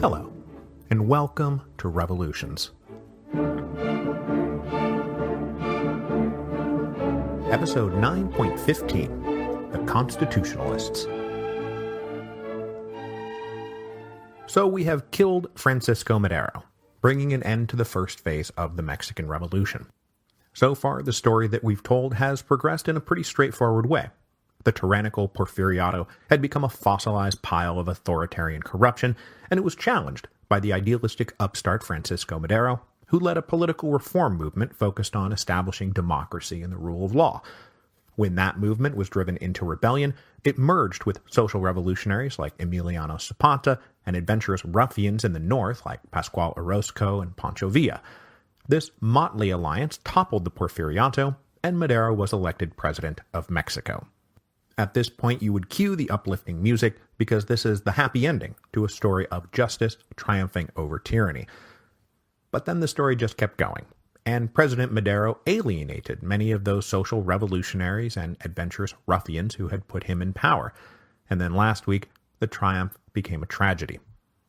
Hello, and welcome to Revolutions. Episode 9.15, The Constitutionalists. So we have killed Francisco Madero, bringing an end to the first phase of the Mexican Revolution. So far, the story that we've told has progressed in a pretty straightforward way. The tyrannical Porfiriato had become a fossilized pile of authoritarian corruption, and it was challenged by the idealistic upstart Francisco Madero, who led a political reform movement focused on establishing democracy and the rule of law. When that movement was driven into rebellion, it merged with social revolutionaries like Emiliano Zapata and adventurous ruffians in the north like Pascual Orozco and Pancho Villa. This motley alliance toppled the Porfiriato, and Madero was elected president of Mexico. At this point, you would cue the uplifting music because this is the happy ending to a story of justice triumphing over tyranny. But then the story just kept going, and President Madero alienated many of those social revolutionaries and adventurous ruffians who had put him in power. And then last week, the triumph became a tragedy.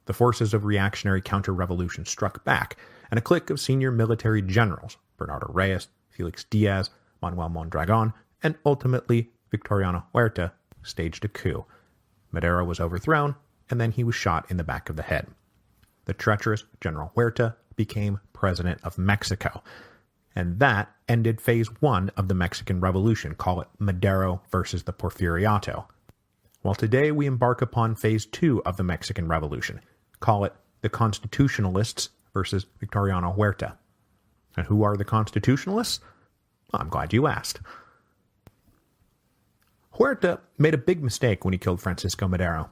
The forces of reactionary counter-revolution struck back, and a clique of senior military generals, Bernardo Reyes, Felix Diaz, Manuel Mondragon, and ultimately Victoriano Huerta, staged a coup. Madero was overthrown, and then he was shot in the back of the head. The treacherous General Huerta became president of Mexico, and that ended phase 1 of the Mexican Revolution, call it Madero versus the Porfiriato. While today we embark upon phase 2 of the Mexican Revolution, call it the Constitutionalists versus Victoriano Huerta. And who are the Constitutionalists? Well, I'm glad you asked. Huerta made a big mistake when he killed Francisco Madero.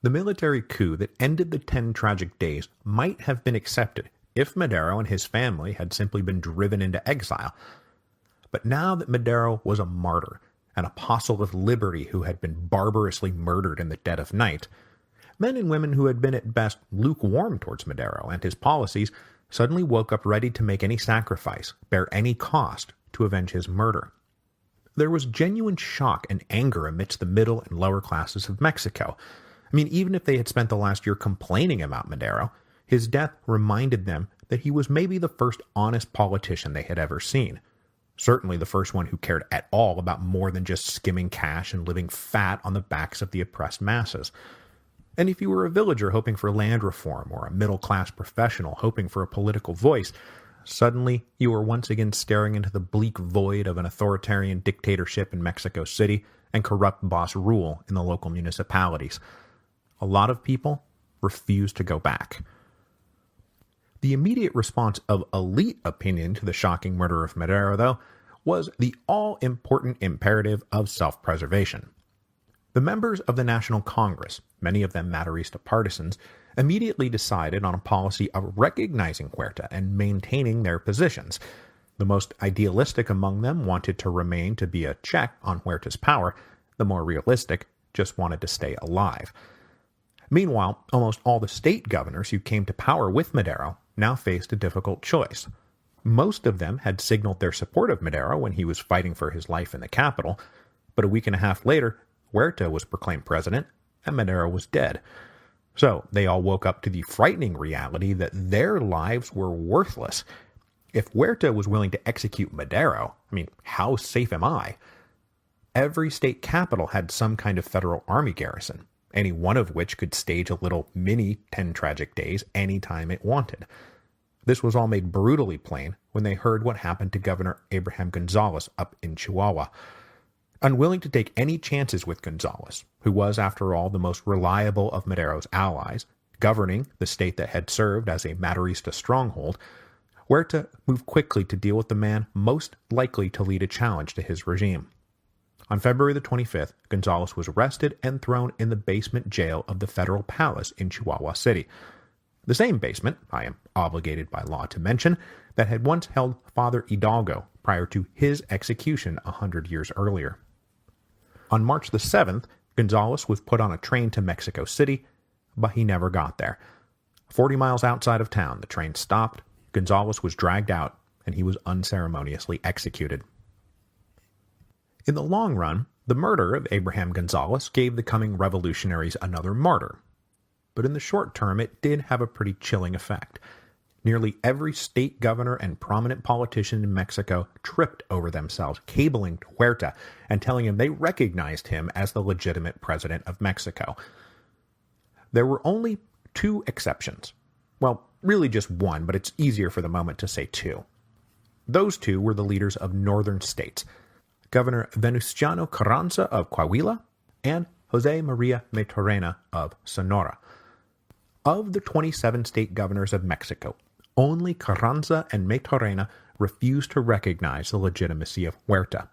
The military coup that ended the 10 tragic days might have been accepted if Madero and his family had simply been driven into exile. But now that Madero was a martyr, an apostle of liberty who had been barbarously murdered in the dead of night, men and women who had been at best lukewarm towards Madero and his policies suddenly woke up ready to make any sacrifice, bear any cost, to avenge his murder. There was genuine shock and anger amidst the middle and lower classes of Mexico. I mean, even if they had spent the last year complaining about Madero, his death reminded them that he was maybe the first honest politician they had ever seen. Certainly the first one who cared at all about more than just skimming cash and living fat on the backs of the oppressed masses. And if you were a villager hoping for land reform or a middle-class professional hoping for a political voice, suddenly you were once again staring into the bleak void of an authoritarian dictatorship in Mexico City and corrupt boss rule in the local municipalities. A lot of people refused to go back. The immediate response of elite opinion to the shocking murder of Madero, though, was the all-important imperative of self-preservation. The members of the National Congress, many of them Maderista partisans, immediately decided on a policy of recognizing Huerta and maintaining their positions. The most idealistic among them wanted to remain to be a check on Huerta's power. The more realistic just wanted to stay alive. Meanwhile, almost all the state governors who came to power with Madero now faced a difficult choice. Most of them had signaled their support of Madero when he was fighting for his life in the capital, but a week and a half later, Huerta was proclaimed president, and Madero was dead. So they all woke up to the frightening reality that their lives were worthless. If Huerta was willing to execute Madero, how safe am I? Every state capital had some kind of federal army garrison, any one of which could stage a little mini 10 tragic days anytime it wanted. This was all made brutally plain when they heard what happened to Governor Abraham Gonzalez up in Chihuahua. Unwilling to take any chances with Gonzalez, who was, after all, the most reliable of Madero's allies, governing the state that had served as a Maderista stronghold, Huerta moved quickly to deal with the man most likely to lead a challenge to his regime. On February the 25th, Gonzalez was arrested and thrown in the basement jail of the federal palace in Chihuahua City. The same basement, I am obligated by law to mention, that had once held Father Hidalgo prior to his execution 100 years earlier. On March the 7th, Gonzalez was put on a train to Mexico City, but he never got there. 40 miles outside of town, the train stopped, Gonzalez was dragged out, and he was unceremoniously executed. In the long run, The murder of Abraham Gonzalez gave the coming revolutionaries another martyr. But in the short term, it did have a pretty chilling effect. Nearly every state governor and prominent politician in Mexico tripped over themselves, cabling to Huerta and telling him they recognized him as the legitimate president of Mexico. There were only two exceptions. Well, really just one, but it's easier for the moment to say two. Those two were the leaders of northern states, Governor Venustiano Carranza of Coahuila and Jose Maria Maturana of Sonora. Of the 27 state governors of Mexico, only Carranza and Maturana refused to recognize the legitimacy of Huerta.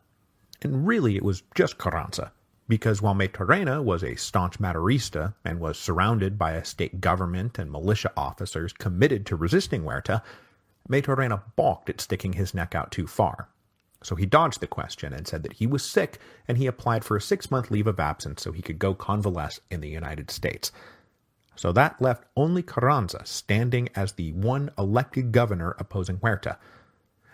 And really it was just Carranza, because while Maturana was a staunch Maderista and was surrounded by a state government and militia officers committed to resisting Huerta, Maturana balked at sticking his neck out too far. So he dodged the question and said that he was sick and he applied for a 6-month leave of absence so he could go convalesce in the United States. So that left only Carranza standing as the one elected governor opposing Huerta.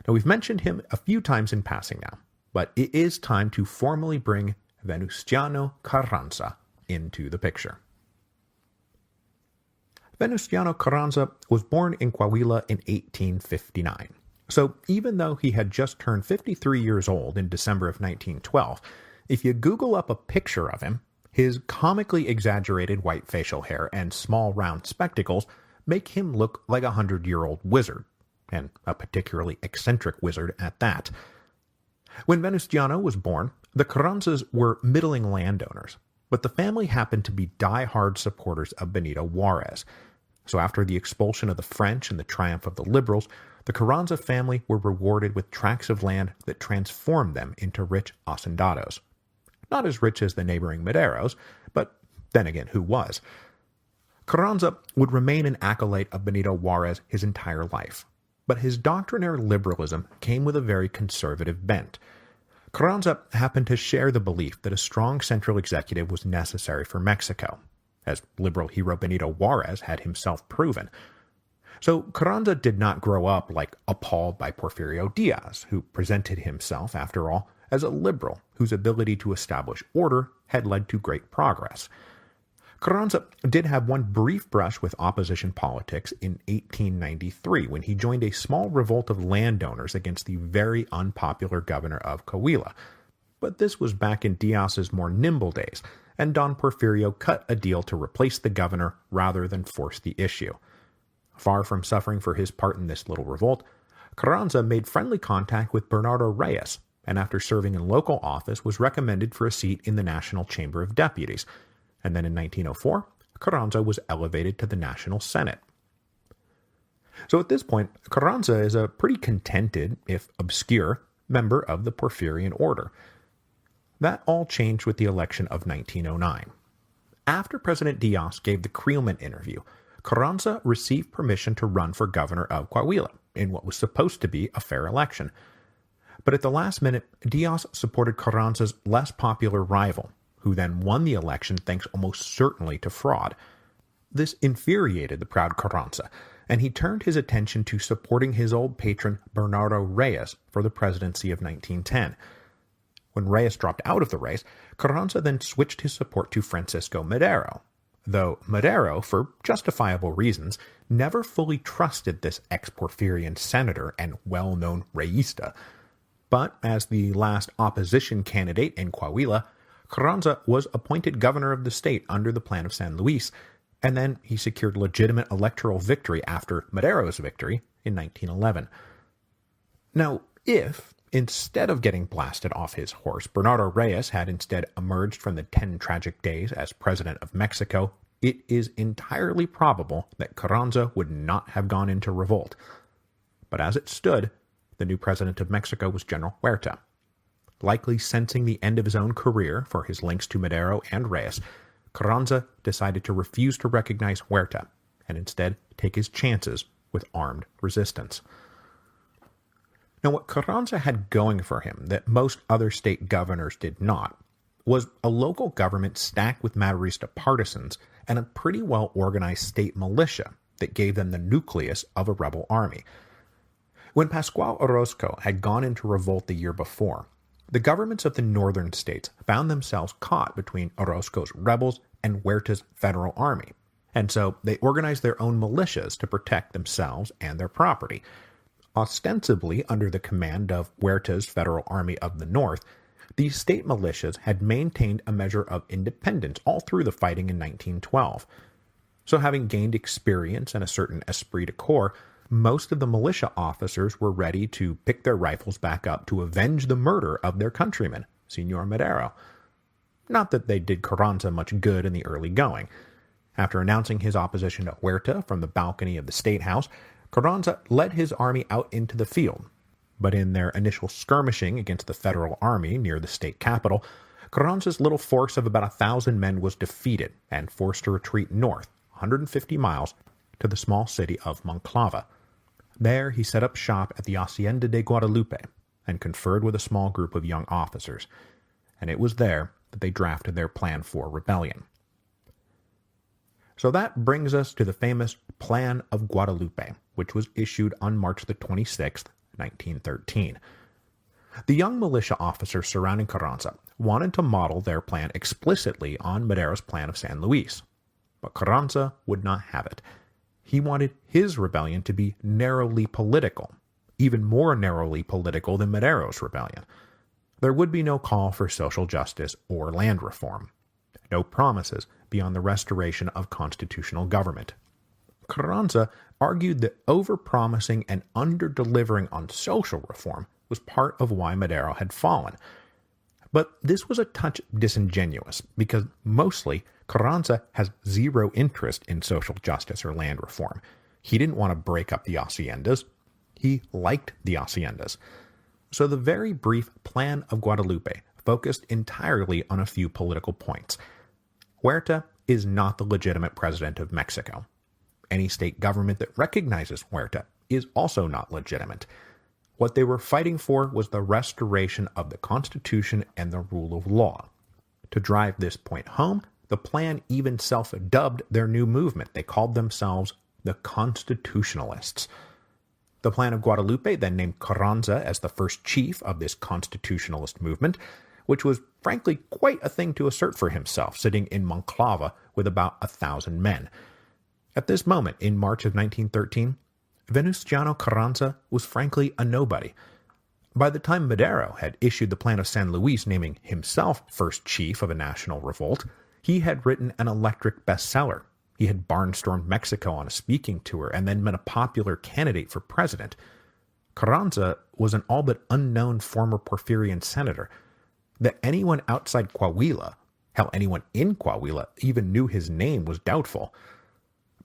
Now we've mentioned him a few times in passing now, but it is time to formally bring Venustiano Carranza into the picture. Venustiano Carranza was born in Coahuila in 1859. So even though he had just turned 53 years old in December of 1912, if you Google up a picture of him, his comically exaggerated white facial hair and small round spectacles make him look like a 100-year-old wizard, and a particularly eccentric wizard at that. When Venustiano was born, the Carranzas were middling landowners, but the family happened to be die-hard supporters of Benito Juarez. So after the expulsion of the French and the triumph of the liberals, the Carranza family were rewarded with tracts of land that transformed them into rich hacendados. Not as rich as the neighboring Maderos, but then again, who was? Carranza would remain an acolyte of Benito Juarez his entire life, but his doctrinaire liberalism came with a very conservative bent. Carranza happened to share the belief that a strong central executive was necessary for Mexico, as liberal hero Benito Juarez had himself proven. So Carranza did not grow up like appalled by Porfirio Diaz, who presented himself, after all, as a liberal whose ability to establish order had led to great progress. Carranza did have one brief brush with opposition politics in 1893 when he joined a small revolt of landowners against the very unpopular governor of Coahuila. But this was back in Diaz's more nimble days, and Don Porfirio cut a deal to replace the governor rather than force the issue. Far from suffering for his part in this little revolt, Carranza made friendly contact with Bernardo Reyes, and after serving in local office was recommended for a seat in the National Chamber of Deputies, and then in 1904, Carranza was elevated to the National Senate. So at this point, Carranza is a pretty contented, if obscure, member of the Porfirian order. That all changed with the election of 1909. After President Diaz gave the Creelman interview, Carranza received permission to run for governor of Coahuila in what was supposed to be a fair election. But at the last minute, Diaz supported Carranza's less popular rival, who then won the election thanks almost certainly to fraud. This infuriated the proud Carranza, and he turned his attention to supporting his old patron Bernardo Reyes for the presidency of 1910. When Reyes dropped out of the race, Carranza then switched his support to Francisco Madero, though Madero, for justifiable reasons, never fully trusted this ex-Porfirian senator and well-known Reyista. But as the last opposition candidate in Coahuila, Carranza was appointed governor of the state under the Plan of San Luis, and then he secured legitimate electoral victory after Madero's victory in 1911. Now, if, instead of getting blasted off his horse, Bernardo Reyes had instead emerged from the 10 tragic days as president of Mexico, it is entirely probable that Carranza would not have gone into revolt. But as it stood, the new president of Mexico was General Huerta. Likely sensing the end of his own career for his links to Madero and Reyes, Carranza decided to refuse to recognize Huerta and instead take his chances with armed resistance. Now, what Carranza had going for him that most other state governors did not was a local government stacked with Maderista partisans and a pretty well-organized state militia that gave them the nucleus of a rebel army. When Pascual Orozco had gone into revolt the year before, The governments of the northern states found themselves caught between Orozco's rebels and Huerta's federal army, and so they organized their own militias to protect themselves and their property. Ostensibly under the command of Huerta's Federal Army of the North, these state militias had maintained a measure of independence all through the fighting in 1912. So having gained experience and a certain esprit de corps, most of the militia officers were ready to pick their rifles back up to avenge the murder of their countryman, Señor Madero. Not that they did Carranza much good in the early going. After announcing his opposition to Huerta from the balcony of the State House, Carranza led his army out into the field. But in their initial skirmishing against the federal army near the state capital, Carranza's little force of about 1,000 men was defeated and forced to retreat north, 150 miles, to the small city of Monclova. There he set up shop at the Hacienda de Guadalupe and conferred with a small group of young officers, and it was there that they drafted their plan for rebellion. So that brings us to the famous Plan of Guadalupe, which was issued on March the 26th, 1913. The young militia officers surrounding Carranza wanted to model their plan explicitly on Madero's plan of San Luis, but Carranza would not have it. He wanted his rebellion to be narrowly political, even more narrowly political than Madero's rebellion. There would be no call for social justice or land reform, no promises beyond the restoration of constitutional government. Carranza argued that overpromising and under-delivering on social reform was part of why Madero had fallen. But this was a touch disingenuous, because mostly Carranza has zero interest in social justice or land reform. He didn't want to break up the haciendas. He liked the haciendas. So the very brief Plan of Guadalupe focused entirely on a few political points. Huerta is not the legitimate president of Mexico. Any state government that recognizes Huerta is also not legitimate. What they were fighting for was the restoration of the Constitution and the rule of law. To drive this point home, the plan even self-dubbed their new movement. They called themselves the Constitutionalists. The Plan of Guadalupe then named Carranza as the first chief of this constitutionalist movement, which was frankly quite a thing to assert for himself, sitting in Monclova with about 1,000 men. At this moment, in March of 1913, Venustiano Carranza was frankly a nobody. By the time Madero had issued the Plan of San Luis naming himself first chief of a national revolt, he had written an electric bestseller. He had barnstormed Mexico on a speaking tour and then been a popular candidate for president. Carranza was an all but unknown former Porfirian senator. That anyone outside Coahuila, hell, anyone in Coahuila, even knew his name was doubtful.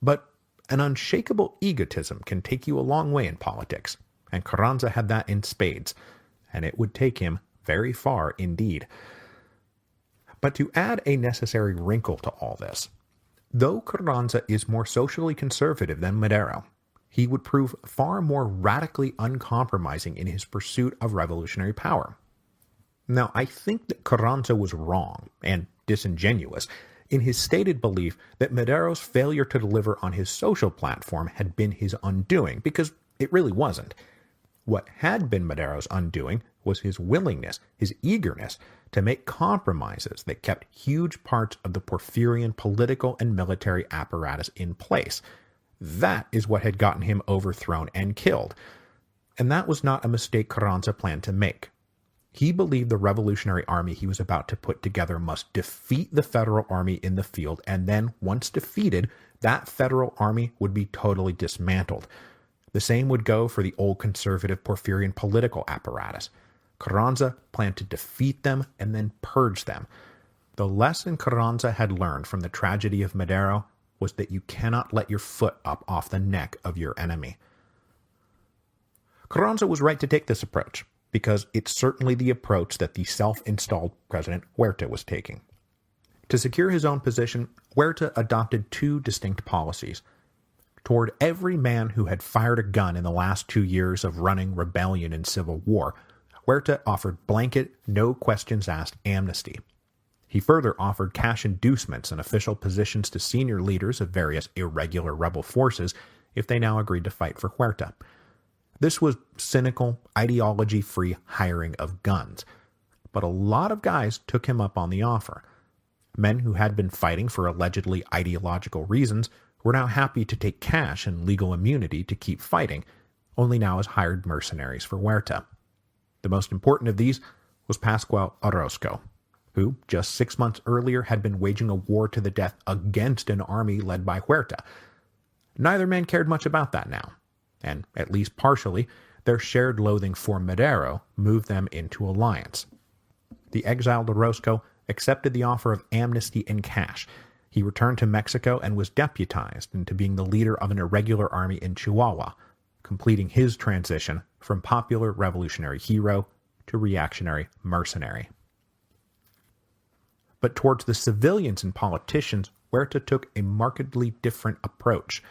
But an unshakable egotism can take you a long way in politics, and Carranza had that in spades, and it would take him very far indeed. But to add a necessary wrinkle to all this, though Carranza is more socially conservative than Madero, he would prove far more radically uncompromising in his pursuit of revolutionary power. Now, I think that Carranza was wrong, and disingenuous, in his stated belief that Madero's failure to deliver on his social platform had been his undoing, because it really wasn't. What had been Madero's undoing was his willingness, his eagerness, to make compromises that kept huge parts of the Porfirian political and military apparatus in place. That is what had gotten him overthrown and killed. And that was not a mistake Carranza planned to make. He believed the revolutionary army he was about to put together must defeat the federal army in the field, and then, once defeated, that federal army would be totally dismantled. The same would go for the old conservative Porfirian political apparatus. Carranza planned to defeat them and then purge them. The lesson Carranza had learned from the tragedy of Madero was that you cannot let your foot up off the neck of your enemy. Carranza was right to take this approach, because it's certainly the approach that the self-installed President Huerta was taking. To secure his own position, Huerta adopted two distinct policies. Toward every man who had fired a gun in the last 2 years of running rebellion and civil war, Huerta offered blanket, no-questions-asked amnesty. He further offered cash inducements and official positions to senior leaders of various irregular rebel forces if they now agreed to fight for Huerta. This was cynical, ideology-free hiring of guns. but a lot of guys took him up on the offer. Men who had been fighting for allegedly ideological reasons were now happy to take cash and legal immunity to keep fighting, only now as hired mercenaries for Huerta. The most important of these was Pascual Orozco, who just 6 months earlier had been waging a war to the death against an army led by Huerta. Neither man cared much about that now, and, at least partially, their shared loathing for Madero moved them into alliance. The exiled Orozco accepted the offer of amnesty in cash. He returned to Mexico and was deputized into being the leader of an irregular army in Chihuahua, completing his transition from popular revolutionary hero to reactionary mercenary. But towards the civilians and politicians, Huerta took a markedly different approach.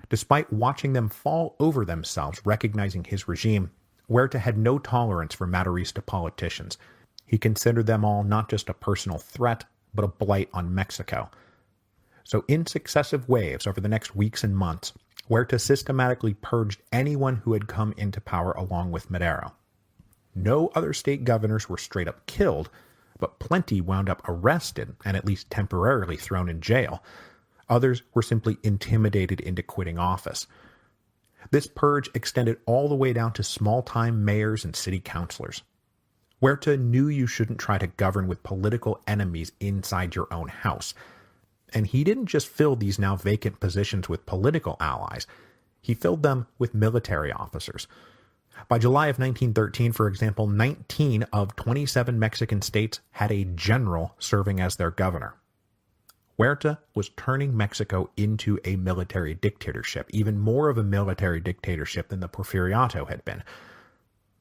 Despite watching them fall over themselves recognizing his regime, Huerta had no tolerance for Maderista politicians. He considered them all not just a personal threat, but a blight on Mexico. So in successive waves over the next weeks and months, Huerta systematically purged anyone who had come into power along with Madero. No other state governors were straight up killed, but plenty wound up arrested and at least temporarily thrown in jail. Others were simply intimidated into quitting office. This purge extended all the way down to small-time mayors and city councilors. Huerta knew you shouldn't try to govern with political enemies inside your own house. And he didn't just fill these now vacant positions with political allies. He filled them with military officers. By July of 1913, for example, 19 of 27 Mexican states had a general serving as their governor. Huerta was turning Mexico into a military dictatorship, even more of a military dictatorship than the Porfiriato had been.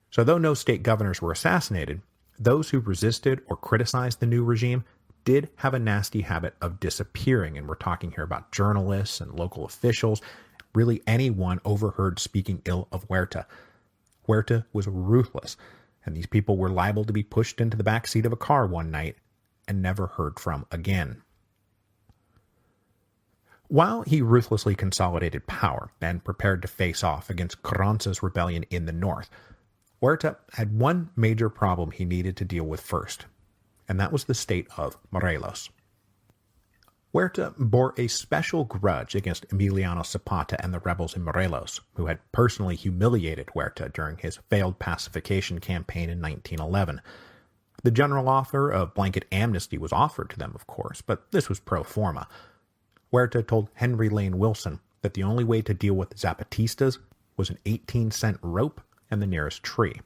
So though no state governors were assassinated, those who resisted or criticized the new regime did have a nasty habit of disappearing, and we're talking here about journalists and local officials, really anyone overheard speaking ill of Huerta. Huerta was ruthless, and these people were liable to be pushed into the back seat of a car one night and never heard from again. While he ruthlessly consolidated power and prepared to face off against Carranza's rebellion in the north, Huerta had one major problem he needed to deal with first, and that was the state of Morelos. Huerta bore a special grudge against Emiliano Zapata and the rebels in Morelos, who had personally humiliated Huerta during his failed pacification campaign in 1911. The general offer of blanket amnesty was offered to them, of course, but this was pro forma. Huerta told Henry Lane Wilson that the only way to deal with Zapatistas was an 18-cent rope and the nearest tree.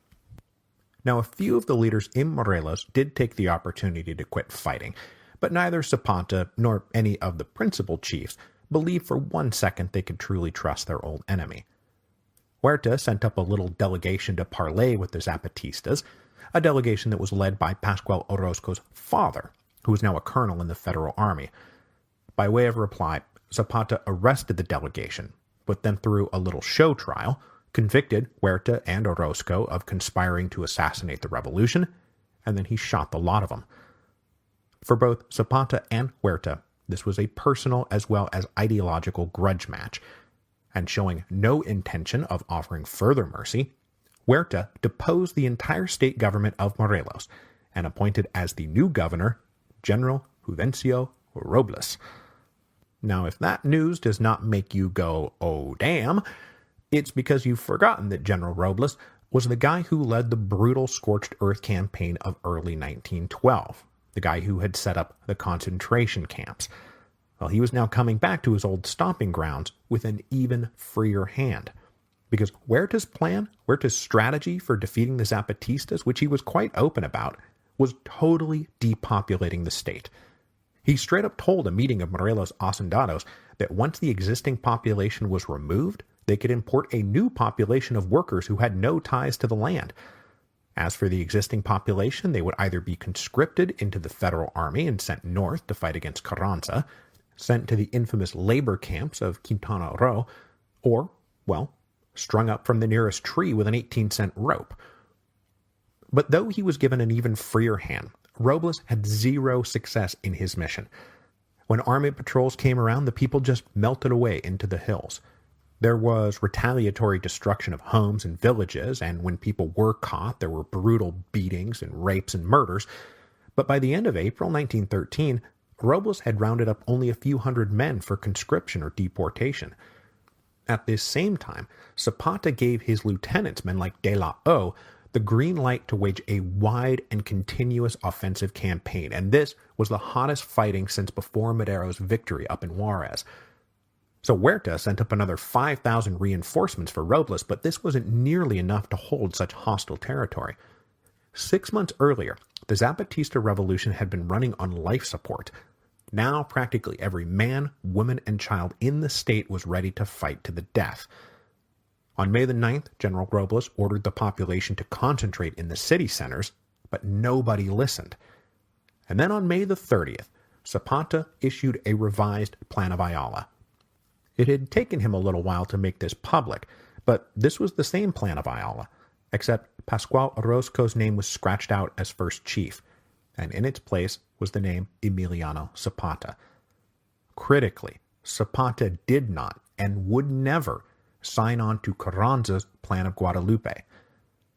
Now, a few of the leaders in Morelos did take the opportunity to quit fighting, but neither Zapata nor any of the principal chiefs believed for 1 second they could truly trust their old enemy. Huerta sent up a little delegation to parley with the Zapatistas, a delegation that was led by Pascual Orozco's father, who was now a colonel in the Federal Army. By way of reply, Zapata arrested the delegation, put them through a little show trial, convicted Huerta and Orozco of conspiring to assassinate the revolution, and then he shot the lot of them. For both Zapata and Huerta, this was a personal as well as ideological grudge match, and showing no intention of offering further mercy, Huerta deposed the entire state government of Morelos and appointed as the new governor General Juvencio Robles. Now, if that news does not make you go, oh damn, it's because you've forgotten that General Robles was the guy who led the brutal Scorched Earth campaign of early 1912, the guy who had set up the concentration camps. Well, he was now coming back to his old stomping grounds with an even freer hand, because Huerta's plan, Huerta's strategy for defeating the Zapatistas, which he was quite open about, was totally depopulating the state. He straight up told a meeting of Morelos hacendados that once the existing population was removed, they could import a new population of workers who had no ties to the land. As for the existing population, they would either be conscripted into the Federal Army and sent north to fight against Carranza, sent to the infamous labor camps of Quintana Roo, or, well, strung up from the nearest tree with an 18-cent rope. But though he was given an even freer hand, Robles had zero success in his mission. When army patrols came around, the people just melted away into the hills. There was retaliatory destruction of homes and villages, and when people were caught, there were brutal beatings and rapes and murders. But by the end of April 1913, Robles had rounded up only a few hundred men for conscription or deportation. At this same time, Zapata gave his lieutenants, men like De La O, the green light to wage a wide and continuous offensive campaign, and this was the hottest fighting since before Madero's victory up in Juarez. So Huerta sent up another 5,000 reinforcements for Robles, but this wasn't nearly enough to hold such hostile territory. 6 months earlier, the Zapatista revolution had been running on life support. Now practically every man, woman, and child in the state was ready to fight to the death. On May the 9th, General Robles ordered the population to concentrate in the city centers, but nobody listened. And then on May the 30th, Zapata issued a revised Plan of Ayala. It had taken him a little while to make this public, but this was the same Plan of Ayala, except Pascual Orozco's name was scratched out as first chief, and in its place was the name Emiliano Zapata. Critically, Zapata did not and would never sign on to Carranza's Plan of Guadalupe.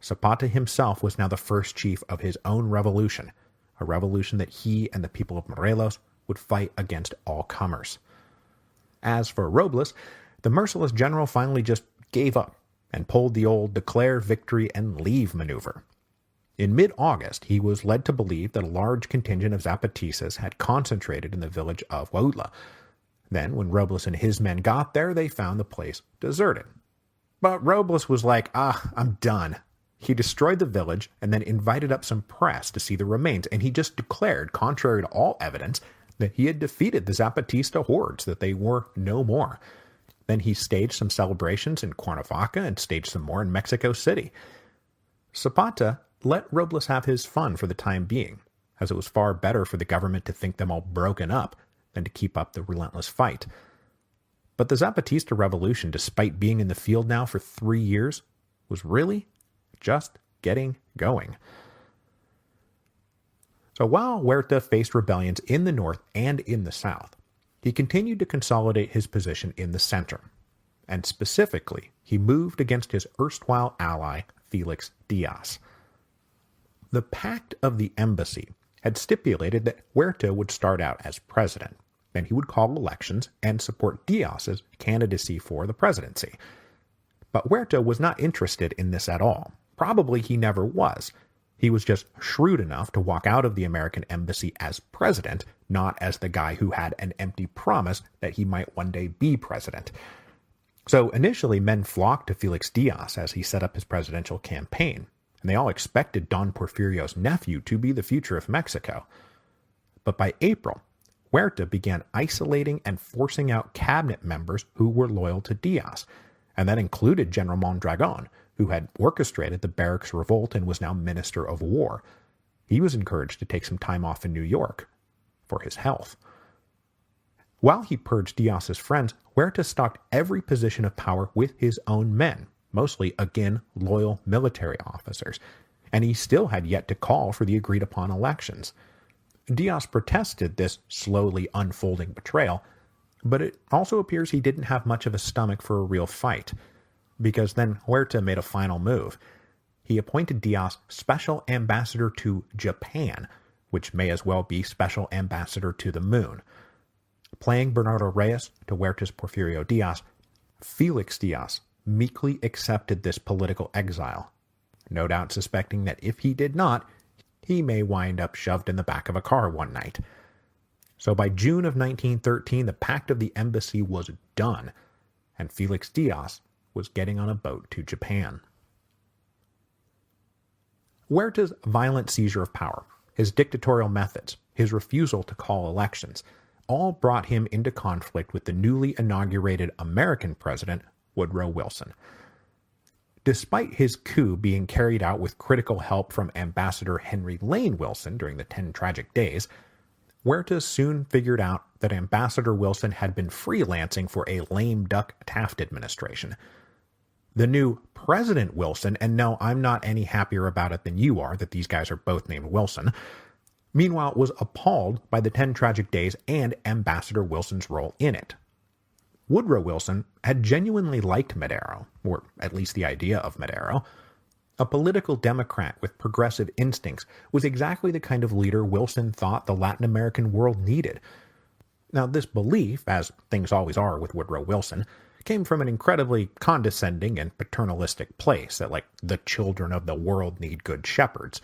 Zapata himself was now the first chief of his own revolution, a revolution that he and the people of Morelos would fight against all comers. As for Robles, the merciless general finally just gave up and pulled the old declare victory and leave maneuver. In mid-August, he was led to believe that a large contingent of Zapatistas had concentrated in the village of Huautla. Then, when Robles and his men got there, they found the place deserted. But Robles was like, I'm done. He destroyed the village and then invited up some press to see the remains, and he just declared, contrary to all evidence, that he had defeated the Zapatista hordes, that they were no more. Then he staged some celebrations in Cuernavaca and staged some more in Mexico City. Zapata let Robles have his fun for the time being, as it was far better for the government to think them all broken up than to keep up the relentless fight. But the Zapatista revolution, despite being in the field now for 3 years, was really just getting going. So while Huerta faced rebellions in the north and in the south, he continued to consolidate his position in the center. And specifically, he moved against his erstwhile ally, Felix Diaz. The Pact of the Embassy had stipulated that Huerta would start out as president, then he would call elections and support Diaz's candidacy for the presidency. But Huerta was not interested in this at all. Probably he never was. He was just shrewd enough to walk out of the American embassy as president, not as the guy who had an empty promise that he might one day be president. So initially men flocked to Felix Diaz as he set up his presidential campaign, and they all expected Don Porfirio's nephew to be the future of Mexico. But by April, Huerta began isolating and forcing out cabinet members who were loyal to Diaz, and that included General Mondragon, who had orchestrated the barracks revolt and was now Minister of War. He was encouraged to take some time off in New York for his health. While he purged Diaz's friends, Huerta stocked every position of power with his own men, mostly, again, loyal military officers, and he still had yet to call for the agreed-upon elections. Diaz protested this slowly unfolding betrayal, but it also appears he didn't have much of a stomach for a real fight, because then Huerta made a final move. He appointed Diaz special ambassador to Japan, which may as well be special ambassador to the moon. Playing Bernardo Reyes to Huerta's Porfirio Diaz, Felix Diaz meekly accepted this political exile, no doubt suspecting that if he did not, he may wind up shoved in the back of a car one night. So by June of 1913, the Pact of the Embassy was done, and Felix Diaz was getting on a boat to Japan. Huerta's violent seizure of power, his dictatorial methods, his refusal to call elections, all brought him into conflict with the newly inaugurated American president, Woodrow Wilson. Despite his coup being carried out with critical help from Ambassador Henry Lane Wilson during the 10 tragic days, Huerta soon figured out that Ambassador Wilson had been freelancing for a lame duck Taft administration. The new President Wilson, and no, I'm not any happier about it than you are that these guys are both named Wilson, meanwhile was appalled by the 10 tragic days and Ambassador Wilson's role in it. Woodrow Wilson had genuinely liked Madero, or at least the idea of Madero. A political Democrat with progressive instincts was exactly the kind of leader Wilson thought the Latin American world needed. Now, this belief, as things always are with Woodrow Wilson, came from an incredibly condescending and paternalistic place that, like, the children of the world need good shepherds.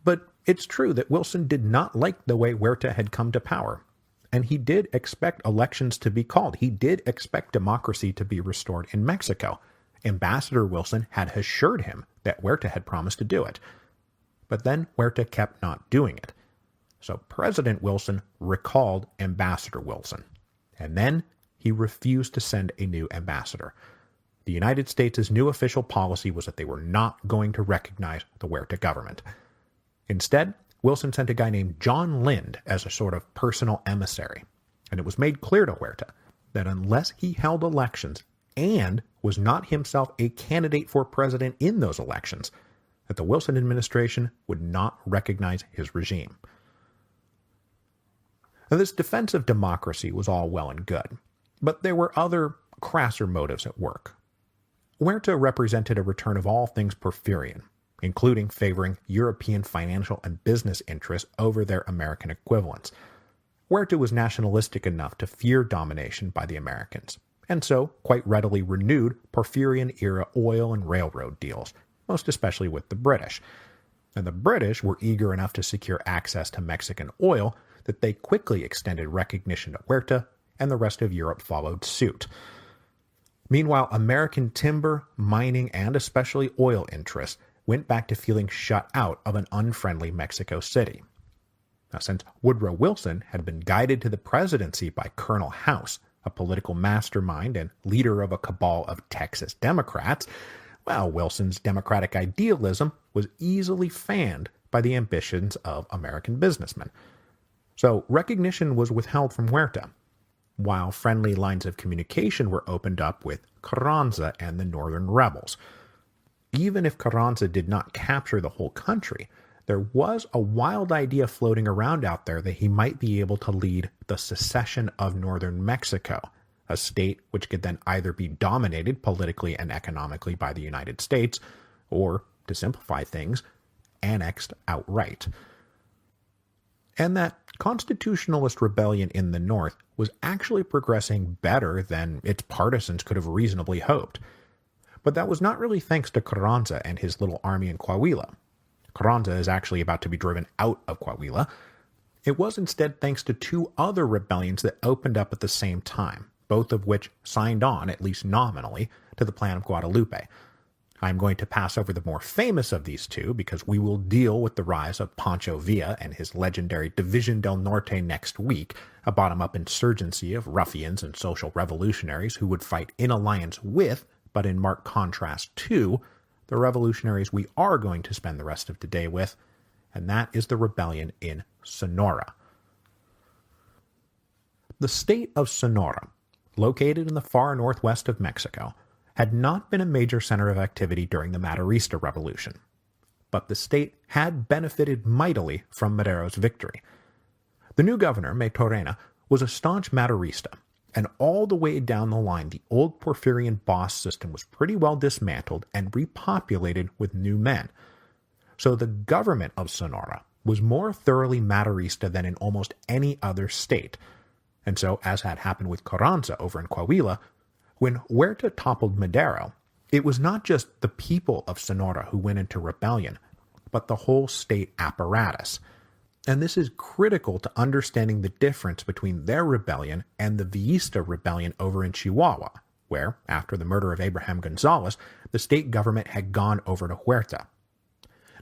But it's true that Wilson did not like the way Huerta had come to power. And he did expect elections to be called. He did expect democracy to be restored in Mexico. Ambassador Wilson had assured him that Huerta had promised to do it. But then Huerta kept not doing it. So President Wilson recalled Ambassador Wilson. And then he refused to send a new ambassador. The United States' new official policy was that they were not going to recognize the Huerta government. Instead, Wilson sent a guy named John Lind as a sort of personal emissary, and it was made clear to Huerta that unless he held elections and was not himself a candidate for president in those elections, that the Wilson administration would not recognize his regime. Now, this defense of democracy was all well and good, but there were other crasser motives at work. Huerta represented a return of all things Porfirian, including favoring European financial and business interests over their American equivalents. Huerta was nationalistic enough to fear domination by the Americans, and so quite readily renewed Porfirian-era oil and railroad deals, most especially with the British. And the British were eager enough to secure access to Mexican oil that they quickly extended recognition to Huerta, and the rest of Europe followed suit. Meanwhile, American timber, mining, and especially oil interests went back to feeling shut out of an unfriendly Mexico City. Now, since Woodrow Wilson had been guided to the presidency by Colonel House, a political mastermind and leader of a cabal of Texas Democrats, well, Wilson's democratic idealism was easily fanned by the ambitions of American businessmen. So recognition was withheld from Huerta, while friendly lines of communication were opened up with Carranza and the Northern rebels. Even if Carranza did not capture the whole country, there was a wild idea floating around out there that he might be able to lead the secession of northern Mexico, a state which could then either be dominated politically and economically by the United States, or, to simplify things, annexed outright. And that constitutionalist rebellion in the north was actually progressing better than its partisans could have reasonably hoped. But that was not really thanks to Carranza and his little army in Coahuila. Carranza is actually about to be driven out of Coahuila. It was instead thanks to two other rebellions that opened up at the same time, both of which signed on, at least nominally, to the Plan of Guadalupe. I'm going to pass over the more famous of these two because we will deal with the rise of Pancho Villa and his legendary División del Norte next week, a bottom-up insurgency of ruffians and social revolutionaries who would fight in alliance with, but in marked contrast to, the revolutionaries we are going to spend the rest of today with, and that is the rebellion in Sonora. The state of Sonora, located in the far northwest of Mexico, had not been a major center of activity during the Maderista Revolution, but the state had benefited mightily from Madero's victory. The new governor, Maturena, was a staunch Maderista, and all the way down the line the old Porfirian boss system was pretty well dismantled and repopulated with new men. So the government of Sonora was more thoroughly Maderista than in almost any other state. And so, as had happened with Carranza over in Coahuila, when Huerta toppled Madero, it was not just the people of Sonora who went into rebellion, but the whole state apparatus. And this is critical to understanding the difference between their rebellion and the Villista rebellion over in Chihuahua, where, after the murder of Abraham Gonzalez, the state government had gone over to Huerta.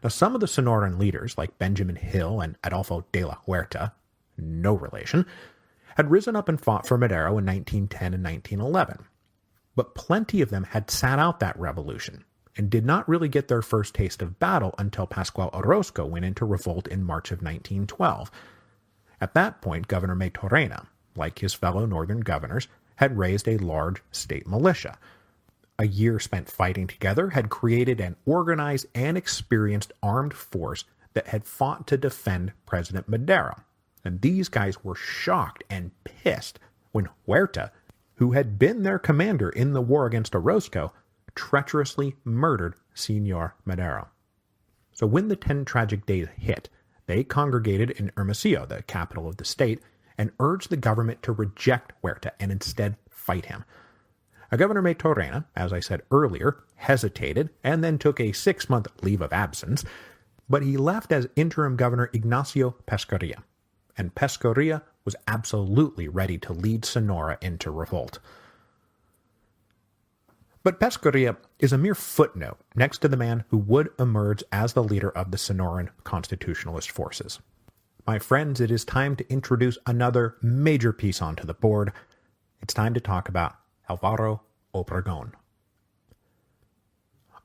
Now, some of the Sonoran leaders, like Benjamin Hill and Adolfo de la Huerta, no relation, had risen up and fought for Madero in 1910 and 1911. But plenty of them had sat out that revolution, and did not really get their first taste of battle until Pascual Orozco went into revolt in March of 1912. At that point, Governor Maturena, like his fellow northern governors, had raised a large state militia. A year spent fighting together had created an organized and experienced armed force that had fought to defend President Madero. And these guys were shocked and pissed when Huerta, who had been their commander in the war against Orozco, treacherously murdered Señor Madero. So when the 10 tragic days hit, they congregated in Hermosillo, the capital of the state, and urged the government to reject Huerta and instead fight him. Governor Maturana, as I said earlier, hesitated and then took a 6-month leave of absence, but he left as interim governor Ignacio Pesqueria, and Pesqueria was absolutely ready to lead Sonora into revolt. But Pesqueria is a mere footnote next to the man who would emerge as the leader of the Sonoran constitutionalist forces. My friends, it is time to introduce another major piece onto the board. It's time to talk about Álvaro Obregón.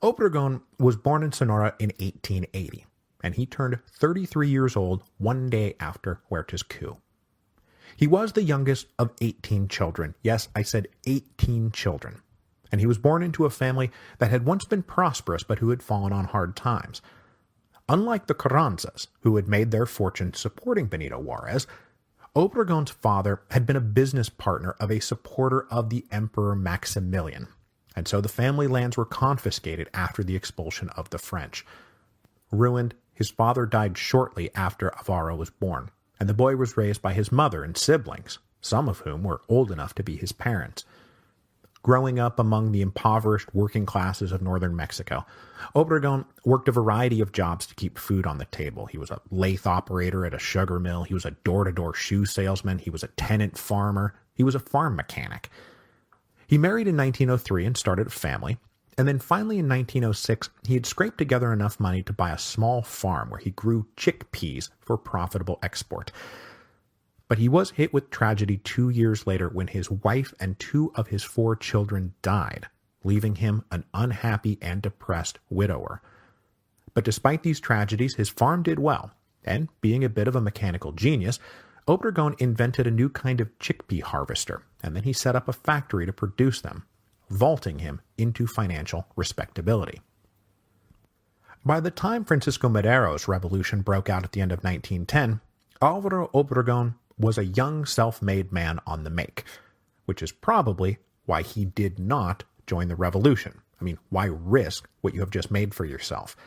Obregón was born in Sonora in 1880, and he turned 33 years old one day after Huerta's coup. He was the youngest of 18 children. Yes, I said 18 children. And he was born into a family that had once been prosperous but who had fallen on hard times. Unlike the Carranzas, who had made their fortune supporting Benito Juárez, Obregón's father had been a business partner of a supporter of the Emperor Maximilian, and so the family lands were confiscated after the expulsion of the French. Ruined, his father died shortly after Álvaro was born, and the boy was raised by his mother and siblings, some of whom were old enough to be his parents. Growing up among the impoverished working classes of northern Mexico, Obregón worked a variety of jobs to keep food on the table. He was a lathe operator at a sugar mill. He was a door-to-door shoe salesman. He was a tenant farmer. He was a farm mechanic. He married in 1903 and started a family. And then finally in 1906, he had scraped together enough money to buy a small farm where he grew chickpeas for profitable export. But he was hit with tragedy 2 years later when his wife and 2 of his 4 children died, leaving him an unhappy and depressed widower. But despite these tragedies, his farm did well, and being a bit of a mechanical genius, Obregón invented a new kind of chickpea harvester, and then he set up a factory to produce them, vaulting him into financial respectability. By the time Francisco Madero's revolution broke out at the end of 1910, Álvaro Obregón was a young self-made man on the make, which is probably why he did not join the revolution. I mean, why risk what you have just made for yourself?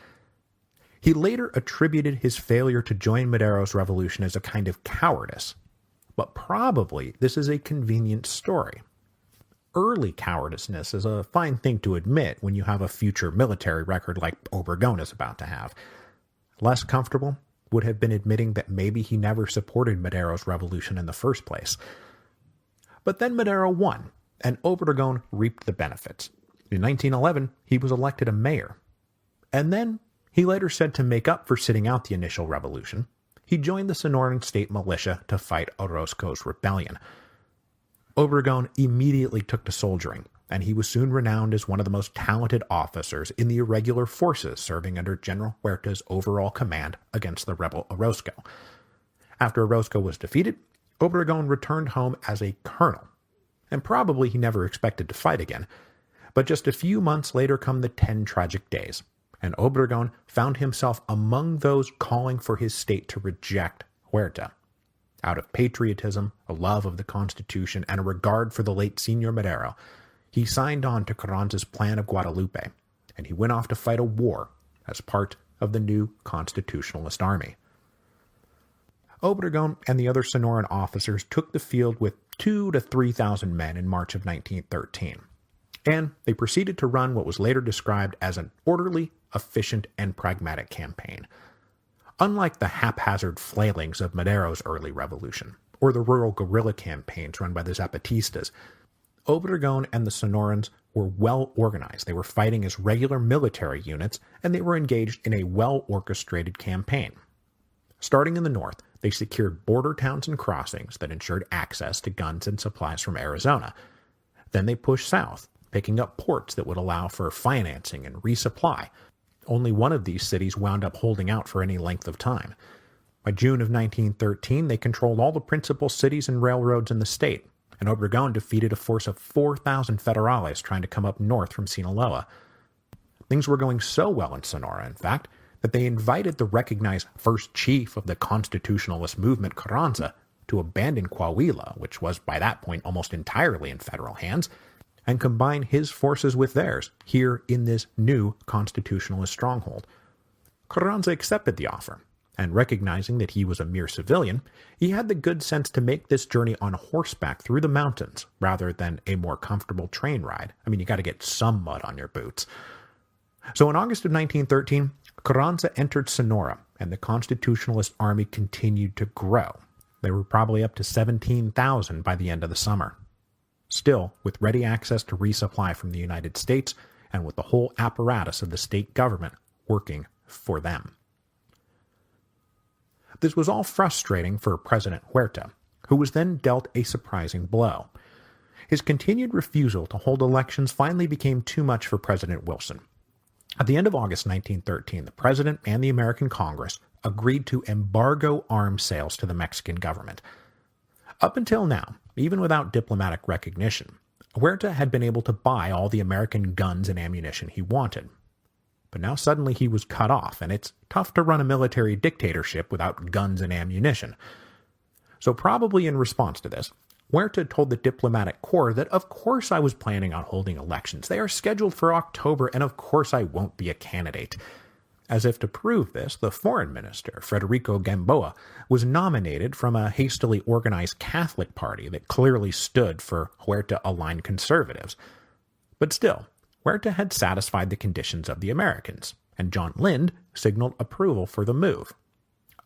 He later attributed his failure to join Madero's revolution as a kind of cowardice, but probably this is a convenient story. Early cowardiceness is a fine thing to admit when you have a future military record like Obregón is about to have. Less comfortable would have been admitting that maybe he never supported Madero's revolution in the first place. But then Madero won, and Obregón reaped the benefits. In 1911, he was elected a mayor. And then, he later said to make up for sitting out the initial revolution, he joined the Sonoran state militia to fight Orozco's rebellion. Obregón immediately took to soldiering, and he was soon renowned as one of the most talented officers in the irregular forces serving under General Huerta's overall command against the rebel Orozco. After Orozco was defeated, Obregón returned home as a colonel, and probably he never expected to fight again. But just a few months later come the 10 tragic days, and Obregón found himself among those calling for his state to reject Huerta. Out of patriotism, a love of the Constitution, and a regard for the late Señor Madero, he signed on to Carranza's Plan of Guadalupe, and he went off to fight a war as part of the new constitutionalist army. Obregón and the other Sonoran officers took the field with 2,000 to 3,000 men in March of 1913, and they proceeded to run what was later described as an orderly, efficient, and pragmatic campaign. Unlike the haphazard flailings of Madero's early revolution, or the rural guerrilla campaigns run by the Zapatistas, Obregón and the Sonorans were well organized. They were fighting as regular military units, and they were engaged in a well-orchestrated campaign. Starting in the north, they secured border towns and crossings that ensured access to guns and supplies from Arizona. Then they pushed south, picking up ports that would allow for financing and resupply. Only one of these cities wound up holding out for any length of time. By June of 1913, they controlled all the principal cities and railroads in the state, and Obregón defeated a force of 4,000 federales trying to come up north from Sinaloa. Things were going so well in Sonora, in fact, that they invited the recognized first chief of the constitutionalist movement, Carranza, to abandon Coahuila, which was by that point almost entirely in federal hands, and combine his forces with theirs here in this new constitutionalist stronghold. Carranza accepted the offer, and recognizing that he was a mere civilian, he had the good sense to make this journey on horseback through the mountains rather than a more comfortable train ride. I mean, you got to get some mud on your boots. So in August of 1913, Carranza entered Sonora, and the Constitutionalist Army continued to grow. They were probably up to 17,000 by the end of the summer. Still, with ready access to resupply from the United States, and with the whole apparatus of the state government working for them. This was all frustrating for President Huerta, who was then dealt a surprising blow. His continued refusal to hold elections finally became too much for President Wilson. At the end of August 1913, the President and the American Congress agreed to embargo arms sales to the Mexican government. Up until now, even without diplomatic recognition, Huerta had been able to buy all the American guns and ammunition he wanted. But now suddenly he was cut off, and it's tough to run a military dictatorship without guns and ammunition. So probably in response to this, Huerta told the diplomatic corps that of course I was planning on holding elections. They are scheduled for October, and of course I won't be a candidate. As if to prove this, the foreign minister, Federico Gamboa, was nominated from a hastily organized Catholic party that clearly stood for Huerta-aligned conservatives. But still, Huerta had satisfied the conditions of the Americans, and John Lind signaled approval for the move.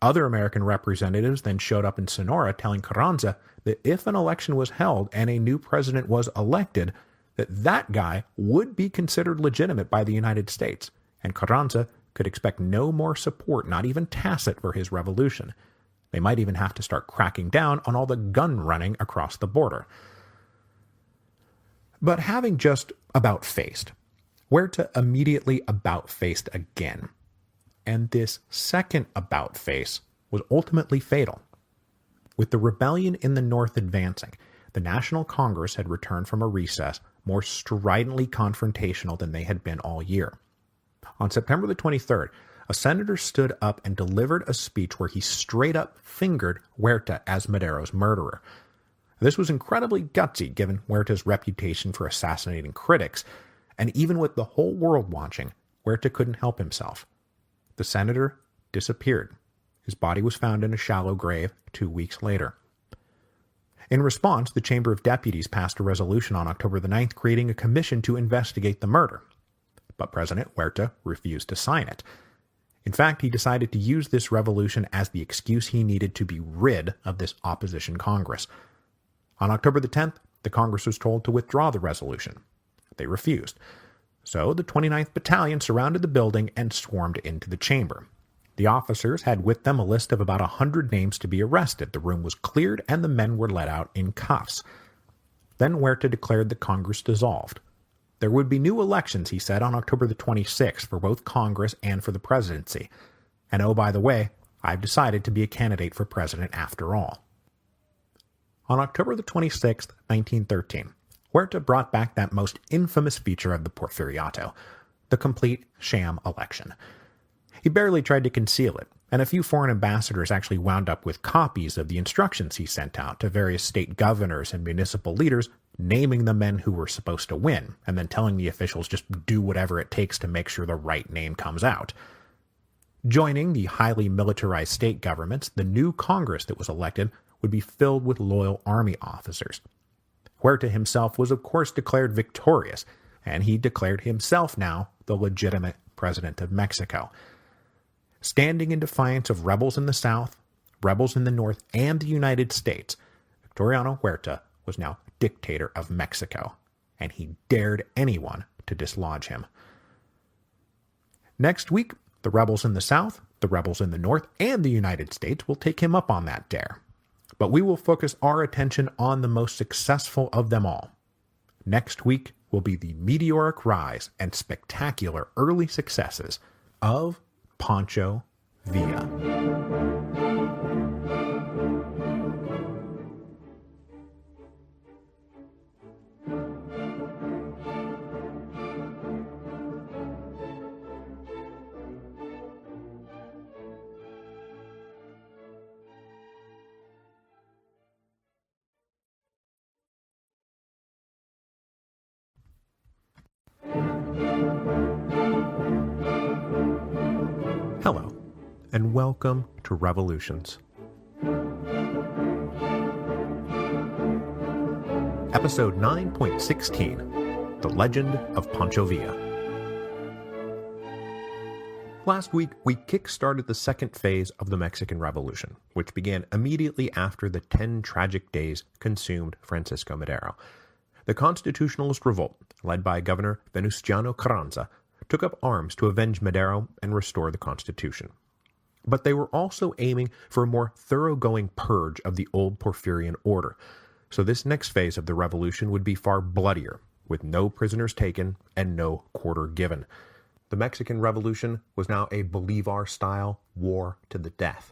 Other American representatives then showed up in Sonora telling Carranza that if an election was held and a new president was elected, that guy would be considered legitimate by the United States, and Carranza could expect no more support, not even tacit, for his revolution. They might even have to start cracking down on all the gun running across the border. But having just about-faced, Huerta immediately about-faced again. And this second about-face was ultimately fatal. With the rebellion in the North advancing, the National Congress had returned from a recess more stridently confrontational than they had been all year. On September the 23rd, a senator stood up and delivered a speech where he straight up fingered Huerta as Madero's murderer. This was incredibly gutsy given Huerta's reputation for assassinating critics, and even with the whole world watching, Huerta couldn't help himself. The senator disappeared. His body was found in a shallow grave 2 weeks later. In response, the Chamber of Deputies passed a resolution on October the 9th creating a commission to investigate the murder. But President Huerta refused to sign it. In fact, he decided to use this revolution as the excuse he needed to be rid of this opposition Congress. On October the 10th, the Congress was told to withdraw the resolution. They refused. So the 29th Battalion surrounded the building and swarmed into the chamber. The officers had with them a list of about 100 names to be arrested. The room was cleared and the men were let out in cuffs. Then Huerta declared the Congress dissolved. There would be new elections, he said, on October the 26th for both Congress and for the presidency. And oh, by the way, I've decided to be a candidate for president after all. On October the 26th, 1913, Huerta brought back that most infamous feature of the Porfiriato, the complete sham election. He barely tried to conceal it, and a few foreign ambassadors actually wound up with copies of the instructions he sent out to various state governors and municipal leaders, naming the men who were supposed to win, and then telling the officials just do whatever it takes to make sure the right name comes out. Joining the highly militarized state governments, the new Congress that was elected would be filled with loyal army officers. Huerta himself was of course declared victorious, and he declared himself now the legitimate president of Mexico. Standing in defiance of rebels in the South, rebels in the North, and the United States, Victoriano Huerta was now dictator of Mexico, and he dared anyone to dislodge him. Next week, the rebels in the South, the rebels in the North, and the United States will take him up on that dare. But we will focus our attention on the most successful of them all. Next week will be the meteoric rise and spectacular early successes of Pancho Villa. Hello, and welcome to Revolutions. Episode 9.16, The Legend of Pancho Villa. Last week, we kick-started the second phase of the Mexican Revolution, which began immediately after the 10 tragic days consumed Francisco Madero. The Constitutionalist revolt, led by Governor Venustiano Carranza, took up arms to avenge Madero and restore the Constitution. But they were also aiming for a more thoroughgoing purge of the old Porfirian order, so this next phase of the revolution would be far bloodier, with no prisoners taken and no quarter given. The Mexican Revolution was now a Bolivar-style war to the death.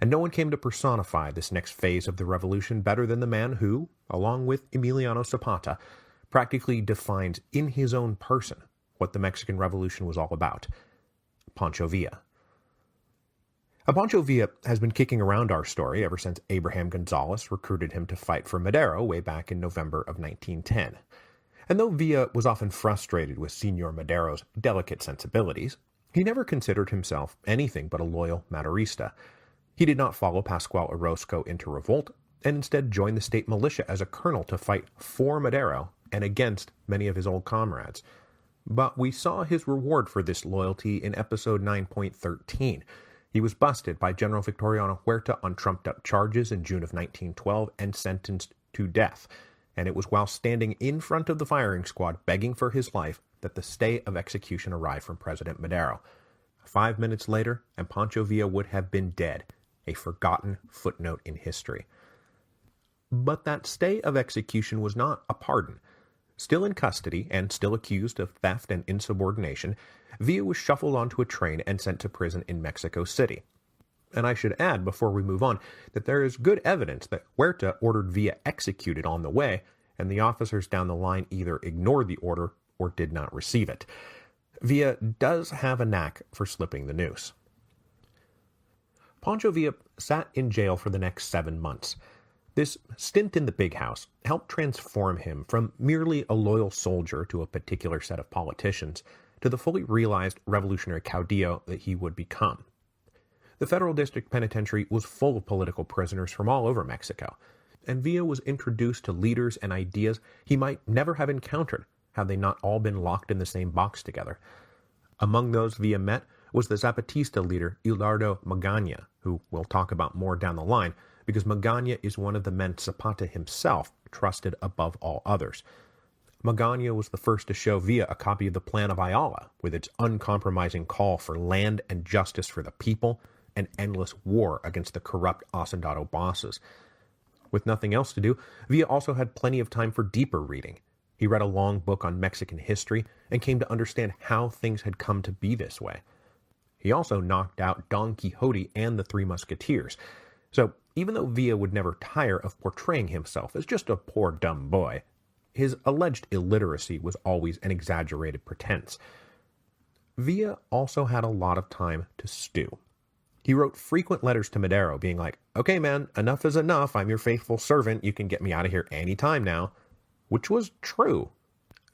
And no one came to personify this next phase of the revolution better than the man who, along with Emiliano Zapata, practically defines in his own person what the Mexican Revolution was all about: Pancho Villa. Pancho Villa has been kicking around our story ever since Abraham Gonzalez recruited him to fight for Madero way back in November of 1910. And though Villa was often frustrated with Señor Madero's delicate sensibilities, he never considered himself anything but a loyal Maderista. He did not follow Pascual Orozco into revolt, and instead joined the state militia as a colonel to fight for Madero and against many of his old comrades. But we saw his reward for this loyalty in episode 9.13. He was busted by General Victoriano Huerta on trumped-up charges in June of 1912 and sentenced to death, and it was while standing in front of the firing squad begging for his life that the stay of execution arrived from President Madero. 5 minutes later, and Pancho Villa would have been dead, a forgotten footnote in history. But that stay of execution was not a pardon. Still in custody and still accused of theft and insubordination, Villa was shuffled onto a train and sent to prison in Mexico City. And I should add, before we move on, that there is good evidence that Huerta ordered Villa executed on the way, and the officers down the line either ignored the order or did not receive it. Villa does have a knack for slipping the noose. Pancho Villa sat in jail for the next 7 months. This stint in the big house helped transform him from merely a loyal soldier to a particular set of politicians to the fully realized revolutionary caudillo that he would become. The federal district penitentiary was full of political prisoners from all over Mexico, and Villa was introduced to leaders and ideas he might never have encountered had they not all been locked in the same box together. Among those Villa met was the Zapatista leader Eduardo Magaña, who we'll talk about more down the line, because Magaña is one of the men Zapata himself trusted above all others. Magaña was the first to show Villa a copy of the Plan of Ayala, with its uncompromising call for land and justice for the people, and endless war against the corrupt hacendado bosses. With nothing else to do, Villa also had plenty of time for deeper reading. He read a long book on Mexican history and came to understand how things had come to be this way. He also knocked out Don Quixote and the Three Musketeers. So, even though Villa would never tire of portraying himself as just a poor dumb boy, his alleged illiteracy was always an exaggerated pretense. Villa also had a lot of time to stew. He wrote frequent letters to Madero being like, "Okay man, enough is enough, I'm your faithful servant, you can get me out of here any time now," which was true.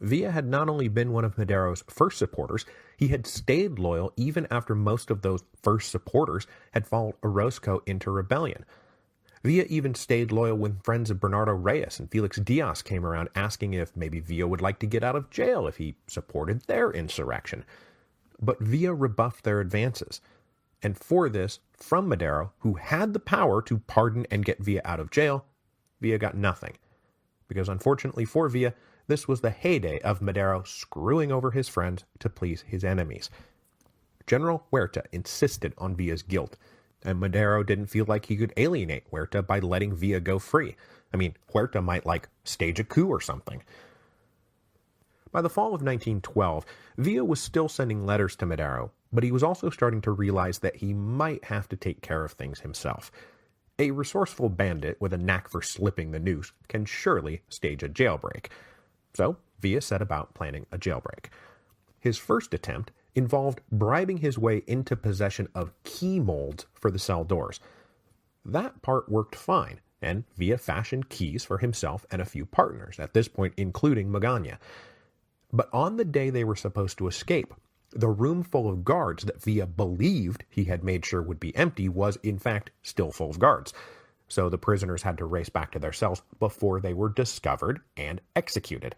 Villa had not only been one of Madero's first supporters, he had stayed loyal even after most of those first supporters had followed Orozco into rebellion. Villa even stayed loyal when friends of Bernardo Reyes and Felix Diaz came around asking if maybe Villa would like to get out of jail if he supported their insurrection. But Villa rebuffed their advances. And for this, from Madero, who had the power to pardon and get Villa out of jail, Villa got nothing. Because unfortunately for Villa, this was the heyday of Madero screwing over his friends to please his enemies. General Huerta insisted on Villa's guilt, and Madero didn't feel like he could alienate Huerta by letting Villa go free. I mean, Huerta might, stage a coup or something. By the fall of 1912, Villa was still sending letters to Madero, but he was also starting to realize that he might have to take care of things himself. A resourceful bandit with a knack for slipping the noose can surely stage a jailbreak. So, Villa set about planning a jailbreak. His first attempt involved bribing his way into possession of key molds for the cell doors. That part worked fine, and Villa fashioned keys for himself and a few partners, at this point including Magaña. But on the day they were supposed to escape, the room full of guards that Villa believed he had made sure would be empty was, in fact, still full of guards. So the prisoners had to race back to their cells before they were discovered and executed.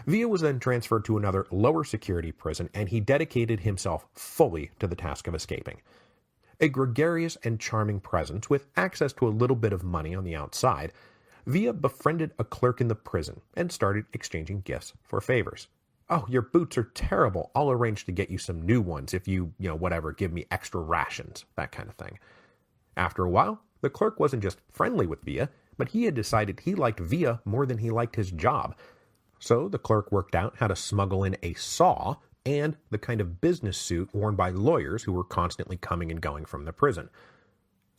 Villa was then transferred to another lower security prison, and he dedicated himself fully to the task of escaping. A gregarious and charming presence with access to a little bit of money on the outside, Villa befriended a clerk in the prison and started exchanging gifts for favors. "Oh, your boots are terrible. I'll arrange to get you some new ones if you whatever, give me extra rations," that kind of thing. After a while, the clerk wasn't just friendly with Villa, but he had decided he liked Villa more than he liked his job. So the clerk worked out how to smuggle in a saw and the kind of business suit worn by lawyers who were constantly coming and going from the prison.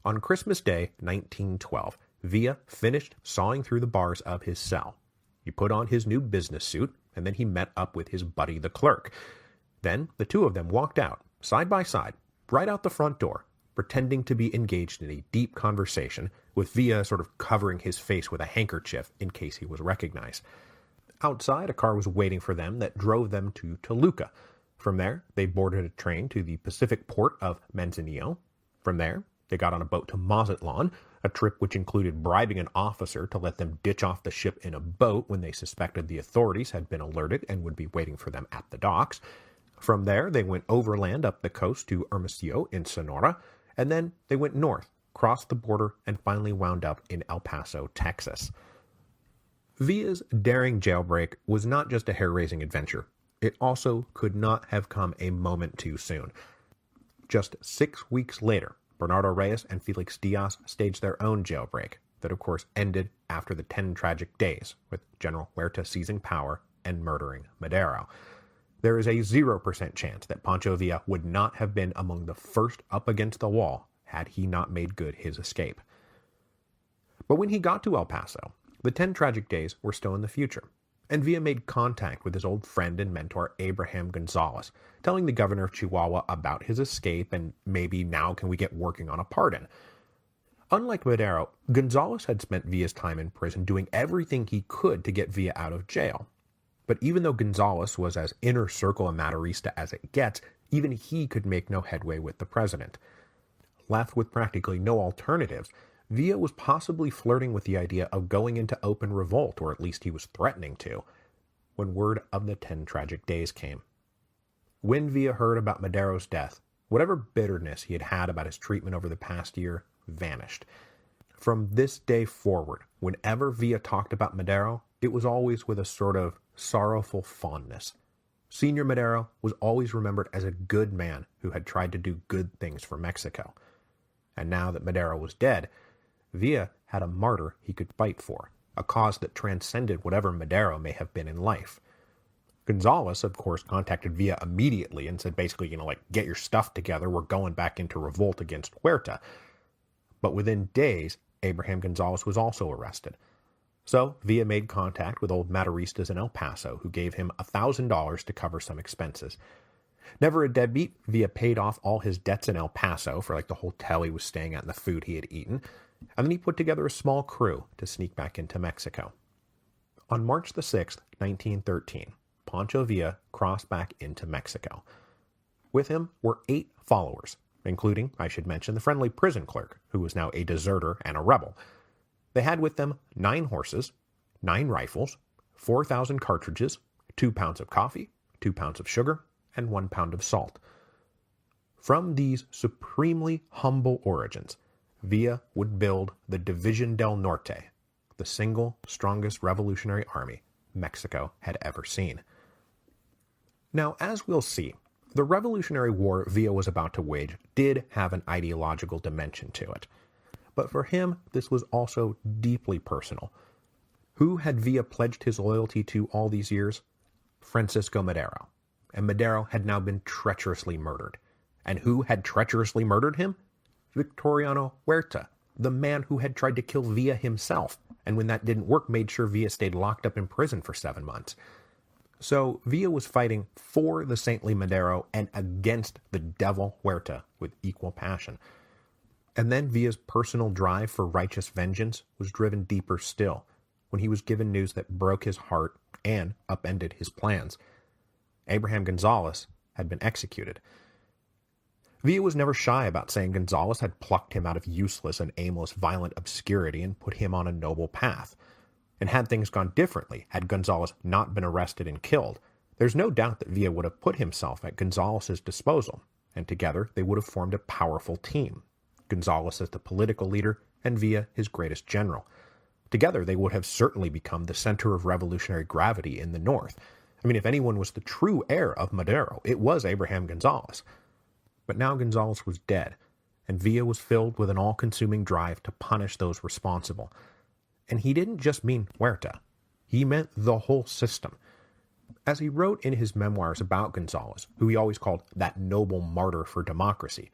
On Christmas Day, 1912, Villa finished sawing through the bars of his cell. He put on his new business suit, and then he met up with his buddy the clerk. Then the two of them walked out, side by side, right out the front door, pretending to be engaged in a deep conversation, with Villa sort of covering his face with a handkerchief in case he was recognized. Outside, a car was waiting for them that drove them to Toluca. From there, they boarded a train to the Pacific port of Manzanillo. From there, they got on a boat to Mazatlan, a trip which included bribing an officer to let them ditch off the ship in a boat when they suspected the authorities had been alerted and would be waiting for them at the docks. From there, they went overland up the coast to Hermosillo in Sonora, and then they went north, crossed the border, and finally wound up in El Paso, Texas. Villa's daring jailbreak was not just a hair-raising adventure. It also could not have come a moment too soon. Just 6 weeks later, Bernardo Reyes and Felix Diaz staged their own jailbreak, that of course ended after the 10 tragic days, with General Huerta seizing power and murdering Madero. There is a 0% chance that Pancho Villa would not have been among the first up against the wall had he not made good his escape. But when he got to El Paso, the 10 tragic days were still in the future, and Villa made contact with his old friend and mentor Abraham Gonzalez, telling the governor of Chihuahua about his escape and maybe now can we get working on a pardon. Unlike Madero, Gonzalez had spent Villa's time in prison doing everything he could to get Villa out of jail. But even though Gonzalez was as inner circle a Maderista as it gets, even he could make no headway with the president. Left with practically no alternatives, Villa was possibly flirting with the idea of going into open revolt, or at least he was threatening to, when word of the 10 tragic days came. When Villa heard about Madero's death, whatever bitterness he had had about his treatment over the past year vanished. From this day forward, whenever Villa talked about Madero, it was always with a sort of sorrowful fondness. Senior Madero was always remembered as a good man who had tried to do good things for Mexico. And now that Madero was dead, Villa had a martyr he could fight for, a cause that transcended whatever Madero may have been in life. Gonzalez, of course, contacted Villa immediately and said basically, get your stuff together, we're going back into revolt against Huerta. But within days, Abraham Gonzalez was also arrested. So Villa made contact with old Maderistas in El Paso, who gave him $1,000 to cover some expenses. Never a deadbeat, Villa paid off all his debts in El Paso for the hotel he was staying at and the food he had eaten, and then he put together a small crew to sneak back into Mexico. On March the 6th, 1913, Pancho Villa crossed back into Mexico. With him were 8 followers, including, I should mention, the friendly prison clerk, who was now a deserter and a rebel. They had with them 9 horses, 9 rifles, 4,000 cartridges, 2 pounds of coffee, 2 pounds of sugar, and 1 pound of salt. From these supremely humble origins, Villa would build the División del Norte, the single strongest revolutionary army Mexico had ever seen. Now, as we'll see, the Revolutionary War Villa was about to wage did have an ideological dimension to it. But for him, this was also deeply personal. Who had Villa pledged his loyalty to all these years? Francisco Madero. And Madero had now been treacherously murdered. And who had treacherously murdered him? Victoriano Huerta, the man who had tried to kill Villa himself, and when that didn't work, made sure Villa stayed locked up in prison for 7 months. So Villa was fighting for the saintly Madero and against the devil Huerta with equal passion. And then Villa's personal drive for righteous vengeance was driven deeper still, when he was given news that broke his heart and upended his plans. Abraham Gonzalez had been executed. Villa was never shy about saying Gonzalez had plucked him out of useless and aimless violent obscurity and put him on a noble path. And had things gone differently, had Gonzalez not been arrested and killed, there's no doubt that Villa would have put himself at Gonzalez's disposal, and together they would have formed a powerful team. Gonzalez as the political leader, and Villa his greatest general. Together they would have certainly become the center of revolutionary gravity in the North. I mean, if anyone was the true heir of Madero, it was Abraham Gonzalez. But now Gonzalez was dead, and Villa was filled with an all-consuming drive to punish those responsible. And he didn't just mean Huerta. He meant the whole system. As he wrote in his memoirs about Gonzalez, who he always called that noble martyr for democracy,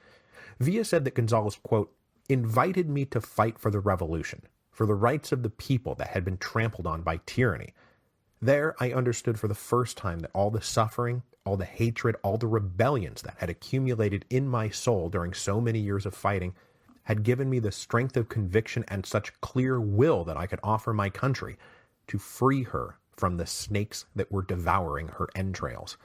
Villa said that Gonzalez, quote, invited me to fight for the revolution, for the rights of the people that had been trampled on by tyranny. There I understood for the first time that all the suffering, all the hatred, all the rebellions that had accumulated in my soul during so many years of fighting had given me the strength of conviction and such clear will that I could offer my country to free her from the snakes that were devouring her entrails.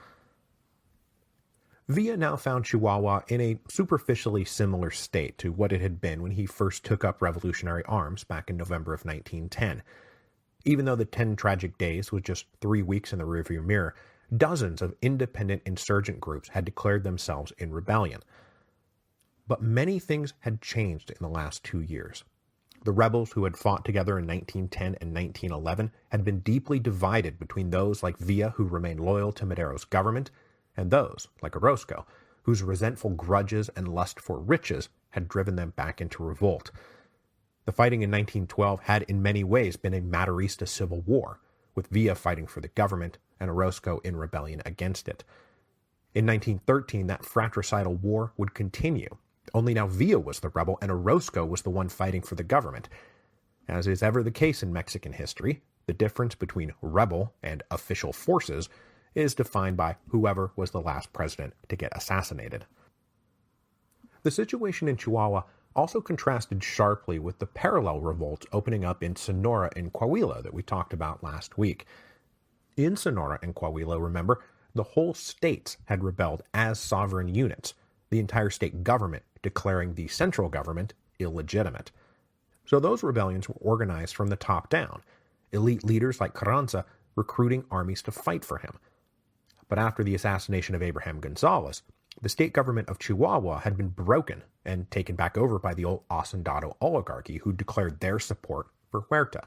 Villa now found Chihuahua in a superficially similar state to what it had been when he first took up revolutionary arms back in November of 1910. Even though the 10 Tragic Days was just 3 weeks in the rearview mirror, dozens of independent insurgent groups had declared themselves in rebellion. But many things had changed in the last 2 years. The rebels who had fought together in 1910 and 1911 had been deeply divided between those like Villa who remained loyal to Madero's government, and those, like Orozco, whose resentful grudges and lust for riches had driven them back into revolt. The fighting in 1912 had in many ways been a Maderista civil war, with Villa fighting for the government and Orozco in rebellion against it. In 1913, that fratricidal war would continue, only now Villa was the rebel and Orozco was the one fighting for the government. As is ever the case in Mexican history, the difference between rebel and official forces is defined by whoever was the last president to get assassinated. The situation in Chihuahua also contrasted sharply with the parallel revolts opening up in Sonora and Coahuila that we talked about last week. In Sonora and Coahuila, remember, the whole states had rebelled as sovereign units, the entire state government declaring the central government illegitimate. So those rebellions were organized from the top down, elite leaders like Carranza recruiting armies to fight for him. But after the assassination of Abraham Gonzalez, the state government of Chihuahua had been broken and taken back over by the old Hacendado oligarchy who declared their support for Huerta.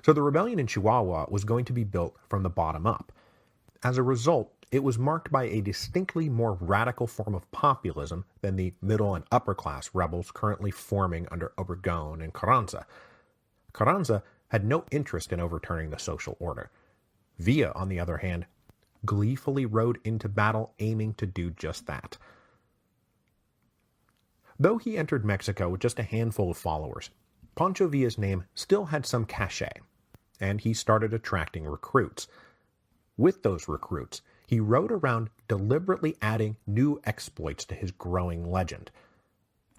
So the rebellion in Chihuahua was going to be built from the bottom up. As a result, it was marked by a distinctly more radical form of populism than the middle and upper class rebels currently forming under Obregón and Carranza. Carranza had no interest in overturning the social order. Villa, on the other hand, gleefully rode into battle aiming to do just that. Though he entered Mexico with just a handful of followers, Pancho Villa's name still had some cachet, and he started attracting recruits. With those recruits, he rode around deliberately adding new exploits to his growing legend.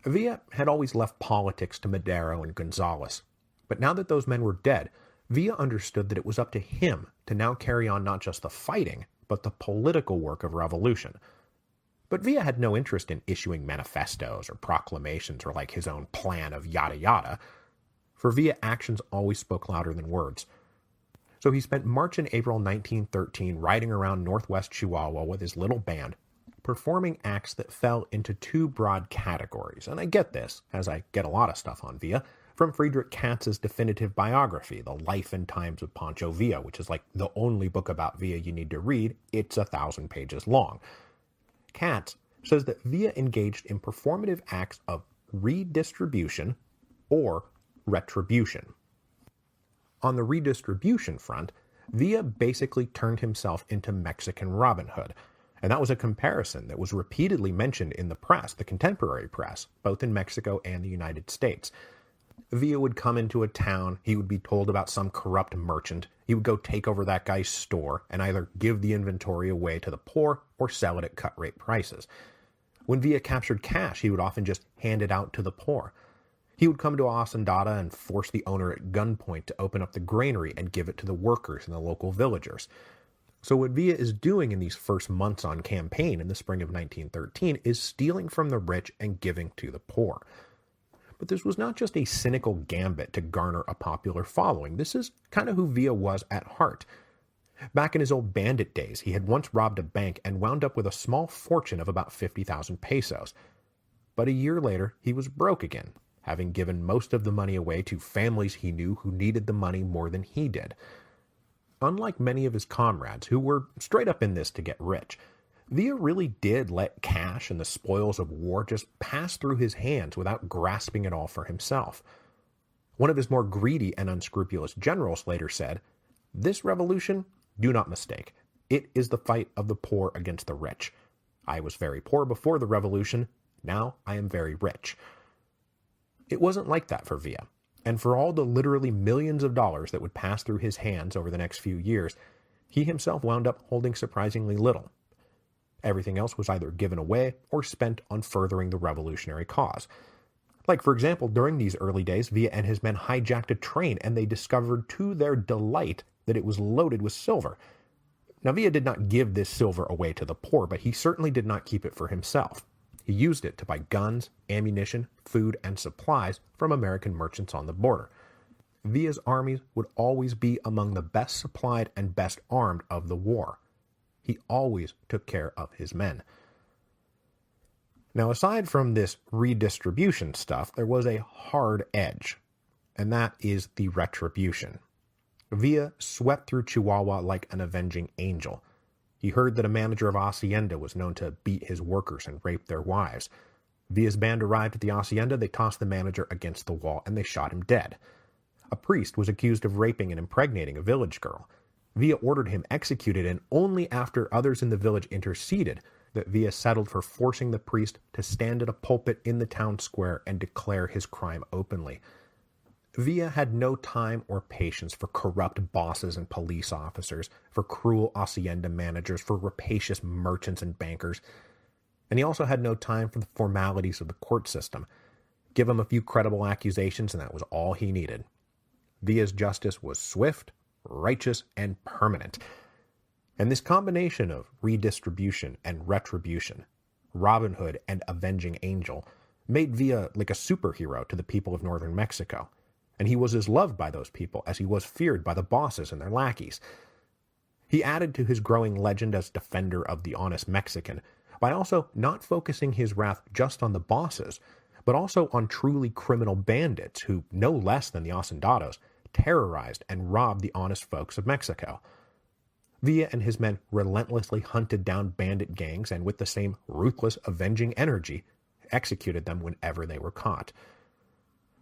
Villa had always left politics to Madero and Gonzalez, but now that those men were dead, Villa understood that it was up to him to now carry on not just the fighting, but the political work of revolution. But Villa had no interest in issuing manifestos or proclamations or like his own plan of yada yada. For Villa, actions always spoke louder than words. So he spent March and April 1913 riding around northwest Chihuahua with his little band, performing acts that fell into two broad categories. And I get this, as I get a lot of stuff on Villa, from Friedrich Katz's definitive biography, The Life and Times of Pancho Villa, which is like the only book about Villa you need to read. It's 1,000 pages long. Katz says that Villa engaged in performative acts of redistribution or retribution. On the redistribution front, Villa basically turned himself into Mexican Robin Hood, and that was a comparison that was repeatedly mentioned in the press, the contemporary press, both in Mexico and the United States. Villa would come into a town, he would be told about some corrupt merchant, he would go take over that guy's store and either give the inventory away to the poor or sell it at cut-rate prices. When Villa captured cash, he would often just hand it out to the poor. He would come to Hacendado and force the owner at gunpoint to open up the granary and give it to the workers and the local villagers. So what Villa is doing in these first months on campaign in the spring of 1913 is stealing from the rich and giving to the poor. But this was not just a cynical gambit to garner a popular following. This is kind of who Villa was at heart. Back in his old bandit days, he had once robbed a bank and wound up with a small fortune of about 50,000 pesos. But a year later, he was broke again, having given most of the money away to families he knew who needed the money more than he did. Unlike many of his comrades, who were straight up in this to get rich, Villa really did let cash and the spoils of war just pass through his hands without grasping it all for himself. One of his more greedy and unscrupulous generals later said, "This revolution, do not mistake, it is the fight of the poor against the rich. I was very poor before the revolution, now I am very rich." It wasn't like that for Villa, and for all the literally millions of dollars that would pass through his hands over the next few years, he himself wound up holding surprisingly little. Everything else was either given away or spent on furthering the revolutionary cause. Like, for example, during these early days, Villa and his men hijacked a train, and they discovered to their delight that it was loaded with silver. Now, Villa did not give this silver away to the poor, but he certainly did not keep it for himself. He used it to buy guns, ammunition, food, and supplies from American merchants on the border. Villa's armies would always be among the best supplied and best armed of the war. He always took care of his men. Now, aside from this redistribution stuff, there was a hard edge, and that is the retribution. Villa swept through Chihuahua like an avenging angel. He heard that a manager of hacienda was known to beat his workers and rape their wives. Villa's band arrived at the hacienda, they tossed the manager against the wall, and they shot him dead. A priest was accused of raping and impregnating a village girl. Villa ordered him executed, and only after others in the village interceded that Villa settled for forcing the priest to stand at a pulpit in the town square and declare his crime openly. Villa had no time or patience for corrupt bosses and police officers, for cruel hacienda managers, for rapacious merchants and bankers. And he also had no time for the formalities of the court system. Give him a few credible accusations, and that was all he needed. Villa's justice was swift, righteous, and permanent. And this combination of redistribution and retribution, Robin Hood and avenging angel, made Villa like a superhero to the people of northern Mexico. And he was as loved by those people as he was feared by the bosses and their lackeys. He added to his growing legend as defender of the honest Mexican by also not focusing his wrath just on the bosses, but also on truly criminal bandits who, no less than the hacendados, terrorized and robbed the honest folks of Mexico. Villa and his men relentlessly hunted down bandit gangs and with the same ruthless, avenging energy, executed them whenever they were caught.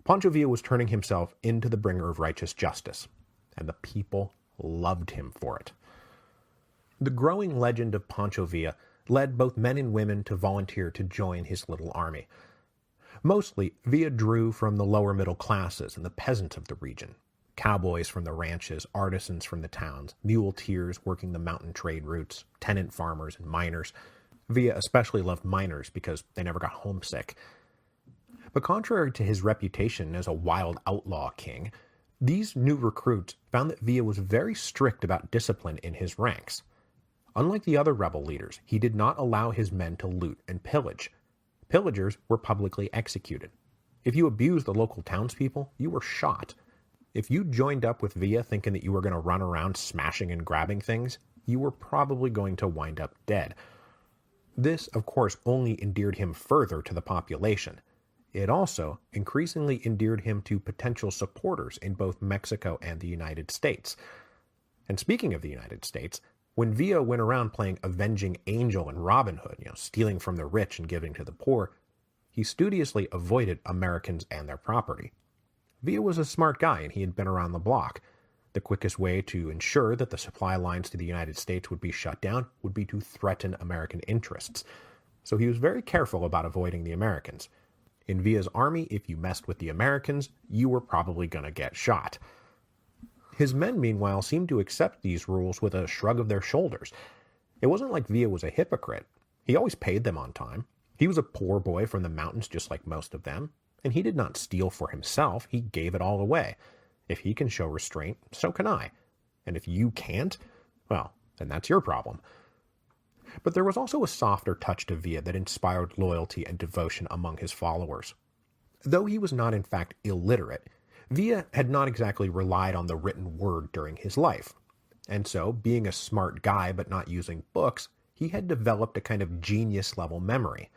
Pancho Villa was turning himself into the bringer of righteous justice, and the people loved him for it. The growing legend of Pancho Villa led both men and women to volunteer to join his little army. Mostly, Villa drew from the lower middle classes and the peasants of the region. Cowboys from the ranches, artisans from the towns, muleteers working the mountain trade routes, tenant farmers and miners. Villa especially loved miners because they never got homesick. But contrary to his reputation as a wild outlaw king, these new recruits found that Villa was very strict about discipline in his ranks. Unlike the other rebel leaders, he did not allow his men to loot and pillage. Pillagers were publicly executed. If you abused the local townspeople, you were shot. If you joined up with Villa thinking that you were going to run around smashing and grabbing things, you were probably going to wind up dead. This, of course, only endeared him further to the population. It also increasingly endeared him to potential supporters in both Mexico and the United States. And speaking of the United States, when Villa went around playing avenging angel and Robin Hood, stealing from the rich and giving to the poor, he studiously avoided Americans and their property. Villa was a smart guy, and he had been around the block. The quickest way to ensure that the supply lines to the United States would be shut down would be to threaten American interests. So he was very careful about avoiding the Americans. In Villa's army, if you messed with the Americans, you were probably going to get shot. His men, meanwhile, seemed to accept these rules with a shrug of their shoulders. It wasn't like Villa was a hypocrite. He always paid them on time. He was a poor boy from the mountains just like most of them, And he did not steal for himself, he gave it all away. If he can show restraint, so can I. And if you can't, well, then that's your problem. But there was also a softer touch to Villa that inspired loyalty and devotion among his followers. Though he was not in fact illiterate, Villa had not exactly relied on the written word during his life. And so, being a smart guy but not using books, he had developed a kind of genius-level memory.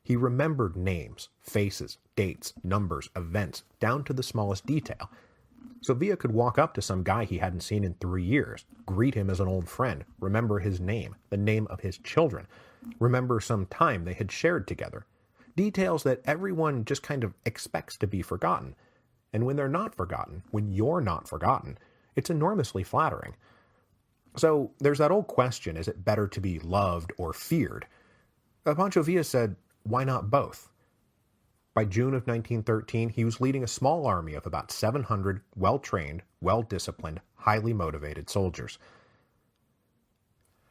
He remembered names, faces, dates, numbers, events, down to the smallest detail. So Villa could walk up to some guy he hadn't seen in 3 years, greet him as an old friend, remember his name, the name of his children, remember some time they had shared together. Details that everyone just kind of expects to be forgotten. And when they're not forgotten, when you're not forgotten, it's enormously flattering. So there's that old question, is it better to be loved or feared? Pancho Villa said, why not both? By June of 1913, he was leading a small army of about 700 well-trained, well-disciplined, highly motivated soldiers.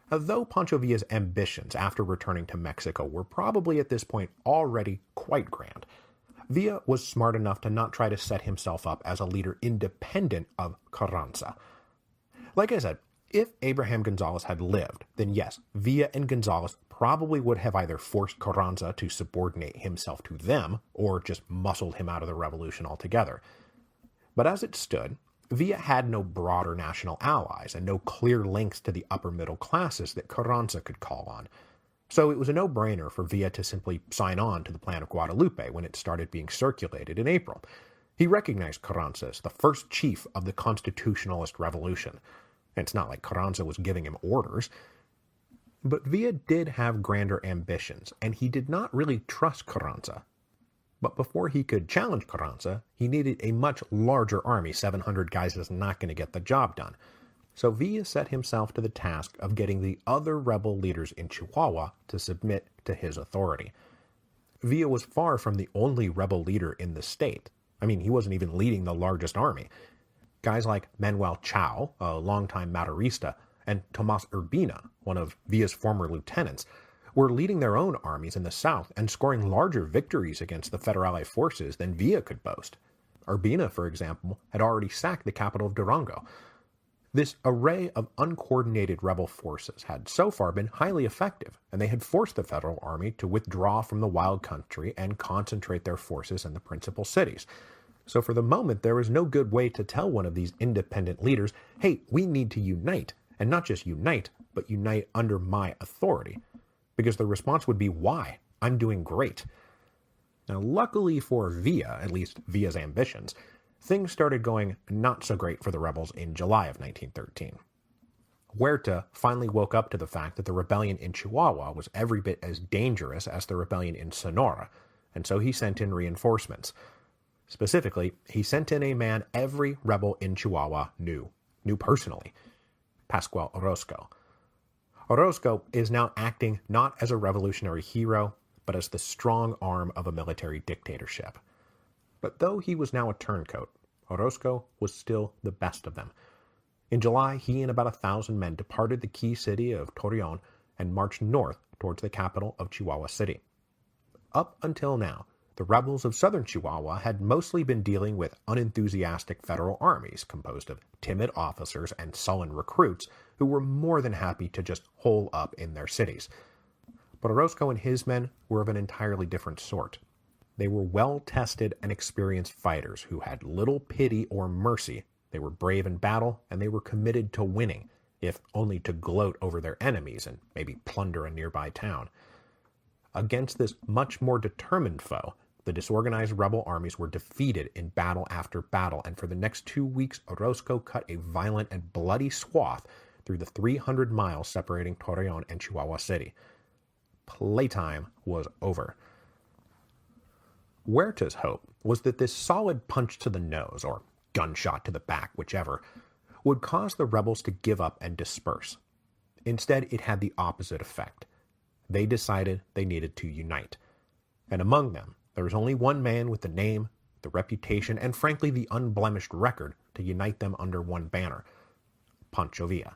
Though Pancho Villa's ambitions after returning to Mexico were probably at this point already quite grand, Villa was smart enough to not try to set himself up as a leader independent of Carranza. Like I said, if Abraham Gonzalez had lived, then yes, Villa and Gonzalez probably would have either forced Carranza to subordinate himself to them, or just muscled him out of the revolution altogether. But as it stood, Villa had no broader national allies, and no clear links to the upper middle classes that Carranza could call on. So it was a no-brainer for Villa to simply sign on to the Plan of Guadalupe when it started being circulated in April. He recognized Carranza as the first chief of the constitutionalist revolution. It's not like Carranza was giving him orders. But Villa did have grander ambitions, and he did not really trust Carranza. But before he could challenge Carranza, he needed a much larger army. 700 guys is not going to get the job done. So Villa set himself to the task of getting the other rebel leaders in Chihuahua to submit to his authority. Villa was far from the only rebel leader in the state. I mean, he wasn't even leading the largest army. Guys like Manuel Chao, a longtime Maderista, and Tomas Urbina, one of Villa's former lieutenants, were leading their own armies in the south and scoring larger victories against the Federale forces than Villa could boast. Urbina, for example, had already sacked the capital of Durango. This array of uncoordinated rebel forces had so far been highly effective, and they had forced the federal army to withdraw from the wild country and concentrate their forces in the principal cities. So for the moment, there was no good way to tell one of these independent leaders, hey, we need to unite, and not just unite, but unite under my authority. Because the response would be, why? I'm doing great. Now, luckily for Villa, at least Villa's ambitions, things started going not so great for the rebels in July of 1913. Huerta finally woke up to the fact that the rebellion in Chihuahua was every bit as dangerous as the rebellion in Sonora, and so he sent in reinforcements. Specifically, he sent in a man every rebel in Chihuahua knew personally, Pascual Orozco. Orozco is now acting not as a revolutionary hero, but as the strong arm of a military dictatorship. But though he was now a turncoat, Orozco was still the best of them. In July, he and about 1,000 men departed the key city of Torreon and marched north towards the capital of Chihuahua City. Up until now, the rebels of southern Chihuahua had mostly been dealing with unenthusiastic federal armies composed of timid officers and sullen recruits who were more than happy to just hole up in their cities. But Orozco and his men were of an entirely different sort. They were well-tested and experienced fighters who had little pity or mercy. They were brave in battle, and they were committed to winning, if only to gloat over their enemies and maybe plunder a nearby town. Against this much more determined foe, the disorganized rebel armies were defeated in battle after battle, and for the next 2 weeks, Orozco cut a violent and bloody swath through the 300 miles separating Torreon and Chihuahua City. Playtime was over. Huerta's hope was that this solid punch to the nose, or gunshot to the back, whichever, would cause the rebels to give up and disperse. Instead, it had the opposite effect. They decided they needed to unite. And among them, there was only one man with the name, the reputation, and frankly the unblemished record to unite them under one banner: Pancho Villa.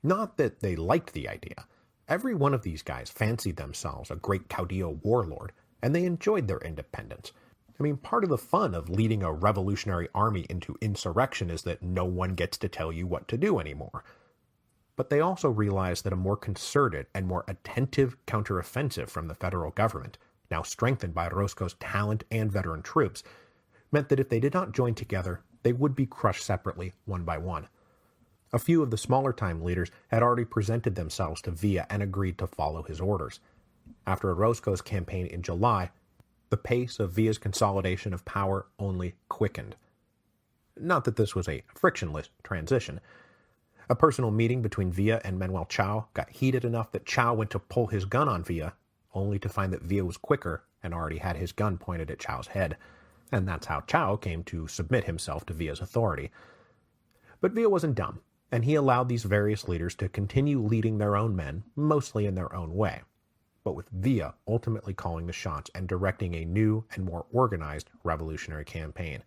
Not that they liked the idea. Every one of these guys fancied themselves a great caudillo warlord, and they enjoyed their independence. I mean, part of the fun of leading a revolutionary army into insurrection is that no one gets to tell you what to do anymore. But they also realized that a more concerted and more attentive counteroffensive from the federal government, now strengthened by Orozco's talent and veteran troops, meant that if they did not join together, they would be crushed separately, one by one. A few of the smaller-time leaders had already presented themselves to Villa and agreed to follow his orders. After Orozco's campaign in July, the pace of Villa's consolidation of power only quickened. Not that this was a frictionless transition. A personal meeting between Villa and Manuel Chao got heated enough that Chao went to pull his gun on Villa, only to find that Villa was quicker and already had his gun pointed at Chao's head. And that's how Chao came to submit himself to Villa's authority. But Villa wasn't dumb, and he allowed these various leaders to continue leading their own men, mostly in their own way, but with Villa ultimately calling the shots and directing a new and more organized revolutionary campaign.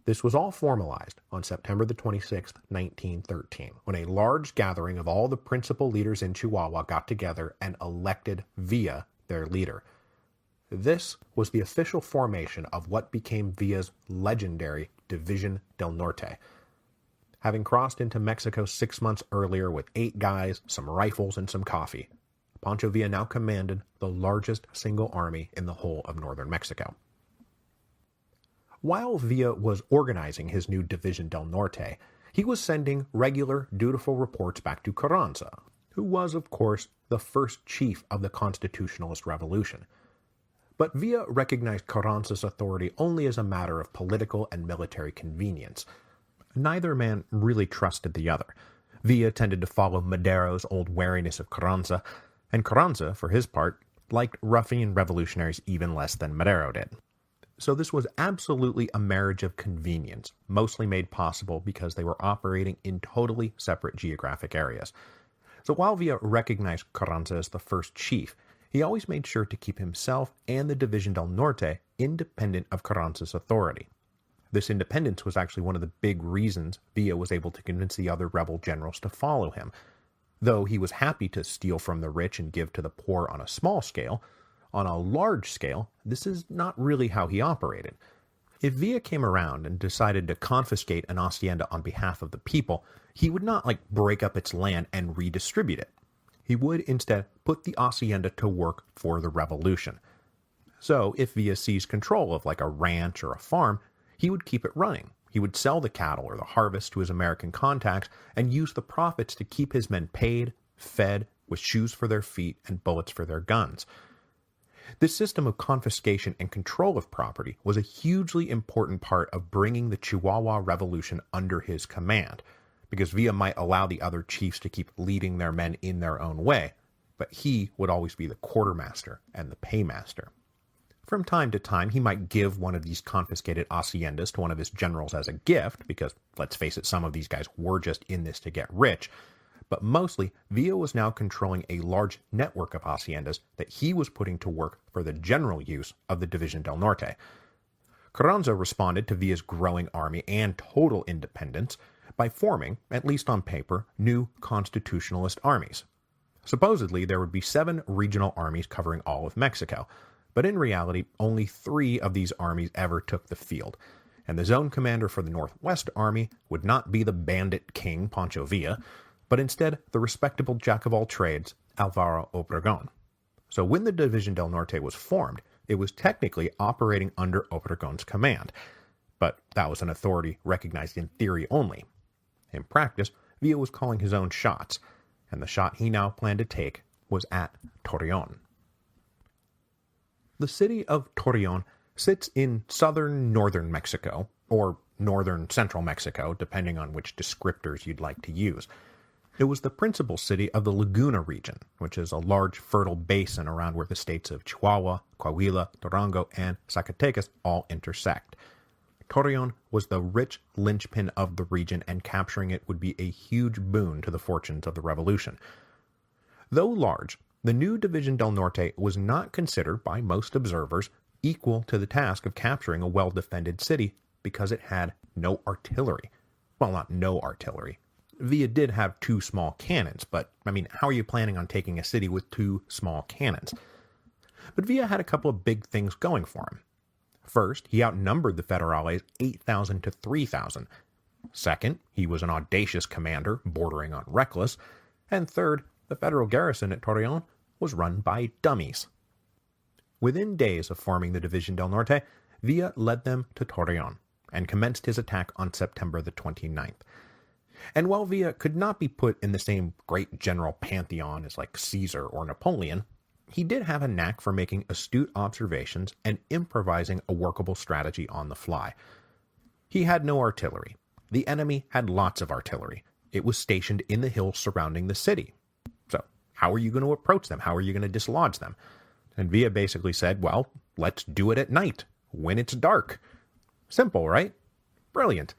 This was all formalized on September the 26th, 1913, when a large gathering of all the principal leaders in Chihuahua got together and elected Villa their leader. This was the official formation of what became Villa's legendary Division del Norte. Having crossed into Mexico 6 months earlier with 8 guys, some rifles, and some coffee, Pancho Villa now commanded the largest single army in the whole of northern Mexico. While Villa was organizing his new Division del Norte, he was sending regular, dutiful reports back to Carranza, who was, of course, the first chief of the Constitutionalist Revolution. But Villa recognized Carranza's authority only as a matter of political and military convenience. Neither man really trusted the other. Villa tended to follow Madero's old wariness of Carranza, and Carranza, for his part, liked ruffian revolutionaries even less than Madero did. So this was absolutely a marriage of convenience, mostly made possible because they were operating in totally separate geographic areas. So while Villa recognized Carranza as the first chief, he always made sure to keep himself and the Division del Norte independent of Carranza's authority. This independence was actually one of the big reasons Villa was able to convince the other rebel generals to follow him. Though he was happy to steal from the rich and give to the poor on a small scale, on a large scale, this is not really how he operated. If Villa came around and decided to confiscate an hacienda on behalf of the people, he would not break up its land and redistribute it. He would instead put the hacienda to work for the revolution. So if Villa seized control of a ranch or a farm, he would keep it running. He would sell the cattle or the harvest to his American contacts and use the profits to keep his men paid, fed, with shoes for their feet and bullets for their guns. This system of confiscation and control of property was a hugely important part of bringing the Chihuahua Revolution under his command, because Villa might allow the other chiefs to keep leading their men in their own way, but he would always be the quartermaster and the paymaster. From time to time, he might give one of these confiscated haciendas to one of his generals as a gift, because, let's face it, some of these guys were just in this to get rich, but mostly, Villa was now controlling a large network of haciendas that he was putting to work for the general use of the Division del Norte. Carranza responded to Villa's growing army and total independence by forming, at least on paper, new constitutionalist armies. Supposedly, there would be 7 regional armies covering all of Mexico, but in reality, only 3 of these armies ever took the field, and the zone commander for the Northwest Army would not be the bandit king Pancho Villa, but instead the respectable jack-of-all-trades, Alvaro Obregón. So when the Division del Norte was formed, it was technically operating under Obregón's command, but that was an authority recognized in theory only. In practice, Villa was calling his own shots, and the shot he now planned to take was at Torreón. The city of Torreón sits in northern Mexico, or northern central Mexico, depending on which descriptors you'd like to use. It was the principal city of the Laguna region, which is a large fertile basin around where the states of Chihuahua, Coahuila, Durango, and Zacatecas all intersect. Torreón was the rich linchpin of the region, and capturing it would be a huge boon to the fortunes of the revolution. Though large, the new Division del Norte was not considered by most observers equal to the task of capturing a well-defended city because it had no artillery. Well, not no artillery. Villa did have 2 small cannons, but, how are you planning on taking a city with 2 small cannons? But Villa had a couple of big things going for him. First, he outnumbered the Federales 8,000 to 3,000. Second, he was an audacious commander, bordering on reckless. And third, the federal garrison at Torreon was run by dummies. Within days of forming the División del Norte, Villa led them to Torreon and commenced his attack on September the 29th. And while Villa could not be put in the same great general pantheon as like Caesar or Napoleon, he did have a knack for making astute observations and improvising a workable strategy on the fly. He had no artillery. The enemy had lots of artillery. It was stationed in the hills surrounding the city. So, how are you going to approach them? How are you going to dislodge them? And Villa basically said, well, let's do it at night, when it's dark. Simple, right? Brilliant.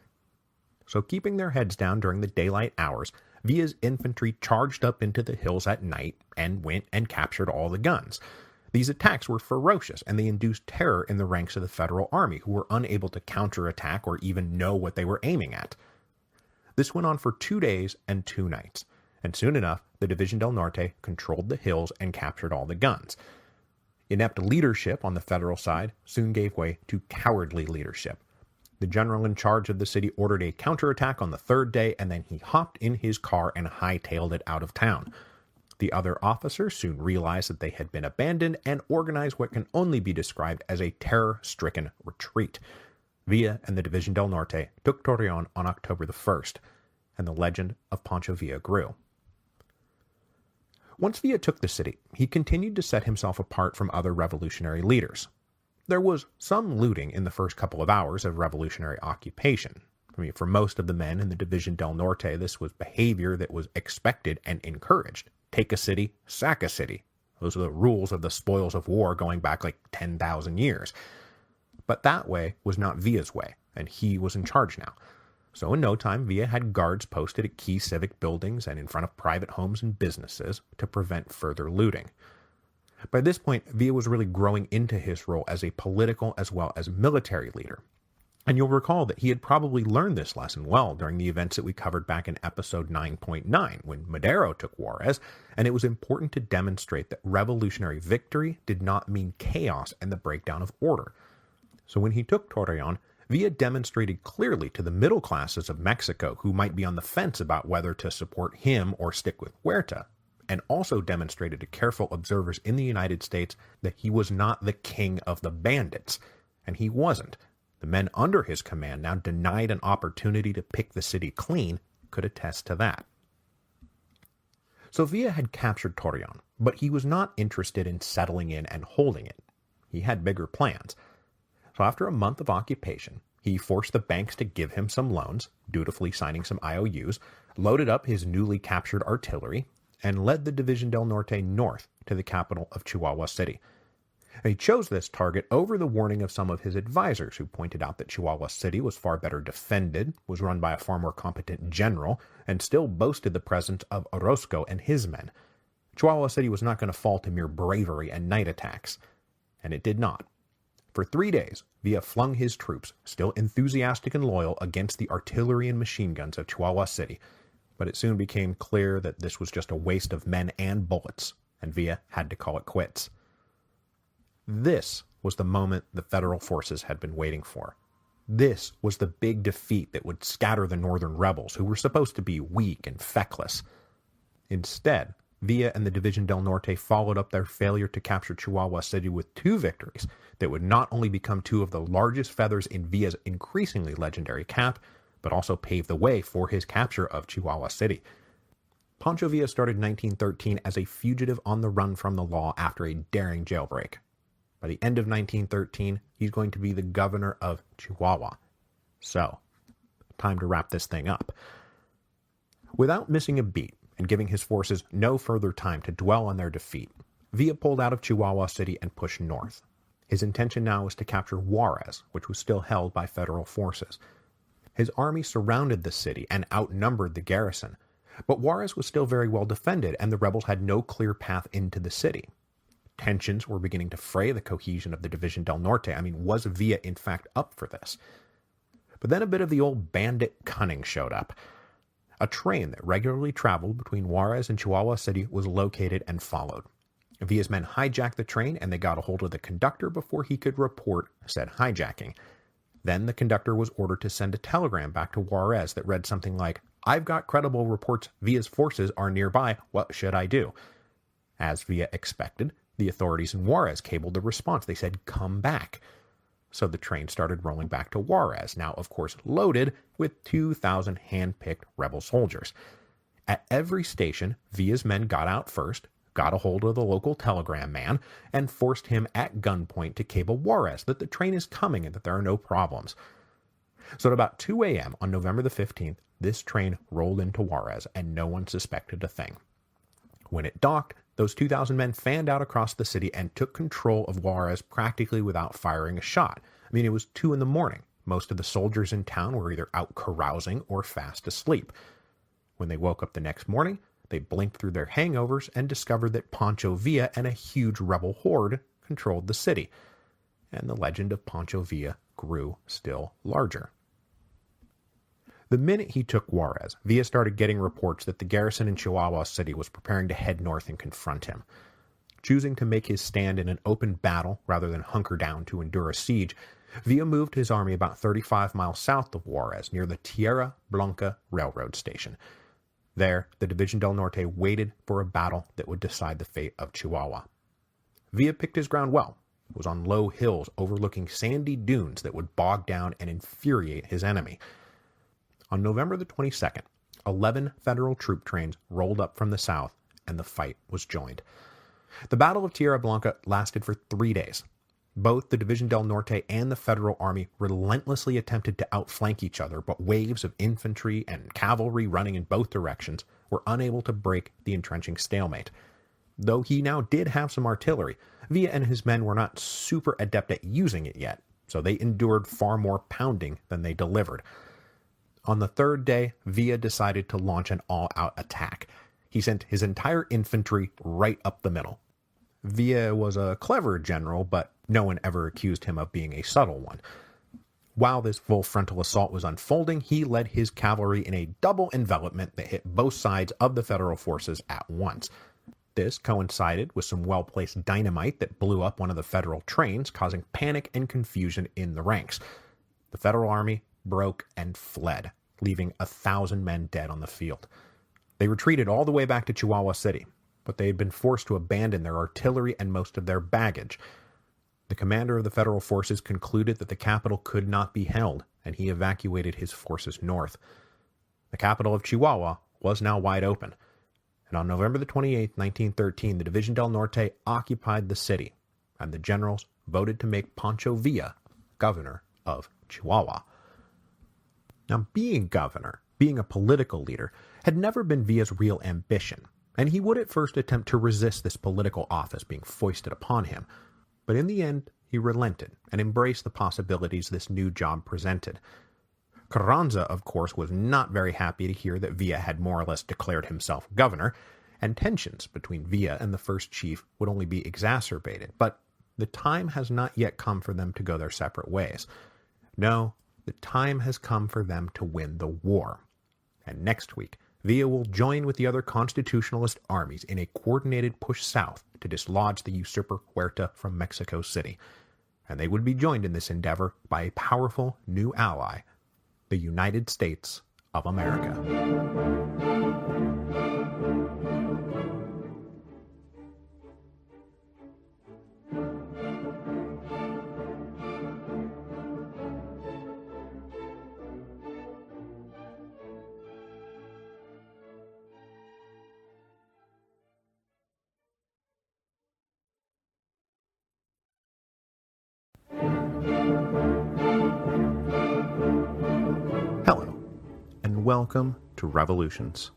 So keeping their heads down during the daylight hours, Villa's infantry charged up into the hills at night and went and captured all the guns. These attacks were ferocious, and they induced terror in the ranks of the Federal Army, who were unable to counterattack or even know what they were aiming at. This went on for 2 days and 2 nights, and soon enough, the División del Norte controlled the hills and captured all the guns. Inept leadership on the Federal side soon gave way to cowardly leadership. The general in charge of the city ordered a counterattack on the 3rd day, and then he hopped in his car and hightailed it out of town. The other officers soon realized that they had been abandoned and organized what can only be described as a terror-stricken retreat. Villa and the División del Norte took Torreon on October the 1st, and the legend of Pancho Villa grew. Once Villa took the city, he continued to set himself apart from other revolutionary leaders. There was some looting in the first couple of hours of revolutionary occupation. For most of the men in the División del Norte, this was behavior that was expected and encouraged. Take a city, sack a city. Those are the rules of the spoils of war going back like 10,000 years. But that way was not Villa's way, and he was in charge now. So in no time, Villa had guards posted at key civic buildings and in front of private homes and businesses to prevent further looting. By this point, Villa was really growing into his role as a political as well as military leader. And you'll recall that he had probably learned this lesson well during the events that we covered back in episode 9.9, when Madero took Juarez, and it was important to demonstrate that revolutionary victory did not mean chaos and the breakdown of order. So when he took Torreon, Villa demonstrated clearly to the middle classes of Mexico who might be on the fence about whether to support him or stick with Huerta, and also demonstrated to careful observers in the United States that he was not the king of the bandits. And he wasn't. The men under his command, now denied an opportunity to pick the city clean, could attest to that. So Villa had captured Torreon, but he was not interested in settling in and holding it. He had bigger plans. So after a month of occupation, he forced the banks to give him some loans, dutifully signing some IOUs, loaded up his newly captured artillery, and led the División del Norte north to the capital of Chihuahua City. And he chose this target over the warning of some of his advisors, who pointed out that Chihuahua City was far better defended, was run by a far more competent general, and still boasted the presence of Orozco and his men. Chihuahua City was not going to fall to mere bravery and night attacks. And it did not. For 3 days, Villa flung his troops, still enthusiastic and loyal, against the artillery and machine guns of Chihuahua City. But it soon became clear that this was just a waste of men and bullets, and Villa had to call it quits. This was the moment the federal forces had been waiting for. This was the big defeat that would scatter the northern rebels, who were supposed to be weak and feckless. Instead, Villa and the División del Norte followed up their failure to capture Chihuahua City with 2 victories that would not only become 2 of the largest feathers in Villa's increasingly legendary cap, but also paved the way for his capture of Chihuahua City. Pancho Villa started 1913 as a fugitive on the run from the law after a daring jailbreak. By the end of 1913, he's going to be the governor of Chihuahua. So, time to wrap this thing up. Without missing a beat, and giving his forces no further time to dwell on their defeat, Villa pulled out of Chihuahua City and pushed north. His intention now was to capture Juarez, which was still held by federal forces. His army surrounded the city and outnumbered the garrison, but Juarez was still very well defended, and the rebels had no clear path into the city. Tensions were beginning to fray the cohesion of the División del Norte. Was Villa in fact up for this? But then a bit of the old bandit cunning showed up. A train that regularly traveled between Juarez and Chihuahua City was located and followed. Villa's men hijacked the train and they got a hold of the conductor before he could report said hijacking. Then the conductor was ordered to send a telegram back to Juarez that read something like, "I've got credible reports Villa's forces are nearby. What should I do?" As Villa expected, the authorities in Juarez cabled the response. They said, "Come back." So the train started rolling back to Juarez, now of course loaded with 2,000 hand-picked rebel soldiers. At every station, Villa's men got out first, got a hold of the local telegram man, and forced him at gunpoint to cable Juarez that the train is coming and that there are no problems. So at about 2 a.m. on November the 15th, this train rolled into Juarez and no one suspected a thing. When it docked, those 2,000 men fanned out across the city and took control of Juarez practically without firing a shot. I mean, it was 2 a.m. Most of the soldiers in town were either out carousing or fast asleep. When they woke up the next morning, they blinked through their hangovers and discovered that Pancho Villa and a huge rebel horde controlled the city. And the legend of Pancho Villa grew still larger. The minute he took Juarez, Villa started getting reports that the garrison in Chihuahua City was preparing to head north and confront him. Choosing to make his stand in an open battle rather than hunker down to endure a siege, Villa moved his army about 35 miles south of Juarez near the Tierra Blanca railroad station. There, the División del Norte waited for a battle that would decide the fate of Chihuahua. Villa picked his ground well. It was on low hills overlooking sandy dunes that would bog down and infuriate his enemy. On November the 22nd, 11 federal troop trains rolled up from the south, and the fight was joined. The Battle of Tierra Blanca lasted for 3 days. Both the División del Norte and the Federal Army relentlessly attempted to outflank each other, but waves of infantry and cavalry running in both directions were unable to break the entrenching stalemate. Though he now did have some artillery, Villa and his men were not super adept at using it yet, so they endured far more pounding than they delivered. On the third day, Villa decided to launch an all-out attack. He sent his entire infantry right up the middle. Villa was a clever general, but no one ever accused him of being a subtle one. While this full frontal assault was unfolding, he led his cavalry in a double envelopment that hit both sides of the federal forces at once. This coincided with some well-placed dynamite that blew up one of the federal trains, causing panic and confusion in the ranks. The federal army broke and fled, leaving 1,000 men dead on the field. They retreated all the way back to Chihuahua City, but they had been forced to abandon their artillery and most of their baggage. The commander of the federal forces concluded that the capital could not be held, and he evacuated his forces north. The capital of Chihuahua was now wide open, and on November the 28th, 1913, the División del Norte occupied the city, and the generals voted to make Pancho Villa governor of Chihuahua. Now, being governor, being a political leader, had never been Villa's real ambition, and he would at first attempt to resist this political office being foisted upon him. But in the end, he relented and embraced the possibilities this new job presented. Carranza, of course, was not very happy to hear that Villa had more or less declared himself governor, and tensions between Villa and the first chief would only be exacerbated. But the time has not yet come for them to go their separate ways. No, the time has come for them to win the war. And next week, Villa will join with the other constitutionalist armies in a coordinated push south to dislodge the usurper Huerta from Mexico City. And they would be joined in this endeavor by a powerful new ally, the United States of America. Hello, and welcome to Revolutions.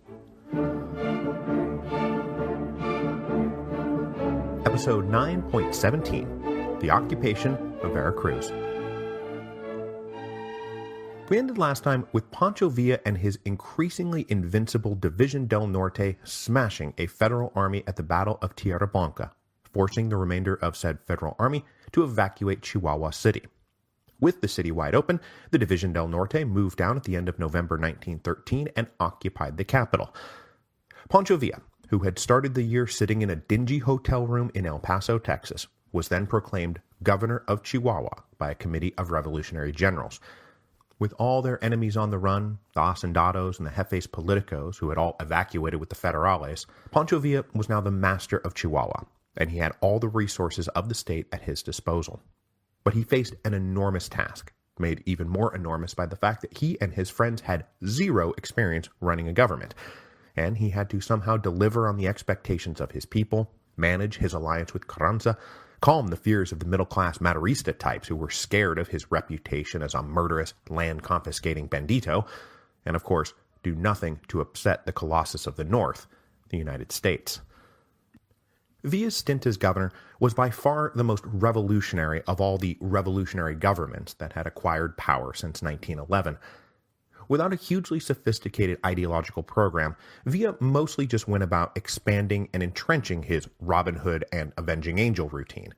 Episode 9.17, The Occupation of Veracruz. We ended last time with Pancho Villa and his increasingly invincible División del Norte smashing a federal army at the Battle of Tierra Blanca, forcing the remainder of said federal army to evacuate Chihuahua City. With the city wide open, the División del Norte moved down at the end of November 1913 and occupied the capital. Pancho Villa, who had started the year sitting in a dingy hotel room in El Paso, Texas, was then proclaimed governor of Chihuahua by a committee of revolutionary generals. With all their enemies on the run, the hacendados and the jefes politicos who had all evacuated with the federales, Pancho Villa was now the master of Chihuahua, and he had all the resources of the state at his disposal. But he faced an enormous task, made even more enormous by the fact that he and his friends had zero experience running a government, and he had to somehow deliver on the expectations of his people, manage his alliance with Carranza, calm the fears of the middle-class Maderista types who were scared of his reputation as a murderous, land-confiscating bandito, and of course, do nothing to upset the Colossus of the North, the United States. Villa's stint as governor was by far the most revolutionary of all the revolutionary governments that had acquired power since 1911. Without a hugely sophisticated ideological program, Villa mostly just went about expanding and entrenching his Robin Hood and Avenging Angel routine.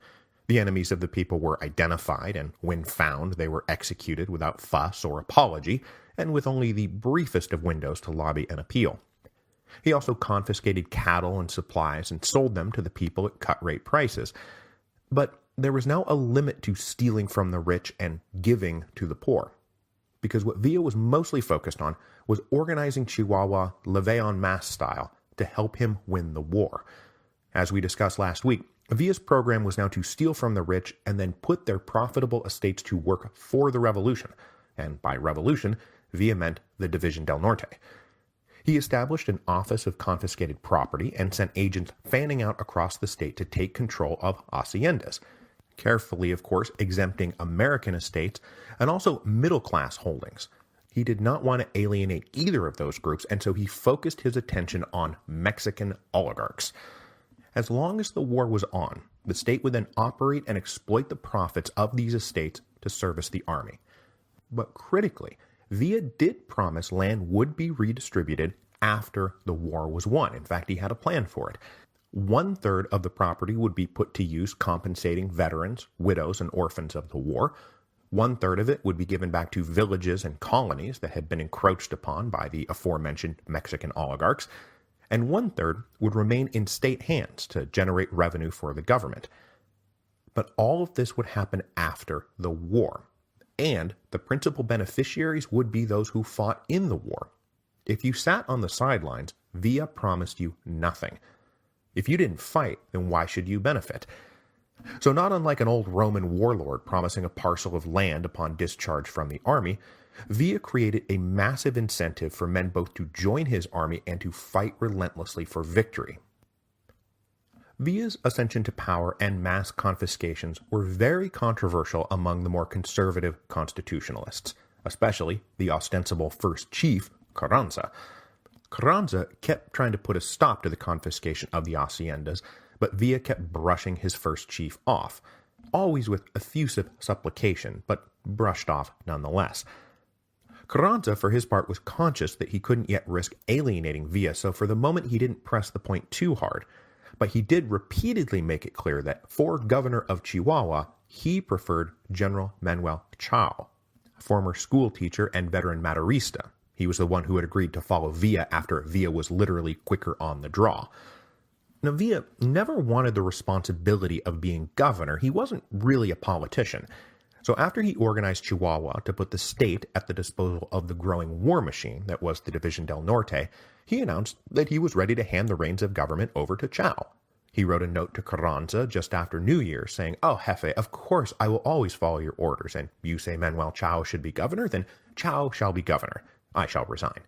The enemies of the people were identified, and when found, they were executed without fuss or apology, and with only the briefest of windows to lobby and appeal. He also confiscated cattle and supplies and sold them to the people at cut-rate prices. But there was now a limit to stealing from the rich and giving to the poor, because what Villa was mostly focused on was organizing Chihuahua levée en masse style to help him win the war. As we discussed last week, Villa's program was now to steal from the rich and then put their profitable estates to work for the revolution, and by revolution, Villa meant the Division del Norte. He established an Office of Confiscated Property and sent agents fanning out across the state to take control of haciendas, carefully, of course, exempting American estates and also middle-class holdings. He did not want to alienate either of those groups, and so he focused his attention on Mexican oligarchs. As long as the war was on, the state would then operate and exploit the profits of these estates to service the army. But critically, Villa did promise land would be redistributed after the war was won. In fact, he had a plan for it. 1/3 of the property would be put to use compensating veterans, widows, and orphans of the war. 1/3 of it would be given back to villages and colonies that had been encroached upon by the aforementioned Mexican oligarchs, and 1/3 would remain in state hands to generate revenue for the government. But all of this would happen after the war, and the principal beneficiaries would be those who fought in the war. If you sat on the sidelines, Villa promised you nothing. If you didn't fight, then why should you benefit? So not unlike an old Roman warlord promising a parcel of land upon discharge from the army, Villa created a massive incentive for men both to join his army and to fight relentlessly for victory. Villa's ascension to power and mass confiscations were very controversial among the more conservative constitutionalists, especially the ostensible first chief, Carranza. Carranza kept trying to put a stop to the confiscation of the haciendas, but Villa kept brushing his first chief off, always with effusive supplication, but brushed off nonetheless. Carranza, for his part, was conscious that he couldn't yet risk alienating Villa, so for the moment he didn't press the point too hard. But he did repeatedly make it clear that for governor of Chihuahua, he preferred General Manuel Chao, a former school teacher and veteran Maderista. He was the one who had agreed to follow Villa after Villa was literally quicker on the draw. Now, Villa never wanted the responsibility of being governor. He wasn't really a politician. So after he organized Chihuahua to put the state at the disposal of the growing war machine that was the Division del Norte, he announced that he was ready to hand the reins of government over to Chao. He wrote a note to Carranza just after New Year saying, "Oh, Jefe, of course I will always follow your orders, and you say Manuel Chao should be governor, then Chao shall be governor. I shall resign."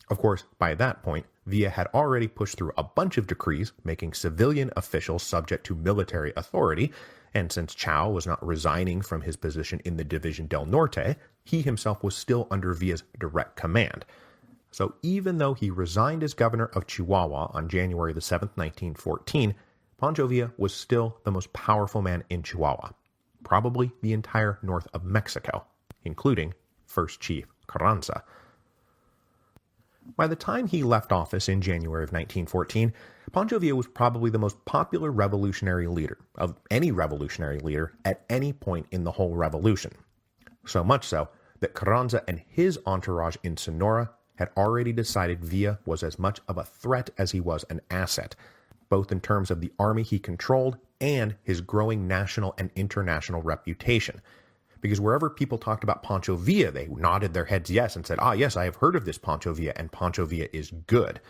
Of course, by that point, Villa had already pushed through a bunch of decrees making civilian officials subject to military authority, and since Chao was not resigning from his position in the Division del Norte, he himself was still under Villa's direct command. So even though he resigned as governor of Chihuahua on January the 7th, 1914, Pancho Villa was still the most powerful man in Chihuahua, probably the entire north of Mexico, including First Chief Carranza. By the time he left office in January of 1914, Pancho Villa was probably the most popular revolutionary leader of any revolutionary leader at any point in the whole revolution. So much so that Carranza and his entourage in Sonora had already decided Villa was as much of a threat as he was an asset, both in terms of the army he controlled and his growing national and international reputation. Because wherever people talked about Pancho Villa, they nodded their heads yes and said, "Ah, yes, I have heard of this Pancho Villa, and Pancho Villa is good."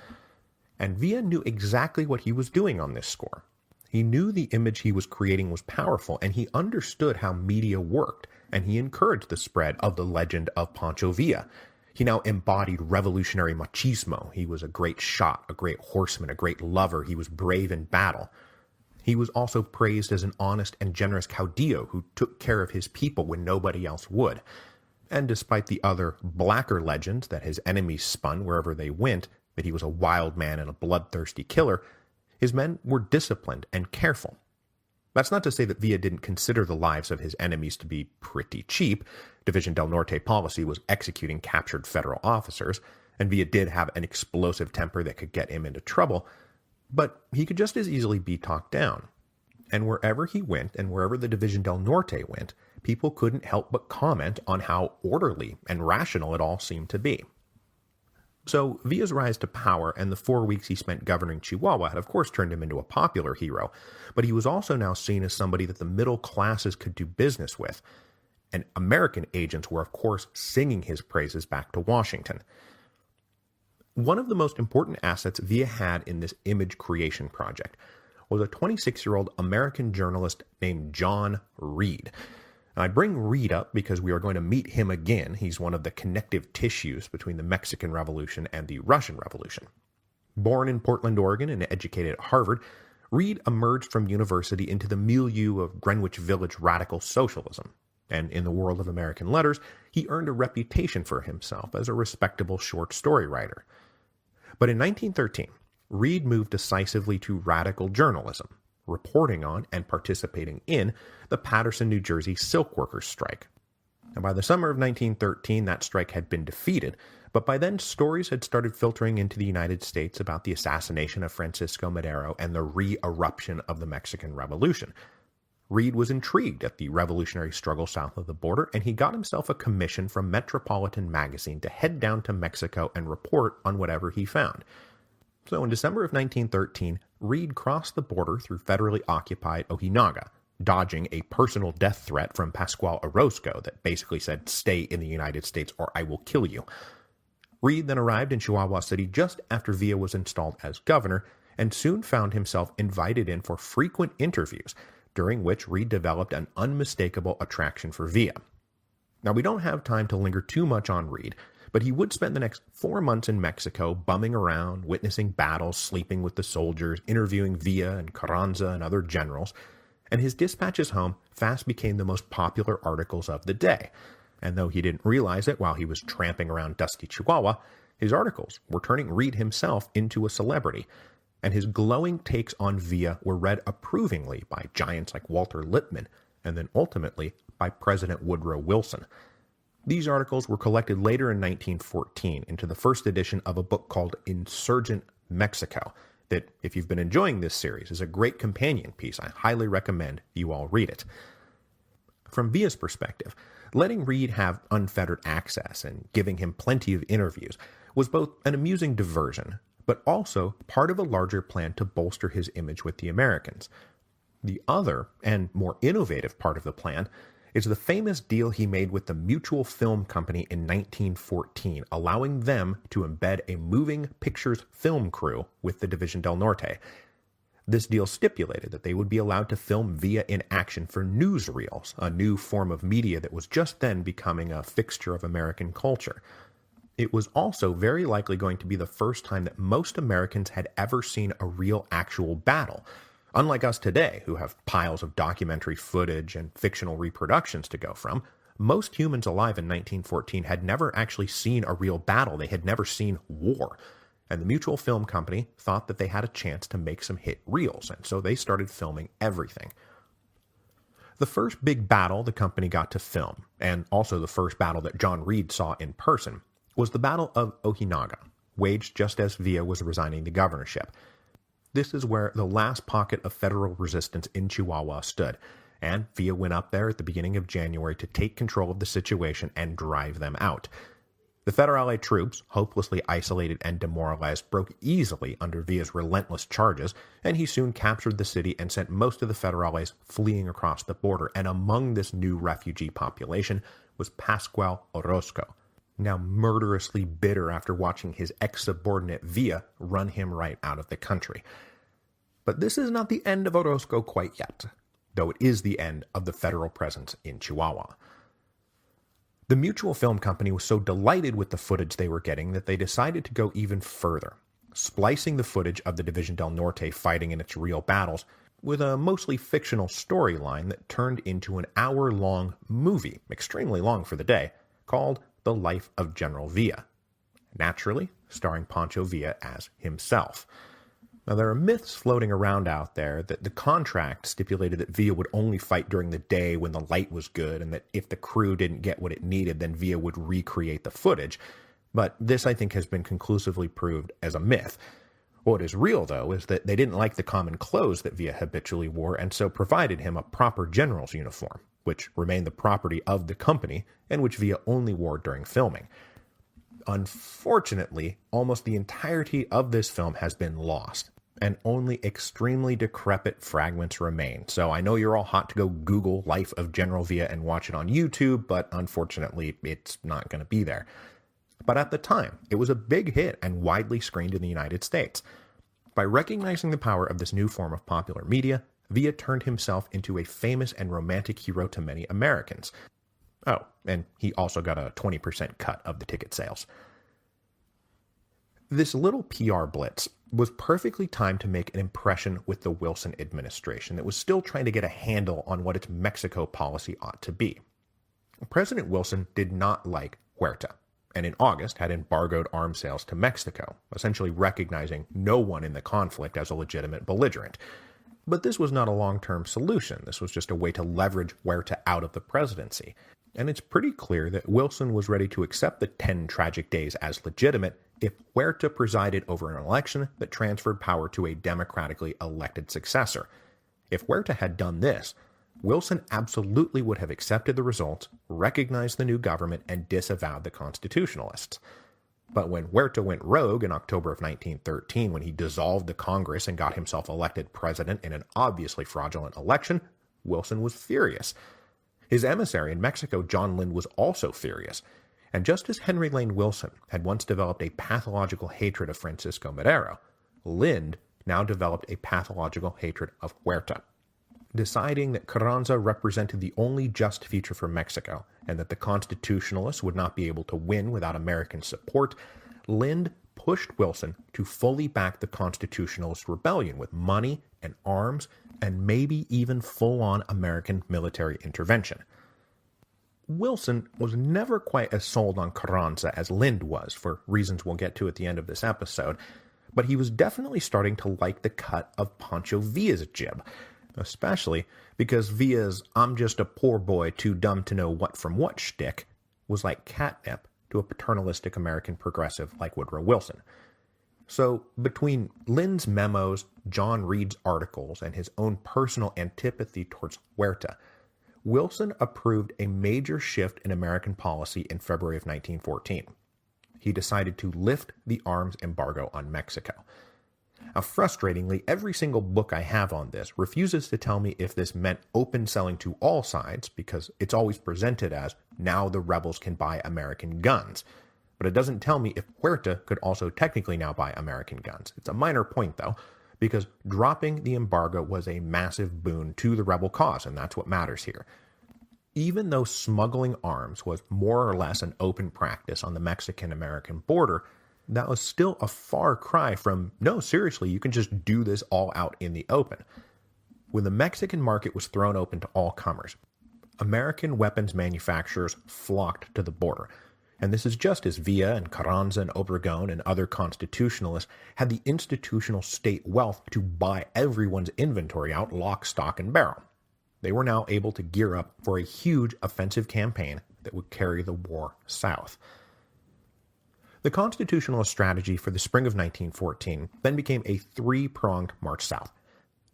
And Villa knew exactly what he was doing on this score. He knew the image he was creating was powerful, and he understood how media worked, and he encouraged the spread of the legend of Pancho Villa. He now embodied revolutionary machismo. He was a great shot, a great horseman, a great lover. He was brave in battle. He was also praised as an honest and generous caudillo who took care of his people when nobody else would. And despite the other blacker legends that his enemies spun wherever they went, that he was a wild man and a bloodthirsty killer, his men were disciplined and careful. That's not to say that Villa didn't consider the lives of his enemies to be pretty cheap. Division del Norte policy was executing captured federal officers, and Villa did have an explosive temper that could get him into trouble, but he could just as easily be talked down. And wherever he went, and wherever the Division del Norte went, people couldn't help but comment on how orderly and rational it all seemed to be. So Villa's rise to power and the 4 weeks he spent governing Chihuahua had of course turned him into a popular hero, but he was also now seen as somebody that the middle classes could do business with, and American agents were of course singing his praises back to Washington. One of the most important assets Villa had in this image creation project was a 26-year-old American journalist named John Reed. I bring Reed up because we are going to meet him again. He's one of the connective tissues between the Mexican Revolution and the Russian Revolution. Born in Portland, Oregon, and educated at Harvard, Reed emerged from university into the milieu of Greenwich Village radical socialism, and in the world of American letters, he earned a reputation for himself as a respectable short story writer. But in 1913, Reed moved decisively to radical journalism, reporting on and participating in the Paterson, New Jersey silk workers strike. And by the summer of 1913, that strike had been defeated, but by then stories had started filtering into the United States about the assassination of Francisco Madero and the re-eruption of the Mexican Revolution. Reed was intrigued at the revolutionary struggle south of the border, and he got himself a commission from Metropolitan Magazine to head down to Mexico and report on whatever he found. So in December of 1913, Reed crossed the border through federally occupied Ojinaga, dodging a personal death threat from Pascual Orozco that basically said, "Stay in the United States or I will kill you." Reed then arrived in Chihuahua City just after Villa was installed as governor, and soon found himself invited in for frequent interviews, during which Reed developed an unmistakable attraction for Villa. Now, we don't have time to linger too much on Reed, but he would spend the next 4 months in Mexico bumming around, witnessing battles, sleeping with the soldiers, interviewing Villa and Carranza and other generals, and his dispatches home fast became the most popular articles of the day. And though he didn't realize it while he was tramping around dusty Chihuahua, his articles were turning Reed himself into a celebrity, and his glowing takes on Villa were read approvingly by giants like Walter Lippmann, and then ultimately by President Woodrow Wilson. These articles were collected later in 1914 into the first edition of a book called Insurgent Mexico, that, if you've been enjoying this series, is a great companion piece. I highly recommend you all read it. From Villa's perspective, letting Reed have unfettered access and giving him plenty of interviews was both an amusing diversion, but also part of a larger plan to bolster his image with the Americans. The other, and more innovative part of the plan, is the famous deal he made with the Mutual Film Company in 1914, allowing them to embed a moving pictures film crew with the Division del Norte. This deal stipulated that they would be allowed to film Villa in action for newsreels, a new form of media that was just then becoming a fixture of American culture. It was also very likely going to be the first time that most Americans had ever seen a real actual battle. Unlike us today, who have piles of documentary footage and fictional reproductions to go from, most humans alive in 1914 had never actually seen a real battle. They had never seen war. And the Mutual Film Company thought that they had a chance to make some hit reels, and so they started filming everything. The first big battle the company got to film, and also the first battle that John Reed saw in person, was the Battle of Ojinaga, waged just as Villa was resigning the governorship. This is where the last pocket of federal resistance in Chihuahua stood, and Villa went up there at the beginning of January to take control of the situation and drive them out. The Federale troops, hopelessly isolated and demoralized, broke easily under Villa's relentless charges, and he soon captured the city and sent most of the Federales fleeing across the border, and among this new refugee population was Pascual Orozco, now murderously bitter after watching his ex-subordinate Villa run him right out of the country. But this is not the end of Orozco quite yet, though it is the end of the federal presence in Chihuahua. The Mutual Film Company was so delighted with the footage they were getting that they decided to go even further, splicing the footage of the División del Norte fighting in its real battles with a mostly fictional storyline that turned into an hour-long movie, extremely long for the day, called The Life of General Villa, naturally starring Pancho Villa as himself. Now, there are myths floating around out there that the contract stipulated that Villa would only fight during the day when the light was good, and that if the crew didn't get what it needed, then Villa would recreate the footage. But this, I think, has been conclusively proved as a myth. What is real, though, is that they didn't like the common clothes that Villa habitually wore, and so provided him a proper general's uniform, which remained the property of the company, and which Villa only wore during filming. Unfortunately, almost the entirety of this film has been lost, and only extremely decrepit fragments remain. So I know you're all hot to go Google Life of General Villa and watch it on YouTube, but unfortunately, it's not going to be there. But at the time, it was a big hit and widely screened in the United States. By recognizing the power of this new form of popular media, Villa turned himself into a famous and romantic hero to many Americans. Oh, and he also got a 20% cut of the ticket sales. This little PR blitz was perfectly timed to make an impression with the Wilson administration that was still trying to get a handle on what its Mexico policy ought to be. President Wilson did not like Huerta, and in August had embargoed arms sales to Mexico, essentially recognizing no one in the conflict as a legitimate belligerent. But this was not a long-term solution. This was just a way to leverage Huerta out of the presidency. And it's pretty clear that Wilson was ready to accept the 10 tragic days as legitimate if Huerta presided over an election that transferred power to a democratically elected successor. If Huerta had done this, Wilson absolutely would have accepted the results, recognized the new government, and disavowed the constitutionalists. But when Huerta went rogue in October of 1913, when he dissolved the Congress and got himself elected president in an obviously fraudulent election, Wilson was furious. His emissary in Mexico, John Lind, was also furious. And just as Henry Lane Wilson had once developed a pathological hatred of Francisco Madero, Lind now developed a pathological hatred of Huerta. Deciding that Carranza represented the only just future for Mexico, and that the Constitutionalists would not be able to win without American support, Lind pushed Wilson to fully back the Constitutionalist rebellion with money and arms, and maybe even full-on American military intervention. Wilson was never quite as sold on Carranza as Lind was, for reasons we'll get to at the end of this episode, but he was definitely starting to like the cut of Pancho Villa's jib, especially because Villa's "I'm just a poor boy too dumb to know what from what" shtick was like catnip to a paternalistic American progressive like Woodrow Wilson. So, between Lind's memos, John Reed's articles, and his own personal antipathy towards Huerta, Wilson approved a major shift in American policy in February of 1914. He decided to lift the arms embargo on Mexico. Now, frustratingly, every single book I have on this refuses to tell me if this meant open selling to all sides, because it's always presented as, now the rebels can buy American guns. But it doesn't tell me if Huerta could also technically now buy American guns. It's a minor point, though, because dropping the embargo was a massive boon to the rebel cause, and that's what matters here. Even though smuggling arms was more or less an open practice on the Mexican-American border, that was still a far cry from, no, seriously, you can just do this all out in the open. When the Mexican market was thrown open to all comers, American weapons manufacturers flocked to the border. And this is just as Villa and Carranza and Obregón and other constitutionalists had the institutional state wealth to buy everyone's inventory out lock, stock, and barrel. They were now able to gear up for a huge offensive campaign that would carry the war south. The constitutionalist strategy for the spring of 1914 then became a three-pronged march south.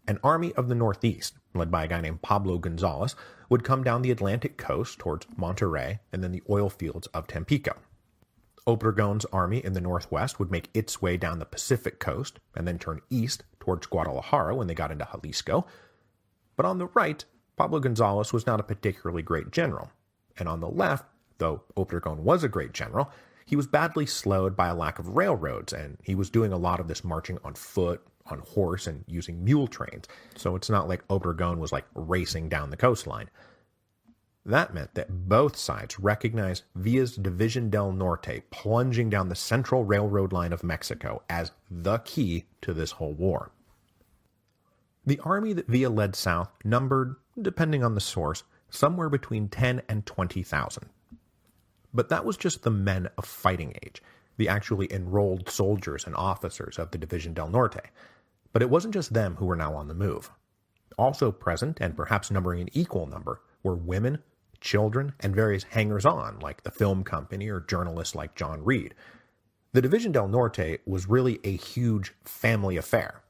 An army of the Northeast, led by a guy named Pablo Gonzalez, would come down the Atlantic coast towards Monterrey and then the oil fields of Tampico. Obregon's army in the northwest would make its way down the Pacific coast and then turn east towards Guadalajara when they got into Jalisco. But on the right, Pablo Gonzalez was not a particularly great general. And on the left, though Obregon was a great general, he was badly slowed by a lack of railroads, and he was doing a lot of this marching on foot, on horse, and using mule trains. So it's not like Obregon was like racing down the coastline. That meant that both sides recognized Villa's Division del Norte plunging down the central railroad line of Mexico as the key to this whole war. The army that Villa led south numbered, depending on the source, somewhere between 10 and 20,000. But that was just the men of fighting age, the actually enrolled soldiers and officers of the Division del Norte. But it wasn't just them who were now on the move. Also present, and perhaps numbering an equal number, were women, children, and various hangers-on, like the film company or journalists like John Reed. The Division del Norte was really a huge family affair.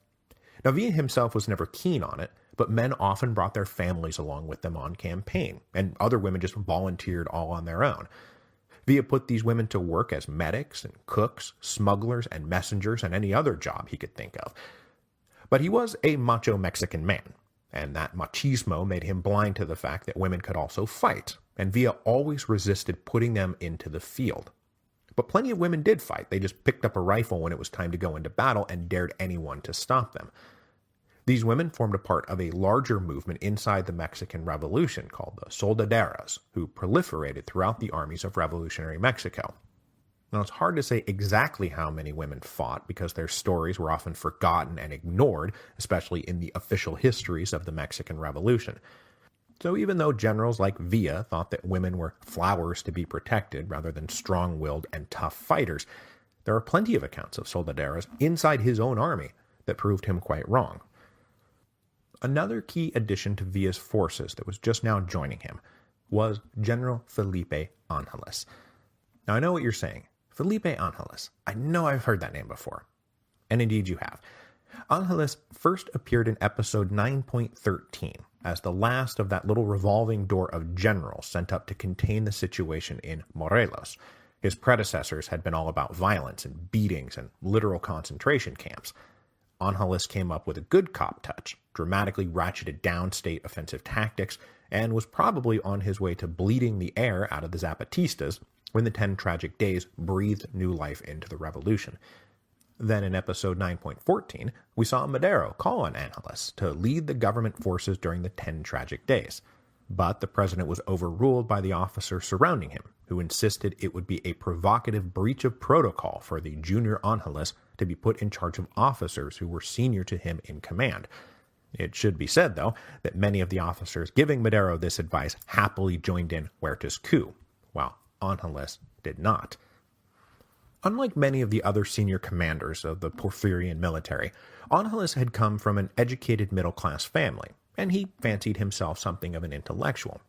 Now, Villa himself was never keen on it, but men often brought their families along with them on campaign, and other women just volunteered all on their own. Villa put these women to work as medics and cooks, smugglers and messengers, and any other job he could think of. But he was a macho Mexican man, and that machismo made him blind to the fact that women could also fight, and Villa always resisted putting them into the field. But plenty of women did fight. They just picked up a rifle when it was time to go into battle and dared anyone to stop them. These women formed a part of a larger movement inside the Mexican Revolution called the Soldaderas, who proliferated throughout the armies of revolutionary Mexico. Now, it's hard to say exactly how many women fought because their stories were often forgotten and ignored, especially in the official histories of the Mexican Revolution. So even though generals like Villa thought that women were flowers to be protected rather than strong-willed and tough fighters, there are plenty of accounts of soldaderas inside his own army that proved him quite wrong. Another key addition to Villa's forces that was just now joining him was General Felipe Angeles. Now, I know what you're saying. Felipe Angeles. I know I've heard that name before. And indeed you have. Angeles first appeared in episode 9.13 as the last of that little revolving door of generals sent up to contain the situation in Morelos. His predecessors had been all about violence and beatings and literal concentration camps. Angeles came up with a good cop touch, dramatically ratcheted down state offensive tactics, and was probably on his way to bleeding the air out of the Zapatistas when the 10 tragic days breathed new life into the revolution. Then in episode 9.14, we saw Madero call on Angeles to lead the government forces during the 10 tragic days. But the president was overruled by the officers surrounding him, who insisted it would be a provocative breach of protocol for the junior Angeles to be put in charge of officers who were senior to him in command. It should be said, though, that many of the officers giving Madero this advice happily joined in Huerta's coup, while Angeles did not. Unlike many of the other senior commanders of the Porfirian military, Angeles had come from an educated middle-class family, and he fancied himself something of an intellectual.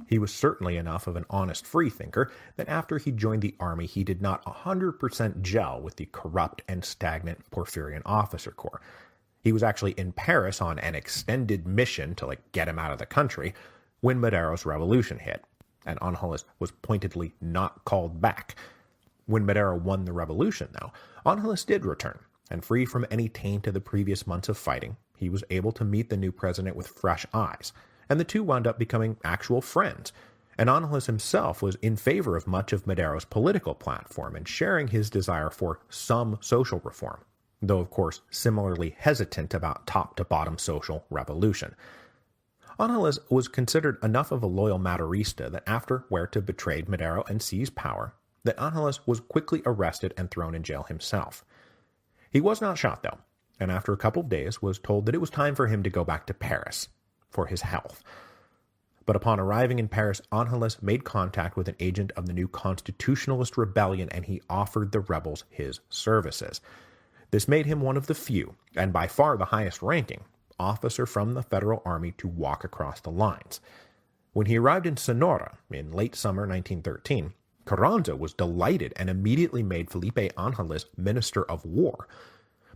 He was certainly enough of an honest freethinker that after he joined the army he did not 100% gel with the corrupt and stagnant Porfirian officer corps. He was actually in Paris on an extended mission to get him out of the country when Madero's revolution hit, and Angeles was pointedly not called back. When Madero won the revolution, though, Angeles did return, and free from any taint of the previous months of fighting, he was able to meet the new president with fresh eyes, and the two wound up becoming actual friends. And Angeles himself was in favor of much of Madero's political platform and sharing his desire for some social reform, though of course similarly hesitant about top-to-bottom social revolution. Angeles was considered enough of a loyal Maderista that after Huerta betrayed Madero and seized power, that Angeles was quickly arrested and thrown in jail himself. He was not shot, though, and after a couple of days was told that it was time for him to go back to Paris for his health. But upon arriving in Paris, Angeles made contact with an agent of the new Constitutionalist Rebellion, and he offered the rebels his services. This made him one of the few, and by far the highest ranking, officer from the Federal Army to walk across the lines. When he arrived in Sonora in late summer 1913, Carranza was delighted and immediately made Felipe Angeles Minister of War.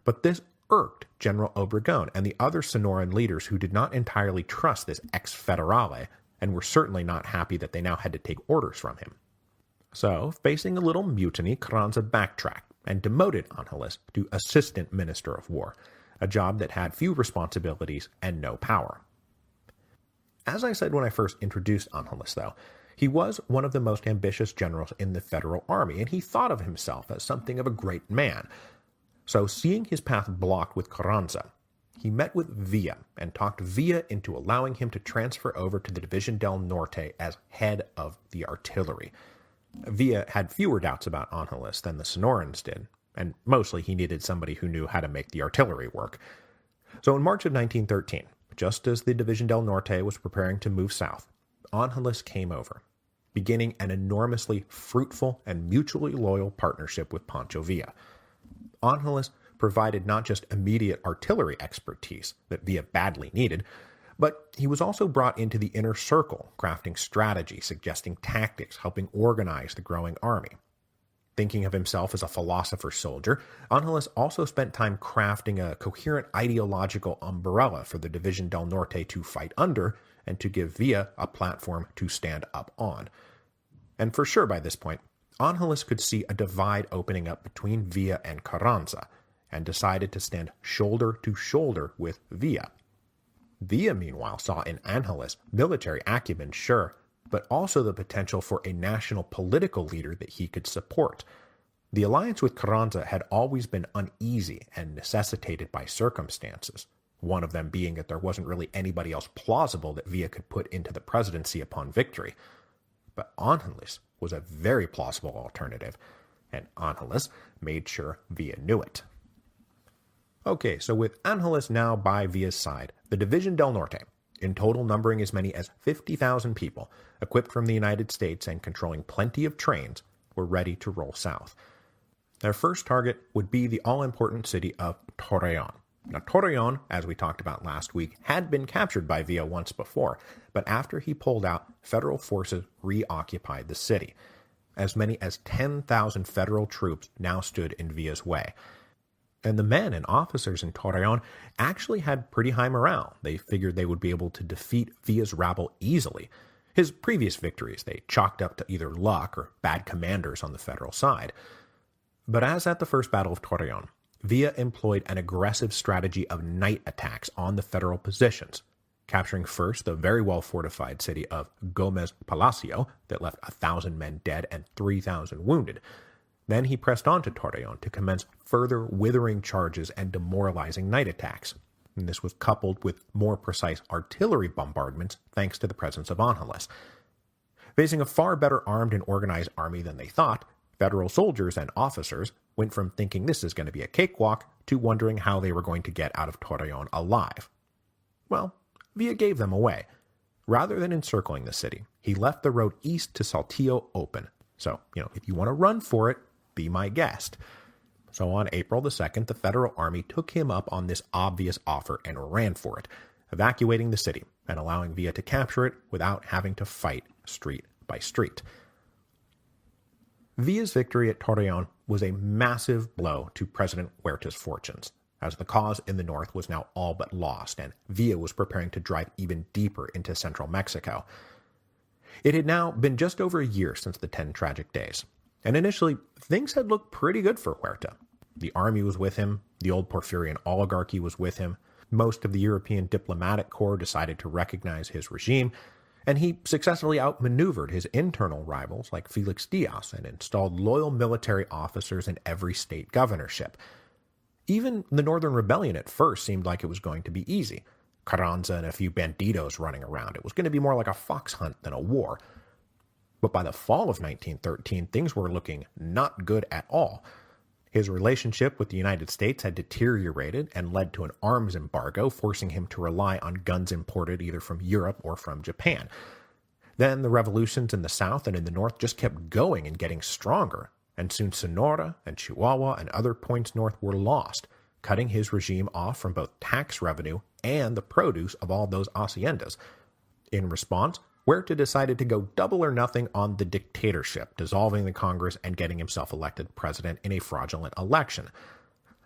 But this irked General Obregon and the other Sonoran leaders who did not entirely trust this ex-federale and were certainly not happy that they now had to take orders from him. So, facing a little mutiny, Carranza backtracked and demoted Angeles to Assistant Minister of War, a job that had few responsibilities and no power. As I said when I first introduced Angeles, though, he was one of the most ambitious generals in the Federal Army, and he thought of himself as something of a great man. So, seeing his path blocked with Carranza, he met with Villa and talked Villa into allowing him to transfer over to the División del Norte as head of the artillery. Villa had fewer doubts about Angeles than the Sonorans did, and mostly he needed somebody who knew how to make the artillery work. So in March of 1913, just as the División del Norte was preparing to move south, Angeles came over, beginning an enormously fruitful and mutually loyal partnership with Pancho Villa. Angeles provided not just immediate artillery expertise that Villa badly needed, but he was also brought into the inner circle, crafting strategy, suggesting tactics, helping organize the growing army. Thinking of himself as a philosopher soldier, Angeles also spent time crafting a coherent ideological umbrella for the División del Norte to fight under and to give Villa a platform to stand up on. And for sure by this point, Angeles could see a divide opening up between Villa and Carranza, and decided to stand shoulder to shoulder with Villa. Villa, meanwhile, saw in Angeles military acumen, sure, but also the potential for a national political leader that he could support. The alliance with Carranza had always been uneasy and necessitated by circumstances, one of them being that there wasn't really anybody else plausible that Villa could put into the presidency upon victory. But Angeles was a very plausible alternative, and Angeles made sure Villa knew it. Okay, so with Angeles now by Villa's side, the División del Norte, in total numbering as many as 50,000 people, equipped from the United States and controlling plenty of trains, were ready to roll south. Their first target would be the all-important city of Torreón. Now, Torreón, as we talked about last week, had been captured by Villa once before, but after he pulled out, federal forces reoccupied the city. As many as 10,000 federal troops now stood in Villa's way. And the men and officers in Torreón actually had pretty high morale. They figured they would be able to defeat Villa's rabble easily. His previous victories they chalked up to either luck or bad commanders on the federal side. But as at the First Battle of Torreón, Villa employed an aggressive strategy of night attacks on the federal positions, capturing first the very well-fortified city of Gómez Palacio that left 1,000 men dead and 3,000 wounded. Then he pressed on to Torreón to commence further withering charges and demoralizing night attacks. And this was coupled with more precise artillery bombardments thanks to the presence of Angeles. Facing a far better armed and organized army than they thought, federal soldiers and officers went from thinking this is going to be a cakewalk to wondering how they were going to get out of Torreón alive. Well, Villa gave them away. Rather than encircling the city, he left the road east to Saltillo open. So, if you want to run for it, be my guest. So on April the 2nd, the Federal Army took him up on this obvious offer and ran for it, evacuating the city and allowing Villa to capture it without having to fight street by street. Villa's victory at Torreón was a massive blow to President Huerta's fortunes, as the cause in the north was now all but lost, and Villa was preparing to drive even deeper into central Mexico. It had now been just over a year since the 10 tragic days, and initially, things had looked pretty good for Huerta. The army was with him, the old Porfirian oligarchy was with him, most of the European diplomatic corps decided to recognize his regime, and he successfully outmaneuvered his internal rivals like Felix Diaz and installed loyal military officers in every state governorship. Even the Northern Rebellion at first seemed like it was going to be easy. Carranza and a few bandidos running around. It was going to be more like a fox hunt than a war. But by the fall of 1913, things were looking not good at all. His relationship with the United States had deteriorated and led to an arms embargo, forcing him to rely on guns imported either from Europe or from Japan. Then the revolutions in the South and in the North just kept going and getting stronger, and soon Sonora and Chihuahua and other points north were lost, cutting his regime off from both tax revenue and the produce of all those haciendas. In response, Huerta decided to go double or nothing on the dictatorship, dissolving the Congress and getting himself elected president in a fraudulent election.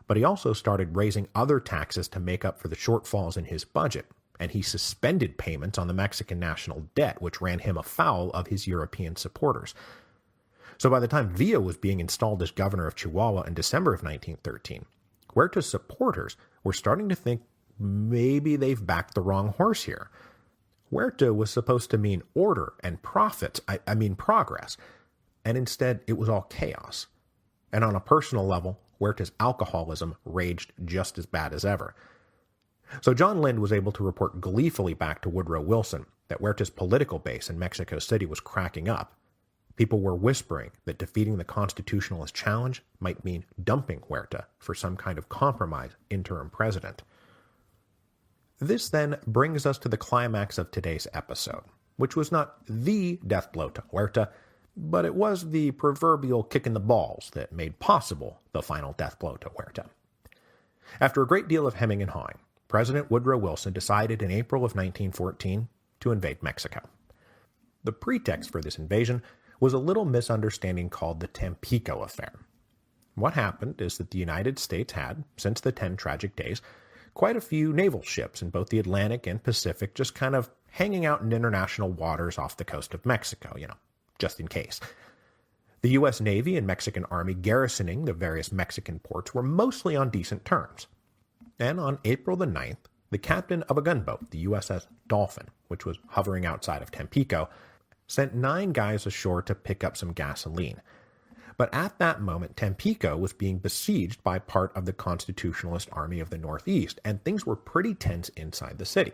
But he also started raising other taxes to make up for the shortfalls in his budget, and he suspended payments on the Mexican national debt, which ran him afoul of his European supporters. So by the time Villa was being installed as governor of Chihuahua in December of 1913, Huerta's supporters were starting to think maybe they've backed the wrong horse here. Huerta was supposed to mean order and profits, I mean progress, and instead it was all chaos. And on a personal level, Huerta's alcoholism raged just as bad as ever. So John Lind was able to report gleefully back to Woodrow Wilson that Huerta's political base in Mexico City was cracking up. People were whispering that defeating the Constitutionalist challenge might mean dumping Huerta for some kind of compromise interim president. This then brings us to the climax of today's episode, which was not the death blow to Huerta, but it was the proverbial kick in the balls that made possible the final death blow to Huerta. After a great deal of hemming and hawing, President Woodrow Wilson decided in April of 1914 to invade Mexico. The pretext for this invasion was a little misunderstanding called the Tampico Affair. What happened is that the United States had, since the 10 tragic days, quite a few naval ships in both the Atlantic and Pacific just kind of hanging out in international waters off the coast of Mexico, just in case. The U.S. Navy and Mexican Army garrisoning the various Mexican ports were mostly on decent terms. And on April the 9th, the captain of a gunboat, the USS Dolphin, which was hovering outside of Tampico, sent 9 guys ashore to pick up some gasoline. But at that moment, Tampico was being besieged by part of the Constitutionalist Army of the Northeast, and things were pretty tense inside the city.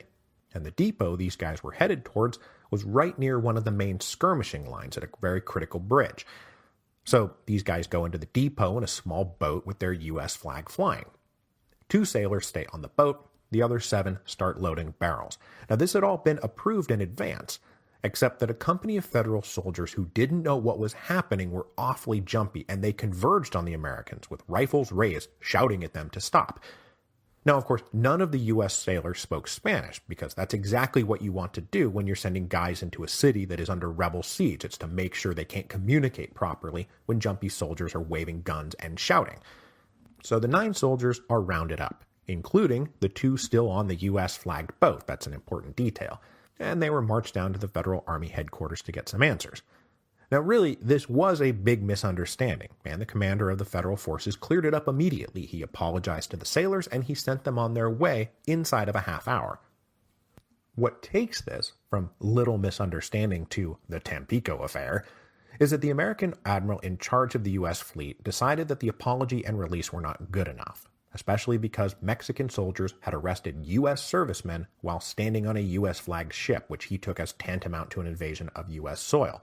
And the depot these guys were headed towards was right near one of the main skirmishing lines at a very critical bridge. So these guys go into the depot in a small boat with their U.S. flag flying. 2 sailors stay on the boat, the other 7 start loading barrels. Now this had all been approved in advance, except that a company of federal soldiers who didn't know what was happening were awfully jumpy, and they converged on the Americans with rifles raised, shouting at them to stop. Now, of course, none of the U.S. sailors spoke Spanish, because that's exactly what you want to do when you're sending guys into a city that is under rebel siege. It's to make sure they can't communicate properly when jumpy soldiers are waving guns and shouting. So the 9 soldiers are rounded up, including the 2 still on the U.S. flagged boat. That's an important detail. And they were marched down to the Federal Army headquarters to get some answers. Now really, this was a big misunderstanding, and the commander of the federal forces cleared it up immediately. He apologized to the sailors, and he sent them on their way inside of a half hour. What takes this from little misunderstanding to the Tampico Affair is that the American admiral in charge of the U.S. fleet decided that the apology and release were not good enough, especially because Mexican soldiers had arrested U.S. servicemen while standing on a U.S.-flagged ship, which he took as tantamount to an invasion of U.S. soil.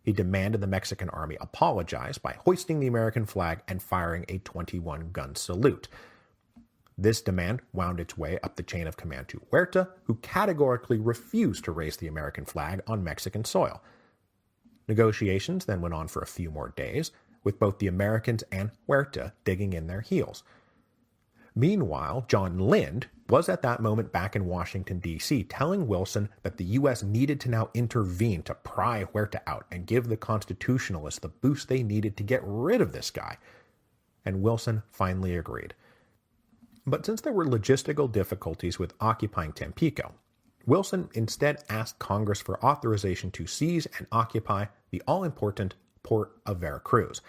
He demanded the Mexican army apologize by hoisting the American flag and firing a 21-gun salute. This demand wound its way up the chain of command to Huerta, who categorically refused to raise the American flag on Mexican soil. Negotiations then went on for a few more days, with both the Americans and Huerta digging in their heels. Meanwhile, John Lind was at that moment back in Washington, D.C., telling Wilson that the U.S. needed to now intervene to pry Huerta out and give the Constitutionalists the boost they needed to get rid of this guy. And Wilson finally agreed. But since there were logistical difficulties with occupying Tampico, Wilson instead asked Congress for authorization to seize and occupy the all-important port of Veracruz.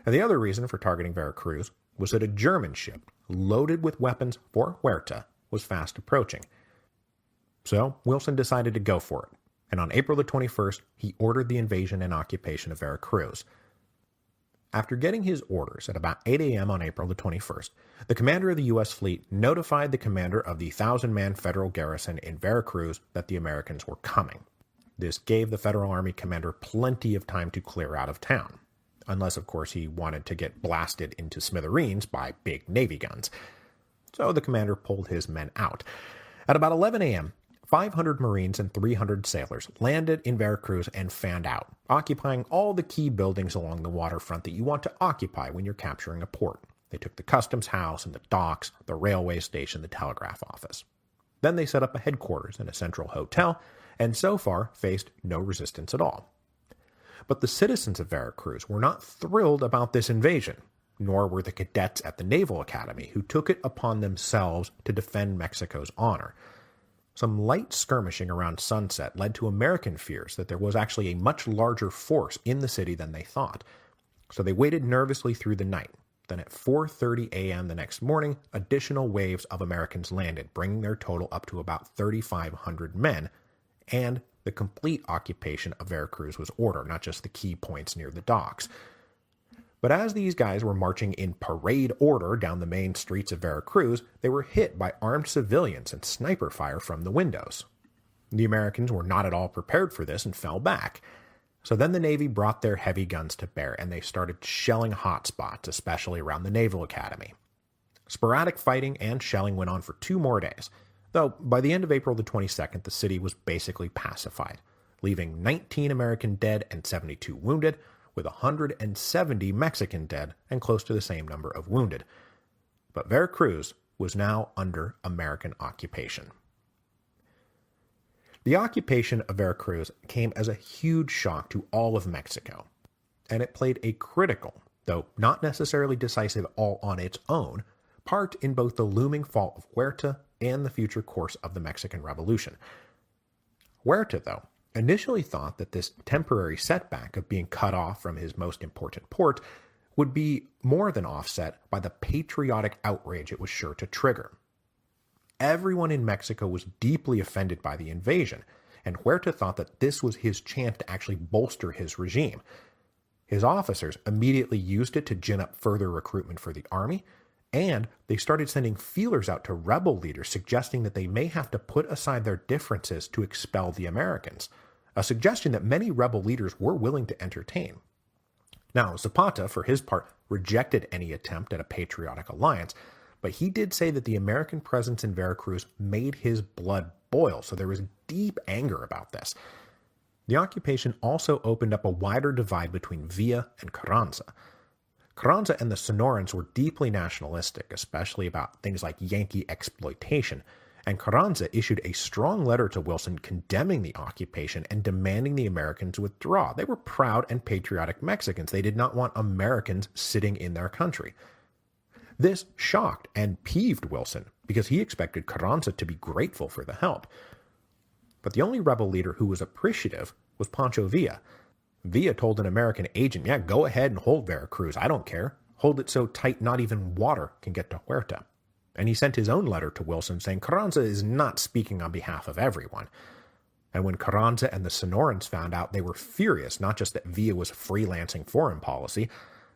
And the other reason for targeting Veracruz was that a German ship loaded with weapons for Huerta was fast approaching. So Wilson decided to go for it, and on April the 21st, he ordered the invasion and occupation of Veracruz. After getting his orders at about 8 a.m. on April the 21st, the commander of the U.S. fleet notified the commander of the 1,000-man federal garrison in Veracruz that the Americans were coming. This gave the Federal Army commander plenty of time to clear out of town. Unless, of course, he wanted to get blasted into smithereens by big Navy guns. So the commander pulled his men out. At about 11 a.m., 500 Marines and 300 sailors landed in Veracruz and fanned out, occupying all the key buildings along the waterfront that you want to occupy when you're capturing a port. They took the customs house and the docks, the railway station, the telegraph office. Then they set up a headquarters in a central hotel, and so far faced no resistance at all. But the citizens of Veracruz were not thrilled about this invasion, nor were the cadets at the Naval Academy, who took it upon themselves to defend Mexico's honor. Some light skirmishing around sunset led to American fears that there was actually a much larger force in the city than they thought. So they waited nervously through the night. Then at 4:30 a.m. the next morning, additional waves of Americans landed, bringing their total up to about 3,500 men, and the complete occupation of Veracruz was ordered, not just the key points near the docks. But as these guys were marching in parade order down the main streets of Veracruz, they were hit by armed civilians and sniper fire from the windows. The Americans were not at all prepared for this and fell back. So then the Navy brought their heavy guns to bear, and they started shelling hotspots, especially around the Naval Academy. Sporadic fighting and shelling went on for 2 more days, though by the end of April the 22nd, the city was basically pacified, leaving 19 American dead and 72 wounded, with 170 Mexican dead and close to the same number of wounded. But Veracruz was now under American occupation. The occupation of Veracruz came as a huge shock to all of Mexico, and it played a critical, though not necessarily decisive all on its own, part in both the looming fall of Huerta and the future course of the Mexican Revolution. Huerta, though, initially thought that this temporary setback of being cut off from his most important port would be more than offset by the patriotic outrage it was sure to trigger. Everyone in Mexico was deeply offended by the invasion, and Huerta thought that this was his chance to actually bolster his regime. His officers immediately used it to gin up further recruitment for the army, and they started sending feelers out to rebel leaders suggesting that they may have to put aside their differences to expel the Americans, a suggestion that many rebel leaders were willing to entertain. Now, Zapata, for his part, rejected any attempt at a patriotic alliance, but he did say that the American presence in Veracruz made his blood boil, so there was deep anger about this. The occupation also opened up a wider divide between Villa and Carranza. Carranza and the Sonorans were deeply nationalistic, especially about things like Yankee exploitation, and Carranza issued a strong letter to Wilson condemning the occupation and demanding the Americans withdraw. They were proud and patriotic Mexicans. They did not want Americans sitting in their country. This shocked and peeved Wilson because he expected Carranza to be grateful for the help. But the only rebel leader who was appreciative was Pancho Villa. Villa told an American agent, "Yeah, go ahead and hold Veracruz. I don't care. Hold it so tight not even water can get to Huerta." And he sent his own letter to Wilson saying Carranza is not speaking on behalf of everyone. And when Carranza and the Sonorans found out, they were furious, not just that Villa was freelancing foreign policy,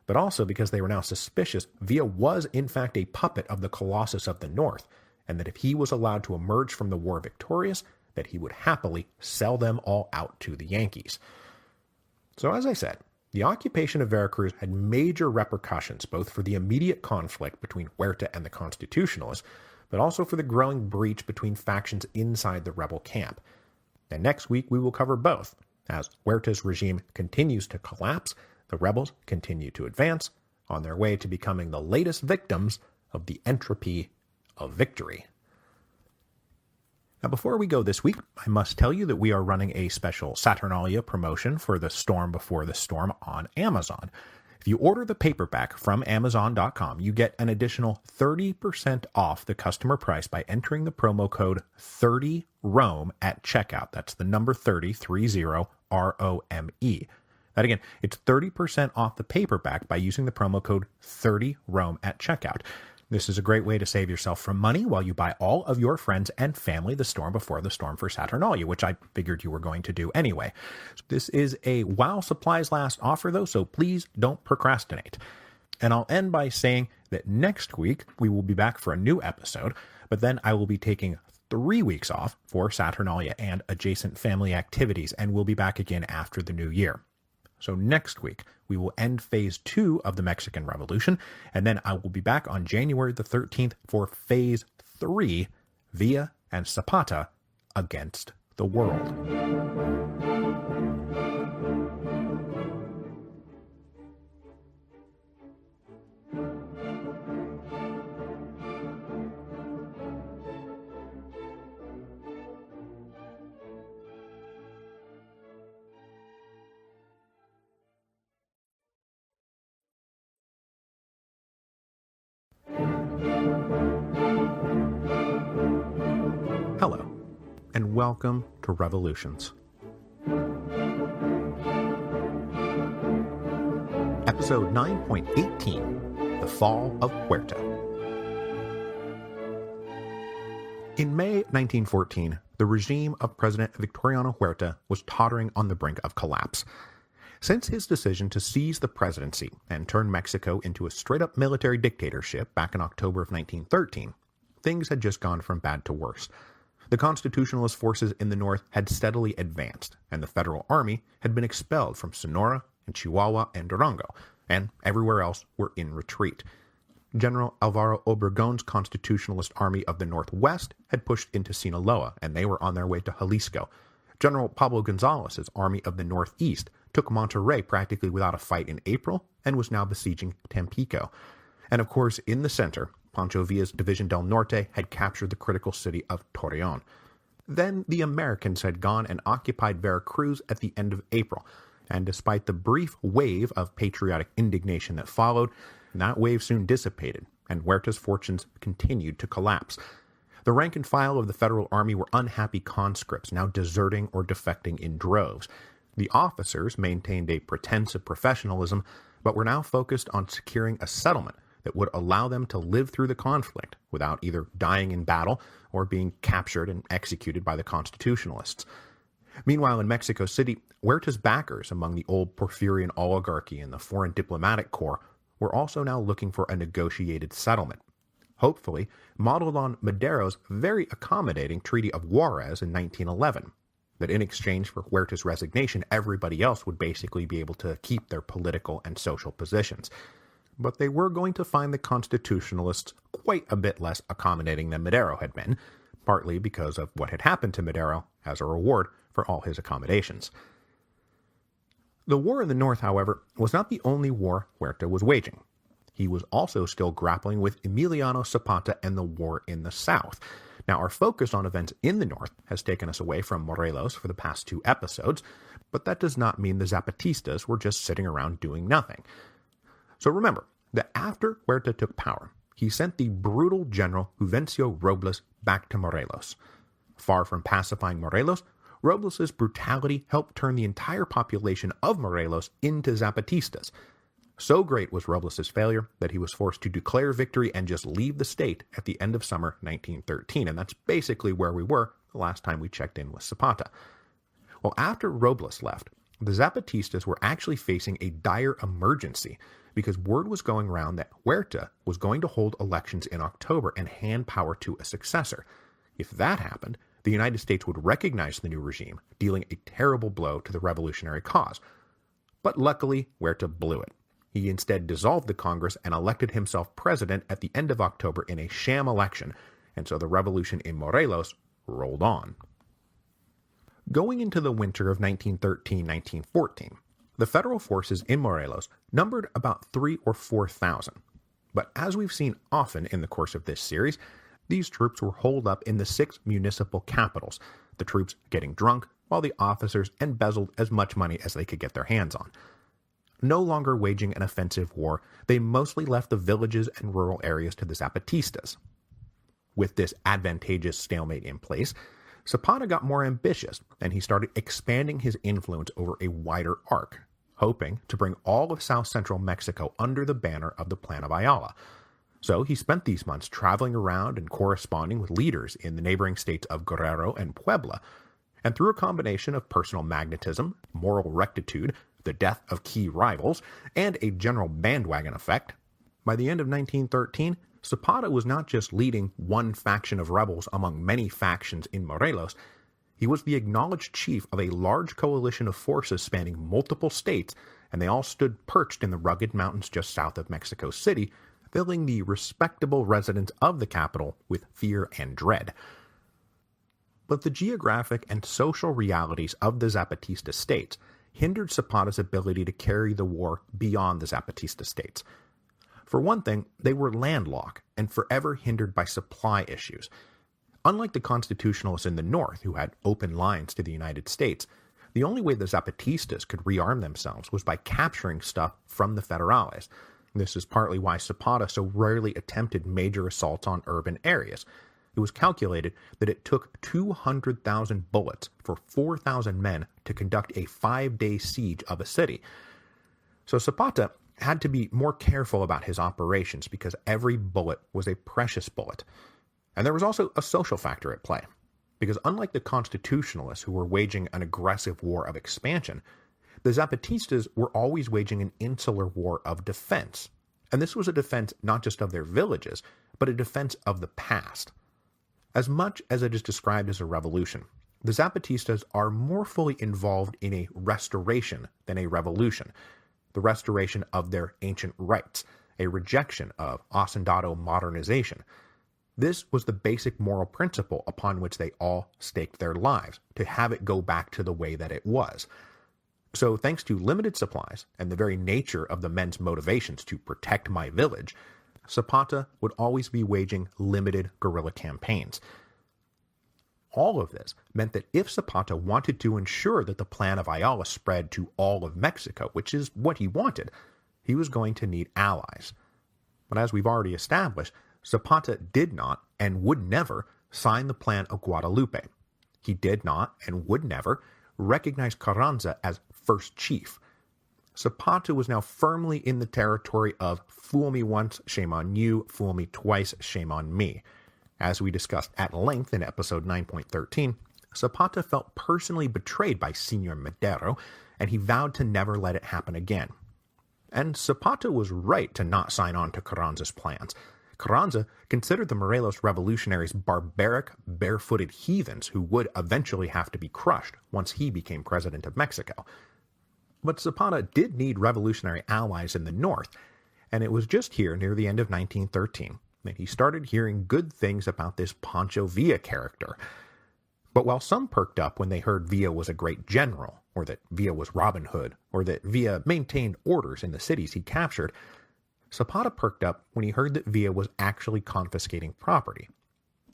but also because they were now suspicious Villa was in fact a puppet of the Colossus of the North, and that if he was allowed to emerge from the war victorious, that he would happily sell them all out to the Yankees. So as I said, the occupation of Veracruz had major repercussions both for the immediate conflict between Huerta and the Constitutionalists, but also for the growing breach between factions inside the rebel camp. And next week we will cover both. As Huerta's regime continues to collapse, the rebels continue to advance on their way to becoming the latest victims of the entropy of victory. Now, before we go this week, I must tell you that we are running a special Saturnalia promotion for The Storm Before the Storm on Amazon. If you order the paperback from Amazon.com, you get an additional 30% off the customer price by entering the promo code 30ROME at checkout. That's the number 30, ROME. That again, it's 30% off the paperback by using the promo code 30ROME at checkout. This is a great way to save yourself from money while you buy all of your friends and family The Storm Before the Storm for Saturnalia, which I figured you were going to do anyway. This is a while supplies last offer, though, so please don't procrastinate. And I'll end by saying that next week we will be back for a new episode, but then I will be taking 3 weeks off for Saturnalia and adjacent family activities, and we'll be back again after the new year. So next week, we will end Phase 2 of the Mexican Revolution, and then I will be back on January the 13th for Phase 3, Villa and Zapata against the world. Hello. welcome to Revolutions. Episode 9.18, The Fall of Huerta. In May 1914, the regime of President Victoriano Huerta was tottering on the brink of collapse. Since his decision to seize the presidency and turn Mexico into a straight-up military dictatorship back in October of 1913, things had just gone from bad to worse. The constitutionalist forces in the north had steadily advanced, and the federal army had been expelled from Sonora and Chihuahua and Durango, and everywhere else were in retreat. General Alvaro Obregon's constitutionalist army of the northwest had pushed into Sinaloa, and they were on their way to Jalisco. General Pablo Gonzalez's army of the northeast took Monterrey practically without a fight in April, and was now besieging Tampico. And of course, in the center, Pancho Villa's Division del Norte had captured the critical city of Torreon. Then the Americans had gone and occupied Veracruz at the end of April, and despite the brief wave of patriotic indignation that followed, that wave soon dissipated, and Huerta's fortunes continued to collapse. The rank and file of the federal army were unhappy conscripts, now deserting or defecting in droves. The officers maintained a pretense of professionalism, but were now focused on securing a settlement that would allow them to live through the conflict without either dying in battle or being captured and executed by the constitutionalists. Meanwhile, in Mexico City, Huerta's backers among the old Porfirian oligarchy and the foreign diplomatic corps were also now looking for a negotiated settlement, hopefully modeled on Madero's very accommodating Treaty of Juarez in 1911, that in exchange for Huerta's resignation, everybody else would basically be able to keep their political and social positions. But they were going to find the constitutionalists quite a bit less accommodating than Madero had been, partly because of what had happened to Madero as a reward for all his accommodations. The war in the north, however, was not the only war Huerta was waging. He was also still grappling with Emiliano Zapata and the war in the south. Now, our focus on events in the north has taken us away from Morelos for the past 2 episodes, but that does not mean the Zapatistas were just sitting around doing nothing. So remember that after Huerta took power, he sent the brutal General Juvencio Robles back to Morelos. Far from pacifying Morelos, Robles' brutality helped turn the entire population of Morelos into Zapatistas. So great was Robles' failure that he was forced to declare victory and just leave the state at the end of summer 1913, and that's basically where we were the last time we checked in with Zapata. Well, after Robles left, the Zapatistas were actually facing a dire emergency because word was going around that Huerta was going to hold elections in October and hand power to a successor. If that happened, the United States would recognize the new regime, dealing a terrible blow to the revolutionary cause. But luckily, Huerta blew it. He instead dissolved the Congress and elected himself president at the end of October in a sham election, and so the revolution in Morelos rolled on. Going into the winter of 1913-1914, the federal forces in Morelos numbered about 3,000 or 4,000. But as we've seen often in the course of this series, these troops were holed up in the 6 municipal capitals, the troops getting drunk while the officers embezzled as much money as they could get their hands on. No longer waging an offensive war, they mostly left the villages and rural areas to the Zapatistas. With this advantageous stalemate in place, Zapata got more ambitious, and he started expanding his influence over a wider arc, hoping to bring all of south-central Mexico under the banner of the Plan of Ayala. So he spent these months traveling around and corresponding with leaders in the neighboring states of Guerrero and Puebla, and through a combination of personal magnetism, moral rectitude, the death of key rivals, and a general bandwagon effect, by the end of 1913, Zapata was not just leading one faction of rebels among many factions in Morelos, he was the acknowledged chief of a large coalition of forces spanning multiple states, and they all stood perched in the rugged mountains just south of Mexico City, filling the respectable residents of the capital with fear and dread. But the geographic and social realities of the Zapatista states hindered Zapata's ability to carry the war beyond the Zapatista states. For one thing, they were landlocked and forever hindered by supply issues. Unlike the constitutionalists in the north, who had open lines to the United States, the only way the Zapatistas could rearm themselves was by capturing stuff from the Federales. This is partly why Zapata so rarely attempted major assaults on urban areas. It was calculated that it took 200,000 bullets for 4,000 men to conduct a 5-day siege of a city. So Zapata had to be more careful about his operations because every bullet was a precious bullet. And there was also a social factor at play, because unlike the constitutionalists who were waging an aggressive war of expansion, the Zapatistas were always waging an insular war of defense. And this was a defense not just of their villages, but a defense of the past. As much as it is described as a revolution, the Zapatistas are more fully involved in a restoration than a revolution, the restoration of their ancient rights, a rejection of hacendado modernization. This was the basic moral principle upon which they all staked their lives, to have it go back to the way that it was. So thanks to limited supplies and the very nature of the men's motivations to protect my village, Zapata would always be waging limited guerrilla campaigns. All of this meant that if Zapata wanted to ensure that the plan of Ayala spread to all of Mexico, which is what he wanted, he was going to need allies. But as we've already established, Zapata did not and would never sign the Plan of Guadalupe. He did not and would never recognize Carranza as first chief. Zapata was now firmly in the territory of fool me once, shame on you, fool me twice, shame on me. As we discussed at length in episode 9.13, Zapata felt personally betrayed by Señor Madero, and he vowed to never let it happen again. And Zapata was right to not sign on to Carranza's plans. Carranza considered the Morelos revolutionaries barbaric, barefooted heathens who would eventually have to be crushed once he became president of Mexico. But Zapata did need revolutionary allies in the north, and it was just here near the end of 1913 that he started hearing good things about this Pancho Villa character. But while some perked up when they heard Villa was a great general, or that Villa was Robin Hood, or that Villa maintained orders in the cities he captured, Zapata perked up when he heard that Villa was actually confiscating property.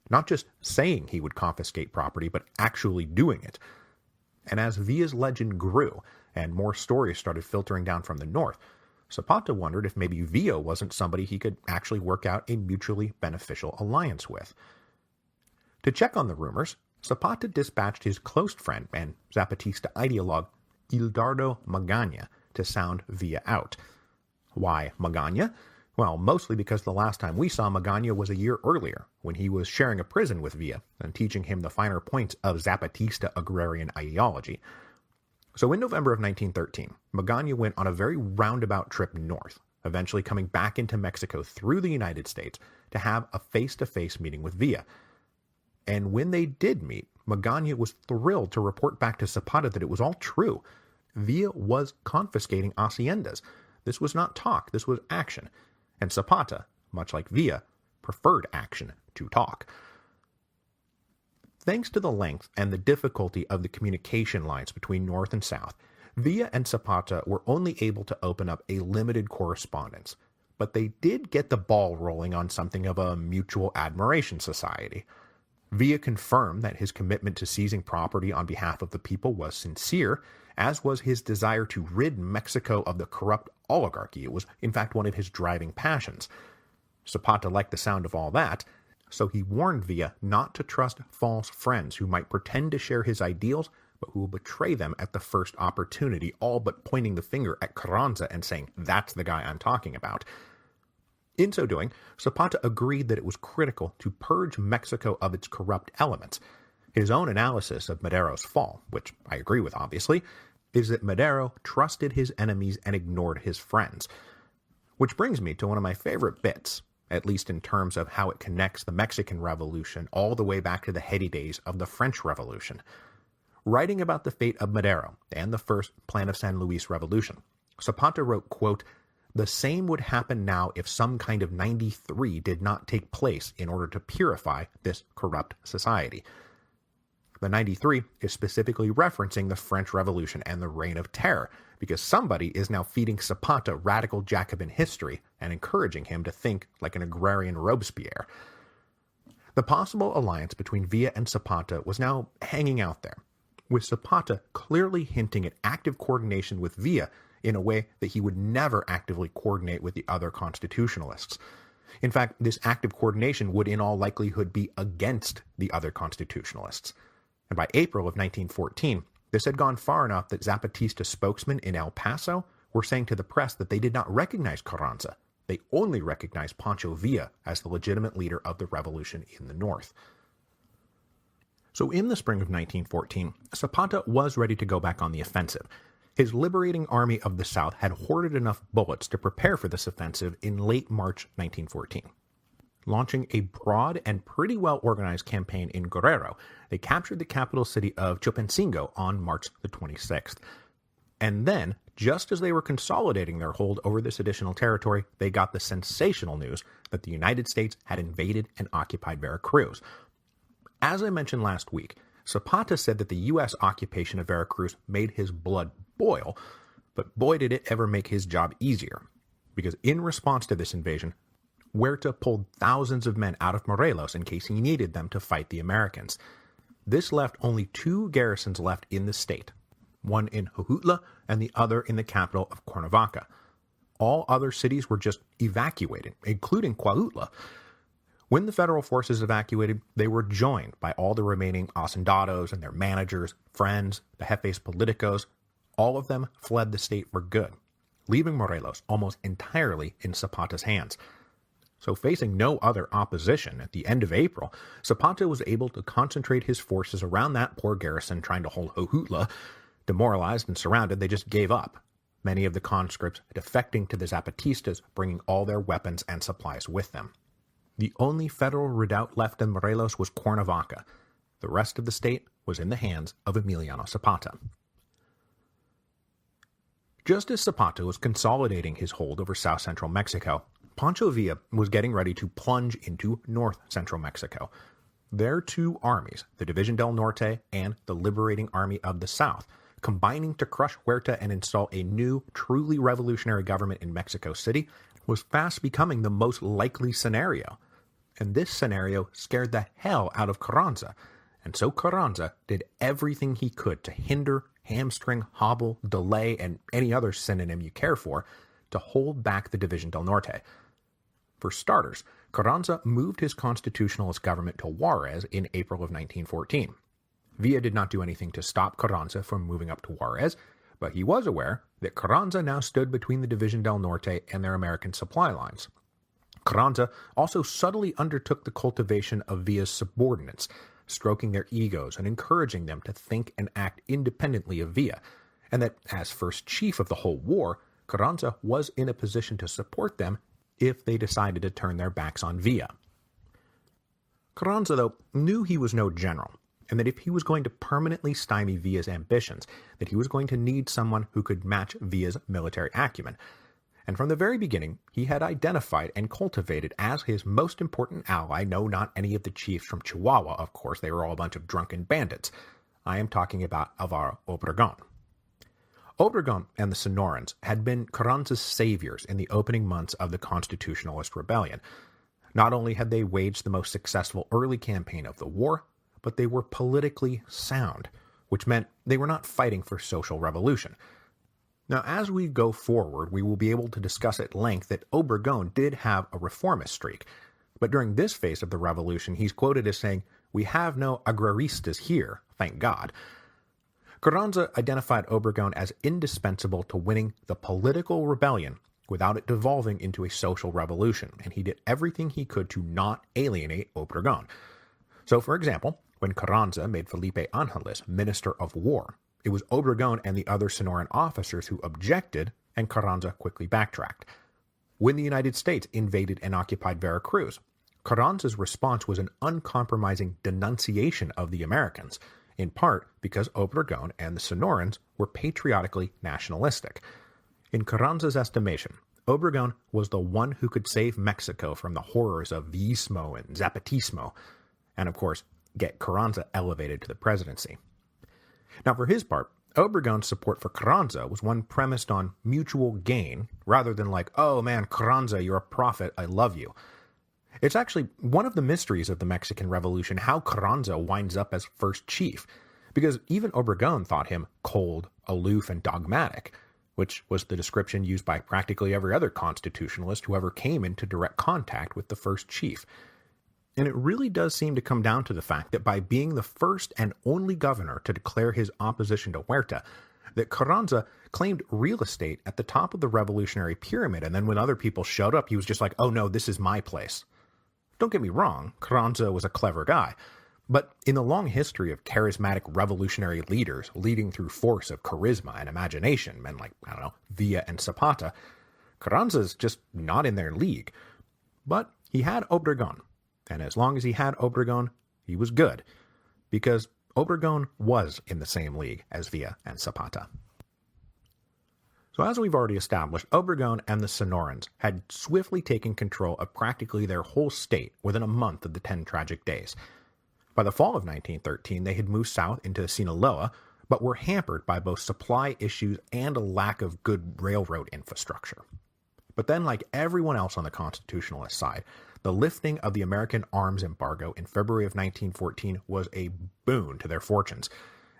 Not just saying he would confiscate property, but actually doing it. And as Villa's legend grew, and more stories started filtering down from the north, Zapata wondered if maybe Villa wasn't somebody he could actually work out a mutually beneficial alliance with. To check on the rumors, Zapata dispatched his close friend and Zapatista ideologue Hildardo Magaña to sound Villa out. Why Magaña? Well, mostly because the last time we saw Magaña was a year earlier, when he was sharing a prison with Villa and teaching him the finer points of Zapatista agrarian ideology. So in November of 1913, Magaña went on a very roundabout trip north, eventually coming back into Mexico through the United States to have a face-to-face meeting with Villa. And when they did meet, Magaña was thrilled to report back to Zapata that it was all true. Villa was confiscating haciendas. This was not talk, this was action. And Zapata, much like Villa, preferred action to talk. Thanks to the length and the difficulty of the communication lines between North and South, Villa and Zapata were only able to open up a limited correspondence, but they did get the ball rolling on something of a mutual admiration society. Villa confirmed that his commitment to seizing property on behalf of the people was sincere, as was his desire to rid Mexico of the corrupt oligarchy. It was, in fact, one of his driving passions. Zapata liked the sound of all that, so he warned Villa not to trust false friends who might pretend to share his ideals, but who will betray them at the first opportunity, all but pointing the finger at Carranza and saying, "That's the guy I'm talking about." In so doing, Zapata agreed that it was critical to purge Mexico of its corrupt elements. His own analysis of Madero's fall, which I agree with obviously, is that Madero trusted his enemies and ignored his friends. Which brings me to one of my favorite bits, at least in terms of how it connects the Mexican Revolution all the way back to the heady days of the French Revolution. Writing about the fate of Madero and the first Plan of San Luis Revolution, Zapata wrote, quote, "The same would happen now if some kind of 93 did not take place in order to purify this corrupt society." The 93 is specifically referencing the French Revolution and the Reign of Terror, because somebody is now feeding Zapata radical Jacobin history and encouraging him to think like an agrarian Robespierre. The possible alliance between Villa and Zapata was now hanging out there, with Zapata clearly hinting at active coordination with Villa in a way that he would never actively coordinate with the other constitutionalists. In fact, this act of coordination would in all likelihood be against the other constitutionalists. And by April of 1914, this had gone far enough that Zapatista spokesmen in El Paso were saying to the press that they did not recognize Carranza. They only recognized Pancho Villa as the legitimate leader of the revolution in the north. So in the spring of 1914, Zapata was ready to go back on the offensive. His liberating army of the South had hoarded enough bullets to prepare for this offensive in late March 1914. Launching a broad and pretty well-organized campaign in Guerrero, they captured the capital city of Chilpancingo on March the 26th. And then, just as they were consolidating their hold over this additional territory, they got the sensational news that the United States had invaded and occupied Veracruz. As I mentioned last week, Zapata said that the U.S. occupation of Veracruz made his blood boil, but boy did it ever make his job easier. Because in response to this invasion, Huerta pulled thousands of men out of Morelos in case he needed them to fight the Americans. This left only 2 garrisons left in the state, one in Jojutla and the other in the capital of Cuernavaca. All other cities were just evacuated, including Cuautla. When the federal forces evacuated, they were joined by all the remaining hacendados and their managers, friends, the jefes politicos. All of them fled the state for good, leaving Morelos almost entirely in Zapata's hands. So facing no other opposition at the end of April, Zapata was able to concentrate his forces around that poor garrison trying to hold Jojutla. Demoralized and surrounded, they just gave up, many of the conscripts defecting to the Zapatistas, bringing all their weapons and supplies with them. The only federal redoubt left in Morelos was Cuernavaca. The rest of the state was in the hands of Emiliano Zapata. Just as Zapata was consolidating his hold over south-central Mexico, Pancho Villa was getting ready to plunge into north-central Mexico. Their 2 armies, the División del Norte and the Liberating Army of the South, combining to crush Huerta and install a new, truly revolutionary government in Mexico City, was fast becoming the most likely scenario. And this scenario scared the hell out of Carranza, and so Carranza did everything he could to hinder, hamstring, hobble, delay, and any other synonym you care for, to hold back the División del Norte. For starters, Carranza moved his constitutionalist government to Juarez in April of 1914. Villa did not do anything to stop Carranza from moving up to Juarez, but he was aware that Carranza now stood between the División del Norte and their American supply lines. Carranza also subtly undertook the cultivation of Villa's subordinates, stroking their egos and encouraging them to think and act independently of Villa, and that as first chief of the whole war, Carranza was in a position to support them if they decided to turn their backs on Villa. Carranza, though, knew he was no general, and that if he was going to permanently stymie Villa's ambitions, that he was going to need someone who could match Villa's military acumen. And from the very beginning, he had identified and cultivated as his most important ally, no, not any of the chiefs from Chihuahua, of course, they were all a bunch of drunken bandits. I am talking about Alvaro Obregón. Obregón and the Sonorans had been Carranza's saviors in the opening months of the Constitutionalist Rebellion. Not only had they waged the most successful early campaign of the war, but they were politically sound, which meant they were not fighting for social revolution. Now, as we go forward, we will be able to discuss at length that Obregón did have a reformist streak, but during this phase of the revolution, he's quoted as saying, "We have no agraristas here, thank God." Carranza identified Obregón as indispensable to winning the political rebellion without it devolving into a social revolution, and he did everything he could to not alienate Obregón. So, for example, when Carranza made Felipe Angeles Minister of War, it was Obregón and the other Sonoran officers who objected, and Carranza quickly backtracked. When the United States invaded and occupied Veracruz, Carranza's response was an uncompromising denunciation of the Americans, in part because Obregón and the Sonorans were patriotically nationalistic. In Carranza's estimation, Obregón was the one who could save Mexico from the horrors of Villismo and Zapatismo, and of course, get Carranza elevated to the presidency. Now, for his part, Obregón's support for Carranza was one premised on mutual gain, rather than like, "Oh man, Carranza, you're a prophet, I love you." It's actually one of the mysteries of the Mexican Revolution how Carranza winds up as first chief, because even Obregón thought him cold, aloof, and dogmatic. which was the description used by practically every other constitutionalist who ever came into direct contact with the first chief. And it really does seem to come down to the fact that by being the first and only governor to declare his opposition to Huerta, that Carranza claimed real estate at the top of the revolutionary pyramid, and then when other people showed up, he was just like, oh no, this is my place. Don't get me wrong, Carranza was a clever guy, but in the long history of charismatic revolutionary leaders leading through force of charisma and imagination, men like, Villa and Zapata, Carranza's just not in their league. But he had Obregón. And as long as he had Obregón, he was good, because Obregón was in the same league as Villa and Zapata. So as we've already established, Obregón and the Sonorans had swiftly taken control of practically their whole state within a month of the 10 tragic days. By the fall of 1913, they had moved south into Sinaloa, but were hampered by both supply issues and a lack of good railroad infrastructure. But then, like everyone else on the Constitutionalist side, the lifting of the American arms embargo in February of 1914 was a boon to their fortunes,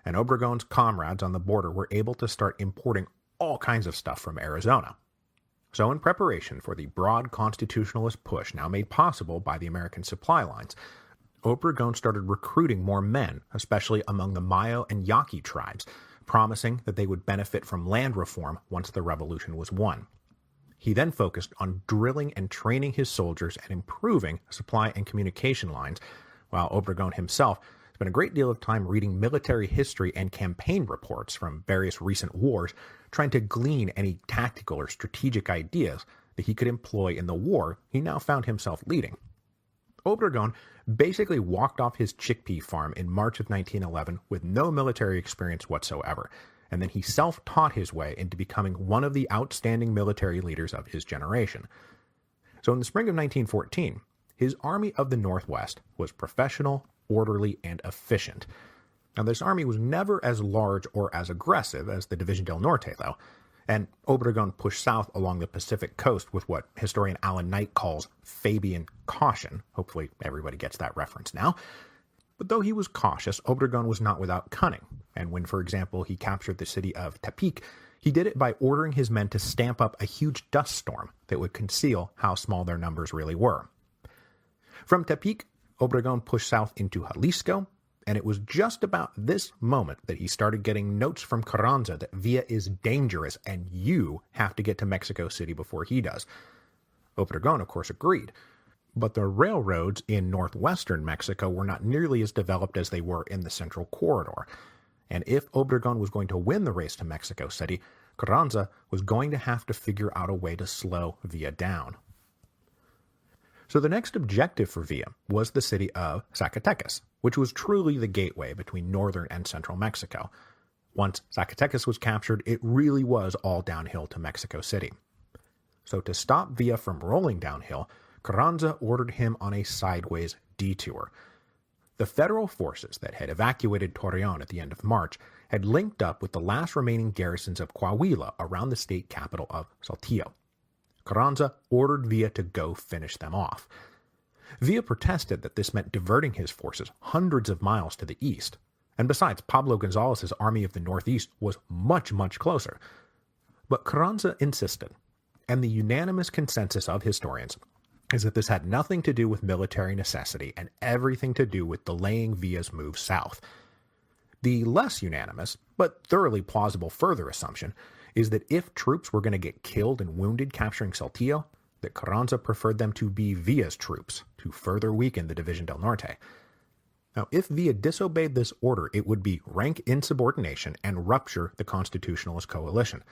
and Obregón's comrades on the border were able to start importing all kinds of stuff from Arizona. So in preparation for the broad constitutionalist push now made possible by the American supply lines, Obregón started recruiting more men, especially among the Mayo and Yaqui tribes, promising that they would benefit from land reform once the revolution was won. He then focused on drilling and training his soldiers and improving supply and communication lines, while Obregón himself spent a great deal of time reading military history and campaign reports from various recent wars, trying to glean any tactical or strategic ideas that he could employ in the war he now found himself leading. Obregón basically walked off his chickpea farm in March of 1911 with no military experience whatsoever, and then he self-taught his way into becoming one of the outstanding military leaders of his generation. So in the spring of 1914, his Army of the Northwest was professional, orderly, and efficient. Now this army was never as large or as aggressive as the Division del Norte, though, and Obregón pushed south along the Pacific coast with what historian Alan Knight calls Fabian caution. Hopefully everybody gets that reference now. But though he was cautious, Obregón was not without cunning, and when, for example, he captured the city of Tepic, he did it by ordering his men to stamp up a huge dust storm that would conceal how small their numbers really were. From Tepic, Obregón pushed south into Jalisco, and it was just about this moment that he started getting notes from Carranza that Villa is dangerous and you have to get to Mexico City before he does. Obregón, of course, agreed. But the railroads in northwestern Mexico were not nearly as developed as they were in the Central Corridor. And if Obregón was going to win the race to Mexico City, Carranza was going to have to figure out a way to slow Villa down. So the next objective for Villa was the city of Zacatecas, which was truly the gateway between northern and central Mexico. Once Zacatecas was captured, it really was all downhill to Mexico City. So to stop Villa from rolling downhill, Carranza ordered him on a sideways detour. The federal forces that had evacuated Torreón at the end of March had linked up with the last remaining garrisons of Coahuila around the state capital of Saltillo. Carranza ordered Villa to go finish them off. Villa protested that this meant diverting his forces hundreds of miles to the east, and besides, Pablo González's Army of the Northeast was much, much closer. But Carranza insisted, and the unanimous consensus of historians is that this had nothing to do with military necessity and everything to do with delaying Villa's move south. The less unanimous, but thoroughly plausible further assumption is that if troops were going to get killed and wounded capturing Saltillo, that Carranza preferred them to be Villa's troops to further weaken the Division del Norte. Now, if Villa disobeyed this order, it would be rank insubordination and rupture the Constitutionalist coalition.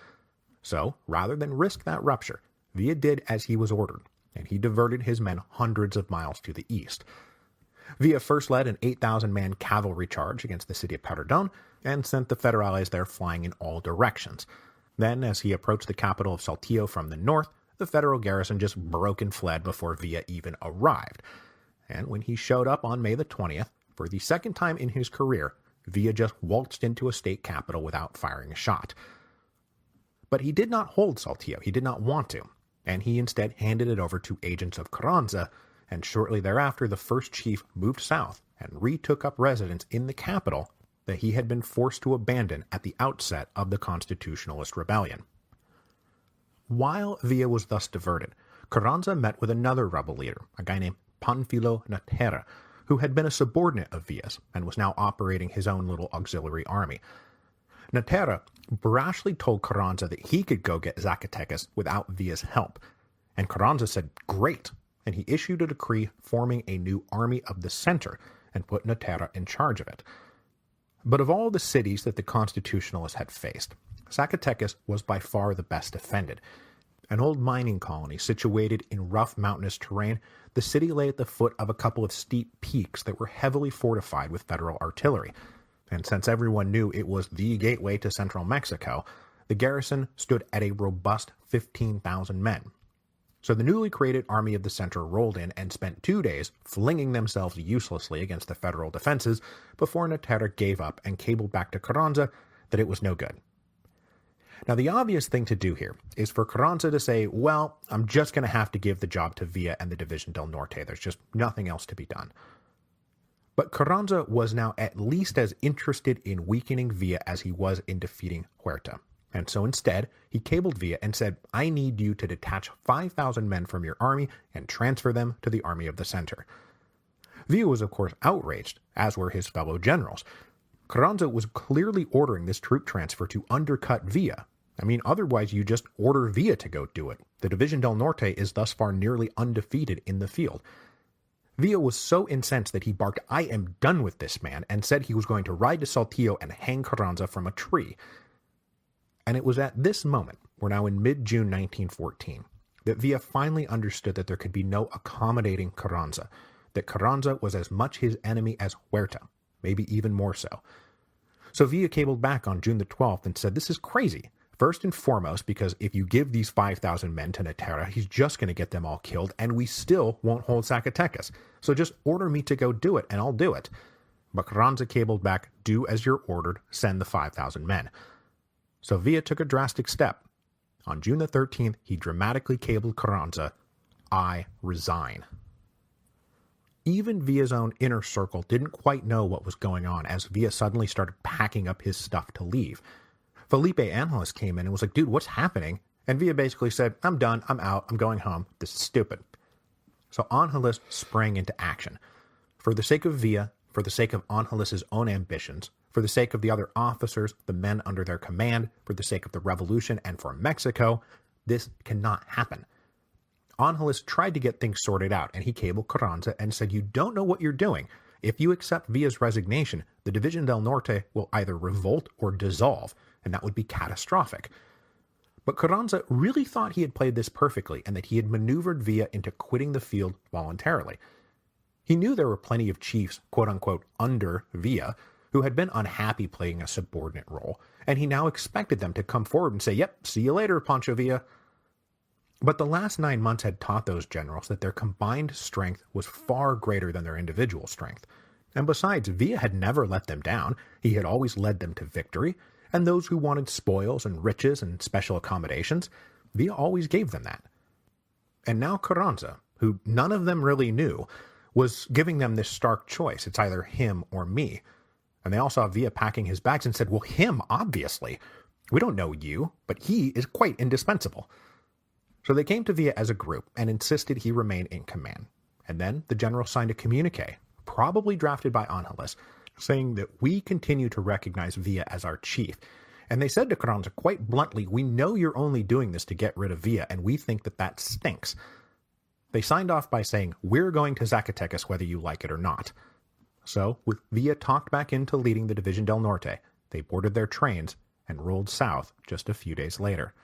So, rather than risk that rupture, Villa did as he was ordered, and he diverted his men hundreds of miles to the east. Villa first led an 8,000-man cavalry charge against the city of Paredón and sent the Federales there flying in all directions. Then, as he approached the capital of Saltillo from the north, the federal garrison just broke and fled before Villa even arrived. And when he showed up on May the 20th, for the second time in his career, Villa just waltzed into a state capital without firing a shot. But he did not hold Saltillo. He did not want to, and he instead handed it over to agents of Carranza, and shortly thereafter the first chief moved south and retook up residence in the capital that he had been forced to abandon at the outset of the Constitutionalist rebellion. While Villa was thus diverted, Carranza met with another rebel leader, a guy named Panfilo Natera, who had been a subordinate of Villa's and was now operating his own little auxiliary army. Natera brashly told Carranza that he could go get Zacatecas without Villa's help, and Carranza said, "Great," and he issued a decree forming a new army of the center and put Natera in charge of it. But of all the cities that the Constitutionalists had faced, Zacatecas was by far the best defended. An old mining colony situated in rough mountainous terrain, the city lay at the foot of a couple of steep peaks that were heavily fortified with federal artillery. And since everyone knew it was the gateway to central Mexico, the garrison stood at a robust 15,000 men. So the newly created Army of the Center rolled in and spent 2 days flinging themselves uselessly against the federal defenses before Natera gave up and cabled back to Carranza that it was no good. Now, the obvious thing to do here is for Carranza to say, well, I'm just going to have to give the job to Villa and the Division del Norte. There's just nothing else to be done. But Carranza was now at least as interested in weakening Villa as he was in defeating Huerta. And so instead, he cabled Villa and said, I need you to detach 5,000 men from your army and transfer them to the Army of the Center. Villa was, of course, outraged, as were his fellow generals. Carranza was clearly ordering this troop transfer to undercut Villa. I mean, otherwise you just order Villa to go do it. The Division del Norte is thus far nearly undefeated in the field. Villa was so incensed that he barked, I am done with this man, and said he was going to ride to Saltillo and hang Carranza from a tree. And it was at this moment, we're now in mid-June 1914, that Villa finally understood that there could be no accommodating Carranza, that Carranza was as much his enemy as Huerta, maybe even more so. So Villa cabled back on June the 12th and said, this is crazy. First and foremost, because if you give these 5,000 men to Natera, he's just going to get them all killed, and we still won't hold Zacatecas. So just order me to go do it, and I'll do it. But Carranza cabled back, do as you're ordered, send the 5,000 men. So Villa took a drastic step. On June the 13th, he dramatically cabled Carranza, I resign. Even Villa's own inner circle didn't quite know what was going on as Villa suddenly started packing up his stuff to leave. Felipe Angeles came in and was like, dude, what's happening? And Villa basically said, I'm done, I'm out, I'm going home, this is stupid. So Angeles sprang into action. For the sake of Villa, for the sake of Angeles' own ambitions, for the sake of the other officers, the men under their command, for the sake of the revolution, and for Mexico, this cannot happen. Angeles tried to get things sorted out, and he cabled Carranza and said, you don't know what you're doing. If you accept Villa's resignation, the Division del Norte will either revolt or dissolve, and that would be catastrophic. But Carranza really thought he had played this perfectly and that he had maneuvered Villa into quitting the field voluntarily. He knew there were plenty of chiefs, quote-unquote, under Villa, who had been unhappy playing a subordinate role, and he now expected them to come forward and say, yep, see you later, Pancho Villa. But the last 9 months had taught those generals that their combined strength was far greater than their individual strength. And besides, Villa had never let them down. He had always led them to victory, and those who wanted spoils and riches and special accommodations, Villa always gave them that. And now Carranza, who none of them really knew, was giving them this stark choice. It's either him or me. And they all saw Villa packing his bags and said, well, him, obviously. We don't know you, but he is quite indispensable. So they came to Villa as a group and insisted he remain in command. And then the general signed a communique, probably drafted by Angeles, saying that we continue to recognize Villa as our chief. And they said to Carranza quite bluntly, we know you're only doing this to get rid of Villa, and we think that that stinks. They signed off by saying, we're going to Zacatecas whether you like it or not. So, with Villa talked back into leading the Division del Norte, they boarded their trains and rolled south just a few days later.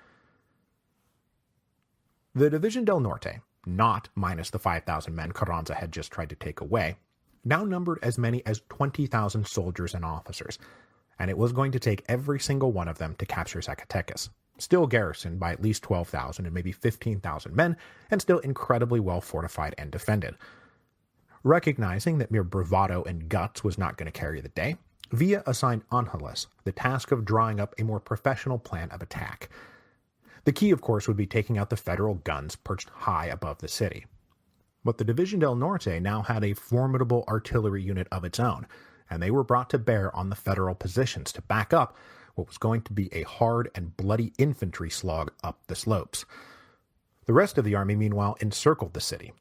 The Division del Norte, not minus the 5,000 men Carranza had just tried to take away, now numbered as many as 20,000 soldiers and officers, and it was going to take every single one of them to capture Zacatecas, still garrisoned by at least 12,000 and maybe 15,000 men, and still incredibly well fortified and defended. Recognizing that mere bravado and guts was not going to carry the day, Villa assigned Angeles the task of drawing up a more professional plan of attack. The key, of course, would be taking out the federal guns perched high above the city. But the Division del Norte now had a formidable artillery unit of its own, and they were brought to bear on the federal positions to back up what was going to be a hard and bloody infantry slog up the slopes. The rest of the army, meanwhile, encircled the city,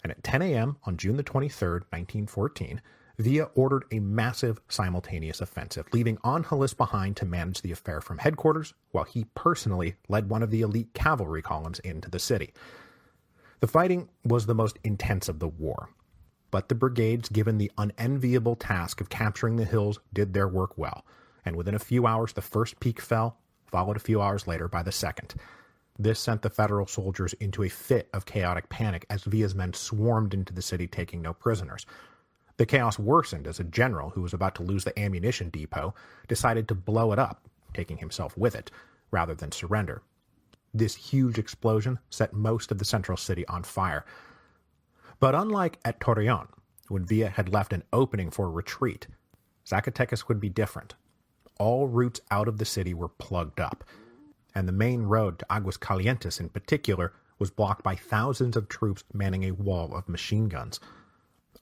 and at 10 a.m. on June the 23rd, 1914, Villa ordered a massive simultaneous offensive, leaving Angeles behind to manage the affair from headquarters, while he personally led one of the elite cavalry columns into the city. The fighting was the most intense of the war, but the brigades given the unenviable task of capturing the hills did their work well, and within a few hours the first peak fell, followed a few hours later by the second. This sent the Federal soldiers into a fit of chaotic panic as Villa's men swarmed into the city taking no prisoners. The chaos worsened as a general who was about to lose the ammunition depot decided to blow it up, taking himself with it, rather than surrender. This huge explosion set most of the central city on fire. But unlike at Torreon, when Villa had left an opening for retreat, Zacatecas would be different. All routes out of the city were plugged up, and the main road to Aguascalientes in particular was blocked by thousands of troops manning a wall of machine guns.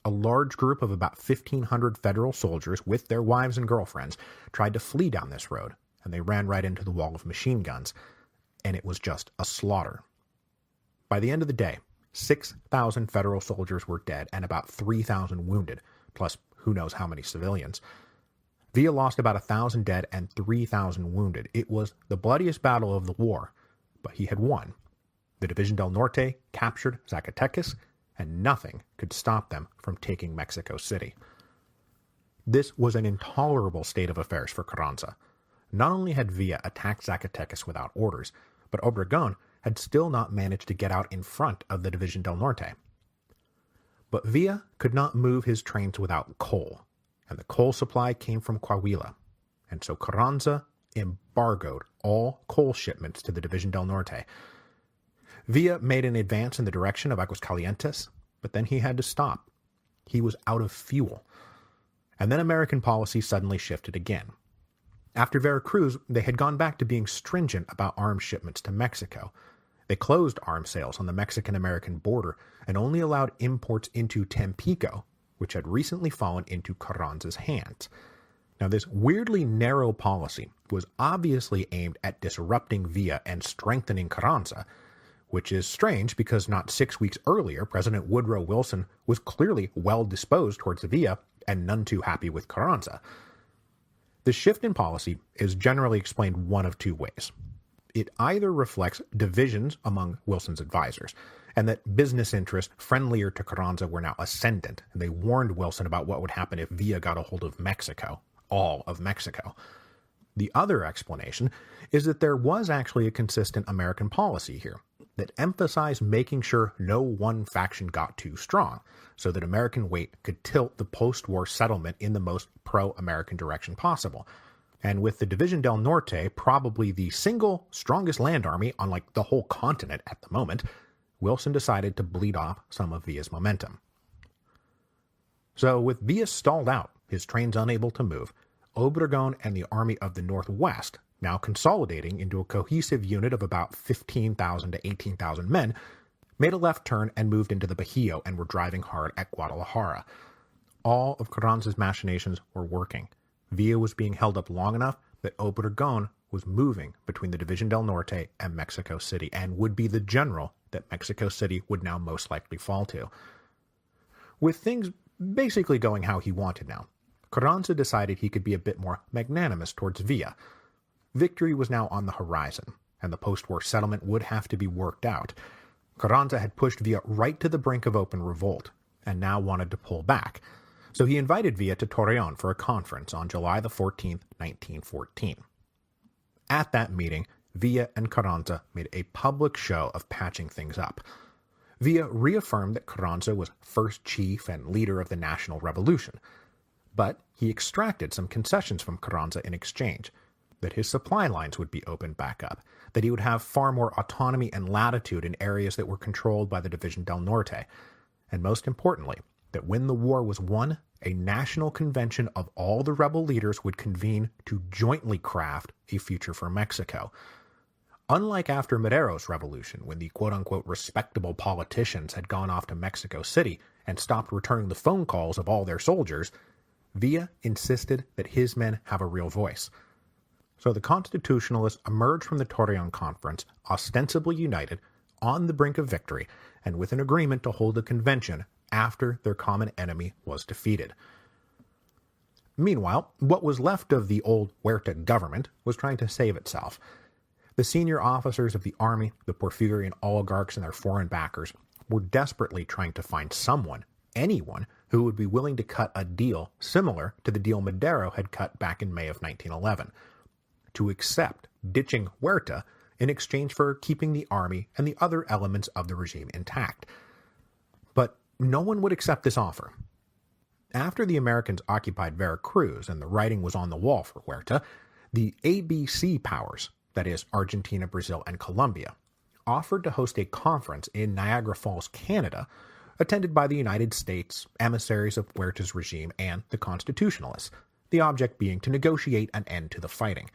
A large group of about 1,500 federal soldiers with their wives and girlfriends tried to flee down this road, and they ran right into the wall of machine guns, and it was just a slaughter. By the end of the day, 6,000 federal soldiers were dead and about 3,000 wounded, plus who knows how many civilians. Villa lost about 1,000 dead and 3,000 wounded. It was the bloodiest battle of the war, but he had won. The División del Norte captured Zacatecas, and nothing could stop them from taking Mexico City. This was an intolerable state of affairs for Carranza. Not only had Villa attacked Zacatecas without orders, but Obregón had still not managed to get out in front of the División del Norte. But Villa could not move his trains without coal, and the coal supply came from Coahuila, and so Carranza embargoed all coal shipments to the División del Norte. Villa made an advance in the direction of Aguascalientes, but then he had to stop. He was out of fuel. And then American policy suddenly shifted again. After Veracruz, they had gone back to being stringent about arms shipments to Mexico. They closed arms sales on the Mexican-American border and only allowed imports into Tampico, which had recently fallen into Carranza's hands. Now, this weirdly narrow policy was obviously aimed at disrupting Villa and strengthening Carranza, which is strange because not 6 weeks earlier, President Woodrow Wilson was clearly well-disposed towards Villa and none too happy with Carranza. The shift in policy is generally explained one of two ways. It either reflects divisions among Wilson's advisors, and that business interests friendlier to Carranza were now ascendant, and they warned Wilson about what would happen if Villa got a hold of Mexico, all of Mexico. The other explanation is that there was actually a consistent American policy here that emphasized making sure no one faction got too strong, so that American weight could tilt the post-war settlement in the most pro-American direction possible. And with the División del Norte probably the single strongest land army on the whole continent at the moment, Wilson decided to bleed off some of Villa's momentum. So with Villa stalled out, his trains unable to move, Obregón and the Army of the Northwest, now consolidating into a cohesive unit of about 15,000 to 18,000 men, made a left turn and moved into the Bajío and were driving hard at Guadalajara. All of Carranza's machinations were working. Villa was being held up long enough that Obregón was moving between the División del Norte and Mexico City and would be the general that Mexico City would now most likely fall to. With things basically going how he wanted now, Carranza decided he could be a bit more magnanimous towards Villa. Victory was now on the horizon, and the post-war settlement would have to be worked out. Carranza had pushed Villa right to the brink of open revolt, and now wanted to pull back. So he invited Villa to Torreon for a conference on July the 14th, 1914. At that meeting, Villa and Carranza made a public show of patching things up. Villa reaffirmed that Carranza was first chief and leader of the national revolution, but he extracted some concessions from Carranza in exchange, that his supply lines would be opened back up, that he would have far more autonomy and latitude in areas that were controlled by the División del Norte, and most importantly, that when the war was won, a national convention of all the rebel leaders would convene to jointly craft a future for Mexico. Unlike after Madero's revolution, when the quote-unquote respectable politicians had gone off to Mexico City and stopped returning the phone calls of all their soldiers, Villa insisted that his men have a real voice. So the Constitutionalists emerged from the Torreon Conference ostensibly united, on the brink of victory, and with an agreement to hold a convention after their common enemy was defeated. Meanwhile, what was left of the old Huerta government was trying to save itself. The senior officers of the army, the Porfirian oligarchs and their foreign backers, were desperately trying to find someone, anyone, who would be willing to cut a deal similar to the deal Madero had cut back in May of 1911, to accept ditching Huerta in exchange for keeping the army and the other elements of the regime intact. But no one would accept this offer. After the Americans occupied Veracruz and the writing was on the wall for Huerta, the ABC powers, that is, Argentina, Brazil, and Colombia, offered to host a conference in Niagara Falls, Canada, attended by the United States, emissaries of Huerta's regime, and the Constitutionalists, the object being to negotiate an end to the fighting.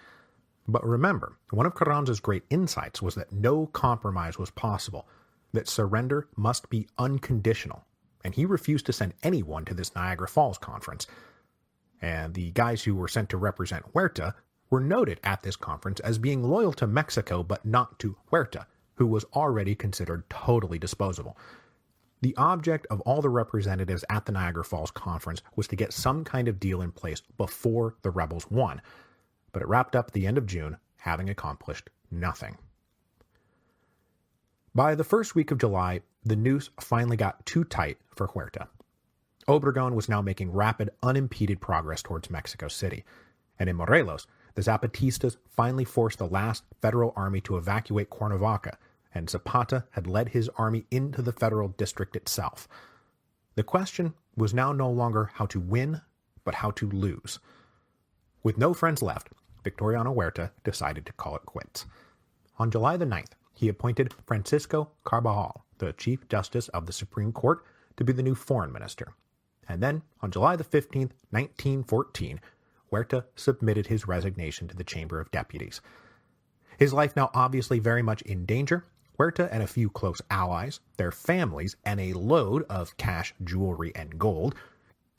But remember, one of Carranza's great insights was that no compromise was possible, that surrender must be unconditional, and he refused to send anyone to this Niagara Falls conference. And the guys who were sent to represent Huerta were noted at this conference as being loyal to Mexico but not to Huerta, who was already considered totally disposable. The object of all the representatives at the Niagara Falls conference was to get some kind of deal in place before the rebels won, but it wrapped up at the end of June, having accomplished nothing. By the first week of July, the noose finally got too tight for Huerta. Obregón was now making rapid, unimpeded progress towards Mexico City, and in Morelos, the Zapatistas finally forced the last federal army to evacuate Cuernavaca, and Zapata had led his army into the federal district itself. The question was now no longer how to win, but how to lose. With no friends left, Victoriano Huerta decided to call it quits. On July the 9th, he appointed Francisco Carbajal, the Chief Justice of the Supreme Court, to be the new foreign minister. And then, on July the 15th, 1914, Huerta submitted his resignation to the Chamber of Deputies. His life now obviously very much in danger, Huerta and a few close allies, their families, and a load of cash, jewelry, and gold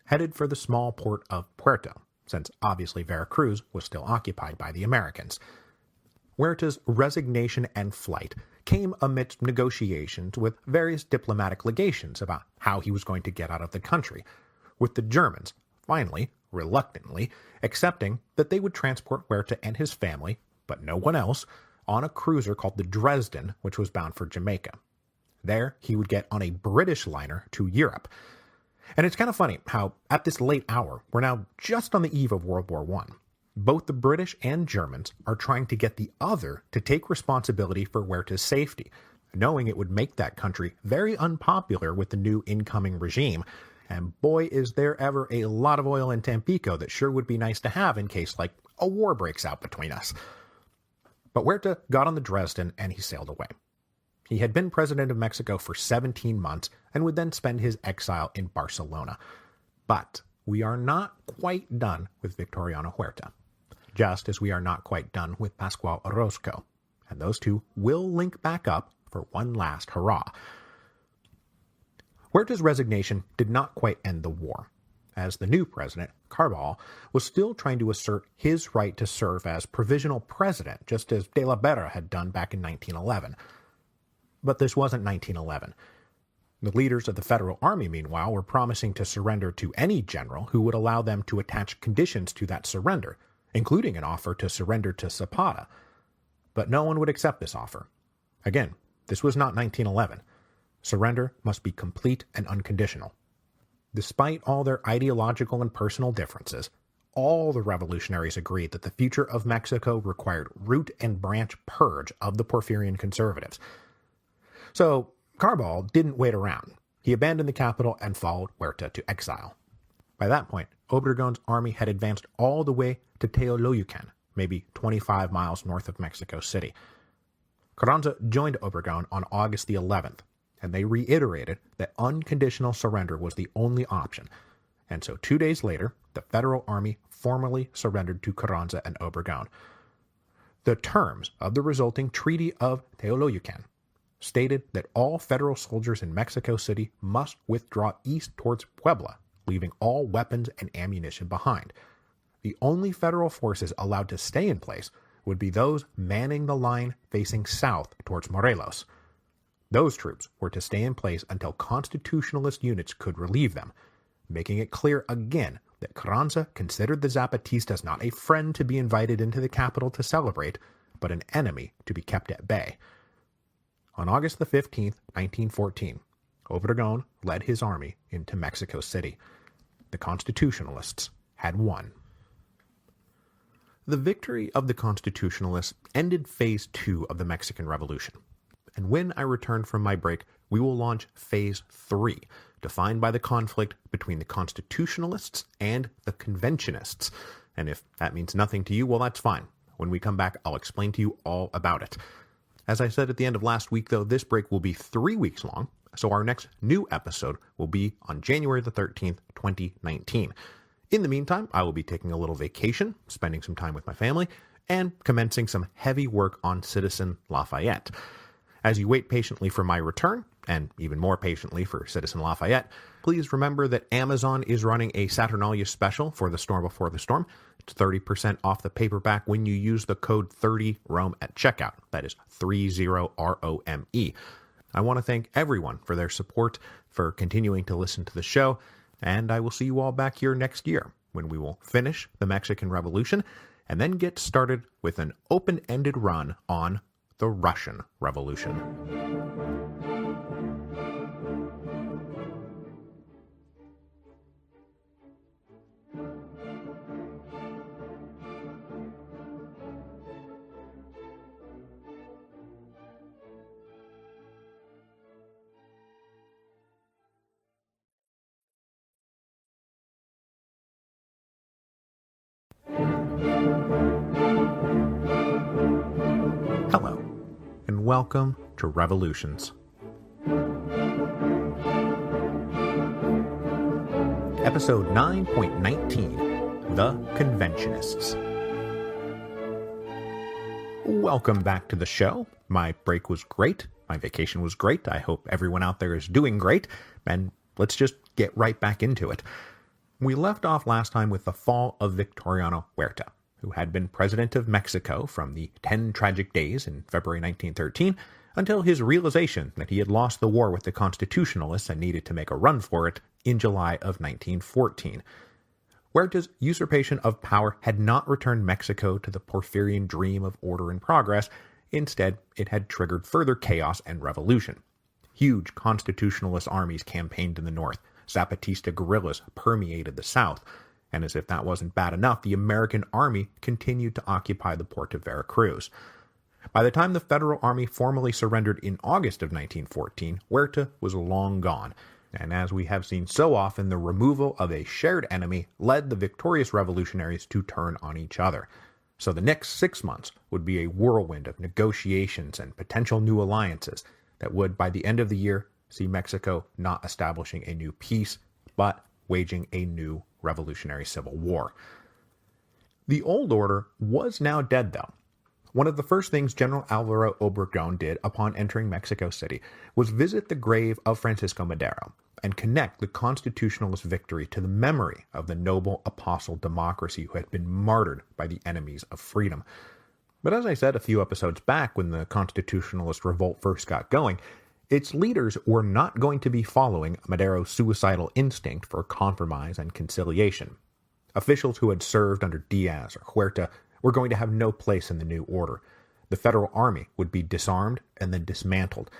headed for the small port of Puerto, since obviously Veracruz was still occupied by the Americans. Huerta's resignation and flight came amidst negotiations with various diplomatic legations about how he was going to get out of the country, with the Germans finally, reluctantly, accepting that they would transport Huerta and his family, but no one else, on a cruiser called the Dresden, which was bound for Jamaica. There, he would get on a British liner to Europe. And it's kind of funny how, at this late hour, we're now just on the eve of World War I. Both the British and Germans are trying to get the other to take responsibility for Huerta's safety, knowing it would make that country very unpopular with the new incoming regime. And boy, is there ever a lot of oil in Tampico that sure would be nice to have in case, like, a war breaks out between us. But Huerta got on the Dresden and he sailed away. He had been president of Mexico for 17 months and would then spend his exile in Barcelona. But we are not quite done with Victoriano Huerta, just as we are not quite done with Pascual Orozco, and those two will link back up for one last hurrah. Huerta's resignation did not quite end the war, as the new president, Carbajal, was still trying to assert his right to serve as provisional president, just as De la Vera had done back in 1911. But this wasn't 1911. The leaders of the Federal Army, meanwhile, were promising to surrender to any general who would allow them to attach conditions to that surrender, including an offer to surrender to Zapata. But no one would accept this offer. Again, this was not 1911. Surrender must be complete and unconditional. Despite all their ideological and personal differences, all the revolutionaries agreed that the future of Mexico required root and branch purge of the Porfirian conservatives. So, Carbajal didn't wait around. He abandoned the capital and followed Huerta to exile. By that point, Obregón's army had advanced all the way to Teoloyucan, maybe 25 miles north of Mexico City. Carranza joined Obregón on August the 11th, and they reiterated that unconditional surrender was the only option. And so 2 days later, the Federal Army formally surrendered to Carranza and Obregón. The terms of the resulting Treaty of Teoloyucan stated that all federal soldiers in Mexico City must withdraw east towards Puebla, leaving all weapons and ammunition behind. the only federal forces allowed to stay in place would be those manning the line facing south towards Morelos. Those troops were to stay in place until constitutionalist units could relieve them, making it clear again that Carranza considered the Zapatistas not a friend to be invited into the capital to celebrate, but an enemy to be kept at bay. On August the 15th, 1914, Obregón led his army into Mexico City. The Constitutionalists had won. The victory of the Constitutionalists ended Phase 2 of the Mexican Revolution. And when I return from my break, we will launch Phase 3, defined by the conflict between the Constitutionalists and the Conventionists. And if that means nothing to you, well, that's fine. When we come back, I'll explain to you all about it. As I said at the end of last week, though, this break will be 3 weeks long, so our next new episode will be on January the 13th, 2019. In the meantime, I will be taking a little vacation, spending some time with my family, and commencing some heavy work on Citizen Lafayette. As you wait patiently for my return, and even more patiently for Citizen Lafayette, please remember that Amazon is running a Saturnalia special for The Storm Before the Storm. It's 30% off the paperback when you use the code 30ROME at checkout. That is 30ROME. I want to thank everyone for their support, for continuing to listen to the show, and I will see you all back here next year when we will finish the Mexican Revolution and then get started with an open-ended run on the Russian Revolution. Hello, and welcome to Revolutions. Episode 9.19, The Conventionists. Welcome back to the show. My break was great. My vacation was great. I hope everyone out there is doing great. And let's just get right back into it. We left off last time with the fall of Victoriano Huerta, who had been president of Mexico from the 10 tragic days in February 1913 until his realization that he had lost the war with the Constitutionalists and needed to make a run for it in July of 1914. Huerta's usurpation of power had not returned Mexico to the Porfirian dream of order and progress. Instead, it had triggered further chaos and revolution. Huge Constitutionalist armies campaigned in the north. Zapatista guerrillas permeated the south. And as if that wasn't bad enough, the American army continued to occupy the port of Veracruz. By the time the Federal Army formally surrendered in August of 1914, Huerta was long gone. And as we have seen so often, the removal of a shared enemy led the victorious revolutionaries to turn on each other. So the next 6 months would be a whirlwind of negotiations and potential new alliances that would, by the end of the year, see Mexico not establishing a new peace, but waging a new revolutionary civil war. The old order was now dead, though. One of the first things General Alvaro Obregón did upon entering Mexico City was visit the grave of Francisco Madero and connect the constitutionalist victory to the memory of the noble apostle democracy who had been martyred by the enemies of freedom. But as I said a few episodes back when the constitutionalist revolt first got going, its leaders were not going to be following Madero's suicidal instinct for compromise and conciliation. Officials who had served under Diaz or Huerta were going to have no place in the new order. The Federal Army would be disarmed and then dismantled.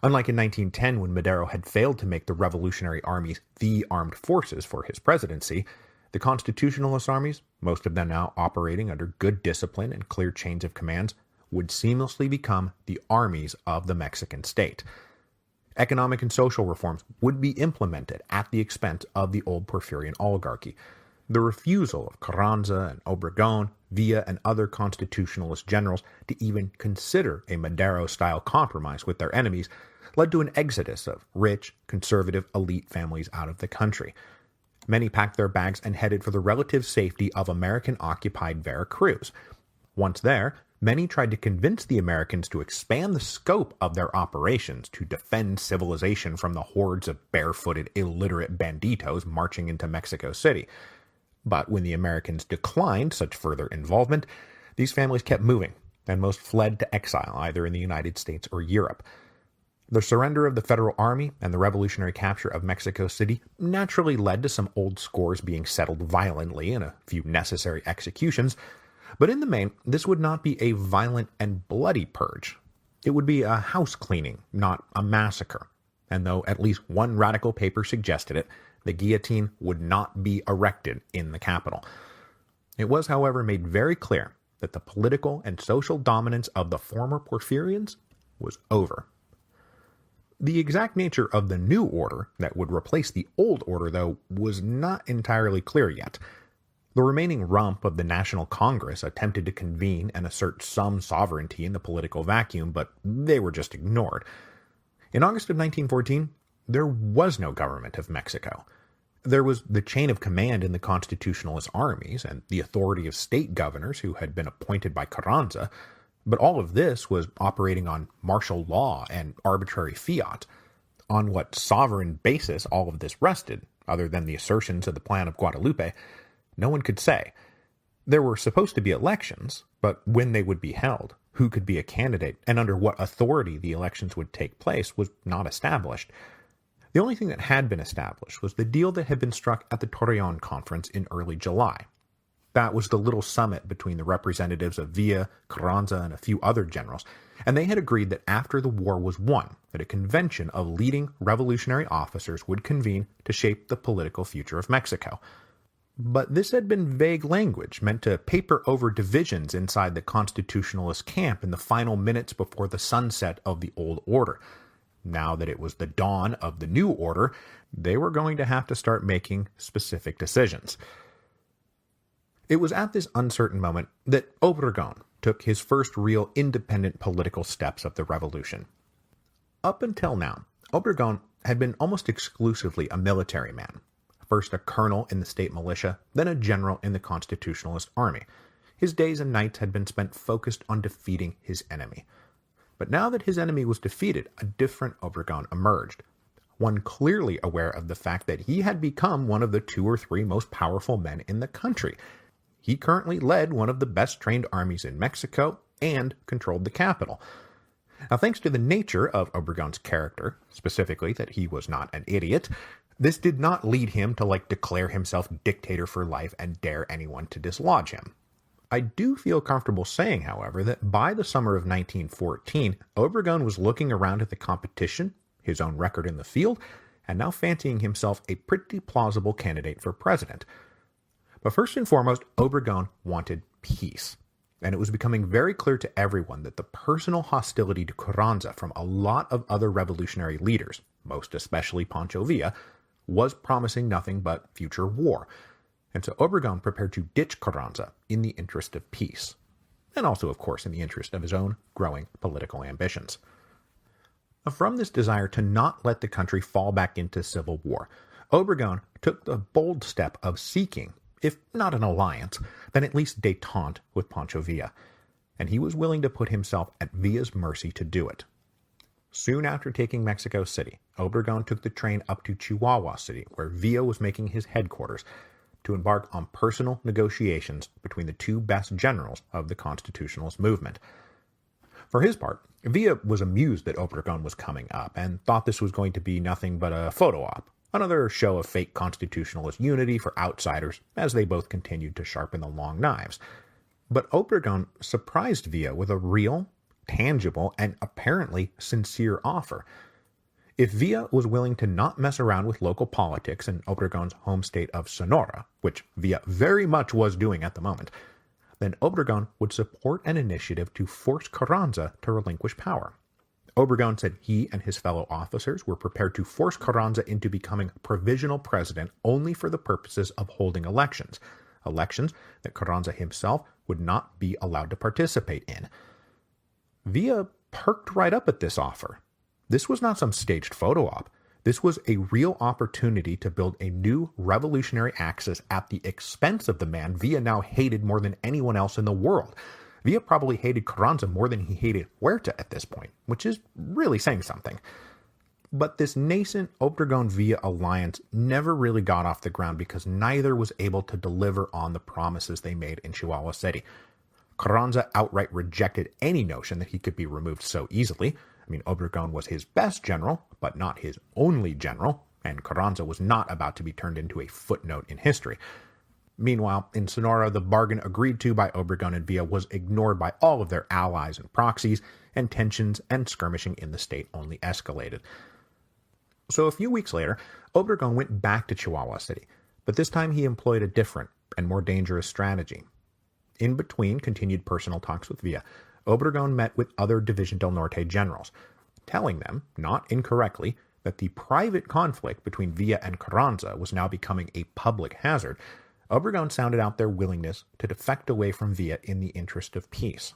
Unlike in 1910, when Madero had failed to make the revolutionary armies the armed forces for his presidency, the constitutionalist armies, most of them now operating under good discipline and clear chains of commands, would seamlessly become the armies of the Mexican state. Economic and social reforms would be implemented at the expense of the old Porfirian oligarchy. The refusal of Carranza and Obregón, Villa, and other constitutionalist generals to even consider a Madero-style compromise with their enemies led to an exodus of rich, conservative, elite families out of the country. Many packed their bags and headed for the relative safety of American-occupied Veracruz. Once there, many tried to convince the Americans to expand the scope of their operations to defend civilization from the hordes of barefooted, illiterate banditos marching into Mexico City. But when the Americans declined such further involvement, these families kept moving, and most fled to exile either in the United States or Europe. The surrender of the Federal Army and the revolutionary capture of Mexico City naturally led to some old scores being settled violently and a few necessary executions, but in the main, this would not be a violent and bloody purge. It would be a house cleaning, not a massacre. And though at least one radical paper suggested it, the guillotine would not be erected in the capital. It was, however, made very clear that the political and social dominance of the former Porfirians was over. The exact nature of the new order that would replace the old order, though, was not entirely clear yet. The remaining rump of the National Congress attempted to convene and assert some sovereignty in the political vacuum, but they were just ignored. In August of 1914, there was no government of Mexico. There was the chain of command in the constitutionalist armies and the authority of state governors who had been appointed by Carranza, but all of this was operating on martial law and arbitrary fiat. On what sovereign basis all of this rested, other than the assertions of the Plan of Guadalupe, no one could say. There were supposed to be elections, but when they would be held, who could be a candidate, and under what authority the elections would take place was not established. The only thing that had been established was the deal that had been struck at the Torreon Conference in early July. That was the little summit between the representatives of Villa, Carranza, and a few other generals, and they had agreed that after the war was won, that a convention of leading revolutionary officers would convene to shape the political future of Mexico. But this had been vague language meant to paper over divisions inside the constitutionalist camp in the final minutes before the sunset of the old order. Now that it was the dawn of the new order, they were going to have to start making specific decisions. It was at this uncertain moment that Obregón took his first real independent political steps of the revolution. Up until now, Obregón had been almost exclusively a military man. First a colonel in the state militia, then a general in the constitutionalist army. His days and nights had been spent focused on defeating his enemy. But now that his enemy was defeated, a different Obregón emerged. One clearly aware of the fact that he had become one of the 2 or 3 most powerful men in the country. He currently led one of the best trained armies in Mexico and controlled the capital. Now, thanks to the nature of Obregón's character, specifically that he was not an idiot, this did not lead him to declare himself dictator for life and dare anyone to dislodge him. I do feel comfortable saying, however, that by the summer of 1914, Obregón was looking around at the competition, his own record in the field, and now fancying himself a pretty plausible candidate for president. But first and foremost, Obregón wanted peace. And it was becoming very clear to everyone that the personal hostility to Carranza from a lot of other revolutionary leaders, most especially Pancho Villa, was promising nothing but future war. And so Obregón prepared to ditch Carranza in the interest of peace. And also, of course, in the interest of his own growing political ambitions. From this desire to not let the country fall back into civil war, Obregón took the bold step of seeking, if not an alliance, then at least détente with Pancho Villa, and he was willing to put himself at Villa's mercy to do it. Soon after taking Mexico City, Obregón took the train up to Chihuahua City, where Villa was making his headquarters, to embark on personal negotiations between the 2 best generals of the constitutionalist movement. For his part, Villa was amused that Obregón was coming up, and thought this was going to be nothing but a photo op, another show of fake constitutionalist unity for outsiders, as they both continued to sharpen the long knives. But Obregón surprised Villa with a real, tangible, and apparently sincere offer. If Villa was willing to not mess around with local politics in Obregón's home state of Sonora, which Villa very much was doing at the moment, then Obregón would support an initiative to force Carranza to relinquish power. Obregón said he and his fellow officers were prepared to force Carranza into becoming provisional president only for the purposes of holding elections that Carranza himself would not be allowed to participate in. Villa perked right up at this offer. This was not some staged photo op. This was a real opportunity to build a new revolutionary axis at the expense of the man Villa now hated more than anyone else in the world. Villa probably hated Carranza more than he hated Huerta at this point, which is really saying something. But this nascent Obregon-Villa alliance never really got off the ground because neither was able to deliver on the promises they made in Chihuahua City. Carranza outright rejected any notion that he could be removed so easily. I mean, Obregon was his best general, but not his only general, and Carranza was not about to be turned into a footnote in history. Meanwhile, in Sonora, the bargain agreed to by Obregon and Villa was ignored by all of their allies and proxies, and tensions and skirmishing in the state only escalated. So a few weeks later, Obregon went back to Chihuahua City, but this time he employed a different and more dangerous strategy. In between continued personal talks with Villa, Obregon met with other Division del Norte generals, telling them, not incorrectly, that the private conflict between Villa and Carranza was now becoming a public hazard. Obregon sounded out their willingness to defect away from Villa in the interest of peace,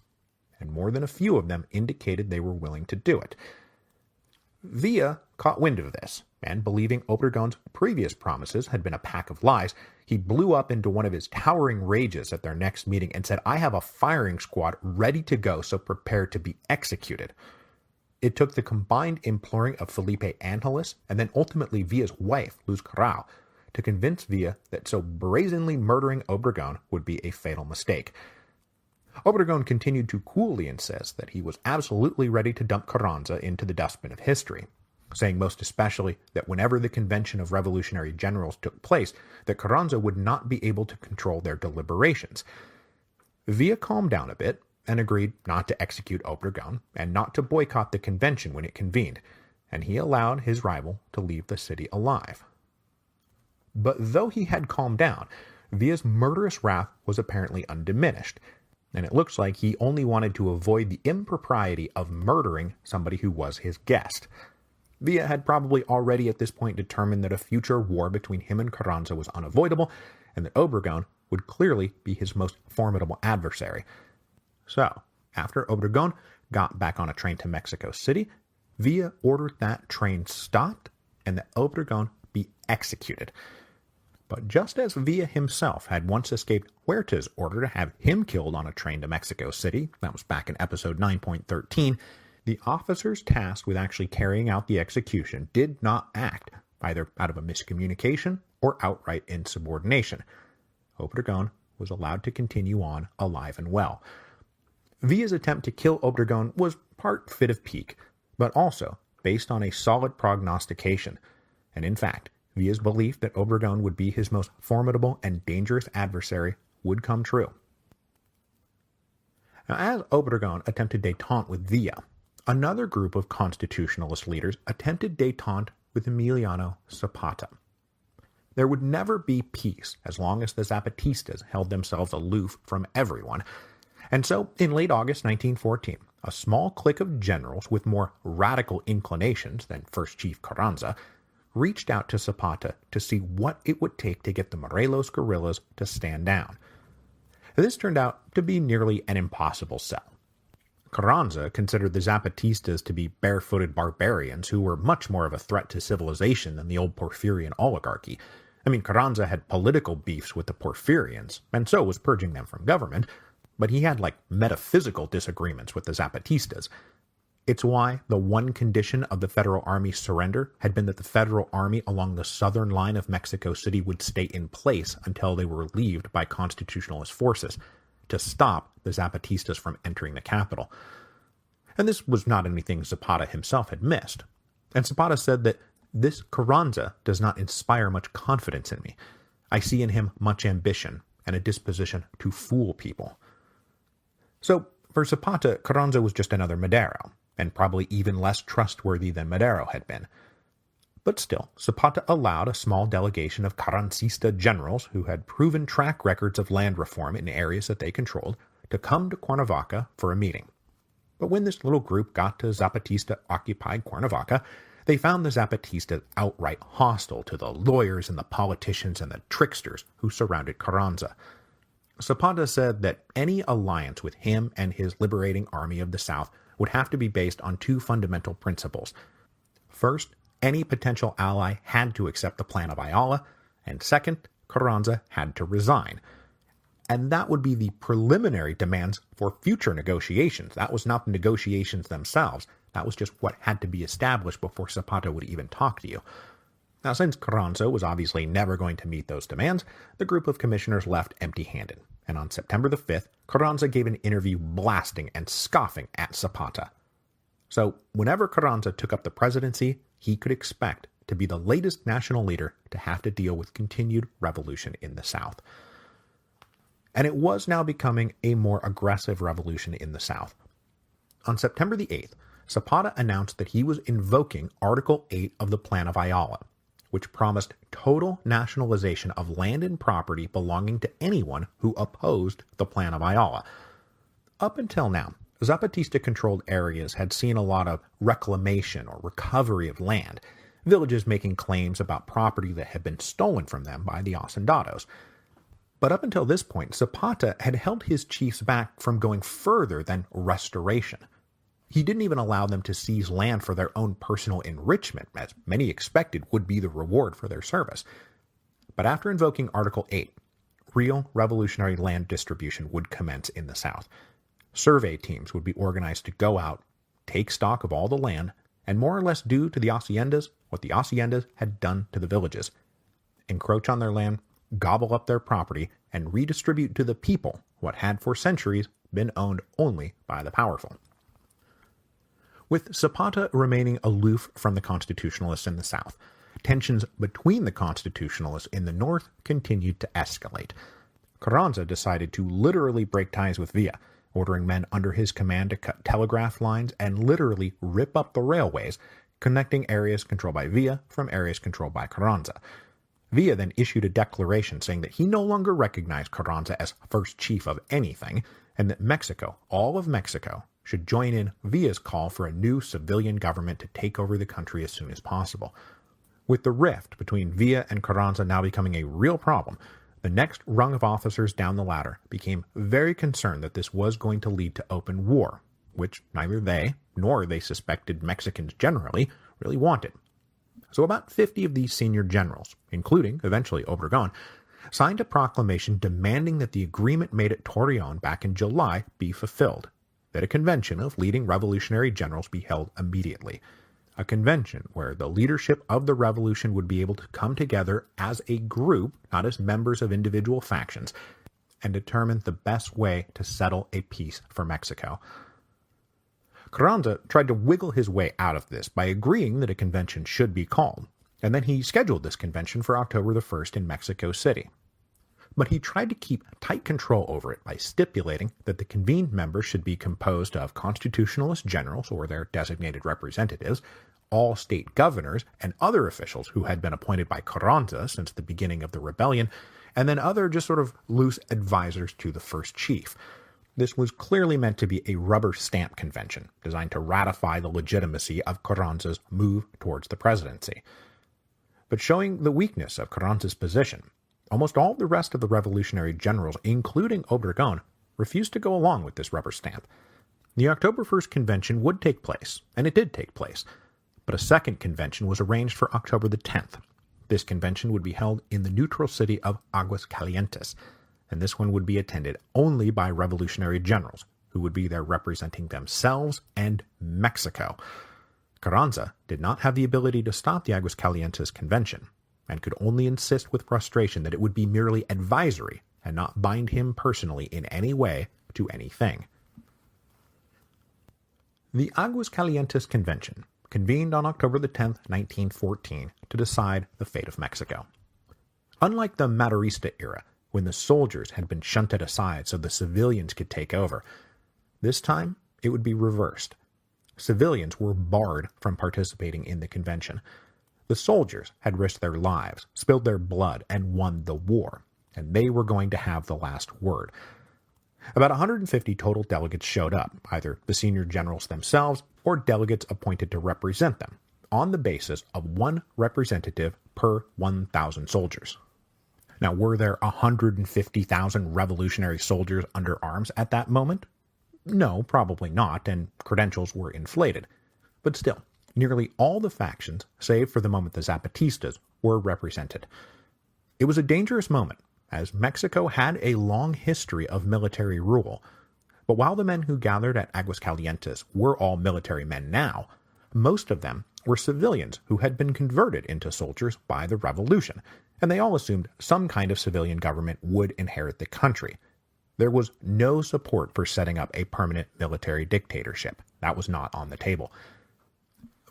and more than a few of them indicated they were willing to do it. Villa caught wind of this, and believing Obregon's previous promises had been a pack of lies, he blew up into one of his towering rages at their next meeting and said, "I have a firing squad ready to go, so prepare to be executed." It took the combined imploring of Felipe Angeles and then ultimately Villa's wife, Luz Corral, to convince Villa that so brazenly murdering Obregon would be a fatal mistake. Obregon continued to coolly insist that he was absolutely ready to dump Carranza into the dustbin of history, saying most especially that whenever the Convention of Revolutionary Generals took place, that Carranza would not be able to control their deliberations. Villa calmed down a bit and agreed not to execute Obregon and not to boycott the convention when it convened, and he allowed his rival to leave the city alive. But though he had calmed down, Villa's murderous wrath was apparently undiminished, and it looks like he only wanted to avoid the impropriety of murdering somebody who was his guest. Villa had probably already at this point determined that a future war between him and Carranza was unavoidable, and that Obregon would clearly be his most formidable adversary. So, after Obregon got back on a train to Mexico City, Villa ordered that train stopped and that Obregon be executed. But just as Villa himself had once escaped Huerta's order to have him killed on a train to Mexico City, that was back in episode 9.13, the officers tasked with actually carrying out the execution did not act, either out of a miscommunication or outright insubordination. Obregon was allowed to continue on alive and well. Villa's attempt to kill Obregon was part fit of pique, but also based on a solid prognostication, and in fact, Villa's belief that Obregon would be his most formidable and dangerous adversary would come true. Now, as Obregon attempted détente with Villa, another group of constitutionalist leaders attempted détente with Emiliano Zapata. There would never be peace as long as the Zapatistas held themselves aloof from everyone, and so in late August 1914, a small clique of generals with more radical inclinations than First Chief Carranza reached out to Zapata to see what it would take to get the Morelos guerrillas to stand down. This turned out to be nearly an impossible sell. Carranza considered the Zapatistas to be barefooted barbarians who were much more of a threat to civilization than the old Porfirian oligarchy. I mean, Carranza had political beefs with the Porfirians, and so was purging them from government, but he had, metaphysical disagreements with the Zapatistas. It's why the one condition of the Federal Army's surrender had been that the Federal Army along the southern line of Mexico City would stay in place until they were relieved by constitutionalist forces, to stop the Zapatistas from entering the capital. And this was not anything Zapata himself had missed. And Zapata said that this Carranza does not inspire much confidence in me. I see in him much ambition and a disposition to fool people. So, for Zapata, Carranza was just another Madero, and probably even less trustworthy than Madero had been. But still, Zapata allowed a small delegation of Carrancista generals who had proven track records of land reform in areas that they controlled to come to Cuernavaca for a meeting. But when this little group got to Zapatista-occupied Cuernavaca, they found the Zapatistas outright hostile to the lawyers and the politicians and the tricksters who surrounded Carranza. Zapata said that any alliance with him and his liberating army of the South would have to be based on two fundamental principles. First, any potential ally had to accept the plan of Ayala, and second, Carranza had to resign. And that would be the preliminary demands for future negotiations. That was not the negotiations themselves. That was just what had to be established before Zapata would even talk to you. Now, since Carranza was obviously never going to meet those demands, the group of commissioners left empty-handed, and on September the 5th, Carranza gave an interview blasting and scoffing at Zapata. So, whenever Carranza took up the presidency, he could expect to be the latest national leader to have to deal with continued revolution in the South. And it was now becoming a more aggressive revolution in the South. On September the 8th, Zapata announced that he was invoking Article 8 of the Plan of Ayala, which promised total nationalization of land and property belonging to anyone who opposed the Plan of Ayala. Up until now, Zapatista-controlled areas had seen a lot of reclamation or recovery of land, villages making claims about property that had been stolen from them by the Hacendados. But up until this point, Zapata had held his chiefs back from going further than restoration. He didn't even allow them to seize land for their own personal enrichment, as many expected would be the reward for their service. But after invoking Article 8, real revolutionary land distribution would commence in the South. Survey teams would be organized to go out, take stock of all the land, and more or less do to the haciendas what the haciendas had done to the villages. Encroach on their land, gobble up their property, and redistribute to the people what had for centuries been owned only by the powerful. With Zapata remaining aloof from the Constitutionalists in the South, tensions between the Constitutionalists in the North continued to escalate. Carranza decided to literally break ties with Villa, ordering men under his command to cut telegraph lines and literally rip up the railways, connecting areas controlled by Villa from areas controlled by Carranza. Villa then issued a declaration saying that he no longer recognized Carranza as first chief of anything, and that Mexico, all of Mexico, should join in Villa's call for a new civilian government to take over the country as soon as possible. With the rift between Villa and Carranza now becoming a real problem, the next rung of officers down the ladder became very concerned that this was going to lead to open war, which neither they, nor they suspected Mexicans generally, really wanted. So about 50 of these senior generals, including, eventually, Obregón, signed a proclamation demanding that the agreement made at Torreon back in July be fulfilled, that a convention of leading revolutionary generals be held immediately. A convention where the leadership of the revolution would be able to come together as a group, not as members of individual factions, and determine the best way to settle a peace for Mexico. Carranza tried to wiggle his way out of this by agreeing that a convention should be called, and then he scheduled this convention for October the 1st in Mexico City. But he tried to keep tight control over it by stipulating that the convened members should be composed of constitutionalist generals or their designated representatives, all state governors, and other officials who had been appointed by Carranza since the beginning of the rebellion, and then other just sort of loose advisors to the first chief. This was clearly meant to be a rubber stamp convention, designed to ratify the legitimacy of Carranza's move towards the presidency. But showing the weakness of Carranza's position, almost all the rest of the revolutionary generals, including Obregón, refused to go along with this rubber stamp. The October 1st convention would take place, and it did take place, but a second convention was arranged for October the 10th. This convention would be held in the neutral city of Aguascalientes, and this one would be attended only by revolutionary generals, who would be there representing themselves and Mexico. Carranza did not have the ability to stop the Aguascalientes convention, and could only insist with frustration that it would be merely advisory and not bind him personally in any way to anything. The Aguascalientes Convention convened on October the 10th, 1914, to decide the fate of Mexico. Unlike the Maderista era, when the soldiers had been shunted aside so the civilians could take over, this time it would be reversed. Civilians were barred from participating in the convention. The soldiers had risked their lives, spilled their blood, and won the war, and they were going to have the last word. About 150 total delegates showed up, either the senior generals themselves or delegates appointed to represent them, on the basis of one representative per 1,000 soldiers. Now, were there 150,000 revolutionary soldiers under arms at that moment? No, probably not, and credentials were inflated. But still, nearly all the factions, save for the moment the Zapatistas, were represented. It was a dangerous moment, as Mexico had a long history of military rule, But while the men who gathered at Aguascalientes were all military men now, most of them were civilians who had been converted into soldiers by the revolution, and they all assumed some kind of civilian government would inherit the country. There was no support for setting up a permanent military dictatorship. That was not on the table.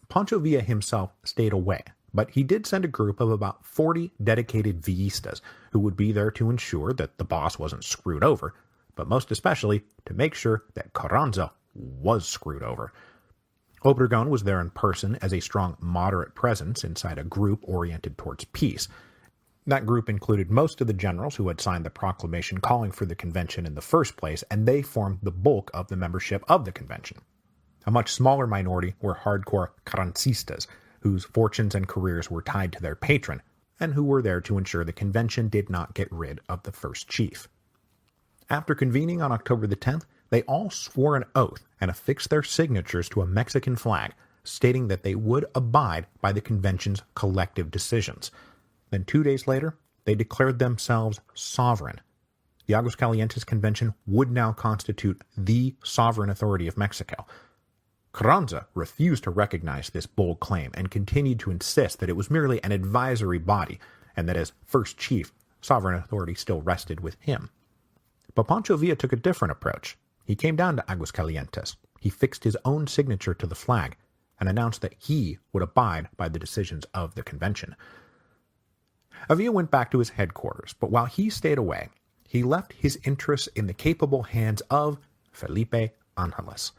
Pancho Villa himself stayed away, but he did send a group of about 40 dedicated Villistas who would be there to ensure that the boss wasn't screwed over, but most especially to make sure that Carranza was screwed over. Obregón was there in person as a strong moderate presence inside a group oriented towards peace. That group included most of the generals who had signed the proclamation calling for the convention in the first place, and they formed the bulk of the membership of the convention. A much smaller minority were hardcore Carrancistas, whose fortunes and careers were tied to their patron, and who were there to ensure the convention did not get rid of the first chief. After convening on October the 10th, they all swore an oath and affixed their signatures to a Mexican flag, stating that they would abide by the convention's collective decisions. Then 2 days later, they declared themselves sovereign. The Aguascalientes Convention would now constitute the sovereign authority of Mexico. Carranza refused to recognize this bold claim and continued to insist that it was merely an advisory body and that as first chief, sovereign authority still rested with him. But Pancho Villa took a different approach. He came down to Aguascalientes. He fixed his own signature to the flag and announced that he would abide by the decisions of the convention. Villa went back to his headquarters, but while he stayed away, he left his interests in the capable hands of Felipe Angeles,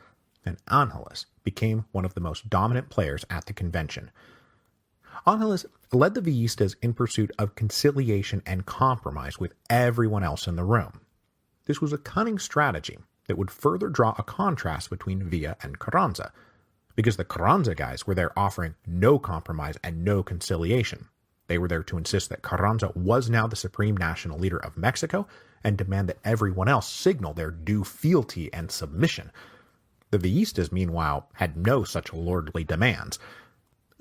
and Angeles became one of the most dominant players at the convention. Angeles led the Villistas in pursuit of conciliation and compromise with everyone else in the room. This was a cunning strategy that would further draw a contrast between Villa and Carranza, because the Carranza guys were there offering no compromise and no conciliation. They were there to insist that Carranza was now the supreme national leader of Mexico and demand that everyone else signal their due fealty and submission. The Villistas, meanwhile, had no such lordly demands.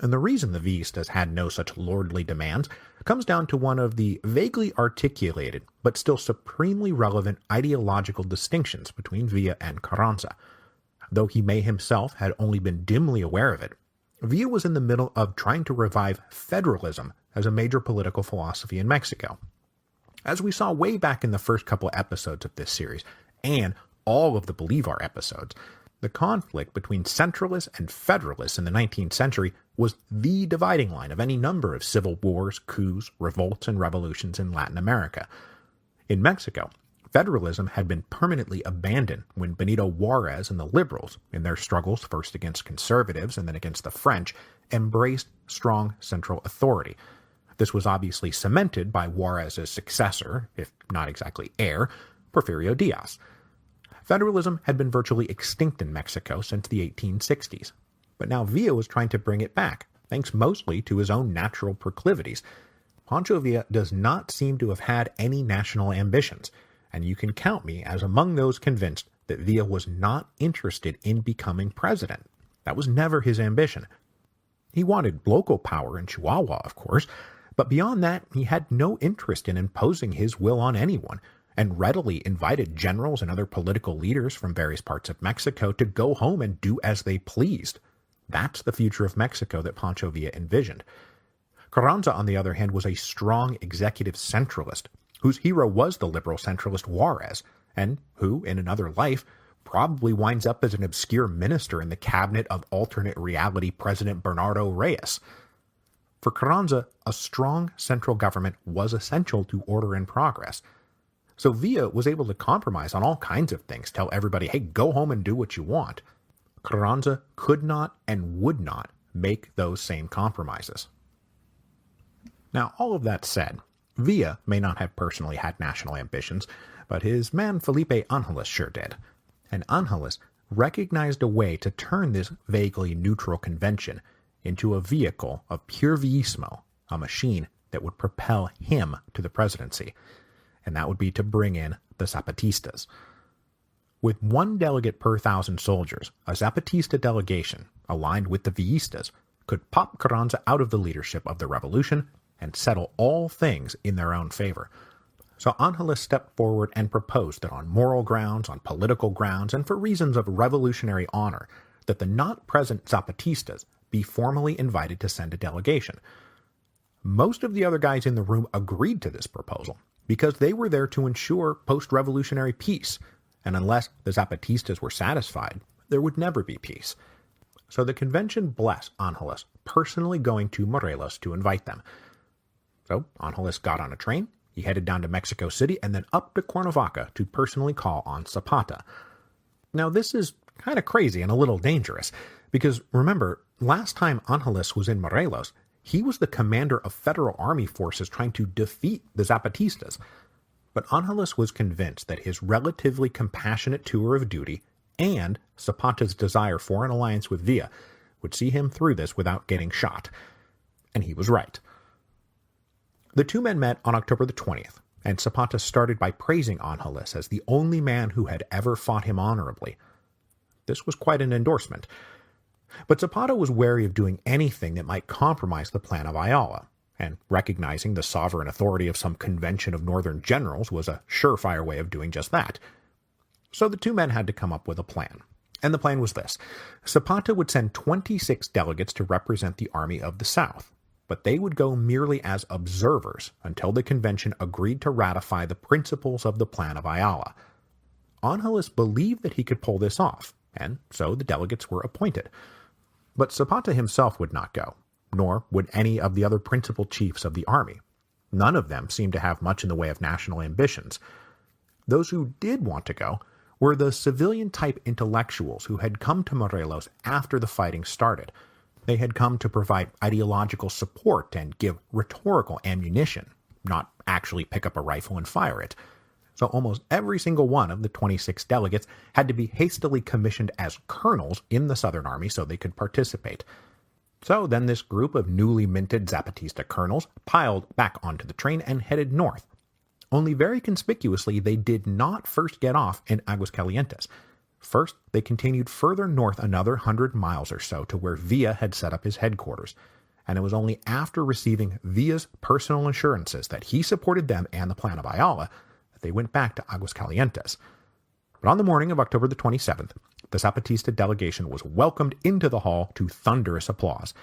And the reason the Villistas had no such lordly demands comes down to one of the vaguely articulated, but still supremely relevant ideological distinctions between Villa and Carranza. Though he may himself had only been dimly aware of it, Villa was in the middle of trying to revive federalism as a major political philosophy in Mexico. As we saw way back in the first couple episodes of this series, and all of the Bolivar episodes, the conflict between centralists and federalists in the 19th century was the dividing line of any number of civil wars, coups, revolts, and revolutions in Latin America. In Mexico, federalism had been permanently abandoned when Benito Juarez and the liberals, in their struggles first against conservatives and then against the French, embraced strong central authority. This was obviously cemented by Juarez's successor, if not exactly heir, Porfirio Diaz. Federalism had been virtually extinct in Mexico since the 1860s, but now Villa was trying to bring it back, thanks mostly to his own natural proclivities. Pancho Villa does not seem to have had any national ambitions, and you can count me as among those convinced that Villa was not interested in becoming president. That was never his ambition. He wanted local power in Chihuahua, of course, but beyond that, he had no interest in imposing his will on anyone, and readily invited generals and other political leaders from various parts of Mexico to go home and do as they pleased. That's the future of Mexico that Pancho Villa envisioned. Carranza, on the other hand, was a strong executive centralist, whose hero was the liberal centralist Juarez, and who, in another life, probably winds up as an obscure minister in the cabinet of alternate reality President Bernardo Reyes. For Carranza, a strong central government was essential to order and progress. So Villa was able to compromise on all kinds of things, tell everybody, hey, go home and do what you want. Carranza could not and would not make those same compromises. Now, all of that said, Villa may not have personally had national ambitions, but his man Felipe Angeles sure did. And Angeles recognized a way to turn this vaguely neutral convention into a vehicle of pure villismo, a machine that would propel him to the presidency, and that would be to bring in the Zapatistas. With one delegate per 1,000 soldiers, a Zapatista delegation, aligned with the Villistas, could pop Carranza out of the leadership of the revolution and settle all things in their own favor. So Angeles stepped forward and proposed that on moral grounds, on political grounds, and for reasons of revolutionary honor, that the not-present Zapatistas be formally invited to send a delegation. Most of the other guys in the room agreed to this proposal, because they were there to ensure post-revolutionary peace, and unless the Zapatistas were satisfied, there would never be peace. So the convention blessed Angeles personally going to Morelos to invite them. So Angeles got on a train, he headed down to Mexico City, and then up to Cuernavaca to personally call on Zapata. Now this is kind of crazy and a little dangerous, because remember, last time Angeles was in Morelos, he was the commander of federal army forces trying to defeat the Zapatistas. But Angeles was convinced that his relatively compassionate tour of duty and Zapata's desire for an alliance with Villa would see him through this without getting shot. And he was right. The two men met on October the 20th, and Zapata started by praising Angeles as the only man who had ever fought him honorably. This was quite an endorsement. But Zapata was wary of doing anything that might compromise the plan of Ayala, and recognizing the sovereign authority of some convention of northern generals was a surefire way of doing just that. So the two men had to come up with a plan. And the plan was this. Zapata would send 26 delegates to represent the army of the South, but they would go merely as observers until the convention agreed to ratify the principles of the plan of Ayala. Angeles believed that he could pull this off, and so the delegates were appointed. But Zapata himself would not go, nor would any of the other principal chiefs of the army. None of them seemed to have much in the way of national ambitions. Those who did want to go were the civilian-type intellectuals who had come to Morelos after the fighting started. They had come to provide ideological support and give rhetorical ammunition, not actually pick up a rifle and fire it. So almost every single one of the 26 delegates had to be hastily commissioned as colonels in the Southern Army so they could participate. So then this group of newly minted Zapatista colonels piled back onto the train and headed north. Only very conspicuously, they did not first get off in Aguascalientes. First, they continued further north another 100 miles or so to where Villa had set up his headquarters, and it was only after receiving Villa's personal assurances that he supported them and the plan of Ayala that they went back to Aguascalientes. But on the morning of October the 27th, the Zapatista delegation was welcomed into the hall to thunderous applause,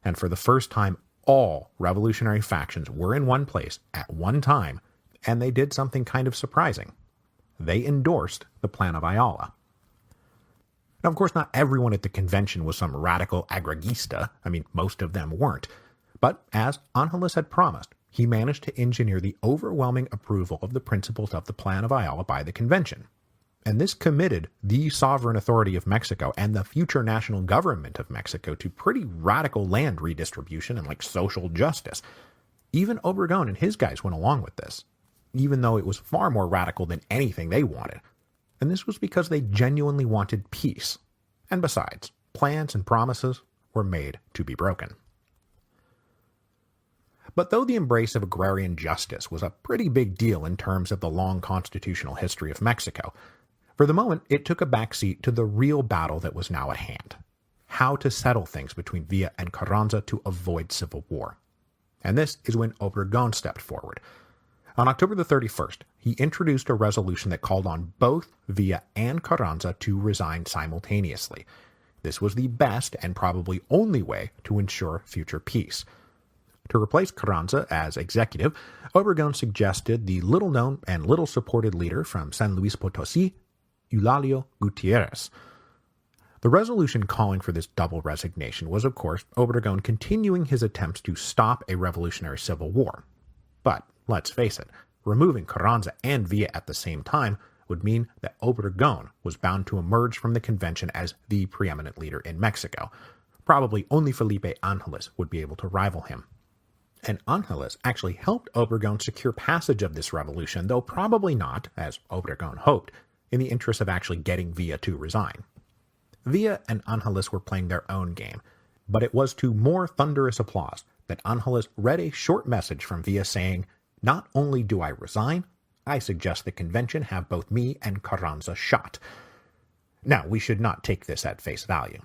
and for the first time, all revolutionary factions were in one place at one time, and they did something kind of surprising. They endorsed the plan of Ayala. Now, of course, not everyone at the convention was some radical agrarista. I mean, most of them weren't. But as Angeles had promised, he managed to engineer the overwhelming approval of the principles of the plan of Ayala by the convention. And this committed the sovereign authority of Mexico and the future national government of Mexico to pretty radical land redistribution and social justice. Even Obregón and his guys went along with this, even though it was far more radical than anything they wanted. And this was because they genuinely wanted peace. And besides, plans and promises were made to be broken. But though the embrace of agrarian justice was a pretty big deal in terms of the long constitutional history of Mexico, for the moment it took a backseat to the real battle that was now at hand. How to settle things between Villa and Carranza to avoid civil war. And this is when Obregón stepped forward. On October the 31st, he introduced a resolution that called on both Villa and Carranza to resign simultaneously. This was the best and probably only way to ensure future peace. To replace Carranza as executive, Obregón suggested the little-known and little-supported leader from San Luis Potosí, Eulalio Gutiérrez. The resolution calling for this double resignation was, of course, Obregón continuing his attempts to stop a revolutionary civil war. But let's face it, removing Carranza and Villa at the same time would mean that Obregón was bound to emerge from the convention as the preeminent leader in Mexico. Probably only Felipe Ángeles would be able to rival him. And Ángeles actually helped Obregón secure passage of this revolution, though probably not, as Obregón hoped, in the interest of actually getting Villa to resign. Villa and Ángeles were playing their own game, but it was to more thunderous applause that Ángeles read a short message from Villa saying, "Not only do I resign, I suggest the convention have both me and Carranza shot." Now, we should not take this at face value.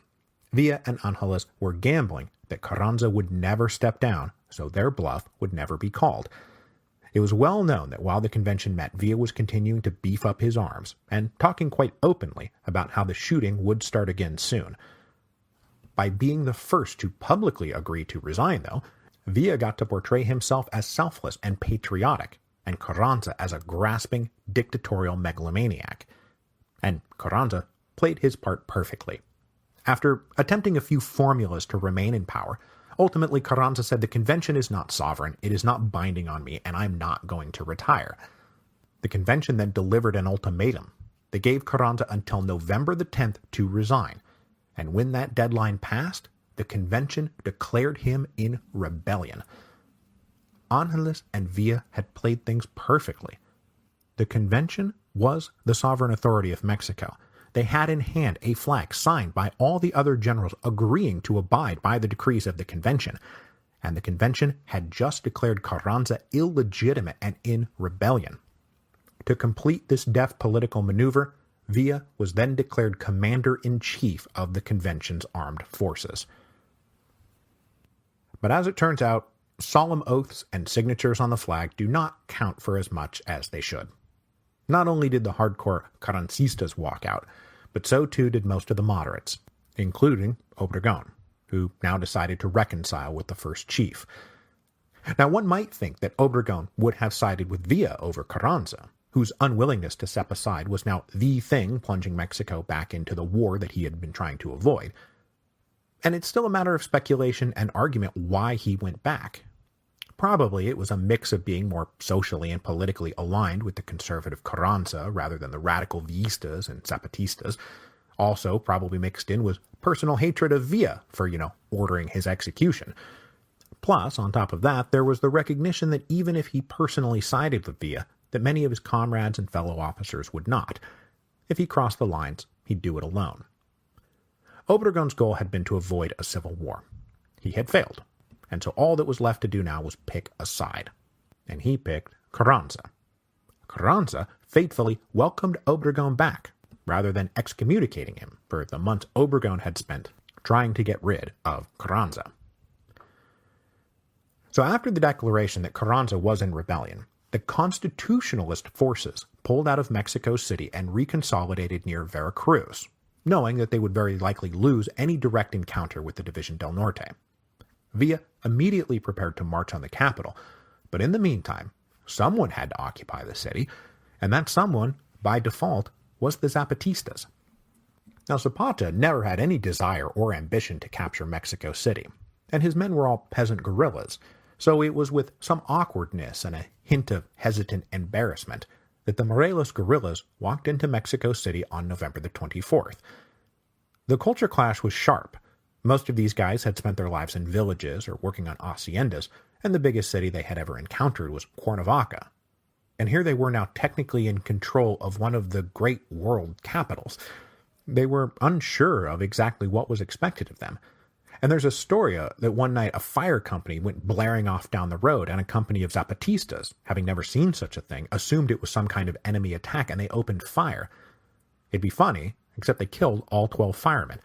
Villa and Ángeles were gambling that Carranza would never step down, so their bluff would never be called. It was well known that while the convention met, Villa was continuing to beef up his arms and talking quite openly about how the shooting would start again soon. By being the first to publicly agree to resign, though, Villa got to portray himself as selfless and patriotic, and Carranza as a grasping, dictatorial megalomaniac. And Carranza played his part perfectly. After attempting a few formulas to remain in power, ultimately Carranza said the convention is not sovereign, it is not binding on me, and I'm not going to retire. The convention then delivered an ultimatum. They gave Carranza until November the 10th to resign, and when that deadline passed, the convention declared him in rebellion. Angeles and Villa had played things perfectly. The convention was the sovereign authority of Mexico. They had in hand a flag signed by all the other generals agreeing to abide by the decrees of the convention, and the convention had just declared Carranza illegitimate and in rebellion. To complete this deft political maneuver, Villa was then declared commander-in-chief of the convention's armed forces. But as it turns out, solemn oaths and signatures on the flag do not count for as much as they should. Not only did the hardcore Carrancistas walk out, but so too did most of the moderates, including Obregón, who now decided to reconcile with the first chief. Now one might think that Obregón would have sided with Villa over Carranza, whose unwillingness to step aside was now the thing plunging Mexico back into the war that he had been trying to avoid. And it's still a matter of speculation and argument why he went back. Probably it was a mix of being more socially and politically aligned with the conservative Carranza rather than the radical Villistas and Zapatistas. Also probably mixed in was personal hatred of Villa for, ordering his execution. Plus, on top of that, there was the recognition that even if he personally sided with Villa, that many of his comrades and fellow officers would not. If he crossed the lines, he'd do it alone. Obregón's goal had been to avoid a civil war. He had failed, and so all that was left to do now was pick a side. And he picked Carranza. Carranza faithfully welcomed Obregón back, rather than excommunicating him for the months Obregón had spent trying to get rid of Carranza. So after the declaration that Carranza was in rebellion, the constitutionalist forces pulled out of Mexico City and reconsolidated near Veracruz, knowing that they would very likely lose any direct encounter with the División del Norte. Villa immediately prepared to march on the capital, but in the meantime, someone had to occupy the city, and that someone, by default, was the Zapatistas. Now Zapata never had any desire or ambition to capture Mexico City, and his men were all peasant guerrillas, so it was with some awkwardness and a hint of hesitant embarrassment that the Morelos guerrillas walked into Mexico City on November the 24th. The culture clash was sharp. Most of these guys had spent their lives in villages or working on haciendas, and the biggest city they had ever encountered was Cuernavaca. And here they were now technically in control of one of the great world capitals. They were unsure of exactly what was expected of them. And there's a story that one night a fire company went blaring off down the road, and a company of Zapatistas, having never seen such a thing, assumed it was some kind of enemy attack, and they opened fire. It'd be funny, except they killed all 12 firemen.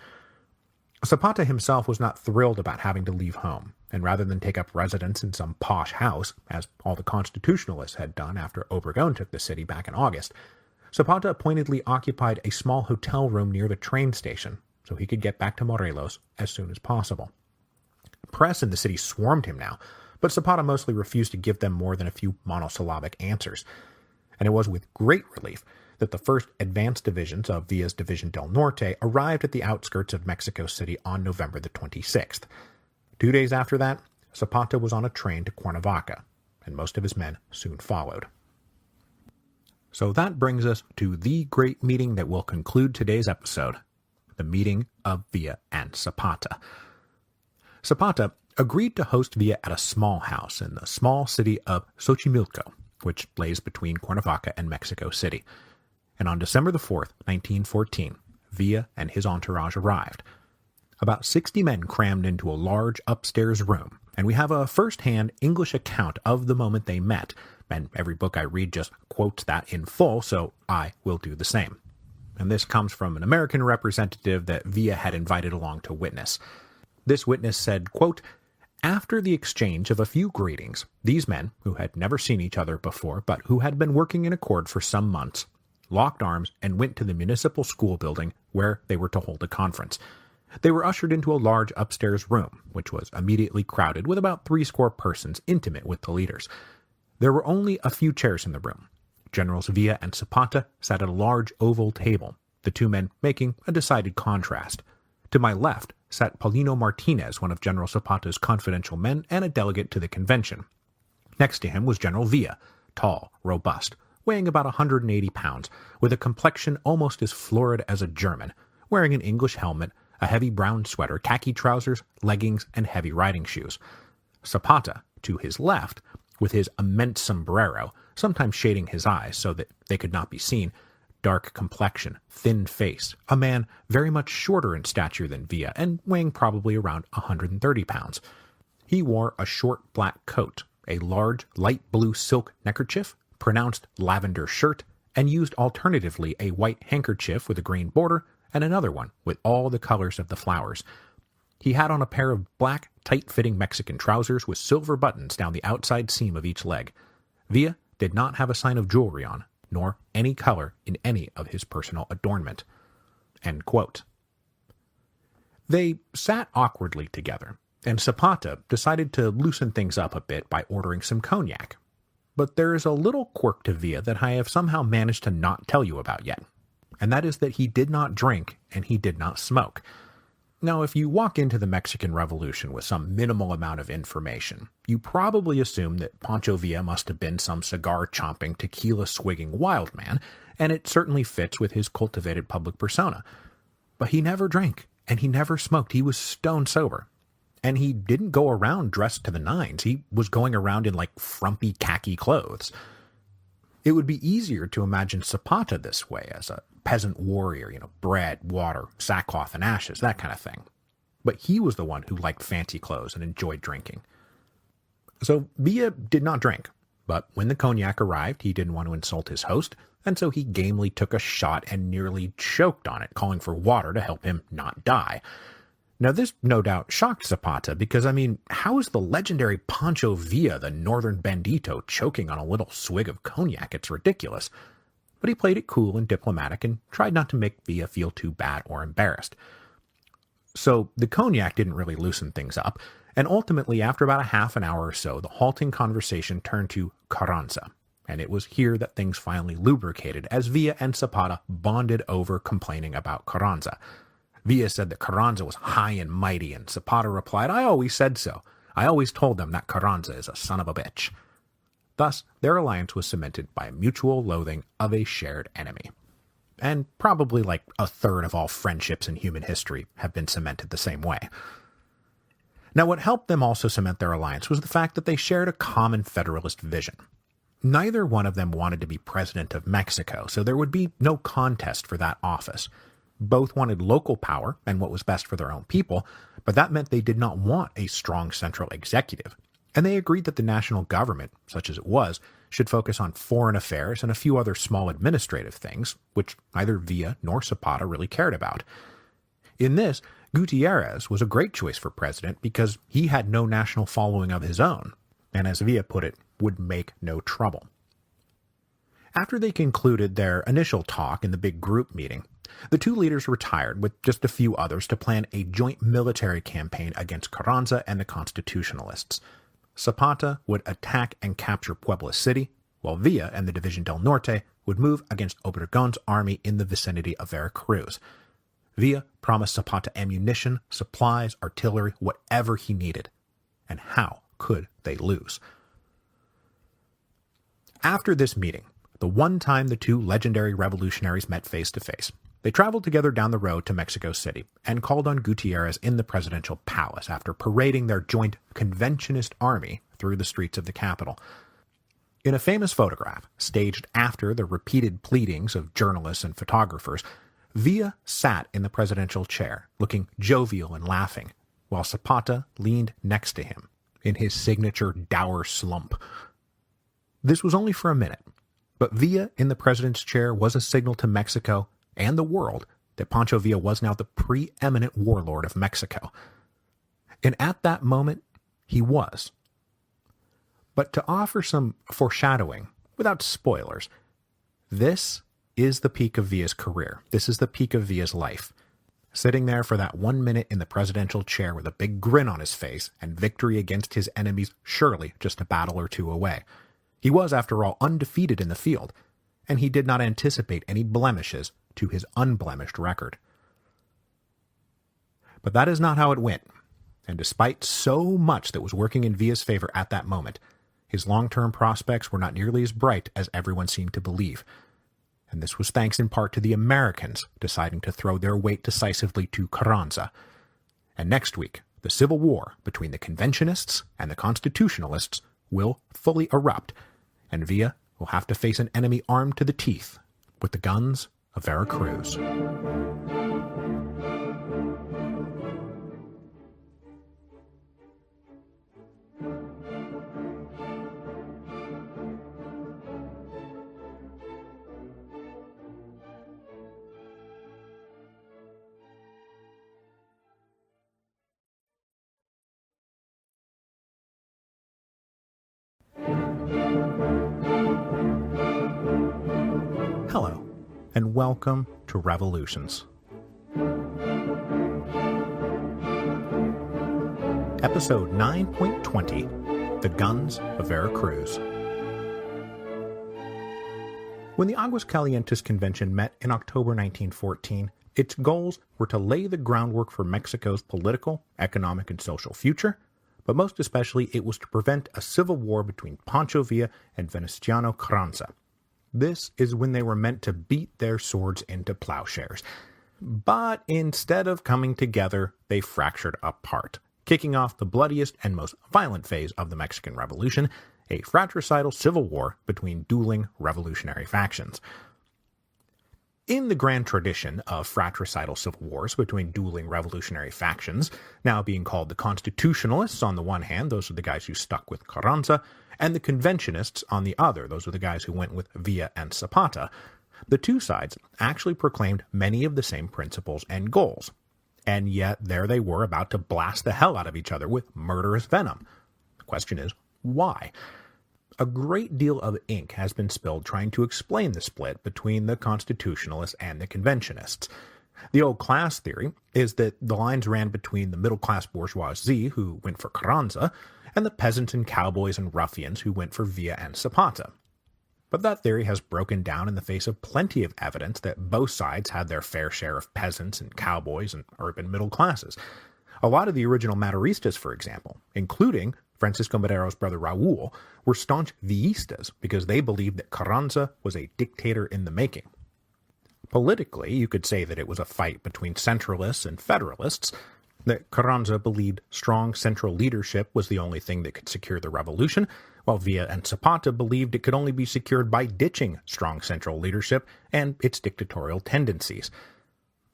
Zapata himself was not thrilled about having to leave home, and rather than take up residence in some posh house, as all the constitutionalists had done after Obregón took the city back in August, Zapata pointedly occupied a small hotel room near the train station, so he could get back to Morelos as soon as possible. Press in the city swarmed him now, but Zapata mostly refused to give them more than a few monosyllabic answers, and it was with great relief that the first advanced divisions of Villa's División del Norte arrived at the outskirts of Mexico City on November the 26th. 2 days after that, Zapata was on a train to Cuernavaca, and most of his men soon followed. So that brings us to the great meeting that will conclude today's episode, the meeting of Villa and Zapata. Zapata agreed to host Villa at a small house in the small city of Xochimilco, which lays between Cuernavaca and Mexico City. And on December the 4th, 1914, Villa and his entourage arrived. About 60 men crammed into a large upstairs room, and we have a first-hand English account of the moment they met, and every book I read just quotes that in full, so I will do the same. And this comes from an American representative that Villa had invited along to witness. This witness said, quote, After the exchange of a few greetings, these men, who had never seen each other before but who had been working in accord for some months, locked arms and went to the municipal school building where they were to hold a conference. They were ushered into a large upstairs room, which was immediately crowded with about 80 persons intimate with the leaders. There were only a few chairs in the room. Generals Villa and Zapata sat at a large oval table, the two men making a decided contrast. To my left sat Paulino Martinez, one of General Zapata's confidential men and a delegate to the convention. Next to him was General Villa, tall, robust, weighing about 180 pounds, with a complexion almost as florid as a German, wearing an English helmet, a heavy brown sweater, khaki trousers, leggings, and heavy riding shoes. Zapata, to his left, with his immense sombrero, sometimes shading his eyes so that they could not be seen, dark complexion, thin face, a man very much shorter in stature than Villa and weighing probably around 130 pounds. He wore a short black coat, a large light blue silk neckerchief, pronounced lavender shirt, and used alternatively a white handkerchief with a green border and another one with all the colors of the flowers. He had on a pair of black, tight-fitting Mexican trousers with silver buttons down the outside seam of each leg. Villa did not have a sign of jewelry on, nor any color in any of his personal adornment." End quote. They sat awkwardly together, and Zapata decided to loosen things up a bit by ordering some cognac. But there is a little quirk to Villa that I have somehow managed to not tell you about yet, and that is that he did not drink and he did not smoke. Now, if you walk into the Mexican Revolution with some minimal amount of information, you probably assume that Pancho Villa must have been some cigar-chomping, tequila-swigging wild man, and it certainly fits with his cultivated public persona. But he never drank, and he never smoked. He was stone sober. And he didn't go around dressed to the nines. He was going around in, frumpy khaki clothes. It would be easier to imagine Zapata this way, as a peasant warrior, bread, water, sackcloth and ashes, that kind of thing. But he was the one who liked fancy clothes and enjoyed drinking. So Villa did not drink, but when the cognac arrived, he didn't want to insult his host, and so he gamely took a shot and nearly choked on it, calling for water to help him not die. Now this no doubt shocked Zapata, because how is the legendary Pancho Villa, the northern bandito, choking on a little swig of cognac? It's ridiculous. But he played it cool and diplomatic and tried not to make Villa feel too bad or embarrassed. So the cognac didn't really loosen things up, and ultimately after about a half an hour or so, the halting conversation turned to Carranza, and it was here that things finally lubricated as Villa and Zapata bonded over complaining about Carranza. Villa said that Carranza was high and mighty, and Zapata replied, "I always said so. I always told them that Carranza is a son of a bitch." Thus, their alliance was cemented by a mutual loathing of a shared enemy. And probably a third of all friendships in human history have been cemented the same way. Now, what helped them also cement their alliance was the fact that they shared a common federalist vision. Neither one of them wanted to be president of Mexico, so there would be no contest for that office. Both wanted local power and what was best for their own people, but that meant they did not want a strong central executive. And they agreed that the national government, such as it was, should focus on foreign affairs and a few other small administrative things, which neither Villa nor Zapata really cared about. In this, Gutierrez was a great choice for president because he had no national following of his own, and as Villa put it, would make no trouble. After they concluded their initial talk in the big group meeting, the two leaders retired with just a few others to plan a joint military campaign against Carranza and the Constitutionalists. Zapata would attack and capture Puebla City, while Villa and the Division del Norte would move against Obregon's army in the vicinity of Veracruz. Villa promised Zapata ammunition, supplies, artillery, whatever he needed. And how could they lose? After this meeting, the one time the two legendary revolutionaries met face to face, they traveled together down the road to Mexico City and called on Gutierrez in the presidential palace after parading their joint conventionist army through the streets of the capital. In a famous photograph, staged after the repeated pleadings of journalists and photographers, Villa sat in the presidential chair, looking jovial and laughing, while Zapata leaned next to him in his signature dour slump. This was only for a minute, but Villa in the president's chair was a signal to Mexico and the world that Pancho Villa was now the preeminent warlord of Mexico. And at that moment, He was. But to offer some foreshadowing, without spoilers, this is the peak of Villa's career. This is the peak of Villa's life. Sitting there for that 1 minute in the presidential chair with a big grin on his face and victory against his enemies surely just a battle or two away. He was, after all, undefeated in the field, and he did not anticipate any blemishes to his unblemished record. But that is not how it went, and despite so much that was working in Villa's favor at that moment, his long-term prospects were not nearly as bright as everyone seemed to believe. And this was thanks in part to the Americans deciding to throw their weight decisively to Carranza. And next week, the civil war between the Conventionists and the Constitutionalists will fully erupt, and Villa will have to face an enemy armed to the teeth with the guns of Veracruz. Hello, and welcome to Revolutions. Episode 9.20, The Guns of Veracruz. When the Aguascalientes Convention met in October 1914, its goals were to lay the groundwork for Mexico's political, economic, and social future, but most especially it was to prevent a civil war between Pancho Villa and Venustiano Carranza. This is when they were meant to beat their swords into plowshares. But instead of coming together, they fractured apart, kicking off the bloodiest and most violent phase of the Mexican Revolution, a fratricidal civil war between dueling revolutionary factions. In the grand tradition of fratricidal civil wars between dueling revolutionary factions, now being called the Constitutionalists on the one hand, those are the guys who stuck with Carranza, and the Conventionists on the other, those are the guys who went with Villa and Zapata, the two sides actually proclaimed many of the same principles and goals. And yet there they were about to blast the hell out of each other with murderous venom. The question is, why? A great deal of ink has been spilled trying to explain the split between the Constitutionalists and the Conventionists. The old class theory is that the lines ran between the middle-class bourgeoisie, who went for Carranza, and the peasants and cowboys and ruffians who went for Villa and Zapata. But that theory has broken down in the face of plenty of evidence that both sides had their fair share of peasants and cowboys and urban middle classes. A lot of the original Maderistas, for example, including Francisco Madero's brother Raul, were staunch Villistas because they believed that Carranza was a dictator in the making. Politically, you could say that it was a fight between centralists and federalists, that Carranza believed strong central leadership was the only thing that could secure the revolution, while Villa and Zapata believed it could only be secured by ditching strong central leadership and its dictatorial tendencies.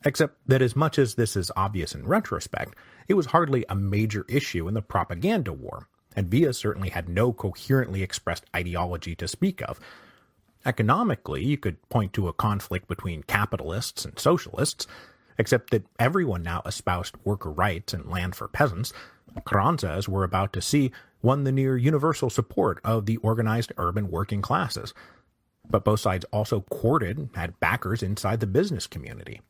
Except that as much as this is obvious in retrospect, it was hardly a major issue in the propaganda war, and Villa certainly had no coherently expressed ideology to speak of. Economically, you could point to a conflict between capitalists and socialists, except that everyone now espoused worker rights and land for peasants. Carranza, as we're about to see, won the near universal support of the organized urban working classes. But both sides also courted, had backers inside the business community.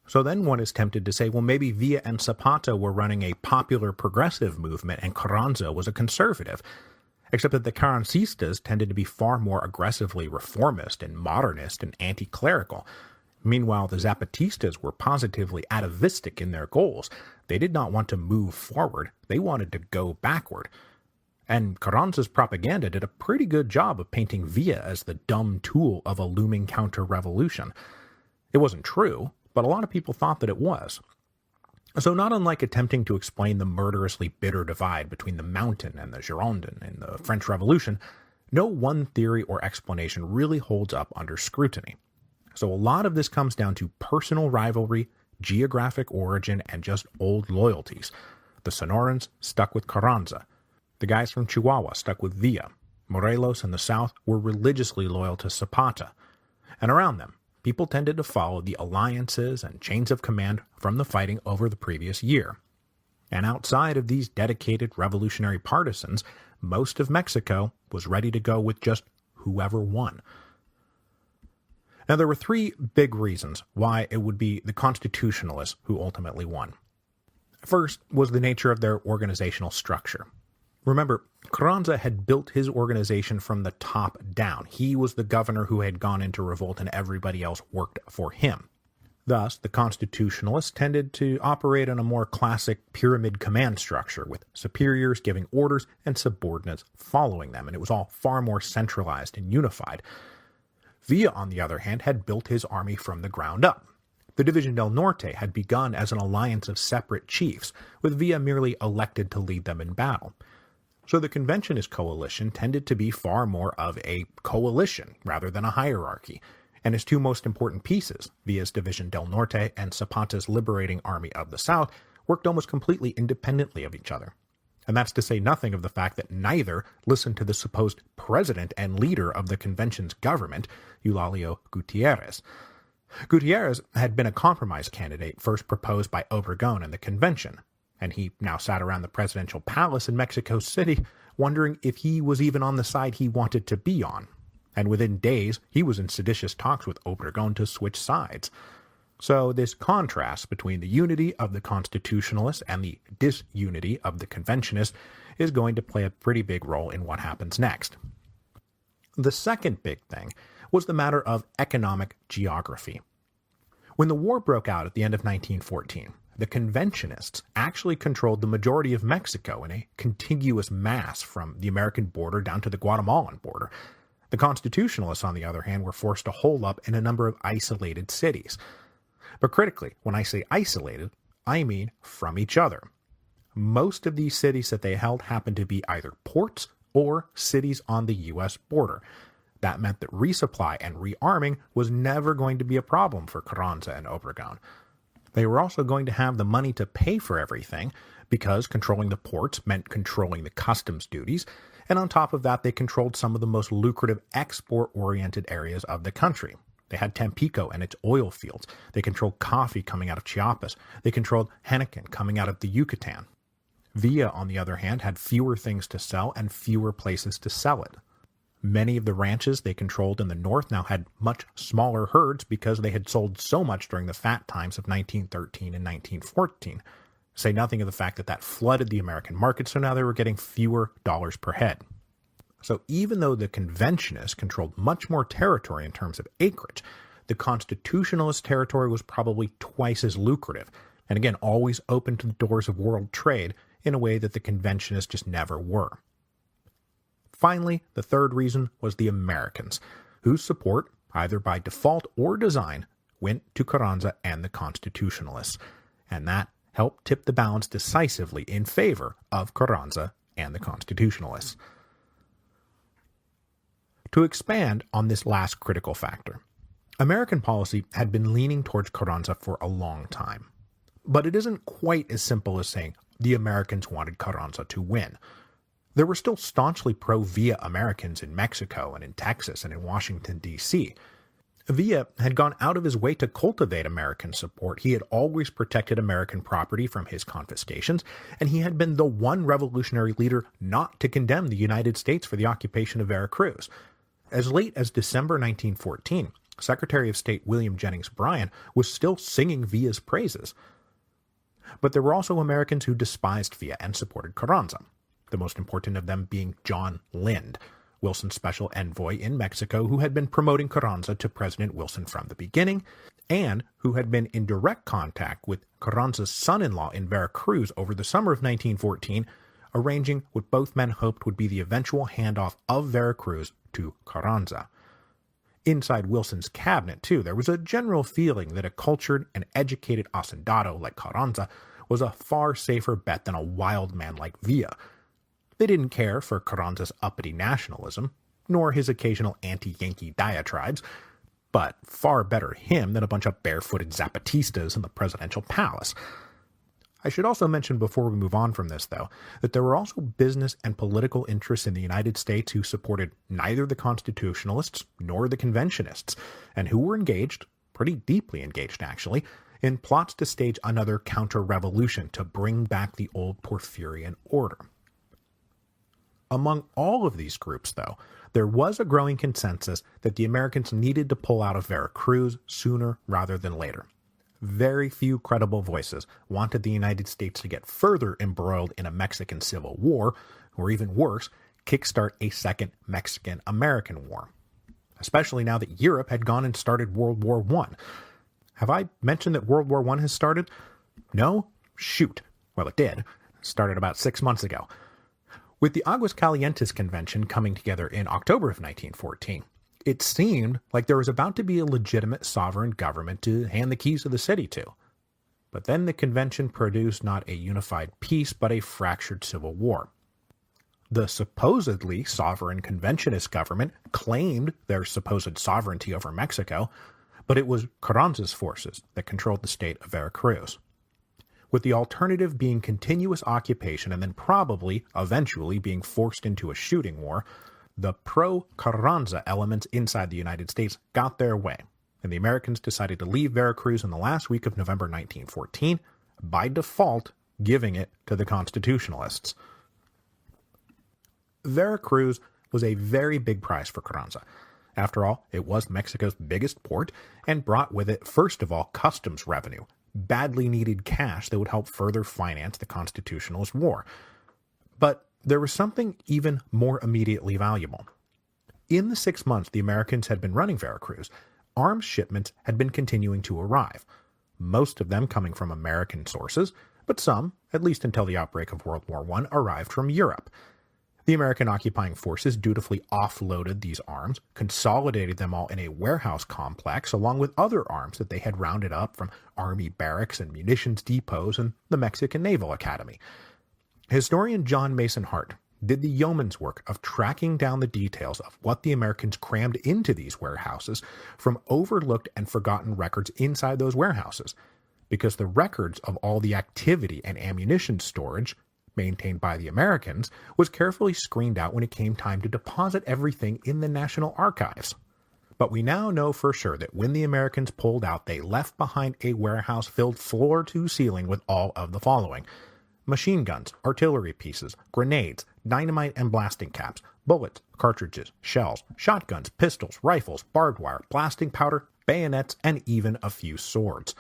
So then one is tempted to say, well, maybe Villa and Zapata were running a popular progressive movement and Carranza was a conservative. Except that the Carrancistas tended to be far more aggressively reformist and modernist and anti-clerical. Meanwhile, the Zapatistas were positively atavistic in their goals. They did not want to move forward, they wanted to go backward. And Carranza's propaganda did a pretty good job of painting Villa as the dumb tool of a looming counter-revolution. It wasn't true, but a lot of people thought that it was. So not unlike attempting to explain the murderously bitter divide between the Mountain and the Girondin in the French Revolution, no one theory or explanation really holds up under scrutiny. So a lot of this comes down to personal rivalry, geographic origin, and just old loyalties. The Sonorans stuck with Carranza. The guys from Chihuahua stuck with Villa. Morelos and the South were religiously loyal to Zapata. And around them, people tended to follow the alliances and chains of command from the fighting over the previous year. And outside of these dedicated revolutionary partisans, most of Mexico was ready to go with just whoever won. Now, there were three big reasons why it would be the Constitutionalists who ultimately won. First was the nature of their organizational structure. Remember, Carranza had built his organization from the top down. He was the governor who had gone into revolt and everybody else worked for him. Thus, the Constitutionalists tended to operate in a more classic pyramid command structure, with superiors giving orders and subordinates following them, and it was all far more centralized and unified. Villa, on the other hand, had built his army from the ground up. The División del Norte had begun as an alliance of separate chiefs, with Villa merely elected to lead them in battle. So the Conventionist coalition tended to be far more of a coalition rather than a hierarchy, and his two most important pieces, Villa's División del Norte and Zapata's Liberating Army of the South, worked almost completely independently of each other. And that's to say nothing of the fact that neither listened to the supposed president and leader of the convention's government, Eulalio Gutiérrez. Gutiérrez had been a compromise candidate first proposed by Obregón in the convention, and he now sat around the presidential palace in Mexico City wondering if he was even on the side he wanted to be on. And within days, he was in seditious talks with Obregón to switch sides. So this contrast between the unity of the Constitutionalists and the disunity of the Conventionists is going to play a pretty big role in what happens next. The second big thing was the matter of economic geography. When the war broke out at the end of 1914, the Conventionists actually controlled the majority of Mexico in a contiguous mass from the American border down to the Guatemalan border. The Constitutionalists, on the other hand, were forced to hole up in a number of isolated cities. But critically, when I say isolated, I mean from each other. Most of these cities that they held happened to be either ports or cities on the U.S. border. That meant that resupply and rearming was never going to be a problem for Carranza and Obregón. They were also going to have the money to pay for everything, because controlling the ports meant controlling the customs duties, and on top of that they controlled some of the most lucrative export-oriented areas of the country. They had Tampico and its oil fields. They controlled coffee coming out of Chiapas. They controlled henequen coming out of the Yucatan. Villa, on the other hand, had fewer things to sell and fewer places to sell it. Many of the ranches they controlled in the north now had much smaller herds because they had sold so much during the fat times of 1913 and 1914. Say nothing of the fact that that flooded the American market, so now they were getting fewer dollars per head. So even though the Conventionists controlled much more territory in terms of acreage, the Constitutionalist territory was probably twice as lucrative, and again always open to the doors of world trade in a way that the Conventionists just never were. Finally, the third reason was the Americans, whose support, either by default or design, went to Carranza and the Constitutionalists, and that helped tip the balance decisively in favor of Carranza and the Constitutionalists. To expand on this last critical factor, American policy had been leaning towards Carranza for a long time. But it isn't quite as simple as saying the Americans wanted Carranza to win. There were still staunchly pro-Villa Americans in Mexico and in Texas and in Washington, D.C. Villa had gone out of his way to cultivate American support. He had always protected American property from his confiscations, and he had been the one revolutionary leader not to condemn the United States for the occupation of Veracruz. As late as December 1914, Secretary of State William Jennings Bryan was still singing Villa's praises. But there were also Americans who despised Villa and supported Carranza, the most important of them being John Lind, Wilson's special envoy in Mexico, who had been promoting Carranza to President Wilson from the beginning, and who had been in direct contact with Carranza's son-in-law in Veracruz over the summer of 1914, arranging what both men hoped would be the eventual handoff of Veracruz to Carranza. Inside Wilson's cabinet, too, there was a general feeling that a cultured and educated hacendado like Carranza was a far safer bet than a wild man like Villa. They didn't care for Carranza's uppity nationalism, nor his occasional anti-Yankee diatribes, but far better him than a bunch of barefooted Zapatistas in the presidential palace. I should also mention before we move on from this, though, that there were also business and political interests in the United States who supported neither the Constitutionalists nor the Conventionists, and who were engaged, pretty deeply engaged actually, in plots to stage another counter-revolution to bring back the old Porfirian order. Among all of these groups, though, there was a growing consensus that the Americans needed to pull out of Veracruz sooner rather than later. Very few credible voices wanted the United States to get further embroiled in a Mexican Civil War, or even worse, kickstart a second Mexican-American War. Especially now that Europe had gone and started World War I. Have I mentioned that World War I has started? No? Shoot. Well, it did. It started about 6 months ago. With the Aguascalientes Convention coming together in October of 1914, it seemed like there was about to be a legitimate sovereign government to hand the keys of the city to. But then the convention produced not a unified peace, but a fractured civil war. The supposedly sovereign conventionist government claimed their supposed sovereignty over Mexico, but it was Carranza's forces that controlled the state of Veracruz, with the alternative being continuous occupation and then probably, eventually, being forced into a shooting war. The pro-Carranza elements inside the United States got their way, and the Americans decided to leave Veracruz in the last week of November 1914, by default giving it to the Constitutionalists. Veracruz was a very big prize for Carranza. After all, it was Mexico's biggest port, and brought with it, first of all, customs revenue, badly needed cash that would help further finance the Constitutionalist War. But there was something even more immediately valuable. In the 6 months the Americans had been running Veracruz, arms shipments had been continuing to arrive, most of them coming from American sources, but some, at least until the outbreak of World War I, arrived from Europe. The American occupying forces dutifully offloaded these arms, consolidated them all in a warehouse complex, along with other arms that they had rounded up from army barracks and munitions depots and the Mexican Naval Academy. Historian John Mason Hart did the yeoman's work of tracking down the details of what the Americans crammed into these warehouses from overlooked and forgotten records inside those warehouses, because the records of all the activity and ammunition storage maintained by the Americans was carefully screened out when it came time to deposit everything in the National Archives. But we now know for sure that when the Americans pulled out, they left behind a warehouse filled floor to ceiling with all of the following: machine guns, artillery pieces, grenades, dynamite and blasting caps, bullets, cartridges, shells, shotguns, pistols, rifles, barbed wire, blasting powder, bayonets, and even a few swords.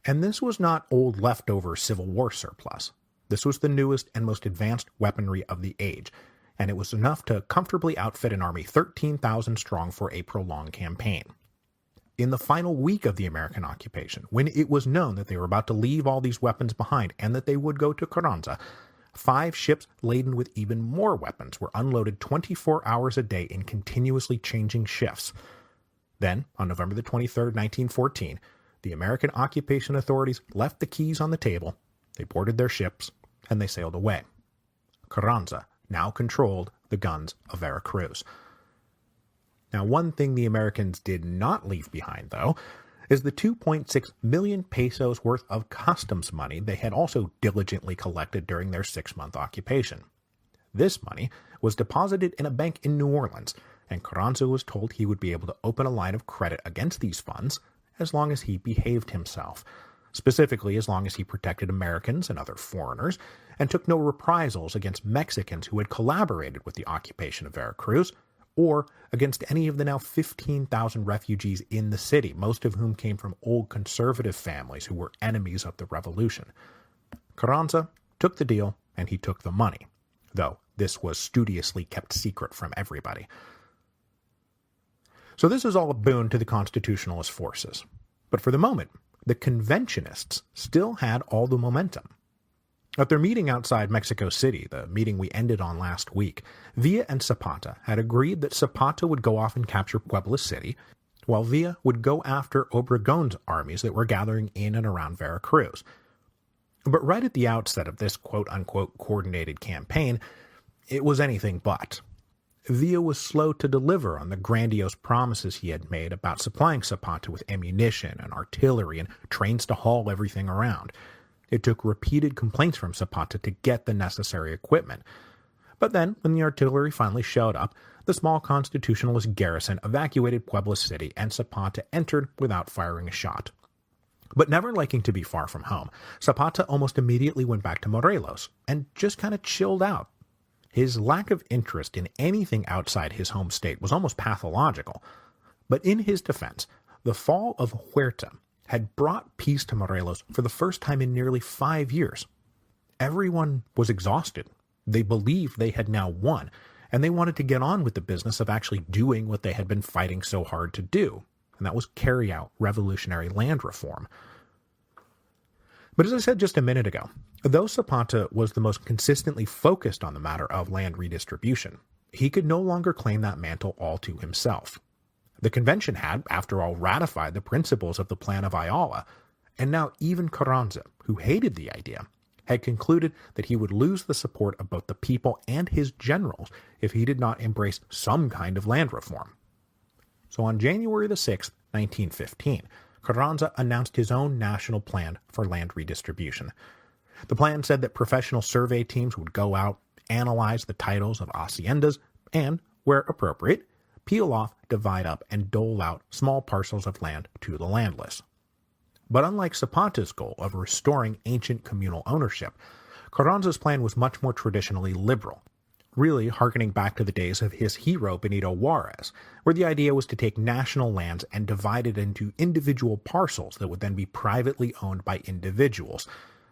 And this was not old leftover Civil War surplus. This was the newest and most advanced weaponry of the age, and it was enough to comfortably outfit an army 13,000 strong for a prolonged campaign. In the final week of the American occupation, when it was known that they were about to leave all these weapons behind and that they would go to Carranza, 5 ships laden with even more weapons were unloaded 24 hours a day in continuously changing shifts. Then, on November the 23rd, 1914, the American occupation authorities left the keys on the table, they boarded their ships, and they sailed away. Carranza now controlled the guns of Veracruz. Now, one thing the Americans did not leave behind, though, is the 2.6 million pesos worth of customs money they had also diligently collected during their 6-month occupation. This money was deposited in a bank in New Orleans, and Carranza was told he would be able to open a line of credit against these funds as long as he behaved himself. Specifically, as long as he protected Americans and other foreigners, and took no reprisals against Mexicans who had collaborated with the occupation of Veracruz, or against any of the now 15,000 refugees in the city, most of whom came from old conservative families who were enemies of the revolution. Carranza took the deal, and he took the money, though this was studiously kept secret from everybody. So this is all a boon to the Constitutionalist forces. But for the moment, the conventionists still had all the momentum. At their meeting outside Mexico City, the meeting we ended on last week, Villa and Zapata had agreed that Zapata would go off and capture Puebla City, while Villa would go after Obregon's armies that were gathering in and around Veracruz. But right at the outset of this quote-unquote coordinated campaign, it was anything but. Villa was slow to deliver on the grandiose promises he had made about supplying Zapata with ammunition and artillery and trains to haul everything around. It took repeated complaints from Zapata to get the necessary equipment. But then, when the artillery finally showed up, the small Constitutionalist garrison evacuated Puebla City and Zapata entered without firing a shot. But never liking to be far from home, Zapata almost immediately went back to Morelos and just kind of chilled out. His lack of interest in anything outside his home state was almost pathological. But in his defense, the fall of Huerta had brought peace to Morelos for the first time in nearly 5 years. Everyone was exhausted. They believed they had now won, and they wanted to get on with the business of actually doing what they had been fighting so hard to do, and that was carry out revolutionary land reform. But as I said just a minute ago, though Zapata was the most consistently focused on the matter of land redistribution, he could no longer claim that mantle all to himself. The convention had, after all, ratified the principles of the Plan of Ayala, and now even Carranza, who hated the idea, had concluded that he would lose the support of both the people and his generals if he did not embrace some kind of land reform. So on January the 6th, 1915, Carranza announced his own national plan for land redistribution. The plan said that professional survey teams would go out, analyze the titles of haciendas, and, where appropriate, peel off, divide up, and dole out small parcels of land to the landless. But unlike Zapata's goal of restoring ancient communal ownership, Carranza's plan was much more traditionally liberal, really harkening back to the days of his hero Benito Juarez, where the idea was to take national lands and divide it into individual parcels that would then be privately owned by individuals.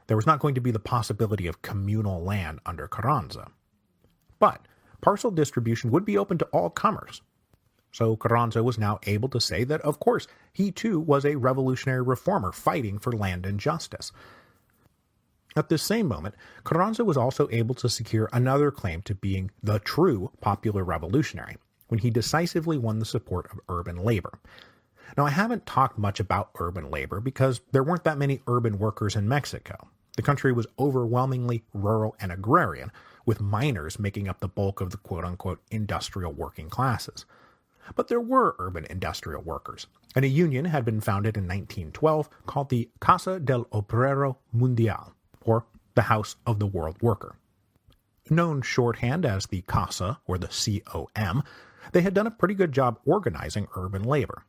There was not going to be the possibility of communal land under Carranza. But parcel distribution would be open to all comers. So Carranza was now able to say that, of course, he too was a revolutionary reformer fighting for land and justice. At this same moment, Carranza was also able to secure another claim to being the true popular revolutionary, when he decisively won the support of urban labor. Now, I haven't talked much about urban labor because there weren't that many urban workers in Mexico. The country was overwhelmingly rural and agrarian, with miners making up the bulk of the quote-unquote industrial working classes. But there were urban industrial workers, and a union had been founded in 1912 called the Casa del Obrero Mundial, or the House of the World Worker. Known shorthand as the Casa, or the COM, they had done a pretty good job organizing urban labor.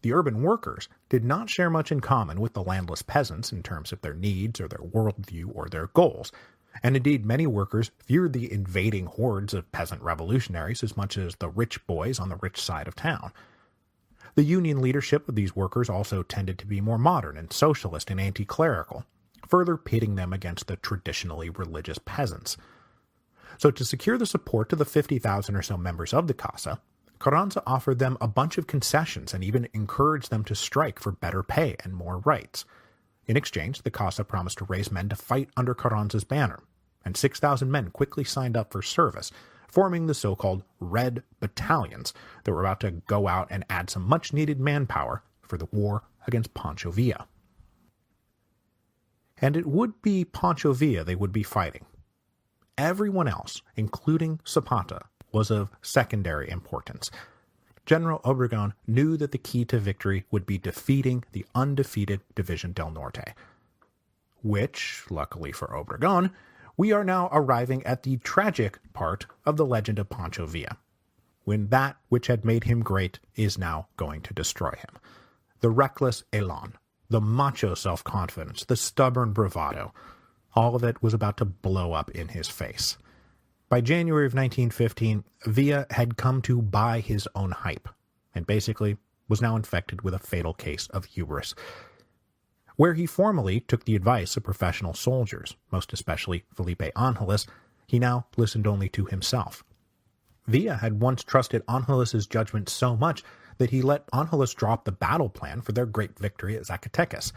The urban workers did not share much in common with the landless peasants in terms of their needs or their worldview or their goals, and indeed many workers feared the invading hordes of peasant revolutionaries as much as the rich boys on the rich side of town. The union leadership of these workers also tended to be more modern and socialist and anti-clerical, further pitting them against the traditionally religious peasants. So to secure the support to the 50,000 or so members of the Casa, Carranza offered them a bunch of concessions and even encouraged them to strike for better pay and more rights. In exchange, the Casa promised to raise men to fight under Carranza's banner, and 6,000 men quickly signed up for service, forming the so-called Red Battalions that were about to go out and add some much-needed manpower for the war against Pancho Villa. And it would be Pancho Villa they would be fighting. Everyone else, including Zapata, was of secondary importance. General Obregón knew that the key to victory would be defeating the undefeated División del Norte. Which, luckily for Obregón, we are now arriving at the tragic part of the legend of Pancho Villa, when that which had made him great is now going to destroy him. The reckless élan, the macho self-confidence, the stubborn bravado, all of it was about to blow up in his face. By January of 1915, Villa had come to buy his own hype, and basically was now infected with a fatal case of hubris. Where he formerly took the advice of professional soldiers, most especially Felipe Angeles, he now listened only to himself. Villa had once trusted Angeles' judgment so much that he let Angeles drop the battle plan for their great victory at Zacatecas.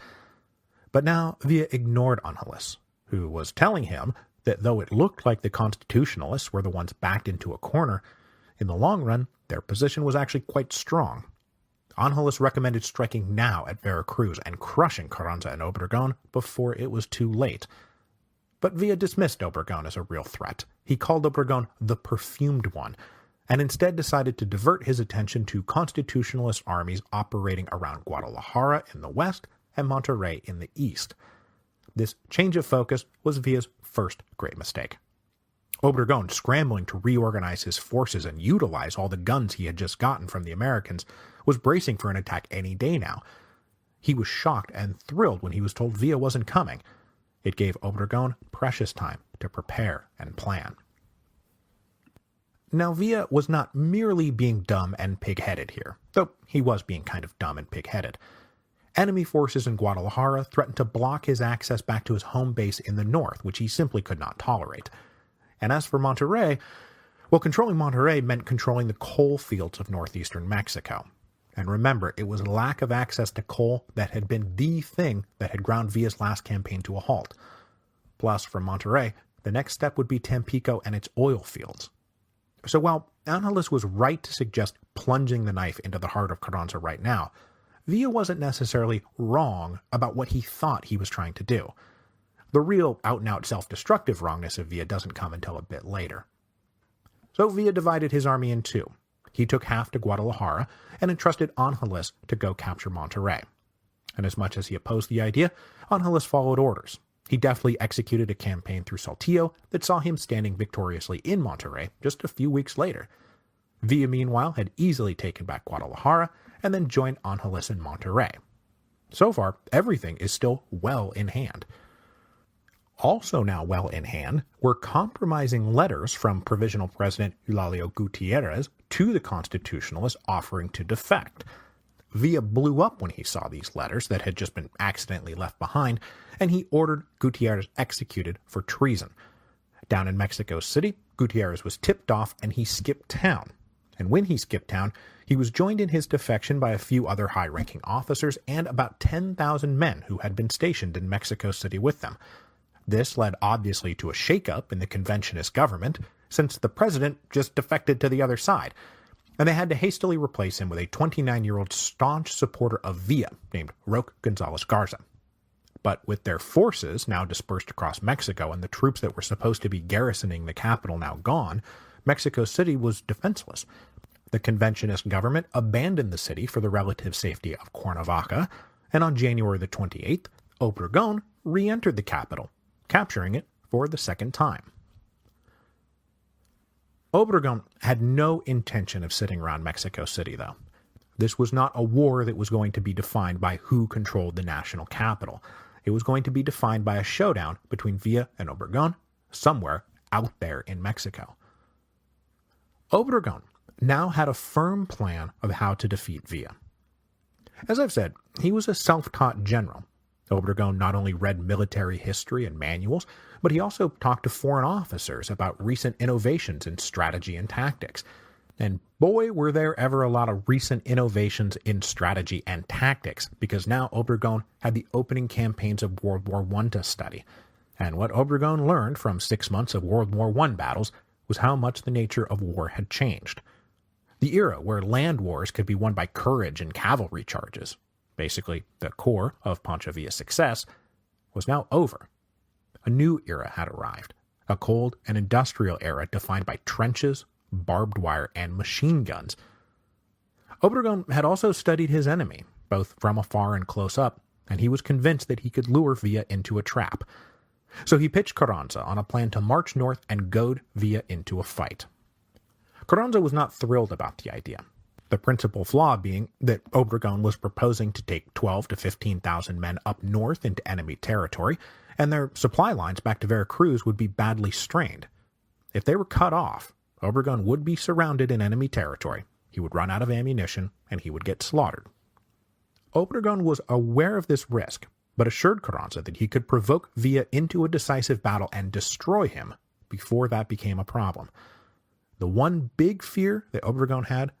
But now Villa ignored Angeles, who was telling him that though it looked like the Constitutionalists were the ones backed into a corner, in the long run, their position was actually quite strong. Angeles recommended striking now at Veracruz and crushing Carranza and Obregón before it was too late. But Villa dismissed Obregón as a real threat. He called Obregón the perfumed one, and instead decided to divert his attention to Constitutionalist armies operating around Guadalajara in the west and Monterrey in the east. This change of focus was Villa's first great mistake. Obregón, scrambling to reorganize his forces and utilize all the guns he had just gotten from the Americans, was bracing for an attack any day now. He was shocked and thrilled when he was told Villa wasn't coming. It gave Obregon precious time to prepare and plan. Now, Villa was not merely being dumb and pig-headed here, though he was being kind of dumb and pig-headed. Enemy forces in Guadalajara threatened to block his access back to his home base in the north, which he simply could not tolerate. And as for Monterrey, well, controlling Monterrey meant controlling the coal fields of northeastern Mexico. And remember, it was lack of access to coal that had been the thing that had ground Villa's last campaign to a halt. Plus, for Monterrey, the next step would be Tampico and its oil fields. So while Angeles was right to suggest plunging the knife into the heart of Carranza right now, Villa wasn't necessarily wrong about what he thought he was trying to do. The real out-and-out self-destructive wrongness of Villa doesn't come until a bit later. So Villa divided his army in two. He took half to Guadalajara and entrusted Angeles to go capture Monterrey. And as much as he opposed the idea, Angeles followed orders. He deftly executed a campaign through Saltillo that saw him standing victoriously in Monterrey just a few weeks later. Villa, meanwhile, had easily taken back Guadalajara and then joined Angeles in Monterrey. So far, everything is still well in hand. Also now well in hand were compromising letters from Provisional President Eulalio Gutierrez to the Constitutionalists offering to defect. Villa blew up when he saw these letters that had just been accidentally left behind, and he ordered Gutierrez executed for treason. Down in Mexico City, Gutierrez was tipped off and he skipped town. And when he skipped town, he was joined in his defection by a few other high-ranking officers and about 10,000 men who had been stationed in Mexico City with them. This led obviously to a shakeup in the conventionist government, since the president just defected to the other side, and they had to hastily replace him with a 29-year-old staunch supporter of Villa named Roque Gonzalez Garza. But with their forces now dispersed across Mexico and the troops that were supposed to be garrisoning the capital now gone, Mexico City was defenseless. The conventionist government abandoned the city for the relative safety of Cuernavaca, and on January the 28th, Obregon re-entered the capital, capturing it for the second time. Obregon had no intention of sitting around Mexico City, though. This was not a war that was going to be defined by who controlled the national capital. It was going to be defined by a showdown between Villa and Obregon, somewhere out there in Mexico. Obregon now had a firm plan of how to defeat Villa. As I've said, he was a self-taught general. Obregon not only read military history and manuals, but he also talked to foreign officers about recent innovations in strategy and tactics. And boy, were there ever a lot of recent innovations in strategy and tactics, because now Obregon had the opening campaigns of World War I to study. And what Obregon learned from 6 months of World War I battles was how much the nature of war had changed. The era where land wars could be won by courage and cavalry charges, basically the core of Pancho Villa's success, was now over. A new era had arrived, a cold and industrial era defined by trenches, barbed wire, and machine guns. Obregon had also studied his enemy, both from afar and close up, and he was convinced that he could lure Villa into a trap. So he pitched Carranza on a plan to march north and goad Villa into a fight. Carranza was not thrilled about the idea. The principal flaw being that Obregon was proposing to take 12 to 15,000 men up north into enemy territory, and their supply lines back to Veracruz would be badly strained. If they were cut off, Obregon would be surrounded in enemy territory, he would run out of ammunition, and he would get slaughtered. Obregon was aware of this risk, but assured Carranza that he could provoke Villa into a decisive battle and destroy him before that became a problem. The one big fear that Obregon had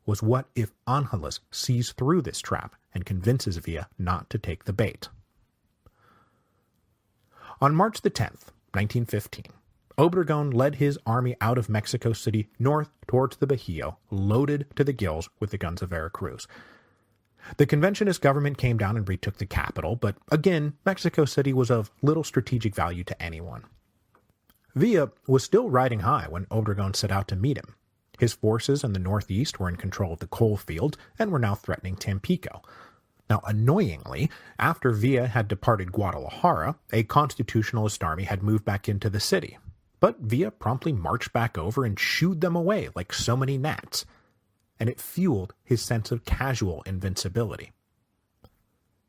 was what if Angeles sees through this trap and convinces Villa not to take the bait. On March the 10th, 1915, Obregon led his army out of Mexico City north towards the Bajío, loaded to the gills with the guns of Veracruz. The conventionist government came down and retook the capital, but again, Mexico City was of little strategic value to anyone. Villa was still riding high when Obregon set out to meet him. His forces in the northeast were in control of the coal fields and were now threatening Tampico. Now, annoyingly, after Villa had departed Guadalajara, a constitutionalist army had moved back into the city. But Villa promptly marched back over and shooed them away like so many gnats, and it fueled his sense of casual invincibility.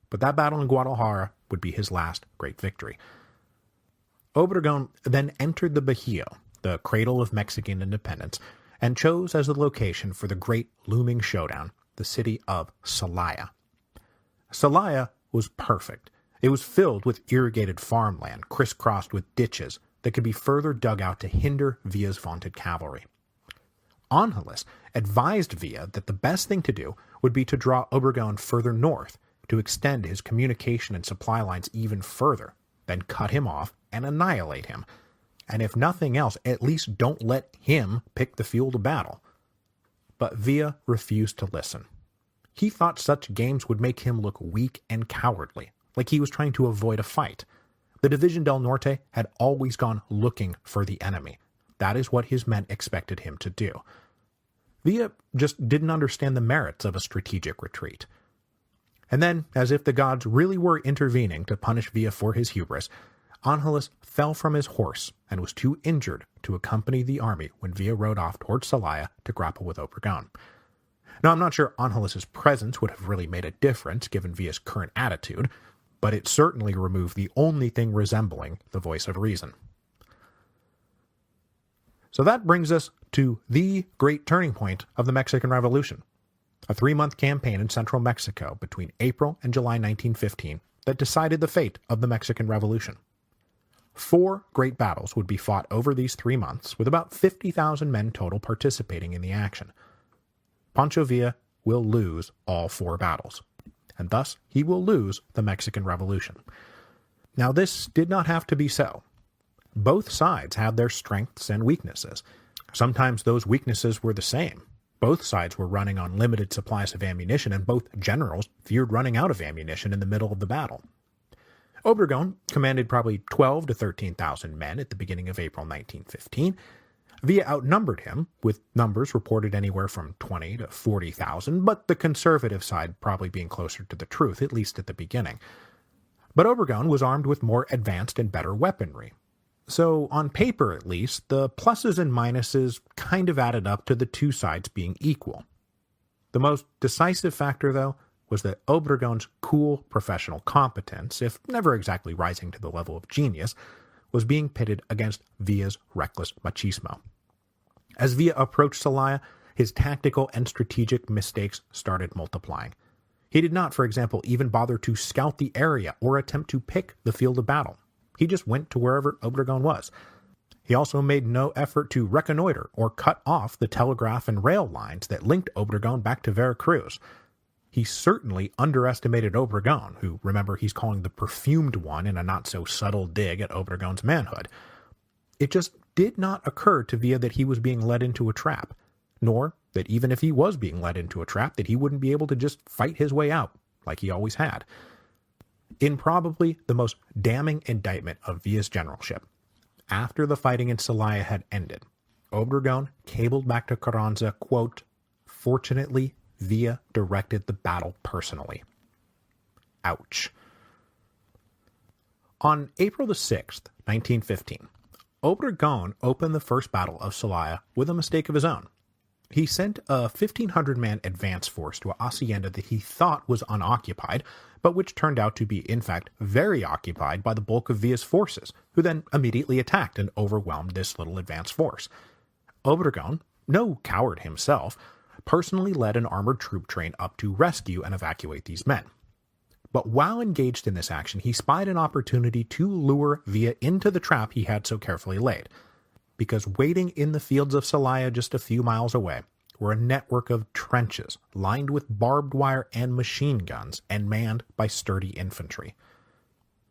but that battle in Guadalajara would be his last great victory. Obregón then entered the Bajío, the cradle of Mexican independence, and chose as the location for the great looming showdown the city of Celaya. Celaya was perfect. It was filled with irrigated farmland, crisscrossed with ditches that could be further dug out to hinder Villa's vaunted cavalry. Angeles advised Villa that the best thing to do would be to draw Obregón further north, to extend his communication and supply lines even further, then cut him off and annihilate him. And if nothing else, at least don't let him pick the field of battle. But Villa refused to listen. He thought such games would make him look weak and cowardly, like he was trying to avoid a fight. The División del Norte had always gone looking for the enemy. That is what his men expected him to do. Villa just didn't understand the merits of a strategic retreat. And then, as if the gods really were intervening to punish Villa for his hubris, Angeles fell from his horse and was too injured to accompany the army when Villa rode off towards Celaya to grapple with Obregón. Now, I'm not sure Angeles' presence would have really made a difference given Villa's current attitude, but it certainly removed the only thing resembling the voice of reason. So that brings us to the great turning point of the Mexican Revolution, a 3-month campaign in central Mexico between April and July 1915 that decided the fate of the Mexican Revolution. 4 great battles would be fought over these 3 months, with about 50,000 men total participating in the action. Pancho Villa will lose all 4 battles, and thus he will lose the Mexican Revolution. Now, this did not have to be so. Both sides had their strengths and weaknesses. Sometimes those weaknesses were the same. Both sides were running on limited supplies of ammunition, and both generals feared running out of ammunition in the middle of the battle. Obregón commanded probably 12 to 13,000 men at the beginning of April 1915. Villa outnumbered him, with numbers reported anywhere from 20 to 40,000, but the conservative side probably being closer to the truth, at least at the beginning. But Obregón was armed with more advanced and better weaponry. So, on paper at least, the pluses and minuses kind of added up to the two sides being equal. The most decisive factor, though, was that Obregón's cool professional competence, if never exactly rising to the level of genius, was being pitted against Villa's reckless machismo. As Villa approached Celaya, his tactical and strategic mistakes started multiplying. He did not, for example, even bother to scout the area or attempt to pick the field of battle. He just went to wherever Obregón was. He also made no effort to reconnoiter or cut off the telegraph and rail lines that linked Obregón back to Veracruz. He certainly underestimated Obregón, who, remember, he's calling the perfumed one in a not-so-subtle dig at Obregón's manhood. It just did not occur to Villa that he was being led into a trap, nor that even if he was being led into a trap, that he wouldn't be able to just fight his way out, like he always had. In probably the most damning indictment of Villa's generalship, after the fighting in Celaya had ended, Obregón cabled back to Carranza, quote, "Fortunately, Villa directed the battle personally." Ouch. On April the 6th, 1915, Obregón opened the first battle of Celaya with a mistake of his own. He sent a 1,500-man advance force to a hacienda that he thought was unoccupied, but which turned out to be, in fact, very occupied by the bulk of Villa's forces, who then immediately attacked and overwhelmed this little advance force. Obregón, no coward himself, personally led an armored troop train up to rescue and evacuate these men. But while engaged in this action, he spied an opportunity to lure Villa into the trap he had so carefully laid, because waiting in the fields of Celaya just a few miles away were a network of trenches lined with barbed wire and machine guns and manned by sturdy infantry.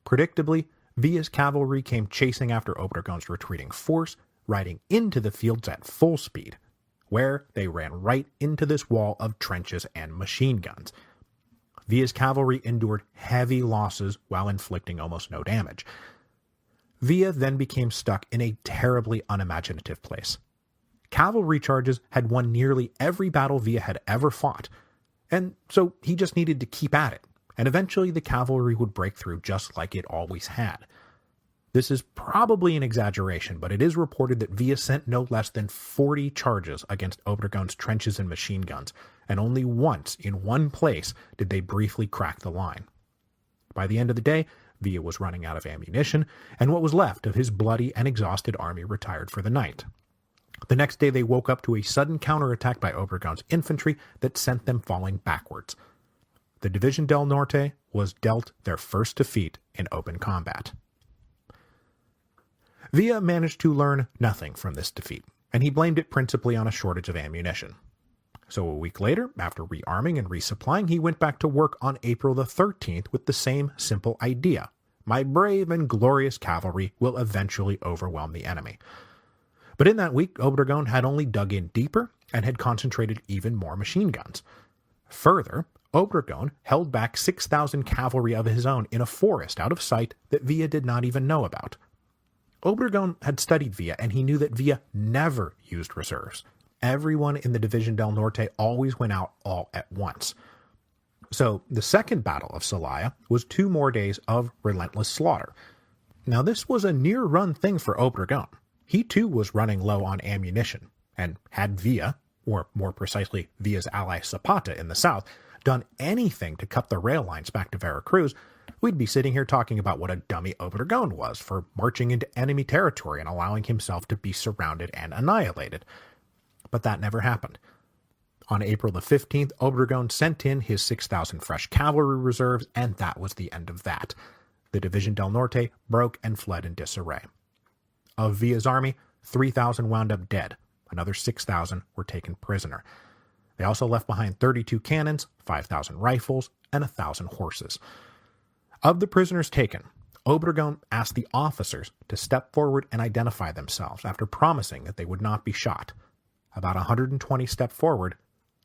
Predictably, Villa's cavalry came chasing after Obregón's retreating force, riding into the fields at full speed, where they ran right into this wall of trenches and machine guns. Villa's cavalry endured heavy losses while inflicting almost no damage. Villa then became stuck in a terribly unimaginative place. Cavalry charges had won nearly every battle Villa had ever fought, and so he just needed to keep at it, and eventually the cavalry would break through just like it always had. This is probably an exaggeration, but it is reported that Villa sent no less than 40 charges against Obregón's trenches and machine guns, and only once in one place did they briefly crack the line. by the end of the day, Villa was running out of ammunition, and what was left of his bloody and exhausted army retired for the night. The next day they woke up to a sudden counterattack by Obregon's infantry that sent them falling backwards. The Division del Norte was dealt their first defeat in open combat. Villa managed to learn nothing from this defeat, and he blamed it principally on a shortage of ammunition. So a week later, after rearming and resupplying, he went back to work on April the 13th with the same simple idea. My brave and glorious cavalry will eventually overwhelm the enemy. But in that week, Obregon had only dug in deeper and had concentrated even more machine guns. Further, Obregon held back 6,000 cavalry of his own in a forest out of sight that Villa did not even know about. Obregon had studied Villa, and he knew that Villa never used reserves. Everyone in the Division del Norte always went out all at once. So the second battle of Celaya was 2 more days of relentless slaughter. Now this was a near-run thing for Obregon. He too was running low on ammunition, and had Villa, or more precisely Villa's ally Zapata in the south, done anything to cut the rail lines back to Veracruz, we'd be sitting here talking about what a dummy Obregon was for marching into enemy territory and allowing himself to be surrounded and annihilated. But that never happened. On April the 15th, Obregon sent in his 6,000 fresh cavalry reserves, and that was the end of that. The Division del Norte broke and fled in disarray. Of Villa's army, 3,000 wound up dead. Another 6,000 were taken prisoner. They also left behind 32 cannons, 5,000 rifles, and 1,000 horses. Of the prisoners taken, Obregon asked the officers to step forward and identify themselves after promising that they would not be shot. About 120 stepped forward.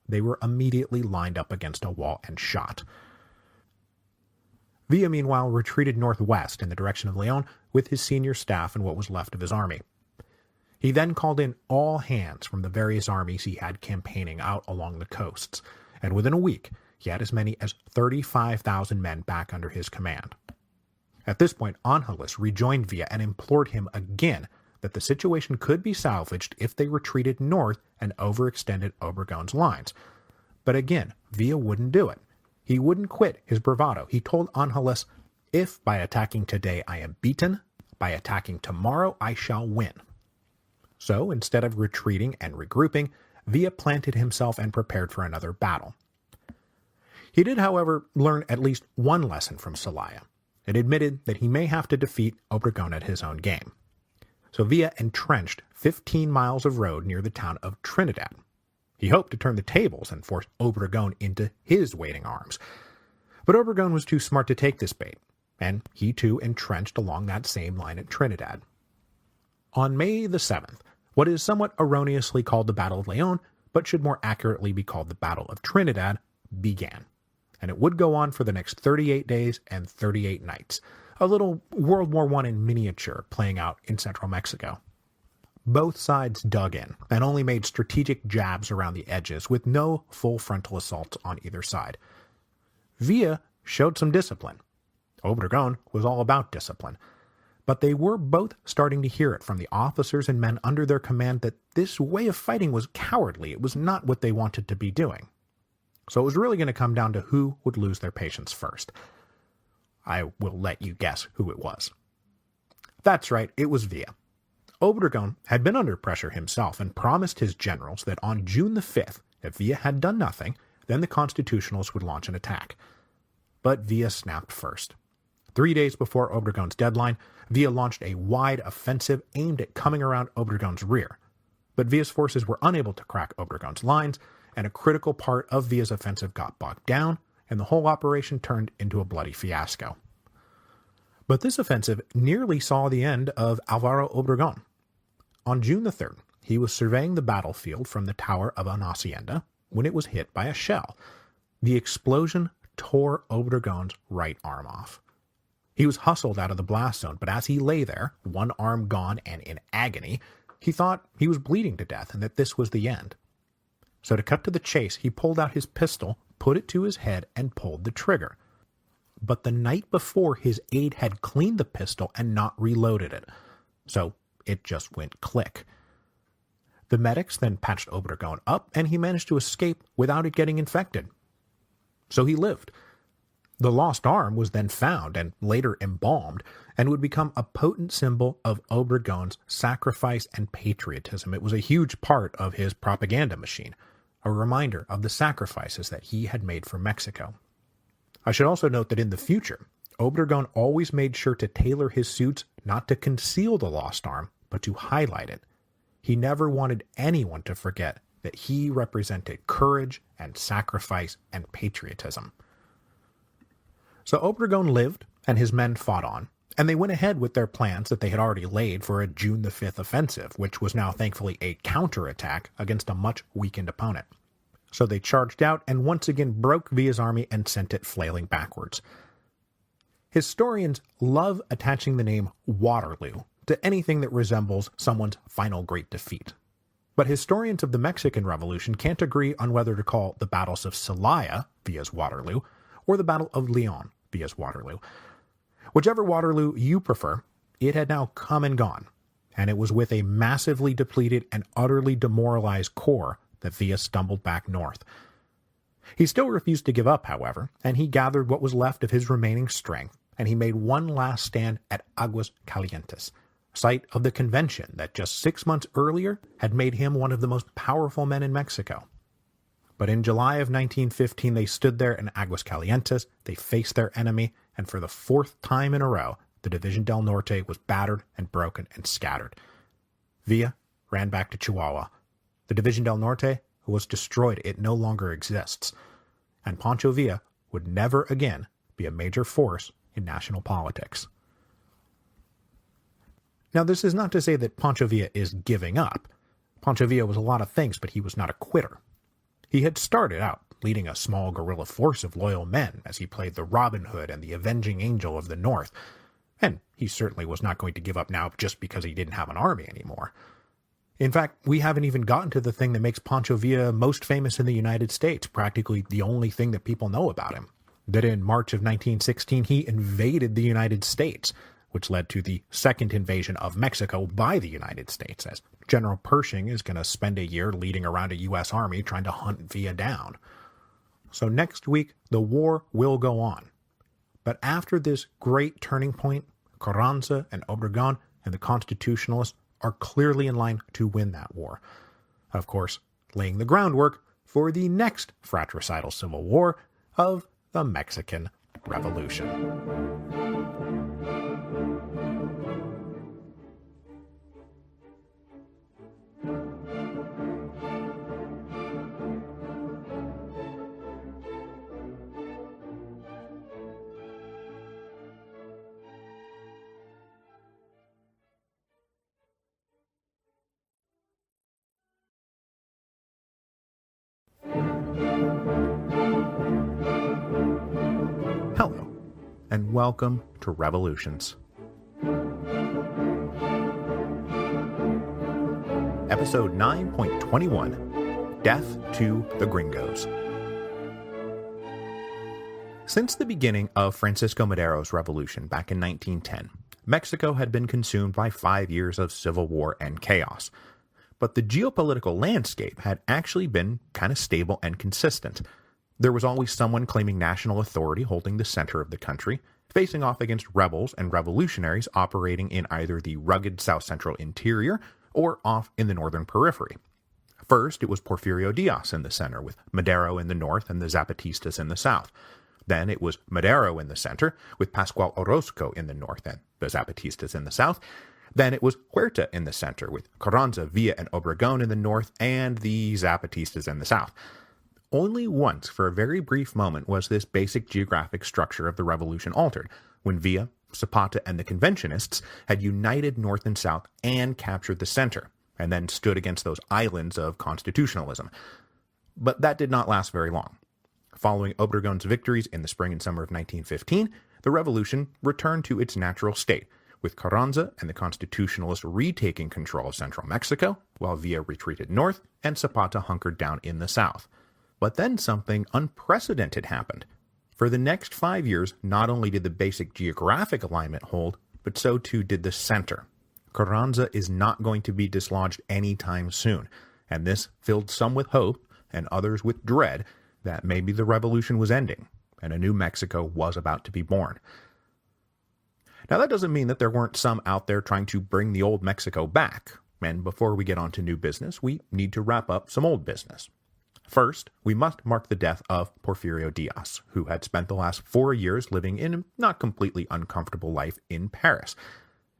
They were immediately lined up against a wall and shot. Villa, meanwhile, retreated northwest in the direction of Leon with his senior staff and what was left of his army. He then called in all hands from the various armies he had campaigning out along the coasts, and within a week he had as many as 35,000 men back under his command. At this point, Angeles rejoined Villa and implored him again that the situation could be salvaged if they retreated north and overextended Obregon's lines. But again, Villa wouldn't do it. He wouldn't quit his bravado. He told Angeles, "If by attacking today I am beaten, by attacking tomorrow I shall win." So, instead of retreating and regrouping, Villa planted himself and prepared for another battle. He did, however, learn at least one lesson from Celaya. It admitted that he may have to defeat Obregon at his own game. So Villa entrenched 15 miles of road near the town of Trinidad. He hoped to turn the tables and force Obregon into his waiting arms. But Obregon was too smart to take this bait, and he too entrenched along that same line at Trinidad. On May the 7th, what is somewhat erroneously called the Battle of Leon, but should more accurately be called the Battle of Trinidad, began. And it would go on for the next 38 days and 38 nights. A little World War I in miniature playing out in central Mexico. Both sides dug in and only made strategic jabs around the edges with no full frontal assaults on either side. Villa showed some discipline. Obregon was all about discipline. But they were both starting to hear it from the officers and men under their command that this way of fighting was cowardly. It was not what they wanted to be doing. So it was really going to come down to who would lose their patience first. I will let you guess who it was. That's right, it was Villa. Obregon had been under pressure himself and promised his generals that on June the 5th, if Villa had done nothing, then the Constitutionals would launch an attack. But Villa snapped first. 3 days before Obregon's deadline, Villa launched a wide offensive aimed at coming around Obregon's rear. But Villa's forces were unable to crack Obregon's lines, and a critical part of Villa's offensive got bogged down, and the whole operation turned into a bloody fiasco. But this offensive nearly saw the end of Alvaro Obregon. On June the 3rd, he was surveying the battlefield from the tower of an hacienda when it was hit by a shell. The explosion tore Obregon's right arm off. He was hustled out of the blast zone, but as he lay there, one arm gone and in agony, he thought he was bleeding to death and that this was the end. So to cut to the chase, he pulled out his pistol, put it to his head, and pulled the trigger. But the night before, his aide had cleaned the pistol and not reloaded it. So it just went click. The medics then patched Obregon up, and he managed to escape without it getting infected. So he lived. The lost arm was then found and later embalmed, and would become a potent symbol of Obregon's sacrifice and patriotism. It was a huge part of his propaganda machine, a reminder of the sacrifices that he had made for Mexico. I should also note that in the future, Obregon always made sure to tailor his suits not to conceal the lost arm, but to highlight it. He never wanted anyone to forget that he represented courage and sacrifice and patriotism. So Obregon lived, and his men fought on, and they went ahead with their plans that they had already laid for a June the 5th offensive, which was now thankfully a counterattack against a much weakened opponent. So they charged out and once again broke Villa's army and sent it flailing backwards. Historians love attaching the name Waterloo to anything that resembles someone's final great defeat. But historians of the Mexican Revolution can't agree on whether to call the battles of Celaya, Villa's Waterloo, or the Battle of Leon, Villa's Waterloo. Whichever Waterloo you prefer, it had now come and gone, and it was with a massively depleted and utterly demoralized corps that Villa stumbled back north. He still refused to give up, however, and he gathered what was left of his remaining strength, and he made one last stand at Aguas Calientes, site of the convention that just 6 months earlier had made him one of the most powerful men in Mexico. But in July of 1915, they stood there in Aguas Calientes, they faced their enemy, and for the 4th time in a row, the Division del Norte was battered and broken and scattered. Villa ran back to Chihuahua. The Division del Norte was destroyed. It no longer exists. And Pancho Villa would never again be a major force in national politics. Now, this is not to say that Pancho Villa is giving up. Pancho Villa was a lot of things, but he was not a quitter. He had started out leading a small guerrilla force of loyal men as he played the Robin Hood and the avenging angel of the North, and he certainly was not going to give up now just because he didn't have an army anymore. In fact, we haven't even gotten to the thing that makes Pancho Villa most famous in the United States, practically the only thing that people know about him. That in March of 1916, he invaded the United States, which led to the second invasion of Mexico by the United States, as General Pershing is going to spend a year leading around a U.S. Army trying to hunt Villa down. So next week, the war will go on. But after this great turning point, Carranza and Obregon and the Constitutionalists are clearly in line to win that war. Of course, laying the groundwork for the next fratricidal civil war of the Mexican Revolution. Hello, and welcome to Revolutions. Episode 9.21, Death to the Gringos. Since the beginning of Francisco Madero's revolution back in 1910, Mexico had been consumed by 5 years of civil war and chaos. But the geopolitical landscape had actually been kind of stable and consistent. There was always someone claiming national authority holding the center of the country, facing off against rebels and revolutionaries operating in either the rugged south-central interior or off in the northern periphery. First, it was Porfirio Diaz in the center, with Madero in the north and the Zapatistas in the south. Then it was Madero in the center, with Pascual Orozco in the north and the Zapatistas in the south. Then it was Huerta in the center, with Carranza, Villa, and Obregon in the north and the Zapatistas in the south. Only once, for a very brief moment, was this basic geographic structure of the revolution altered, when Villa, Zapata, and the conventionists had united north and south and captured the center, and then stood against those islands of constitutionalism. But that did not last very long. Following Obregon's victories in the spring and summer of 1915, the revolution returned to its natural state, with Carranza and the Constitutionalists retaking control of central Mexico, while Villa retreated north and Zapata hunkered down in the south. But then something unprecedented happened. For the next 5 years, not only did the basic geographic alignment hold, but so too did the center. Carranza is not going to be dislodged anytime soon, and this filled some with hope and others with dread that maybe the revolution was ending, and a new Mexico was about to be born. Now, that doesn't mean that there weren't some out there trying to bring the old Mexico back, and before we get on to new business, we need to wrap up some old business. First, we must mark the death of Porfirio Diaz, who had spent the last 4 years living in a not completely uncomfortable life in Paris.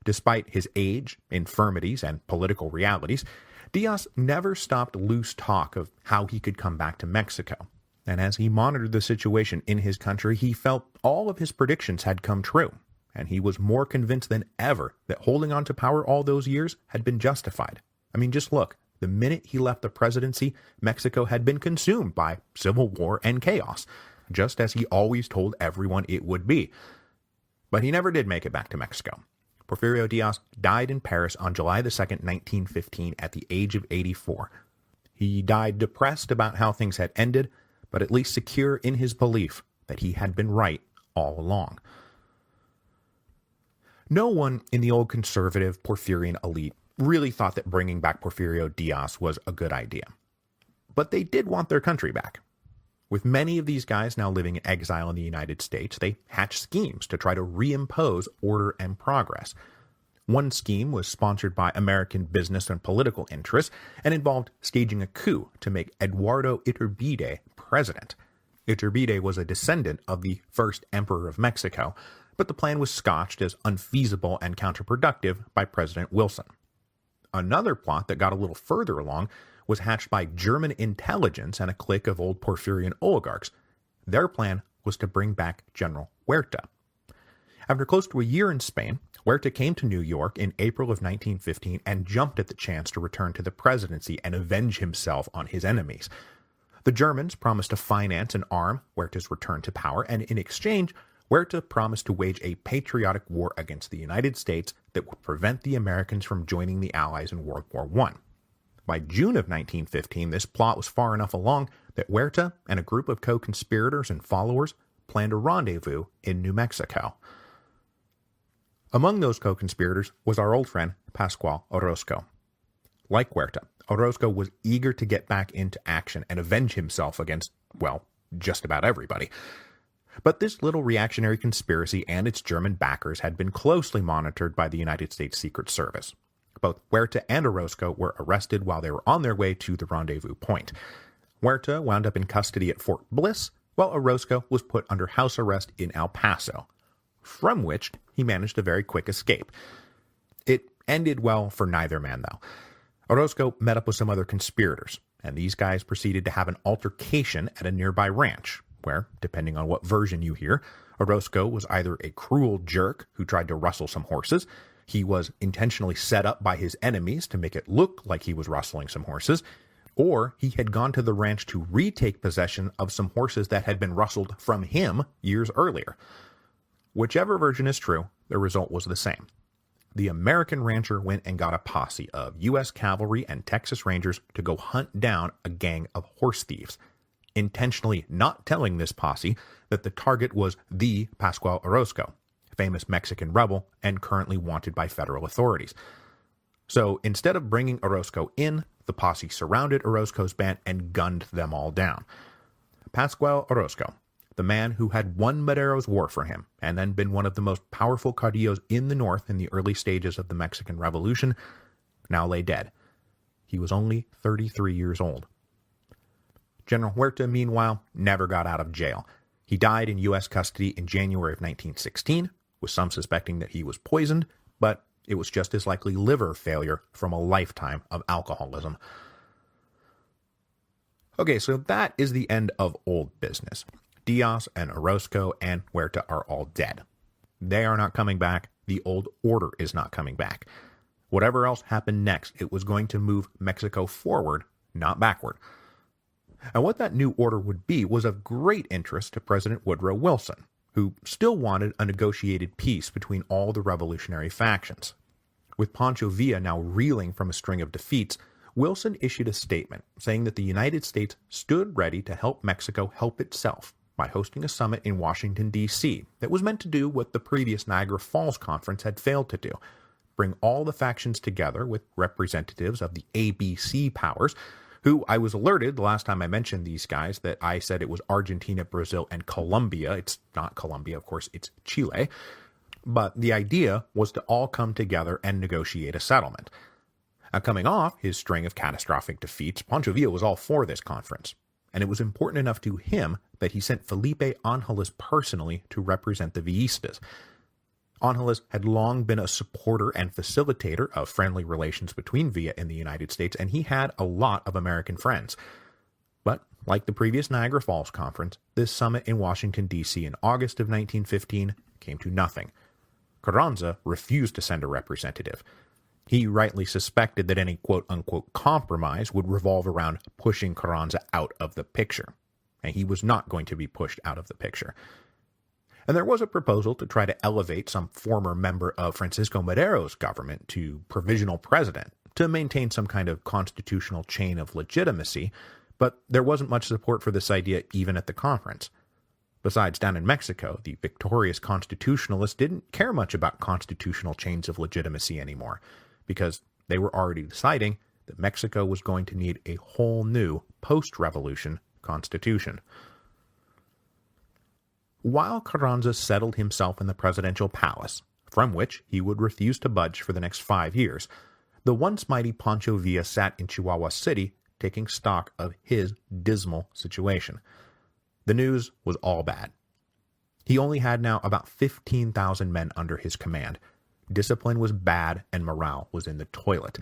Despite his age, infirmities, and political realities, Diaz never stopped loose talk of how he could come back to Mexico. And as he monitored the situation in his country, he felt all of his predictions had come true, and he was more convinced than ever that holding on to power all those years had been justified. I mean, just look. The minute he left the presidency, Mexico had been consumed by civil war and chaos, just as he always told everyone it would be. But he never did make it back to Mexico. Porfirio Diaz died in Paris on July the 2nd, 1915, at the age of 84. He died depressed about how things had ended, but at least secure in his belief that he had been right all along. No one in the old conservative Porfirian elite really thought that bringing back Porfirio Diaz was a good idea. But they did want their country back. With many of these guys now living in exile in the United States, they hatched schemes to try to reimpose order and progress. One scheme was sponsored by American business and political interests and involved staging a coup to make Eduardo Iturbide president. Iturbide was a descendant of the first emperor of Mexico, but the plan was scotched as unfeasible and counterproductive by President Wilson. Another plot that got a little further along was hatched by German intelligence and a clique of old Porfirian oligarchs. Their plan was to bring back General Huerta. After close to a year in Spain, Huerta came to New York in April of 1915 and jumped at the chance to return to the presidency and avenge himself on his enemies. The Germans promised to finance and arm Huerta's return to power, and in exchange, Huerta promised to wage a patriotic war against the United States that would prevent the Americans from joining the Allies in World War I. By June of 1915, this plot was far enough along that Huerta and a group of co-conspirators and followers planned a rendezvous in New Mexico. Among those co-conspirators was our old friend Pascual Orozco. Like Huerta, Orozco was eager to get back into action and avenge himself against, well, just about everybody. But this little reactionary conspiracy and its German backers had been closely monitored by the United States Secret Service. Both Huerta and Orozco were arrested while they were on their way to the rendezvous point. Huerta wound up in custody at Fort Bliss, while Orozco was put under house arrest in El Paso, from which he managed a very quick escape. It ended well for neither man, though. Orozco met up with some other conspirators, and these guys proceeded to have an altercation at a nearby ranch, where, depending on what version you hear, Orozco was either a cruel jerk who tried to rustle some horses, he was intentionally set up by his enemies to make it look like he was rustling some horses, or he had gone to the ranch to retake possession of some horses that had been rustled from him years earlier. Whichever version is true, the result was the same. The American rancher went and got a posse of U.S. cavalry and Texas Rangers to go hunt down a gang of horse thieves, intentionally not telling this posse that the target was the Pascual Orozco, famous Mexican rebel and currently wanted by federal authorities. So instead of bringing Orozco in, the posse surrounded Orozco's band and gunned them all down. Pascual Orozco, the man who had won Madero's war for him and then been one of the most powerful caudillos in the north in the early stages of the Mexican Revolution, now lay dead. He was only 33 years old. General Huerta, meanwhile, never got out of jail. He died in U.S. custody in January of 1916, with some suspecting that he was poisoned, but it was just as likely liver failure from a lifetime of alcoholism. Okay, so that is the end of old business. Diaz and Orozco and Huerta are all dead. They are not coming back. The old order is not coming back. Whatever else happened next, it was going to move Mexico forward, not backward. And what that new order would be was of great interest to President Woodrow Wilson, who still wanted a negotiated peace between all the revolutionary factions. With Pancho Villa now reeling from a string of defeats, Wilson issued a statement saying that the United States stood ready to help Mexico help itself by hosting a summit in Washington, D.C. that was meant to do what the previous Niagara Falls Conference had failed to do: bring all the factions together with representatives of the ABC powers who I was alerted the last time I mentioned these guys that I said it was Argentina, Brazil, and Colombia. It's not Colombia, of course, it's Chile. But the idea was to all come together and negotiate a settlement. Now, coming off his string of catastrophic defeats, Pancho Villa was all for this conference, and it was important enough to him that he sent Felipe Angeles personally to represent the Villistas. Angeles had long been a supporter and facilitator of friendly relations between Villa and the United States, and he had a lot of American friends. But, like the previous Niagara Falls Conference, this summit in Washington, D.C. in August of 1915 came to nothing. Carranza refused to send a representative. He rightly suspected that any quote-unquote compromise would revolve around pushing Carranza out of the picture, and he was not going to be pushed out of the picture. And there was a proposal to try to elevate some former member of Francisco Madero's government to provisional president to maintain some kind of constitutional chain of legitimacy, but there wasn't much support for this idea even at the conference. Besides, down in Mexico, the victorious constitutionalists didn't care much about constitutional chains of legitimacy anymore, because they were already deciding that Mexico was going to need a whole new post-revolution constitution. While Carranza settled himself in the presidential palace, from which he would refuse to budge for the next 5 years, the once mighty Pancho Villa sat in Chihuahua City taking stock of his dismal situation. The news was all bad. He only had now about 15,000 men under his command. Discipline was bad and morale was in the toilet.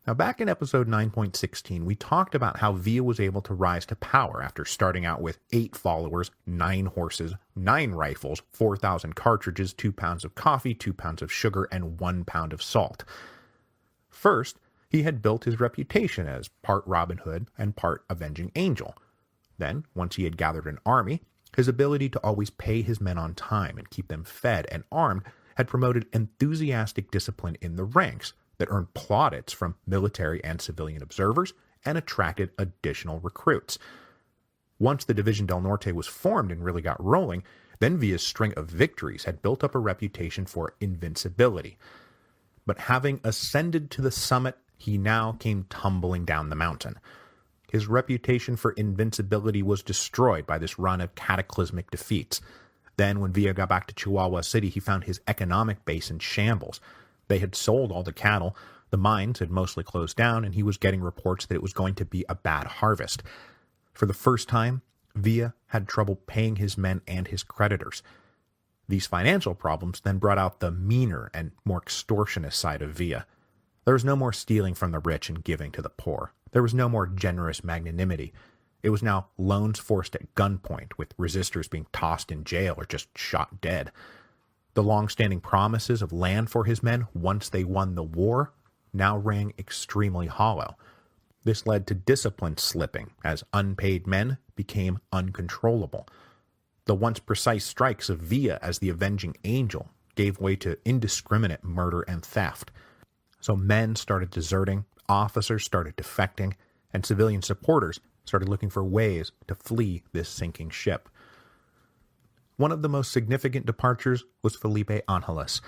Now, back in episode 9.16, we talked about how Villa was able to rise to power after starting out with 8 followers, 9 horses, 9 rifles, 4,000 cartridges, 2 pounds of coffee, 2 pounds of sugar, and 1 pound of salt. First, he had built his reputation as part Robin Hood and part avenging angel. Then, once he had gathered an army, his ability to always pay his men on time and keep them fed and armed had promoted enthusiastic discipline in the ranks that earned plaudits from military and civilian observers and attracted additional recruits. Once the Division del Norte was formed and really got rolling, then Villa's string of victories had built up a reputation for invincibility. But having ascended to the summit, he now came tumbling down the mountain. His reputation for invincibility was destroyed by this run of cataclysmic defeats. Then, when Villa got back to Chihuahua City, he found his economic base in shambles. They had sold all the cattle, the mines had mostly closed down, and he was getting reports that it was going to be a bad harvest. For the first time, Villa had trouble paying his men and his creditors. These financial problems then brought out the meaner and more extortionist side of Villa. There was no more stealing from the rich and giving to the poor. There was no more generous magnanimity. It was now loans forced at gunpoint, with resistors being tossed in jail or just shot dead. The long-standing promises of land for his men once they won the war now rang extremely hollow. This led to discipline slipping as unpaid men became uncontrollable. The once precise strikes of Villa as the avenging angel gave way to indiscriminate murder and theft. So men started deserting, officers started defecting, and civilian supporters started looking for ways to flee this sinking ship. One of the most significant departures was Felipe Angeles.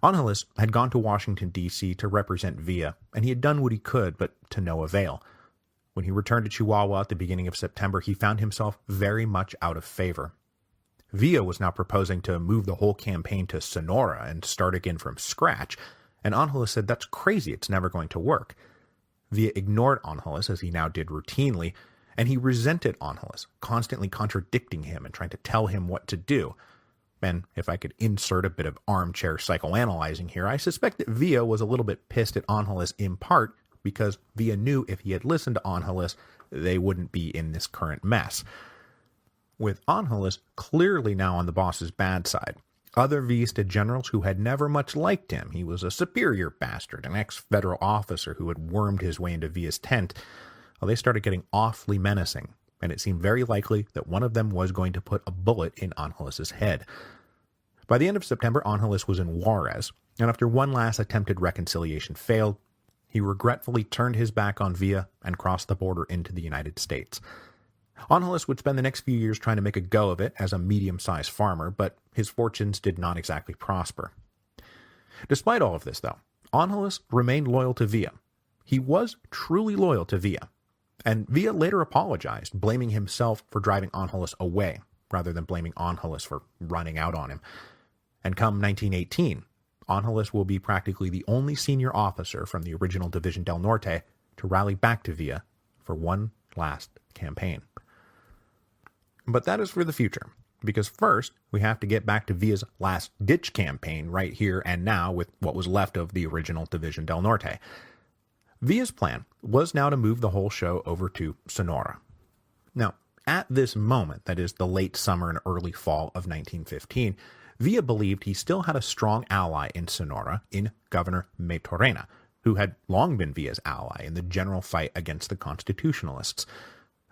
Angeles had gone to Washington, D.C. to represent Villa, and he had done what he could, but to no avail. When he returned to Chihuahua at the beginning of September, he found himself very much out of favor. Villa was now proposing to move the whole campaign to Sonora and start again from scratch, and Angeles said that's crazy, it's never going to work. Villa ignored Angeles, as he now did routinely, and he resented Angeles, constantly contradicting him and trying to tell him what to do. And if I could insert a bit of armchair psychoanalyzing here, I suspect that Villa was a little bit pissed at Angeles in part because Villa knew if he had listened to Angeles, they wouldn't be in this current mess. With Angeles clearly now on the boss's bad side, other Villista generals who had never much liked him, he was a superior bastard, an ex-federal officer who had wormed his way into Villa's tent, well, they started getting awfully menacing, and it seemed very likely that one of them was going to put a bullet in Angeles' head. By the end of September, Angeles was in Juarez, and after one last attempted reconciliation failed, he regretfully turned his back on Villa and crossed the border into the United States. Angeles would spend the next few years trying to make a go of it as a medium-sized farmer, but his fortunes did not exactly prosper. Despite all of this, though, Angeles remained loyal to Villa. He was truly loyal to Villa. And Villa later apologized, blaming himself for driving Angeles away, rather than blaming Angeles for running out on him. And come 1918, Angeles will be practically the only senior officer from the original Division del Norte to rally back to Villa for one last campaign. But that is for the future, because first we have to get back to Villa's last-ditch campaign right here and now with what was left of the original Division del Norte. Villa's plan was now to move the whole show over to Sonora. Now, at this moment, that is the late summer and early fall of 1915, Villa believed he still had a strong ally in Sonora in Governor Maytorena, who had long been Villa's ally in the general fight against the Constitutionalists.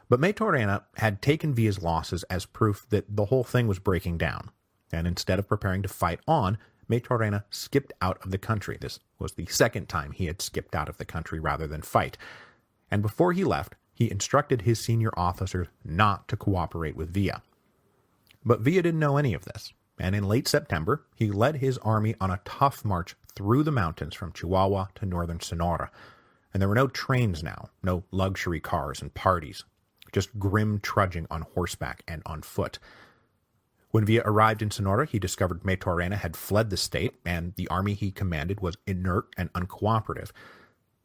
But Maytorena had taken Villa's losses as proof that the whole thing was breaking down, and instead of preparing to fight on, Maytorena skipped out of the country. This was the second time he had skipped out of the country rather than fight. And before he left, he instructed his senior officers not to cooperate with Villa. But Villa didn't know any of this, and in late September, he led his army on a tough march through the mountains from Chihuahua to northern Sonora. And there were no trains now, no luxury cars and parties, just grim trudging on horseback and on foot. When Villa arrived in Sonora, he discovered Maytorena had fled the state, and the army he commanded was inert and uncooperative.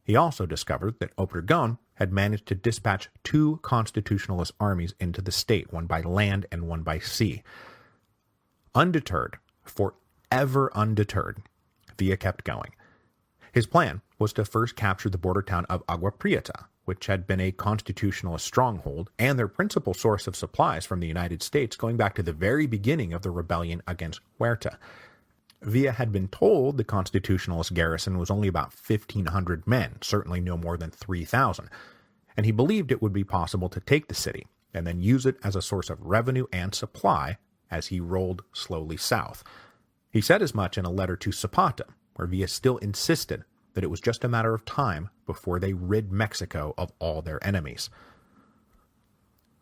He also discovered that Obregón had managed to dispatch two constitutionalist armies into the state, one by land and one by sea. Undeterred, forever undeterred, Villa kept going. His plan was to first capture the border town of Agua Prieta, which had been a constitutionalist stronghold and their principal source of supplies from the United States going back to the very beginning of the rebellion against Huerta. Villa had been told the constitutionalist garrison was only about 1,500 men, certainly no more than 3,000, and he believed it would be possible to take the city and then use it as a source of revenue and supply as he rolled slowly south. He said as much in a letter to Zapata, where Villa still insisted that it was just a matter of time before they rid Mexico of all their enemies.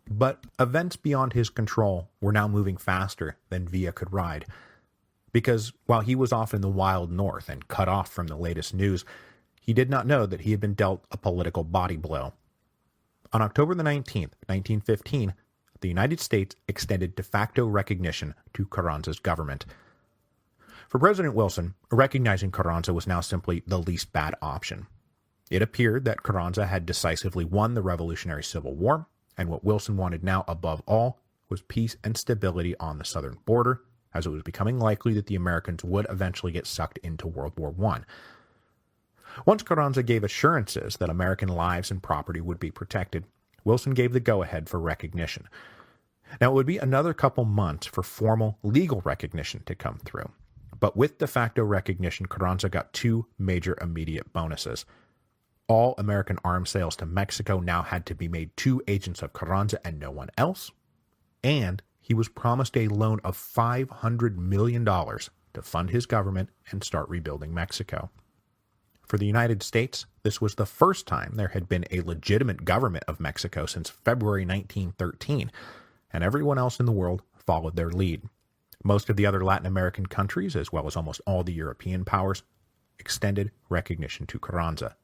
But events beyond his control were now moving faster than Villa could ride, because while he was off in the wild north and cut off from the latest news, he did not know that he had been dealt a political body blow. On October the 19th, 1915, the United States extended de facto recognition to Carranza's government. For President Wilson, recognizing Carranza was now simply the least bad option. It appeared that Carranza had decisively won the Revolutionary Civil War, and what Wilson wanted now above all was peace and stability on the southern border, as it was becoming likely that the Americans would eventually get sucked into World War I. Once Carranza gave assurances that American lives and property would be protected, Wilson gave the go-ahead for recognition. Now, it would be another couple months for formal legal recognition to come through. But with de facto recognition, Carranza got two major immediate bonuses. All American arms sales to Mexico now had to be made to agents of Carranza and no one else, and he was promised a loan of $500 million to fund his government and start rebuilding Mexico. For the United States, this was the first time there had been a legitimate government of Mexico since February 1913, and everyone else in the world followed their lead. Most of the other Latin American countries, as well as almost all the European powers, extended recognition to Carranza.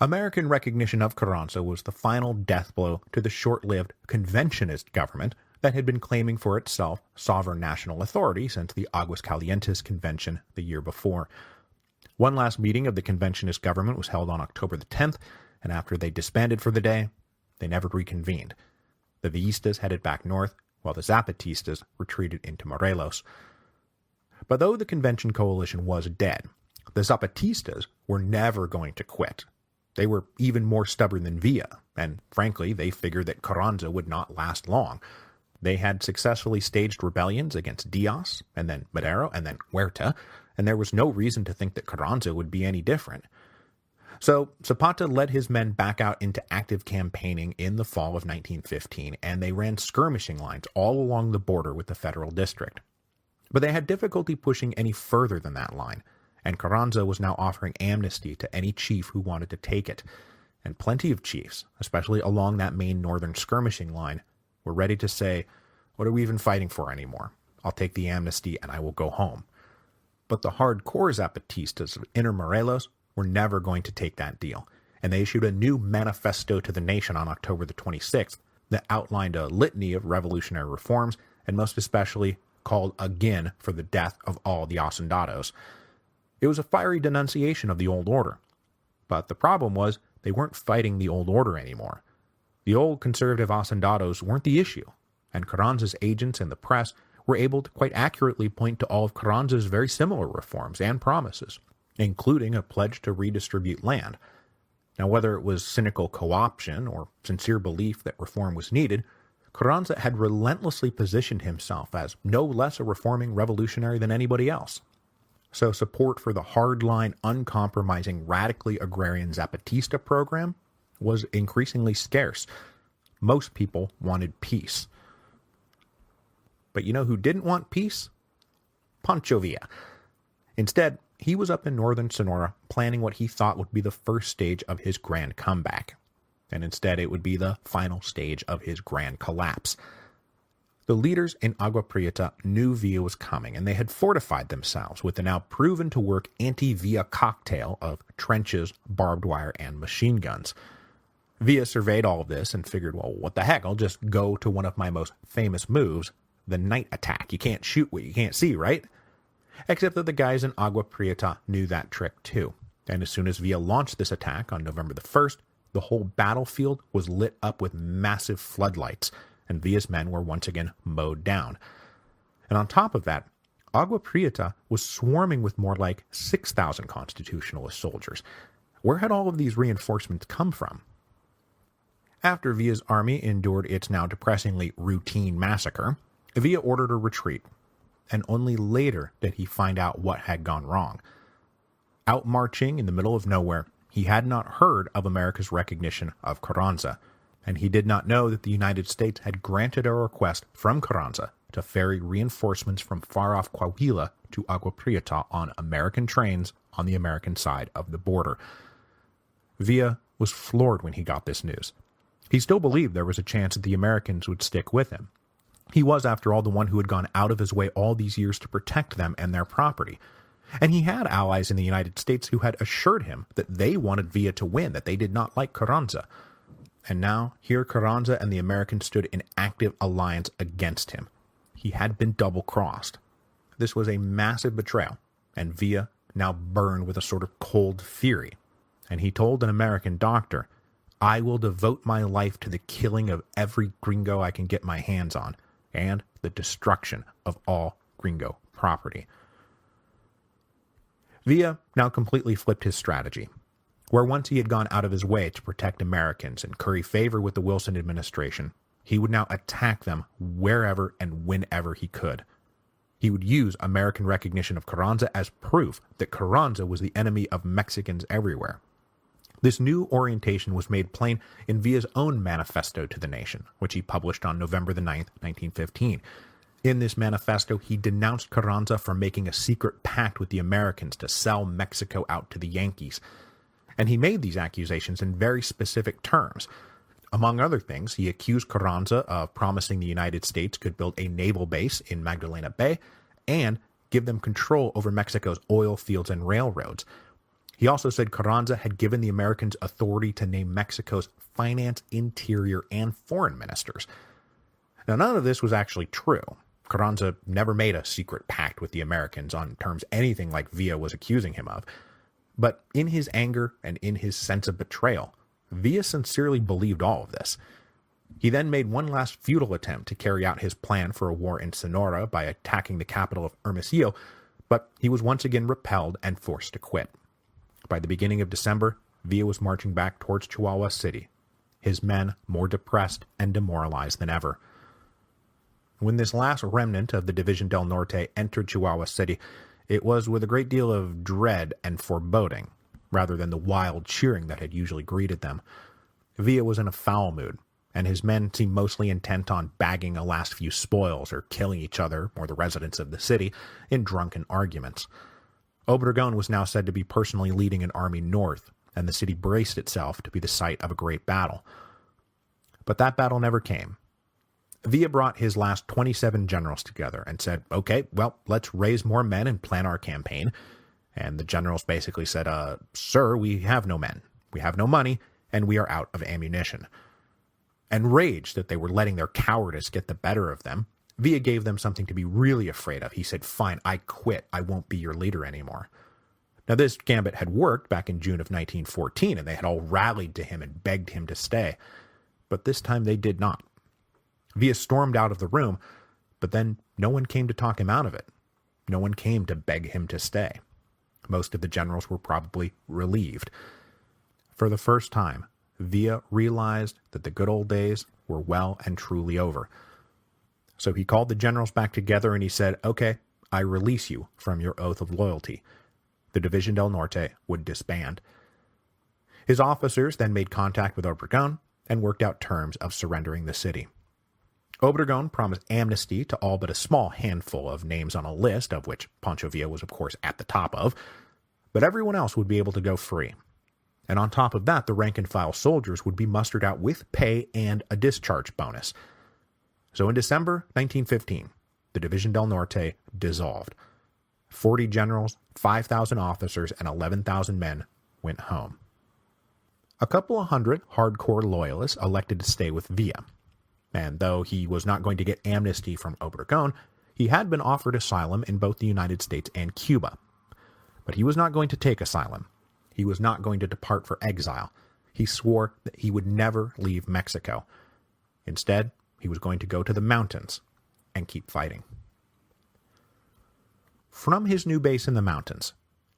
American recognition of Carranza was the final death blow to the short-lived conventionist government that had been claiming for itself sovereign national authority since the Aguascalientes Convention the year before. One last meeting of the conventionist government was held on October the 10th, and after they disbanded for the day, they never reconvened. The Villistas headed back north, while the Zapatistas retreated into Morelos. But though the convention coalition was dead, the Zapatistas were never going to quit. They were even more stubborn than Villa, and frankly, they figured that Carranza would not last long. They had successfully staged rebellions against Diaz, and then Madero, and then Huerta, and there was no reason to think that Carranza would be any different. So Zapata led his men back out into active campaigning in the fall of 1915, and they ran skirmishing lines all along the border with the federal district. But they had difficulty pushing any further than that line, and Carranza was now offering amnesty to any chief who wanted to take it. And plenty of chiefs, especially along that main northern skirmishing line, were ready to say, "What are we even fighting for anymore? I'll take the amnesty and I will go home." But the hardcore Zapatistas of Inner Morelos were never going to take that deal, and they issued a new manifesto to the nation on October the 26th that outlined a litany of revolutionary reforms, and most especially called again for the death of all the hacendados. It was a fiery denunciation of the old order. But the problem was, they weren't fighting the old order anymore. The old conservative hacendados weren't the issue, and Carranza's agents and the press were able to quite accurately point to all of Carranza's very similar reforms and promises, including a pledge to redistribute land. Now, whether it was cynical co-option or sincere belief that reform was needed, Carranza had relentlessly positioned himself as no less a reforming revolutionary than anybody else. So support for the hardline, uncompromising, radically agrarian Zapatista program was increasingly scarce. Most people wanted peace. But you know who didn't want peace? Pancho Villa. Instead, he was up in northern Sonora planning what he thought would be the first stage of his grand comeback. And instead it would be the final stage of his grand collapse. The leaders in Agua Prieta knew Villa was coming, and they had fortified themselves with the now proven-to-work anti-Villa cocktail of trenches, barbed wire, and machine guns. Villa surveyed all of this and figured, well, what the heck, I'll just go to one of my most famous moves, the night attack. You can't shoot what you can't see, right? Except that the guys in Agua Prieta knew that trick too, and as soon as Villa launched this attack on November the 1st, the whole battlefield was lit up with massive floodlights, and Villa's men were once again mowed down. And on top of that, Agua Prieta was swarming with more like 6,000 Constitutionalist soldiers. Where had all of these reinforcements come from? After Villa's army endured its now depressingly routine massacre, Villa ordered a retreat, and only later did he find out what had gone wrong. Out marching in the middle of nowhere, he had not heard of America's recognition of Carranza, and he did not know that the United States had granted a request from Carranza to ferry reinforcements from far-off Coahuila to Agua Prieta on American trains on the American side of the border. Villa was floored when he got this news. He still believed there was a chance that the Americans would stick with him. He was, after all, the one who had gone out of his way all these years to protect them and their property. And he had allies in the United States who had assured him that they wanted Villa to win, that they did not like Carranza. And now, here Carranza and the Americans stood in active alliance against him. He had been double-crossed. This was a massive betrayal, and Villa now burned with a sort of cold fury. And he told an American doctor, "I will devote my life to the killing of every gringo I can get my hands on, and the destruction of all gringo property." Villa now completely flipped his strategy. Where once he had gone out of his way to protect Americans and curry favor with the Wilson administration, he would now attack them wherever and whenever he could. He would use American recognition of Carranza as proof that Carranza was the enemy of Mexicans everywhere. This new orientation was made plain in Villa's own manifesto to the nation, which he published on November the 9th, 1915. In this manifesto, he denounced Carranza for making a secret pact with the Americans to sell Mexico out to the Yankees. And he made these accusations in very specific terms. Among other things, he accused Carranza of promising the United States could build a naval base in Magdalena Bay and give them control over Mexico's oil fields and railroads. He also said Carranza had given the Americans authority to name Mexico's finance, interior, and foreign ministers. Now, none of this was actually true. Carranza never made a secret pact with the Americans on terms anything like Villa was accusing him of. But in his anger and in his sense of betrayal, Villa sincerely believed all of this. He then made one last futile attempt to carry out his plan for a war in Sonora by attacking the capital of Hermosillo, but he was once again repelled and forced to quit. By the beginning of December, Villa was marching back towards Chihuahua City, his men more depressed and demoralized than ever. When this last remnant of the División del Norte entered Chihuahua City, it was with a great deal of dread and foreboding, rather than the wild cheering that had usually greeted them. Villa was in a foul mood, and his men seemed mostly intent on bagging a last few spoils or killing each other or the residents of the city in drunken arguments. Obregón was now said to be personally leading an army north, and the city braced itself to be the site of a great battle. But that battle never came. Villa brought his last 27 generals together and said, "Okay, well, let's raise more men and plan our campaign." And the generals basically said, "Sir, we have no men. We have no money, and we are out of ammunition. Enraged that they were letting their cowardice get the better of them, Villa gave them something to be really afraid of. He said, "Fine, I quit. I won't be your leader anymore." Now, this gambit had worked back in June of 1914, and they had all rallied to him and begged him to stay. But this time they did not. Villa stormed out of the room, but then no one came to talk him out of it. No one came to beg him to stay. Most of the generals were probably relieved. For the first time, Villa realized that the good old days were well and truly over. So he called the generals back together and he said, "Okay, I release you from your oath of loyalty." The Division del Norte would disband. His officers then made contact with Obregón and worked out terms of surrendering the city. Obregón promised amnesty to all but a small handful of names on a list, of which Pancho Villa was of course at the top of, but everyone else would be able to go free. And on top of that, the rank-and-file soldiers would be mustered out with pay and a discharge bonus. So in December 1915, the Division del Norte dissolved. 40 generals, 5,000 officers, and 11,000 men went home. A couple of hundred hardcore loyalists elected to stay with Villa. And though he was not going to get amnesty from Obregón, he had been offered asylum in both the United States and Cuba. But he was not going to take asylum. He was not going to depart for exile. He swore that he would never leave Mexico. Instead, he was going to go to the mountains and keep fighting. From his new base in the mountains,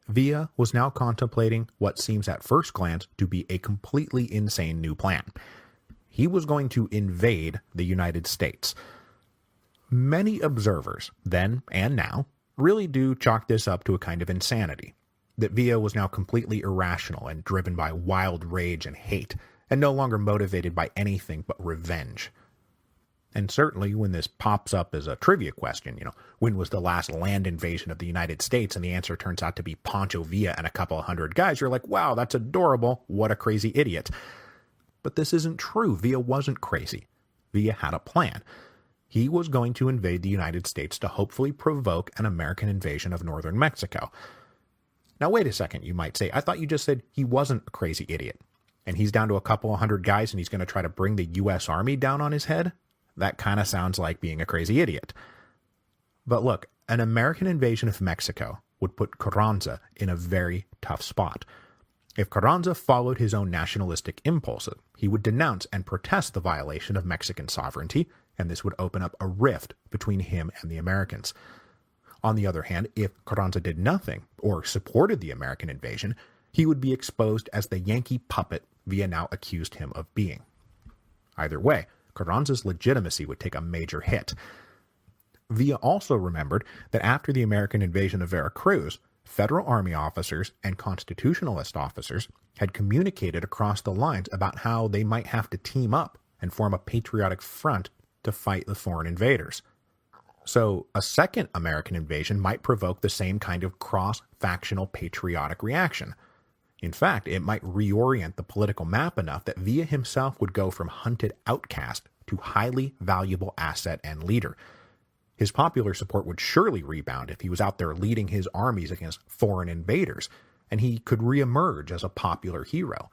Villa was now contemplating what seems at first glance to be a completely insane new plan. He was going to invade the United States. Many observers, then and now, really do chalk this up to a kind of insanity. That Villa was now completely irrational and driven by wild rage and hate, and no longer motivated by anything but revenge. And certainly when this pops up as a trivia question, when was the last land invasion of the United States, and the answer turns out to be Pancho Villa and a couple of hundred guys, you're like, wow, that's adorable, what a crazy idiot. But this isn't true. Villa wasn't crazy. Villa had a plan. He was going to invade the United States to hopefully provoke an American invasion of northern Mexico. Now wait a second, you might say. I thought you just said he wasn't a crazy idiot, and he's down to a couple of hundred guys and he's going to try to bring the U.S. Army down on his head? That kind of sounds like being a crazy idiot. But look, an American invasion of Mexico would put Carranza in a very tough spot. If Carranza followed his own nationalistic impulses, he would denounce and protest the violation of Mexican sovereignty, and this would open up a rift between him and the Americans. On the other hand, if Carranza did nothing, or supported the American invasion, he would be exposed as the Yankee puppet Villa now accused him of being. Either way, Carranza's legitimacy would take a major hit. Villa also remembered that after the American invasion of Veracruz, federal army officers and constitutionalist officers had communicated across the lines about how they might have to team up and form a patriotic front to fight the foreign invaders. So a second American invasion might provoke the same kind of cross-factional patriotic reaction. In fact, it might reorient the political map enough that Villa himself would go from hunted outcast to highly valuable asset and leader. His popular support would surely rebound if he was out there leading his armies against foreign invaders, and he could reemerge as a popular hero.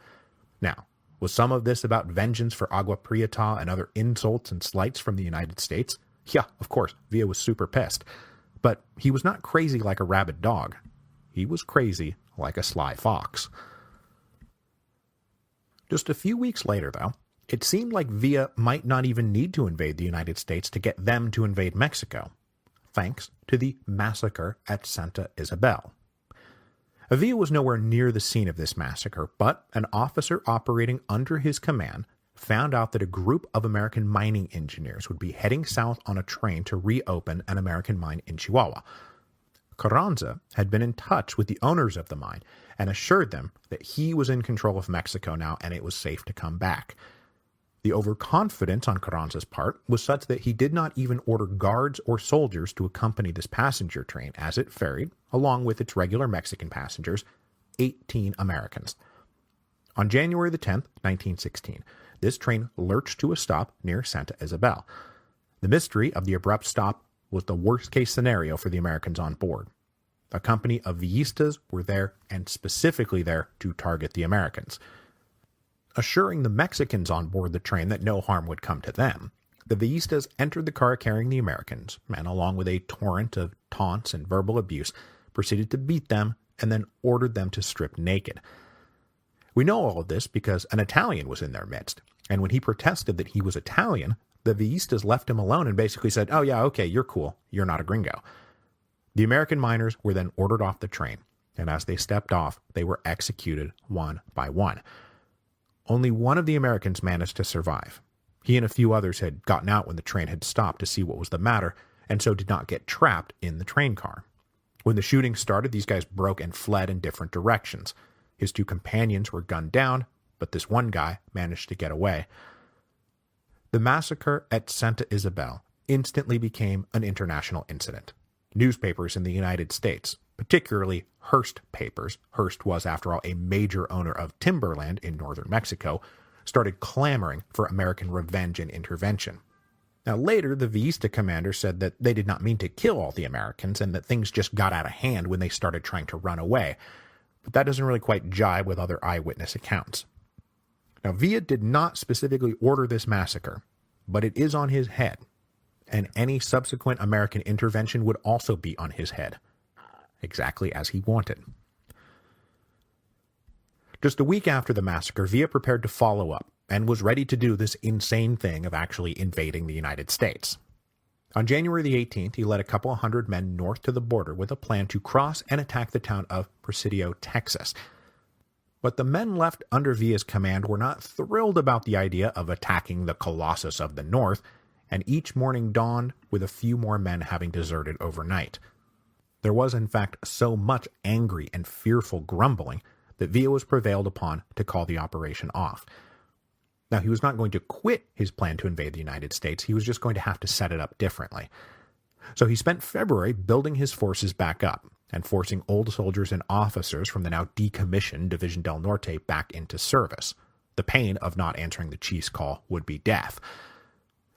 Now, was some of this about vengeance for Agua Prieta and other insults and slights from the United States? Yeah, of course, Villa was super pissed. But he was not crazy like a rabid dog. He was crazy like a sly fox. Just a few weeks later, though, it seemed like Villa might not even need to invade the United States to get them to invade Mexico, thanks to the massacre at Santa Isabel. Villa was nowhere near the scene of this massacre, but an officer operating under his command found out that a group of American mining engineers would be heading south on a train to reopen an American mine in Chihuahua. Carranza had been in touch with the owners of the mine and assured them that he was in control of Mexico now and it was safe to come back. The overconfidence on Carranza's part was such that he did not even order guards or soldiers to accompany this passenger train as it ferried, along with its regular Mexican passengers, 18 Americans. On January the 10th, 1916, this train lurched to a stop near Santa Isabel. The mystery of the abrupt stop was the worst-case scenario for the Americans on board. A company of Villistas were there, and specifically there, to target the Americans. Assuring the Mexicans on board the train that no harm would come to them, the Villistas entered the car carrying the Americans, and along with a torrent of taunts and verbal abuse, proceeded to beat them and then ordered them to strip naked. We know all of this because an Italian was in their midst, and when he protested that he was Italian, the Villistas left him alone and basically said, "Oh yeah, okay, you're cool. You're not a gringo." The American miners were then ordered off the train, and as they stepped off, they were executed one by one. Only one of the Americans managed to survive. He and a few others had gotten out when the train had stopped to see what was the matter, and so did not get trapped in the train car. When the shooting started, these guys broke and fled in different directions. His two companions were gunned down, but this one guy managed to get away. The massacre at Santa Isabel instantly became an international incident. Newspapers in the United States, particularly Hearst papers — Hearst was, after all, a major owner of timberland in northern Mexico — started clamoring for American revenge and intervention. Now later, the Villista commander said that they did not mean to kill all the Americans and that things just got out of hand when they started trying to run away, but that doesn't really quite jibe with other eyewitness accounts. Now Villa did not specifically order this massacre, but it is on his head, and any subsequent American intervention would also be on his head, exactly as he wanted. Just a week after the massacre, Villa prepared to follow up and was ready to do this insane thing of actually invading the United States. On January the 18th, he led a couple of hundred men north to the border with a plan to cross and attack the town of Presidio, Texas. But the men left under Villa's command were not thrilled about the idea of attacking the Colossus of the North, and each morning dawned with a few more men having deserted overnight. There was, in fact, so much angry and fearful grumbling that Villa was prevailed upon to call the operation off. Now, he was not going to quit his plan to invade the United States. He was just going to have to set it up differently. So he spent February building his forces back up and forcing old soldiers and officers from the now decommissioned Division del Norte back into service. The pain of not answering the chief's call would be death.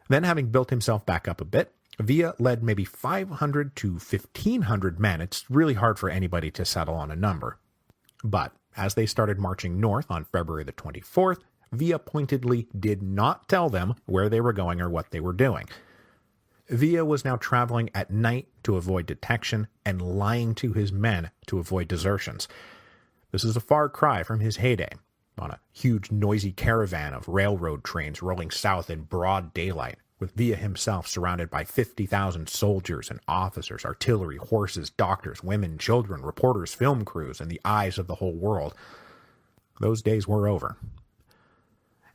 Then, having built himself back up a bit, Villa led maybe 500 to 1,500 men. It's really hard for anybody to settle on a number. But as they started marching north on February the 24th, Villa pointedly did not tell them where they were going or what they were doing. Villa was now traveling at night to avoid detection and lying to his men to avoid desertions. This is a far cry from his heyday, on a huge noisy caravan of railroad trains rolling south in broad daylight, with Villa himself surrounded by 50,000 soldiers and officers, artillery, horses, doctors, women, children, reporters, film crews, and the eyes of the whole world. Those days were over.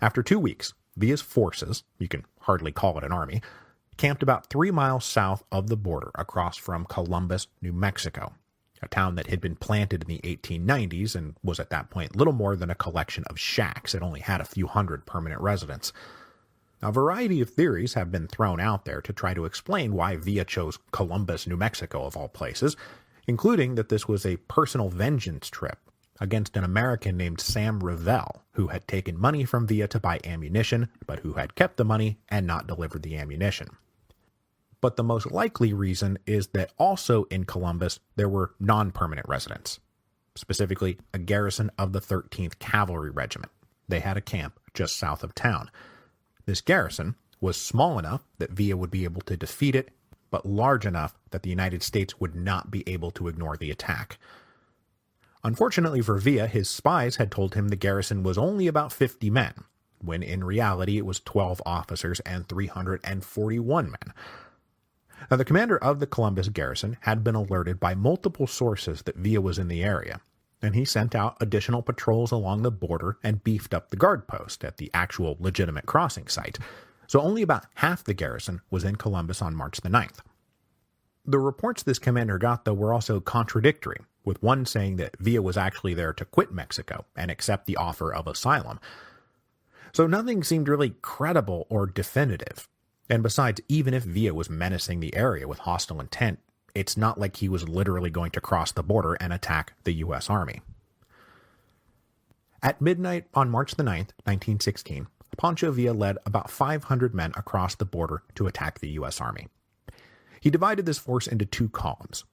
After 2 weeks, Villa's forces — you can hardly call it an army — camped about 3 miles south of the border across from Columbus, New Mexico, a town that had been planted in the 1890s and was at that point little more than a collection of shacks. It only had a few hundred permanent residents. A variety of theories have been thrown out there to try to explain why Villa chose Columbus, New Mexico, of all places, including that this was a personal vengeance trip against an American named Sam Revell, who had taken money from Villa to buy ammunition, but who had kept the money and not delivered the ammunition. But the most likely reason is that also in Columbus there were non-permanent residents, specifically a garrison of the 13th Cavalry Regiment. They had a camp just south of town. This garrison was small enough that Villa would be able to defeat it, but large enough that the United States would not be able to ignore the attack. Unfortunately for Villa, his spies had told him the garrison was only about 50 men, when in reality it was 12 officers and 341 men. Now, the commander of the Columbus garrison had been alerted by multiple sources that Villa was in the area, and he sent out additional patrols along the border and beefed up the guard post at the actual legitimate crossing site, so only about half the garrison was in Columbus on March the 9th. The reports this commander got, though, were also contradictory, with one saying that Villa was actually there to quit Mexico and accept the offer of asylum. So nothing seemed really credible or definitive. And besides, even if Villa was menacing the area with hostile intent, it's not like he was literally going to cross the border and attack the U.S. Army. At midnight on March the 9th, 1916, Pancho Villa led about 500 men across the border to attack the U.S. Army. He divided this force into 2 columns.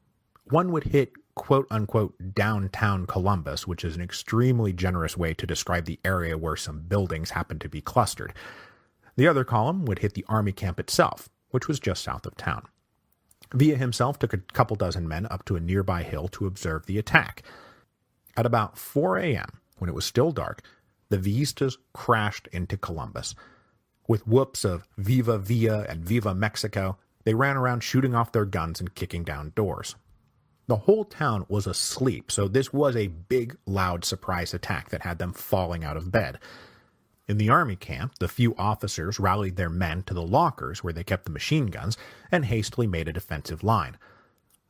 One would hit quote-unquote downtown Columbus, which is an extremely generous way to describe the area where some buildings happen to be clustered. The other column would hit the army camp itself, which was just south of town. Villa himself took a couple dozen men up to a nearby hill to observe the attack. At about 4 a.m., when it was still dark, the Villistas crashed into Columbus. With whoops of Viva Villa and Viva Mexico, they ran around shooting off their guns and kicking down doors. The whole town was asleep, so this was a big, loud surprise attack that had them falling out of bed. In the army camp, the few officers rallied their men to the lockers where they kept the machine guns and hastily made a defensive line.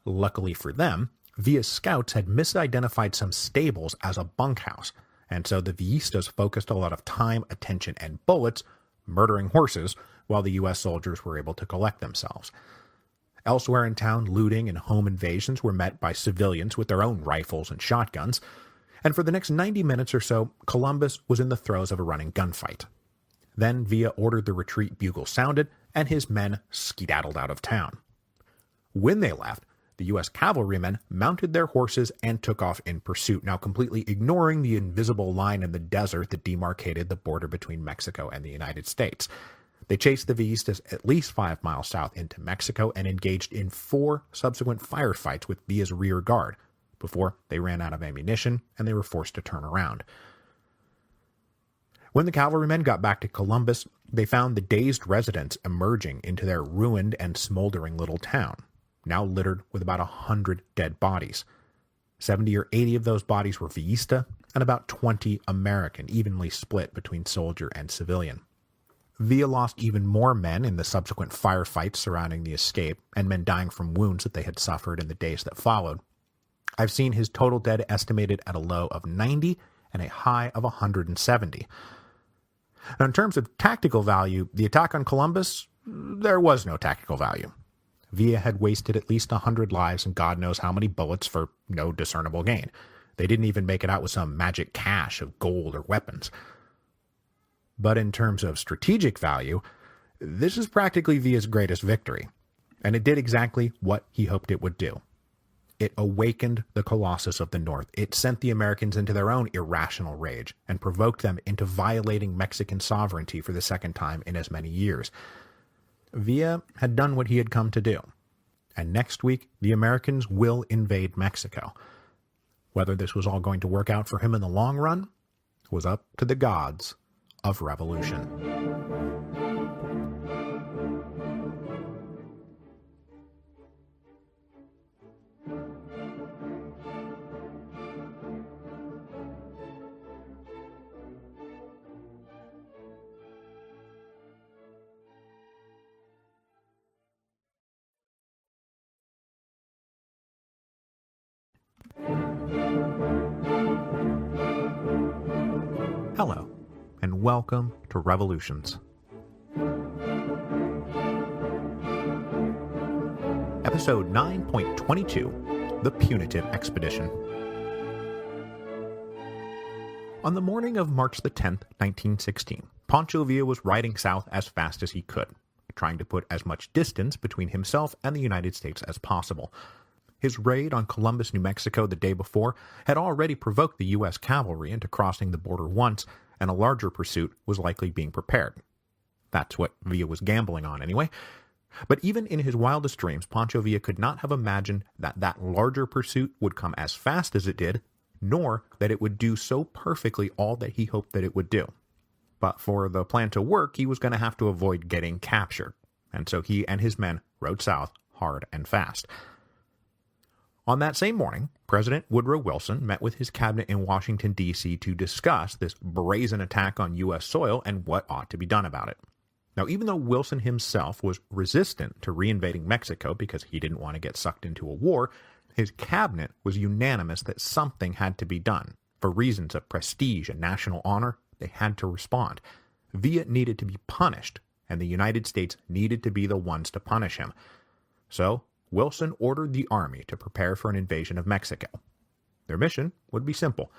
Luckily for them, Villa's scouts had misidentified some stables as a bunkhouse, and so the Villistas focused a lot of time, attention, and bullets murdering horses while the U.S. soldiers were able to collect themselves. Elsewhere in town, looting and home invasions were met by civilians with their own rifles and shotguns, and for the next 90 minutes or so, Columbus was in the throes of a running gunfight. Then Villa ordered the retreat bugle sounded, and his men skedaddled out of town. When they left, the U.S. cavalrymen mounted their horses and took off in pursuit, now completely ignoring the invisible line in the desert that demarcated the border between Mexico and the United States. They chased the Villistas at least 5 miles south into Mexico and engaged in 4 subsequent firefights with Villa's rear guard before they ran out of ammunition and they were forced to turn around. When the cavalrymen got back to Columbus, they found the dazed residents emerging into their ruined and smoldering little town, now littered with about 100 dead bodies. 70 or 80 of those bodies were Villista, and about 20 American, evenly split between soldier and civilian. Villa lost even more men in the subsequent firefights surrounding the escape, and men dying from wounds that they had suffered in the days that followed. I've seen his total dead estimated at a low of 90 and a high of 170. Now, in terms of tactical value, the attack on Columbus, there was no tactical value. Villa had wasted at least 100 lives and God knows how many bullets for no discernible gain. They didn't even make it out with some magic cache of gold or weapons. But in terms of strategic value, this is practically Villa's greatest victory, and it did exactly what he hoped it would do. It awakened the Colossus of the North. It sent the Americans into their own irrational rage and provoked them into violating Mexican sovereignty for the second time in as many years. Villa had done what he had come to do, and next week the Americans will invade Mexico. Whether this was all going to work out for him in the long run was up to the gods of revolution. Hello, and welcome to Revolutions. Episode 9.22, The Punitive Expedition. On the morning of March the 10th, 1916, Pancho Villa was riding south as fast as he could, trying to put as much distance between himself and the United States as possible. His raid on Columbus, New Mexico the day before had already provoked the U.S. cavalry into crossing the border once, and a larger pursuit was likely being prepared. That's what Villa was gambling on anyway. But even in his wildest dreams, Pancho Villa could not have imagined that that larger pursuit would come as fast as it did, nor that it would do so perfectly all that he hoped that it would do. But for the plan to work, he was going to have to avoid getting captured, and so he and his men rode south hard and fast. On that same morning, President Woodrow Wilson met with his cabinet in Washington, D.C. to discuss this brazen attack on U.S. soil and what ought to be done about it. Now, even though Wilson himself was resistant to reinvading Mexico because he didn't want to get sucked into a war, his cabinet was unanimous that something had to be done. For reasons of prestige and national honor, they had to respond. Villa needed to be punished, and the United States needed to be the ones to punish him. So, Wilson ordered the army to prepare for an invasion of Mexico. Their mission would be simple: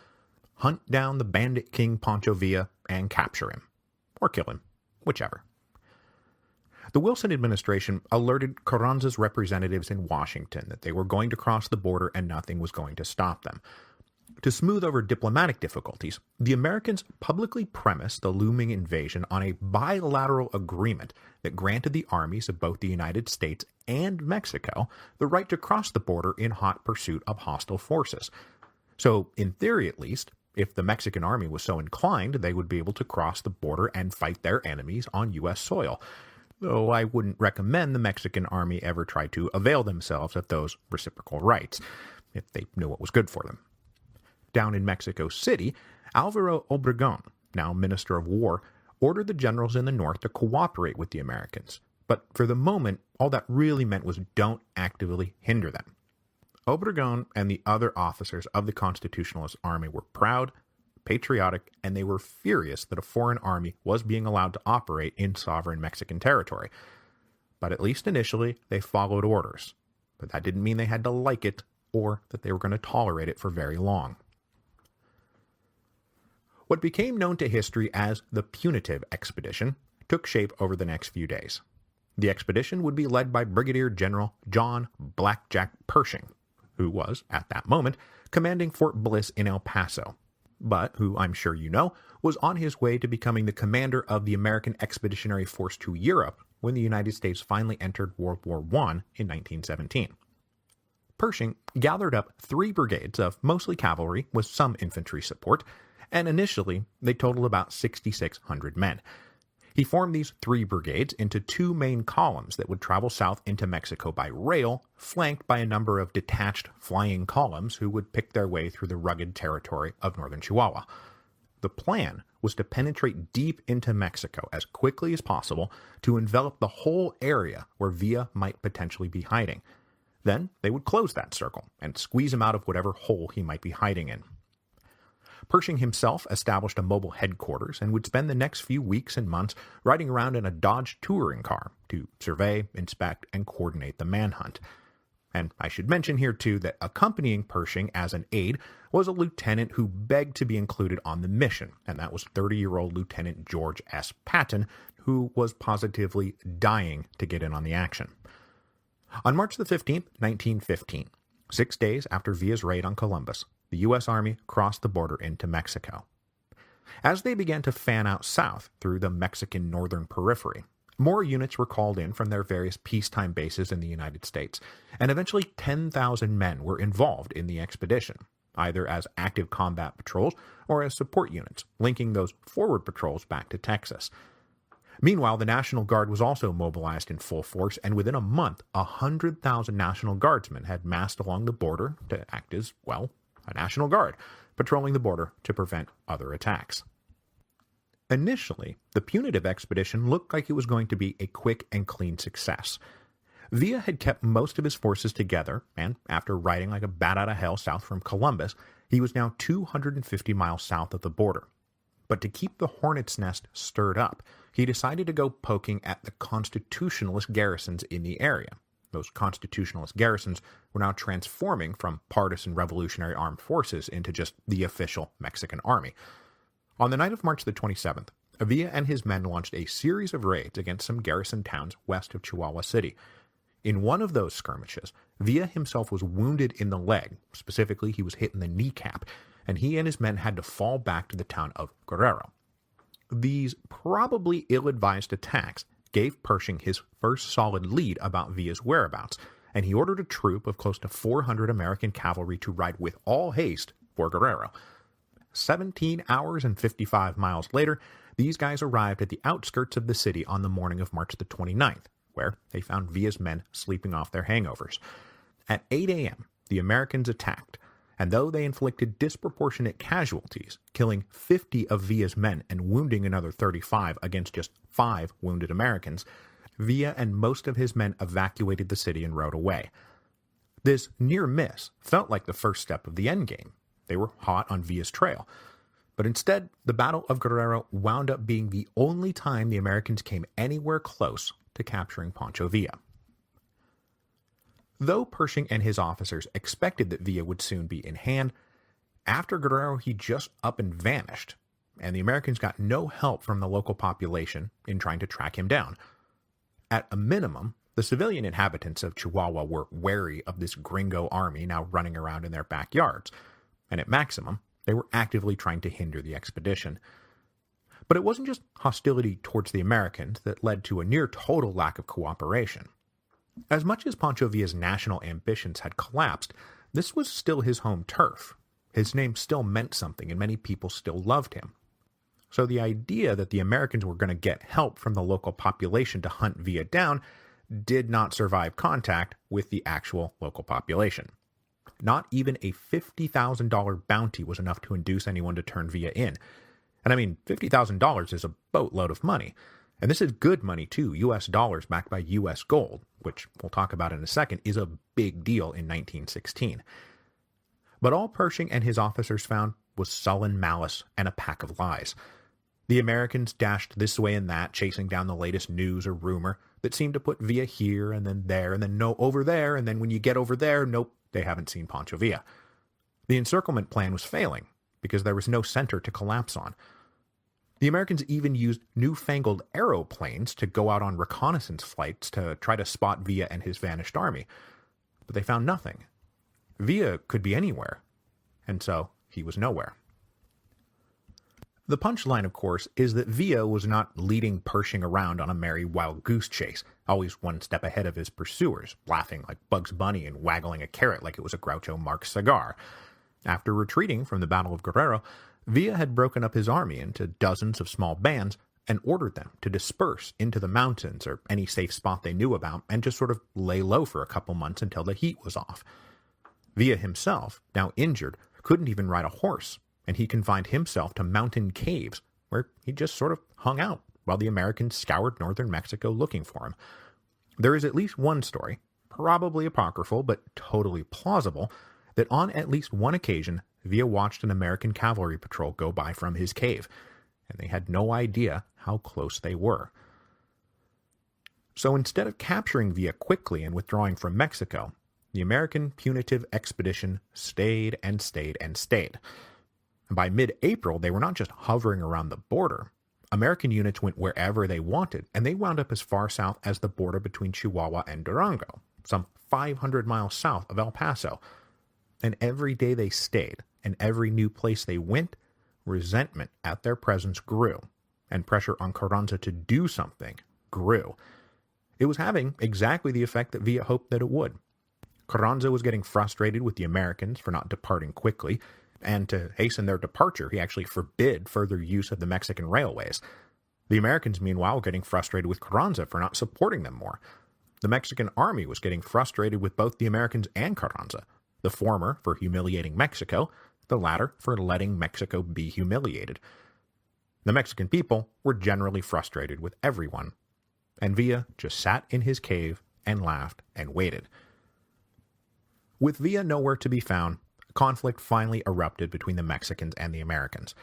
hunt down the bandit king Pancho Villa and capture him. Or kill him, whichever. The Wilson administration alerted Carranza's representatives in Washington that they were going to cross the border and nothing was going to stop them. To smooth over diplomatic difficulties, the Americans publicly premised the looming invasion on a bilateral agreement that granted the armies of both the United States and Mexico the right to cross the border in hot pursuit of hostile forces. So, in theory at least, if the Mexican army was so inclined, they would be able to cross the border and fight their enemies on U.S. soil. Though I wouldn't recommend the Mexican army ever try to avail themselves of those reciprocal rights, if they knew what was good for them. Down in Mexico City, Alvaro Obregón, now Minister of War, ordered the generals in the north to cooperate with the Americans. But for the moment, all that really meant was don't actively hinder them. Obregón and the other officers of the Constitutionalist Army were proud, patriotic, and they were furious that a foreign army was being allowed to operate in sovereign Mexican territory. But at least initially, they followed orders. But that didn't mean they had to like it or that they were going to tolerate it for very long. What became known to history as the Punitive Expedition took shape over the next few days. The expedition would be led by Brigadier General John Blackjack Pershing, who was, at that moment, commanding Fort Bliss in El Paso, but who, I'm sure you know, was on his way to becoming the commander of the American Expeditionary Force to Europe when the United States finally entered World War I in 1917. Pershing gathered up 3 brigades of mostly cavalry with some infantry support, and initially they totaled about 6,600 men. He formed these 3 brigades into 2 main columns that would travel south into Mexico by rail, flanked by a number of detached flying columns who would pick their way through the rugged territory of northern Chihuahua. The plan was to penetrate deep into Mexico as quickly as possible to envelop the whole area where Villa might potentially be hiding. Then they would close that circle and squeeze him out of whatever hole he might be hiding in. Pershing himself established a mobile headquarters and would spend the next few weeks and months riding around in a Dodge touring car to survey, inspect, and coordinate the manhunt. And I should mention here too that accompanying Pershing as an aide was a lieutenant who begged to be included on the mission, and that was 30-year-old Lieutenant George S. Patton, who was positively dying to get in on the action. On March the 15th, 1915, 6 days after Villa's raid on Columbus, the U.S. Army crossed the border into Mexico. As they began to fan out south through the Mexican northern periphery, more units were called in from their various peacetime bases in the United States, and eventually 10,000 men were involved in the expedition, either as active combat patrols or as support units, linking those forward patrols back to Texas. Meanwhile, the National Guard was also mobilized in full force, and within a month, 100,000 National Guardsmen had massed along the border to act as, well, a National Guard, patrolling the border to prevent other attacks. Initially, the Punitive Expedition looked like it was going to be a quick and clean success. Villa had kept most of his forces together, and after riding like a bat out of hell south from Columbus, he was now 250 miles south of the border. But to keep the hornet's nest stirred up, he decided to go poking at the Constitutionalist garrisons in the area. Those Constitutionalist garrisons were now transforming from partisan revolutionary armed forces into just the official Mexican army. On the night of March the 27th, Villa and his men launched a series of raids against some garrison towns west of Chihuahua City. In one of those skirmishes, Villa himself was wounded in the leg. Specifically, he was hit in the kneecap, and he and his men had to fall back to the town of Guerrero. These probably ill-advised attacks gave Pershing his first solid lead about Villa's whereabouts, and he ordered a troop of close to 400 American cavalry to ride with all haste for Guerrero. 17 hours and 55 miles later, these guys arrived at the outskirts of the city on the morning of March the 29th, where they found Villa's men sleeping off their hangovers. At 8 a.m., the Americans attacked, and though they inflicted disproportionate casualties, killing 50 of Villa's men and wounding another 35 against just 5 wounded Americans, Villa and most of his men evacuated the city and rode away. This near miss felt like the first step of the endgame. They were hot on Villa's trail. But instead, the Battle of Guerrero wound up being the only time the Americans came anywhere close to capturing Pancho Villa. Though Pershing and his officers expected that Villa would soon be in hand, after Guerrero he just up and vanished, and the Americans got no help from the local population in trying to track him down. At a minimum, the civilian inhabitants of Chihuahua were wary of this gringo army now running around in their backyards, and at maximum, they were actively trying to hinder the expedition. But it wasn't just hostility towards the Americans that led to a near-total lack of cooperation. As much as Pancho Villa's national ambitions had collapsed, this was still his home turf. His name still meant something, and many people still loved him. So the idea that the Americans were going to get help from the local population to hunt Villa down did not survive contact with the actual local population. Not even a $50,000 bounty was enough to induce anyone to turn Villa in. And I mean, $50,000 is a boatload of money. And this is good money too, US dollars backed by US gold, which we'll talk about in a second, is a big deal in 1916. But all Pershing and his officers found was sullen malice and a pack of lies. The Americans dashed this way and that, chasing down the latest news or rumor that seemed to put Villa here and then there and then no over there, and then when you get over there, nope, they haven't seen Pancho Villa. The encirclement plan was failing because there was no center to collapse on. The Americans even used newfangled aeroplanes to go out on reconnaissance flights to try to spot Villa and his vanished army, but they found nothing. Villa could be anywhere, and so he was nowhere. The punchline, of course, is that Villa was not leading Pershing around on a merry wild goose chase, always one step ahead of his pursuers, laughing like Bugs Bunny and waggling a carrot like it was a Groucho Marx cigar. After retreating from the Battle of Guerrero, Villa had broken up his army into dozens of small bands and ordered them to disperse into the mountains or any safe spot they knew about and just sort of lay low for a couple months until the heat was off. Villa himself, now injured, couldn't even ride a horse, and he confined himself to mountain caves, where he just sort of hung out while the Americans scoured northern Mexico looking for him. There is at least one story, probably apocryphal but totally plausible, that on at least one occasion Villa watched an American cavalry patrol go by from his cave, and they had no idea how close they were. So instead of capturing Villa quickly and withdrawing from Mexico, the American punitive expedition stayed and stayed and stayed. And by mid-April, they were not just hovering around the border. American units went wherever they wanted, and they wound up as far south as the border between Chihuahua and Durango, some 500 miles south of El Paso. And every day they stayed, and every new place they went, resentment at their presence grew, and pressure on Carranza to do something grew. It was having exactly the effect that Villa hoped that it would. Carranza was getting frustrated with the Americans for not departing quickly, and to hasten their departure, he actually forbid further use of the Mexican railways. The Americans, meanwhile, were getting frustrated with Carranza for not supporting them more. The Mexican army was getting frustrated with both the Americans and Carranza, the former for humiliating Mexico, the latter for letting Mexico be humiliated. The Mexican people were generally frustrated with everyone, and Villa just sat in his cave and laughed and waited. With Villa nowhere to be found, conflict finally erupted between the Mexicans and the Americans.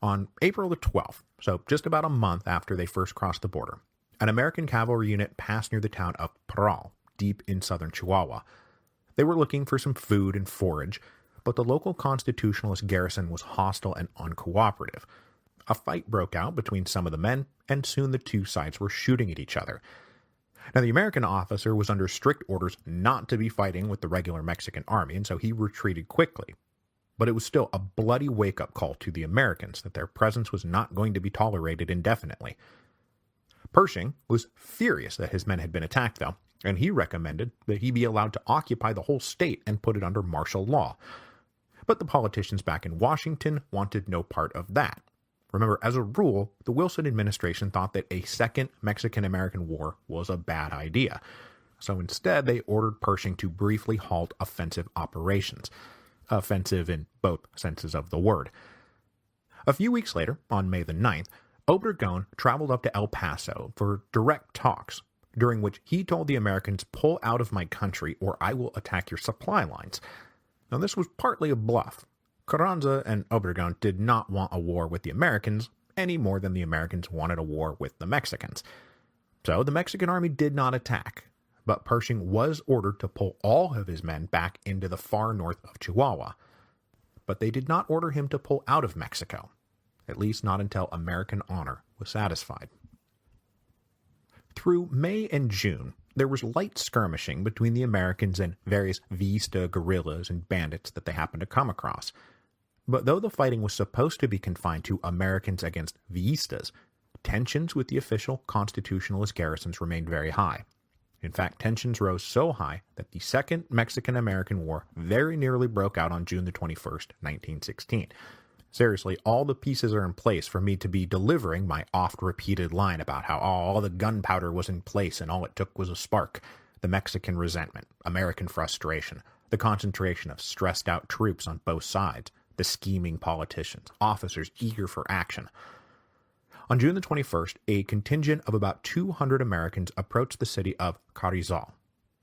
On April the 12th, so just about a month after they first crossed the border, an American cavalry unit passed near the town of Parral, deep in southern Chihuahua. They were looking for some food and forage, but the local constitutionalist garrison was hostile and uncooperative. A fight broke out between some of the men, and soon the two sides were shooting at each other. Now, the American officer was under strict orders not to be fighting with the regular Mexican army, and so he retreated quickly. But it was still a bloody wake-up call to the Americans that their presence was not going to be tolerated indefinitely. Pershing was furious that his men had been attacked, though, and he recommended that he be allowed to occupy the whole state and put it under martial law. But the politicians back in Washington wanted no part of that. Remember, as a rule, the Wilson administration thought that a second Mexican-American war was a bad idea. So instead, they ordered Pershing to briefly halt offensive operations. Offensive in both senses of the word. A few weeks later, on May the 9th, Obregon traveled up to El Paso for direct talks, during which he told the Americans, "Pull out of my country or I will attack your supply lines." Now, this was partly a bluff. Carranza and Obregon did not want a war with the Americans any more than the Americans wanted a war with the Mexicans. So the Mexican army did not attack, but Pershing was ordered to pull all of his men back into the far north of Chihuahua. But they did not order him to pull out of Mexico, at least not until American honor was satisfied. Through May and June, there was light skirmishing between the Americans and various Vista guerrillas and bandits that they happened to come across. But though the fighting was supposed to be confined to Americans against Vistas, tensions with the official constitutionalist garrisons remained very high. In fact, tensions rose so high that the Second Mexican-American War very nearly broke out on June the 21st, 1916. Seriously, all the pieces are in place for me to be delivering my oft-repeated line about how all the gunpowder was in place and all it took was a spark. The Mexican resentment, American frustration, the concentration of stressed-out troops on both sides, the scheming politicians, officers eager for action. On June the 21st, a contingent of about 200 Americans approached the city of Carrizal.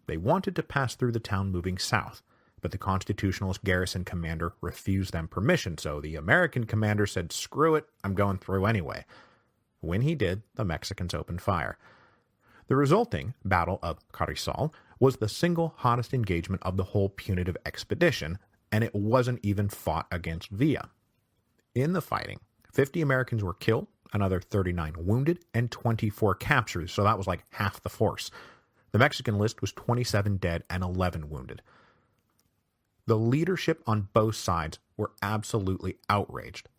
They wanted to pass through the town moving south, but the Constitutionalist garrison commander refused them permission, so the American commander said, "Screw it, I'm going through anyway." When he did, the Mexicans opened fire. The resulting Battle of Carrizal was the single hottest engagement of the whole punitive expedition, and it wasn't even fought against Villa. In the fighting, 50 Americans were killed, another 39 wounded, and 24 captured, so that was like half the force. The Mexican list was 27 dead and 11 wounded. The leadership on both sides were absolutely outraged.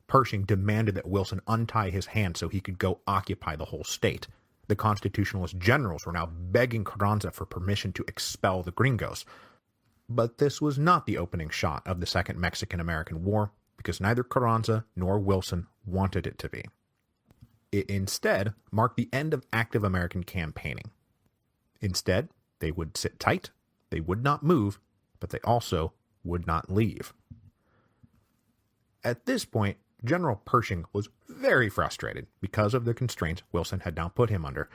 Pershing demanded that Wilson untie his hands so he could go occupy the whole state. The Constitutionalist generals were now begging Carranza for permission to expel the gringos. But this was not the opening shot of the Second Mexican-American War, because neither Carranza nor Wilson wanted it to be. It instead marked the end of active American campaigning. Instead, they would sit tight, they would not move, but they also would not leave. At this point, General Pershing was very frustrated because of the constraints Wilson had now put him under.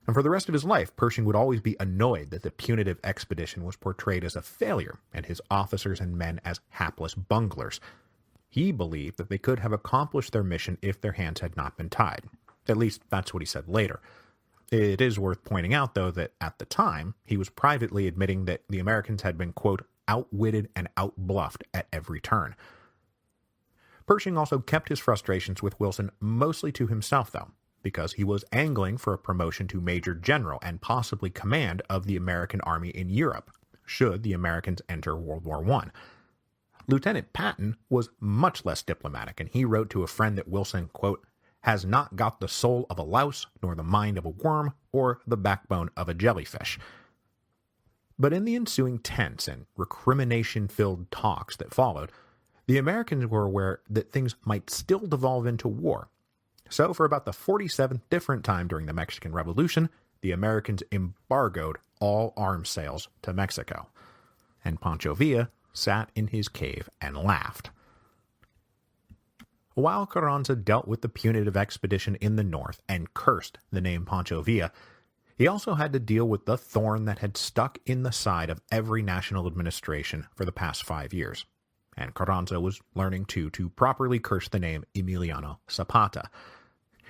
And for the rest of his life, Pershing would always be annoyed that the punitive expedition was portrayed as a failure and his officers and men as hapless bunglers. He believed that they could have accomplished their mission if their hands had not been tied. At least, that's what he said later. It is worth pointing out, though, that at the time, he was privately admitting that the Americans had been, quote, outwitted and outbluffed at every turn. Pershing also kept his frustrations with Wilson mostly to himself, though, because he was angling for a promotion to Major General and possibly command of the American Army in Europe, should the Americans enter World War I. Lieutenant Patton was much less diplomatic, and he wrote to a friend that Wilson, quote, has not got the soul of a louse, nor the mind of a worm, or the backbone of a jellyfish. But in the ensuing tense and recrimination-filled talks that followed, the Americans were aware that things might still devolve into war. So for about the 47th different time during the Mexican Revolution, the Americans embargoed all arms sales to Mexico. And Pancho Villa sat in his cave and laughed. While Carranza dealt with the punitive expedition in the north and cursed the name Pancho Villa, he also had to deal with the thorn that had stuck in the side of every national administration for the past 5 years. And Carranza was learning, too, to properly curse the name Emiliano Zapata.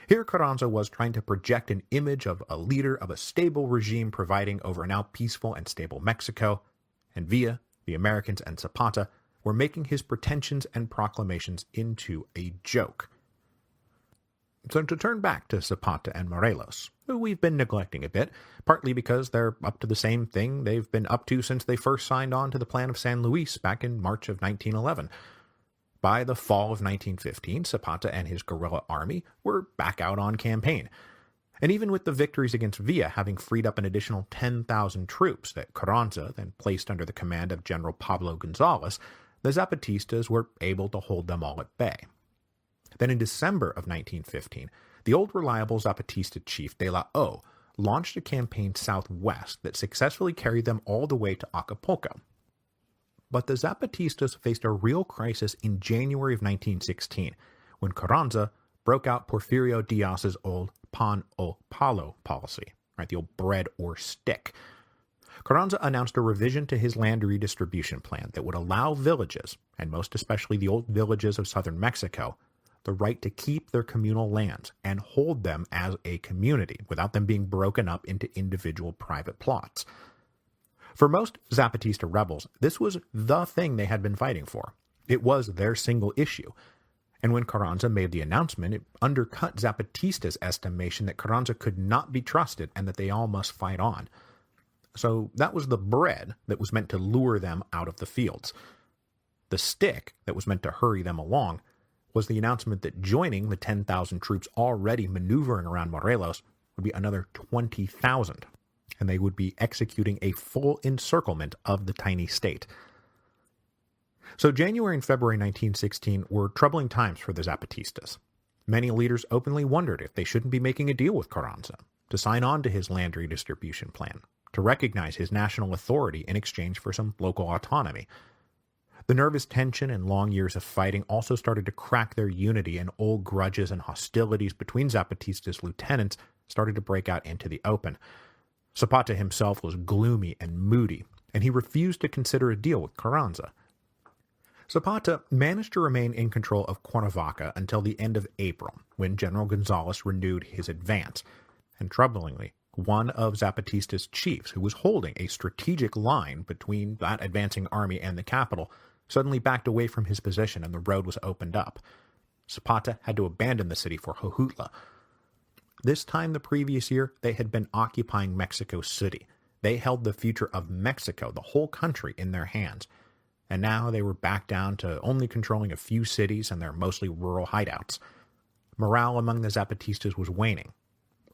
Here Carranza was trying to project an image of a leader of a stable regime providing over a now peaceful and stable Mexico, and Villa, the Americans, and Zapata were making his pretensions and proclamations into a joke. So to turn back to Zapata and Morelos, who we've been neglecting a bit, partly because they're up to the same thing they've been up to since they first signed on to the Plan of San Luis back in March of 1911. By the fall of 1915, Zapata and his guerrilla army were back out on campaign. And even with the victories against Villa having freed up an additional 10,000 troops that Carranza then placed under the command of General Pablo Gonzalez, the Zapatistas were able to hold them all at bay. Then in December of 1915, the old reliable Zapatista chief De La O launched a campaign southwest that successfully carried them all the way to Acapulco. But the Zapatistas faced a real crisis in January of 1916, when Carranza broke out Porfirio Diaz's old pan o palo policy, right, the old bread or stick. Carranza announced a revision to his land redistribution plan that would allow villages, and most especially the old villages of southern Mexico, the right to keep their communal lands and hold them as a community without them being broken up into individual private plots. For most Zapatista rebels, this was the thing they had been fighting for. It was their single issue. And when Carranza made the announcement, it undercut Zapatista's estimation that Carranza could not be trusted and that they all must fight on. So that was the bread that was meant to lure them out of the fields. The stick that was meant to hurry them along was the announcement that joining the 10,000 troops already maneuvering around Morelos would be another 20,000, and they would be executing a full encirclement of the tiny state. So January and February 1916 were troubling times for the Zapatistas. Many leaders openly wondered if they shouldn't be making a deal with Carranza to sign on to his land redistribution plan, to recognize his national authority in exchange for some local autonomy. The nervous tension and long years of fighting also started to crack their unity, and old grudges and hostilities between Zapatista's lieutenants started to break out into the open. Zapata himself was gloomy and moody, and he refused to consider a deal with Carranza. Zapata managed to remain in control of Cuernavaca until the end of April, when General Gonzalez renewed his advance. And troublingly, one of Zapatista's chiefs, who was holding a strategic line between that advancing army and the capital, suddenly backed away from his position and the road was opened up. Zapata had to abandon the city for Jojutla. This time the previous year, they had been occupying Mexico City. They held the future of Mexico, the whole country, in their hands. And now they were back down to only controlling a few cities and their mostly rural hideouts. Morale among the Zapatistas was waning.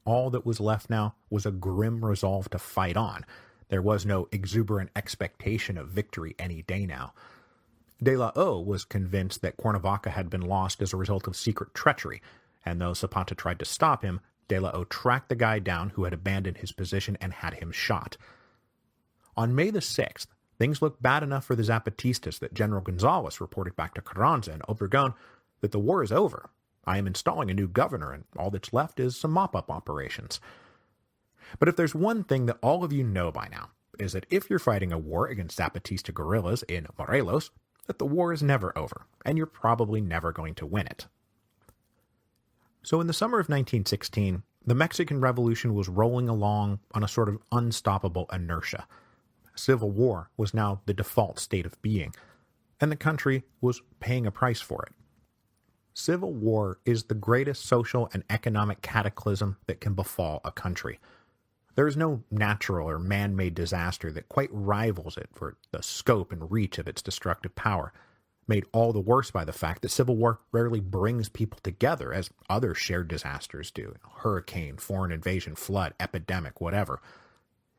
All that was left now was a grim resolve to fight on. There was no exuberant expectation of victory any day now. De la O was convinced that Cuernavaca had been lost as a result of secret treachery, and though Zapata tried to stop him, De la O tracked the guy down who had abandoned his position and had him shot. On May the 6th, things looked bad enough for the Zapatistas that General Gonzalez reported back to Carranza and Obregón that the war is over. I am installing a new governor, and all that's left is some mop-up operations. But if there's one thing that all of you know by now, is that if you're fighting a war against Zapatista guerrillas in Morelos, that the war is never over, and you're probably never going to win it. So in the summer of 1916, the Mexican Revolution was rolling along on a sort of unstoppable inertia. Civil war was now the default state of being, and the country was paying a price for it. Civil war is the greatest social and economic cataclysm that can befall a country. There is no natural or man-made disaster that quite rivals it for the scope and reach of its destructive power, made all the worse by the fact that civil war rarely brings people together as other shared disasters do. Hurricane, foreign invasion, flood, epidemic, whatever.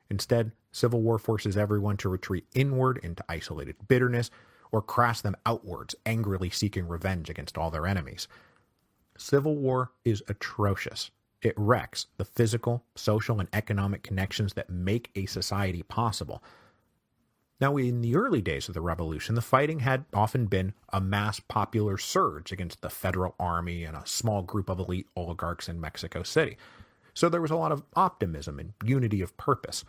Instead, civil war forces everyone to retreat inward into isolated bitterness, or crash them outwards, angrily seeking revenge against all their enemies. Civil war is atrocious. It wrecks the physical, social, and economic connections that make a society possible. Now, in the early days of the revolution, the fighting had often been a mass popular surge against the federal army and a small group of elite oligarchs in Mexico City. So there was a lot of optimism and unity of purpose.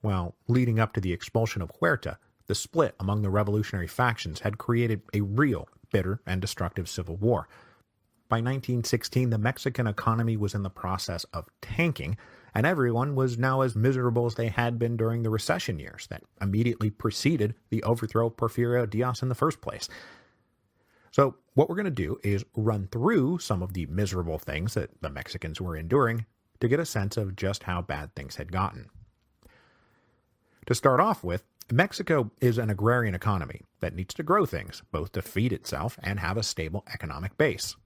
Well, leading up to the expulsion of Huerta, the split among the revolutionary factions had created a real, bitter, and destructive civil war. By 1916, the Mexican economy was in the process of tanking, and everyone was now as miserable as they had been during the recession years that immediately preceded the overthrow of Porfirio Diaz in the first place. So what we're going to do is run through some of the miserable things that the Mexicans were enduring to get a sense of just how bad things had gotten. To start off with, Mexico is an agrarian economy that needs to grow things, both to feed itself and have a stable economic base.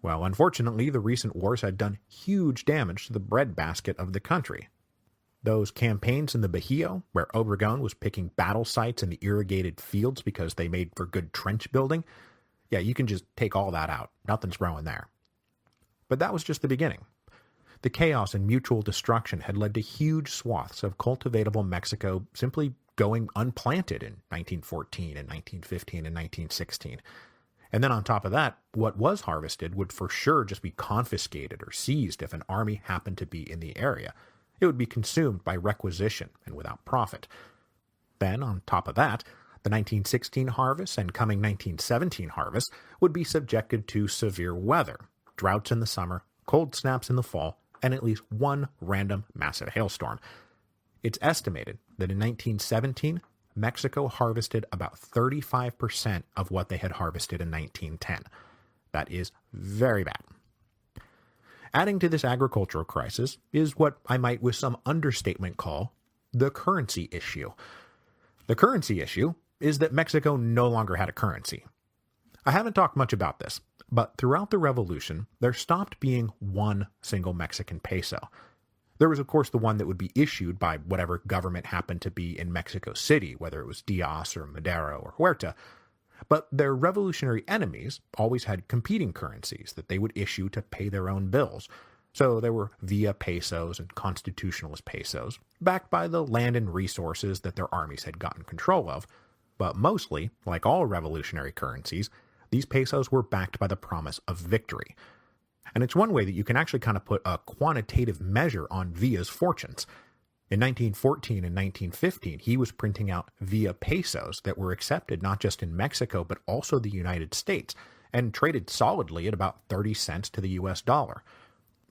Well, unfortunately, the recent wars had done huge damage to the breadbasket of the country. Those campaigns in the Bajío, where Obregón was picking battle sites in the irrigated fields because they made for good trench building, yeah, you can just take all that out. Nothing's growing there. But that was just the beginning. The chaos and mutual destruction had led to huge swaths of cultivatable Mexico simply going unplanted in 1914 and 1915 and 1916. And then on top of that, what was harvested would for sure just be confiscated or seized if an army happened to be in the area. It would be consumed by requisition and without profit. Then, on top of that, the 1916 harvest and coming 1917 harvest would be subjected to severe weather, droughts in the summer, cold snaps in the fall, and at least one random massive hailstorm. It's estimated that in 1917, Mexico harvested about 35% of what they had harvested in 1910. That is very bad. Adding to this agricultural crisis is what I might with some understatement call the currency issue. The currency issue is that Mexico no longer had a currency. I haven't talked much about this, but throughout the revolution, there stopped being one single Mexican peso. There was, of course, the one that would be issued by whatever government happened to be in Mexico City, whether it was Diaz or Madero or Huerta. But their revolutionary enemies always had competing currencies that they would issue to pay their own bills. So there were villa pesos and constitutionalist pesos, backed by the land and resources that their armies had gotten control of. But mostly, like all revolutionary currencies, these pesos were backed by the promise of victory. And it's one way that you can actually kind of put a quantitative measure on Villa's fortunes. In 1914 and 1915, he was printing out Villa pesos that were accepted not just in Mexico, but also the United States, and traded solidly at about 30 cents to the US dollar.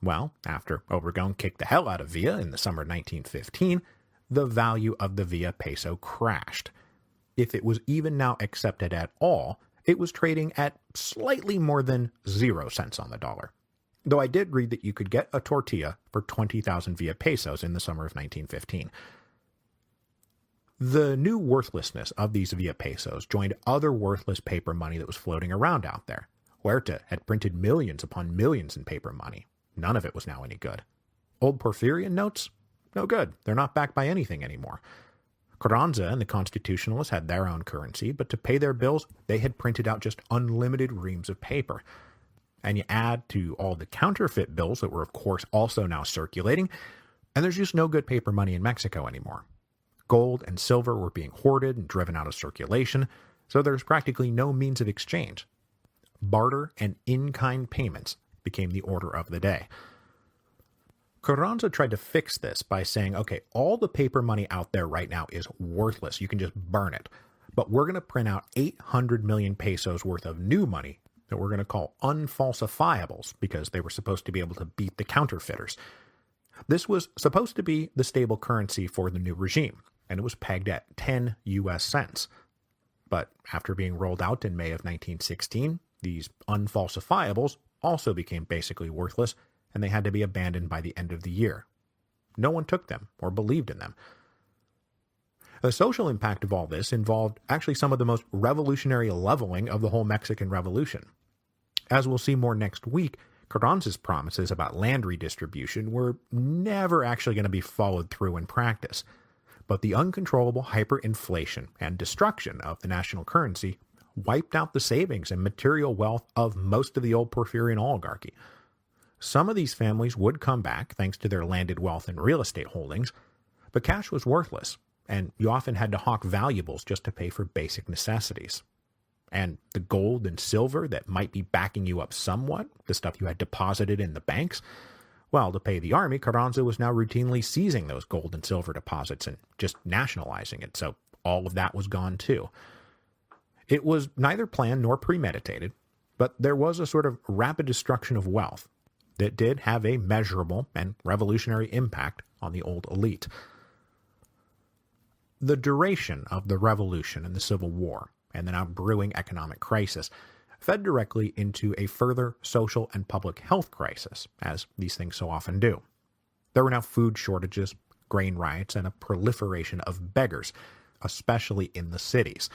Well, after Obregón kicked the hell out of Villa in the summer of 1915, the value of the Villa peso crashed. If it was even now accepted at all, it was trading at slightly more than 0 cents on the dollar. Though I did read that you could get a tortilla for 20,000 Villa pesos in the summer of 1915. The new worthlessness of these Villa pesos joined other worthless paper money that was floating around out there. Huerta had printed millions upon millions in paper money. None of it was now any good. Old Porfirian notes? No good. They're not backed by anything anymore. Carranza and the Constitutionalists had their own currency, but to pay their bills, they had printed out just unlimited reams of paper. And you add to all the counterfeit bills that were, of course, also now circulating, and there's just no good paper money in Mexico anymore. Gold and silver were being hoarded and driven out of circulation, so there's practically no means of exchange. Barter and in-kind payments became the order of the day. Carranza tried to fix this by saying, okay, all the paper money out there right now is worthless. You can just burn it. But we're going to print out 800 million pesos worth of new money that we're going to call unfalsifiables because they were supposed to be able to beat the counterfeiters. This was supposed to be the stable currency for the new regime, and it was pegged at 10 US cents. But after being rolled out in May of 1916, these unfalsifiables also became basically worthless, and they had to be abandoned by the end of the year. No one took them or believed in them. The social impact of all this involved actually some of the most revolutionary leveling of the whole Mexican Revolution. As we'll see more next week, Carranza's promises about land redistribution were never actually going to be followed through in practice. But the uncontrollable hyperinflation and destruction of the national currency wiped out the savings and material wealth of most of the old Porfirian oligarchy. Some of these families would come back thanks to their landed wealth and real estate holdings, but cash was worthless, and you often had to hawk valuables just to pay for basic necessities. And the gold and silver that might be backing you up somewhat, the stuff you had deposited in the banks, well, to pay the army, Carranza was now routinely seizing those gold and silver deposits and just nationalizing it, so all of that was gone too. It was neither planned nor premeditated, but there was a sort of rapid destruction of wealth that did have a measurable and revolutionary impact on the old elite. The duration of the revolution and the Civil War, and the now brewing economic crisis, fed directly into a further social and public health crisis, as these things so often do. There were now food shortages, grain riots, and a proliferation of beggars, especially in the cities.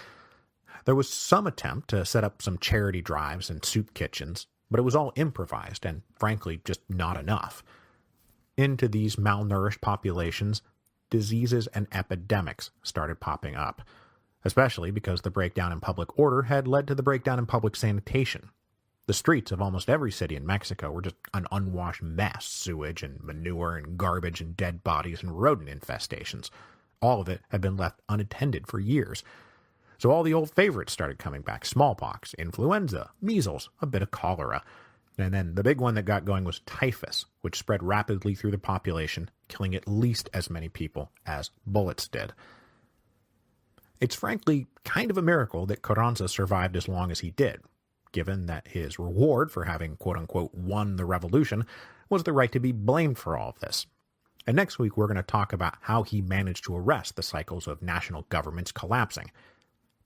There was some attempt to set up some charity drives and soup kitchens, but it was all improvised and, frankly, just not enough. Into these malnourished populations, diseases and epidemics started popping up, especially because the breakdown in public order had led to the breakdown in public sanitation. The streets of almost every city in Mexico were just an unwashed mess, sewage and manure and garbage and dead bodies and rodent infestations. All of it had been left unattended for years. So all the old favorites started coming back: smallpox, influenza, measles, a bit of cholera. And then the big one that got going was typhus, which spread rapidly through the population, killing at least as many people as bullets did. It's frankly kind of a miracle that Carranza survived as long as he did, given that his reward for having quote-unquote won the revolution was the right to be blamed for all of this. And next week we're going to talk about how he managed to arrest the cycles of national governments collapsing.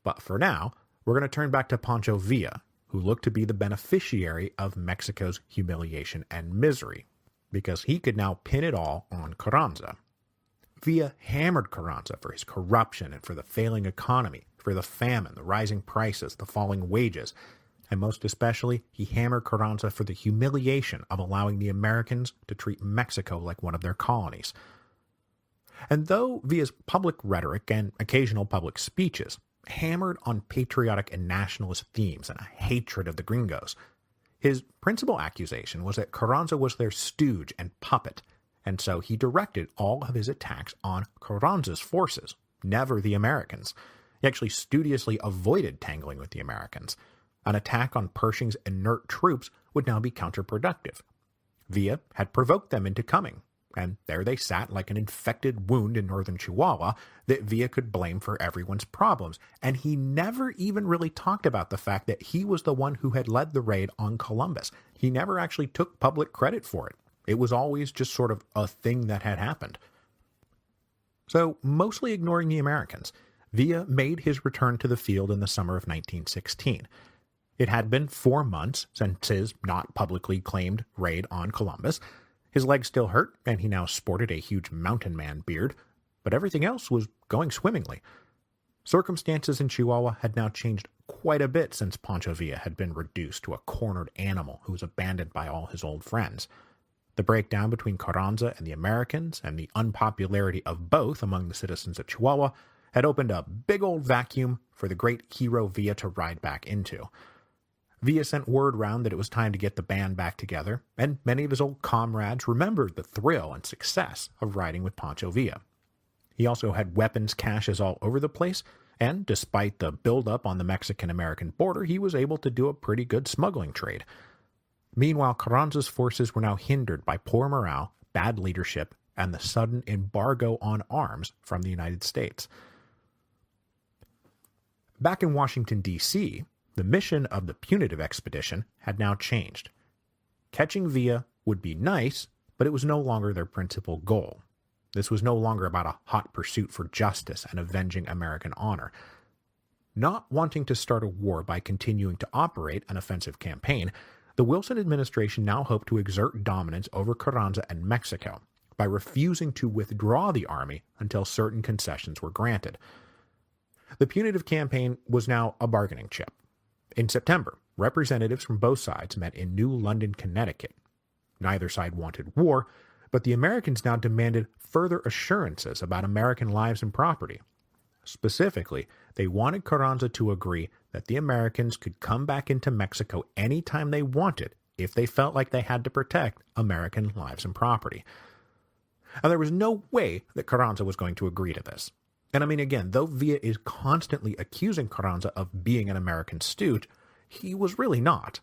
But for now, we're going to turn back to Pancho Villa who looked to be the beneficiary of Mexico's humiliation and misery, because he could now pin it all on Carranza. Villa hammered Carranza for his corruption and for the failing economy, for the famine, the rising prices, the falling wages, and most especially, he hammered Carranza for the humiliation of allowing the Americans to treat Mexico like one of their colonies. And though Villa's public rhetoric and occasional public speeches hammered on patriotic and nationalist themes and a hatred of the gringos, his principal accusation was that Carranza was their stooge and puppet, and so he directed all of his attacks on Carranza's forces, never the Americans. He actually studiously avoided tangling with the Americans. An attack on Pershing's inert troops would now be counterproductive. Villa had provoked them into coming, and there they sat like an infected wound in northern Chihuahua that Villa could blame for everyone's problems, and he never even really talked about the fact that he was the one who had led the raid on Columbus. He never actually took public credit for it. It was always just sort of a thing that had happened. So, mostly ignoring the Americans, Villa made his return to the field in the summer of 1916. It had been 4 months since his not publicly claimed raid on Columbus. His legs still hurt, and he now sported a huge mountain man beard, but everything else was going swimmingly. Circumstances in Chihuahua had now changed quite a bit since Pancho Villa had been reduced to a cornered animal who was abandoned by all his old friends. The breakdown between Carranza and the Americans, and the unpopularity of both among the citizens of Chihuahua, had opened a big old vacuum for the great hero Villa to ride back into. Villa sent word round that it was time to get the band back together, and many of his old comrades remembered the thrill and success of riding with Pancho Villa. He also had weapons caches all over the place, and despite the buildup on the Mexican-American border, he was able to do a pretty good smuggling trade. Meanwhile, Carranza's forces were now hindered by poor morale, bad leadership, and the sudden embargo on arms from the United States. Back in Washington, D.C., the mission of the punitive expedition had now changed. Catching Villa would be nice, but it was no longer their principal goal. This was no longer about a hot pursuit for justice and avenging American honor. Not wanting to start a war by continuing to operate an offensive campaign, the Wilson administration now hoped to exert dominance over Carranza and Mexico by refusing to withdraw the army until certain concessions were granted. The punitive campaign was now a bargaining chip. In September, representatives from both sides met in New London, Connecticut. Neither side wanted war, but the Americans now demanded further assurances about American lives and property. Specifically, they wanted Carranza to agree that the Americans could come back into Mexico anytime they wanted if they felt like they had to protect American lives and property. Now, there was no way that Carranza was going to agree to this. And I mean, again, though Villa is constantly accusing Carranza of being an American stooge, he was really not.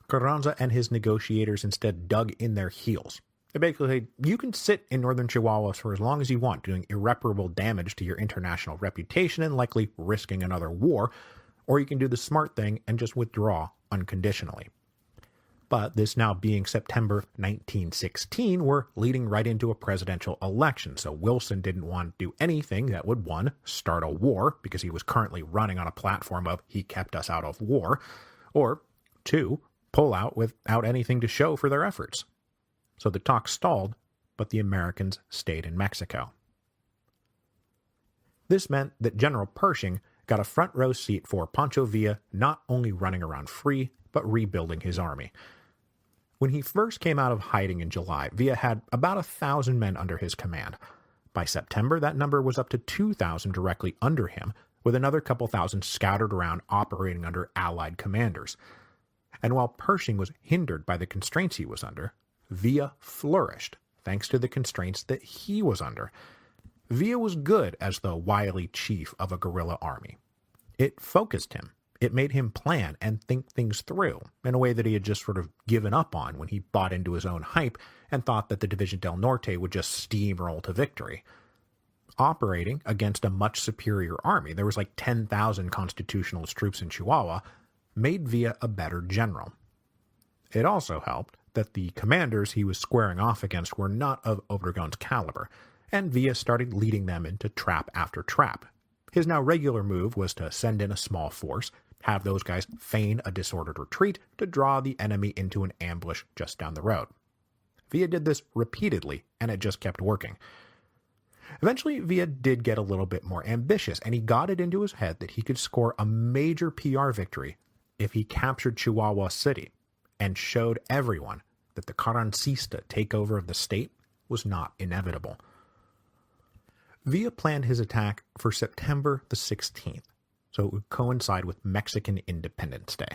Carranza and his negotiators instead dug in their heels. They basically said, you can sit in northern Chihuahua for as long as you want, doing irreparable damage to your international reputation and likely risking another war, or you can do the smart thing and just withdraw unconditionally. But this now being September 1916, we're leading right into a presidential election, so Wilson didn't want to do anything that would, 1, start a war, because he was currently running on a platform of he kept us out of war, or 2, pull out without anything to show for their efforts. So the talk stalled, but the Americans stayed in Mexico. This meant that General Pershing got a front row seat for Pancho Villa not only running around free, but rebuilding his army. When he first came out of hiding in July, Villa had about 1,000 men under his command. By September, that number was up to 2,000 directly under him, with another couple thousand scattered around operating under Allied commanders. And while Pershing was hindered by the constraints he was under, Villa flourished thanks to the constraints that he was under. Villa was good as the wily chief of a guerrilla army. It focused him. It made him plan and think things through in a way that he had just sort of given up on when he bought into his own hype and thought that the División del Norte would just steamroll to victory. Operating against a much superior army, there was like 10,000 constitutionalist troops in Chihuahua, made Villa a better general. It also helped that the commanders he was squaring off against were not of Obregón's caliber, and Villa started leading them into trap after trap. His now regular move was to send in a small force, have those guys feign a disordered retreat to draw the enemy into an ambush just down the road. Villa did this repeatedly, and it just kept working. Eventually, Villa did get a little bit more ambitious, and he got it into his head that he could score a major PR victory if he captured Chihuahua City, and showed everyone that the Carrancista takeover of the state was not inevitable. Villa planned his attack for September the 16th, so it would coincide with Mexican Independence Day.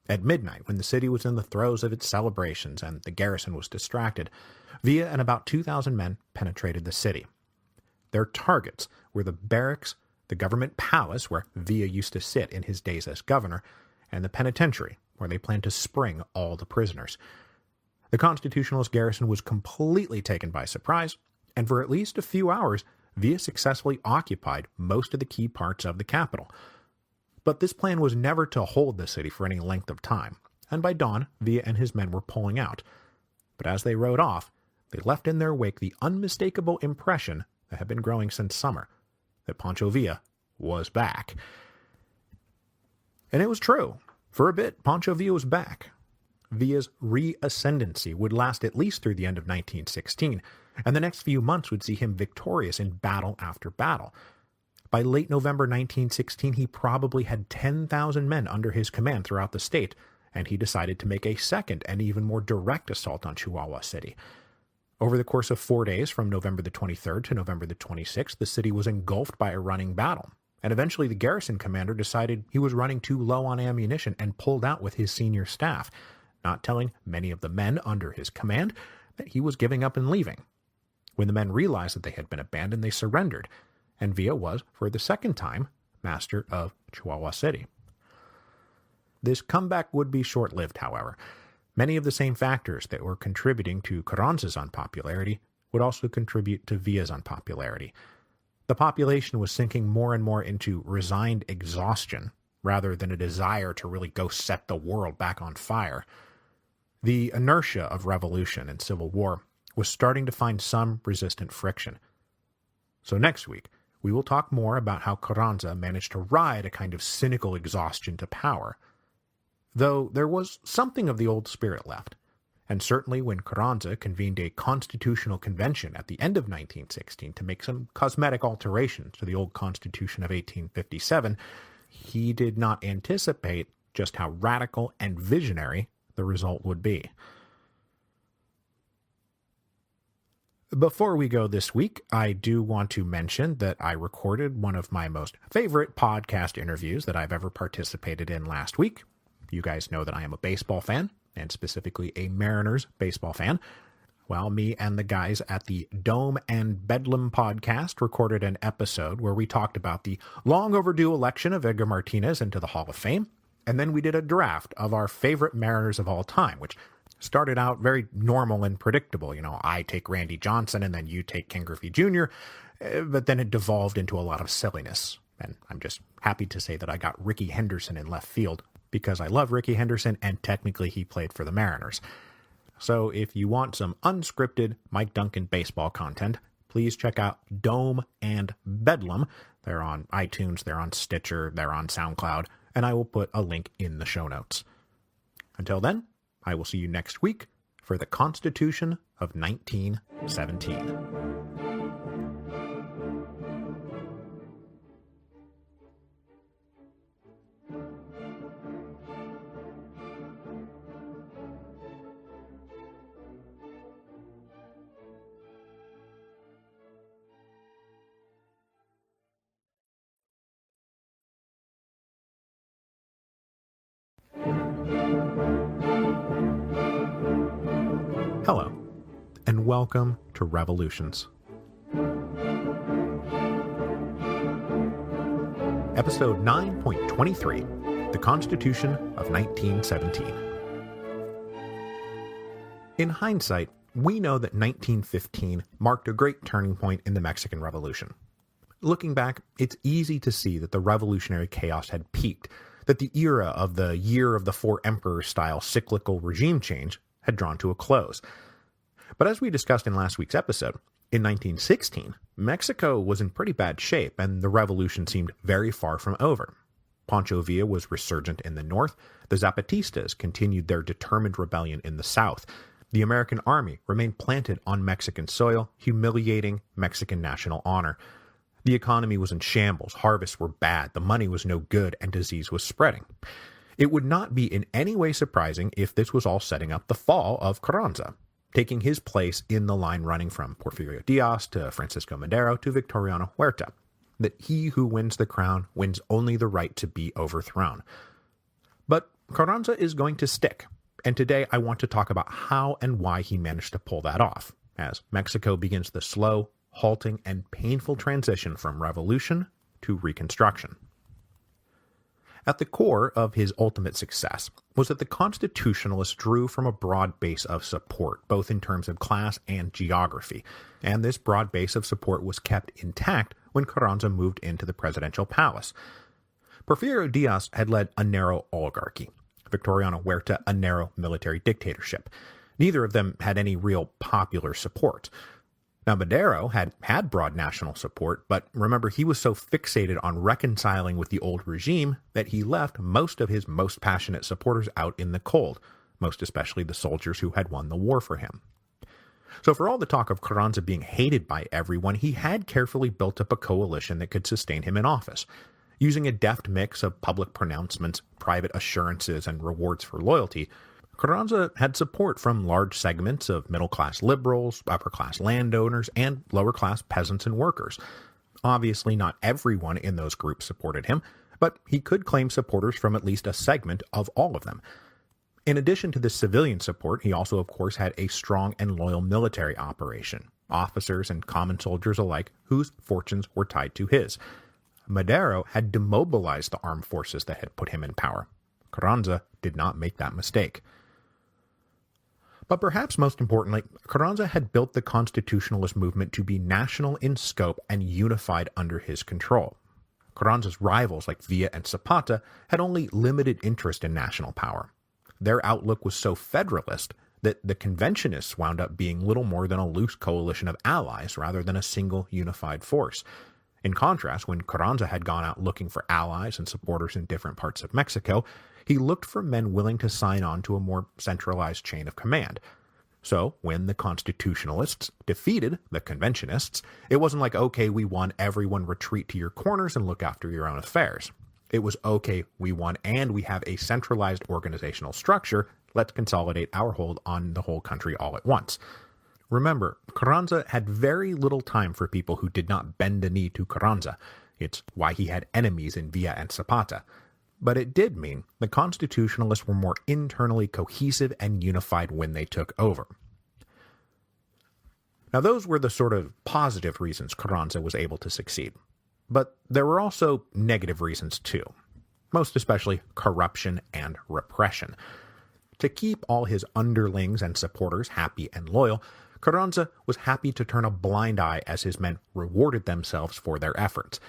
At midnight, when the city was in the throes of its celebrations and the garrison was distracted, Villa and about 2,000 men penetrated the city. Their targets were the barracks, the government palace where Villa used to sit in his days as governor, and the penitentiary, where they planned to spring all the prisoners. The Constitutionalist garrison was completely taken by surprise, and for at least a few hours, Villa successfully occupied most of the key parts of the capital. But this plan was never to hold the city for any length of time, and by dawn, Villa and his men were pulling out. But as they rode off, they left in their wake the unmistakable impression that had been growing since summer, that Pancho Villa was back. And it was true. For a bit, Pancho Villa was back. Villa's re-ascendancy would last at least through the end of 1916, and the next few months would see him victorious in battle after battle. By late November 1916, he probably had 10,000 men under his command throughout the state, and he decided to make a second and even more direct assault on Chihuahua City. Over the course of 4 days, from November the 23rd to November the 26th, the city was engulfed by a running battle, and eventually the garrison commander decided he was running too low on ammunition and pulled out with his senior staff, not telling many of the men under his command that he was giving up and leaving. When the men realized that they had been abandoned, they surrendered, and Villa was, for the second time, master of Chihuahua City. This comeback would be short-lived, however. Many of the same factors that were contributing to Carranza's unpopularity would also contribute to Villa's unpopularity. The population was sinking more and more into resigned exhaustion, rather than a desire to really go set the world back on fire. The inertia of revolution and civil war was starting to find some resistant friction. So next week, we will talk more about how Carranza managed to ride a kind of cynical exhaustion to power. Though there was something of the old spirit left, and certainly when Carranza convened a constitutional convention at the end of 1916 to make some cosmetic alterations to the old Constitution of 1857, he did not anticipate just how radical and visionary the result would be. Before we go this week, I do want to mention that I recorded one of my most favorite podcast interviews that I've ever participated in last week. You guys know that I am a baseball fan, and specifically a Mariners baseball fan. Well, me and the guys at the Dome and Bedlam podcast recorded an episode where we talked about the long overdue election of Edgar Martinez into the Hall of Fame, and then we did a draft of our favorite Mariners of all time, which started out very normal and predictable. You know, I take Randy Johnson and then you take Ken Griffey Jr., but then it devolved into a lot of silliness. And I'm just happy to say that I got Ricky Henderson in left field, because I love Ricky Henderson and technically he played for the Mariners. So if you want some unscripted Mike Duncan baseball content, please check out Dome and Bedlam. They're on iTunes, they're on Stitcher, they're on SoundCloud, and I will put a link in the show notes. Until then, I will see you next week for the Constitution of 1917. Hello, and welcome to Revolutions. Episode 9.23, The Constitution of 1917. In hindsight, we know that 1915 marked a great turning point in the Mexican Revolution. Looking back, it's easy to see that the revolutionary chaos had peaked, that the era of the Year of the Four Emperors style cyclical regime change had drawn to a close. But as we discussed in last week's episode, in 1916, Mexico was in pretty bad shape and the revolution seemed very far from over. Pancho Villa was resurgent in the north, the Zapatistas continued their determined rebellion in the south. The American army remained planted on Mexican soil, humiliating Mexican national honor. The economy was in shambles, harvests were bad, the money was no good, and disease was spreading. It would not be in any way surprising if this was all setting up the fall of Carranza, taking his place in the line running from Porfirio Diaz to Francisco Madero to Victoriano Huerta, that he who wins the crown wins only the right to be overthrown. But Carranza is going to stick, and today I want to talk about how and why he managed to pull that off, as Mexico begins the slow, halting, and painful transition from revolution to reconstruction. At the core of his ultimate success was that the Constitutionalists drew from a broad base of support, both in terms of class and geography, and this broad base of support was kept intact when Carranza moved into the presidential palace. Porfirio Diaz had led a narrow oligarchy, Victoriano Huerta a narrow military dictatorship. Neither of them had any real popular support. Now, Madero had broad national support, but remember, he was so fixated on reconciling with the old regime that he left most of his most passionate supporters out in the cold, most especially the soldiers who had won the war for him. So for all the talk of Carranza being hated by everyone, he had carefully built up a coalition that could sustain him in office. Using a deft mix of public pronouncements, private assurances, and rewards for loyalty, Carranza had support from large segments of middle-class liberals, upper-class landowners, and lower-class peasants and workers. Obviously, not everyone in those groups supported him, but he could claim supporters from at least a segment of all of them. In addition to this civilian support, he also, of course, had a strong and loyal military operation, officers and common soldiers alike whose fortunes were tied to his. Madero had demobilized the armed forces that had put him in power. Carranza did not make that mistake. But perhaps most importantly, Carranza had built the constitutionalist movement to be national in scope and unified under his control. Carranza's rivals like Villa and Zapata had only limited interest in national power. Their outlook was so federalist that the conventionists wound up being little more than a loose coalition of allies rather than a single unified force. In contrast, when Carranza had gone out looking for allies and supporters in different parts of Mexico, he looked for men willing to sign on to a more centralized chain of command. So, when the Constitutionalists defeated the Conventionists, it wasn't like, okay, we won, everyone retreat to your corners and look after your own affairs. It was, okay, we won and we have a centralized organizational structure, let's consolidate our hold on the whole country all at once. Remember, Carranza had very little time for people who did not bend the knee to Carranza. It's why he had enemies in Villa and Zapata. But it did mean the Constitutionalists were more internally cohesive and unified when they took over. Now those were the sort of positive reasons Carranza was able to succeed. But there were also negative reasons too, most especially corruption and repression. To keep all his underlings and supporters happy and loyal, Carranza was happy to turn a blind eye as his men rewarded themselves for their efforts.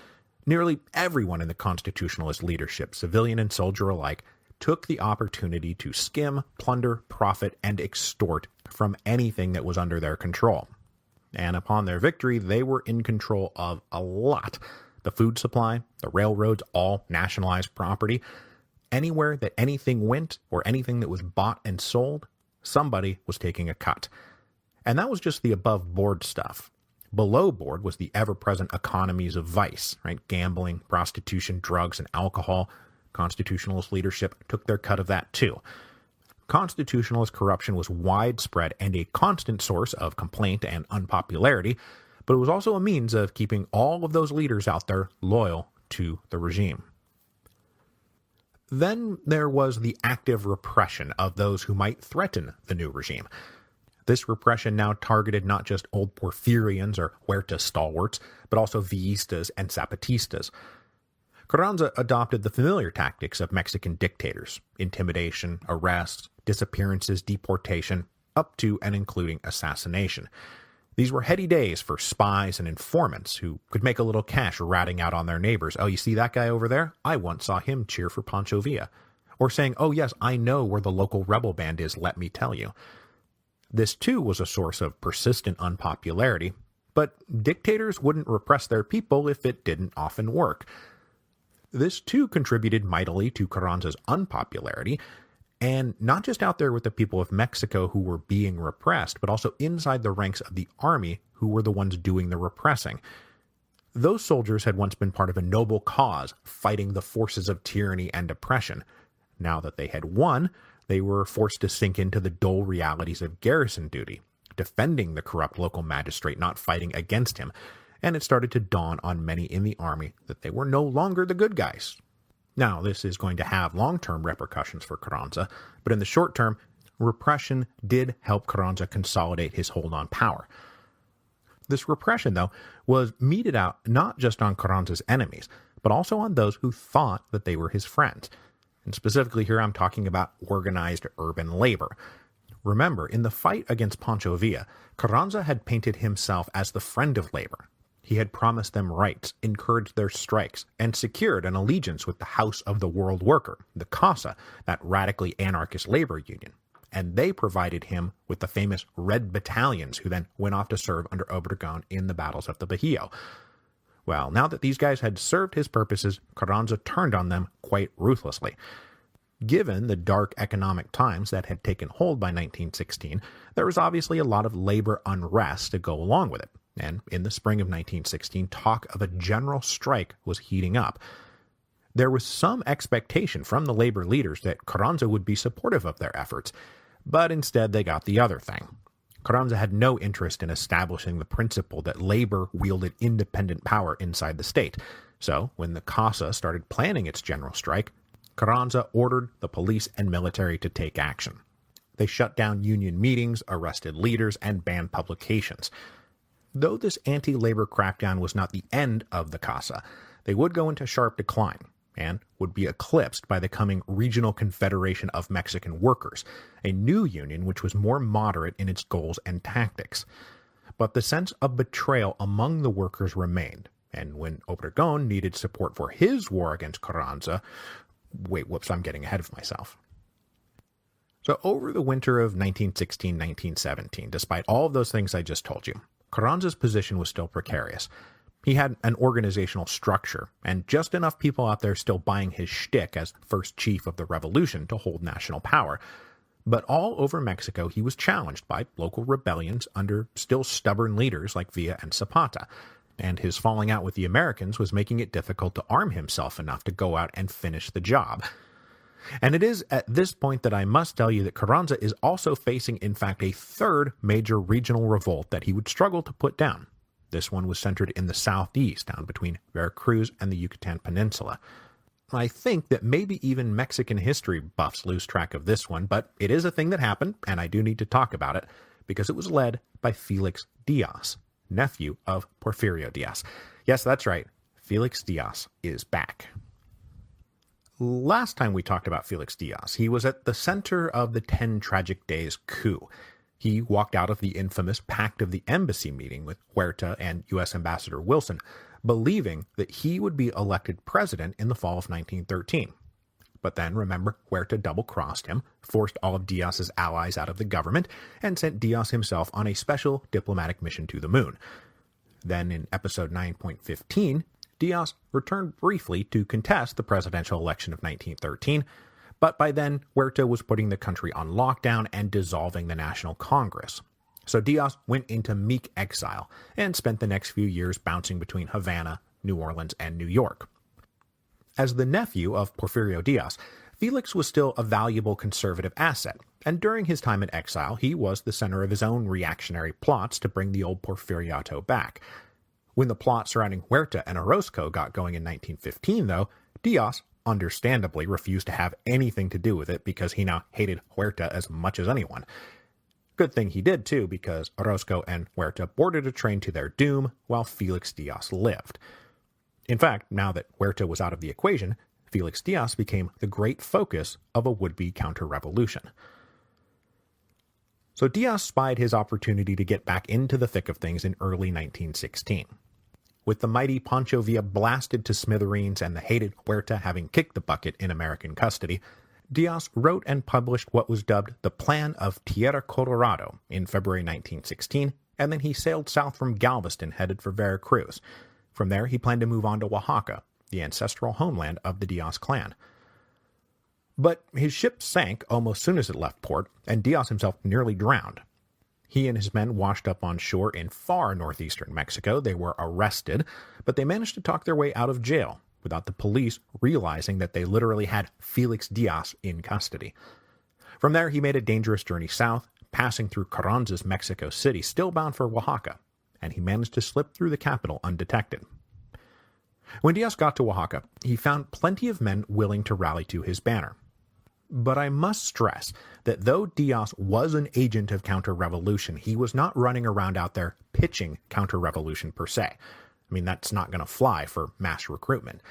Nearly everyone in the Constitutionalist leadership, civilian and soldier alike, took the opportunity to skim, plunder, profit, and extort from anything that was under their control. And upon their victory, they were in control of a lot. The food supply, the railroads, all nationalized property. Anywhere that anything went, or anything that was bought and sold, somebody was taking a cut. And that was just the above-board stuff. Below board was the ever-present economies of vice, right? Gambling, prostitution, drugs, and alcohol. Constitutionalist leadership took their cut of that too. Constitutionalist corruption was widespread and a constant source of complaint and unpopularity, but it was also a means of keeping all of those leaders out there loyal to the regime. Then there was the active repression of those who might threaten the new regime. This repression now targeted not just old Porfirians or Huerta stalwarts, but also Villistas and Zapatistas. Carranza adopted the familiar tactics of Mexican dictators: intimidation, arrests, disappearances, deportation, up to and including assassination. These were heady days for spies and informants who could make a little cash ratting out on their neighbors. Oh, you see that guy over there? I once saw him cheer for Pancho Villa. Or saying, oh yes, I know where the local rebel band is, let me tell you. This too was a source of persistent unpopularity, but dictators wouldn't repress their people if it didn't often work. This too contributed mightily to Carranza's unpopularity, and not just out there with the people of Mexico who were being repressed, but also inside the ranks of the army who were the ones doing the repressing. Those soldiers had once been part of a noble cause, fighting the forces of tyranny and oppression. Now that they had won, they were forced to sink into the dull realities of garrison duty, defending the corrupt local magistrate, not fighting against him, and it started to dawn on many in the army that they were no longer the good guys. Now, this is going to have long-term repercussions for Carranza, but in the short term, repression did help Carranza consolidate his hold on power. This repression, though, was meted out not just on Carranza's enemies, but also on those who thought that they were his friends. And specifically here I'm talking about organized urban labor. Remember, in the fight against Pancho Villa, Carranza had painted himself as the friend of labor. He had promised them rights, encouraged their strikes, and secured an allegiance with the House of the World Worker, the CASA, that radically anarchist labor union. And they provided him with the famous Red Battalions, who then went off to serve under Obregón in the battles of the Bajío. Well, now that these guys had served his purposes, Carranza turned on them quite ruthlessly. Given the dark economic times that had taken hold by 1916, there was obviously a lot of labor unrest to go along with it. And in the spring of 1916, talk of a general strike was heating up. There was some expectation from the labor leaders that Carranza would be supportive of their efforts, but instead they got the other thing. Carranza had no interest in establishing the principle that labor wielded independent power inside the state. So, when the CASA started planning its general strike, Carranza ordered the police and military to take action. They shut down union meetings, arrested leaders, and banned publications. Though this anti-labor crackdown was not the end of the CASA, they would go into sharp decline, and would be eclipsed by the coming Regional Confederation of Mexican Workers, a new union which was more moderate in its goals and tactics. But the sense of betrayal among the workers remained, and when Obregón needed support for his war against Carranza... I'm getting ahead of myself. So over the winter of 1916-1917, despite all of those things I just told you, Carranza's position was still precarious. He had an organizational structure, and just enough people out there still buying his shtick as first chief of the revolution to hold national power. But all over Mexico, he was challenged by local rebellions under still stubborn leaders like Villa and Zapata, and his falling out with the Americans was making it difficult to arm himself enough to go out and finish the job. And it is at this point that I must tell you that Carranza is also facing, in fact, a third major regional revolt that he would struggle to put down. This one was centered in the southeast, down between Veracruz and the Yucatan Peninsula. I think that maybe even Mexican history buffs lose track of this one, but it is a thing that happened, and I do need to talk about it, because it was led by Felix Diaz, nephew of Porfirio Diaz. Yes, that's right, Felix Diaz is back. Last time we talked about Felix Diaz, he was at the center of the 10 Tragic Days coup. He walked out of the infamous Pact of the Embassy meeting with Huerta and U.S. Ambassador Wilson, believing that he would be elected president in the fall of 1913. But then, remember, Huerta double-crossed him, forced all of Diaz's allies out of the government, and sent Diaz himself on a special diplomatic mission to the moon. Then, in episode 9.15, Diaz returned briefly to contest the presidential election of 1913, but by then, Huerta was putting the country on lockdown and dissolving the National Congress. So Diaz went into meek exile and spent the next few years bouncing between Havana, New Orleans, and New York. As the nephew of Porfirio Diaz, Felix was still a valuable conservative asset, and during his time in exile, he was the center of his own reactionary plots to bring the old Porfiriato back. When the plot surrounding Huerta and Orozco got going in 1915, though, Diaz understandably refused to have anything to do with it because he now hated Huerta as much as anyone. Good thing he did, too, because Orozco and Huerta boarded a train to their doom while Felix Diaz lived. In fact, now that Huerta was out of the equation, Felix Diaz became the great focus of a would-be counter-revolution. So Diaz spied his opportunity to get back into the thick of things in early 1916. With the mighty Pancho Villa blasted to smithereens and the hated Huerta having kicked the bucket in American custody, Diaz wrote and published what was dubbed the Plan of Tierra Colorado in February 1916, and then he sailed south from Galveston headed for Veracruz. From there, he planned to move on to Oaxaca, the ancestral homeland of the Diaz clan. But his ship sank almost soon as it left port, and Diaz himself nearly drowned. He and his men washed up on shore in far northeastern Mexico. They were arrested, but they managed to talk their way out of jail without the police realizing that they literally had Felix Diaz in custody. From there, he made a dangerous journey south, passing through Carranza's Mexico City, still bound for Oaxaca, and he managed to slip through the capital undetected. When Diaz got to Oaxaca, he found plenty of men willing to rally to his banner. But I must stress that though Diaz was an agent of counter-revolution, he was not running around out there pitching counter-revolution per se. I mean, that's not going to fly for mass recruitment.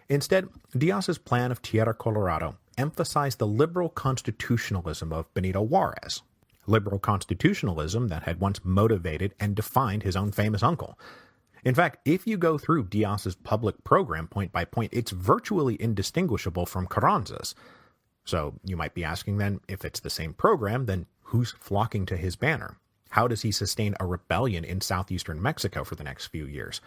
Instead, Diaz's plan of Tierra Colorado emphasized the liberal constitutionalism of Benito Juarez, liberal constitutionalism that had once motivated and defined his own famous uncle. In fact, if you go through Diaz's public program point by point, it's virtually indistinguishable from Carranza's. So you might be asking then, if it's the same program, then who's flocking to his banner? How does he sustain a rebellion in southeastern Mexico for the next few years?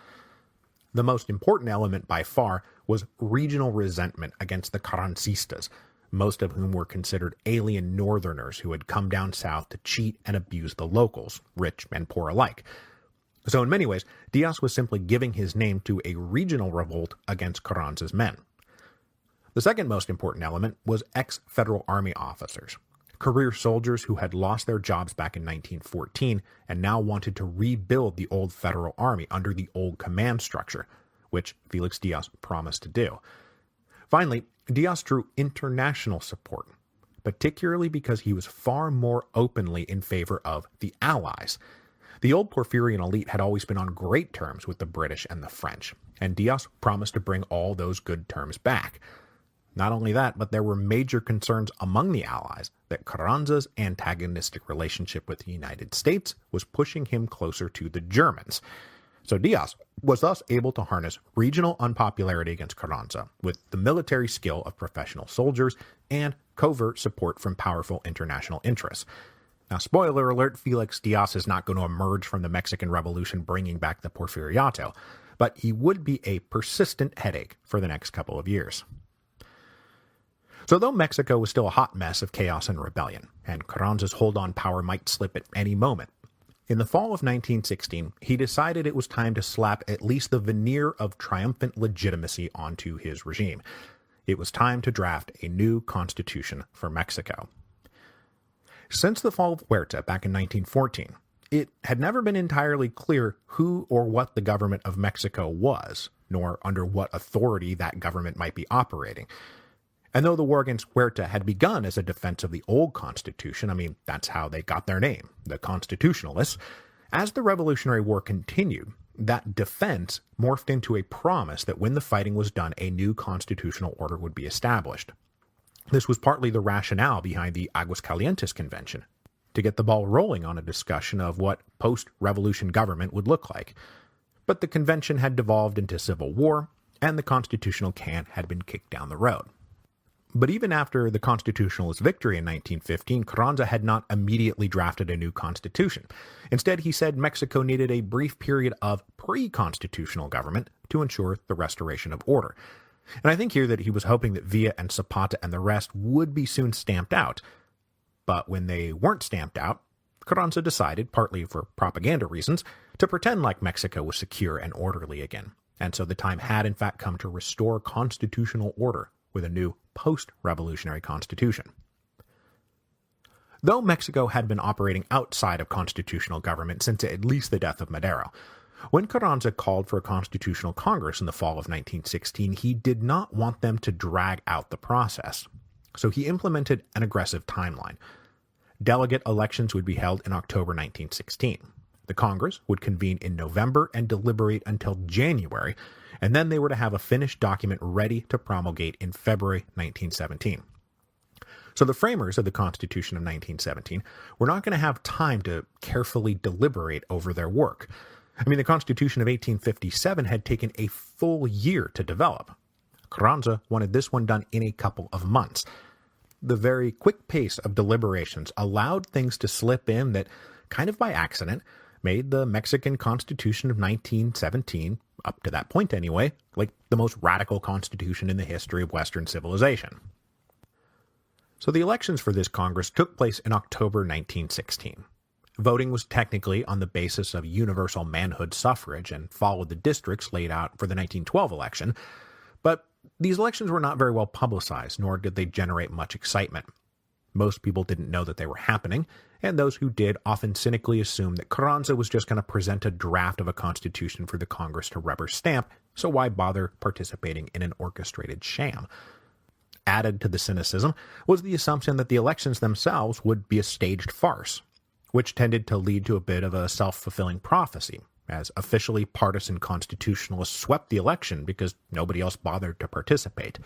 The most important element by far was regional resentment against the Carrancistas, most of whom were considered alien northerners who had come down south to cheat and abuse the locals, rich and poor alike. So in many ways, Diaz was simply giving his name to a regional revolt against Carranza's men. The second most important element was ex-Federal Army officers, career soldiers who had lost their jobs back in 1914 and now wanted to rebuild the old Federal Army under the old command structure, which Felix Diaz promised to do. Finally, Diaz drew international support, particularly because he was far more openly in favor of the Allies. The old Porfirian elite had always been on great terms with the British and the French, and Diaz promised to bring all those good terms back. Not only that, but there were major concerns among the Allies that Carranza's antagonistic relationship with the United States was pushing him closer to the Germans. So Diaz was thus able to harness regional unpopularity against Carranza with the military skill of professional soldiers and covert support from powerful international interests. Now, spoiler alert, Felix Diaz is not going to emerge from the Mexican Revolution bringing back the Porfiriato, but he would be a persistent headache for the next couple of years. So though Mexico was still a hot mess of chaos and rebellion, and Carranza's hold on power might slip at any moment, in the fall of 1916, he decided it was time to slap at least the veneer of triumphant legitimacy onto his regime. It was time to draft a new constitution for Mexico. Since the fall of Huerta back in 1914, it had never been entirely clear who or what the government of Mexico was, nor under what authority that government might be operating. And though the war against Huerta had begun as a defense of the old Constitution, I mean, that's how they got their name, the Constitutionalists, as the Revolutionary War continued, that defense morphed into a promise that when the fighting was done, a new constitutional order would be established. This was partly the rationale behind the Aguascalientes Convention, to get the ball rolling on a discussion of what post-revolution government would look like. But the convention had devolved into civil war, and the constitutional can had been kicked down the road. But even after the Constitutionalist victory in 1915, Carranza had not immediately drafted a new constitution. Instead, he said Mexico needed a brief period of pre-constitutional government to ensure the restoration of order. And I think here that he was hoping that Villa and Zapata and the rest would be soon stamped out. But when they weren't stamped out, Carranza decided, partly for propaganda reasons, to pretend like Mexico was secure and orderly again. And so the time had in fact come to restore constitutional order with a new post-revolutionary constitution. Though Mexico had been operating outside of constitutional government since at least the death of Madero, when Carranza called for a constitutional congress in the fall of 1916, he did not want them to drag out the process. So he implemented an aggressive timeline. Delegate elections would be held in October 1916. The Congress would convene in November and deliberate until January, and then they were to have a finished document ready to promulgate in February 1917. So the framers of the Constitution of 1917 were not going to have time to carefully deliberate over their work. I mean, the Constitution of 1857 had taken a full year to develop. Carranza wanted this one done in a couple of months. The very quick pace of deliberations allowed things to slip in that, kind of by accident, made the Mexican Constitution of 1917, up to that point anyway, like the most radical constitution in the history of Western civilization. So the elections for this Congress took place in October 1916. Voting was technically on the basis of universal manhood suffrage and followed the districts laid out for the 1912 election, but these elections were not very well publicized, nor did they generate much excitement. Most people didn't know that they were happening, and those who did often cynically assumed that Carranza was just going to present a draft of a constitution for the Congress to rubber stamp, so why bother participating in an orchestrated sham? Added to the cynicism was the assumption that the elections themselves would be a staged farce, which tended to lead to a bit of a self-fulfilling prophecy, as officially partisan constitutionalists swept the election because nobody else bothered to participate.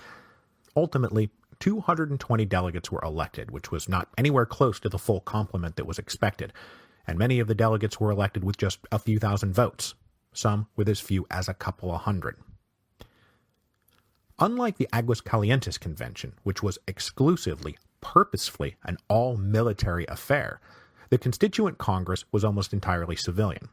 Ultimately, 220 delegates were elected, which was not anywhere close to the full complement that was expected, and many of the delegates were elected with just a few thousand votes, some with as few as a couple of hundred. Unlike the Aguascalientes Convention, which was exclusively, purposefully, an all-military affair, the Constituent Congress was almost entirely civilian.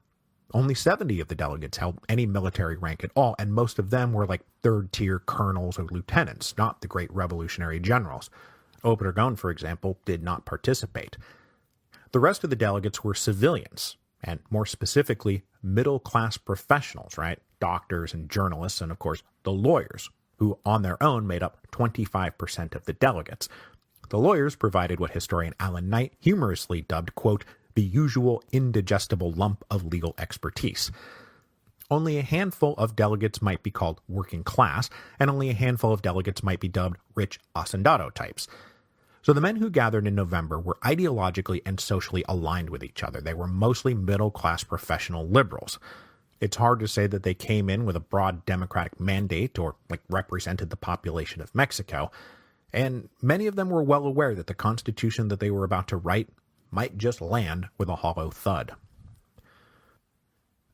Only 70 of the delegates held any military rank at all, and most of them were like third-tier colonels or lieutenants, not the great revolutionary generals. Obregón, for example, did not participate. The rest of the delegates were civilians, and more specifically, middle-class professionals, right? Doctors and journalists, and of course, the lawyers, who on their own made up 25% of the delegates. The lawyers provided what historian Alan Knight humorously dubbed, quote, the usual indigestible lump of legal expertise. Only a handful of delegates might be called working class, and only a handful of delegates might be dubbed rich hacendado types. So the men who gathered in November were ideologically and socially aligned with each other. They were mostly middle-class professional liberals. It's hard to say that they came in with a broad democratic mandate or represented the population of Mexico, and many of them were well aware that the constitution that they were about to write might just land with a hollow thud.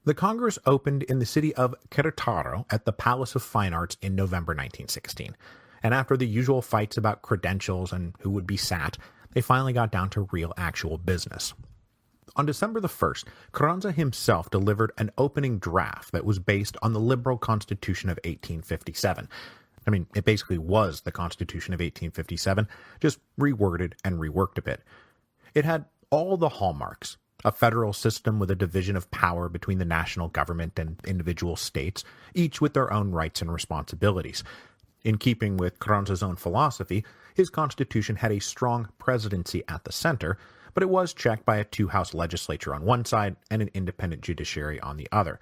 The Congress opened in the city of Querétaro at the Palace of Fine Arts in November 1916, and after the usual fights about credentials and who would be sat, they finally got down to real actual business. On December the 1st, Carranza himself delivered an opening draft that was based on the liberal Constitution of 1857. I mean, it basically was the Constitution of 1857, just reworded and reworked a bit. It had all the hallmarks: a federal system with a division of power between the national government and individual states, each with their own rights and responsibilities. In keeping with Carranza's own philosophy, his constitution had a strong presidency at the center, but it was checked by a two-house legislature on one side and an independent judiciary on the other.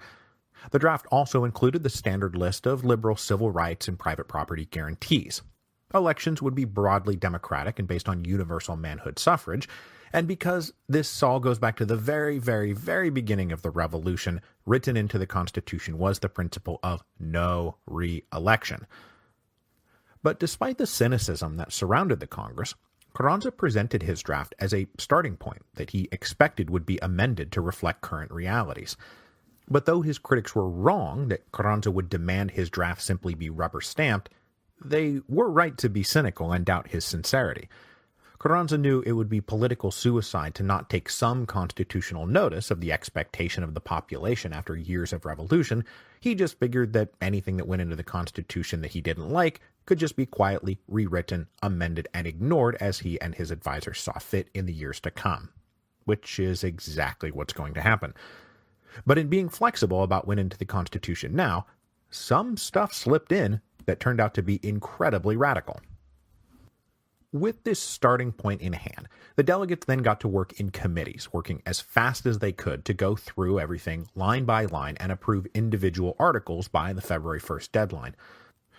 The draft also included the standard list of liberal civil rights and private property guarantees. Elections would be broadly democratic and based on universal manhood suffrage, and because this all goes back to the very, very, very beginning of the revolution, written into the Constitution was the principle of no re-election. But despite the cynicism that surrounded the Congress, Carranza presented his draft as a starting point that he expected would be amended to reflect current realities. But though his critics were wrong that Carranza would demand his draft simply be rubber-stamped, they were right to be cynical and doubt his sincerity. Carranza knew it would be political suicide to not take some constitutional notice of the expectation of the population after years of revolution. He just figured that anything that went into the Constitution that he didn't like could just be quietly rewritten, amended, and ignored as he and his advisors saw fit in the years to come. Which is exactly what's going to happen. But in being flexible about what went into the Constitution now, some stuff slipped in that turned out to be incredibly radical. With this starting point in hand, the delegates then got to work in committees, working as fast as they could to go through everything line by line and approve individual articles by the February 1st deadline.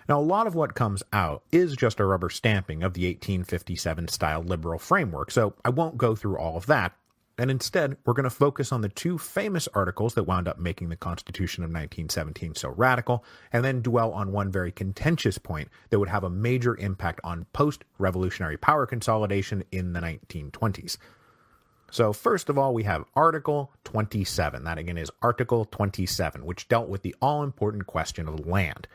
Now, a lot of what comes out is just a rubber stamping of the 1857-style liberal framework, so I won't go through all of that, and instead, we're going to focus on the two famous articles that wound up making the Constitution of 1917 so radical, and then dwell on one very contentious point that would have a major impact on post-revolutionary power consolidation in the 1920s. So first of all, we have Article 27. That again is Article 27, which dealt with the all-important question of land.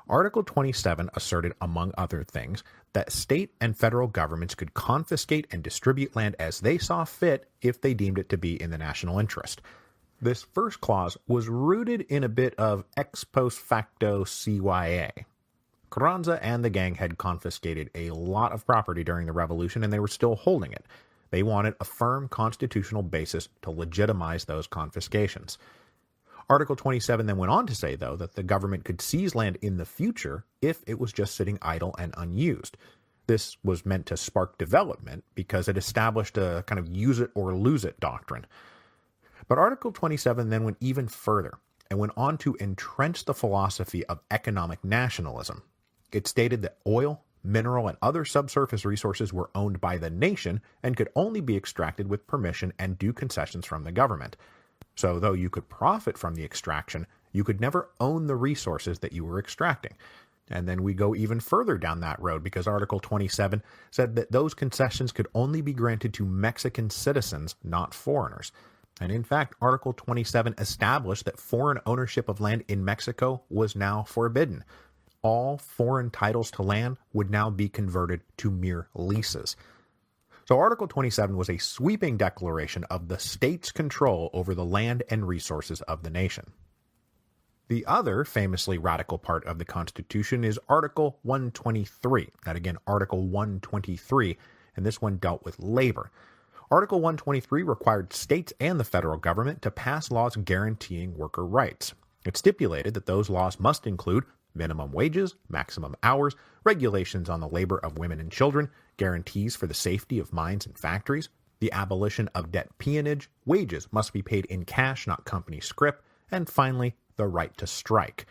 Article 27 asserted, among other things, that state and federal governments could confiscate and distribute land as they saw fit if they deemed it to be in the national interest. This first clause was rooted in a bit of ex post facto CYA. Carranza and the gang had confiscated a lot of property during the revolution, and they were still holding it. They wanted a firm constitutional basis to legitimize those confiscations. Article 27 then went on to say, though, that the government could seize land in the future if it was just sitting idle and unused. This was meant to spark development because it established a kind of use it or lose it doctrine. But Article 27 then went even further and went on to entrench the philosophy of economic nationalism. It stated that oil, mineral, and other subsurface resources were owned by the nation and could only be extracted with permission and due concessions from the government. So though you could profit from the extraction, you could never own the resources that you were extracting. And then we go even further down that road because Article 27 said that those concessions could only be granted to Mexican citizens, not foreigners. And in fact, Article 27 established that foreign ownership of land in Mexico was now forbidden. All foreign titles to land would now be converted to mere leases. So Article 27 was a sweeping declaration of the state's control over the land and resources of the nation. The other famously radical part of the Constitution is Article 123. That again, Article 123, and this one dealt with labor. Article 123 required states and the federal government to pass laws guaranteeing worker rights. It stipulated that those laws must include minimum wages, maximum hours, regulations on the labor of women and children, guarantees for the safety of mines and factories, the abolition of debt peonage, wages must be paid in cash, not company scrip, and finally, the right to strike.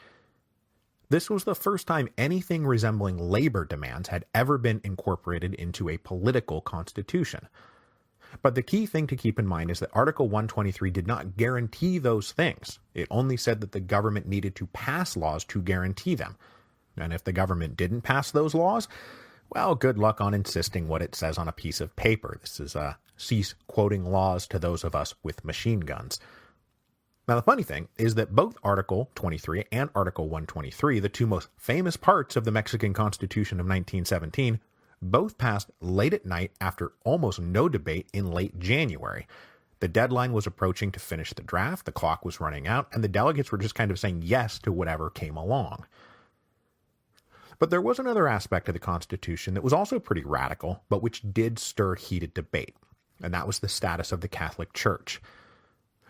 This was the first time anything resembling labor demands had ever been incorporated into a political constitution. But the key thing to keep in mind is that Article 123 did not guarantee those things. It only said that the government needed to pass laws to guarantee them. And if the government didn't pass those laws, well, good luck on insisting what it says on a piece of paper. This is cease quoting laws to those of us with machine guns. Now, the funny thing is that both Article 23 and Article 123, the two most famous parts of the Mexican Constitution of 1917, both passed late at night after almost no debate in late January. The deadline was approaching to finish the draft, the clock was running out, and the delegates were just kind of saying yes to whatever came along. But there was another aspect of the Constitution that was also pretty radical, but which did stir heated debate, and that was the status of the Catholic Church.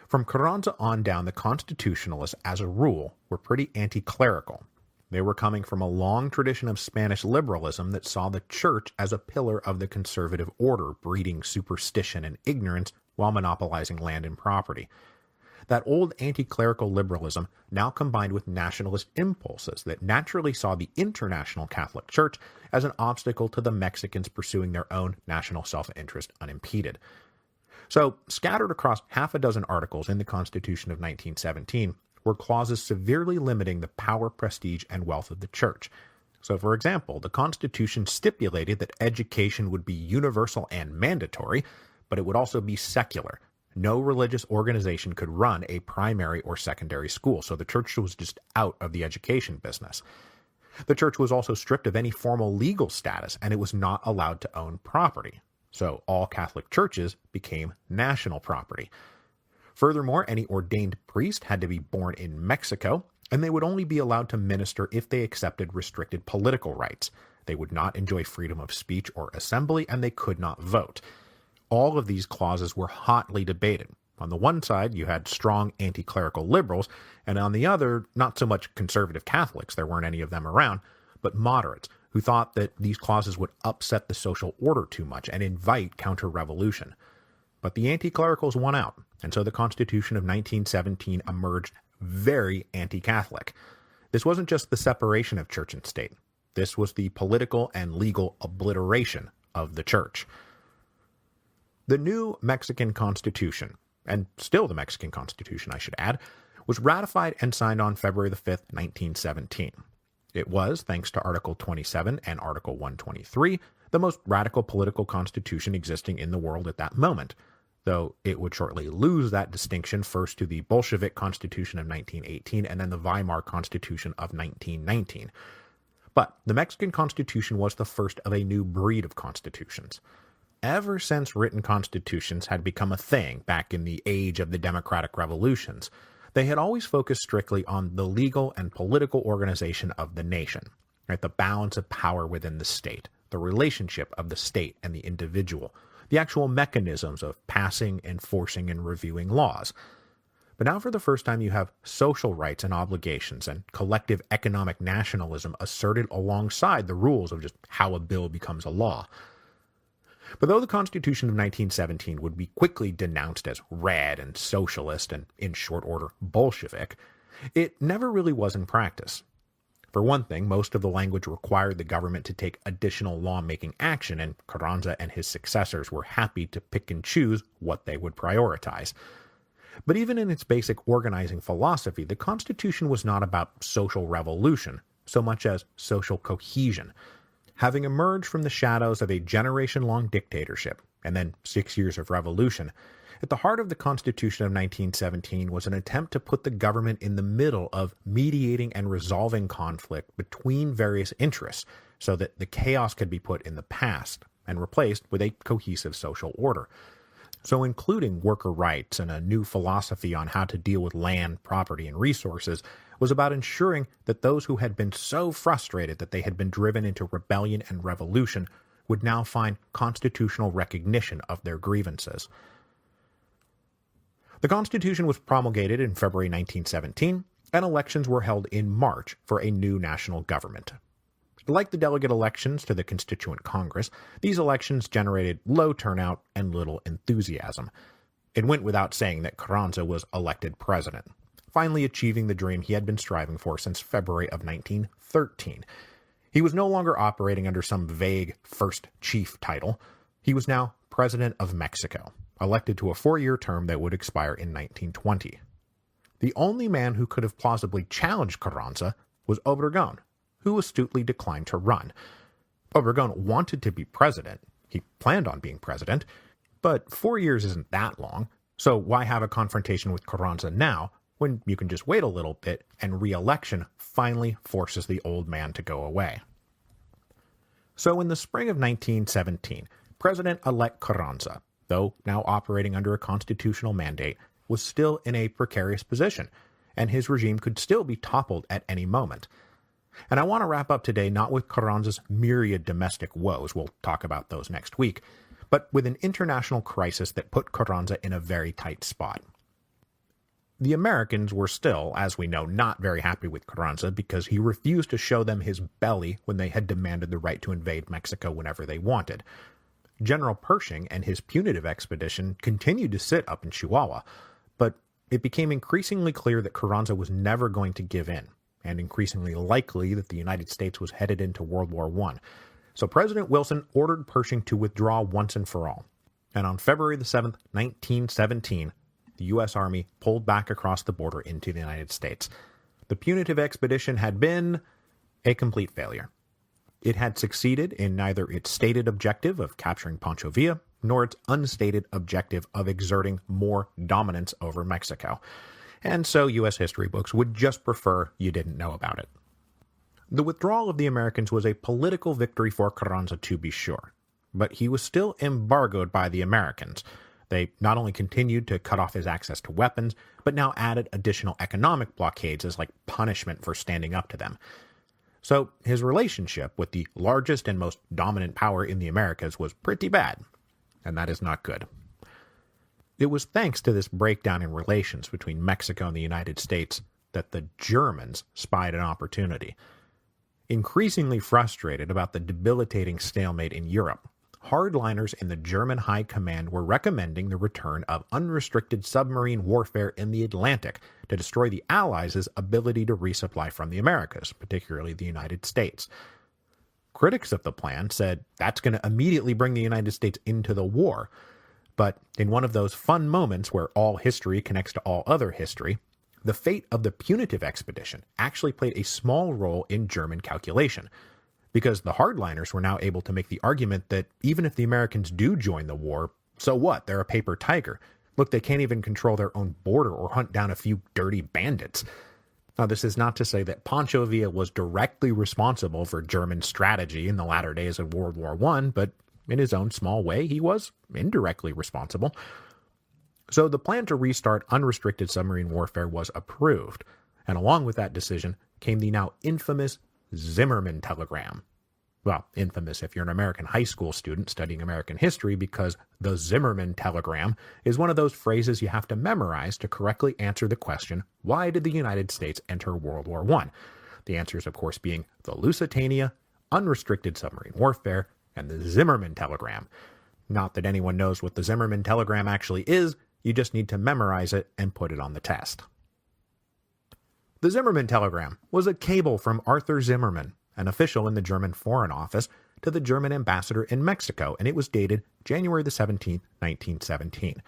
From Carranza on down, the Constitutionalists, as a rule, were pretty anti-clerical. They were coming from a long tradition of Spanish liberalism that saw the church as a pillar of the conservative order, breeding superstition and ignorance while monopolizing land and property. That old anti-clerical liberalism now combined with nationalist impulses that naturally saw the international Catholic Church as an obstacle to the Mexicans pursuing their own national self-interest unimpeded. So, scattered across half a dozen articles in the Constitution of 1917 were clauses severely limiting the power, prestige, and wealth of the church. So, for example, the Constitution stipulated that education would be universal and mandatory, but it would also be secular. No religious organization could run a primary or secondary school, so the church was just out of the education business. The church was also stripped of any formal legal status, and it was not allowed to own property. So all Catholic churches became national property. Furthermore, any ordained priest had to be born in Mexico, and they would only be allowed to minister if they accepted restricted political rights. They would not enjoy freedom of speech or assembly, and they could not vote. All of these clauses were hotly debated. On the one side, you had strong anti-clerical liberals, and on the other, not so much conservative Catholics, there weren't any of them around, but moderates, who thought that these clauses would upset the social order too much and invite counter-revolution. But the anti-clericals won out, and so the Constitution of 1917 emerged very anti-Catholic. This wasn't just the separation of church and state. This was the political and legal obliteration of the church. The new Mexican Constitution, and still the Mexican Constitution, I should add, was ratified and signed on February the 5th, 1917. It was, thanks to Article 27 and Article 123, the most radical political constitution existing in the world at that moment, though it would shortly lose that distinction first to the Bolshevik Constitution of 1918 and then the Weimar Constitution of 1919. But the Mexican Constitution was the first of a new breed of constitutions. Ever since written constitutions had become a thing back in the age of the democratic revolutions, they had always focused strictly on the legal and political organization of the nation, right? The balance of power within the state, the relationship of the state and the individual, the actual mechanisms of passing, enforcing, and reviewing laws. But now for the first time you have social rights and obligations and collective economic nationalism asserted alongside the rules of just how a bill becomes a law. But though the Constitution of 1917 would be quickly denounced as red and socialist and, in short order, Bolshevik, it never really was in practice. For one thing, most of the language required the government to take additional lawmaking action, and Carranza and his successors were happy to pick and choose what they would prioritize. But even in its basic organizing philosophy, the Constitution was not about social revolution so much as social cohesion. Having emerged from the shadows of a generation-long dictatorship and then 6 years of revolution, at the heart of the Constitution of 1917 was an attempt to put the government in the middle of mediating and resolving conflict between various interests so that the chaos could be put in the past and replaced with a cohesive social order. So including worker rights and a new philosophy on how to deal with land, property, and resources was about ensuring that those who had been so frustrated that they had been driven into rebellion and revolution would now find constitutional recognition of their grievances. The Constitution was promulgated in February 1917, and elections were held in March for a new national government. Like the delegate elections to the Constituent Congress, these elections generated low turnout and little enthusiasm. It went without saying that Carranza was elected president, finally achieving the dream he had been striving for since February of 1913. He was no longer operating under some vague first chief title. He was now President of Mexico, elected to a 4-year term that would expire in 1920. The only man who could have plausibly challenged Carranza was Obregón, who astutely declined to run. Obregón wanted to be president. He planned on being president, but 4 years isn't that long, so why have a confrontation with Carranza now when you can just wait a little bit and re-election finally forces the old man to go away? So in the spring of 1917, President-elect Carranza, though now operating under a constitutional mandate, was still in a precarious position, and his regime could still be toppled at any moment. And I want to wrap up today not with Carranza's myriad domestic woes, we'll talk about those next week, but with an international crisis that put Carranza in a very tight spot. The Americans were still, as we know, not very happy with Carranza because he refused to show them his belly when they had demanded the right to invade Mexico whenever they wanted. General Pershing and his punitive expedition continued to sit up in Chihuahua, but it became increasingly clear that Carranza was never going to give in, and increasingly likely that the United States was headed into World War I. So President Wilson ordered Pershing to withdraw once and for all. And on February the 7th, 1917, the U.S. Army pulled back across the border into the United States. The punitive expedition had been a complete failure. It had succeeded in neither its stated objective of capturing Pancho Villa, nor its unstated objective of exerting more dominance over Mexico. And so U.S. history books would just prefer you didn't know about it. The withdrawal of the Americans was a political victory for Carranza, to be sure, but he was still embargoed by the Americans. They not only continued to cut off his access to weapons, but now added additional economic blockades as like punishment for standing up to them. So his relationship with the largest and most dominant power in the Americas was pretty bad, and that is not good. It was thanks to this breakdown in relations between Mexico and the United States that the Germans spied an opportunity. Increasingly frustrated about the debilitating stalemate in Europe, hardliners in the German High Command were recommending the return of unrestricted submarine warfare in the Atlantic to destroy the Allies' ability to resupply from the Americas, particularly the United States. Critics of the plan said that's going to immediately bring the United States into the war, but in one of those fun moments where all history connects to all other history, the fate of the punitive expedition actually played a small role in German calculation, because the hardliners were now able to make the argument that even if the Americans do join the war, so what? They're a paper tiger. Look, they can't even control their own border or hunt down a few dirty bandits. Now, this is not to say that Pancho Villa was directly responsible for German strategy in the latter days of World War I, but in his own small way, he was indirectly responsible. So the plan to restart unrestricted submarine warfare was approved, and along with that decision came the now infamous Zimmerman telegram. Well, infamous if you're an American high school student studying American history, because the Zimmerman telegram is one of those phrases you have to memorize to correctly answer the question, why did the United States enter World War I? The answers, of course, being the Lusitania, unrestricted submarine warfare, and the Zimmerman telegram. Not that anyone knows what the Zimmerman telegram actually is, you just need to memorize it and put it on the test. The Zimmerman telegram was a cable from Arthur Zimmerman, an official in the German Foreign Office, to the German ambassador in Mexico, and it was dated January the 17th, 1917.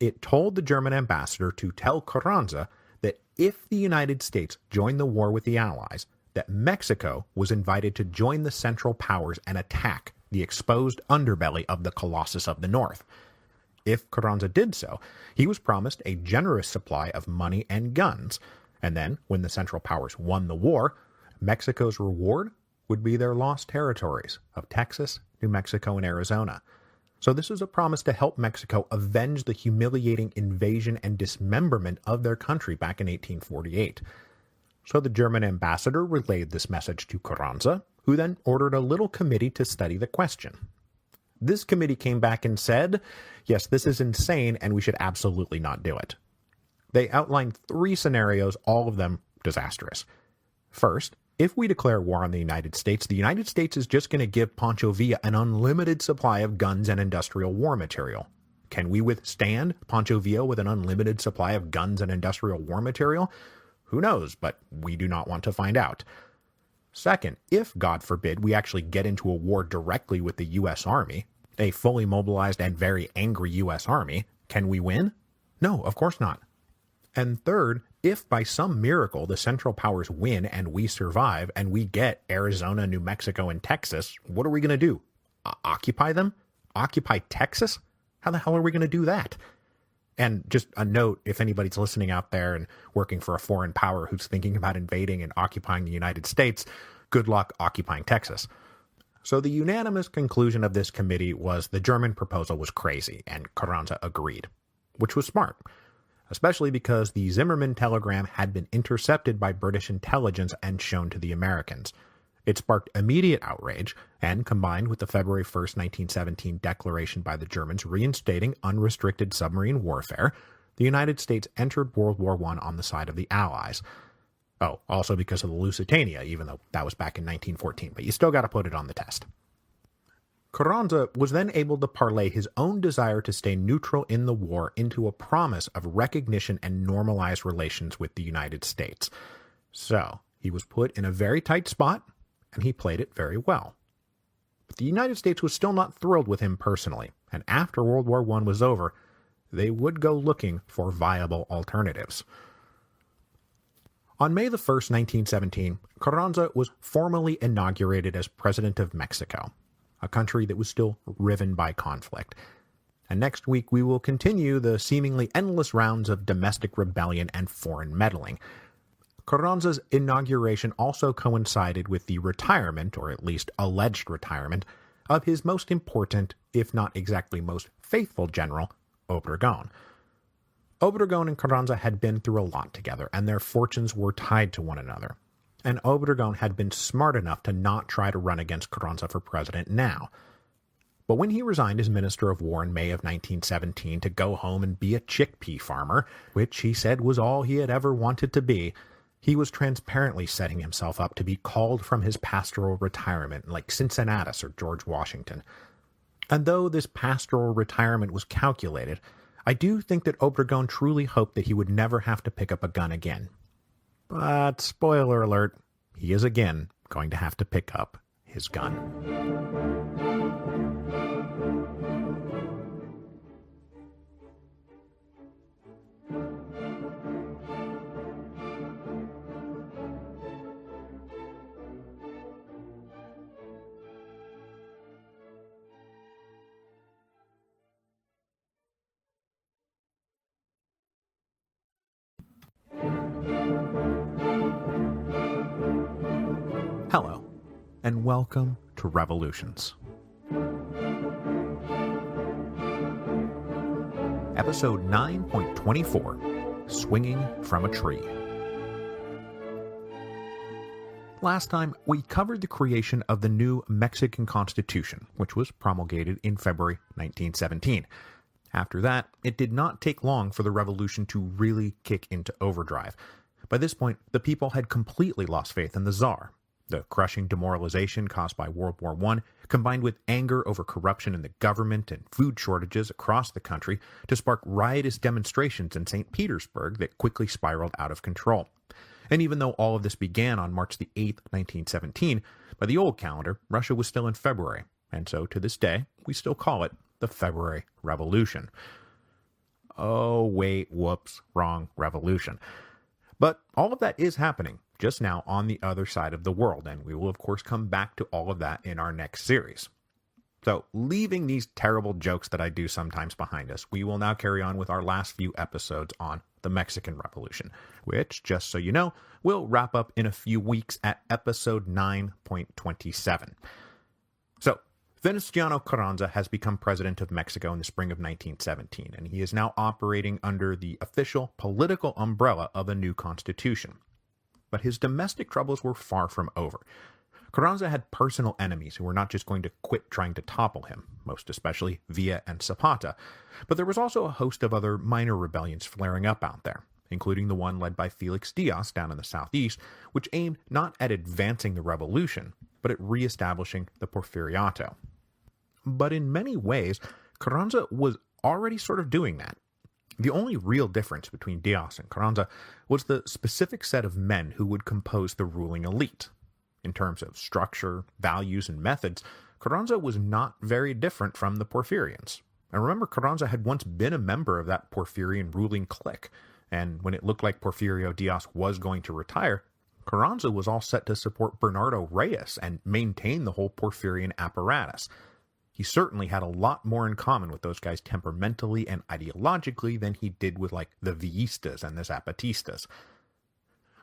It told the German ambassador to tell Carranza that if the United States joined the war with the Allies, that Mexico was invited to join the Central Powers and attack the exposed underbelly of the Colossus of the North. If Carranza did so, he was promised a generous supply of money and guns, and then, when the Central Powers won the war, Mexico's reward would be their lost territories of Texas, New Mexico, and Arizona. So this was a promise to help Mexico avenge the humiliating invasion and dismemberment of their country back in 1848. So the German ambassador relayed this message to Carranza, who then ordered a little committee to study the question. This committee came back and said, yes, this is insane and we should absolutely not do it. They outlined 3 scenarios, all of them disastrous. First, if we declare war on the United States is just going to give Pancho Villa an unlimited supply of guns and industrial war material. Can we withstand Pancho Villa with an unlimited supply of guns and industrial war material? Who knows, but we do not want to find out. Second, if, God forbid, we actually get into a war directly with the U.S. Army, a fully mobilized and very angry U.S. Army, can we win? No, of course not. And third, if by some miracle the Central Powers win and we survive and we get Arizona, New Mexico, and Texas, what are we going to do? Occupy them? Occupy Texas? How the hell are we going to do that? And just a note, if anybody's listening out there and working for a foreign power who's thinking about invading and occupying the United States, good luck occupying Texas. So the unanimous conclusion of this committee was the German proposal was crazy, and Carranza agreed, which was smart, especially because the Zimmerman telegram had been intercepted by British intelligence and shown to the Americans. It sparked immediate outrage, and combined with the February 1st, 1917 declaration by the Germans reinstating unrestricted submarine warfare, the United States entered World War I on the side of the Allies. Oh, also because of the Lusitania, even though that was back in 1914, but you still got to put it on the test. Carranza was then able to parlay his own desire to stay neutral in the war into a promise of recognition and normalized relations with the United States. So, he was put in a very tight spot, and he played it very well. But the United States was still not thrilled with him personally, and after World War I was over, they would go looking for viable alternatives. On May the 1st, 1917, Carranza was formally inaugurated as President of Mexico, a country that was still riven by conflict. And next week we will continue the seemingly endless rounds of domestic rebellion and foreign meddling. Carranza's inauguration also coincided with the retirement, or at least alleged retirement, of his most important, if not exactly most faithful general, Obregón. Obregón and Carranza had been through a lot together, and their fortunes were tied to one another. And Obregón had been smart enough to not try to run against Carranza for president now. But when he resigned as Minister of War in May of 1917 to go home and be a chickpea farmer, which he said was all he had ever wanted to be, he was transparently setting himself up to be called from his pastoral retirement like Cincinnatus or George Washington. And though this pastoral retirement was calculated, I do think that Obregón truly hoped that he would never have to pick up a gun again. But, spoiler alert, he is again going to have to pick up his gun. Hello, and welcome to Revolutions. Episode 9.24, Swinging from a Tree. Last time, we covered the creation of the new Mexican Constitution, which was promulgated in February 1917. After that, it did not take long for the revolution to really kick into overdrive. By this point, the people had completely lost faith in the Tsar. The crushing demoralization caused by World War I, combined with anger over corruption in the government and food shortages across the country, to spark riotous demonstrations in St. Petersburg that quickly spiraled out of control. And even though all of this began on March the 8th, 1917, by the old calendar, Russia was still in February, and so to this day, we still call it the February Revolution. Oh, wait, whoops, wrong revolution. But all of that is happening just now on the other side of the world, and we will of course come back to all of that in our next series. So, leaving these terrible jokes that I do sometimes behind us, we will now carry on with our last few episodes on the Mexican Revolution, which, just so you know, will wrap up in a few weeks at episode 9.27. So, Venustiano Carranza has become president of Mexico in the spring of 1917, and he is now operating under the official political umbrella of a new constitution. But his domestic troubles were far from over. Carranza had personal enemies who were not just going to quit trying to topple him, most especially Villa and Zapata, but there was also a host of other minor rebellions flaring up out there, including the one led by Felix Diaz down in the southeast, which aimed not at advancing the revolution, but at reestablishing the Porfiriato. But in many ways, Carranza was already sort of doing that. The only real difference between Diaz and Carranza was the specific set of men who would compose the ruling elite. In terms of structure, values, and methods, Carranza was not very different from the Porfirians. And remember, Carranza had once been a member of that Porfirian ruling clique, and when it looked like Porfirio Diaz was going to retire, Carranza was all set to support Bernardo Reyes and maintain the whole Porfirian apparatus. He certainly had a lot more in common with those guys temperamentally and ideologically than he did with, like, the Villistas and the Zapatistas.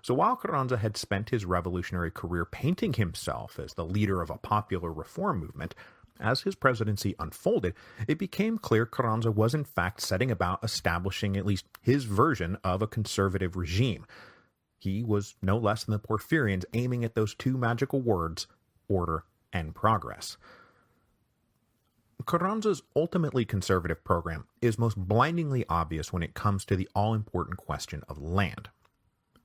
So while Carranza had spent his revolutionary career painting himself as the leader of a popular reform movement, as his presidency unfolded, it became clear Carranza was in fact setting about establishing at least his version of a conservative regime. He was no less than the Porfirians aiming at those two magical words, order and progress. Carranza's ultimately conservative program is most blindingly obvious when it comes to the all-important question of land.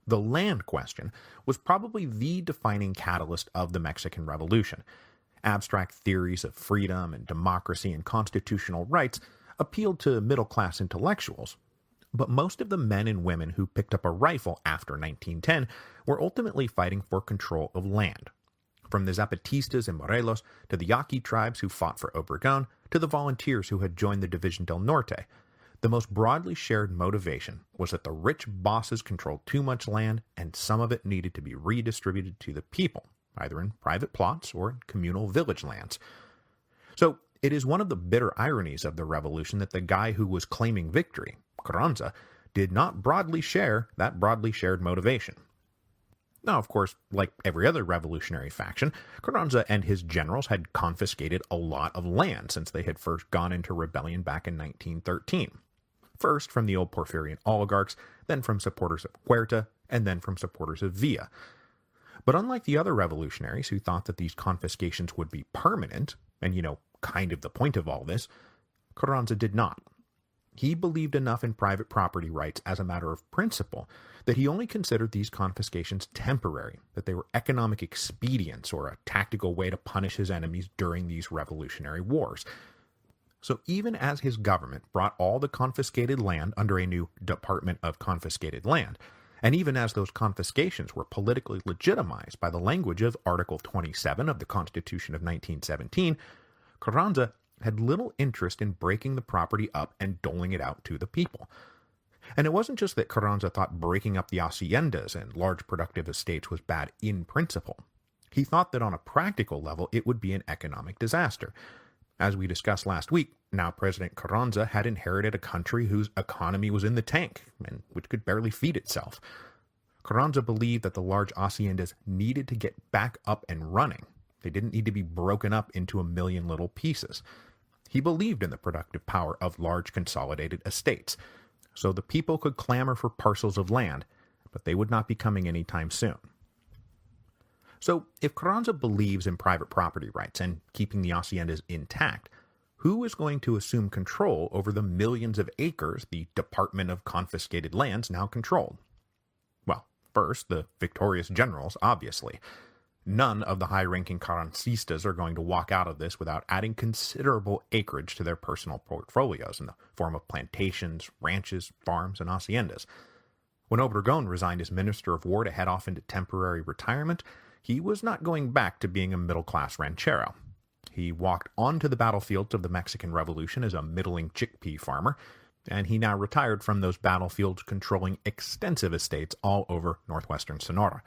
The land question was probably the defining catalyst of the Mexican Revolution. Abstract theories of freedom and democracy and constitutional rights appealed to middle-class intellectuals, but most of the men and women who picked up a rifle after 1910 were ultimately fighting for control of land. From the Zapatistas in Morelos, to the Yaqui tribes who fought for Obregón, to the volunteers who had joined the Division del Norte, the most broadly shared motivation was that the rich bosses controlled too much land and some of it needed to be redistributed to the people, either in private plots or in communal village lands. So it is one of the bitter ironies of the revolution that the guy who was claiming victory, Carranza, did not broadly share that broadly shared motivation. Now, of course, like every other revolutionary faction, Carranza and his generals had confiscated a lot of land since they had first gone into rebellion back in 1913. First from the old Porfirian oligarchs, then from supporters of Huerta, and then from supporters of Villa. But unlike the other revolutionaries who thought that these confiscations would be permanent, and kind of the point of all this, Carranza did not. He believed enough in private property rights as a matter of principle that he only considered these confiscations temporary, that they were economic expedients or a tactical way to punish his enemies during these revolutionary wars. So even as his government brought all the confiscated land under a new Department of Confiscated Land, and even as those confiscations were politically legitimized by the language of Article 27 of the Constitution of 1917, Carranza had little interest in breaking the property up and doling it out to the people. And it wasn't just that Carranza thought breaking up the haciendas and large productive estates was bad in principle. He thought that on a practical level it would be an economic disaster. As we discussed last week, now President Carranza had inherited a country whose economy was in the tank, and which could barely feed itself. Carranza believed that the large haciendas needed to get back up and running. They didn't need to be broken up into a million little pieces. He believed in the productive power of large consolidated estates, so the people could clamor for parcels of land, but they would not be coming anytime soon. So, if Carranza believes in private property rights and keeping the haciendas intact, who is going to assume control over the millions of acres the Department of Confiscated Lands now controlled? Well, first, the victorious generals, obviously. None of the high-ranking Carrancistas are going to walk out of this without adding considerable acreage to their personal portfolios in the form of plantations, ranches, farms, and haciendas. When Obregón resigned as Minister of War to head off into temporary retirement, he was not going back to being a middle-class ranchero. He walked onto the battlefields of the Mexican Revolution as a middling chickpea farmer, and he now retired from those battlefields controlling extensive estates all over northwestern Sonora.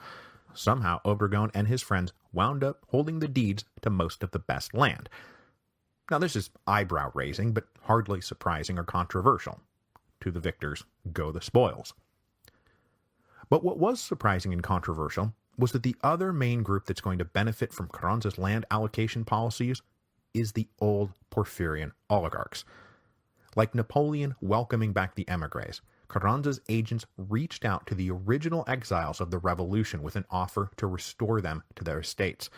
Somehow, Obregón and his friends wound up holding the deeds to most of the best land. Now, this is eyebrow-raising, but hardly surprising or controversial. To the victors go the spoils. But what was surprising and controversial was that the other main group that's going to benefit from Carranza's land allocation policies is the old Porfirian oligarchs. Like Napoleon welcoming back the émigrés, Carranza's agents reached out to the original exiles of the revolution with an offer to restore them to their estates.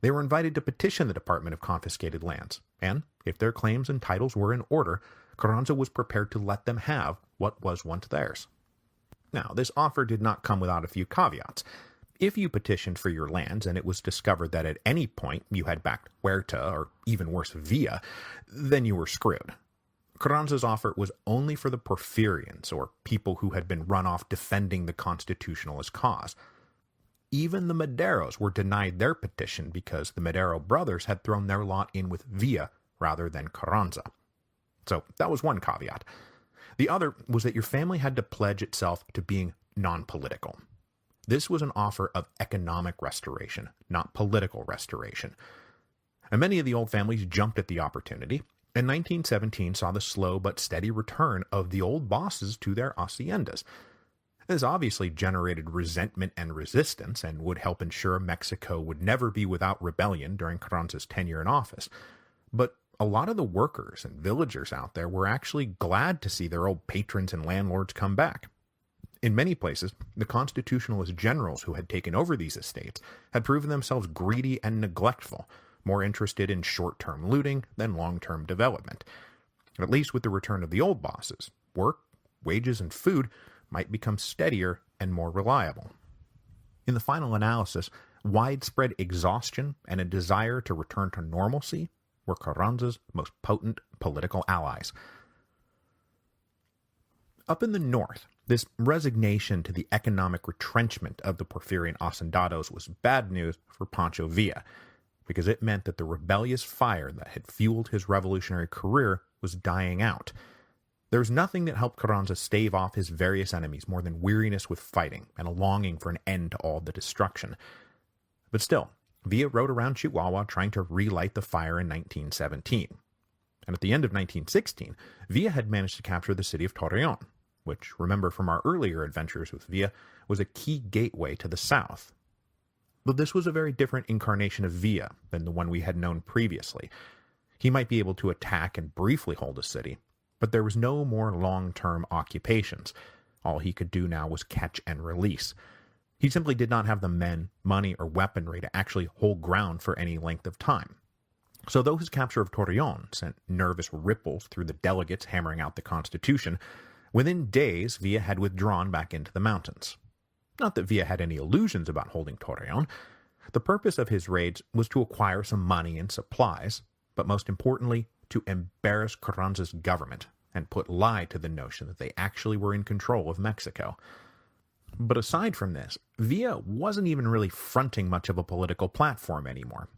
They were invited to petition the Department of Confiscated Lands, and if their claims and titles were in order, Carranza was prepared to let them have what was once theirs. Now, this offer did not come without a few caveats. If you petitioned for your lands and it was discovered that at any point you had backed Huerta, or even worse, Villa, then you were screwed. Carranza's offer was only for the Porfirians, or people who had been run off defending the Constitutionalist cause. Even the Maderos were denied their petition because the Madero brothers had thrown their lot in with Villa rather than Carranza. So that was one caveat. The other was that your family had to pledge itself to being non-political. This was an offer of economic restoration, not political restoration. And many of the old families jumped at the opportunity, and 1917 saw the slow but steady return of the old bosses to their haciendas. This obviously generated resentment and resistance, and would help ensure Mexico would never be without rebellion during Carranza's tenure in office. But a lot of the workers and villagers out there were actually glad to see their old patrons and landlords come back. In many places, the Constitutionalist generals who had taken over these estates had proven themselves greedy and neglectful, more interested in short-term looting than long-term development. At least with the return of the old bosses, work, wages, and food might become steadier and more reliable. In the final analysis, widespread exhaustion and a desire to return to normalcy were Carranza's most potent political allies. Up in the north, this resignation to the economic retrenchment of the Porfirian hacendados was bad news for Pancho Villa, because it meant that the rebellious fire that had fueled his revolutionary career was dying out. There was nothing that helped Carranza stave off his various enemies more than weariness with fighting and a longing for an end to all the destruction. But still, Villa rode around Chihuahua trying to relight the fire in 1917. And at the end of 1916, Villa had managed to capture the city of Torreón, which, remember from our earlier adventures with Villa, was a key gateway to the south. But this was a very different incarnation of Villa than the one we had known previously. He might be able to attack and briefly hold a city, but there was no more long-term occupations. All he could do now was catch and release. He simply did not have the men, money, or weaponry to actually hold ground for any length of time. So though his capture of Torreón sent nervous ripples through the delegates hammering out the Constitution, within days Villa had withdrawn back into the mountains. Not that Villa had any illusions about holding Torreón. The purpose of his raids was to acquire some money and supplies, but most importantly, to embarrass Carranza's government and put lie to the notion that they actually were in control of Mexico. But aside from this, Villa wasn't even really fronting much of a political platform anymore.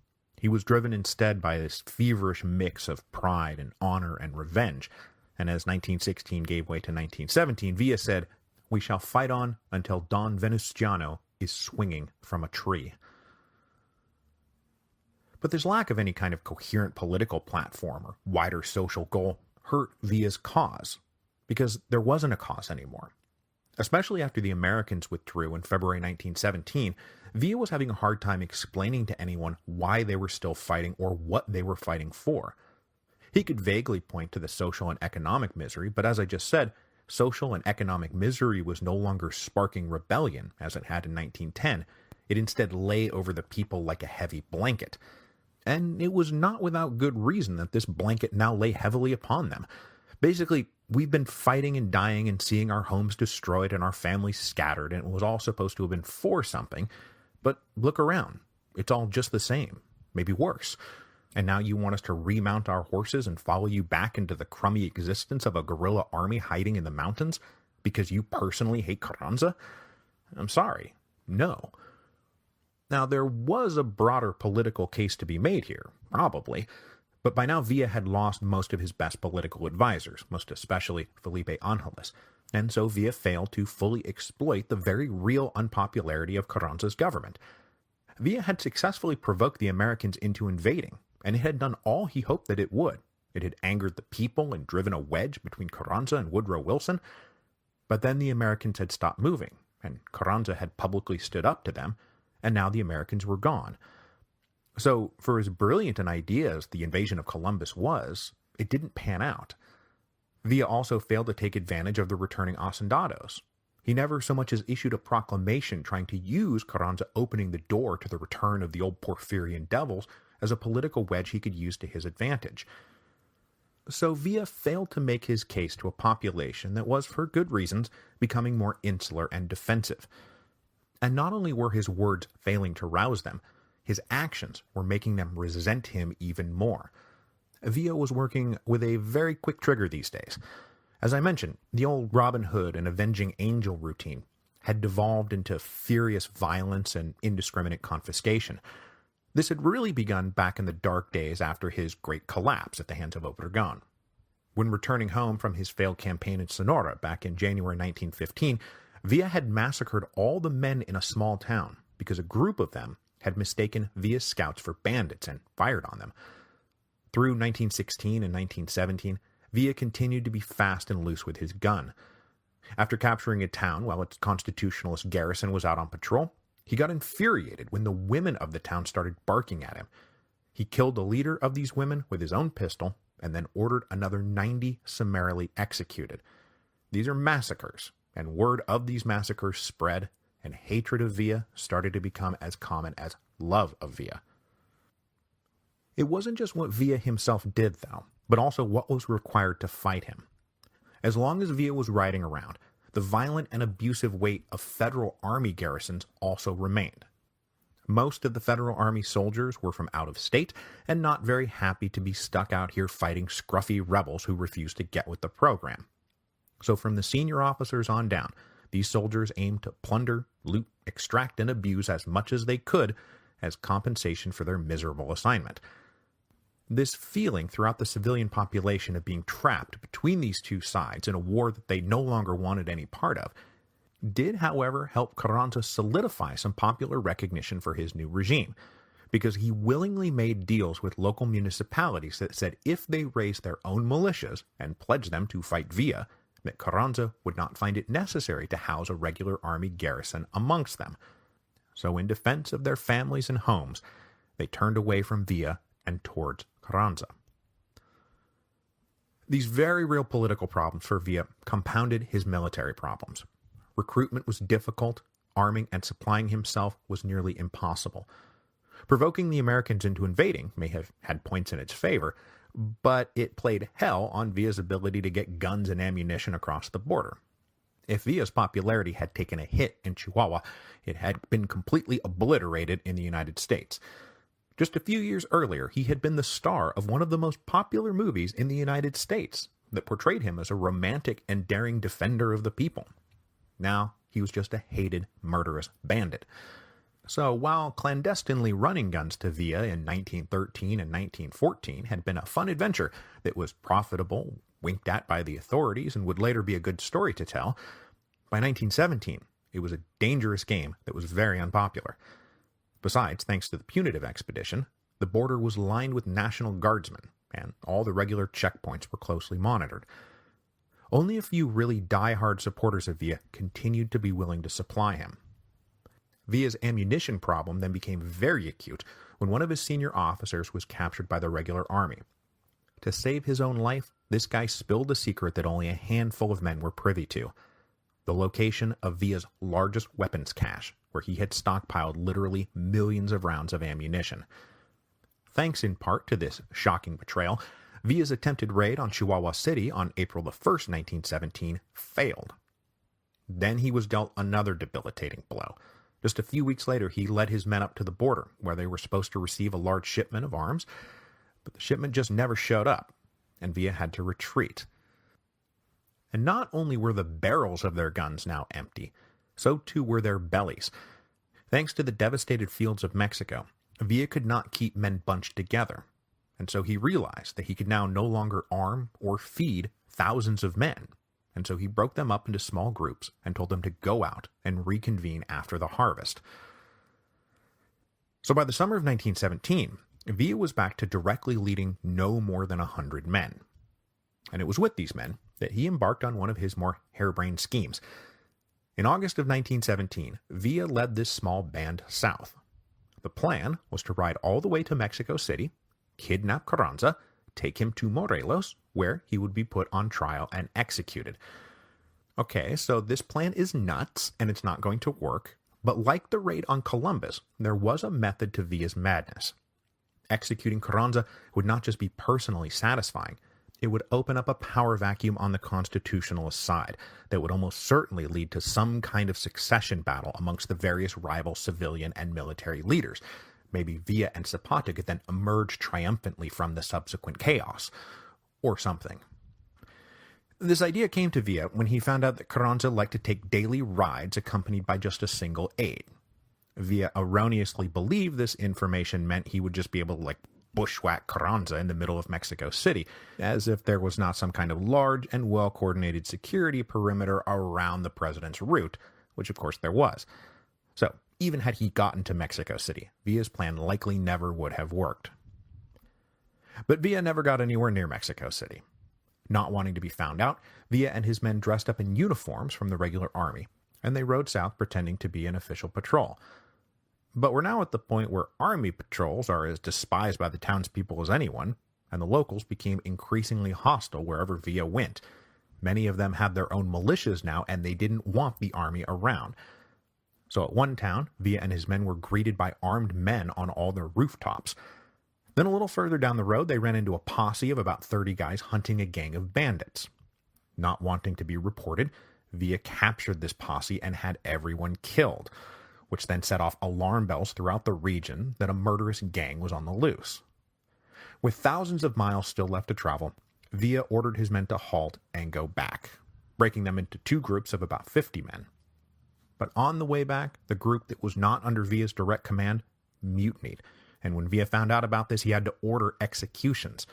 He was driven instead by this feverish mix of pride and honor and revenge, and as 1916 gave way to 1917, Villa said, "We shall fight on until Don Venustiano is swinging from a tree." But this lack of any kind of coherent political platform or wider social goal hurt Villa's cause, because there wasn't a cause anymore. Especially after the Americans withdrew in February 1917, Villa was having a hard time explaining to anyone why they were still fighting or what they were fighting for. He could vaguely point to the social and economic misery, but as I just said, social and economic misery was no longer sparking rebellion, as it had in 1910. It instead lay over the people like a heavy blanket. And it was not without good reason that this blanket now lay heavily upon them. Basically, we've been fighting and dying and seeing our homes destroyed and our families scattered, and it was all supposed to have been for something. But look around. It's all just the same, maybe worse. And now you want us to remount our horses and follow you back into the crummy existence of a guerrilla army hiding in the mountains because you personally hate Carranza? I'm sorry. No. Now, there was a broader political case to be made here, probably, but by now Villa had lost most of his best political advisors, most especially Felipe Angeles, and so Villa failed to fully exploit the very real unpopularity of Carranza's government. Villa had successfully provoked the Americans into invading, and it had done all he hoped that it would. It had angered the people and driven a wedge between Carranza and Woodrow Wilson, but then the Americans had stopped moving, and Carranza had publicly stood up to them, and now the Americans were gone. So, for as brilliant an idea as the invasion of Columbus was, it didn't pan out. Villa also failed to take advantage of the returning hacendados. He never so much as issued a proclamation trying to use Carranza opening the door to the return of the old Porfirian devils as a political wedge he could use to his advantage. So Villa failed to make his case to a population that was, for good reasons, becoming more insular and defensive. And not only were his words failing to rouse them, his actions were making them resent him even more. Villa was working with a very quick trigger these days. As I mentioned, the old Robin Hood and Avenging Angel routine had devolved into furious violence and indiscriminate confiscation. This had really begun back in the dark days after his great collapse at the hands of Obregón. When returning home from his failed campaign in Sonora back in January 1915, Villa had massacred all the men in a small town because a group of them had mistaken Villa's scouts for bandits and fired on them. Through 1916 and 1917, Villa continued to be fast and loose with his gun. After capturing a town while its constitutionalist garrison was out on patrol, he got infuriated when the women of the town started barking at him. He killed the leader of these women with his own pistol and then ordered another 90 summarily executed. These are massacres, and word of these massacres spread, and hatred of Villa started to become as common as love of Villa. It wasn't just what Villa himself did, though, but also what was required to fight him. As long as Villa was riding around, the violent and abusive weight of federal army garrisons also remained. Most of the federal army soldiers were from out of state and not very happy to be stuck out here fighting scruffy rebels who refused to get with the program. So from the senior officers on down, these soldiers aimed to plunder, loot, extract, and abuse as much as they could as compensation for their miserable assignment. This feeling throughout the civilian population of being trapped between these two sides in a war that they no longer wanted any part of did, however, help Carranza solidify some popular recognition for his new regime, because he willingly made deals with local municipalities that said if they raised their own militias and pledged them to fight Villa, that Carranza would not find it necessary to house a regular army garrison amongst them. So in defense of their families and homes, they turned away from Villa and towards Carranza. These very real political problems for Villa compounded his military problems. Recruitment was difficult, arming and supplying himself was nearly impossible. Provoking the Americans into invading may have had points in its favor, but it played hell on Villa's ability to get guns and ammunition across the border. If Villa's popularity had taken a hit in Chihuahua, it had been completely obliterated in the United States. Just a few years earlier, he had been the star of one of the most popular movies in the United States that portrayed him as a romantic and daring defender of the people. Now, he was just a hated, murderous bandit. So, while clandestinely running guns to Villa in 1913 and 1914 had been a fun adventure that was profitable, winked at by the authorities, and would later be a good story to tell, by 1917, it was a dangerous game that was very unpopular. Besides, thanks to the punitive expedition, the border was lined with National Guardsmen, and all the regular checkpoints were closely monitored. Only a few really die-hard supporters of Villa continued to be willing to supply him. Villa's ammunition problem then became very acute when one of his senior officers was captured by the regular army. To save his own life, this guy spilled a secret that only a handful of men were privy to: the location of Villa's largest weapons cache, where he had stockpiled literally millions of rounds of ammunition. Thanks in part to this shocking betrayal, Villa's attempted raid on Chihuahua City on April the 1st, 1917, failed. Then he was dealt another debilitating blow. Just a few weeks later, he led his men up to the border, where they were supposed to receive a large shipment of arms, but the shipment just never showed up, and Villa had to retreat. And not only were the barrels of their guns now empty, so too were their bellies. Thanks to the devastated fields of Mexico, Villa could not keep men bunched together, and so he realized that he could now no longer arm or feed thousands of men, and so he broke them up into small groups and told them to go out and reconvene after the harvest. So by the summer of 1917, Villa was back to directly leading no more than 100 men. And it was with these men that he embarked on one of his more harebrained schemes. In August of 1917, Villa led this small band south. The plan was to ride all the way to Mexico City, kidnap Carranza, take him to Morelos, where he would be put on trial and executed. Okay, so this plan is nuts, and it's not going to work, but like the raid on Columbus, there was a method to Villa's madness. Executing Carranza would not just be personally satisfying, it would open up a power vacuum on the constitutionalist side that would almost certainly lead to some kind of succession battle amongst the various rival civilian and military leaders. Maybe Villa and Zapata could then emerge triumphantly from the subsequent chaos, or something. This idea came to Villa when he found out that Carranza liked to take daily rides accompanied by just a single aide. Villa erroneously believed this information meant he would just be able to, bushwhack Carranza in the middle of Mexico City, as if there was not some kind of large and well-coordinated security perimeter around the president's route, which of course there was. So, even had he gotten to Mexico City, Villa's plan likely never would have worked. But Villa never got anywhere near Mexico City. Not wanting to be found out, Villa and his men dressed up in uniforms from the regular army, and they rode south pretending to be an official patrol. But we're now at the point where army patrols are as despised by the townspeople as anyone, and the locals became increasingly hostile wherever Villa went. Many of them had their own militias now, and they didn't want the army around. So at one town, Villa and his men were greeted by armed men on all their rooftops. Then a little further down the road, they ran into a posse of about 30 guys hunting a gang of bandits. Not wanting to be reported, Villa captured this posse and had everyone killed, which then set off alarm bells throughout the region that a murderous gang was on the loose. With thousands of miles still left to travel, Villa ordered his men to halt and go back, breaking them into two groups of about 50 men. But on the way back, the group that was not under Villa's direct command mutinied, and when Villa found out about this, he had to order executions,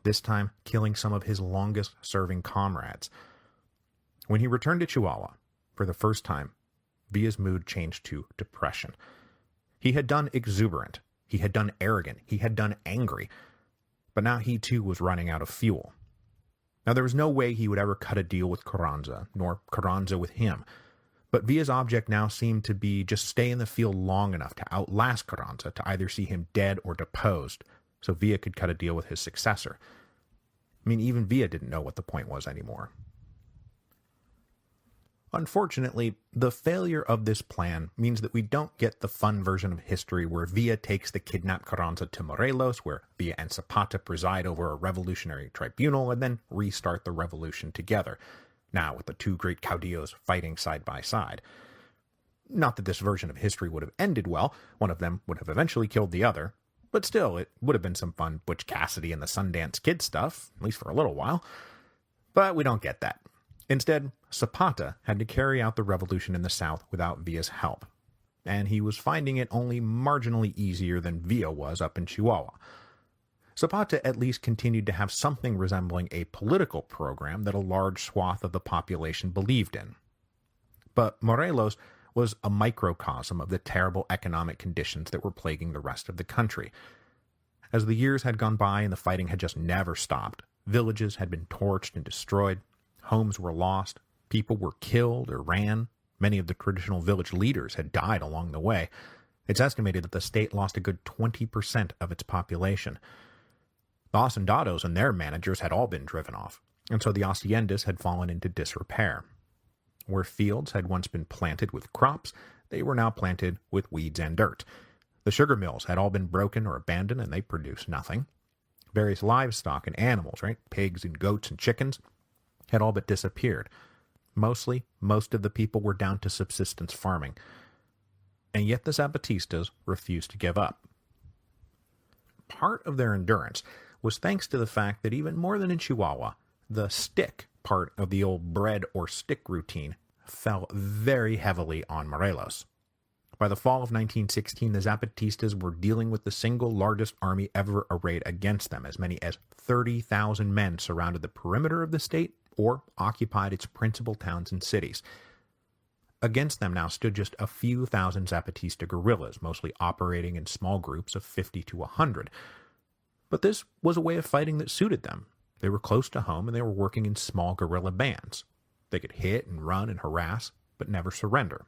this time killing some of his longest-serving comrades. When he returned to Chihuahua, for the first time, Villa's mood changed to depression. He had done exuberant, he had done arrogant, he had done angry, but now he too was running out of fuel. Now there was no way he would ever cut a deal with Carranza, nor Carranza with him, but Villa's object now seemed to be just stay in the field long enough to outlast Carranza, to either see him dead or deposed, so Villa could cut a deal with his successor. I mean, even Villa didn't know what the point was anymore. Unfortunately, the failure of this plan means that we don't get the fun version of history where Villa takes the kidnapped Carranza to Morelos, where Villa and Zapata preside over a revolutionary tribunal and then restart the revolution together, now with the two great caudillos fighting side by side. Not that this version of history would have ended well, one of them would have eventually killed the other, but still, it would have been some fun Butch Cassidy and the Sundance Kid stuff, at least for a little while. But we don't get that. Instead, Zapata had to carry out the revolution in the South without Villa's help, and he was finding it only marginally easier than Villa was up in Chihuahua. Zapata at least continued to have something resembling a political program that a large swath of the population believed in. But Morelos was a microcosm of the terrible economic conditions that were plaguing the rest of the country. As the years had gone by and the fighting had just never stopped, villages had been torched and destroyed, homes were lost, people were killed or ran, many of the traditional village leaders had died along the way. It's estimated that the state lost a good 20% of its population. The hacendados and their managers had all been driven off, and so the haciendas had fallen into disrepair. Where fields had once been planted with crops, they were now planted with weeds and dirt. The sugar mills had all been broken or abandoned, and they produced nothing. Various livestock and animals, pigs and goats and chickens, had all but disappeared. Most of the people were down to subsistence farming. And yet the Zapatistas refused to give up. Part of their endurance was thanks to the fact that even more than in Chihuahua, the stick part of the old bread or stick routine fell very heavily on Morelos. By the fall of 1916, the Zapatistas were dealing with the single largest army ever arrayed against them. As many as 30,000 men surrounded the perimeter of the state or occupied its principal towns and cities. Against them now stood just a few thousand Zapatista guerrillas, mostly operating in small groups of 50 to 100. But this was a way of fighting that suited them. They were close to home and they were working in small guerrilla bands. They could hit and run and harass, but never surrender.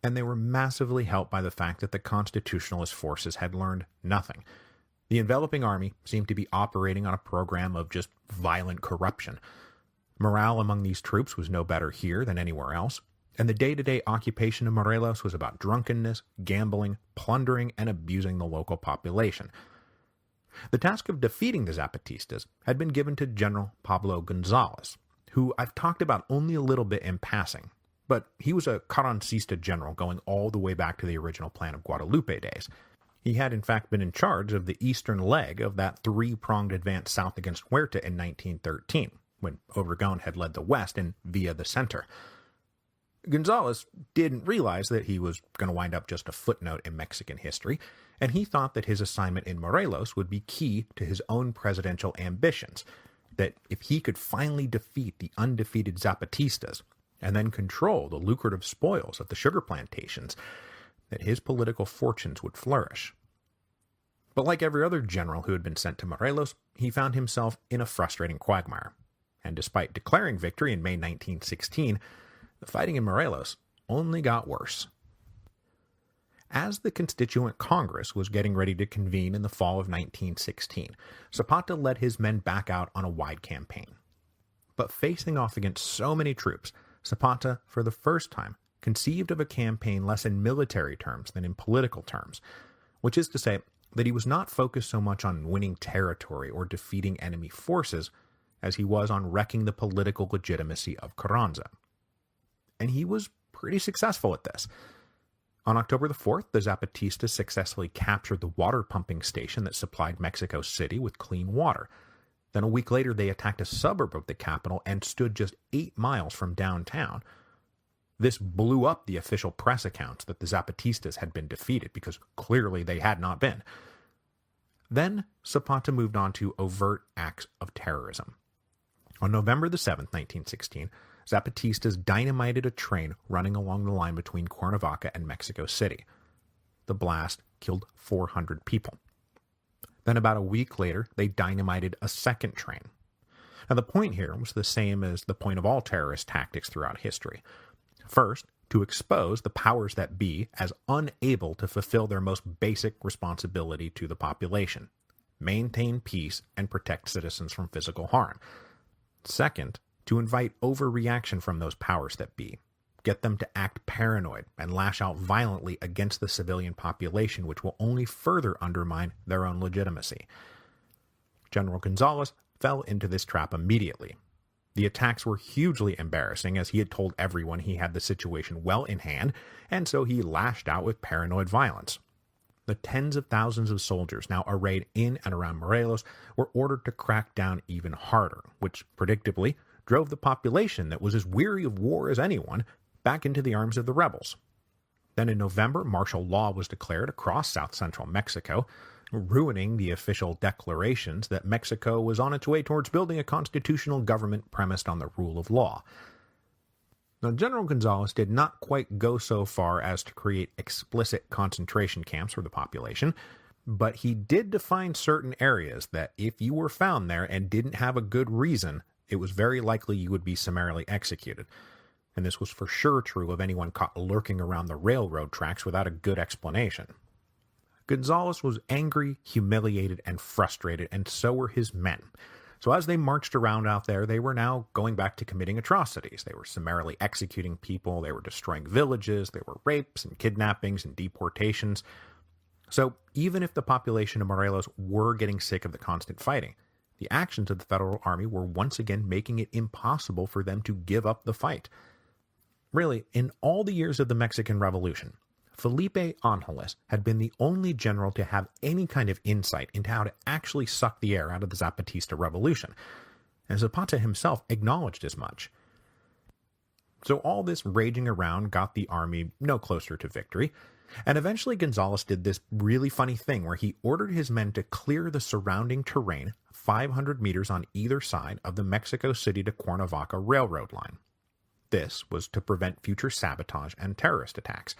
And they were massively helped by the fact that the constitutionalist forces had learned nothing. The enveloping army seemed to be operating on a program of just violent corruption. Morale among these troops was no better here than anywhere else, and the day-to-day occupation of Morelos was about drunkenness, gambling, plundering, and abusing the local population. The task of defeating the Zapatistas had been given to General Pablo Gonzalez, who I've talked about only a little bit in passing, but he was a Carrancista general going all the way back to the original plan of Guadalupe days. He had in fact been in charge of the eastern leg of that three-pronged advance south against Huerta in 1913, when Obregón had led the west and Villa the center. Gonzalez didn't realize that he was going to wind up just a footnote in Mexican history, and he thought that his assignment in Morelos would be key to his own presidential ambitions, that if he could finally defeat the undefeated Zapatistas and then control the lucrative spoils of the sugar plantations, that his political fortunes would flourish. But like every other general who had been sent to Morelos, he found himself in a frustrating quagmire, and despite declaring victory in May 1916, the fighting in Morelos only got worse. As the Constituent Congress was getting ready to convene in the fall of 1916, Zapata led his men back out on a wide campaign. But facing off against so many troops, Zapata, for the first time, conceived of a campaign less in military terms than in political terms, which is to say that he was not focused so much on winning territory or defeating enemy forces as he was on wrecking the political legitimacy of Carranza. And he was pretty successful at this. On October the 4th, the Zapatistas successfully captured the water pumping station that supplied Mexico City with clean water. Then a week later, they attacked a suburb of the capital and stood just 8 miles from downtown. This blew up the official press accounts that the Zapatistas had been defeated, because clearly they had not been. Then Zapata moved on to overt acts of terrorism. On November the 7th, 1916, Zapatistas dynamited a train running along the line between Cuernavaca and Mexico City. The blast killed 400 people. Then about a week later, they dynamited a second train. Now the point here was the same as the point of all terrorist tactics throughout history. First, to expose the powers that be as unable to fulfill their most basic responsibility to the population: maintain peace and protect citizens from physical harm. Second, to invite overreaction from those powers that be, get them to act paranoid and lash out violently against the civilian population, which will only further undermine their own legitimacy. General Gonzalez fell into this trap immediately. The attacks were hugely embarrassing, as he had told everyone he had the situation well in hand, and so he lashed out with paranoid violence. The tens of thousands of soldiers now arrayed in and around Morelos were ordered to crack down even harder, which predictably drove the population that was as weary of war as anyone back into the arms of the rebels. Then in November, martial law was declared across south-central Mexico, ruining the official declarations that Mexico was on its way towards building a constitutional government premised on the rule of law. Now, General Gonzalez did not quite go so far as to create explicit concentration camps for the population, but he did define certain areas that if you were found there and didn't have a good reason, it was very likely you would be summarily executed. And this was for sure true of anyone caught lurking around the railroad tracks without a good explanation. Gonzales was angry, humiliated, and frustrated, and so were his men. So as they marched around out there, they were now going back to committing atrocities. They were summarily executing people, they were destroying villages, there were rapes and kidnappings and deportations. So even if the population of Morelos were getting sick of the constant fighting, the actions of the Federal Army were once again making it impossible for them to give up the fight. Really, in all the years of the Mexican Revolution, Felipe Angeles had been the only general to have any kind of insight into how to actually suck the air out of the Zapatista revolution, and Zapata himself acknowledged as much. So all this raging around got the army no closer to victory, and eventually Gonzales did this really funny thing where he ordered his men to clear the surrounding terrain 500 meters on either side of the Mexico City to Cuernavaca railroad line. This was to prevent future sabotage and terrorist attacks.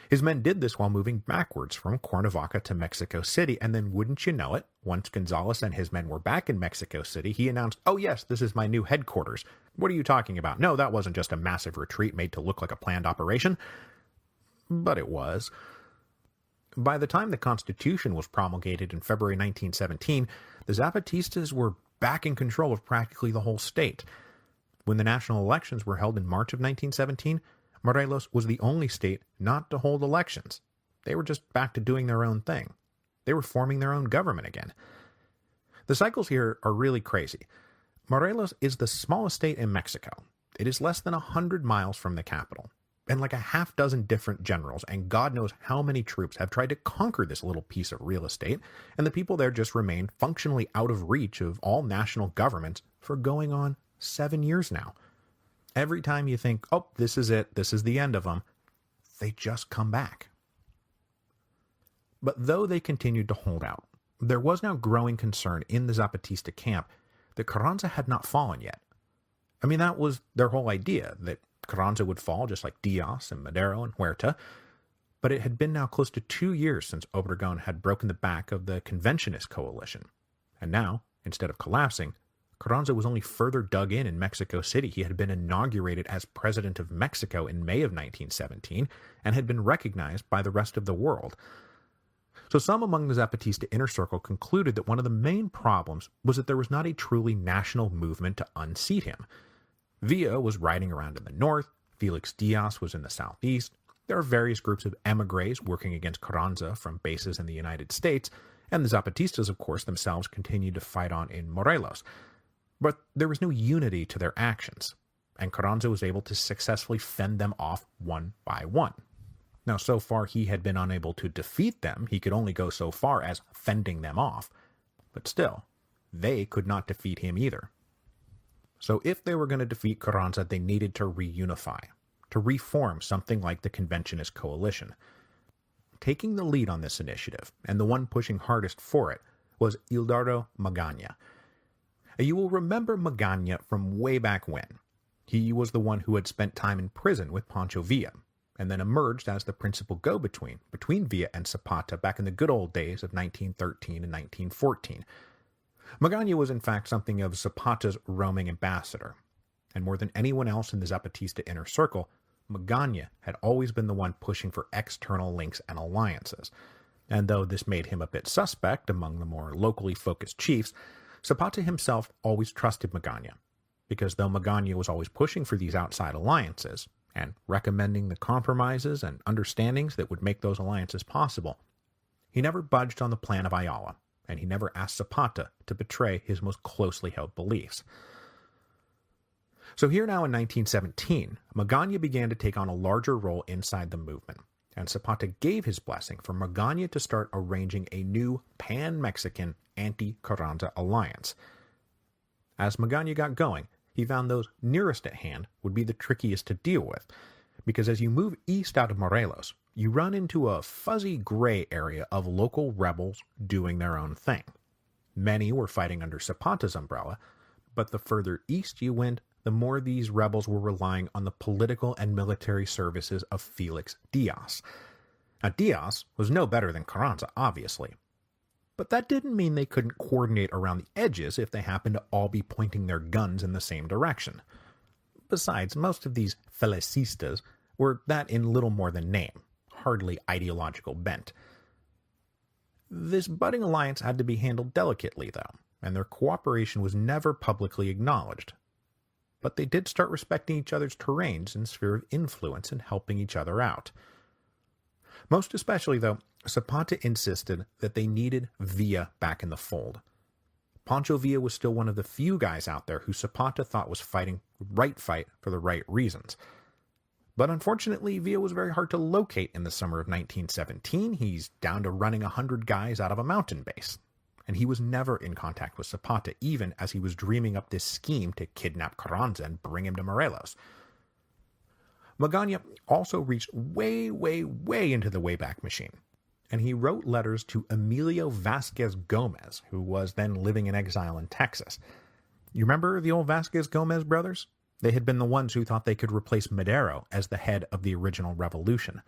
His men did this while moving backwards from Cuernavaca to Mexico City, and then wouldn't you know it, once Gonzales and his men were back in Mexico City, he announced, "Oh yes, this is my new headquarters. What are you talking about? No, that wasn't just a massive retreat made to look like a planned operation." But it was. By the time the Constitution was promulgated in February 1917, the Zapatistas were back in control of practically the whole state. When the national elections were held in March of 1917, Morelos was the only state not to hold elections. They were just back to doing their own thing. They were forming their own government again. The cycles here are really crazy. Morelos is the smallest state in Mexico. It is less than 100 miles from the capital. And like a half dozen different generals and God knows how many troops have tried to conquer this little piece of real estate, and the people there just remain functionally out of reach of all national governments for going on 7 years now. Every time you think, oh, this is it, this is the end of them, they just come back. But though they continued to hold out, there was now growing concern in the Zapatista camp that Carranza had not fallen yet. I mean, that was their whole idea, that Carranza would fall just like Diaz and Madero and Huerta, but it had been now close to 2 years since Obregón had broken the back of the Conventionist coalition. And now, instead of collapsing, Carranza was only further dug in Mexico City. He had been inaugurated as President of Mexico in May of 1917 and had been recognized by the rest of the world. So some among the Zapatista inner circle concluded that one of the main problems was that there was not a truly national movement to unseat him. Villa was riding around in the north, Felix Diaz was in the southeast, there are various groups of émigrés working against Carranza from bases in the United States, and the Zapatistas, of course, themselves continued to fight on in Morelos. But there was no unity to their actions, and Carranza was able to successfully fend them off one by one. Now, so far he had been unable to defeat them, he could only go so far as fending them off, but still, they could not defeat him either. So if they were going to defeat Carranza, they needed to reunify, to reform something like the Conventionist coalition. Taking the lead on this initiative, and the one pushing hardest for it, was Hildardo Magaña. You will remember Magaña from way back when. He was the one who had spent time in prison with Pancho Villa, and then emerged as the principal go-between between Villa and Zapata back in the good old days of 1913 and 1914. Magaña was in fact something of Zapata's roaming ambassador, and more than anyone else in the Zapatista inner circle, Magaña had always been the one pushing for external links and alliances. And though this made him a bit suspect among the more locally focused chiefs, Zapata himself always trusted Magaña, because though Magaña was always pushing for these outside alliances, and recommending the compromises and understandings that would make those alliances possible, he never budged on the plan of Ayala, and he never asked Zapata to betray his most closely held beliefs. So here now in 1917, Magaña began to take on a larger role inside the movement, and Zapata gave his blessing for Magaña to start arranging a new pan-Mexican anti-Carranza alliance. As Magaña got going, he found those nearest at hand would be the trickiest to deal with, because as you move east out of Morelos, you run into a fuzzy gray area of local rebels doing their own thing. Many were fighting under Zapata's umbrella, but the further east you went, the more these rebels were relying on the political and military services of Felix Diaz. Now, Diaz was no better than Carranza, obviously, but that didn't mean they couldn't coordinate around the edges if they happened to all be pointing their guns in the same direction. Besides, most of these felicistas were that in little more than name, hardly ideological bent. This budding alliance had to be handled delicately, though, and their cooperation was never publicly acknowledged. But they did start respecting each other's terrains and sphere of influence and helping each other out. Most especially, though, Zapata insisted that they needed Villa back in the fold. Pancho Villa was still one of the few guys out there who Zapata thought was fighting the right fight for the right reasons. But unfortunately, Villa was very hard to locate in the summer of 1917. He's down to running 100 guys out of a mountain base. And he was never in contact with Zapata, even as he was dreaming up this scheme to kidnap Carranza and bring him to Morelos. Magaña also reached way, way, way into the Wayback Machine, and he wrote letters to Emilio Vasquez Gomez, who was then living in exile in Texas. You remember the old Vasquez Gomez brothers? They had been the ones who thought they could replace Madero as the head of the original revolution.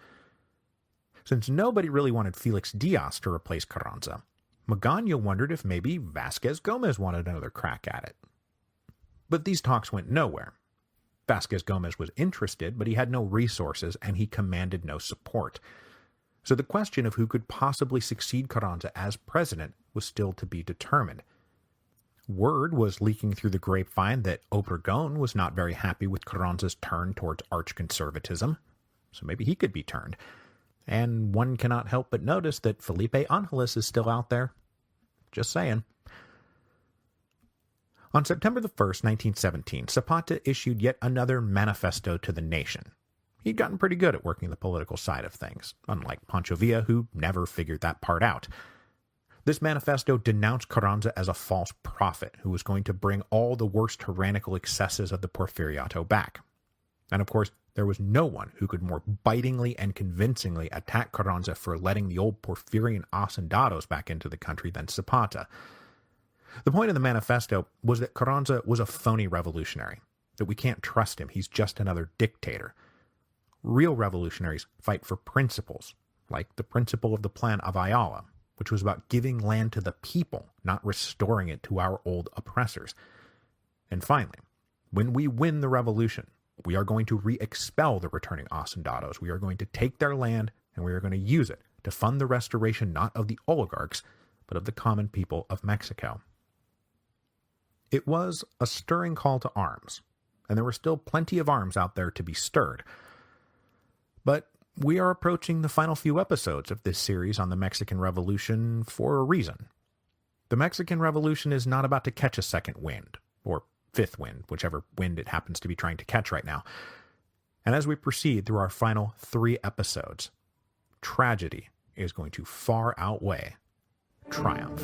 Since nobody really wanted Felix Diaz to replace Carranza, Magaña wondered if maybe Vasquez Gomez wanted another crack at it. But these talks went nowhere. Vasquez Gomez was interested, but he had no resources and he commanded no support. So the question of who could possibly succeed Carranza as president was still to be determined. Word was leaking through the grapevine that Obregón was not very happy with Carranza's turn towards arch-conservatism, so maybe he could be turned. And one cannot help but notice that Felipe Ángeles is still out there. Just saying. On September the 1st, 1917, Zapata issued yet another manifesto to the nation. He'd gotten pretty good at working the political side of things, unlike Pancho Villa, who never figured that part out. This manifesto denounced Carranza as a false prophet who was going to bring all the worst tyrannical excesses of the Porfiriato back. And of course, there was no one who could more bitingly and convincingly attack Carranza for letting the old Porfirian hacendados back into the country than Zapata. The point of the manifesto was that Carranza was a phony revolutionary, that we can't trust him, he's just another dictator. Real revolutionaries fight for principles, like the principle of the Plan of Ayala, which was about giving land to the people, not restoring it to our old oppressors. And finally, when we win the revolution, we are going to re-expel the returning hacendados. We are going to take their land, and we are going to use it to fund the restoration not of the oligarchs, but of the common people of Mexico. It was a stirring call to arms, and there were still plenty of arms out there to be stirred. But we are approaching the final few episodes of this series on the Mexican Revolution for a reason. The Mexican Revolution is not about to catch a second wind, or fifth wind, whichever wind it happens to be trying to catch right now. And as we proceed through our final 3 episodes, tragedy is going to far outweigh triumph.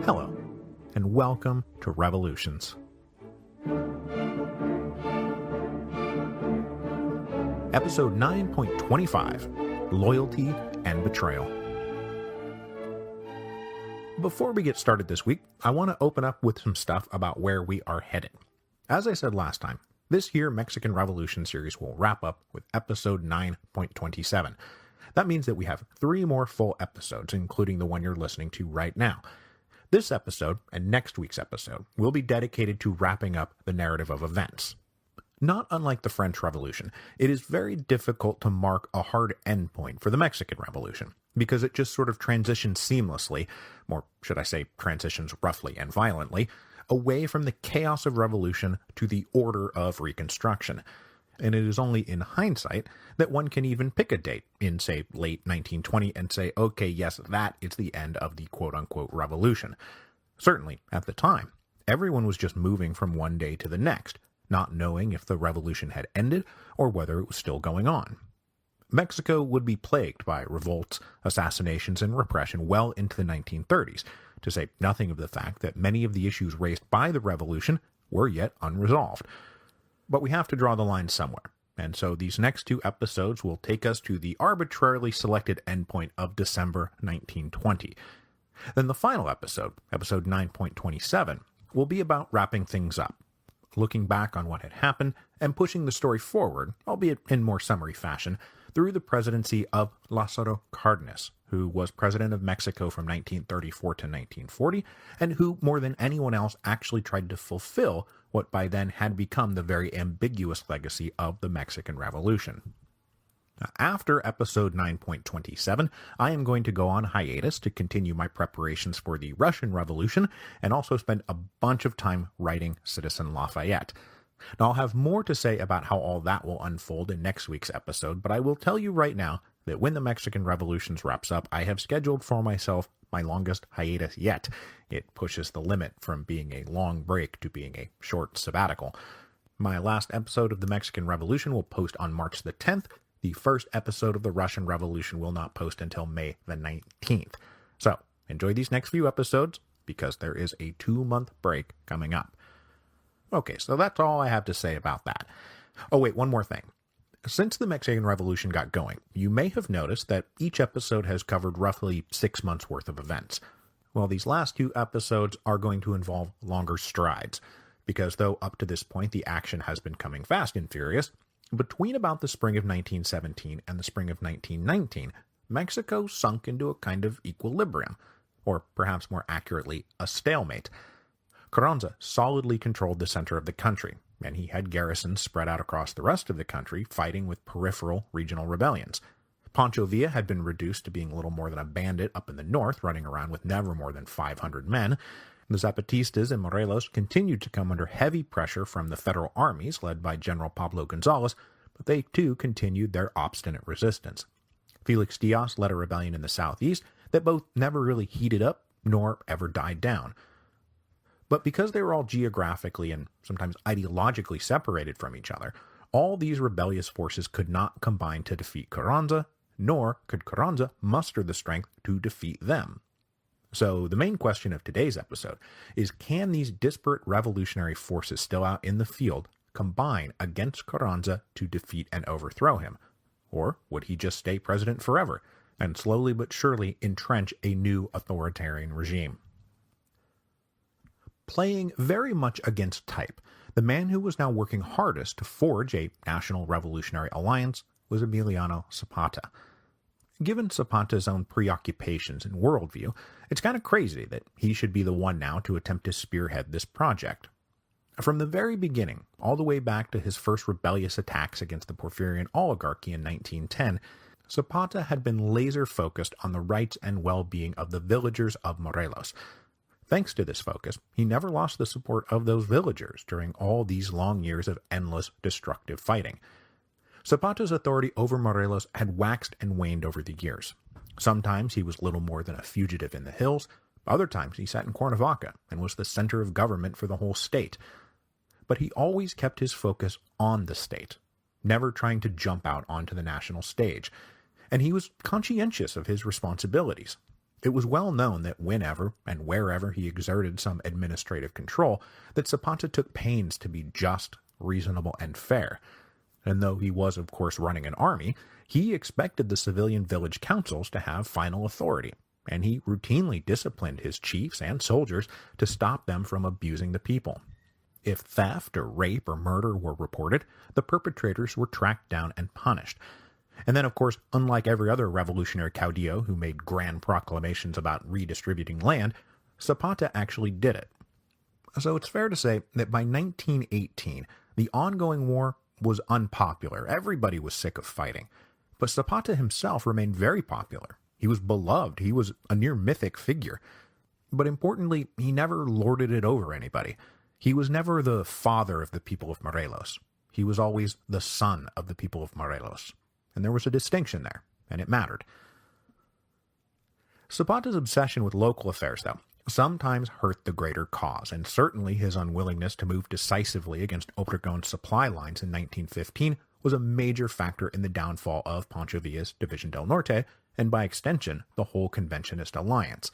Hello, and welcome to Revolutions. Episode 9.25, Loyalty and Betrayal. Before we get started this week, I want to open up with some stuff about where we are headed. As I said last time, this here Mexican Revolution series will wrap up with episode 9.27. That means that we have 3 more full episodes, including the one you're listening to right now. This episode, and next week's episode, will be dedicated to wrapping up the narrative of events. Not unlike the French Revolution, it is very difficult to mark a hard endpoint for the Mexican Revolution, because it just sort of transitions seamlessly, or should I say transitions roughly and violently, away from the chaos of revolution to the order of Reconstruction. And it is only in hindsight that one can even pick a date in, say, late 1920 and say, okay, yes, that is the end of the quote-unquote revolution. Certainly, at the time, everyone was just moving from one day to the next, not knowing if the revolution had ended or whether it was still going on. Mexico would be plagued by revolts, assassinations, and repression well into the 1930s, to say nothing of the fact that many of the issues raised by the revolution were yet unresolved. But we have to draw the line somewhere, and so these next 2 episodes will take us to the arbitrarily selected endpoint of December 1920. Then the final episode, episode 9.27, will be about wrapping things up, looking back on what had happened and pushing the story forward, albeit in more summary fashion, through the presidency of Lázaro Cárdenas, who was president of Mexico from 1934 to 1940, and who, more than anyone else, actually tried to fulfill what by then had become the very ambiguous legacy of the Mexican Revolution. After episode 9.27, I am going to go on hiatus to continue my preparations for the Russian Revolution and also spend a bunch of time writing Citizen Lafayette. Now, I'll have more to say about how all that will unfold in next week's episode, but I will tell you right now that when the Mexican Revolution wraps up, I have scheduled for myself my longest hiatus yet. It pushes the limit from being a long break to being a short sabbatical. My last episode of the Mexican Revolution will post on March the 10th. The first episode of the Russian Revolution will not post until May the 19th. So, enjoy these next few episodes, because there is a 2-month break coming up. Okay, so that's all I have to say about that. Oh wait, one more thing. Since the Mexican Revolution got going, you may have noticed that each episode has covered roughly 6 months worth of events. Well, these last 2 episodes are going to involve longer strides, because though up to this point the action has been coming fast and furious, between about the spring of 1917 and the spring of 1919, Mexico sunk into a kind of equilibrium, or perhaps more accurately, a stalemate. Carranza solidly controlled the center of the country, and he had garrisons spread out across the rest of the country fighting with peripheral regional rebellions. Pancho Villa had been reduced to being little more than a bandit up in the north, running around with never more than 500 men. The Zapatistas in Morelos continued to come under heavy pressure from the federal armies led by General Pablo González, but they too continued their obstinate resistance. Felix Diaz led a rebellion in the southeast that both never really heated up nor ever died down. But because they were all geographically and sometimes ideologically separated from each other, all these rebellious forces could not combine to defeat Carranza, nor could Carranza muster the strength to defeat them. So the main question of today's episode is, can these disparate revolutionary forces still out in the field combine against Carranza to defeat and overthrow him? Or would he just stay president forever and slowly but surely entrench a new authoritarian regime? Playing very much against type, the man who was now working hardest to forge a national revolutionary alliance was Emiliano Zapata. Given Zapata's own preoccupations and worldview, it's kind of crazy that he should be the one now to attempt to spearhead this project. From the very beginning, all the way back to his first rebellious attacks against the Porfirian oligarchy in 1910, Zapata had been laser-focused on the rights and well-being of the villagers of Morelos. Thanks to this focus, he never lost the support of those villagers during all these long years of endless, destructive fighting. Zapata's authority over Morelos had waxed and waned over the years. Sometimes he was little more than a fugitive in the hills, other times he sat in Cuernavaca and was the center of government for the whole state. But he always kept his focus on the state, never trying to jump out onto the national stage, and he was conscientious of his responsibilities. It was well known that whenever and wherever he exerted some administrative control, that Zapata took pains to be just, reasonable, and fair. And though he was, of course, running an army, he expected the civilian village councils to have final authority, and he routinely disciplined his chiefs and soldiers to stop them from abusing the people. If theft or rape or murder were reported, the perpetrators were tracked down and punished. And then, of course, unlike every other revolutionary caudillo who made grand proclamations about redistributing land, Zapata actually did it. So it's fair to say that by 1918, the ongoing war was unpopular. Everybody was sick of fighting. But Zapata himself remained very popular. He was beloved. He was a near mythic figure. But importantly, he never lorded it over anybody. He was never the father of the people of Morelos. He was always the son of the people of Morelos. And there was a distinction there, and it mattered. Zapata's obsession with local affairs, though, sometimes hurt the greater cause, and certainly his unwillingness to move decisively against Obregon's supply lines in 1915 was a major factor in the downfall of Pancho Villa's Division del Norte, and by extension, the whole Conventionist alliance.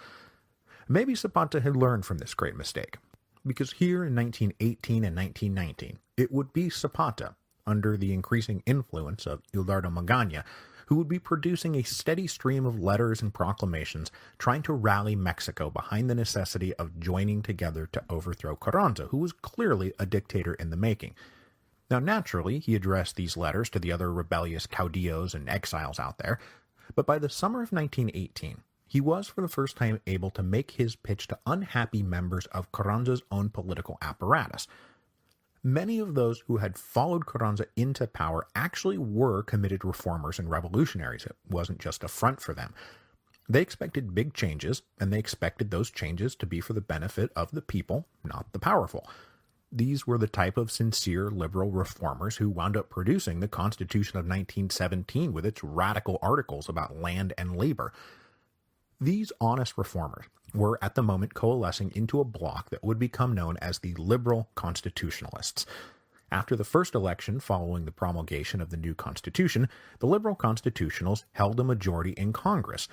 Maybe Zapata had learned from this great mistake, because here in 1918 and 1919, it would be Zapata, under the increasing influence of Hildardo Magana, who would be producing a steady stream of letters and proclamations trying to rally Mexico behind the necessity of joining together to overthrow Carranza, who was clearly a dictator in the making. Now, naturally, he addressed these letters to the other rebellious caudillos and exiles out there, but by the summer of 1918, he was for the first time able to make his pitch to unhappy members of Carranza's own political apparatus. Many of those who had followed Carranza into power actually were committed reformers and revolutionaries. It wasn't just a front for them. They expected big changes, and they expected those changes to be for the benefit of the people, not the powerful. These were the type of sincere liberal reformers who wound up producing the Constitution of 1917 with its radical articles about land and labor. These honest reformers were at the moment coalescing into a bloc that would become known as the Liberal Constitutionalists. After the first election following the promulgation of the new Constitution, the Liberal Constitutionals held a majority in Congress.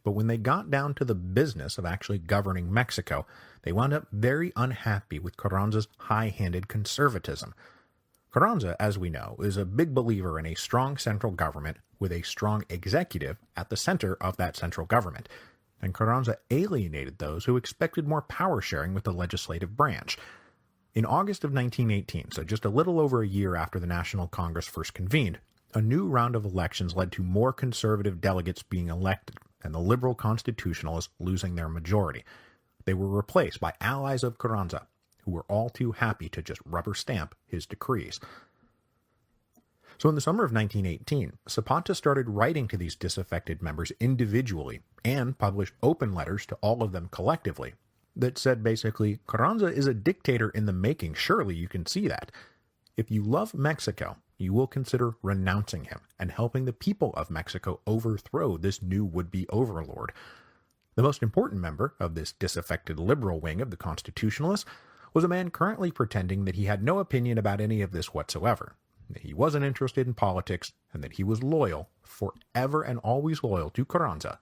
But when they got down to the business of actually governing Mexico, they wound up very unhappy with Carranza's high-handed conservatism. Carranza, as we know, is a big believer in a strong central government with a strong executive at the center of that central government, and Carranza alienated those who expected more power sharing with the legislative branch. In August of 1918, so just a little over a year after the National Congress first convened, a new round of elections led to more conservative delegates being elected, and the Liberal Constitutionalists losing their majority. They were replaced by allies of Carranza, who were all too happy to just rubber stamp his decrees. So in the summer of 1918, Zapata started writing to these disaffected members individually and published open letters to all of them collectively that said basically, Carranza is a dictator in the making, surely you can see that. If you love Mexico, you will consider renouncing him and helping the people of Mexico overthrow this new would-be overlord. The most important member of this disaffected liberal wing of the Constitutionalists was a man currently pretending that he had no opinion about any of this whatsoever, that he wasn't interested in politics, and that he was loyal, forever and always loyal to Carranza,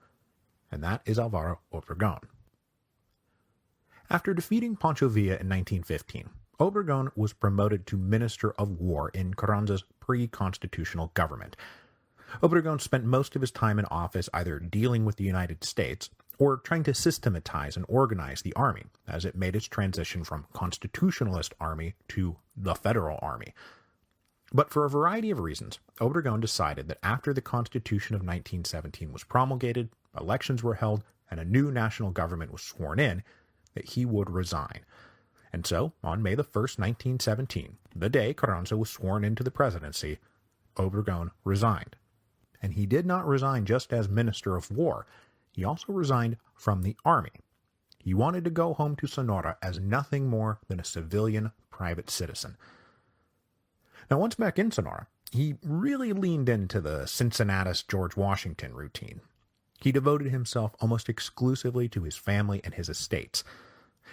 and that is Alvaro Obregón. After defeating Pancho Villa in 1915, Obregón was promoted to Minister of War in Carranza's pre-constitutional government. Obregón spent most of his time in office either dealing with the United States or trying to systematize and organize the army, as it made its transition from constitutionalist army to the federal army. But for a variety of reasons, Obregón decided that after the Constitution of 1917 was promulgated, elections were held, and a new national government was sworn in, that he would resign. And so, on May 1st, 1917, the day Carranza was sworn into the presidency, Obregón resigned. And he did not resign just as Minister of War. He also resigned from the army. He wanted to go home to Sonora as nothing more than a civilian private citizen. Now, once back in Sonora, he really leaned into the Cincinnatus George Washington routine. He devoted himself almost exclusively to his family and his estates.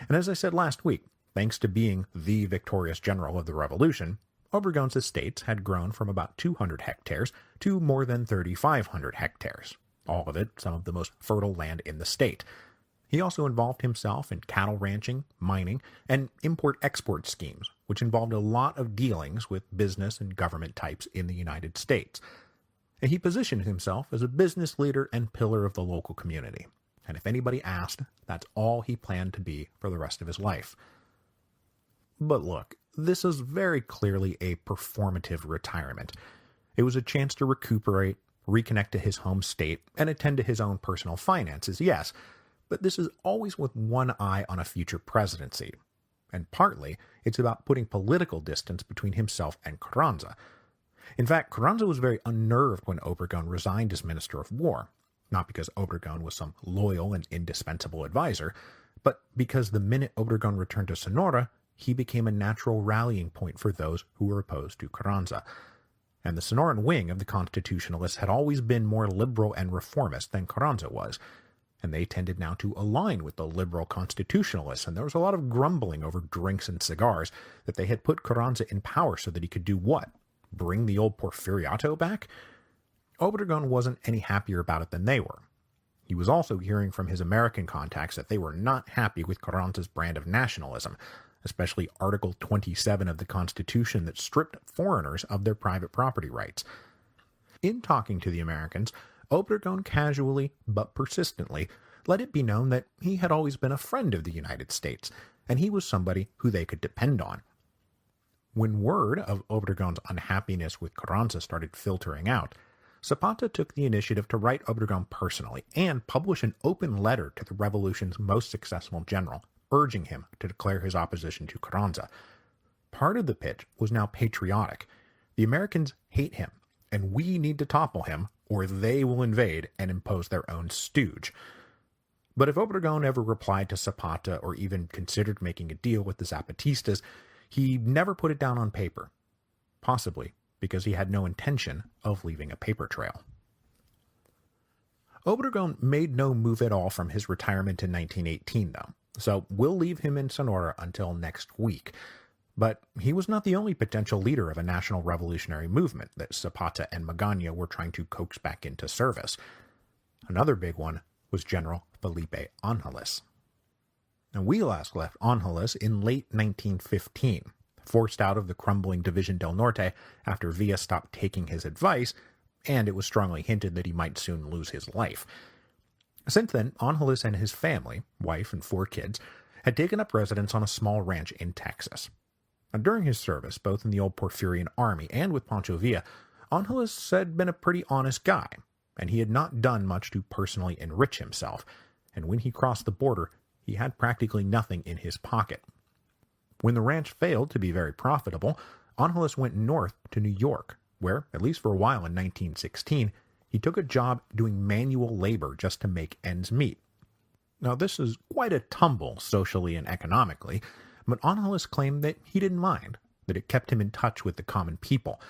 And as I said last week, thanks to being the victorious general of the Revolution, Obregón's estates had grown from about 200 hectares to more than 3,500 hectares. All of it some of the most fertile land in the state. He also involved himself in cattle ranching, mining, and import-export schemes, which involved a lot of dealings with business and government types in the United States. And he positioned himself as a business leader and pillar of the local community. And if anybody asked, that's all he planned to be for the rest of his life. But look, this is very clearly a performative retirement. It was a chance to recuperate, reconnect to his home state, and attend to his own personal finances, yes, but this is always with one eye on a future presidency. And partly, it's about putting political distance between himself and Carranza. In fact, Carranza was very unnerved when Obregón resigned as Minister of War, not because Obregón was some loyal and indispensable advisor, but because the minute Obregón returned to Sonora, he became a natural rallying point for those who were opposed to Carranza. And the Sonoran wing of the Constitutionalists had always been more liberal and reformist than Carranza was, and they tended now to align with the liberal Constitutionalists, and there was a lot of grumbling over drinks and cigars that they had put Carranza in power so that he could do what? Bring the old Porfiriato back? Obregón wasn't any happier about it than they were. He was also hearing from his American contacts that they were not happy with Carranza's brand of nationalism, especially Article 27 of the Constitution that stripped foreigners of their private property rights. In talking to the Americans, Obregon casually but persistently let it be known that he had always been a friend of the United States, and he was somebody who they could depend on. When word of Obregon's unhappiness with Carranza started filtering out, Zapata took the initiative to write Obregon personally and publish an open letter to the revolution's most successful general, urging him to declare his opposition to Carranza. Part of the pitch was now patriotic. The Americans hate him, and we need to topple him, or they will invade and impose their own stooge. But if Obregon ever replied to Zapata or even considered making a deal with the Zapatistas, he never put it down on paper, possibly because he had no intention of leaving a paper trail. Obregon made no move at all from his retirement in 1918, though, so we'll leave him in Sonora until next week. But he was not the only potential leader of a national revolutionary movement that Zapata and Magaña were trying to coax back into service. Another big one was General Felipe Angeles. Now, we last left Angeles in late 1915, forced out of the crumbling Division del Norte after Villa stopped taking his advice, and it was strongly hinted that he might soon lose his life. Since then, Angeles and his family, wife and 4 kids, had taken up residence on a small ranch in Texas. Now, during his service, both in the old Porfirian army and with Pancho Villa, Angeles had been a pretty honest guy, and he had not done much to personally enrich himself, and when he crossed the border, he had practically nothing in his pocket. When the ranch failed to be very profitable, Angeles went north to New York, where, at least for a while in 1916, he took a job doing manual labor just to make ends meet. Now, this is quite a tumble socially and economically, but Angeles claimed that he didn't mind, that it kept him in touch with the common people.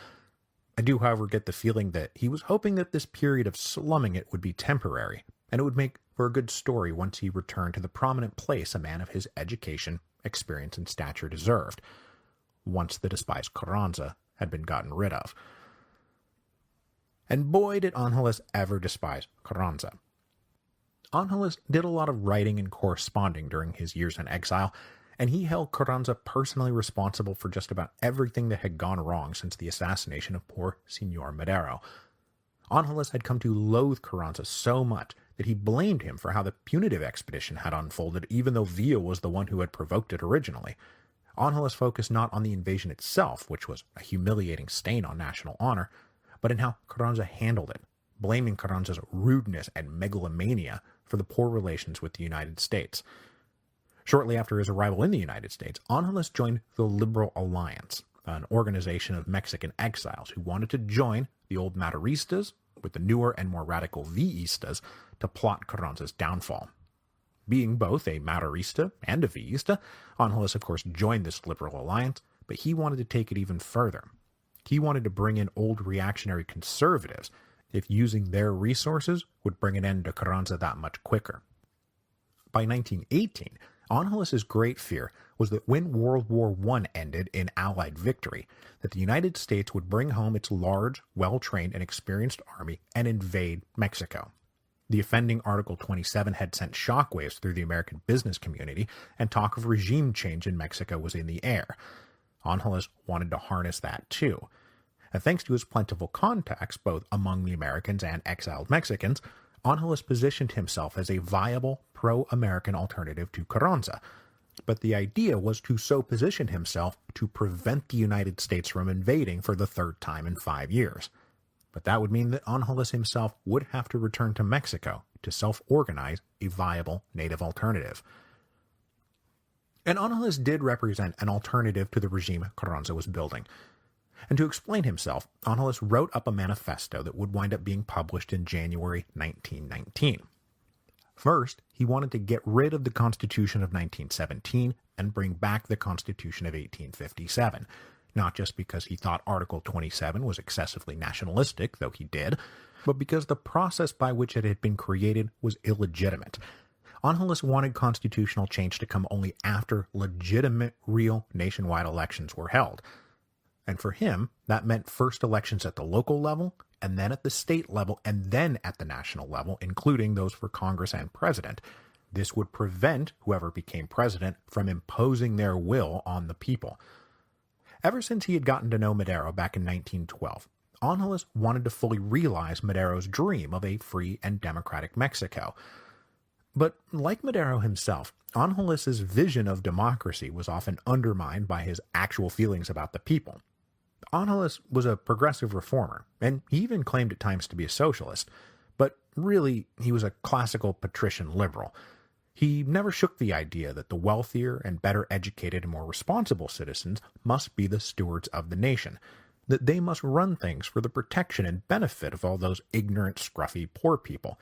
I do, however, get the feeling that he was hoping that this period of slumming it would be temporary, and it would make for a good story once he returned to the prominent place a man of his education, experience, and stature deserved, once the despised Carranza had been gotten rid of. And boy, did Angeles ever despise Carranza. Angeles did a lot of writing and corresponding during his years in exile, and he held Carranza personally responsible for just about everything that had gone wrong since the assassination of poor Señor Madero. Angeles had come to loathe Carranza so much that he blamed him for how the punitive expedition had unfolded, even though Villa was the one who had provoked it originally. Angeles focused not on the invasion itself, which was a humiliating stain on national honor, but in how Carranza handled it, blaming Carranza's rudeness and megalomania for the poor relations with the United States. Shortly after his arrival in the United States, Angeles joined the Liberal Alliance, an organization of Mexican exiles who wanted to join the old Maderistas with the newer and more radical Villistas to plot Carranza's downfall. Being both a Maderista and a Villista, Angeles of course joined this Liberal Alliance, but he wanted to take it even further. He wanted to bring in old reactionary conservatives if using their resources would bring an end to Carranza that much quicker. By 1918, Angeles' great fear was that when World War I ended in Allied victory, that the United States would bring home its large, well-trained, and experienced army and invade Mexico. The offending Article 27 had sent shockwaves through the American business community, and talk of regime change in Mexico was in the air. Angeles wanted to harness that too. And thanks to his plentiful contacts, both among the Americans and exiled Mexicans, Angeles positioned himself as a viable, pro-American alternative to Carranza. But the idea was to so position himself to prevent the United States from invading for the 3rd time in 5 years. But that would mean that Angeles himself would have to return to Mexico to self-organize a viable native alternative. And Angeles did represent an alternative to the regime Carranza was building. And to explain himself, Angeles wrote up a manifesto that would wind up being published in January 1919. First, he wanted to get rid of the Constitution of 1917 and bring back the Constitution of 1857, not just because he thought Article 27 was excessively nationalistic, though he did, but because the process by which it had been created was illegitimate. Angeles wanted constitutional change to come only after legitimate, real, nationwide elections were held. And for him, that meant first elections at the local level, and then at the state level, and then at the national level, including those for Congress and president. This would prevent whoever became president from imposing their will on the people. Ever since he had gotten to know Madero back in 1912, Angeles wanted to fully realize Madero's dream of a free and democratic Mexico. But like Madero himself, Angeles' vision of democracy was often undermined by his actual feelings about the people. Angeles was a progressive reformer, and he even claimed at times to be a socialist, but really he was a classical patrician liberal. He never shook the idea that the wealthier and better educated and more responsible citizens must be the stewards of the nation, that they must run things for the protection and benefit of all those ignorant, scruffy, poor people.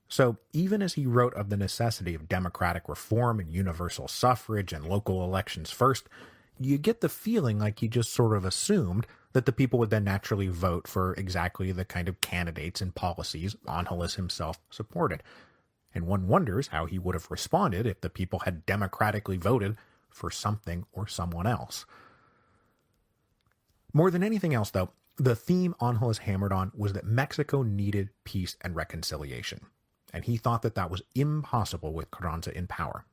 So even as he wrote of the necessity of democratic reform and universal suffrage and local elections first, you get the feeling like he just sort of assumed that the people would then naturally vote for exactly the kind of candidates and policies Angeles himself supported. And one wonders how he would have responded if the people had democratically voted for something or someone else. More than anything else, though, the theme Angeles hammered on was that Mexico needed peace and reconciliation, and he thought that that was impossible with Carranza in power.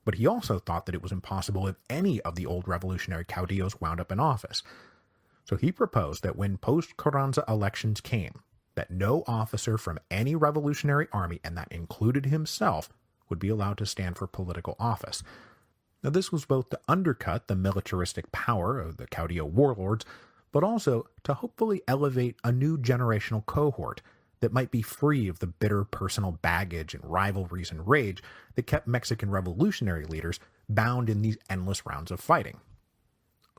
But he also thought that it was impossible if any of the old revolutionary caudillos wound up in office. So he proposed that when post-Carranza elections came, that no officer from any revolutionary army, and that included himself, would be allowed to stand for political office. Now this was both to undercut the militaristic power of the caudillo warlords, but also to hopefully elevate a new generational cohort that might be free of the bitter personal baggage and rivalries and rage that kept Mexican revolutionary leaders bound in these endless rounds of fighting.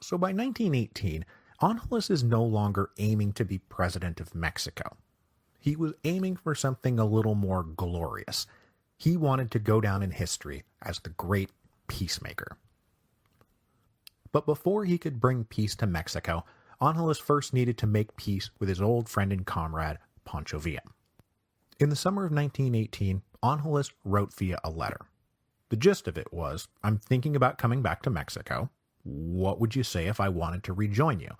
So by 1918, Angeles is no longer aiming to be president of Mexico. He was aiming for something a little more glorious. He wanted to go down in history as the great peacemaker. But before he could bring peace to Mexico, Angeles first needed to make peace with his old friend and comrade, Pancho Villa. In the summer of 1918, Angeles wrote Villa a letter. The gist of it was, "I'm thinking about coming back to Mexico. What would you say if I wanted to rejoin you?"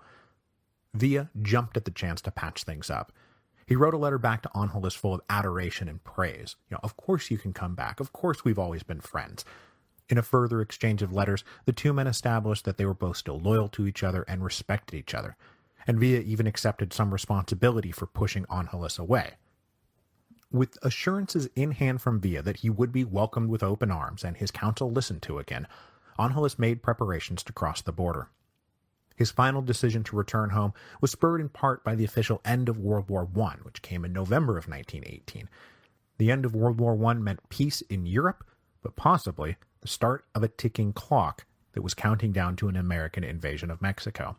Villa jumped at the chance to patch things up. He wrote a letter back to Angeles full of adoration and praise. Of course you can come back. Of course we've always been friends. In a further exchange of letters, the two men established that they were both still loyal to each other and respected each other. And Villa even accepted some responsibility for pushing Angeles away. With assurances in hand from Villa that he would be welcomed with open arms and his counsel listened to again, Angeles made preparations to cross the border. His final decision to return home was spurred in part by the official end of World War I, which came in November of 1918. The end of World War I meant peace in Europe, but possibly the start of a ticking clock that was counting down to an American invasion of Mexico.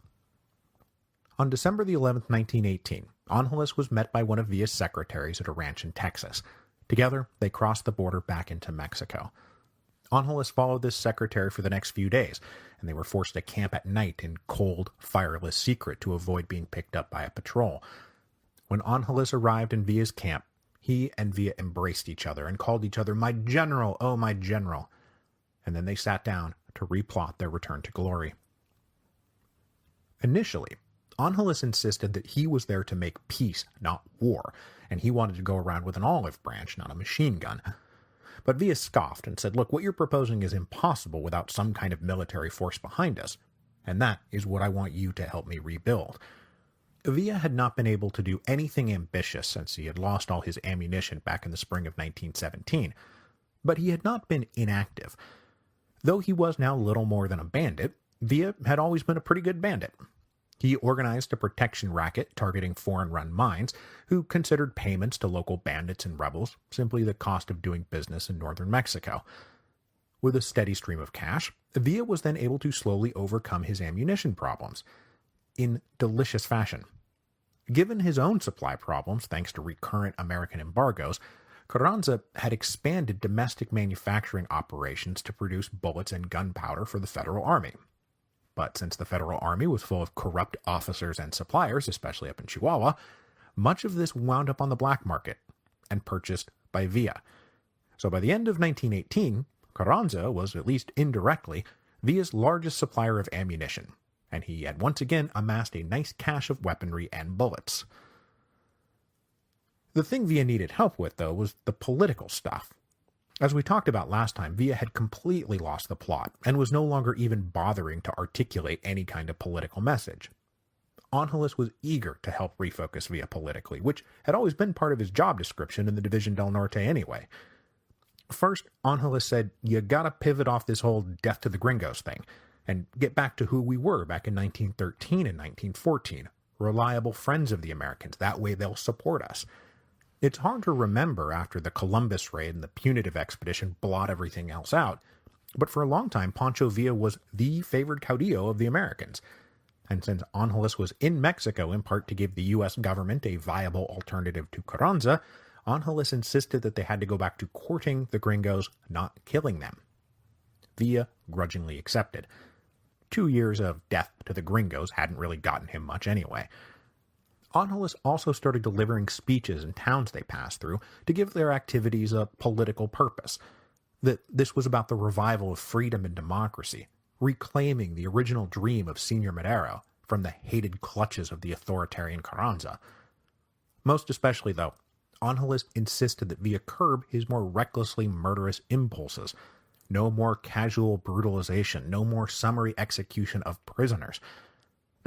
On December the 11th, 1918, Angeles was met by one of Villa's secretaries at a ranch in Texas. Together, they crossed the border back into Mexico. Angeles followed this secretary for the next few days, and they were forced to camp at night in cold, fireless secret to avoid being picked up by a patrol. When Angeles arrived in Villa's camp, he and Villa embraced each other and called each other, "My general, oh my general," and then they sat down to replot their return to glory. Initially, Angeles insisted that he was there to make peace, not war, and he wanted to go around with an olive branch, not a machine gun. But Villa scoffed and said, "Look, what you're proposing is impossible without some kind of military force behind us, and that is what I want you to help me rebuild." Villa had not been able to do anything ambitious since he had lost all his ammunition back in the spring of 1917, but he had not been inactive. Though he was now little more than a bandit, Villa had always been a pretty good bandit. He organized a protection racket targeting foreign-run mines, who considered payments to local bandits and rebels simply the cost of doing business in northern Mexico. With a steady stream of cash, Villa was then able to slowly overcome his ammunition problems, in delicious fashion. Given his own supply problems thanks to recurrent American embargoes, Carranza had expanded domestic manufacturing operations to produce bullets and gunpowder for the Federal Army. But since the Federal Army was full of corrupt officers and suppliers, especially up in Chihuahua, much of this wound up on the black market and purchased by Villa. So by the end of 1918, Carranza was, at least indirectly, Villa's largest supplier of ammunition, and he had once again amassed a nice cache of weaponry and bullets. The thing Villa needed help with, though, was the political stuff. As we talked about last time, Villa had completely lost the plot, and was no longer even bothering to articulate any kind of political message. Angeles was eager to help refocus Villa politically, which had always been part of his job description in the División del Norte anyway. First, Angeles said, you gotta pivot off this whole death to the gringos thing, and get back to who we were back in 1913 and 1914, reliable friends of the Americans. That way they'll support us. It's hard to remember after the Columbus raid and the punitive expedition blot everything else out, but for a long time Pancho Villa was the favored caudillo of the Americans. And since Angeles was in Mexico in part to give the U.S. government a viable alternative to Carranza, Angeles insisted that they had to go back to courting the gringos, not killing them. Villa grudgingly accepted. 2 years of death to the gringos hadn't really gotten him much anyway. Angeles also started delivering speeches in towns they passed through to give their activities a political purpose. That this was about the revival of freedom and democracy, reclaiming the original dream of Señor Madero from the hated clutches of the authoritarian Carranza. Most especially, though, Angeles insisted that Villa curb his more recklessly murderous impulses. No more casual brutalization, no more summary execution of prisoners.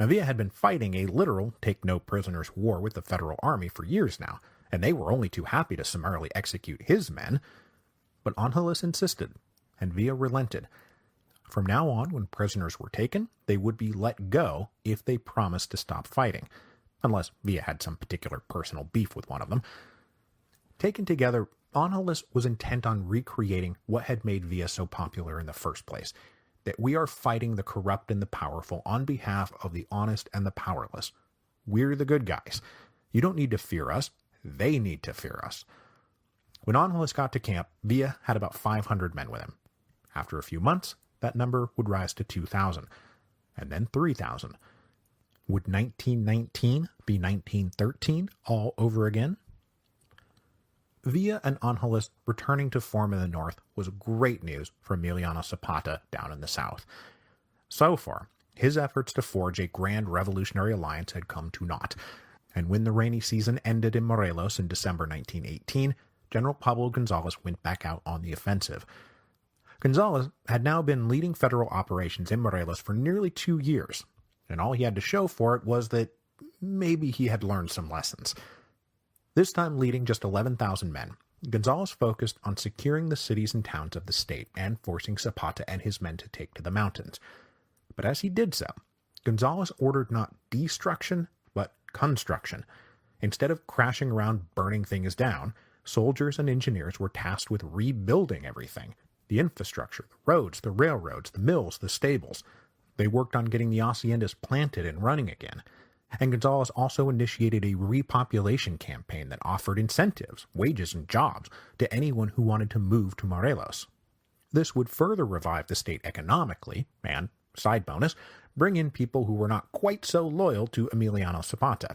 Now, Villa had been fighting a literal take-no-prisoners war with the federal army for years now, and they were only too happy to summarily execute his men. But Angeles insisted, and Villa relented. From now on, when prisoners were taken, they would be let go if they promised to stop fighting, unless Villa had some particular personal beef with one of them. Taken together, Angeles was intent on recreating what had made Villa so popular in the first place, that we are fighting the corrupt and the powerful on behalf of the honest and the powerless. We're the good guys. You don't need to fear us. They need to fear us. When Angeles got to camp, Villa had about 500 men with him. After a few months, that number would rise to 2,000, and then 3,000. Would 1919 be 1913 all over again? Villa and Angeles returning to form in the north was great news for Emiliano Zapata down in the south. So far, his efforts to forge a grand revolutionary alliance had come to naught, and when the rainy season ended in Morelos in December 1918, General Pablo González went back out on the offensive. González had now been leading federal operations in Morelos for nearly 2 years, and all he had to show for it was that maybe he had learned some lessons. This time leading just 11,000 men, González focused on securing the cities and towns of the state and forcing Zapata and his men to take to the mountains. But as he did so, González ordered not destruction, but construction. Instead of crashing around burning things down, soldiers and engineers were tasked with rebuilding everything. The infrastructure, the roads, the railroads, the mills, the stables. They worked on getting the haciendas planted and running again. And González also initiated a repopulation campaign that offered incentives, wages, and jobs to anyone who wanted to move to Morelos. This would further revive the state economically, and, side bonus, bring in people who were not quite so loyal to Emiliano Zapata.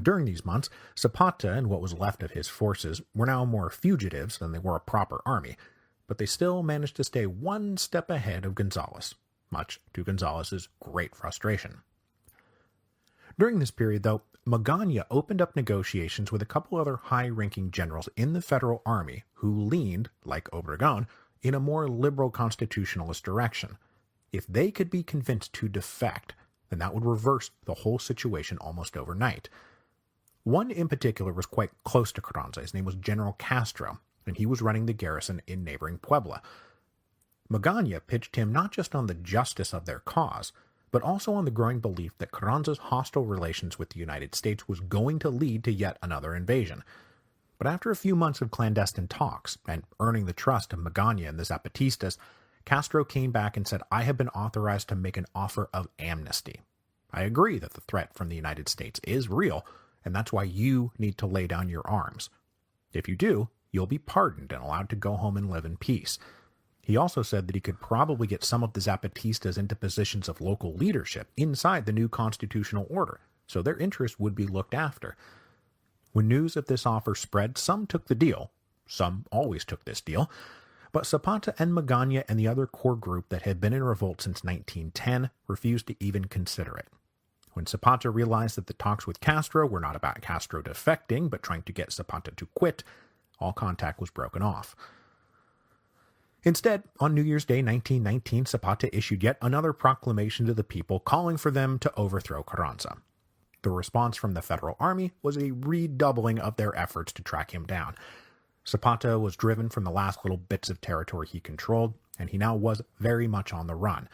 During these months, Zapata and what was left of his forces were now more fugitives than they were a proper army, but they still managed to stay one step ahead of González, much to González's great frustration. During this period, though, Magaña opened up negotiations with a couple other high-ranking generals in the federal army who leaned, like Obregón, in a more liberal constitutionalist direction. If they could be convinced to defect, then that would reverse the whole situation almost overnight. One in particular was quite close to Carranza. His name was General Castro, and he was running the garrison in neighboring Puebla. Magaña pitched him not just on the justice of their cause, but also on the growing belief that Carranza's hostile relations with the United States was going to lead to yet another invasion. But after a few months of clandestine talks, and earning the trust of Magaña and the Zapatistas, Castro came back and said, "I have been authorized to make an offer of amnesty. I agree that the threat from the United States is real, and that's why you need to lay down your arms. If you do, you'll be pardoned and allowed to go home and live in peace." He also said that he could probably get some of the Zapatistas into positions of local leadership inside the new constitutional order, so their interests would be looked after. When news of this offer spread, some took the deal. Some always took this deal. But Zapata and Magaña and the other core group that had been in revolt since 1910 refused to even consider it. When Zapata realized that the talks with Castro were not about Castro defecting, but trying to get Zapata to quit, all contact was broken off. Instead, on New Year's Day 1919, Zapata issued yet another proclamation to the people calling for them to overthrow Carranza. The response from the Federal Army was a redoubling of their efforts to track him down. Zapata was driven from the last little bits of territory he controlled, and he now was very much on the run.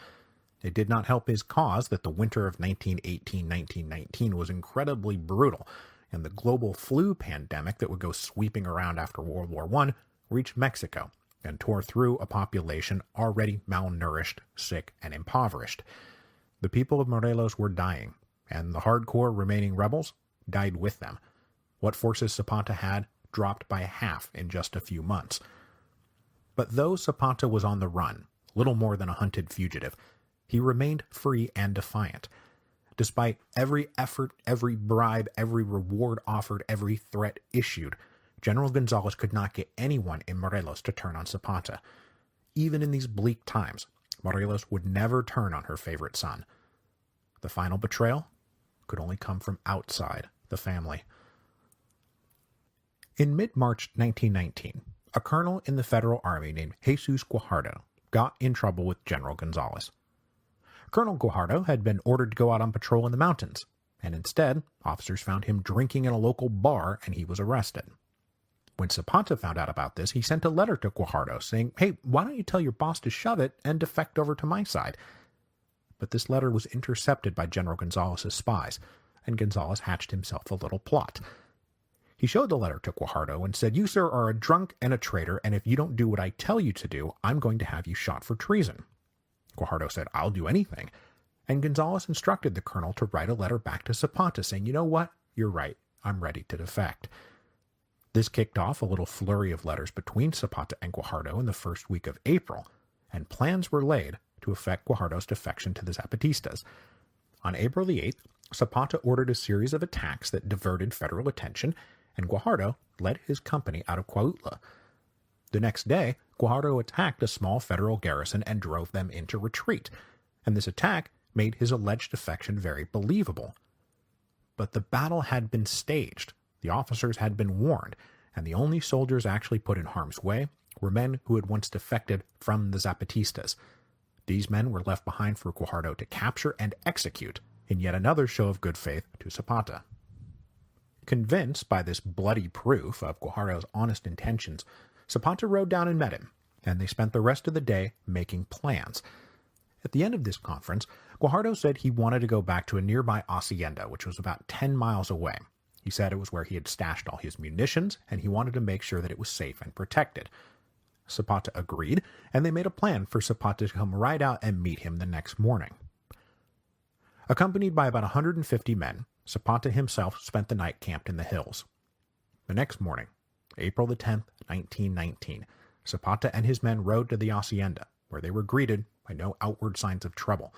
It did not help his cause that the winter of 1918-1919 was incredibly brutal, and the global flu pandemic that would go sweeping around after World War I reached Mexico and tore through a population already malnourished, sick, and impoverished. The people of Morelos were dying, and the hardcore remaining rebels died with them. What forces Zapata had dropped by half in just a few months. But though Zapata was on the run, little more than a hunted fugitive, he remained free and defiant. Despite every effort, every bribe, every reward offered, every threat issued, General Gonzalez could not get anyone in Morelos to turn on Zapata. Even in these bleak times, Morelos would never turn on her favorite son. The final betrayal could only come from outside the family. In mid-March 1919, a colonel in the Federal Army named Jesus Guajardo got in trouble with General Gonzalez. Colonel Guajardo had been ordered to go out on patrol in the mountains, and instead, officers found him drinking in a local bar and he was arrested. When Zapata found out about this, he sent a letter to Guajardo saying, "Hey, why don't you tell your boss to shove it and defect over to my side?" But this letter was intercepted by General Gonzalez's spies, and Gonzalez hatched himself a little plot. He showed the letter to Guajardo and said, "You, sir, are a drunk and a traitor, and if you don't do what I tell you to do, I'm going to have you shot for treason." Guajardo said, "I'll do anything." And Gonzalez instructed the colonel to write a letter back to Zapata saying, "You know what? You're right. I'm ready to defect." This kicked off a little flurry of letters between Zapata and Guajardo in the first week of April, and plans were laid to effect Guajardo's defection to the Zapatistas. On April the 8th, Zapata ordered a series of attacks that diverted federal attention, and Guajardo led his company out of Cuautla. The next day, Guajardo attacked a small federal garrison and drove them into retreat, and this attack made his alleged defection very believable. But the battle had been staged, the officers had been warned, and the only soldiers actually put in harm's way were men who had once defected from the Zapatistas. These men were left behind for Guajardo to capture and execute in yet another show of good faith to Zapata. Convinced by this bloody proof of Guajardo's honest intentions, Zapata rode down and met him, and they spent the rest of the day making plans. At the end of this conference, Guajardo said he wanted to go back to a nearby hacienda, which was about 10 miles away. He said it was where he had stashed all his munitions, and he wanted to make sure that it was safe and protected. Zapata agreed, and they made a plan for Zapata to come right out and meet him the next morning. Accompanied by about 150 men, Zapata himself spent the night camped in the hills. The next morning, April the 10th, 1919, Zapata and his men rode to the hacienda, where they were greeted by no outward signs of trouble.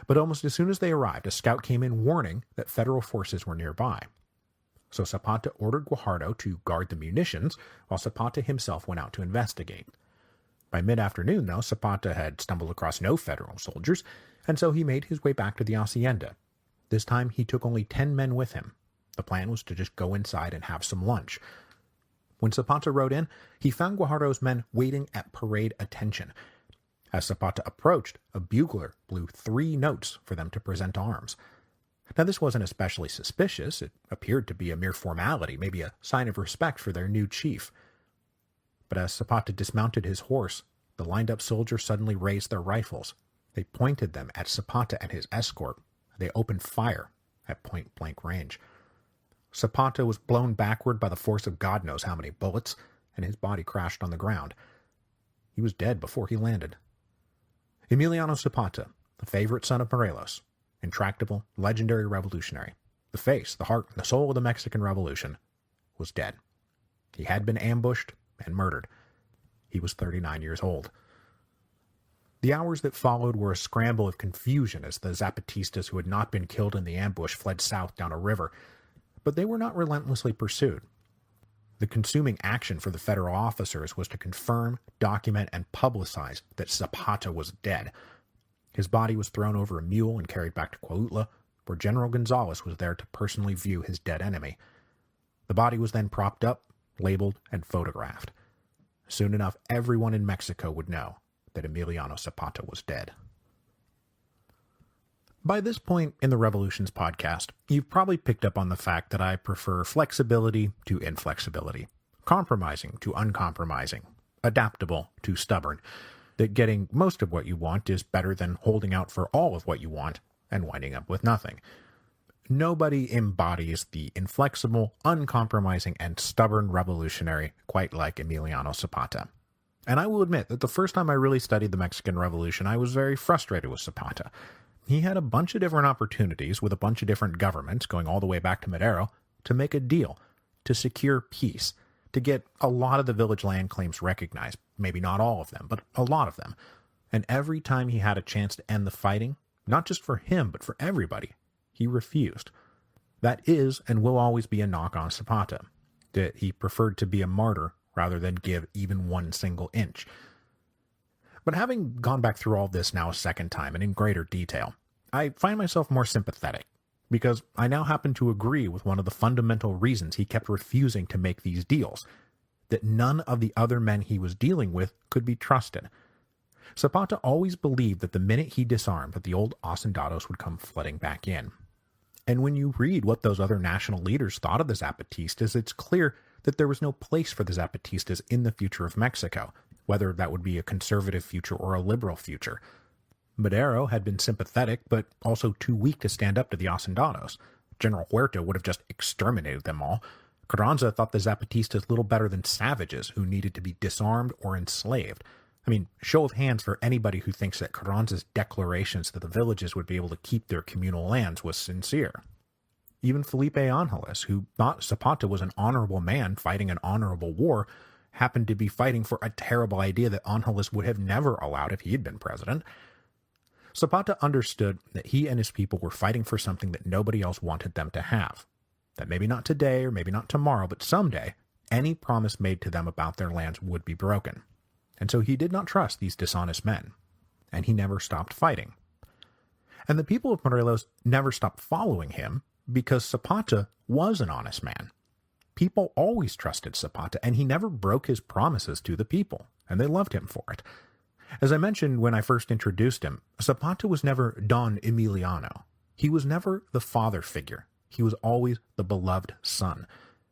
But almost as soon as they arrived, a scout came in warning that federal forces were nearby. So Zapata ordered Guajardo to guard the munitions, while Zapata himself went out to investigate. By mid-afternoon, though, Zapata had stumbled across no federal soldiers, and so he made his way back to the hacienda. This time he took only 10 men with him. The plan was to just go inside and have some lunch. When Zapata rode in, he found Guajardo's men waiting at parade attention. As Zapata approached, a bugler blew 3 notes for them to present arms. Now, this wasn't especially suspicious. It appeared to be a mere formality, maybe a sign of respect for their new chief. But as Zapata dismounted his horse, the lined-up soldiers suddenly raised their rifles. They pointed them at Zapata and his escort. They opened fire at point-blank range. Zapata was blown backward by the force of God knows how many bullets, and his body crashed on the ground. He was dead before he landed. Emiliano Zapata, the favorite son of Morelos, intractable, legendary revolutionary, the face, the heart, and the soul of the Mexican Revolution, was dead. He had been ambushed and murdered. He was 39 years old. The hours that followed were a scramble of confusion as the Zapatistas who had not been killed in the ambush fled south down a river, but they were not relentlessly pursued. The consuming action for the federal officers was to confirm, document, and publicize that Zapata was dead. His body was thrown over a mule and carried back to Cuautla, where General Gonzalez was there to personally view his dead enemy. The body was then propped up, labeled, and photographed. Soon enough, everyone in Mexico would know that Emiliano Zapata was dead. By this point in the Revolutions podcast, you've probably picked up on the fact that I prefer flexibility to inflexibility, compromising to uncompromising, adaptable to stubborn, that getting most of what you want is better than holding out for all of what you want and winding up with nothing. Nobody embodies the inflexible, uncompromising, and stubborn revolutionary quite like Emiliano Zapata. And I will admit that the first time I really studied the Mexican Revolution, I was very frustrated with Zapata. He had a bunch of different opportunities with a bunch of different governments, going all the way back to Madero, to make a deal, to secure peace, to get a lot of the village land claims recognized. Maybe not all of them, but a lot of them. And every time he had a chance to end the fighting, not just for him, but for everybody, he refused. That is and will always be a knock on Zapata, that he preferred to be a martyr rather than give even one single inch. But having gone back through all this now a second time and in greater detail, I find myself more sympathetic, because I now happen to agree with one of the fundamental reasons he kept refusing to make these deals, that none of the other men he was dealing with could be trusted. Zapata always believed that the minute he disarmed, that the old hacendados would come flooding back in. And when you read what those other national leaders thought of the Zapatistas, it's clear that there was no place for the Zapatistas in the future of Mexico, whether that would be a conservative future or a liberal future. Madero had been sympathetic, but also too weak to stand up to the hacendados. General Huerta would have just exterminated them all. Carranza thought the Zapatistas little better than savages who needed to be disarmed or enslaved. I mean, show of hands for anybody who thinks that Carranza's declarations that the villages would be able to keep their communal lands was sincere. Even Felipe Angeles, who thought Zapata was an honorable man fighting an honorable war, happened to be fighting for a terrible idea that Angeles would have never allowed if he had been president. Zapata understood that he and his people were fighting for something that nobody else wanted them to have. That maybe not today or maybe not tomorrow, but someday, any promise made to them about their lands would be broken. And so he did not trust these dishonest men, and he never stopped fighting. And the people of Morelos never stopped following him because Zapata was an honest man. People always trusted Zapata, and he never broke his promises to the people, and they loved him for it. As I mentioned when I first introduced him, Zapata was never Don Emiliano. He was never the father figure. He was always the beloved son.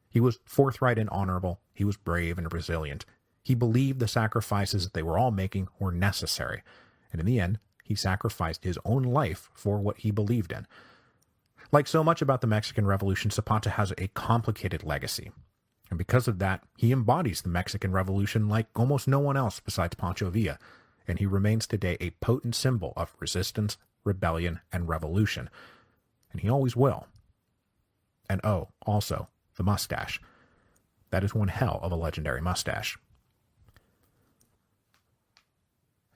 He was forthright and honorable. He was brave and resilient. He believed the sacrifices that they were all making were necessary, and in the end, he sacrificed his own life for what he believed in. Like so much about the Mexican Revolution, Zapata has a complicated legacy, and because of that, he embodies the Mexican Revolution like almost no one else besides Pancho Villa, and he remains today a potent symbol of resistance, rebellion, and revolution, and he always will. And oh, also, the mustache. That is one hell of a legendary mustache.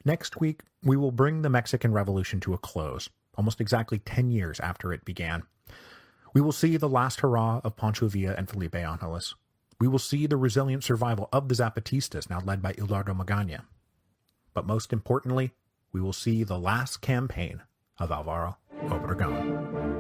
Next week, we will bring the Mexican Revolution to a close, almost exactly 10 years after it began. We will see the last hurrah of Pancho Villa and Felipe Angeles. We will see the resilient survival of the Zapatistas, now led by Eduardo Magaña. But most importantly, we will see the last campaign of Álvaro Obregón.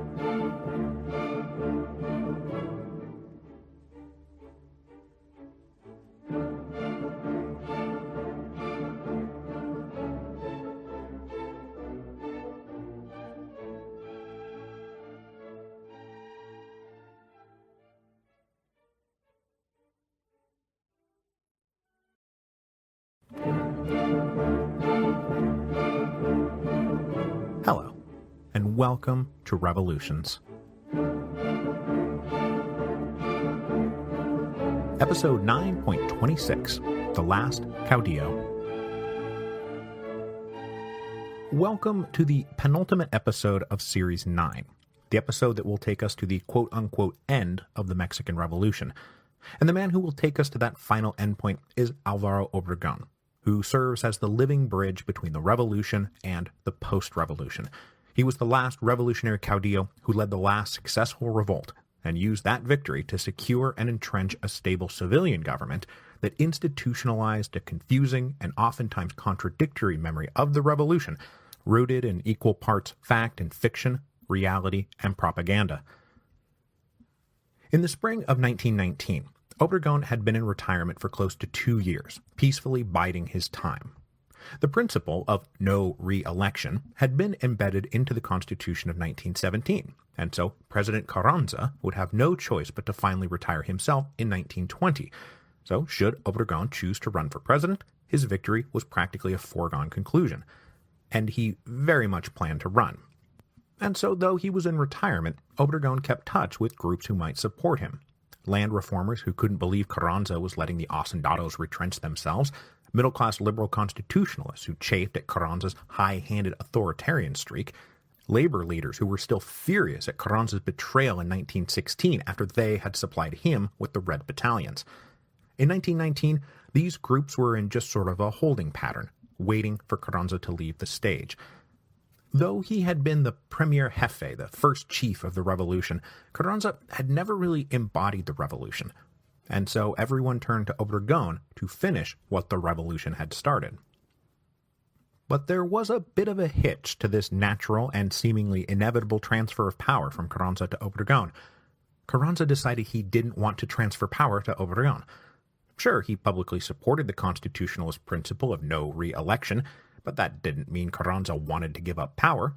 Hello, and welcome to Revolutions. Episode 9.26, The Last Caudillo. Welcome to the penultimate episode of Series 9, the episode that will take us to the quote-unquote end of the Mexican Revolution. And the man who will take us to that final endpoint is Álvaro Obregón, who serves as the living bridge between the revolution and the post-revolution. He was the last revolutionary caudillo who led the last successful revolt and used that victory to secure and entrench a stable civilian government that institutionalized a confusing and oftentimes contradictory memory of the revolution, rooted in equal parts fact and fiction, reality and propaganda. In the spring of 1919, Obregón had been in retirement for close to 2 years, peacefully biding his time. The principle of no re-election had been embedded into the Constitution of 1917, and so President Carranza would have no choice but to finally retire himself in 1920. So should Obregón choose to run for president, his victory was practically a foregone conclusion, and he very much planned to run. And so though he was in retirement, Obregón kept touch with groups who might support him. Land reformers who couldn't believe Carranza was letting the hacendados retrench themselves, middle-class liberal constitutionalists who chafed at Carranza's high-handed authoritarian streak, labor leaders who were still furious at Carranza's betrayal in 1916 after they had supplied him with the Red Battalions. In 1919, these groups were in just sort of a holding pattern, waiting for Carranza to leave the stage. Though he had been the premier jefe, the first chief of the revolution, Carranza had never really embodied the revolution, and so everyone turned to Obregón to finish what the revolution had started. But there was a bit of a hitch to this natural and seemingly inevitable transfer of power from Carranza to Obregón. Carranza decided he didn't want to transfer power to Obregón. Sure, he publicly supported the constitutionalist principle of no re-election, but that didn't mean Carranza wanted to give up power.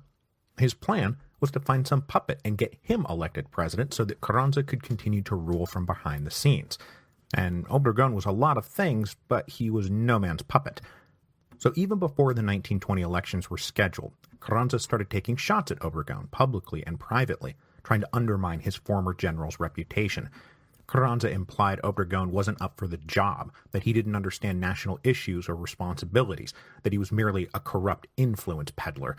His plan was to find some puppet and get him elected president so that Carranza could continue to rule from behind the scenes. And Obregón was a lot of things, but he was no man's puppet. So even before the 1920 elections were scheduled, Carranza started taking shots at Obregón publicly and privately, trying to undermine his former general's reputation. Carranza implied Obregón wasn't up for the job, that he didn't understand national issues or responsibilities, that he was merely a corrupt influence peddler.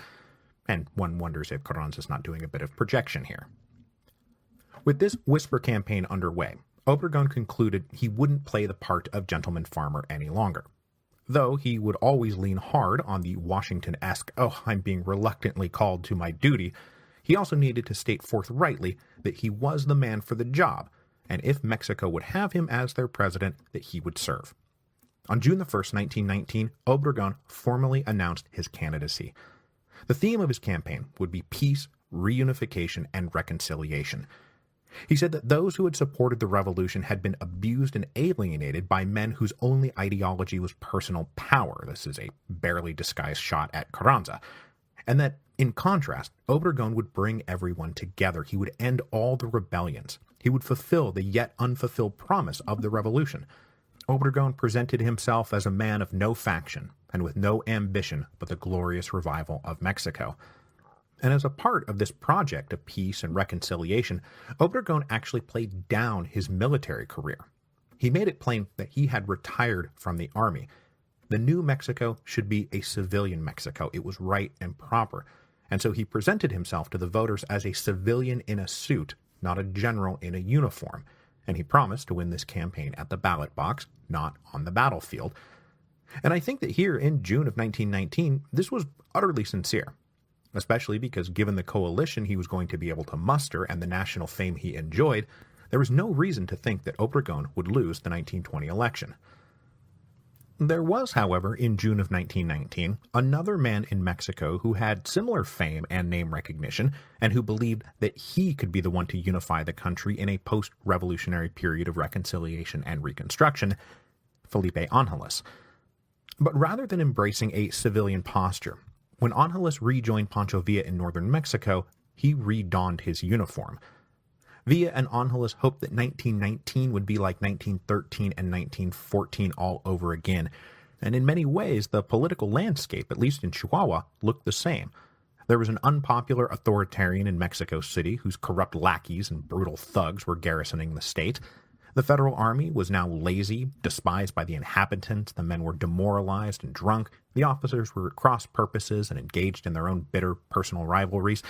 And one wonders if Carranza's not doing a bit of projection here. With this whisper campaign underway, Obregón concluded he wouldn't play the part of gentleman farmer any longer. Though he would always lean hard on the Washington-esque, "oh, I'm being reluctantly called to my duty," he also needed to state forthrightly that he was the man for the job, and if Mexico would have him as their president, that he would serve. On June 1st, 1919, Obregón formally announced his candidacy. The theme of his campaign would be peace, reunification, and reconciliation. He said that those who had supported the revolution had been abused and alienated by men whose only ideology was personal power. This is a barely disguised shot at Carranza. And that, in contrast, Obregón would bring everyone together. He would end all the rebellions. He would fulfill the yet unfulfilled promise of the revolution. Obregón presented himself as a man of no faction and with no ambition but the glorious revival of Mexico. And as a part of this project of peace and reconciliation, Obregón actually played down his military career. He made it plain that he had retired from the army. The new Mexico should be a civilian Mexico. It was right and proper. And so he presented himself to the voters as a civilian in a suit, not a general in a uniform. And he promised to win this campaign at the ballot box, not on the battlefield. And I think that here in June of 1919, this was utterly sincere, especially because given the coalition he was going to be able to muster and the national fame he enjoyed, there was no reason to think that Obregón would lose the 1920 election. There was, however, in June of 1919, another man in Mexico who had similar fame and name recognition, and who believed that he could be the one to unify the country in a post-revolutionary period of reconciliation and reconstruction, Felipe Angeles. But rather than embracing a civilian posture, when Angeles rejoined Pancho Villa in northern Mexico, he redonned his uniform. Villa and Angeles hoped that 1919 would be like 1913 and 1914 all over again, and in many ways the political landscape, at least in Chihuahua, looked the same. There was an unpopular authoritarian in Mexico City whose corrupt lackeys and brutal thugs were garrisoning the state. The federal army was now lazy, despised by the inhabitants, the men were demoralized and drunk, the officers were at cross purposes and engaged in their own bitter personal rivalries.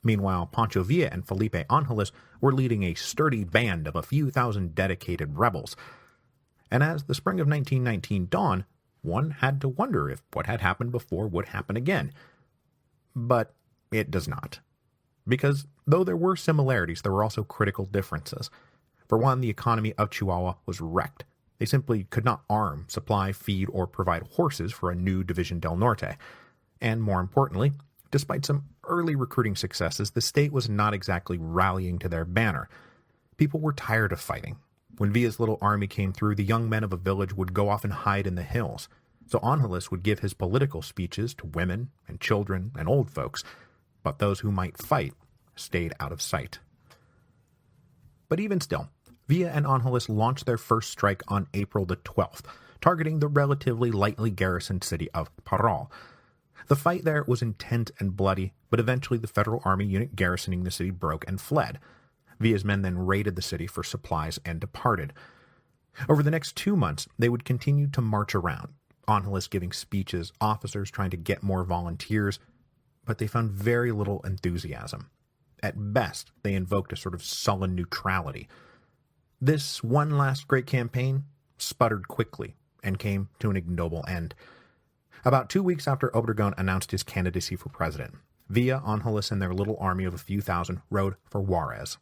Meanwhile, Pancho Villa and Felipe Angeles were leading a sturdy band of a few thousand dedicated rebels. And as the spring of 1919 dawned, one had to wonder if what had happened before would happen again. But it does not. Because though there were similarities, there were also critical differences. For one, the economy of Chihuahua was wrecked. They simply could not arm, supply, feed, or provide horses for a new Division del Norte. And more importantly, despite some early recruiting successes, the state was not exactly rallying to their banner. People were tired of fighting. When Villa's little army came through, the young men of a village would go off and hide in the hills. So Angeles would give his political speeches to women and children and old folks, but those who might fight stayed out of sight. But even still, Villa and Angeles launched their first strike on April the 12th, targeting the relatively lightly garrisoned city of Parral. The fight there was intense and bloody, but eventually the Federal Army unit garrisoning the city broke and fled. Villa's men then raided the city for supplies and departed. Over the next 2 months, they would continue to march around, Angeles giving speeches, officers trying to get more volunteers, but they found very little enthusiasm. At best, they invoked a sort of sullen neutrality. This one last great campaign sputtered quickly and came to an ignoble end. About 2 weeks after Obregón announced his candidacy for president, Villa, Angeles, and their little army of a few thousand rode for Juarez.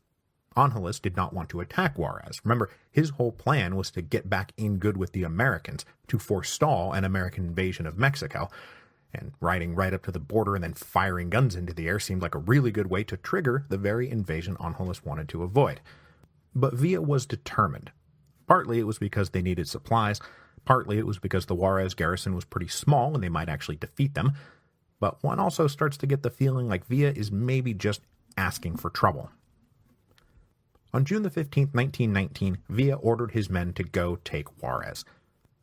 Angeles did not want to attack Juarez. Remember, his whole plan was to get back in good with the Americans, to forestall an American invasion of Mexico, and riding right up to the border and then firing guns into the air seemed like a really good way to trigger the very invasion Angeles wanted to avoid. But Villa was determined. Partly it was because they needed supplies, partly it was because the Juarez garrison was pretty small and they might actually defeat them, but one also starts to get the feeling like Villa is maybe just asking for trouble. On June the 15th, 1919, Villa ordered his men to go take Juarez.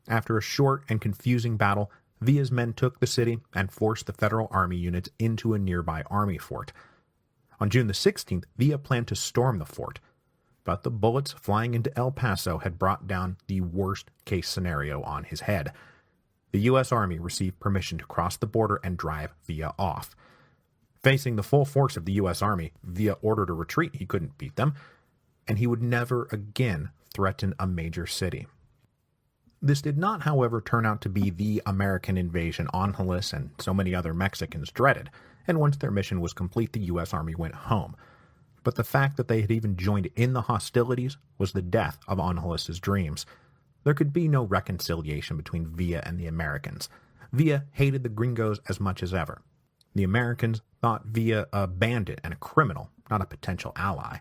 After a short and confusing battle, Villa's men took the city and forced the Federal Army units into a nearby army fort. On June the 16th, Villa planned to storm the fort, but the bullets flying into El Paso had brought down the worst-case scenario on his head. The U.S. Army received permission to cross the border and drive Villa off. Facing the full force of the U.S. Army, Villa ordered a retreat. He couldn't beat them, and he would never again threaten a major city. This did not, however, turn out to be the American invasion Angeles and so many other Mexicans dreaded, and once their mission was complete, the U.S. Army went home. But the fact that they had even joined in the hostilities was the death of Angeles' dreams. There could be no reconciliation between Villa and the Americans. Villa hated the gringos as much as ever. The Americans thought Villa a bandit and a criminal, not a potential ally.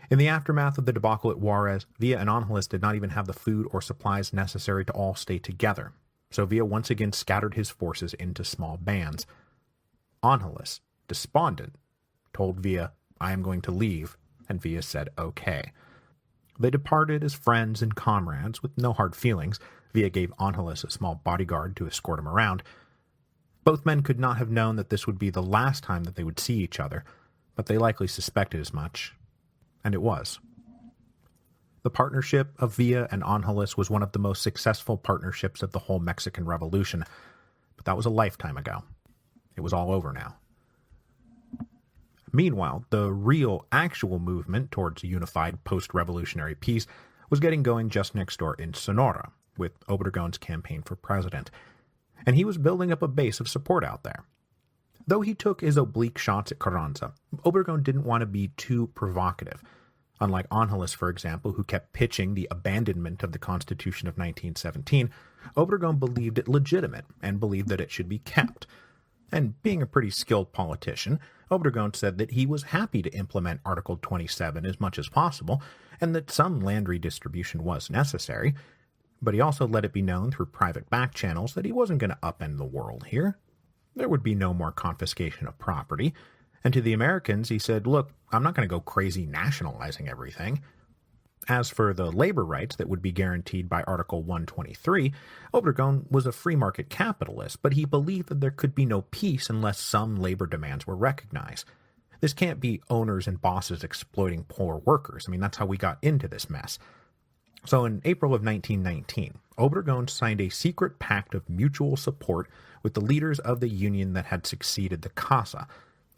In the aftermath of the debacle at Juarez, Villa and Angeles did not even have the food or supplies necessary to all stay together, so Villa once again scattered his forces into small bands. Angeles, despondent, told Villa, "I am going to leave," and Villa said okay. They departed as friends and comrades with no hard feelings. Villa gave Angeles a small bodyguard to escort him around. Both men could not have known that this would be the last time that they would see each other, but they likely suspected as much. And it was. The partnership of Villa and Angeles was one of the most successful partnerships of the whole Mexican Revolution, but that was a lifetime ago. It was all over now. Meanwhile, the real, actual movement towards a unified post-revolutionary peace was getting going just next door in Sonora, with Obregón's campaign for president, and he was building up a base of support out there. Though he took his oblique shots at Carranza, Obregón didn't want to be too provocative. Unlike Angeles, for example, who kept pitching the abandonment of the Constitution of 1917, Obregón believed it legitimate and believed that it should be kept. And being a pretty skilled politician, Obregón said that he was happy to implement Article 27 as much as possible, and that some land redistribution was necessary, but he also let it be known through private back channels that he wasn't going to upend the world here. There would be no more confiscation of property, and to the Americans he said, look, I'm not going to go crazy nationalizing everything. As for the labor rights that would be guaranteed by Article 123, Obregón was a free market capitalist, but he believed that there could be no peace unless some labor demands were recognized. This can't be owners and bosses exploiting poor workers. I mean, that's how we got into this mess. So in April of 1919, Obregón signed a secret pact of mutual support with the leaders of the union that had succeeded the Casa.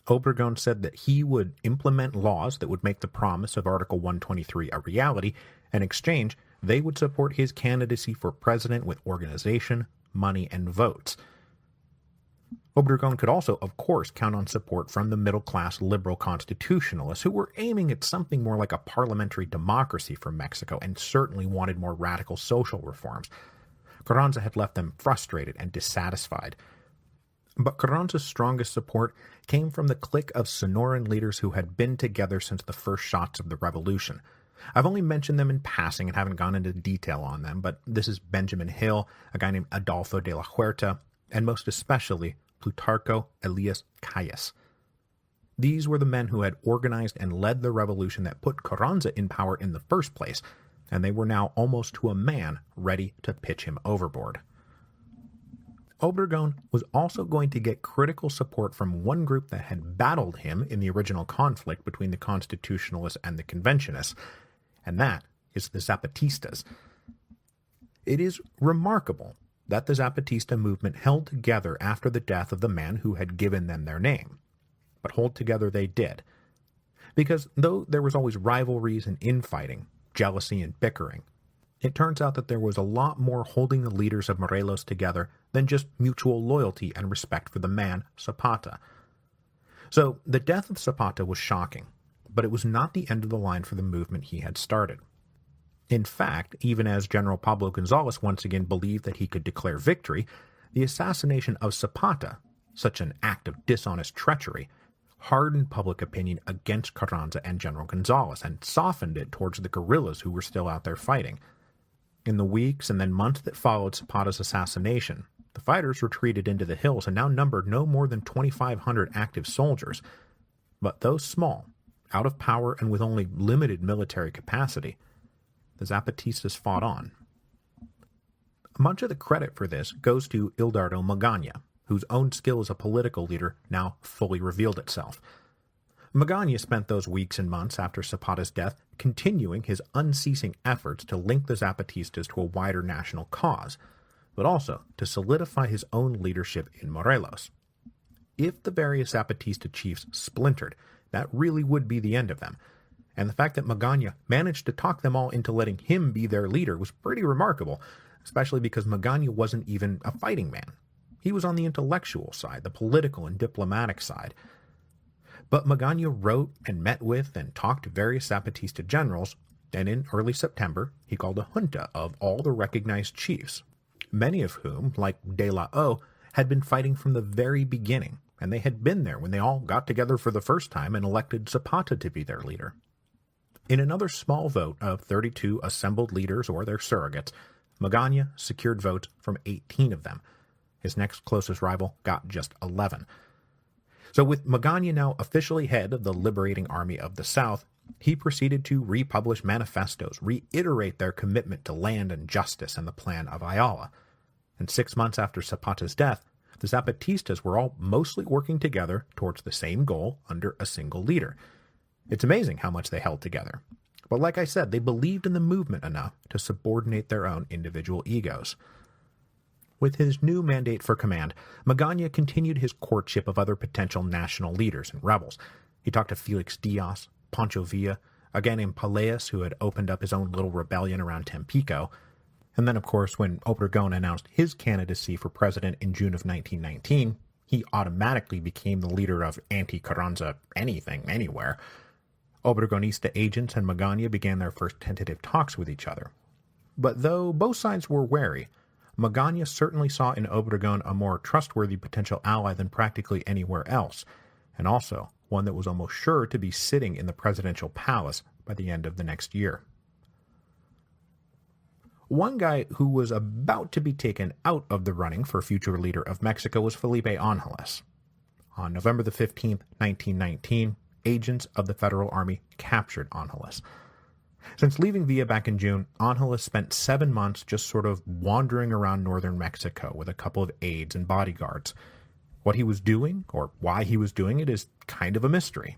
Obregón said that he would implement laws that would make the promise of Article 123 a reality. In exchange, they would support his candidacy for president with organization, money, and votes. Obregón could also, of course, count on support from the middle-class liberal constitutionalists who were aiming at something more like a parliamentary democracy for Mexico and certainly wanted more radical social reforms. Carranza had left them frustrated and dissatisfied. But Carranza's strongest support came from the clique of Sonoran leaders who had been together since the first shots of the revolution. I've only mentioned them in passing and haven't gone into detail on them, but this is Benjamin Hill, a guy named Adolfo de la Huerta, and most especially Plutarco Elias Calles. These were the men who had organized and led the revolution that put Carranza in power in the first place, and they were now almost to a man ready to pitch him overboard. Obregón was also going to get critical support from one group that had battled him in the original conflict between the Constitutionalists and the Conventionists, and that is the Zapatistas. It is remarkable that the Zapatista movement held together after the death of the man who had given them their name. But hold together they did. Because though there was always rivalries and infighting, jealousy and bickering, it turns out that there was a lot more holding the leaders of Morelos together than just mutual loyalty and respect for the man, Zapata. So the death of Zapata was shocking, but it was not the end of the line for the movement he had started. In fact, even as General Pablo González once again believed that he could declare victory, the assassination of Zapata, such an act of dishonest treachery, hardened public opinion against Carranza and General González and softened it towards the guerrillas who were still out there fighting. In the weeks and then months that followed Zapata's assassination, the fighters retreated into the hills and now numbered no more than 2,500 active soldiers. But though small, out of power and with only limited military capacity, the Zapatistas fought on. Much of the credit for this goes to Hildardo Magaña, whose own skill as a political leader now fully revealed itself. Magaña spent those weeks and months after Zapata's death continuing his unceasing efforts to link the Zapatistas to a wider national cause, but also to solidify his own leadership in Morelos. If the various Zapatista chiefs splintered, that really would be the end of them, and the fact that Magaña managed to talk them all into letting him be their leader was pretty remarkable, especially because Magaña wasn't even a fighting man. He was on the intellectual side, the political and diplomatic side. But Magaña wrote and met with and talked to various Zapatista generals, and in early September he called a junta of all the recognized chiefs, many of whom, like De La O, had been fighting from the very beginning, and they had been there when they all got together for the first time and elected Zapata to be their leader. In another small vote of 32 assembled leaders or their surrogates, Magaña secured votes from 18 of them. His next closest rival got just 11. So with Magaña now officially head of the Liberating Army of the South, he proceeded to republish manifestos, reiterate their commitment to land and justice and the Plan of Ayala. And 6 months after Zapata's death, the Zapatistas were all mostly working together towards the same goal under a single leader. It's amazing how much they held together. But like I said, they believed in the movement enough to subordinate their own individual egos. With his new mandate for command, Magaña continued his courtship of other potential national leaders and rebels. He talked to Felix Diaz, Pancho Villa, a guy named Peleas who had opened up his own little rebellion around Tampico. And then, of course, when Obregón announced his candidacy for president in June of 1919, he automatically became the leader of anti-Carranza anything, anywhere. Obregonista agents and Magaña began their first tentative talks with each other. But though both sides were wary, Magaña certainly saw in Obregón a more trustworthy potential ally than practically anywhere else, and also one that was almost sure to be sitting in the presidential palace by the end of the next year. One guy who was about to be taken out of the running for future leader of Mexico was Felipe Ángeles. On November the 15th, 1919, agents of the Federal Army captured Ángeles. Since leaving Villa back in June, Ángeles spent 7 months just sort of wandering around northern Mexico with a couple of aides and bodyguards. What he was doing, or why he was doing it, is kind of a mystery.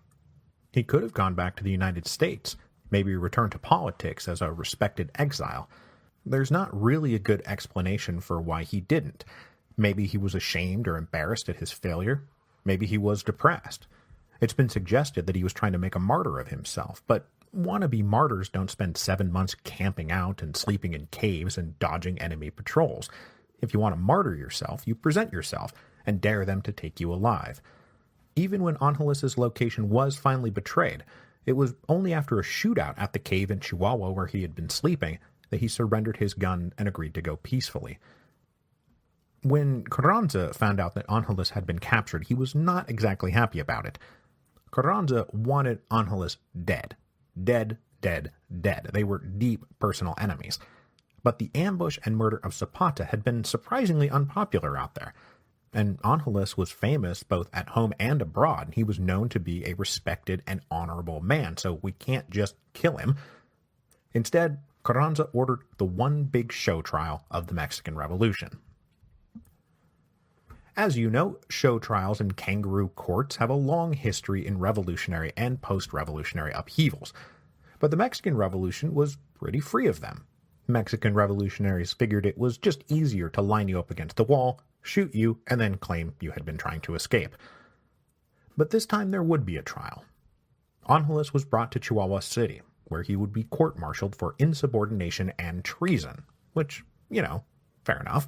He could have gone back to the United States, maybe returned to politics as a respected exile. There's not really a good explanation for why he didn't. Maybe he was ashamed or embarrassed at his failure. Maybe he was depressed. It's been suggested that he was trying to make a martyr of himself, but wannabe martyrs don't spend 7 months camping out and sleeping in caves and dodging enemy patrols. If you want to martyr yourself, you present yourself and dare them to take you alive. Even when Ángeles's location was finally betrayed, it was only after a shootout at the cave in Chihuahua where he had been sleeping that he surrendered his gun and agreed to go peacefully. When Carranza found out that Ángeles had been captured, he was not exactly happy about it. Carranza wanted Ángeles dead. Dead dead. They were deep personal enemies. But the ambush and murder of Zapata had been surprisingly unpopular out there. And Angeles was famous both at home and abroad. He was known to be a respected and honorable man, so we can't just kill him. Instead, Carranza ordered the one big show trial of the Mexican Revolution. As you know, show trials and kangaroo courts have a long history in revolutionary and post-revolutionary upheavals. But the Mexican Revolution was pretty free of them. Mexican revolutionaries figured it was just easier to line you up against a wall, shoot you, and then claim you had been trying to escape. But this time there would be a trial. Angeles was brought to Chihuahua City, where he would be court-martialed for insubordination and treason, which, fair enough.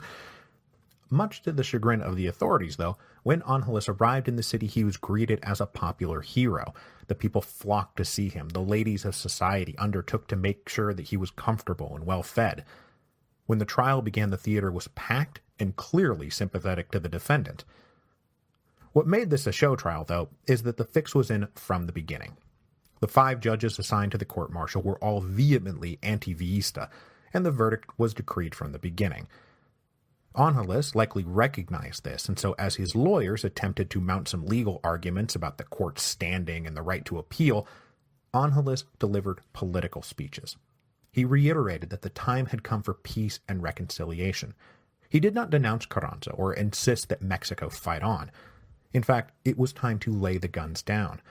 Much to the chagrin of the authorities, though, when Angeles arrived in the city, he was greeted as a popular hero. The people flocked to see him. The ladies of society undertook to make sure that he was comfortable and well-fed. When the trial began, the theater was packed and clearly sympathetic to the defendant. What made this a show trial, though, is that the fix was in from the beginning. The 5 judges assigned to the court-martial were all vehemently anti-Villista, and the verdict was decreed from the beginning. Angeles likely recognized this, and so as his lawyers attempted to mount some legal arguments about the court's standing and the right to appeal, Angeles delivered political speeches. He reiterated that the time had come for peace and reconciliation. He did not denounce Carranza or insist that Mexico fight on. In fact, it was time to lay the guns down.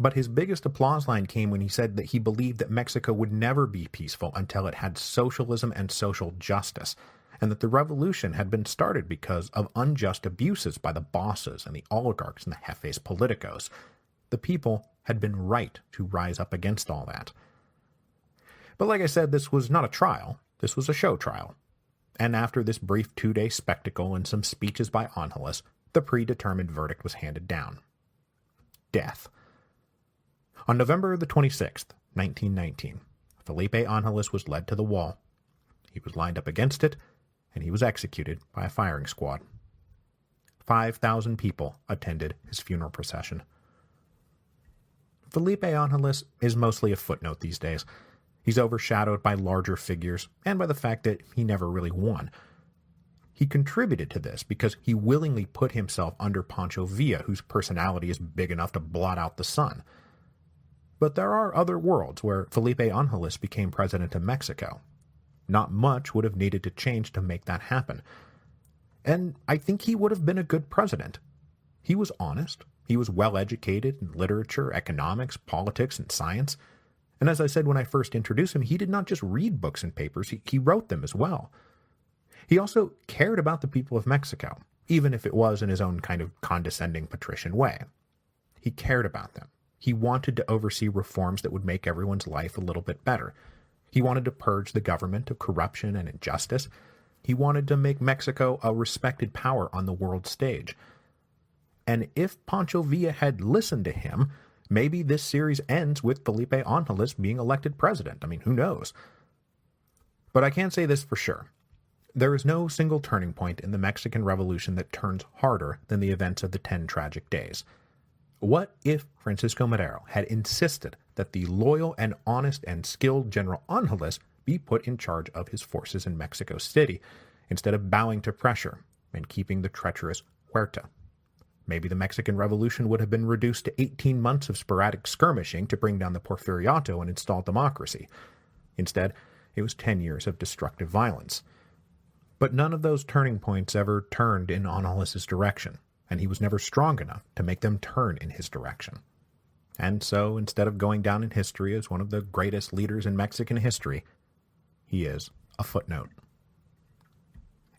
But his biggest applause line came when he said that he believed that Mexico would never be peaceful until it had socialism and social justice, and that the revolution had been started because of unjust abuses by the bosses and the oligarchs and the jefes politicos. The people had been right to rise up against all that. But like I said, this was not a trial. This was a show trial. And after this brief 2-day spectacle and some speeches by Angeles, the predetermined verdict was handed down. Death. On November the 26th, 1919, Felipe Angeles was led to the wall. He was lined up against it, and he was executed by a firing squad. 5,000 people attended his funeral procession. Felipe Angeles is mostly a footnote these days. He's overshadowed by larger figures and by the fact that he never really won. He contributed to this because he willingly put himself under Pancho Villa, whose personality is big enough to blot out the sun. But there are other worlds where Felipe Angeles became president of Mexico. Not much would have needed to change to make that happen. And I think he would have been a good president. He was honest. He was well-educated in literature, economics, politics, and science. And as I said when I first introduced him, he did not just read books and papers, he wrote them as well. He also cared about the people of Mexico, even if it was in his own kind of condescending patrician way. He cared about them. He wanted to oversee reforms that would make everyone's life a little bit better. He wanted to purge the government of corruption and injustice. He wanted to make Mexico a respected power on the world stage. And if Pancho Villa had listened to him, maybe this series ends with Felipe Angeles being elected president. I mean, who knows? But I can't say this for sure. There is no single turning point in the Mexican Revolution that turns harder than the events of the 10 tragic days. What if Francisco Madero had insisted that the loyal and honest and skilled General Angeles be put in charge of his forces in Mexico City, instead of bowing to pressure and keeping the treacherous Huerta? Maybe the Mexican Revolution would have been reduced to 18 months of sporadic skirmishing to bring down the Porfiriato and install democracy. Instead, it was 10 years of destructive violence. But none of those turning points ever turned in Angeles' direction, and he was never strong enough to make them turn in his direction. And so, instead of going down in history as one of the greatest leaders in Mexican history, he is a footnote.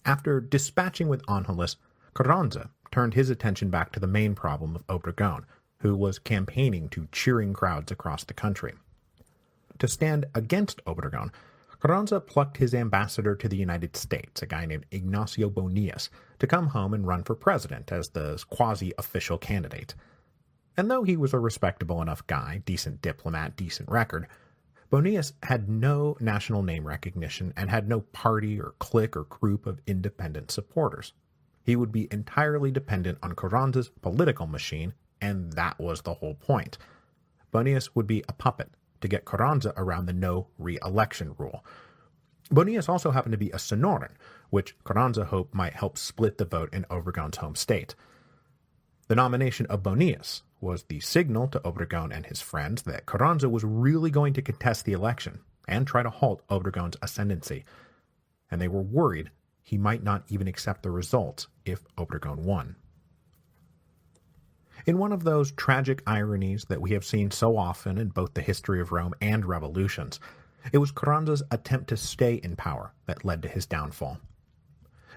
After dispatching with Angeles, Carranza turned his attention back to the main problem of Obregón, who was campaigning to cheering crowds across the country. To stand against Obregón, Carranza plucked his ambassador to the United States, a guy named Ignacio Bonillas, to come home and run for president as the quasi-official candidate. And though he was a respectable enough guy, decent diplomat, decent record, Bonillas had no national name recognition and had no party or clique or group of independent supporters. He would be entirely dependent on Carranza's political machine, and that was the whole point. Bonillas would be a puppet, to get Carranza around the no re-election rule. Bonillas also happened to be a Sonoran, which Carranza hoped might help split the vote in Obregon's home state. The nomination of Bonillas was the signal to Obregon and his friends that Carranza was really going to contest the election and try to halt Obregon's ascendancy, and they were worried he might not even accept the results if Obregon won. In one of those tragic ironies that we have seen so often in both the history of Rome and revolutions, it was Carranza's attempt to stay in power that led to his downfall.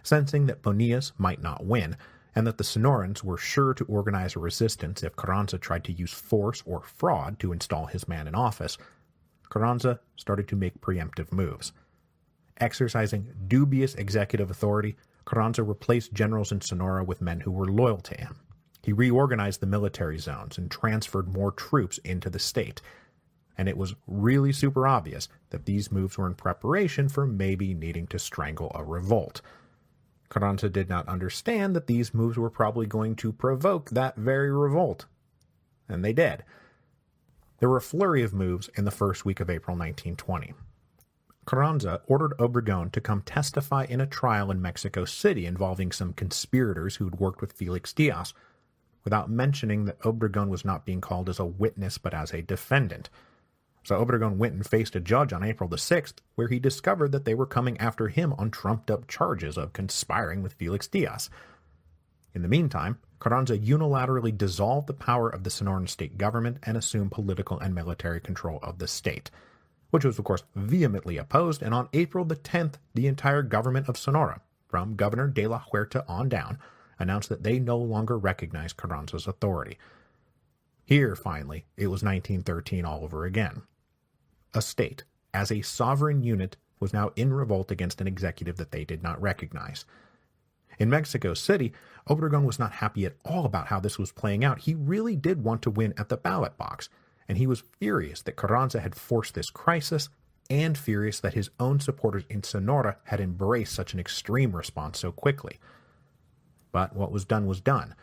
Sensing that Bonillas might not win, and that the Sonorans were sure to organize a resistance if Carranza tried to use force or fraud to install his man in office, Carranza started to make preemptive moves. Exercising dubious executive authority, Carranza replaced generals in Sonora with men who were loyal to him. He reorganized the military zones and transferred more troops into the state, and it was really super obvious that these moves were in preparation for maybe needing to strangle a revolt. Carranza did not understand that these moves were probably going to provoke that very revolt, and they did. There were a flurry of moves in the first week of April 1920. Carranza ordered Obregon to come testify in a trial in Mexico City involving some conspirators who had worked with Felix Diaz, without mentioning that Obregon was not being called as a witness but as a defendant. So Obregon went and faced a judge on April the 6th, where he discovered that they were coming after him on trumped-up charges of conspiring with Felix Diaz. In the meantime, Carranza unilaterally dissolved the power of the Sonoran state government and assumed political and military control of the state, which was of course vehemently opposed, and on April the 10th, the entire government of Sonora, from Governor de la Huerta on down, announced that they no longer recognized Carranza's authority. Here, finally, it was 1913 all over again. A state, as a sovereign unit, was now in revolt against an executive that they did not recognize. In Mexico City, Obregon was not happy at all about how this was playing out. He really did want to win at the ballot box, and he was furious that Carranza had forced this crisis, and furious that his own supporters in Sonora had embraced such an extreme response so quickly. But what was done was done.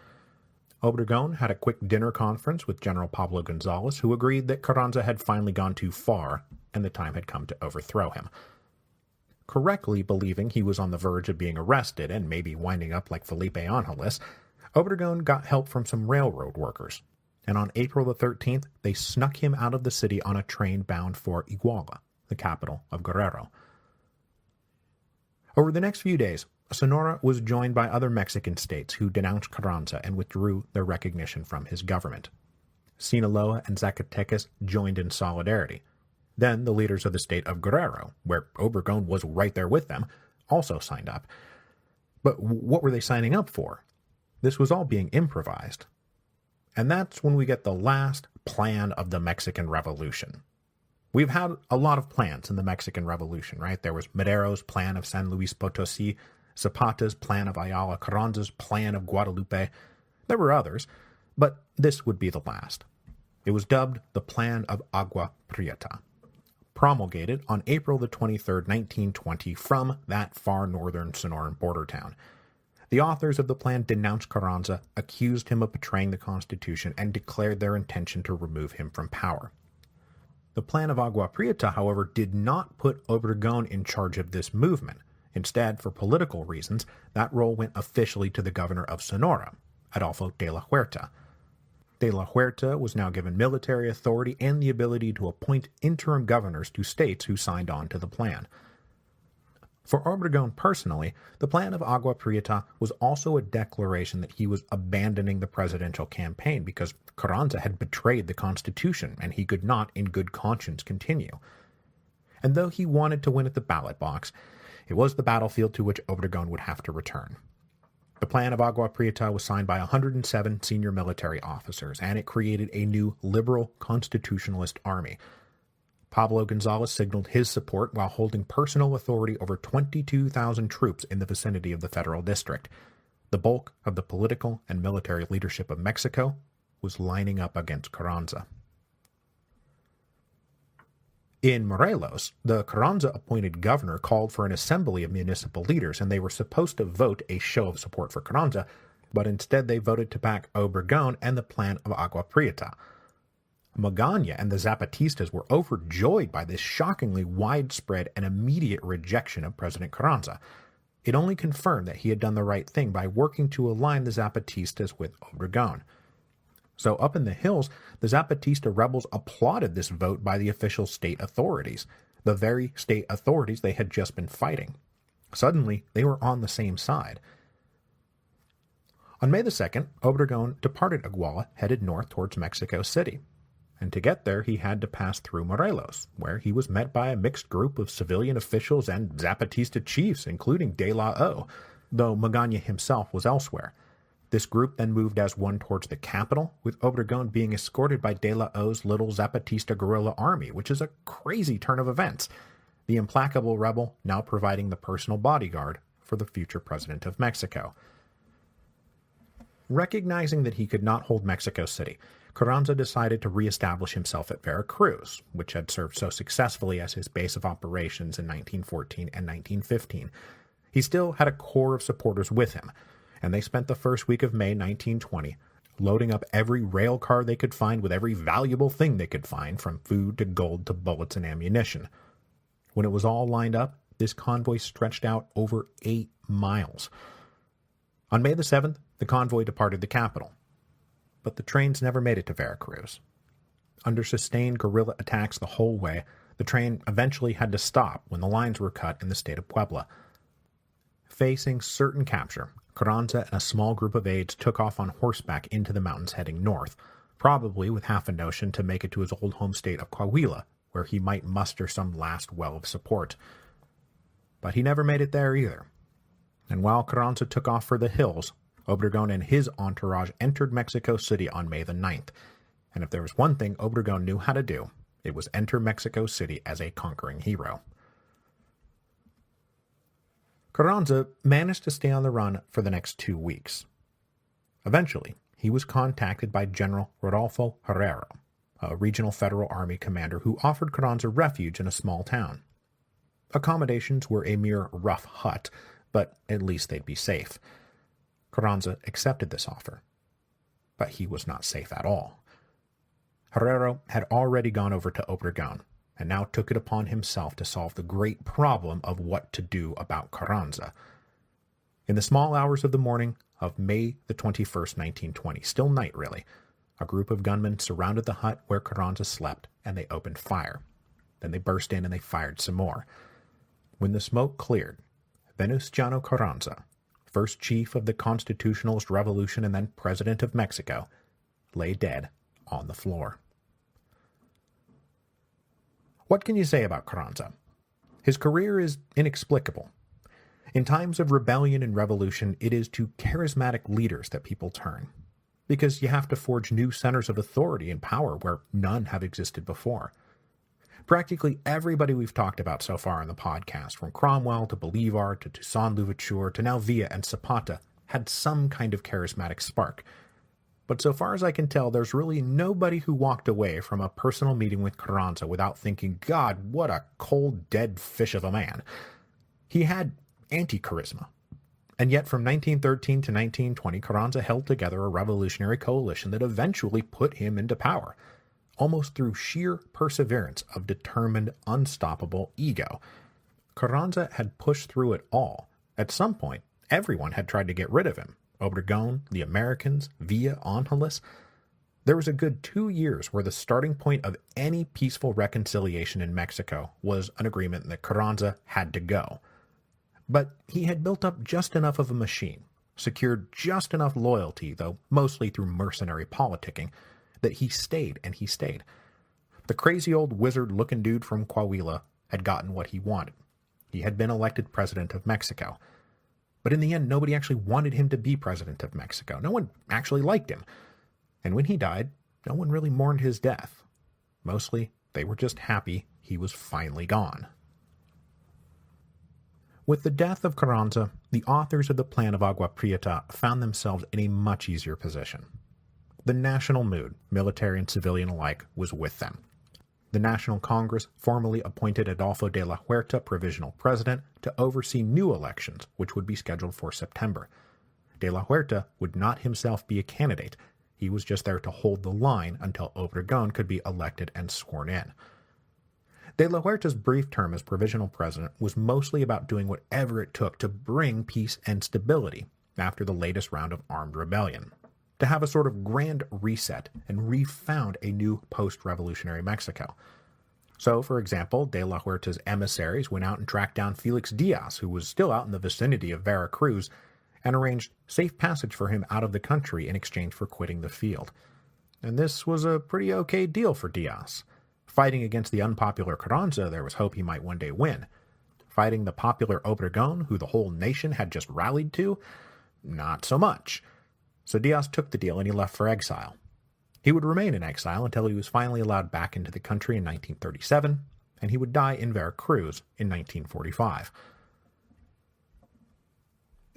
Obregon had a quick dinner conference with General Pablo Gonzalez, who agreed that Carranza had finally gone too far, and the time had come to overthrow him. Correctly believing he was on the verge of being arrested and maybe winding up like Felipe Angeles, Obregon got help from some railroad workers, and on April the 13th, they snuck him out of the city on a train bound for Iguala, the capital of Guerrero. Over the next few days, Sonora was joined by other Mexican states who denounced Carranza and withdrew their recognition from his government. Sinaloa and Zacatecas joined in solidarity. Then the leaders of the state of Guerrero, where Obregon was right there with them, also signed up. But what were they signing up for? This was all being improvised. And that's when we get the last plan of the Mexican Revolution. We've had a lot of plans in the Mexican Revolution, right? There was Madero's plan of San Luis Potosí, Zapata's plan of Ayala, Carranza's plan of Guadalupe. There were others, but this would be the last. It was dubbed the Plan of Agua Prieta, promulgated on April the 23rd, 1920, from that far northern Sonoran border town. The authors of the plan denounced Carranza, accused him of betraying the Constitution, and declared their intention to remove him from power. The Plan of Agua Prieta, however, did not put Obregon in charge of this movement. Instead, for political reasons, that role went officially to the governor of Sonora, Adolfo de la Huerta. De la Huerta was now given military authority and the ability to appoint interim governors to states who signed on to the plan. For Obregon personally, the Plan of Agua Prieta was also a declaration that he was abandoning the presidential campaign because Carranza had betrayed the Constitution and he could not, in good conscience, continue. And though he wanted to win at the ballot box, it was the battlefield to which Obregon would have to return. The Plan of Agua Prieta was signed by 107 senior military officers, and it created a new liberal constitutionalist army. Pablo Gonzalez signaled his support while holding personal authority over 22,000 troops in the vicinity of the federal district. The bulk of the political and military leadership of Mexico was lining up against Carranza. In Morelos, the Carranza-appointed governor called for an assembly of municipal leaders, and they were supposed to vote a show of support for Carranza, but instead they voted to back Obregon and the Plan of Agua Prieta. Magaña and the Zapatistas were overjoyed by this shockingly widespread and immediate rejection of President Carranza. It only confirmed that he had done the right thing by working to align the Zapatistas with Obregón. So up in the hills, the Zapatista rebels applauded this vote by the official state authorities, the very state authorities they had just been fighting. Suddenly, they were on the same side. On May the 2nd, Obregón departed Iguala, headed north towards Mexico City. And to get there, he had to pass through Morelos, where he was met by a mixed group of civilian officials and Zapatista chiefs, including De La O, though Magaña himself was elsewhere. This group then moved as one towards the capital, with Obregón being escorted by De La O's little Zapatista guerrilla army, which is a crazy turn of events, the implacable rebel now providing the personal bodyguard for the future president of Mexico. Recognizing that he could not hold Mexico City, Carranza decided to reestablish himself at Veracruz, which had served so successfully as his base of operations in 1914 and 1915. He still had a core of supporters with him, and they spent the first week of May 1920 loading up every rail car they could find with every valuable thing they could find, from food to gold to bullets and ammunition. When it was all lined up, this convoy stretched out over 8 miles. On May the 7th, the convoy departed the capital. But the trains never made it to Veracruz. Under sustained guerrilla attacks the whole way, the train eventually had to stop when the lines were cut in the state of Puebla. Facing certain capture, Carranza and a small group of aides took off on horseback into the mountains heading north, probably with half a notion to make it to his old home state of Coahuila, where he might muster some last well of support. But he never made it there either. And while Carranza took off for the hills, Obregón and his entourage entered Mexico City on May the 9th, and if there was one thing Obregón knew how to do, it was enter Mexico City as a conquering hero. Carranza managed to stay on the run for the next 2 weeks. Eventually, he was contacted by General Rodolfo Herrero, a regional Federal Army commander who offered Carranza refuge in a small town. Accommodations were a mere rough hut, but at least they'd be safe. Carranza accepted this offer. But he was not safe at all. Herrero had already gone over to Obregón, and now took it upon himself to solve the great problem of what to do about Carranza. In the small hours of the morning of May the 21st, 1920, still night really, a group of gunmen surrounded the hut where Carranza slept, and they opened fire. Then they burst in and they fired some more. When the smoke cleared, Venustiano Carranza, first chief of the Constitutionalist Revolution and then president of Mexico, lay dead on the floor. What can you say about Carranza? His career is inexplicable. In times of rebellion and revolution, it is to charismatic leaders that people turn, because you have to forge new centers of authority and power where none have existed before. Practically everybody we've talked about so far in the podcast, from Cromwell to Bolivar to Toussaint Louverture to now Villa and Zapata, had some kind of charismatic spark. But so far as I can tell, there's really nobody who walked away from a personal meeting with Carranza without thinking, God, what a cold, dead fish of a man. He had anti-charisma. And yet from 1913 to 1920, Carranza held together a revolutionary coalition that eventually put him into power, almost through sheer perseverance of determined, unstoppable ego. Carranza had pushed through it all. At some point, everyone had tried to get rid of him. Obregón, the Americans, Villa, Angeles. There was a good 2 years where the starting point of any peaceful reconciliation in Mexico was an agreement that Carranza had to go. But he had built up just enough of a machine, secured just enough loyalty, though mostly through mercenary politicking, that he stayed and he stayed. The crazy old wizard-looking dude from Coahuila had gotten what he wanted. He had been elected president of Mexico. But in the end, nobody actually wanted him to be president of Mexico. No one actually liked him. And when he died, no one really mourned his death. Mostly, they were just happy he was finally gone. With the death of Carranza, the authors of the Plan of Agua Prieta found themselves in a much easier position. The national mood, military and civilian alike, was with them. The National Congress formally appointed Adolfo de la Huerta provisional president to oversee new elections, which would be scheduled for September. De la Huerta would not himself be a candidate. He was just there to hold the line until Obregón could be elected and sworn in. De la Huerta's brief term as provisional president was mostly about doing whatever it took to bring peace and stability after the latest round of armed rebellion, to have a sort of grand reset and refound a new post-revolutionary Mexico. So, for example, De la Huerta's emissaries went out and tracked down Felix Diaz, who was still out in the vicinity of Veracruz, and arranged safe passage for him out of the country in exchange for quitting the field. And this was a pretty okay deal for Diaz. Fighting against the unpopular Carranza, there was hope he might one day win. Fighting the popular Obregón, who the whole nation had just rallied to, not so much. So Diaz took the deal and he left for exile. He would remain in exile until he was finally allowed back into the country in 1937, and he would die in Veracruz in 1945.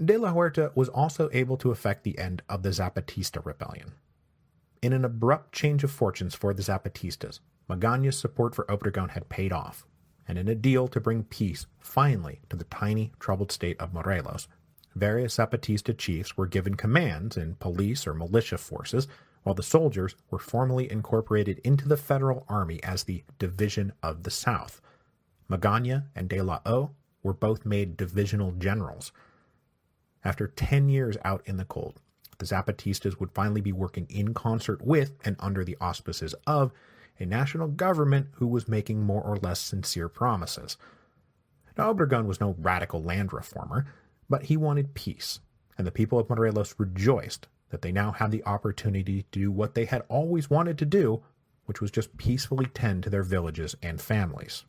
De la Huerta was also able to effect the end of the Zapatista rebellion. In an abrupt change of fortunes for the Zapatistas, Magaña's support for Obregón had paid off, and in a deal to bring peace finally to the tiny, troubled state of Morelos, various Zapatista chiefs were given commands in police or militia forces, while the soldiers were formally incorporated into the federal army as the Division of the South. Magaña and De la O were both made divisional generals. After 10 years out in the cold, the Zapatistas would finally be working in concert with and under the auspices of a national government who was making more or less sincere promises. Now, Obregón was no radical land reformer, but he wanted peace, and the people of Morelos rejoiced that they now had the opportunity to do what they had always wanted to do, which was just peacefully tend to their villages and families.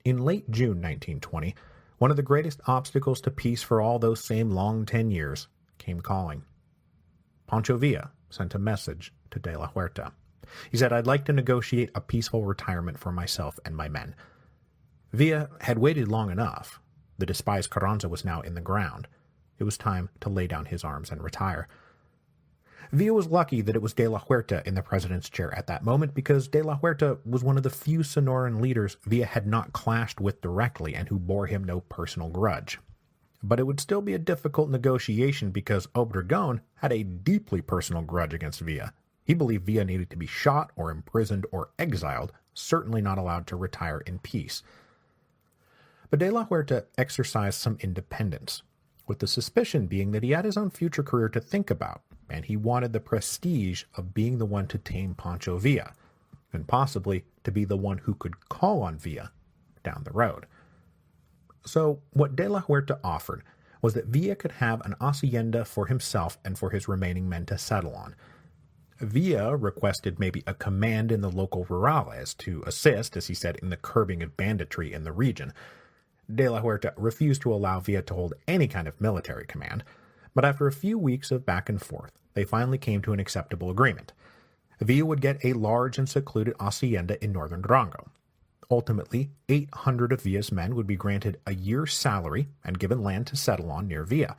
In late June 1920, one of the greatest obstacles to peace for all those same long 10 years came calling. Pancho Villa sent a message to De la Huerta. He said, "I'd like to negotiate a peaceful retirement for myself and my men." Villa had waited long enough. The despised Carranza was now in the ground. It was time to lay down his arms and retire. Villa was lucky that it was De la Huerta in the president's chair at that moment, because De la Huerta was one of the few Sonoran leaders Villa had not clashed with directly and who bore him no personal grudge. But it would still be a difficult negotiation because Obregón had a deeply personal grudge against Villa. He believed Villa needed to be shot or imprisoned or exiled, certainly not allowed to retire in peace. But De la Huerta exercised some independence, with the suspicion being that he had his own future career to think about, and he wanted the prestige of being the one to tame Pancho Villa, and possibly to be the one who could call on Villa down the road. So what De la Huerta offered was that Villa could have an hacienda for himself and for his remaining men to settle on. Villa requested maybe a command in the local rurales to assist, as he said, in the curbing of banditry in the region. De la Huerta refused to allow Villa to hold any kind of military command, but after a few weeks of back and forth, they finally came to an acceptable agreement. Villa would get a large and secluded hacienda in northern Durango. Ultimately, 800 of Villa's men would be granted a year's salary and given land to settle on near Villa.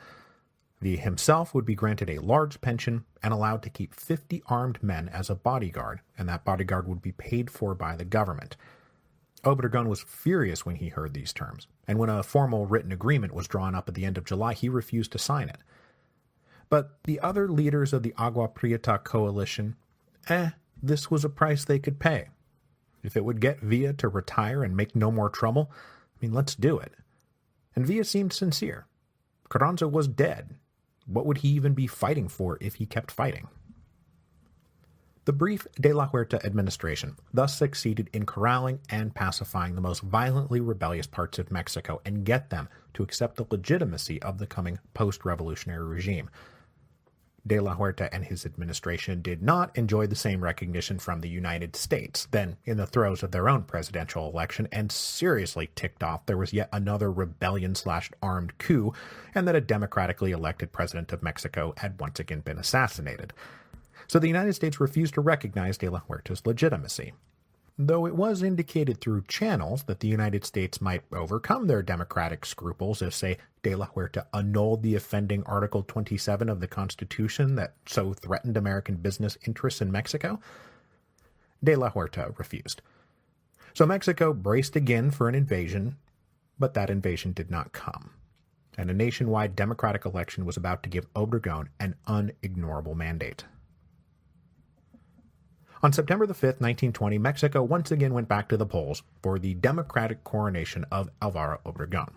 Villa himself would be granted a large pension and allowed to keep 50 armed men as a bodyguard, and that bodyguard would be paid for by the government. Obregón was furious when he heard these terms, and when a formal written agreement was drawn up at the end of July, he refused to sign it. But the other leaders of the Agua Prieta coalition, this was a price they could pay. If it would get Villa to retire and make no more trouble, let's do it. And Villa seemed sincere. Carranza was dead. What would he even be fighting for if he kept fighting? The brief De la Huerta administration thus succeeded in corralling and pacifying the most violently rebellious parts of Mexico and get them to accept the legitimacy of the coming post-revolutionary regime. De la Huerta and his administration did not enjoy the same recognition from the United States, then in the throes of their own presidential election, and seriously ticked off there was yet another rebellion/armed coup, and that a democratically elected president of Mexico had once again been assassinated. So the United States refused to recognize De la Huerta's legitimacy, though it was indicated through channels that the United States might overcome their democratic scruples if, say, De la Huerta annulled the offending Article 27 of the Constitution that so threatened American business interests in Mexico. De la Huerta refused. So Mexico braced again for an invasion, but that invasion did not come. and a nationwide democratic election was about to give Obregón an unignorable mandate. On September the 5th, 1920, Mexico once again went back to the polls for the democratic coronation of Álvaro Obregón.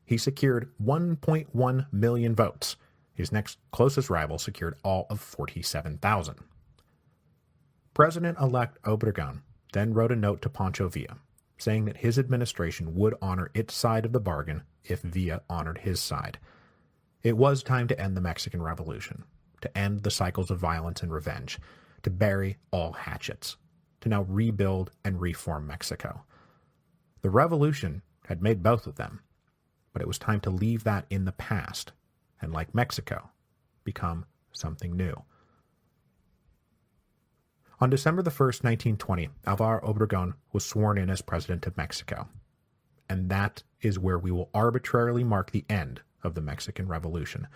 He secured 1.1 million votes. His next closest rival secured all of 47,000. President-elect Obregón then wrote a note to Pancho Villa, saying that his administration would honor its side of the bargain if Villa honored his side. It was time to end the Mexican Revolution, to end the cycles of violence and revenge, to bury all hatchets, to now rebuild and reform Mexico. The revolution had made both of them, but it was time to leave that in the past and, like Mexico, become something new. On December the 1st, 1920, Álvaro Obregón was sworn in as President of Mexico. And that is where we will arbitrarily mark the end of the Mexican Revolution.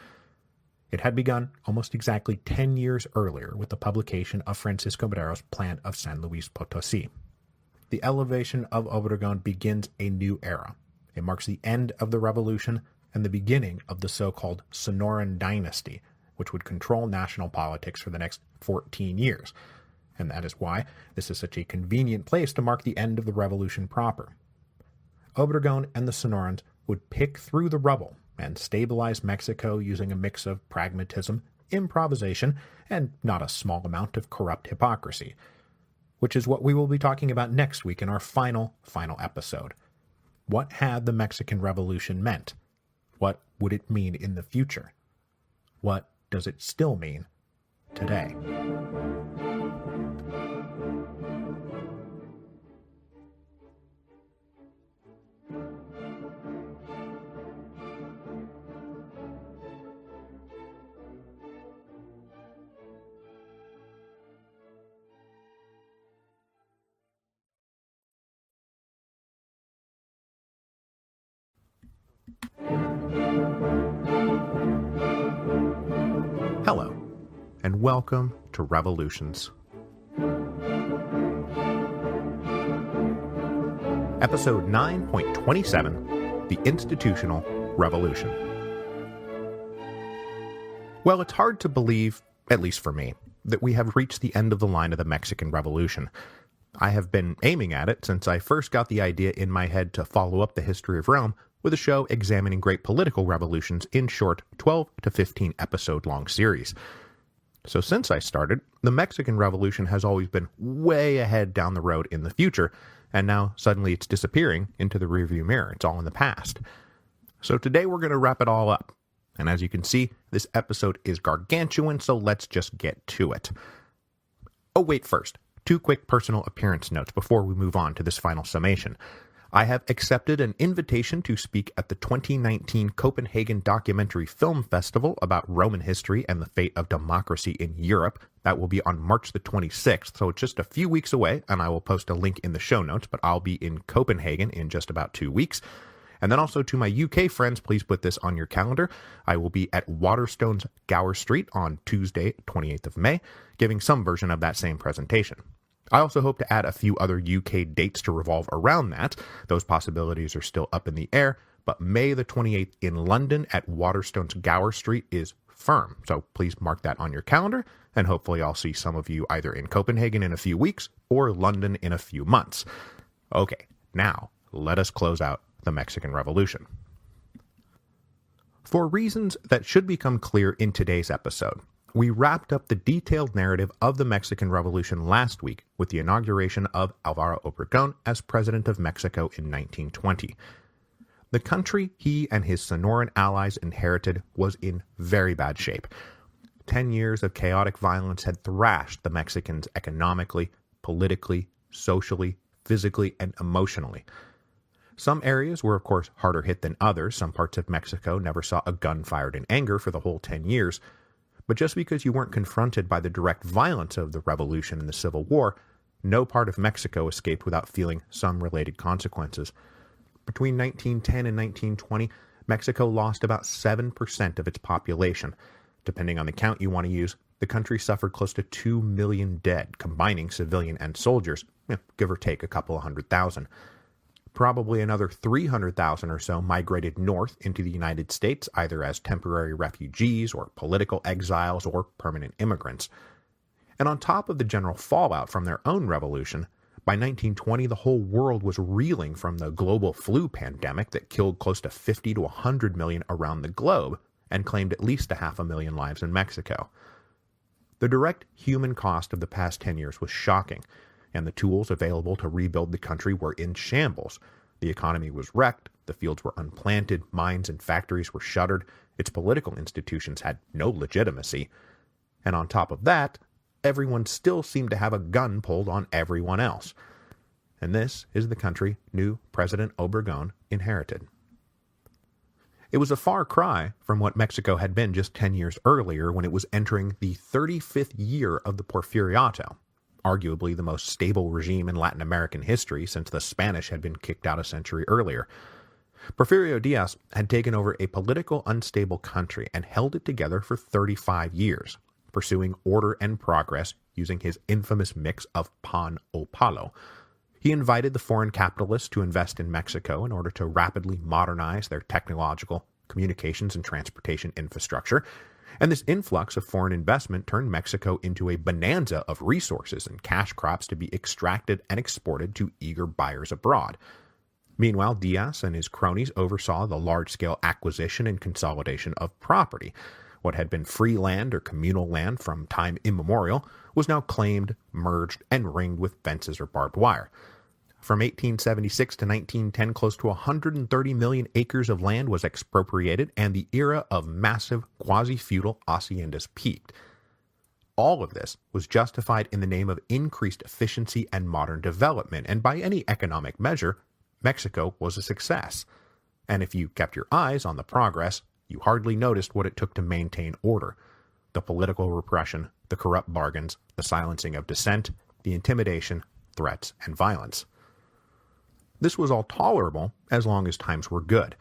It had begun almost exactly 10 years earlier with the publication of Francisco Madero's Plan of San Luis Potosí. The elevation of Obregón begins a new era. It marks the end of the revolution and the beginning of the so-called Sonoran dynasty, which would control national politics for the next 14 years. And that is why this is such a convenient place to mark the end of the revolution proper. Obregón and the Sonorans would pick through the rubble and stabilize Mexico using a mix of pragmatism, improvisation, and not a small amount of corrupt hypocrisy, which is what we will be talking about next week in our final episode. What had the Mexican Revolution meant? What would it mean in the future? What does it still mean today? Hello, and welcome to Revolutions. Episode 9.27, The Institutional Revolution. Well, it's hard to believe, at least for me, that we have reached the end of the line of the Mexican Revolution. I have been aiming at it since I first got the idea in my head to follow up the history of Rome with a show examining great political revolutions in short 12 to 15 episode long series. So since I started, the Mexican Revolution has always been way ahead down the road in the future, and now suddenly it's disappearing into the rearview mirror. It's all in the past. So today we're going to wrap it all up. And as you can see, this episode is gargantuan, so let's just get to it. Oh wait, first, 2 quick personal appearance notes before we move on to this final summation. I have accepted an invitation to speak at the 2019 Copenhagen Documentary Film Festival about Roman history and the fate of democracy in Europe. That will be on March the 26th, so it's just a few weeks away, and I will post a link in the show notes, but I'll be in Copenhagen in just about 2 weeks. And then also to my UK friends, please put this on your calendar. I will be at Waterstones Gower Street on Tuesday, 28th of May, giving some version of that same presentation. I also hope to add a few other UK dates to revolve around that. Those possibilities are still up in the air, but May the 28th in London at Waterstones Gower Street is firm. So please mark that on your calendar, and hopefully I'll see some of you either in Copenhagen in a few weeks or London in a few months. Okay, now let us close out the Mexican Revolution. For reasons that should become clear in today's episode, we wrapped up the detailed narrative of the Mexican Revolution last week with the inauguration of Álvaro Obregón as President of Mexico in 1920. The country he and his Sonoran allies inherited was in very bad shape. 10 years of chaotic violence had thrashed the Mexicans economically, politically, socially, physically, and emotionally. Some areas were, of course, harder hit than others. Some parts of Mexico never saw a gun fired in anger for the whole 10 years. But just because you weren't confronted by the direct violence of the revolution and the Civil War, no part of Mexico escaped without feeling some related consequences. Between 1910 and 1920, Mexico lost about 7% of its population. Depending on the count you want to use, the country suffered close to 2 million dead, combining civilian and soldiers, give or take a couple of 100,000. Probably another 300,000 or so migrated north into the United States, either as temporary refugees or political exiles or permanent immigrants. And on top of the general fallout from their own revolution, by 1920 the whole world was reeling from the global flu pandemic that killed close to 50 to 100 million around the globe and claimed at least 500,000 lives in Mexico. The direct human cost of the past 10 years was shocking, and the tools available to rebuild the country were in shambles. The economy was wrecked, the fields were unplanted, mines and factories were shuttered, its political institutions had no legitimacy. And on top of that, everyone still seemed to have a gun pulled on everyone else. And this is the country new President Obregón inherited. It was a far cry from what Mexico had been just 10 years earlier when it was entering the 35th year of the Porfiriato, arguably the most stable regime in Latin American history since the Spanish had been kicked out a century earlier. Porfirio Diaz had taken over a political unstable country and held it together for 35 years, pursuing order and progress using his infamous mix of pan o palo. He invited the foreign capitalists to invest in Mexico in order to rapidly modernize their technological, communications, and transportation infrastructure, and this influx of foreign investment turned Mexico into a bonanza of resources and cash crops to be extracted and exported to eager buyers abroad. Meanwhile, Diaz and his cronies oversaw the large-scale acquisition and consolidation of property. What had been free land or communal land from time immemorial was now claimed, merged, and ringed with fences or barbed wire. From 1876 to 1910, close to 130 million acres of land was expropriated, and the era of massive, quasi-feudal haciendas peaked. All of this was justified in the name of increased efficiency and modern development, and by any economic measure, Mexico was a success. And if you kept your eyes on the progress, you hardly noticed what it took to maintain order. The political repression, the corrupt bargains, the silencing of dissent, the intimidation, threats, and violence. This was all tolerable as long as times were good.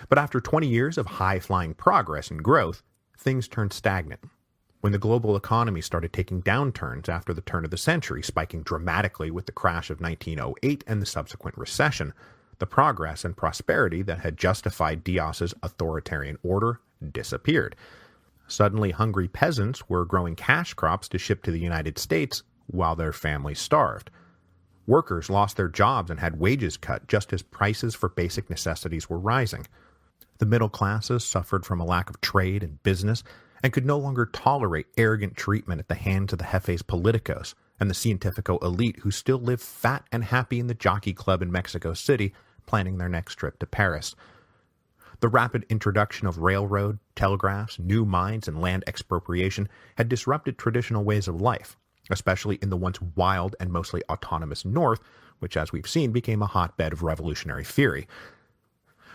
But after 20 years of high-flying progress and growth, things turned stagnant. When the global economy started taking downturns after the turn of the century, spiking dramatically with the crash of 1908 and the subsequent recession, the progress and prosperity that had justified Diaz's authoritarian order disappeared. Suddenly, hungry peasants were growing cash crops to ship to the United States while their families starved. Workers lost their jobs and had wages cut just as prices for basic necessities were rising. The middle classes suffered from a lack of trade and business and could no longer tolerate arrogant treatment at the hands of the jefes politicos and the cientifico elite who still lived fat and happy in the jockey club in Mexico City, planning their next trip to Paris. The rapid introduction of railroad, telegraphs, new mines, and land expropriation had disrupted traditional ways of life, especially in the once wild and mostly autonomous North, which, as we've seen, became a hotbed of revolutionary fury.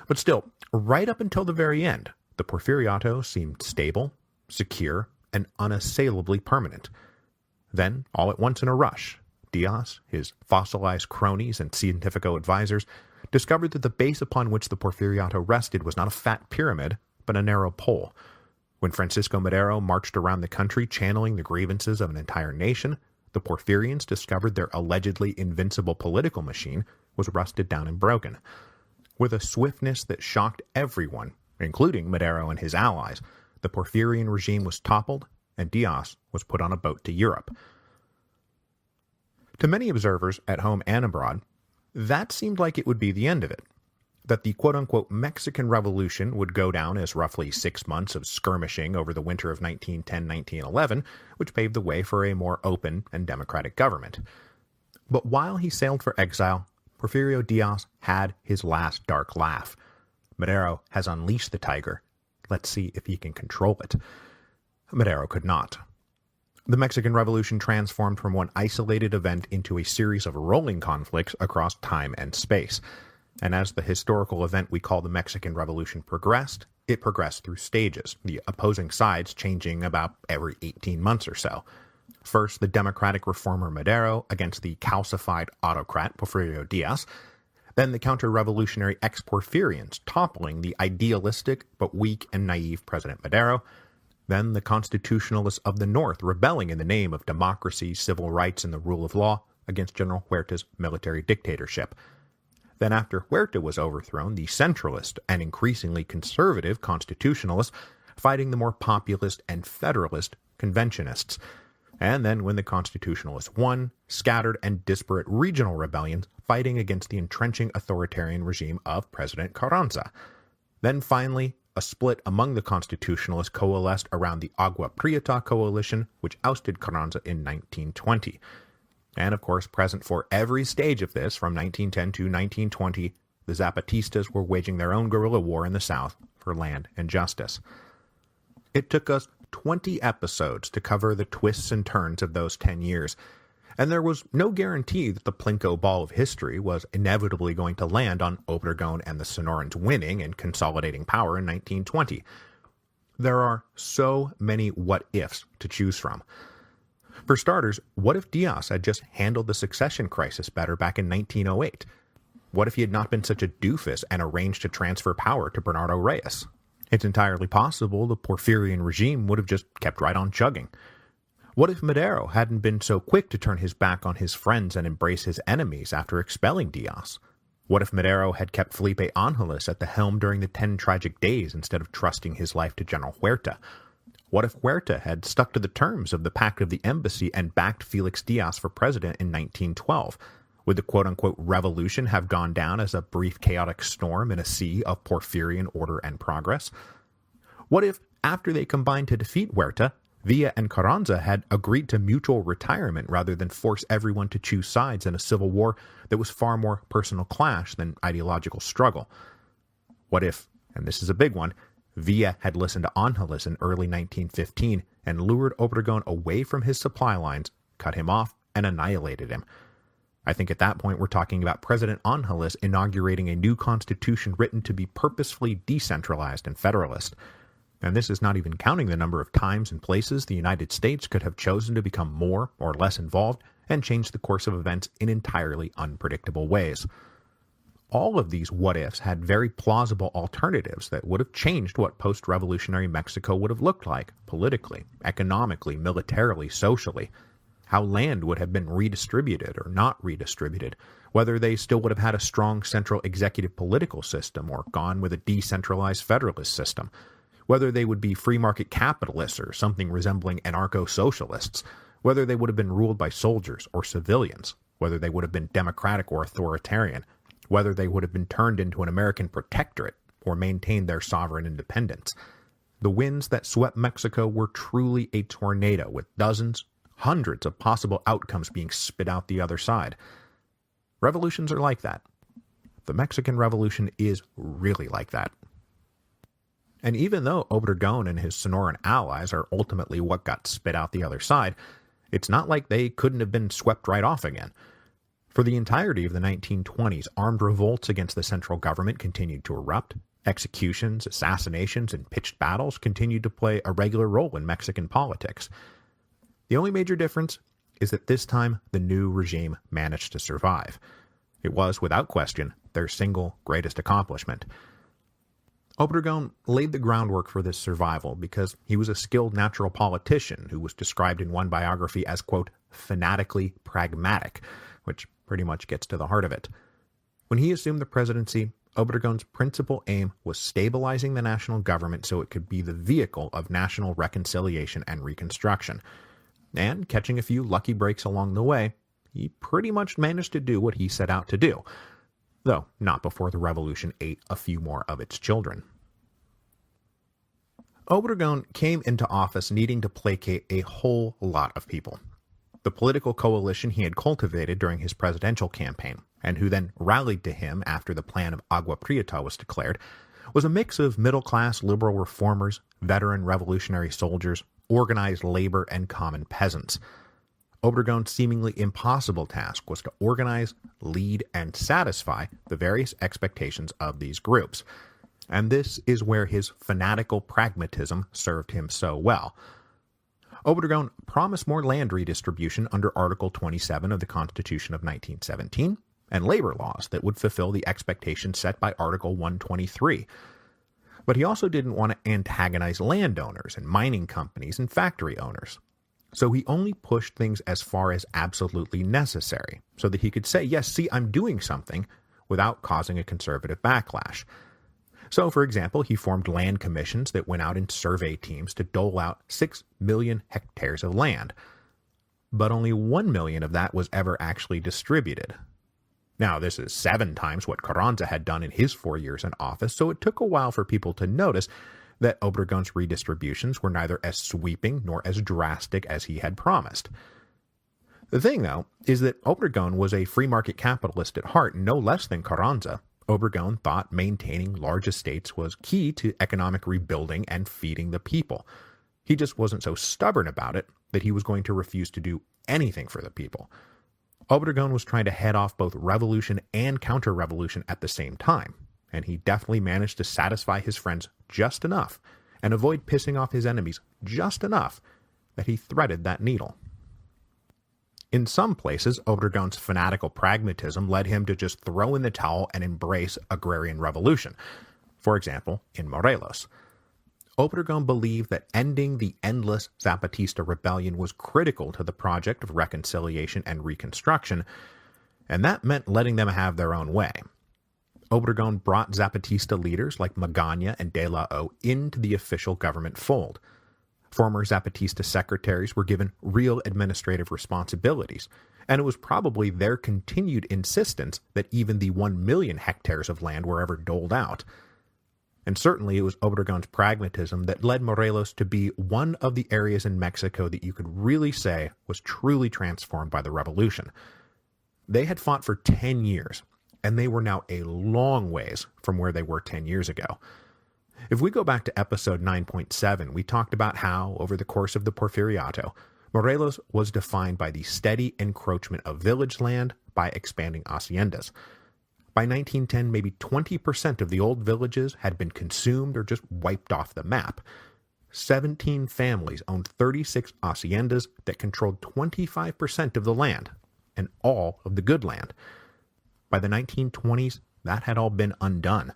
But still, right up until the very end, the Porfiriato seemed stable, secure, and unassailably permanent. Then, all at once in a rush, Diaz, his fossilized cronies and cientifico advisors, discovered that the base upon which the Porfiriato rested was not a fat pyramid, but a narrow pole. When Francisco Madero marched around the country channeling the grievances of an entire nation, the Porfirians discovered their allegedly invincible political machine was rusted down and broken. With a swiftness that shocked everyone, including Madero and his allies, the Porfirian regime was toppled, and Diaz was put on a boat to Europe. To many observers at home and abroad, that seemed like it would be the end of it, that the quote-unquote Mexican Revolution would go down as roughly 6 months of skirmishing over the winter of 1910-1911, which paved the way for a more open and democratic government. But while he sailed for exile, Porfirio Diaz had his last dark laugh. Madero has unleashed the tiger. Let's see if he can control it. Madero could not. The Mexican Revolution transformed from one isolated event into a series of rolling conflicts across time and space. And as the historical event we call the Mexican Revolution progressed, it progressed through stages, the opposing sides changing about every 18 months or so. First, the democratic reformer Madero against the calcified autocrat Porfirio Diaz, then the counter-revolutionary ex-Porfirians toppling the idealistic but weak and naive President Madero, then the constitutionalists of the North rebelling in the name of democracy, civil rights, and the rule of law against General Huerta's military dictatorship. Then after Huerta was overthrown, the centralist and increasingly conservative constitutionalists fighting the more populist and federalist conventionists. And then when the constitutionalists won, scattered and disparate regional rebellions fighting against the entrenching authoritarian regime of President Carranza. Then finally, a split among the constitutionalists coalesced around the Agua Prieta coalition, which ousted Carranza in 1920. And of course, present for every stage of this, from 1910 to 1920, the Zapatistas were waging their own guerrilla war in the South for land and justice. It took us 20 episodes to cover the twists and turns of those 10 years, and there was no guarantee that the Plinko ball of history was inevitably going to land on Obregón and the Sonorans winning and consolidating power in 1920. There are so many what-ifs to choose from. For starters, what if Diaz had just handled the succession crisis better back in 1908? What if he had not been such a doofus and arranged to transfer power to Bernardo Reyes? It's entirely possible the Porfirian regime would have just kept right on chugging. What if Madero hadn't been so quick to turn his back on his friends and embrace his enemies after expelling Diaz? What if Madero had kept Felipe Ángeles at the helm during the 10 tragic days instead of trusting his life to General Huerta? What if Huerta had stuck to the terms of the Pact of the Embassy and backed Felix Diaz for president in 1912? Would the quote-unquote revolution have gone down as a brief chaotic storm in a sea of Porfirian order and progress? What if, after they combined to defeat Huerta, Villa and Carranza had agreed to mutual retirement rather than force everyone to choose sides in a civil war that was far more personal clash than ideological struggle? What if, and this is a big one, Villa had listened to Ángeles in early 1915 and lured Obregón away from his supply lines, cut him off, and annihilated him? I think at that point we're talking about President Ángeles inaugurating a new constitution written to be purposefully decentralized and federalist. And this is not even counting the number of times and places the United States could have chosen to become more or less involved and change the course of events in entirely unpredictable ways. All of these what-ifs had very plausible alternatives that would have changed what post-revolutionary Mexico would have looked like, politically, economically, militarily, socially. How land would have been redistributed or not redistributed, whether they still would have had a strong central executive political system or gone with a decentralized federalist system, whether they would be free market capitalists or something resembling anarcho-socialists, whether they would have been ruled by soldiers or civilians, whether they would have been democratic or authoritarian, whether they would have been turned into an American protectorate or maintained their sovereign independence. The winds that swept Mexico were truly a tornado with dozens, hundreds of possible outcomes being spit out the other side. Revolutions are like that. The Mexican Revolution is really like that. And even though Obregón and his Sonoran allies are ultimately what got spit out the other side, it's not like they couldn't have been swept right off again. For the entirety of the 1920s, armed revolts against the central government continued to erupt. Executions, assassinations, and pitched battles continued to play a regular role in Mexican politics. The only major difference is that this time the new regime managed to survive. It was, without question, their single greatest accomplishment. Obregón laid the groundwork for this survival because he was a skilled natural politician who was described in one biography as, quote, fanatically pragmatic, which pretty much gets to the heart of it. When he assumed the presidency, Obregón's principal aim was stabilizing the national government so it could be the vehicle of national reconciliation and reconstruction. And, catching a few lucky breaks along the way, he pretty much managed to do what he set out to do, though not before the revolution ate a few more of its children. Obregón came into office needing to placate a whole lot of people. The political coalition he had cultivated during his presidential campaign, and who then rallied to him after the plan of Agua Prieta was declared, was a mix of middle-class liberal reformers, veteran revolutionary soldiers, organized labor, and common peasants. Obregón's seemingly impossible task was to organize, lead, and satisfy the various expectations of these groups. And this is where his fanatical pragmatism served him so well. Obregón promised more land redistribution under Article 27 of the Constitution of 1917, and labor laws that would fulfill the expectations set by Article 123. But he also didn't want to antagonize landowners and mining companies and factory owners. So he only pushed things as far as absolutely necessary, so that he could say, yes, see, I'm doing something, without causing a conservative backlash. So, for example, he formed land commissions that went out in survey teams to dole out 6 million hectares of land. But only 1 million of that was ever actually distributed. Now, this is 7 times what Carranza had done in his 4 years in office, so it took a while for people to notice that Obregon's redistributions were neither as sweeping nor as drastic as he had promised. The thing, though, is that Obregon was a free market capitalist at heart, no less than Carranza. Obregon thought maintaining large estates was key to economic rebuilding and feeding the people. He just wasn't so stubborn about it that he was going to refuse to do anything for the people. Obregon was trying to head off both revolution and counter-revolution at the same time, and he definitely managed to satisfy his friends just enough and avoid pissing off his enemies just enough that he threaded that needle. In some places, Obregon's fanatical pragmatism led him to just throw in the towel and embrace agrarian revolution. For example, in Morelos. Obregon believed that ending the endless Zapatista rebellion was critical to the project of reconciliation and reconstruction, and that meant letting them have their own way. Obregon brought Zapatista leaders like Magaña and De La O into the official government fold. Former Zapatista secretaries were given real administrative responsibilities, and it was probably their continued insistence that even the 1 million hectares of land were ever doled out. And certainly it was Obregon's pragmatism that led Morelos to be one of the areas in Mexico that you could really say was truly transformed by the revolution. They had fought for 10 years, and they were now a long ways from where they were 10 years ago. If we go back to episode 9.7, we talked about how, over the course of the Porfiriato, Morelos was defined by the steady encroachment of village land by expanding haciendas. By 1910, maybe 20% of the old villages had been consumed or just wiped off the map. 17 families owned 36 haciendas that controlled 25% of the land, and all of the good land. By the 1920s, that had all been undone.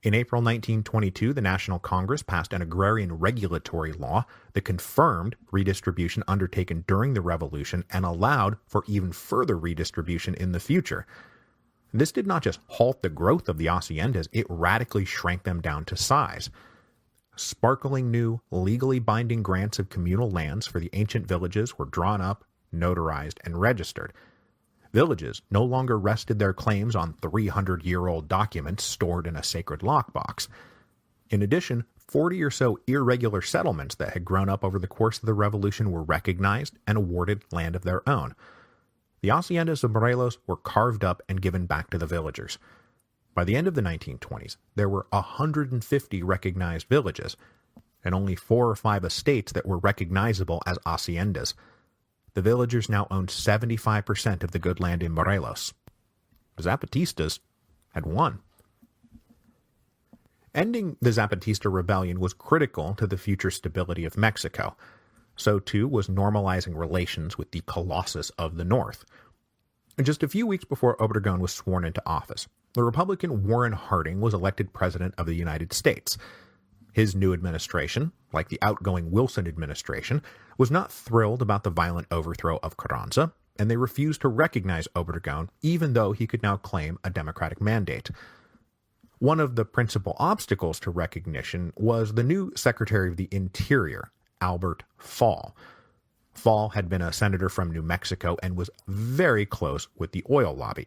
In April 1922, the National Congress passed an agrarian regulatory law that confirmed redistribution undertaken during the Revolution and allowed for even further redistribution in the future. This did not just halt the growth of the haciendas, it radically shrank them down to size. Sparkling new, legally binding grants of communal lands for the ancient villages were drawn up, notarized, and registered. Villages no longer rested their claims on 300-year-old documents stored in a sacred lockbox. In addition, 40 or so irregular settlements that had grown up over the course of the Revolution were recognized and awarded land of their own. The haciendas of Morelos were carved up and given back to the villagers. By the end of the 1920s, there were 150 recognized villages, and only 4 or 5 estates that were recognizable as haciendas. The villagers now owned 75% of the good land in Morelos. The Zapatistas had won. Ending the Zapatista rebellion was critical to the future stability of Mexico. So too was normalizing relations with the Colossus of the North. Just a few weeks before Obregon was sworn into office, the Republican Warren Harding was elected President of the United States. His new administration, like the outgoing Wilson administration, was not thrilled about the violent overthrow of Carranza, and they refused to recognize Obregon even though he could now claim a Democratic mandate. One of the principal obstacles to recognition was the new Secretary of the Interior, Albert Fall. Fall had been a senator from New Mexico and was very close with the oil lobby.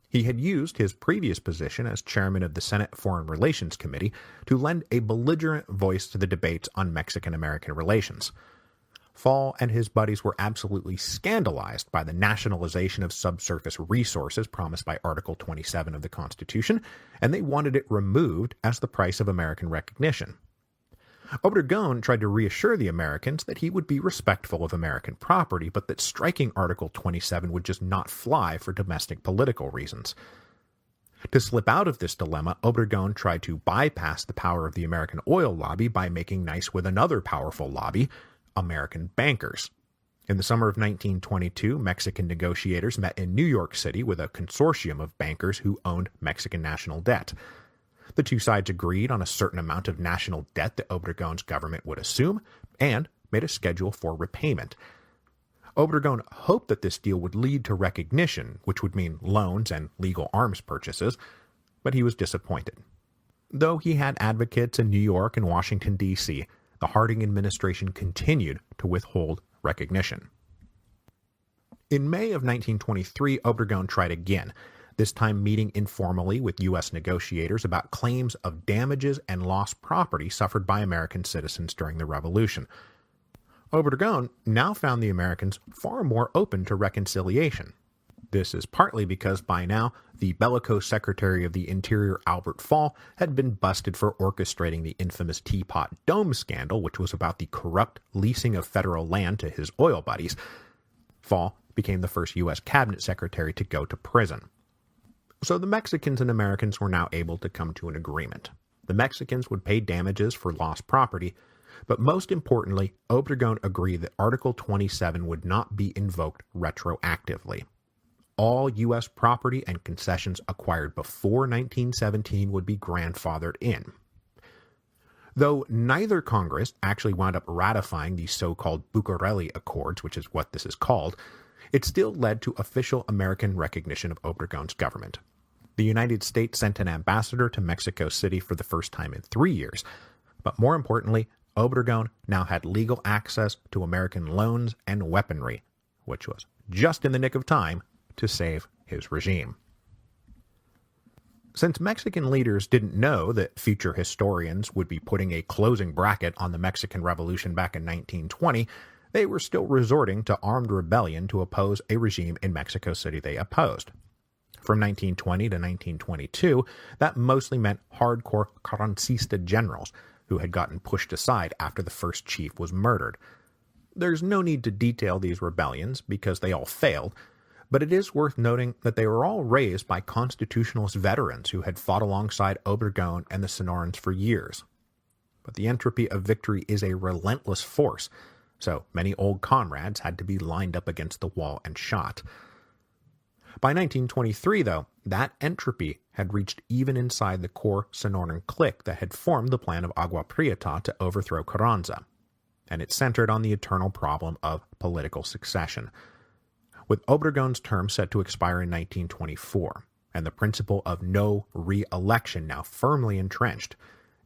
He had used his previous position as chairman of the Senate Foreign Relations Committee to lend a belligerent voice to the debates on Mexican-American relations. Fall and his buddies were absolutely scandalized by the nationalization of subsurface resources promised by Article 27 of the Constitution, and they wanted it removed as the price of American recognition. Obregon tried to reassure the Americans that he would be respectful of American property, but that striking Article 27 would just not fly for domestic political reasons. To slip out of this dilemma, Obregon tried to bypass the power of the American oil lobby by making nice with another powerful lobby, American bankers. In the summer of 1922, Mexican negotiators met in New York City with a consortium of bankers who owned Mexican national debt. The two sides agreed on a certain amount of national debt that Obregon's government would assume, and made a schedule for repayment. Obregon hoped that this deal would lead to recognition, which would mean loans and legal arms purchases, but he was disappointed. Though he had advocates in New York and Washington, D.C., the Harding administration continued to withhold recognition. In May of 1923, Obregon tried again, this time meeting informally with U.S. negotiators about claims of damages and lost property suffered by American citizens during the Revolution. Obregon now found the Americans far more open to reconciliation. This is partly because by now, the bellicose Secretary of the Interior Albert Fall had been busted for orchestrating the infamous Teapot Dome scandal, which was about the corrupt leasing of federal land to his oil buddies. Fall became the first U.S. cabinet secretary to go to prison. So the Mexicans and Americans were now able to come to an agreement. The Mexicans would pay damages for lost property, but most importantly, Obregon agreed that Article 27 would not be invoked retroactively. All U.S. property and concessions acquired before 1917 would be grandfathered in. Though neither Congress actually wound up ratifying the so-called Bucareli Accords, which is what this is called, it still led to official American recognition of Obregon's government. The United States sent an ambassador to Mexico City for the first time in 3 years, but more importantly, Obregon now had legal access to American loans and weaponry, which was just in the nick of time to save his regime. Since Mexican leaders didn't know that future historians would be putting a closing bracket on the Mexican Revolution back in 1920, they were still resorting to armed rebellion to oppose a regime in Mexico City they opposed. From 1920 to 1922, that mostly meant hardcore Carrancista generals who had gotten pushed aside after the first chief was murdered. There's no need to detail these rebellions because they all failed, but it is worth noting that they were all raised by constitutionalist veterans who had fought alongside Obregon and the Sonorans for years. But the entropy of victory is a relentless force, so many old comrades had to be lined up against the wall and shot. By 1923, though, that entropy had reached even inside the core Sonoran clique that had formed the plan of Agua Prieta to overthrow Carranza, and it centered on the eternal problem of political succession. With Obregon's term set to expire in 1924, and the principle of no re-election now firmly entrenched,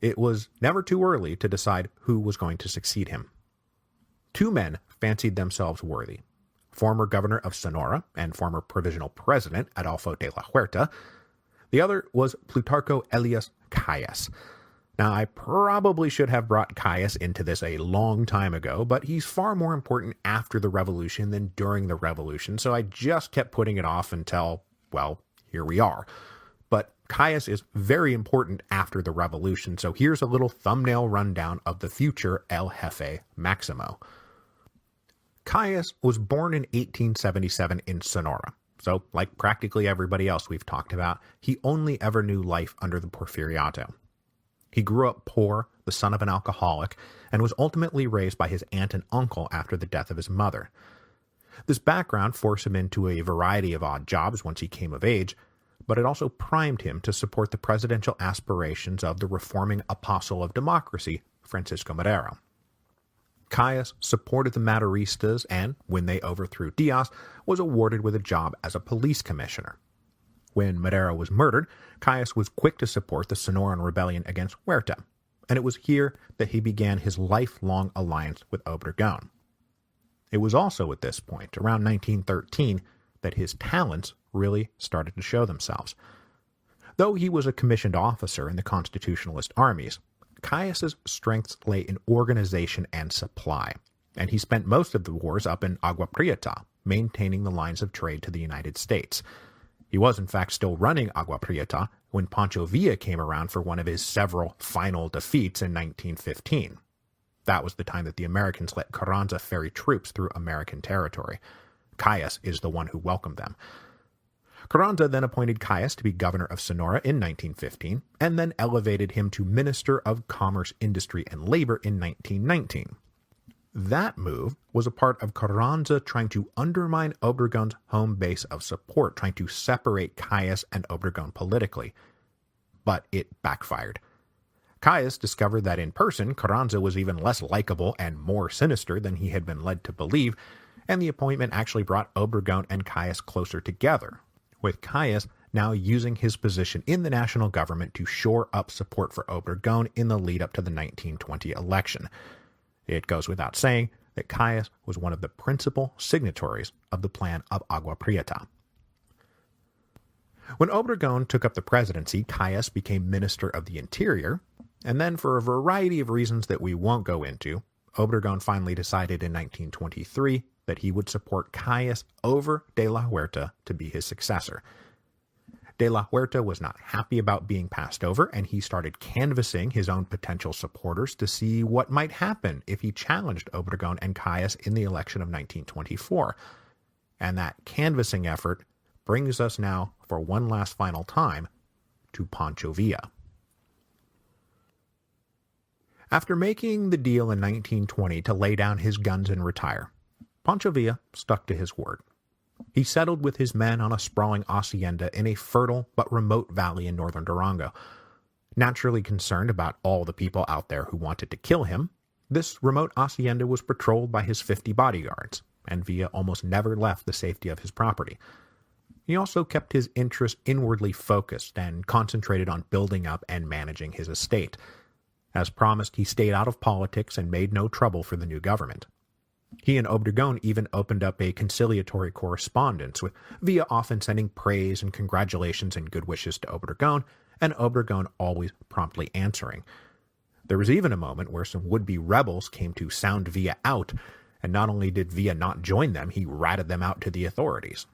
it was never too early to decide who was going to succeed him. Two men fancied themselves worthy: former governor of Sonora and former provisional president Adolfo de la Huerta. The other was Plutarco Elias Calles. Now, I probably should have brought Calles into this a long time ago, but he's far more important after the revolution than during the revolution, so I just kept putting it off until, well, here we are. But Calles is very important after the revolution, so here's a little thumbnail rundown of the future El Jefe Maximo. Calles was born in 1877 in Sonora, so like practically everybody else we've talked about, he only ever knew life under the Porfiriato. He grew up poor, the son of an alcoholic, and was ultimately raised by his aunt and uncle after the death of his mother. This background forced him into a variety of odd jobs once he came of age, but it also primed him to support the presidential aspirations of the reforming apostle of democracy, Francisco Madero. Calles supported the Maderistas and, when they overthrew Diaz, was awarded with a job as a police commissioner. When Madero was murdered, Calles was quick to support the Sonoran rebellion against Huerta, and it was here that he began his lifelong alliance with Obregon. It was also at this point, around 1913, that his talents really started to show themselves. Though he was a commissioned officer in the constitutionalist armies, Calles' strengths lay in organization and supply, and he spent most of the wars up in Agua Prieta, maintaining the lines of trade to the United States. He was in fact still running Agua Prieta when Pancho Villa came around for one of his several final defeats in 1915. That was the time that the Americans let Carranza ferry troops through American territory. Calles is the one who welcomed them. Carranza then appointed Calles to be governor of Sonora in 1915, and then elevated him to Minister of Commerce, Industry, and Labor in 1919. That move was a part of Carranza trying to undermine Obregon's home base of support, trying to separate Calles and Obregon politically. But it backfired. Calles discovered that in person, Carranza was even less likable and more sinister than he had been led to believe, and the appointment actually brought Obregon and Caius closer together, with Caius now using his position in the national government to shore up support for Obregon in the lead up to the 1920 election. It goes without saying that Caius was one of the principal signatories of the Plan of Agua Prieta. When Obregon took up the presidency, Caius became Minister of the Interior, and then for a variety of reasons that we won't go into, Obregon finally decided in 1923 that he would support Caius over de la Huerta to be his successor. De la Huerta was not happy about being passed over, and he started canvassing his own potential supporters to see what might happen if he challenged Obregon and Caius in the election of 1924. And that canvassing effort brings us now, for one last final time, to Pancho Villa. After making the deal in 1920 to lay down his guns and retire, Pancho Villa stuck to his word. He settled with his men on a sprawling hacienda in a fertile but remote valley in northern Durango. Naturally concerned about all the people out there who wanted to kill him, this remote hacienda was patrolled by his 50 bodyguards, and Villa almost never left the safety of his property. He also kept his interest inwardly focused and concentrated on building up and managing his estate. As promised, he stayed out of politics and made no trouble for the new government. He and Obregon even opened up a conciliatory correspondence, with Villa often sending praise and congratulations and good wishes to Obregon, and Obregon always promptly answering. There was even a moment where some would-be rebels came to sound Villa out, and not only did Villa not join them, he ratted them out to the authorities.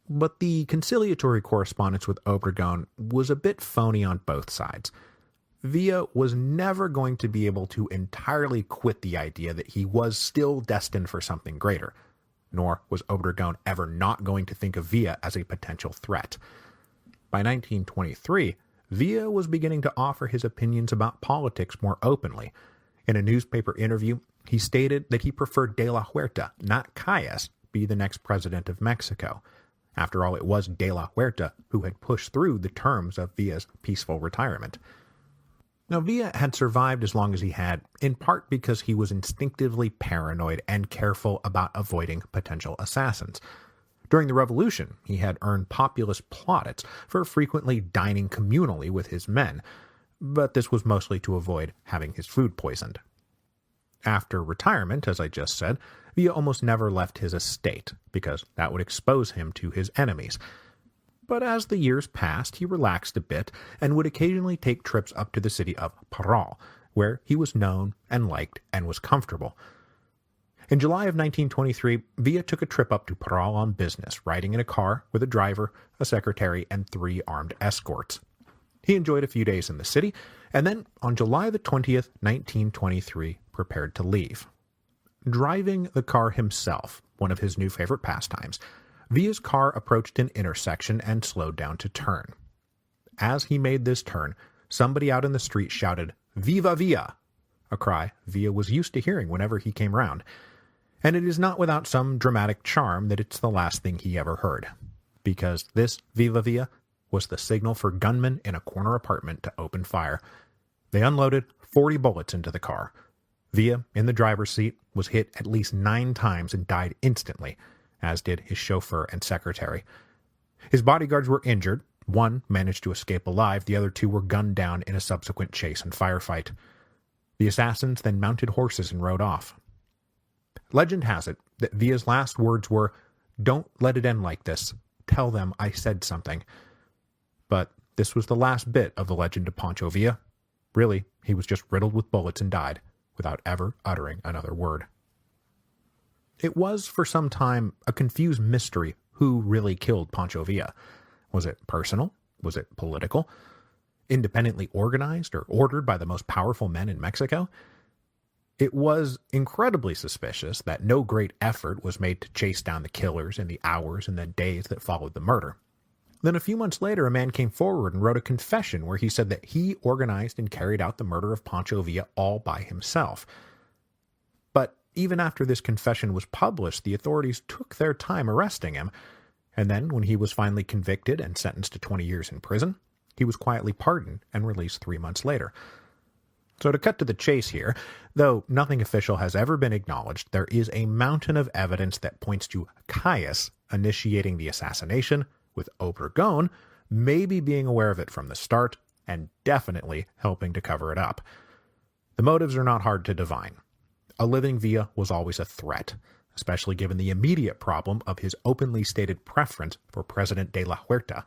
But the conciliatory correspondence with Obregon was a bit phony on both sides. Villa was never going to be able to entirely quit the idea that he was still destined for something greater, nor was Obregon ever not going to think of Villa as a potential threat. By 1923, Villa was beginning to offer his opinions about politics more openly. In a newspaper interview, he stated that he preferred de la Huerta, not Caius, be the next president of Mexico. After all, it was de la Huerta who had pushed through the terms of Villa's peaceful retirement. Now, Villa had survived as long as he had, in part because he was instinctively paranoid and careful about avoiding potential assassins. During the Revolution, he had earned populist plaudits for frequently dining communally with his men, but this was mostly to avoid having his food poisoned. After retirement, as I just said, Villa almost never left his estate, because that would expose him to his enemies. But as the years passed, he relaxed a bit and would occasionally take trips up to the city of Parral, where he was known and liked and was comfortable. In July of 1923, Villa took a trip up to Parral on business, riding in a car with a driver, a secretary, and 3 armed escorts. He enjoyed a few days in the city, and then, on July the 20th, 1923, prepared to leave. Driving the car himself, one of his new favorite pastimes, Villa's car approached an intersection and slowed down to turn. As he made this turn, somebody out in the street shouted, "Viva Villa!" a cry Villa was used to hearing whenever he came round. And it is not without some dramatic charm that it's the last thing he ever heard, because this Viva Villa was the signal for gunmen in a corner apartment to open fire. They unloaded 40 bullets into the car. Villa, in the driver's seat, was hit at least 9 times and died instantly, as did his chauffeur and secretary. His bodyguards were injured. One managed to escape alive. The other 2 were gunned down in a subsequent chase and firefight. The assassins then mounted horses and rode off. Legend has it that Villa's last words were, "Don't let it end like this. Tell them I said something." But this was the last bit of the legend of Pancho Villa. Really, he was just riddled with bullets and died, without ever uttering another word. It was, for some time, a confused mystery who really killed Pancho Villa. Was it personal? Was it political? Independently organized or ordered by the most powerful men in Mexico? It was incredibly suspicious that no great effort was made to chase down the killers in the hours and the days that followed the murder. Then a few months later, a man came forward and wrote a confession where he said that he organized and carried out the murder of Pancho Villa all by himself. But even after this confession was published, the authorities took their time arresting him, and then when he was finally convicted and sentenced to 20 years in prison, he was quietly pardoned and released 3 months later. So to cut to the chase here, though nothing official has ever been acknowledged, there is a mountain of evidence that points to Caius initiating the assassination, with Obregon maybe being aware of it from the start, and definitely helping to cover it up. The motives are not hard to divine. A living Villa was always a threat, especially given the immediate problem of his openly stated preference for President de la Huerta.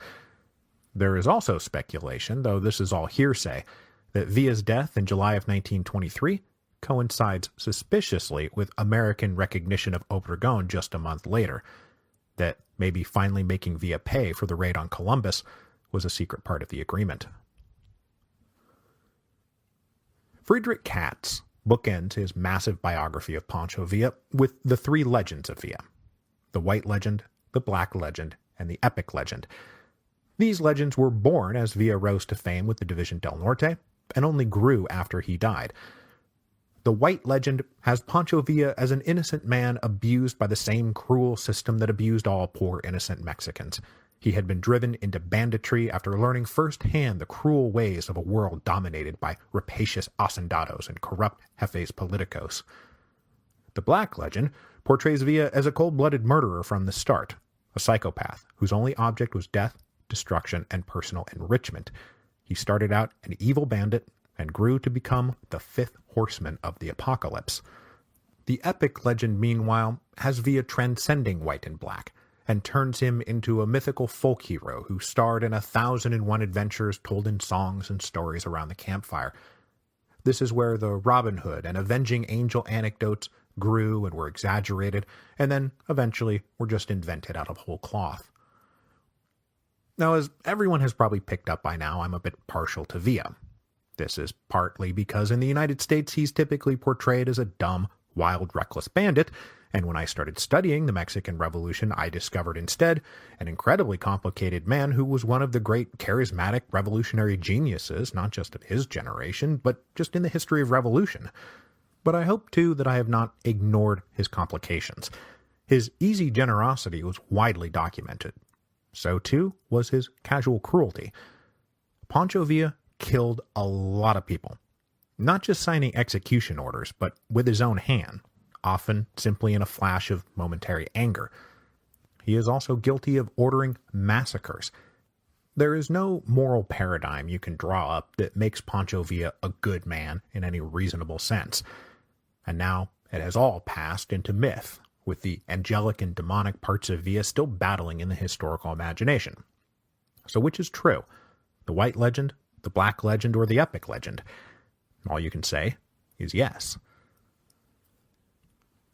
There is also speculation, though this is all hearsay, that Villa's death in July of 1923 coincides suspiciously with American recognition of Obregon just a month later, that maybe finally making Villa pay for the raid on Columbus was a secret part of the agreement. Friedrich Katz bookends his massive biography of Pancho Villa with the three legends of Villa: the white legend, the black legend, and the epic legend. These legends were born as Villa rose to fame with the Division del Norte, and only grew after he died. The white legend has Pancho Villa as an innocent man abused by the same cruel system that abused all poor innocent Mexicans. He had been driven into banditry after learning firsthand the cruel ways of a world dominated by rapacious hacendados and corrupt jefes politicos. The black legend portrays Villa as a cold-blooded murderer from the start, a psychopath whose only object was death, destruction, and personal enrichment. He started out an evil bandit and grew to become the fifth horseman of the apocalypse. The epic legend, meanwhile, has Villa transcending white and black, and turns him into a mythical folk hero who starred in 1,001 adventures told in songs and stories around the campfire. This is where the Robin Hood and Avenging Angel anecdotes grew and were exaggerated, and then eventually were just invented out of whole cloth. Now, as everyone has probably picked up by now, I'm a bit partial to Villa. This is partly because in the United States he's typically portrayed as a dumb, wild, reckless bandit, and when I started studying the Mexican Revolution, I discovered instead an incredibly complicated man who was one of the great charismatic revolutionary geniuses, not just of his generation, but just in the history of revolution. But I hope, too, that I have not ignored his complications. His easy generosity was widely documented. So, too, was his casual cruelty. Pancho Villa killed a lot of people, not just signing execution orders, but with his own hand, often simply in a flash of momentary anger. He is also guilty of ordering massacres. There is no moral paradigm you can draw up that makes Pancho Villa a good man in any reasonable sense. And now it has all passed into myth, with the angelic and demonic parts of Villa still battling in the historical imagination. So which is true? The white legend, the black legend, or the epic legend? All you can say is yes.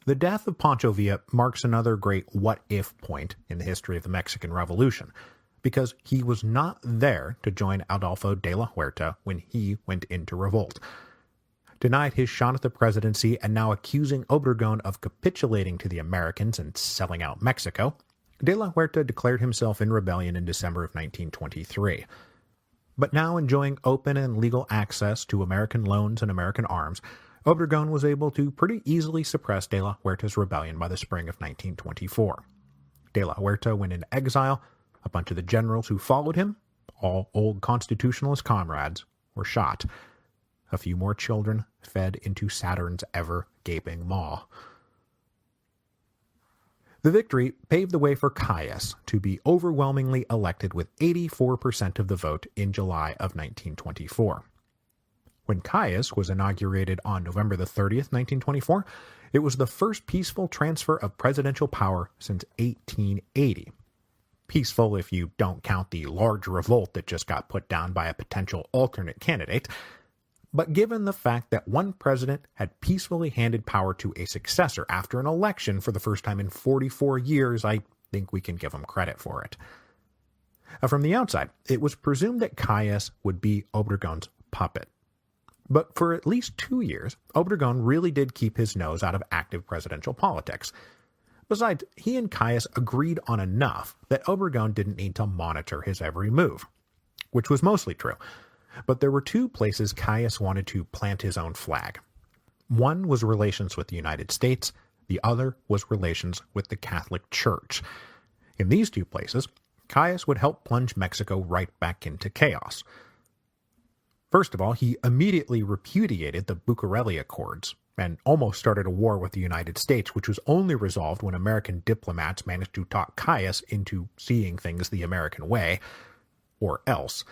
The death of Pancho Villa marks another great what-if point in the history of the Mexican Revolution, because he was not there to join Adolfo de la Huerta when he went into revolt. Denied his shot at the presidency and now accusing Obregon of capitulating to the Americans and selling out Mexico, de la Huerta declared himself in rebellion in December of 1923. But now enjoying open and legal access to American loans and American arms, Obregon was able to pretty easily suppress de la Huerta's rebellion by the spring of 1924. De la Huerta went into exile. A bunch of the generals who followed him, all old constitutionalist comrades, were shot. A few more children fed into Saturn's ever-gaping maw. The victory paved the way for Caius to be overwhelmingly elected with 84% of the vote in July of 1924. When Caius was inaugurated on November the 30th, 1924, it was the first peaceful transfer of presidential power since 1880. Peaceful if you don't count the large revolt that just got put down by a potential alternate candidate. But given the fact that one president had peacefully handed power to a successor after an election for the first time in 44 years, I think we can give him credit for it. From the outside, it was presumed that Caius would be Obregon's puppet. But for at least 2 years, Obregon really did keep his nose out of active presidential politics. Besides, he and Caius agreed on enough that Obregon didn't need to monitor his every move, which was mostly true. But there were two places Caius wanted to plant his own flag. One was relations with the United States, the other was relations with the Catholic Church. In these two places, Caius would help plunge Mexico right back into chaos. First of all, he immediately repudiated the Buchareli Accords and almost started a war with the United States, which was only resolved when American diplomats managed to talk Caius into seeing things the American way, or else.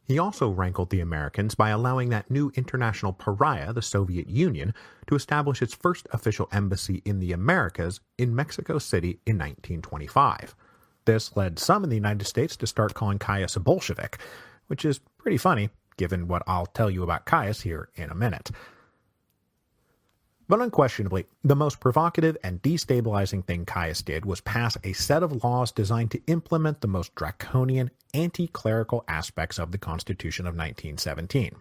He also rankled the Americans by allowing that new international pariah, the Soviet Union, to establish its first official embassy in the Americas in Mexico City in 1925. This led some in the United States to start calling Caius a Bolshevik, which is pretty funny, given what I'll tell you about Caius here in a minute. But unquestionably, the most provocative and destabilizing thing Caius did was pass a set of laws designed to implement the most draconian, anti-clerical aspects of the Constitution of 1917.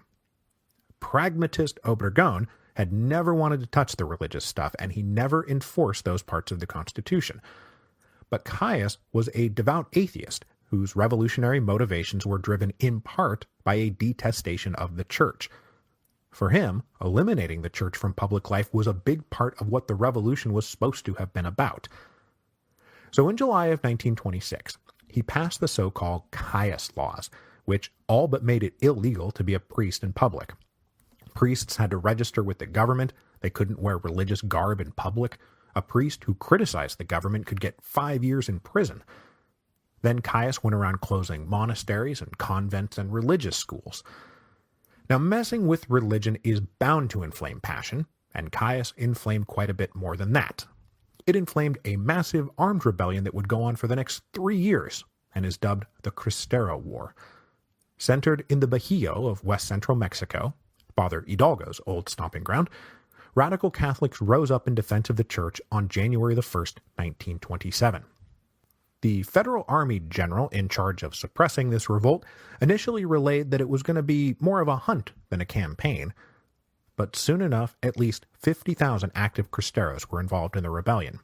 Pragmatist Obregón had never wanted to touch the religious stuff, and he never enforced those parts of the Constitution. But Caius was a devout atheist whose revolutionary motivations were driven in part by a detestation of the church. For him, eliminating the church from public life was a big part of what the revolution was supposed to have been about. So in July of 1926, he passed the so-called Caius Laws, which all but made it illegal to be a priest in public. Priests had to register with the government, they couldn't wear religious garb in public, a priest who criticized the government could get 5 years in prison. Then Caius went around closing monasteries and convents and religious schools. Now, messing with religion is bound to inflame passion, and Caius inflamed quite a bit more than that. It inflamed a massive armed rebellion that would go on for the next 3 years, and is dubbed the Cristero War. Centered in the Bajío of west-central Mexico, Father Hidalgo's old stomping ground, radical Catholics rose up in defense of the church on January 1st, 1927. The Federal Army general in charge of suppressing this revolt initially relayed that it was going to be more of a hunt than a campaign, but soon enough at least 50,000 active Cristeros were involved in the rebellion.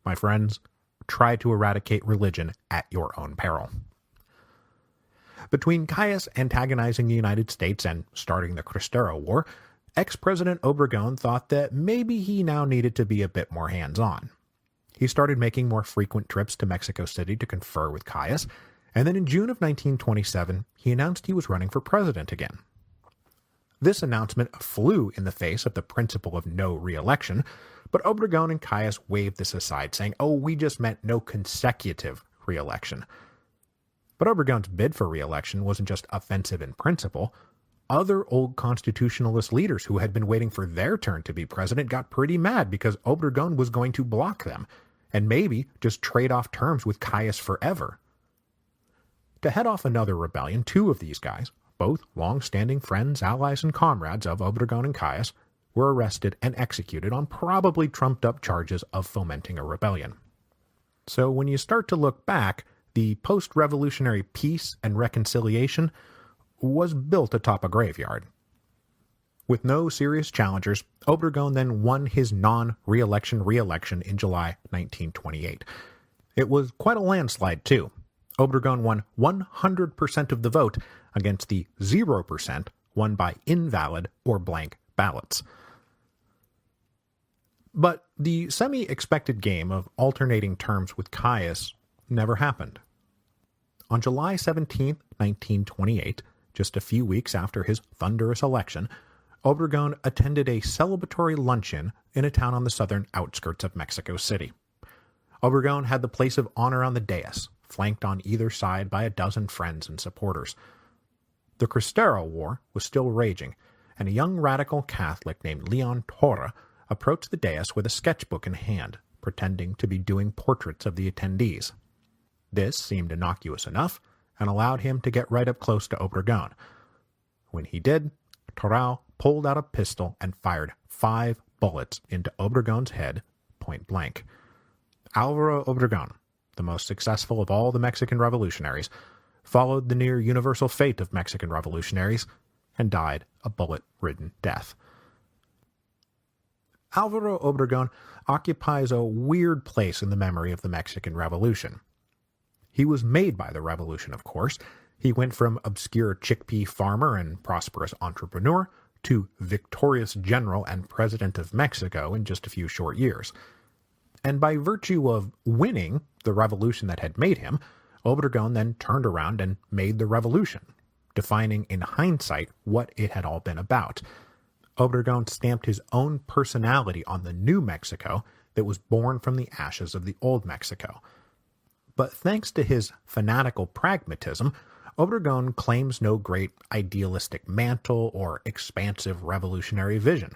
My friends, try to eradicate religion at your own peril. Between Caius antagonizing the United States and starting the Cristero War, ex-President Obregón thought that maybe he now needed to be a bit more hands-on. He started making more frequent trips to Mexico City to confer with Caius, and then in June of 1927, he announced he was running for president again. This announcement flew in the face of the principle of no re-election, but Obregón and Caius waved this aside, saying, "Oh, we just meant no consecutive re-election." But Obregón's bid for re-election wasn't just offensive in principle. Other old constitutionalist leaders who had been waiting for their turn to be president got pretty mad because Obregón was going to block them, and maybe just trade off terms with Caius forever. To head off another rebellion, two of these guys, both long-standing friends, allies, and comrades of Obregón and Caius, were arrested and executed on probably trumped-up charges of fomenting a rebellion. So when you start to look back, the post-revolutionary peace and reconciliation was built atop a graveyard. With no serious challengers, Obregón then won his non-re-election re-election in July 1928. It was quite a landslide, too. Obregón won 100% of the vote against the 0% won by invalid or blank ballots. But the semi-expected game of alternating terms with Caius never happened. On July 17, 1928, just a few weeks after his thunderous election, Obregón attended a celebratory luncheon in a town on the southern outskirts of Mexico City. Obregón had the place of honor on the dais, flanked on either side by a dozen friends and supporters. The Cristero War was still raging, and a young radical Catholic named Leon Torra approached the dais with a sketchbook in hand, pretending to be doing portraits of the attendees. This seemed innocuous enough, and allowed him to get right up close to Obregón. When he did, Torra pulled out a pistol and fired 5 bullets into Obregón's head, point blank. Álvaro Obregón, the most successful of all the Mexican revolutionaries, followed the near-universal fate of Mexican revolutionaries and died a bullet-ridden death. Álvaro Obregón occupies a weird place in the memory of the Mexican Revolution. He was made by the revolution, of course. He went from obscure chickpea farmer and prosperous entrepreneur to victorious general and president of Mexico in just a few short years. And by virtue of winning the revolution that had made him, Obregón then turned around and made the revolution. defining in hindsight what it had all been about. Obregón stamped his own personality on the new Mexico that was born from the ashes of the old Mexico. But thanks to his fanatical pragmatism, Obregón claims no great idealistic mantle or expansive revolutionary vision.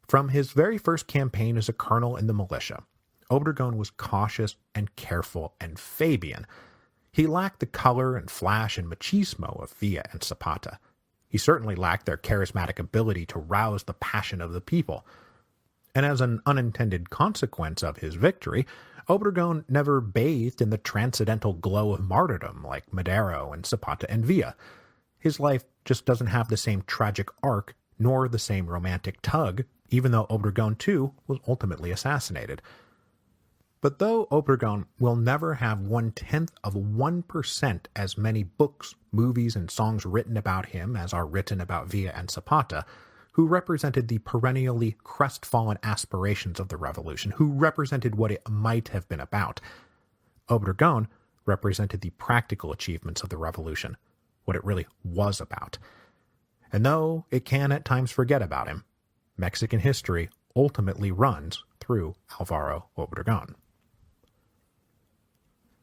From his very first campaign as a colonel in the militia, Obregón was cautious and careful and Fabian. He lacked the color and flash and machismo of Villa and Zapata. He certainly lacked their charismatic ability to rouse the passion of the people. And as an unintended consequence of his victory, Obregón never bathed in the transcendental glow of martyrdom like Madero and Zapata and Villa. His life just doesn't have the same tragic arc nor the same romantic tug, even though Obregón too was ultimately assassinated. But though Obregón will never have 0.1% as many books, movies, and songs written about him as are written about Villa and Zapata, who represented the perennially crestfallen aspirations of the revolution, who represented what it might have been about, Obregón represented the practical achievements of the revolution, what it really was about. And though it can at times forget about him, Mexican history ultimately runs through Álvaro Obregón.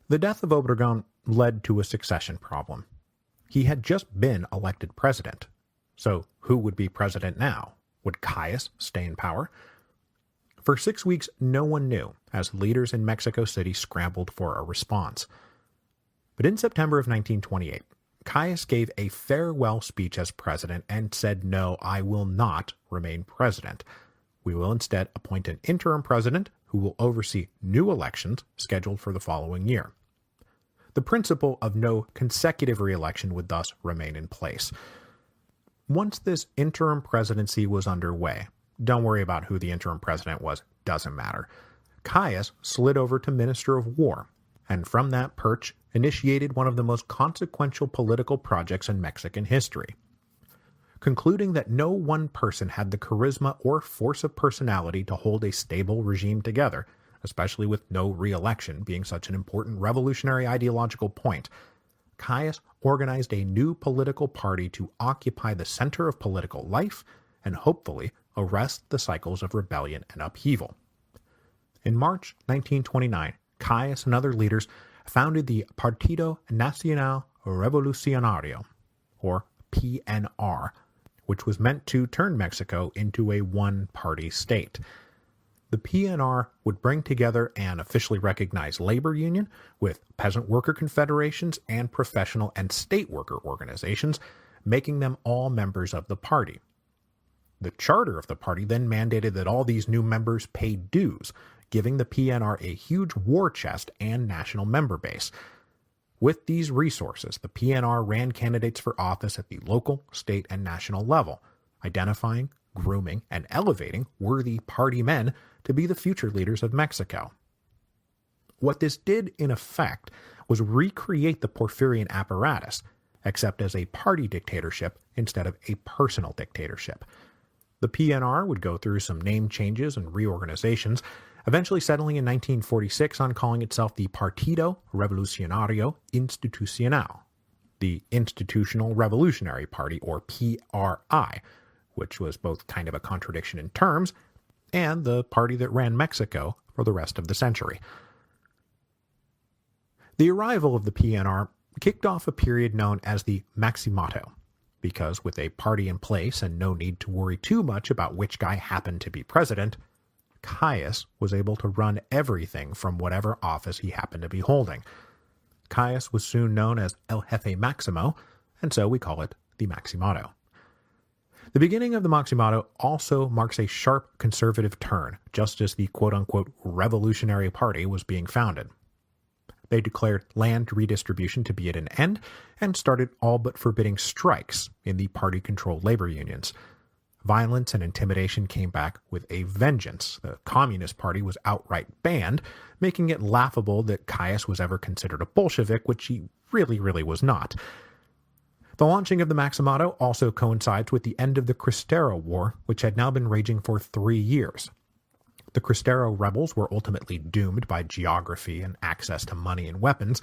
The death of Obregón led to a succession problem. He had just been elected president. So who would be president now? Would Calles stay in power? For 6 weeks, no one knew, as leaders in Mexico City scrambled for a response. But in September of 1928, Calles gave a farewell speech as president and said, "No, I will not remain president. We will instead appoint an interim president who will oversee new elections scheduled for the following year." The principle of no consecutive re-election would thus remain in place. Once this interim presidency was underway, don't worry about who the interim president was, doesn't matter. Calles slid over to Minister of War, and from that perch initiated one of the most consequential political projects in Mexican history. Concluding that no one person had the charisma or force of personality to hold a stable regime together, especially with no re-election being such an important revolutionary ideological point, Calles organized a new political party to occupy the center of political life and hopefully arrest the cycles of rebellion and upheaval. In March 1929, Calles and other leaders founded the Partido Nacional Revolucionario, or PNR, which was meant to turn Mexico into a one-party state. The PNR would bring together an officially recognized labor union with peasant worker confederations and professional and state worker organizations, making them all members of the party. The charter of the party then mandated that all these new members pay dues, giving the PNR a huge war chest and national member base. With these resources, the PNR ran candidates for office at the local, state, and national level, identifying, grooming, and elevating worthy party men to be the future leaders of Mexico. What this did, in effect, was recreate the Porfirian apparatus, except as a party dictatorship instead of a personal dictatorship. The PNR would go through some name changes and reorganizations, eventually settling in 1946 on calling itself the Partido Revolucionario Institucional, the Institutional Revolutionary Party, or PRI, which was both kind of a contradiction in terms, and the party that ran Mexico for the rest of the century. The arrival of the PNR kicked off a period known as the Maximato, because with a party in place and no need to worry too much about which guy happened to be president, Calles was able to run everything from whatever office he happened to be holding. Calles was soon known as El Jefe Maximo, and so we call it the Maximato. The beginning of the Maximato also marks a sharp conservative turn, just as the quote-unquote Revolutionary Party was being founded. They declared land redistribution to be at an end and started all but forbidding strikes in the party-controlled labor unions. Violence and intimidation came back with a vengeance. The Communist Party was outright banned, making it laughable that Calles was ever considered a Bolshevik, which he really was not. The launching of the Maximato also coincides with the end of the Cristero War, which had now been raging for 3 years. The Cristero rebels were ultimately doomed by geography and access to money and weapons,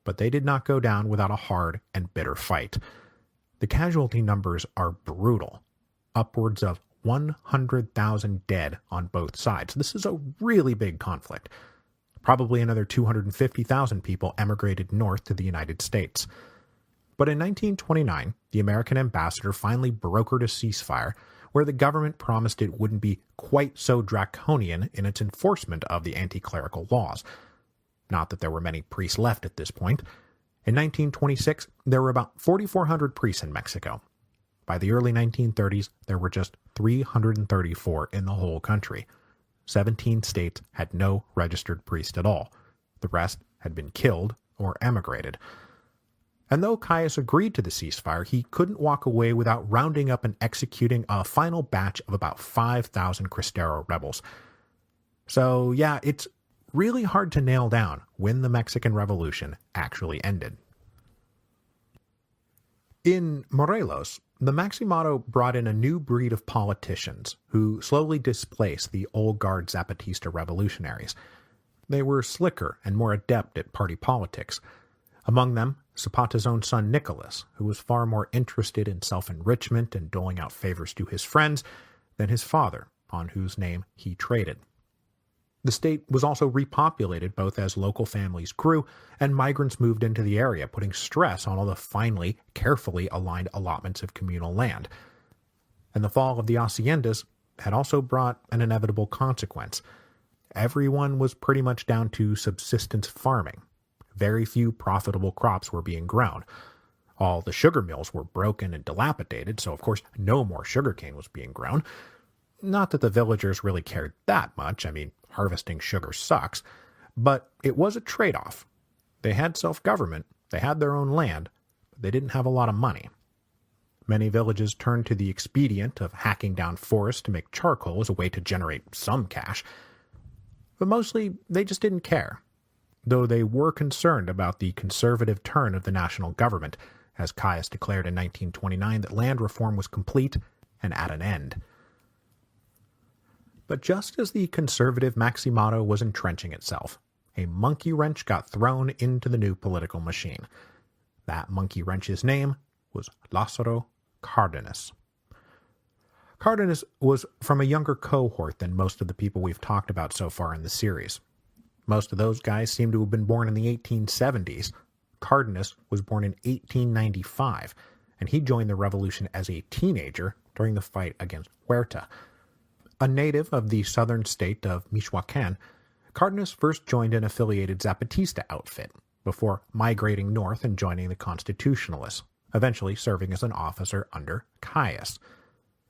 but they did not go down without a hard and bitter fight. The casualty numbers are brutal, upwards of 100,000 dead on both sides. This is a really big conflict. Probably another 250,000 people emigrated north to the United States. But in 1929, the American ambassador finally brokered a ceasefire where the government promised it wouldn't be quite so draconian in its enforcement of the anti-clerical laws. Not that there were many priests left at this point. In 1926, there were about 4,400 priests in Mexico. By the early 1930s, there were just 334 in the whole country. 17 states had no registered priest at all. The rest had been killed or emigrated. And though Caius agreed to the ceasefire, he couldn't walk away without rounding up and executing a final batch of about 5,000 Cristero rebels. So yeah, it's really hard to nail down when the Mexican Revolution actually ended. In Morelos, the Maximado brought in a new breed of politicians who slowly displaced the old guard Zapatista revolutionaries. They were slicker and more adept at party politics. Among them, Zapata's own son Nicolas, who was far more interested in self-enrichment and doling out favors to his friends than his father, on whose name he traded. The state was also repopulated both as local families grew and migrants moved into the area, putting stress on all the finely, carefully aligned allotments of communal land. And the fall of the haciendas had also brought an inevitable consequence. Everyone was pretty much down to subsistence farming. Very few profitable crops were being grown. All the sugar mills were broken and dilapidated, so of course no more sugarcane was being grown. Not that the villagers really cared that much. I mean, harvesting sugar sucks. But it was a trade-off. They had self-government, they had their own land, but they didn't have a lot of money. Many villages turned to the expedient of hacking down forests to make charcoal as a way to generate some cash. But mostly, they just didn't care. Though they were concerned about the conservative turn of the national government, as Caius declared in 1929 that land reform was complete and at an end. But just as the conservative Maximado was entrenching itself, a monkey wrench got thrown into the new political machine. That monkey wrench's name was Lázaro Cárdenas. Cárdenas was from a younger cohort than most of the people we've talked about so far in the series. Most of those guys seem to have been born in the 1870s. Cárdenas was born in 1895, and he joined the revolution as a teenager during the fight against Huerta. A native of the southern state of Michoacán, Cárdenas first joined an affiliated Zapatista outfit, before migrating north and joining the Constitutionalists, eventually serving as an officer under Caius.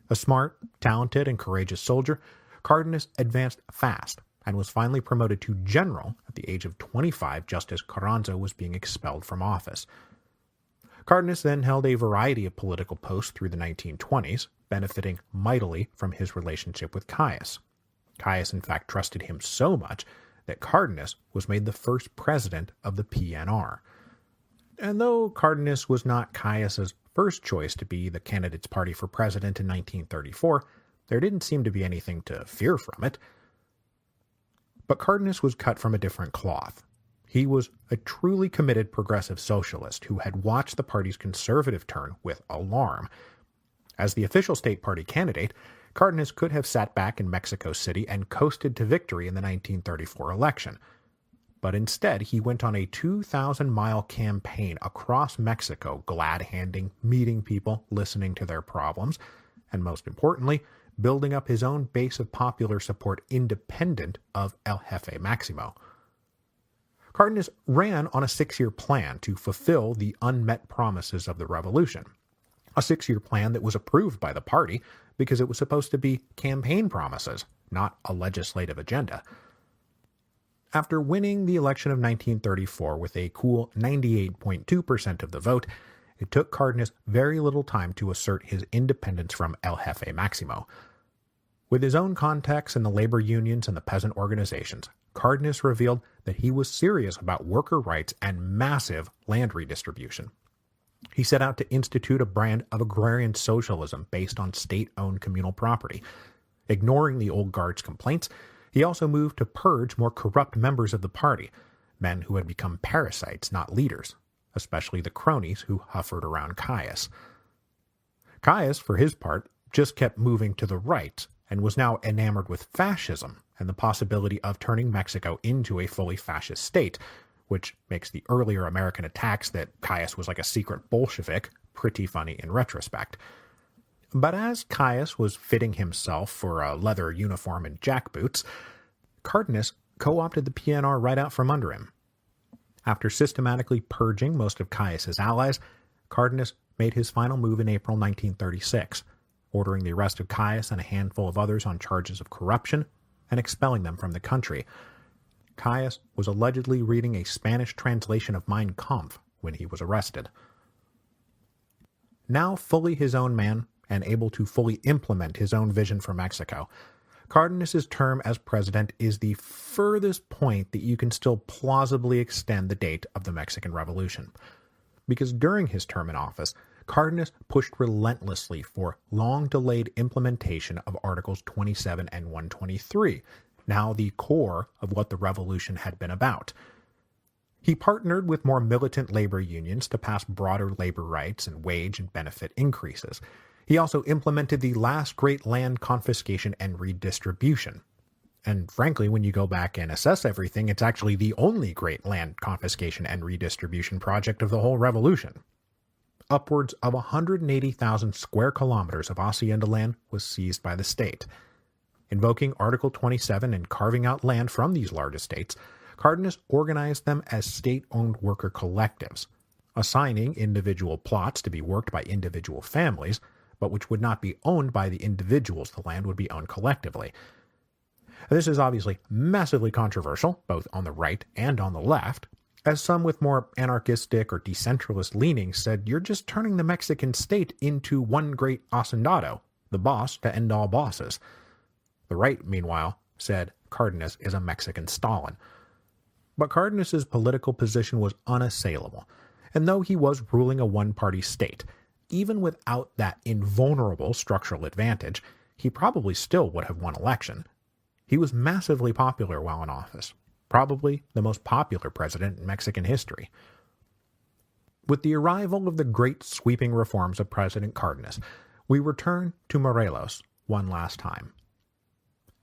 A smart, talented, and courageous soldier, Cárdenas advanced fast, and was finally promoted to general at the age of 25 just as Carranza was being expelled from office. Cárdenas then held a variety of political posts through the 1920s, benefiting mightily from his relationship with Caius. Caius in fact trusted him so much that Cárdenas was made the first president of the PNR. And though Cárdenas was not Caius's first choice to be the candidate's party for president in 1934, there didn't seem to be anything to fear from it. But Cárdenas was cut from a different cloth. He was a truly committed progressive socialist who had watched the party's conservative turn with alarm. As the official state party candidate, Cárdenas could have sat back in Mexico City and coasted to victory in the 1934 election. But instead, he went on a 2,000-mile campaign across Mexico, glad-handing, meeting people, listening to their problems, and most importantly, building up his own base of popular support independent of El Jefe Máximo. Cárdenas ran on a 6-year plan to fulfill the unmet promises of the revolution. A 6-year plan that was approved by the party because it was supposed to be campaign promises, not a legislative agenda. After winning the election of 1934 with a cool 98.2% of the vote, it took Cárdenas very little time to assert his independence from El Jefe Máximo. With his own contacts in the labor unions and the peasant organizations, Cárdenas revealed that he was serious about worker rights and massive land redistribution. He set out to institute a brand of agrarian socialism based on state-owned communal property. Ignoring the old guard's complaints, he also moved to purge more corrupt members of the party, men who had become parasites, not leaders, especially the cronies who hovered around Caius. Caius, for his part, just kept moving to the right and was now enamored with fascism and the possibility of turning Mexico into a fully fascist state, which makes the earlier American attacks that Caius was like a secret Bolshevik pretty funny in retrospect. But as Caius was fitting himself for a leather uniform and jackboots, Cardenas co-opted the PNR right out from under him. After systematically purging most of Caius's allies, Cardenas made his final move in April 1936, ordering the arrest of Caius and a handful of others on charges of corruption and expelling them from the country. Caius was allegedly reading a Spanish translation of Mein Kampf when he was arrested. Now fully his own man and able to fully implement his own vision for Mexico, Cardenas's term as president is the furthest point that you can still plausibly extend the date of the Mexican Revolution. Because during his term in office, Cardenas pushed relentlessly for long-delayed implementation of Articles 27 and 123, now the core of what the revolution had been about. He partnered with more militant labor unions to pass broader labor rights and wage and benefit increases. He also implemented the last great land confiscation and redistribution. And frankly, when you go back and assess everything, it's actually the only great land confiscation and redistribution project of the whole revolution. Upwards of 180,000 square kilometers of hacienda land was seized by the state. Invoking Article 27 and carving out land from these large estates, Cardenas organized them as state-owned worker collectives, assigning individual plots to be worked by individual families, but which would not be owned by the individuals. The land would be owned collectively. This is obviously massively controversial, both on the right and on the left, as some with more anarchistic or decentralist leanings said you're just turning the Mexican state into one great hacendado, the boss to end all bosses. The right, meanwhile, said Cardenas is a Mexican Stalin. But Cardenas's political position was unassailable, and though he was ruling a one-party state, even without that invulnerable structural advantage, he probably still would have won election. He was massively popular while in office, probably the most popular president in Mexican history. With the arrival of the great sweeping reforms of President Cardenas, we return to Morelos one last time.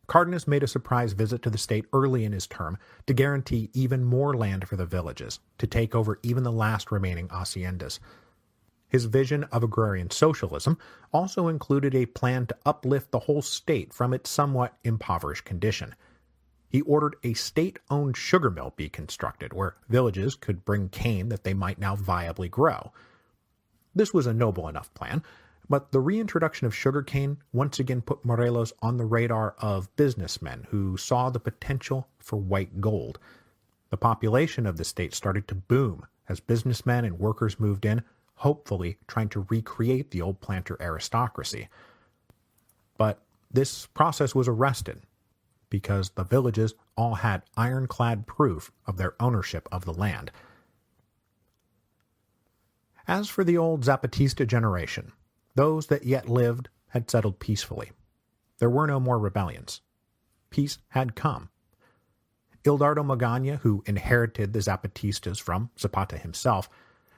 Cardenas made a surprise visit to the state early in his term to guarantee even more land for the villages, to take over even the last remaining haciendas. His vision of agrarian socialism also included a plan to uplift the whole state from its somewhat impoverished condition. He ordered a state-owned sugar mill be constructed, where villages could bring cane that they might now viably grow. This was a noble enough plan, but the reintroduction of sugarcane once again put Morelos on the radar of businessmen who saw the potential for white gold. The population of the state started to boom as businessmen and workers moved in, hopefully trying to recreate the old planter aristocracy. But this process was arrested because the villages all had ironclad proof of their ownership of the land. As for the old Zapatista generation, those that yet lived had settled peacefully. There were no more rebellions. Peace had come. Hildardo Magana, who inherited the Zapatistas from Zapata himself,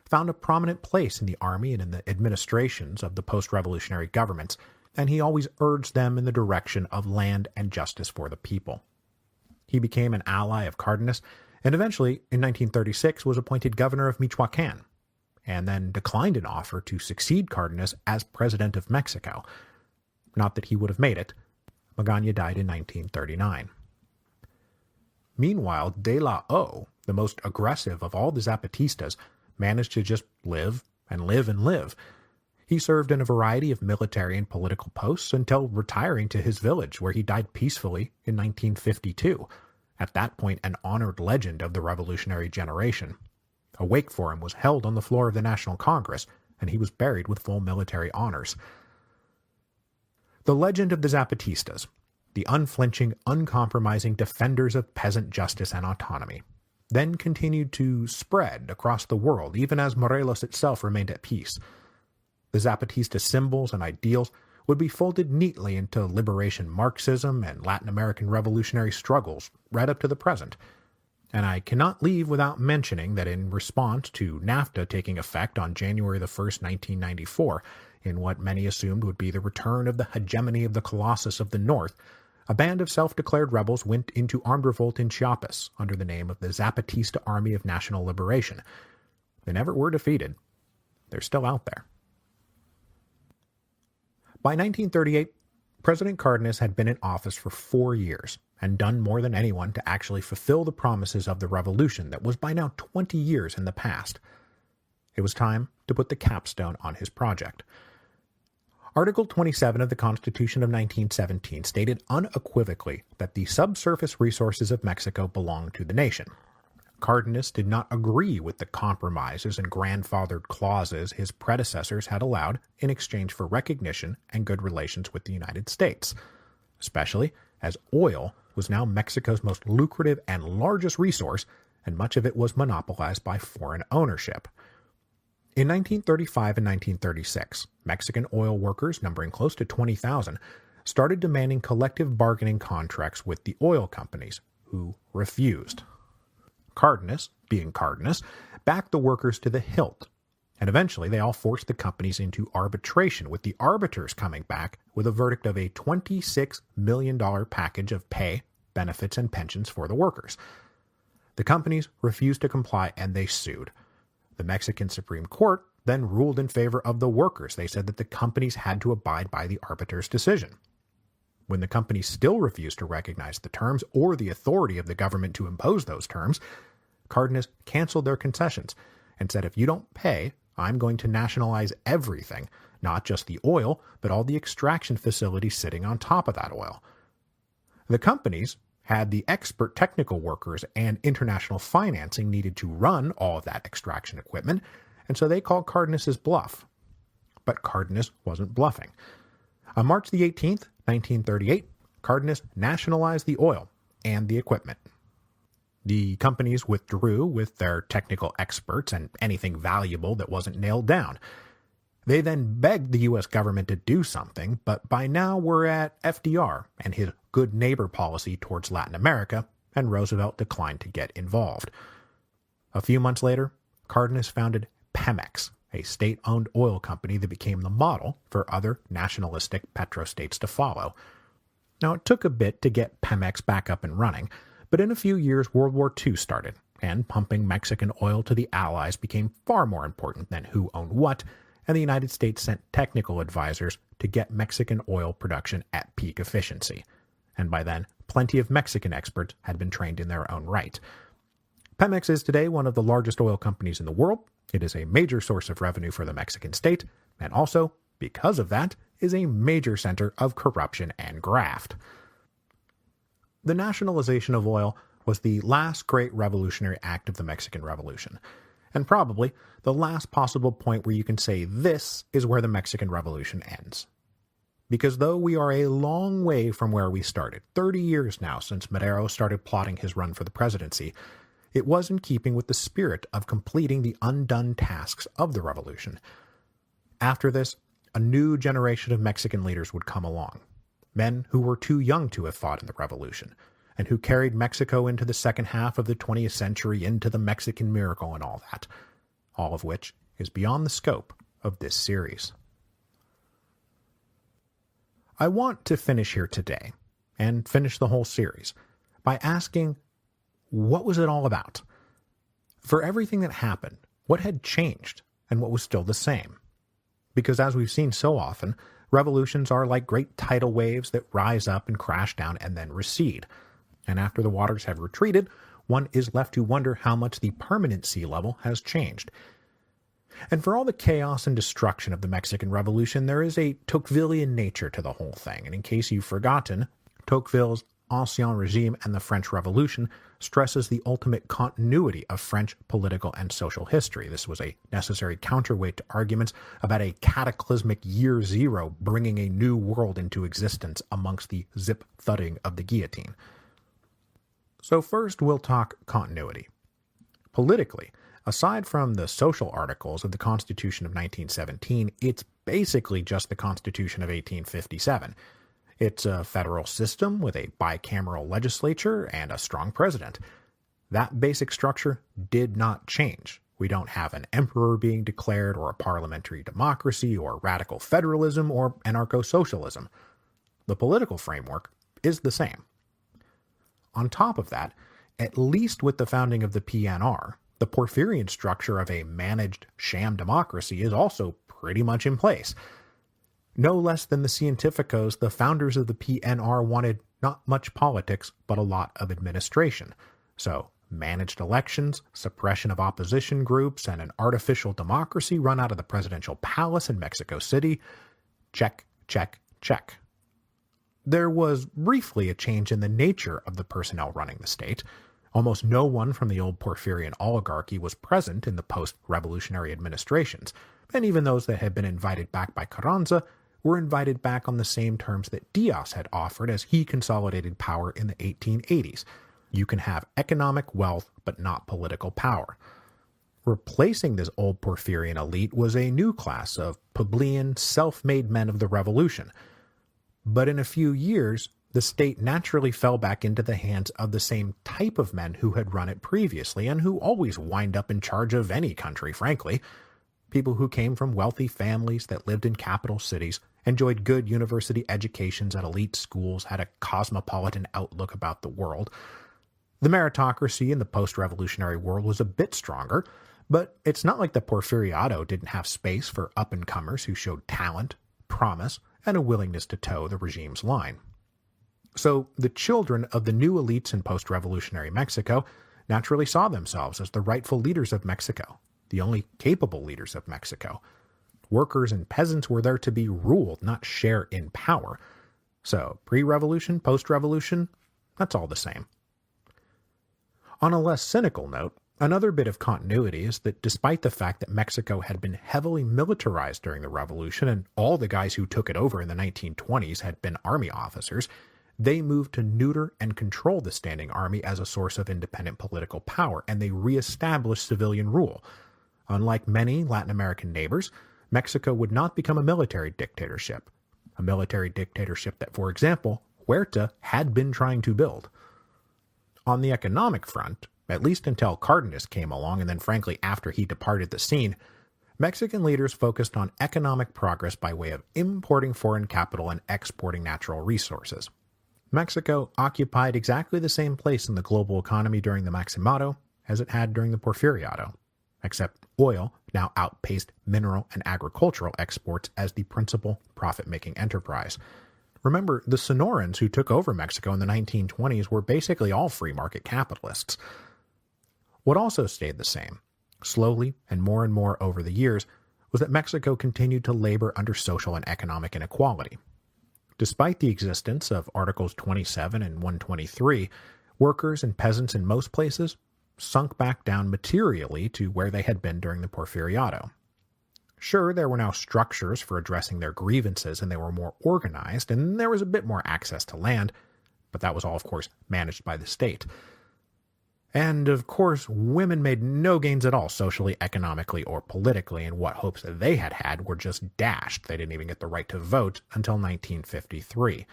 found a prominent place in the army and in the administrations of the post-revolutionary governments, and he always urged them in the direction of land and justice for the people. He became an ally of Cardenas, and eventually, in 1936, was appointed governor of Michoacán, and then declined an offer to succeed Cardenas as president of Mexico. Not that he would have made it. Magana died in 1939. Meanwhile, De La O, the most aggressive of all the Zapatistas, managed to just live and live and live. He served in a variety of military and political posts until retiring to his village, where he died peacefully in 1952, at that point an honored legend of the revolutionary generation. A wake for him was held on the floor of the National Congress, and he was buried with full military honors. The legend of the Zapatistas, the unflinching, uncompromising defenders of peasant justice and autonomy, then continued to spread across the world, even as Morelos itself remained at peace. The Zapatista symbols and ideals would be folded neatly into liberation Marxism and Latin American revolutionary struggles right up to the present. And I cannot leave without mentioning that in response to NAFTA taking effect on January the 1st, 1994, in what many assumed would be the return of the hegemony of the Colossus of the North, a band of self-declared rebels went into armed revolt in Chiapas under the name of the Zapatista Army of National Liberation. They never were defeated. They're still out there. By 1938, President Cardenas had been in office for 4 years and done more than anyone to actually fulfill the promises of the revolution that was by now 20 years in the past. It was time to put the capstone on his project. Article 27 of the Constitution of 1917 stated unequivocally that the subsurface resources of Mexico belonged to the nation. Cardenas did not agree with the compromises and grandfathered clauses his predecessors had allowed in exchange for recognition and good relations with the United States, especially as oil was now Mexico's most lucrative and largest resource, and much of it was monopolized by foreign ownership. In 1935 and 1936, Mexican oil workers, numbering close to 20,000, started demanding collective bargaining contracts with the oil companies, who refused. Cardenas, being Cardenas, backed the workers to the hilt, and eventually they all forced the companies into arbitration, with the arbiters coming back with a verdict of a $26 million package of pay, benefits, and pensions for the workers. The companies refused to comply and they sued. The Mexican Supreme Court then ruled in favor of the workers. They said that the companies had to abide by the arbiter's decision. When the companies still refused to recognize the terms or the authority of the government to impose those terms, Cardenas canceled their concessions and said, if you don't pay, I'm going to nationalize everything, not just the oil, but all the extraction facilities sitting on top of that oil. The companies had the expert technical workers and international financing needed to run all of that extraction equipment, and so they called Cardenas's bluff. But Cardenas wasn't bluffing. On March the 18th, 1938, Cardenas nationalized the oil and the equipment. The companies withdrew with their technical experts and anything valuable that wasn't nailed down. They then begged the U.S. government to do something, but by now we're at FDR and his good neighbor policy towards Latin America, and Roosevelt declined to get involved. A few months later, Cardenas founded Pemex, a state-owned oil company that became the model for other nationalistic petrostates to follow. Now, it took a bit to get Pemex back up and running, but in a few years World War II started, and pumping Mexican oil to the Allies became far more important than who owned what, and the United States sent technical advisors to get Mexican oil production at peak efficiency. And by then, plenty of Mexican experts had been trained in their own right. Pemex is today one of the largest oil companies in the world. It is a major source of revenue for the Mexican state, and also, because of that, is a major center of corruption and graft. The nationalization of oil was the last great revolutionary act of the Mexican Revolution, and probably the last possible point where you can say this is where the Mexican Revolution ends. Because though we are a long way from where we started, 30 years now since Madero started plotting his run for the presidency, it was in keeping with the spirit of completing the undone tasks of the revolution. After this, a new generation of Mexican leaders would come along, men who were too young to have fought in the revolution, and who carried Mexico into the second half of the 20th century, into the Mexican miracle and all that, all of which is beyond the scope of this series. I want to finish here today, and finish the whole series, by asking, what was it all about? For everything that happened, what had changed, and what was still the same? Because as we've seen so often, revolutions are like great tidal waves that rise up and crash down and then recede. And after the waters have retreated, one is left to wonder how much the permanent sea level has changed. And for all the chaos and destruction of the Mexican Revolution, there is a Tocquevillian nature to the whole thing. And in case you've forgotten, Tocqueville's Ancien Regime and the French Revolution stresses the ultimate continuity of French political and social history. This was a necessary counterweight to arguments about a cataclysmic year zero bringing a new world into existence amongst the zip-thudding of the guillotine. So first we'll talk continuity. Politically, aside from the social articles of the Constitution of 1917, it's basically just the Constitution of 1857. It's a federal system with a bicameral legislature and a strong president. That basic structure did not change, We don't have an emperor being declared, or a parliamentary democracy, or radical federalism, or anarcho-socialism. The political framework is the same. On top of that, at least with the founding of the PNR, the Porfirian structure of a managed sham democracy is also pretty much in place. No less than the Científicos, the founders of the PNR wanted not much politics, but a lot of administration. So, managed elections, suppression of opposition groups, and an artificial democracy run out of the presidential palace in Mexico City. Check, check, check. There was briefly a change in the nature of the personnel running the state. Almost no one from the old Porfirian oligarchy was present in the post-revolutionary administrations, and even those that had been invited back by Carranza were invited back on the same terms that Diaz had offered as he consolidated power in the 1880s. You can have economic wealth, but not political power. Replacing this old Porfirian elite was a new class of plebeian, self-made men of the revolution. But in a few years, the state naturally fell back into the hands of the same type of men who had run it previously and who always wind up in charge of any country, frankly. People who came from wealthy families that lived in capital cities, enjoyed good university educations at elite schools, had a cosmopolitan outlook about the world. The meritocracy in the post-revolutionary world was a bit stronger, but it's not like the Porfiriato didn't have space for up-and-comers who showed talent, promise, and a willingness to toe the regime's line. So the children of the new elites in post-revolutionary Mexico naturally saw themselves as the rightful leaders of Mexico, the only capable leaders of Mexico. Workers and peasants were there to be ruled, not share in power. So pre-revolution, post-revolution, that's all the same. On a less cynical note, another bit of continuity is that despite the fact that Mexico had been heavily militarized during the revolution and all the guys who took it over in the 1920s had been army officers, they moved to neuter and control the standing army as a source of independent political power, and they reestablished civilian rule. Unlike many Latin American neighbors, Mexico would not become a military dictatorship. A military dictatorship that, for example, Huerta had been trying to build. On the economic front, at least until Cardenas came along and then frankly after he departed the scene, Mexican leaders focused on economic progress by way of importing foreign capital and exporting natural resources. Mexico occupied exactly the same place in the global economy during the Maximato as it had during the Porfiriato, except oil now outpaced mineral and agricultural exports as the principal profit-making enterprise. Remember, the Sonorans who took over Mexico in the 1920s were basically all free market capitalists. What also stayed the same, slowly and more over the years, was that Mexico continued to labor under social and economic inequality. Despite the existence of Articles 27 and 123, workers and peasants in most places sunk back down materially to where they had been during the Porfiriato. Sure, there were now structures for addressing their grievances and they were more organized, and there was a bit more access to land, but that was all, of course, managed by the state. And, of course, women made no gains at all socially, economically, or politically, and what hopes that they had had were just dashed. They didn't even get the right to vote until 1953.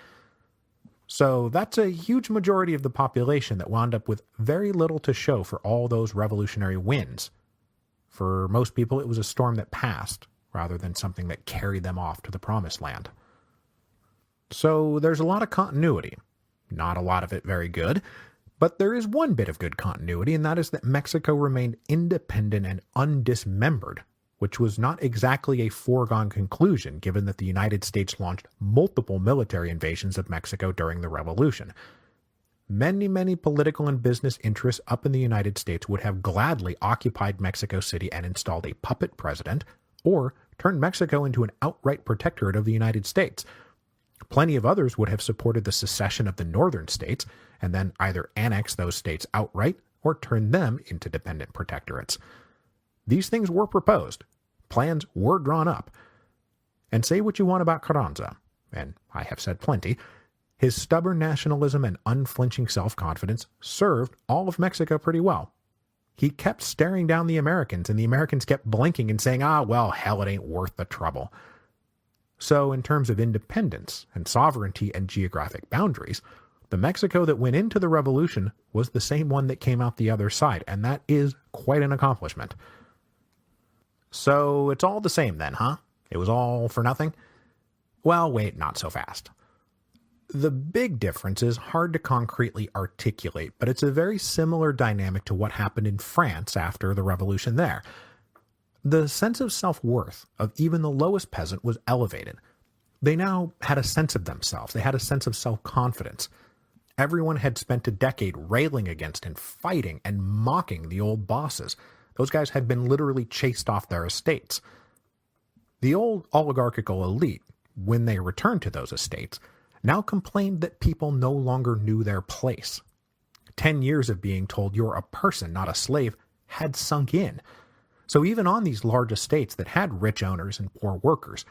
So that's a huge majority of the population that wound up with very little to show for all those revolutionary wins. For most people, it was a storm that passed, rather than something that carried them off to the promised land. So there's a lot of continuity. Not a lot of it very good. But there is one bit of good continuity, and that is that Mexico remained independent and undismembered, which was not exactly a foregone conclusion given that the United States launched multiple military invasions of Mexico during the Revolution. Many political and business interests up in the United States would have gladly occupied Mexico City and installed a puppet president, or turned Mexico into an outright protectorate of the United States. Plenty of others would have supported the secession of the northern states, and then either annexed those states outright or turned them into dependent protectorates. These things were proposed. Plans were drawn up. And say what you want about Carranza, and I have said plenty, his stubborn nationalism and unflinching self-confidence served all of Mexico pretty well. He kept staring down the Americans, and the Americans kept blinking and saying, well, hell, it ain't worth the trouble. So in terms of independence and sovereignty and geographic boundaries, the Mexico that went into the revolution was the same one that came out the other side, and that is quite an accomplishment. So it's all the same then, huh? It was all for nothing? Well, wait, not so fast. The big difference is hard to concretely articulate, but it's a very similar dynamic to what happened in France after the revolution there. The sense of self-worth of even the lowest peasant was elevated. They now had a sense of themselves. They had a sense of self-confidence. Everyone had spent a decade railing against and fighting and mocking the old bosses. Those guys had been literally chased off their estates. The old oligarchical elite, when they returned to those estates, now complained that people no longer knew their place. 10 years of being told you're a person, not a slave, had sunk in. So even on these large estates that had rich owners and poor workers,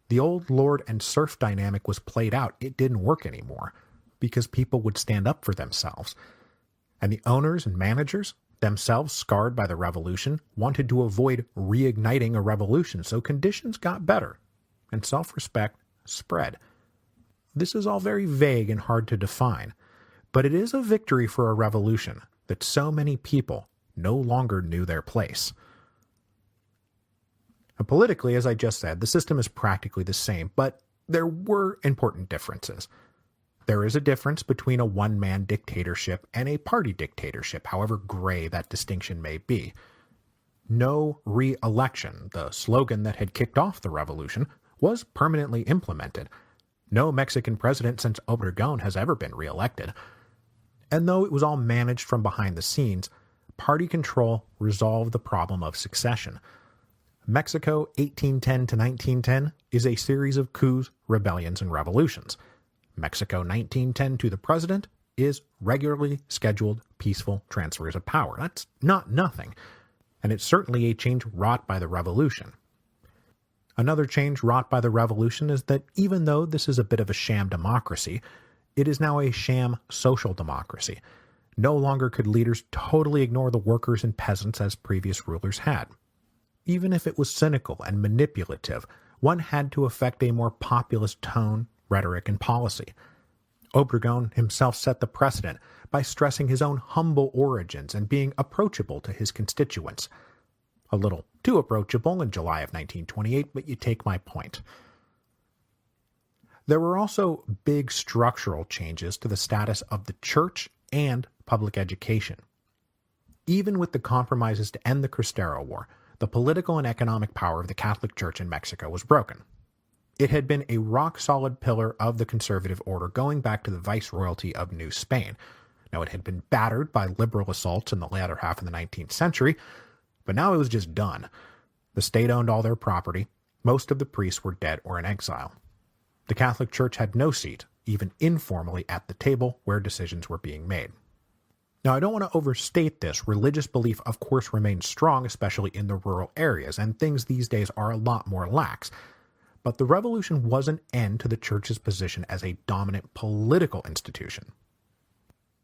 the old lord and serf dynamic was played out. It didn't work anymore because people would stand up for themselves. And the owners and managers, themselves scarred by the revolution, wanted to avoid reigniting a revolution, so conditions got better and self-respect spread. This is all very vague and hard to define, but it is a victory for a revolution that so many people no longer knew their place. Now, politically, as I just said, the system is practically the same, but there were important differences. There is a difference between a one-man dictatorship and a party dictatorship, however gray that distinction may be. No re-election, the slogan that had kicked off the revolution, was permanently implemented. No Mexican president since Obregón has ever been re-elected. And though it was all managed from behind the scenes, party control resolved the problem of succession. Mexico 1810 to 1910 is a series of coups, rebellions, and revolutions. Mexico 1910 to the president is regularly scheduled peaceful transfers of power. That's not nothing, and it's certainly a change wrought by the revolution. Another change wrought by the revolution is that even though this is a bit of a sham democracy, it is now a sham social democracy. No longer could leaders totally ignore the workers and peasants as previous rulers had. Even if it was cynical and manipulative, one had to affect a more populist tone, rhetoric, and policy. Obregón himself set the precedent by stressing his own humble origins and being approachable to his constituents. A little too approachable in July of 1928, but you take my point. There were also big structural changes to the status of the church and public education. Even with the compromises to end the Cristero War, the political and economic power of the Catholic Church in Mexico was broken. It had been a rock-solid pillar of the conservative order going back to the viceroyalty of New Spain. Now, it had been battered by liberal assaults in the latter half of the 19th century, but now it was just done. The state owned all their property. Most of the priests were dead or in exile. The Catholic Church had no seat, even informally, at the table where decisions were being made. Now, I don't want to overstate this. Religious belief, of course, remains strong, especially in the rural areas, and things these days are a lot more lax. But the revolution was an end to the church's position as a dominant political institution.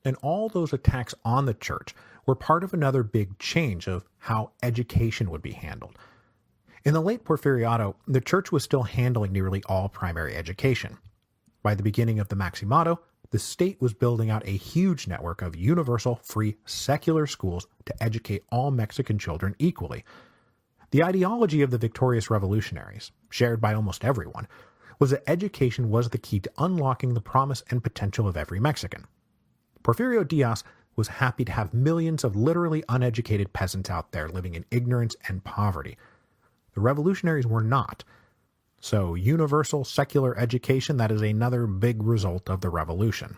And all those attacks on the church were part of another big change of how education would be handled. In the late Porfiriato, the church was still handling nearly all primary education. By the beginning of the Maximato, the state was building out a huge network of universal, free, secular schools to educate all Mexican children equally. The ideology of the victorious revolutionaries, shared by almost everyone, was that education was the key to unlocking the promise and potential of every Mexican. Porfirio Diaz was happy to have millions of literally uneducated peasants out there living in ignorance and poverty. The revolutionaries were not. So universal secular education, that is another big result of the revolution.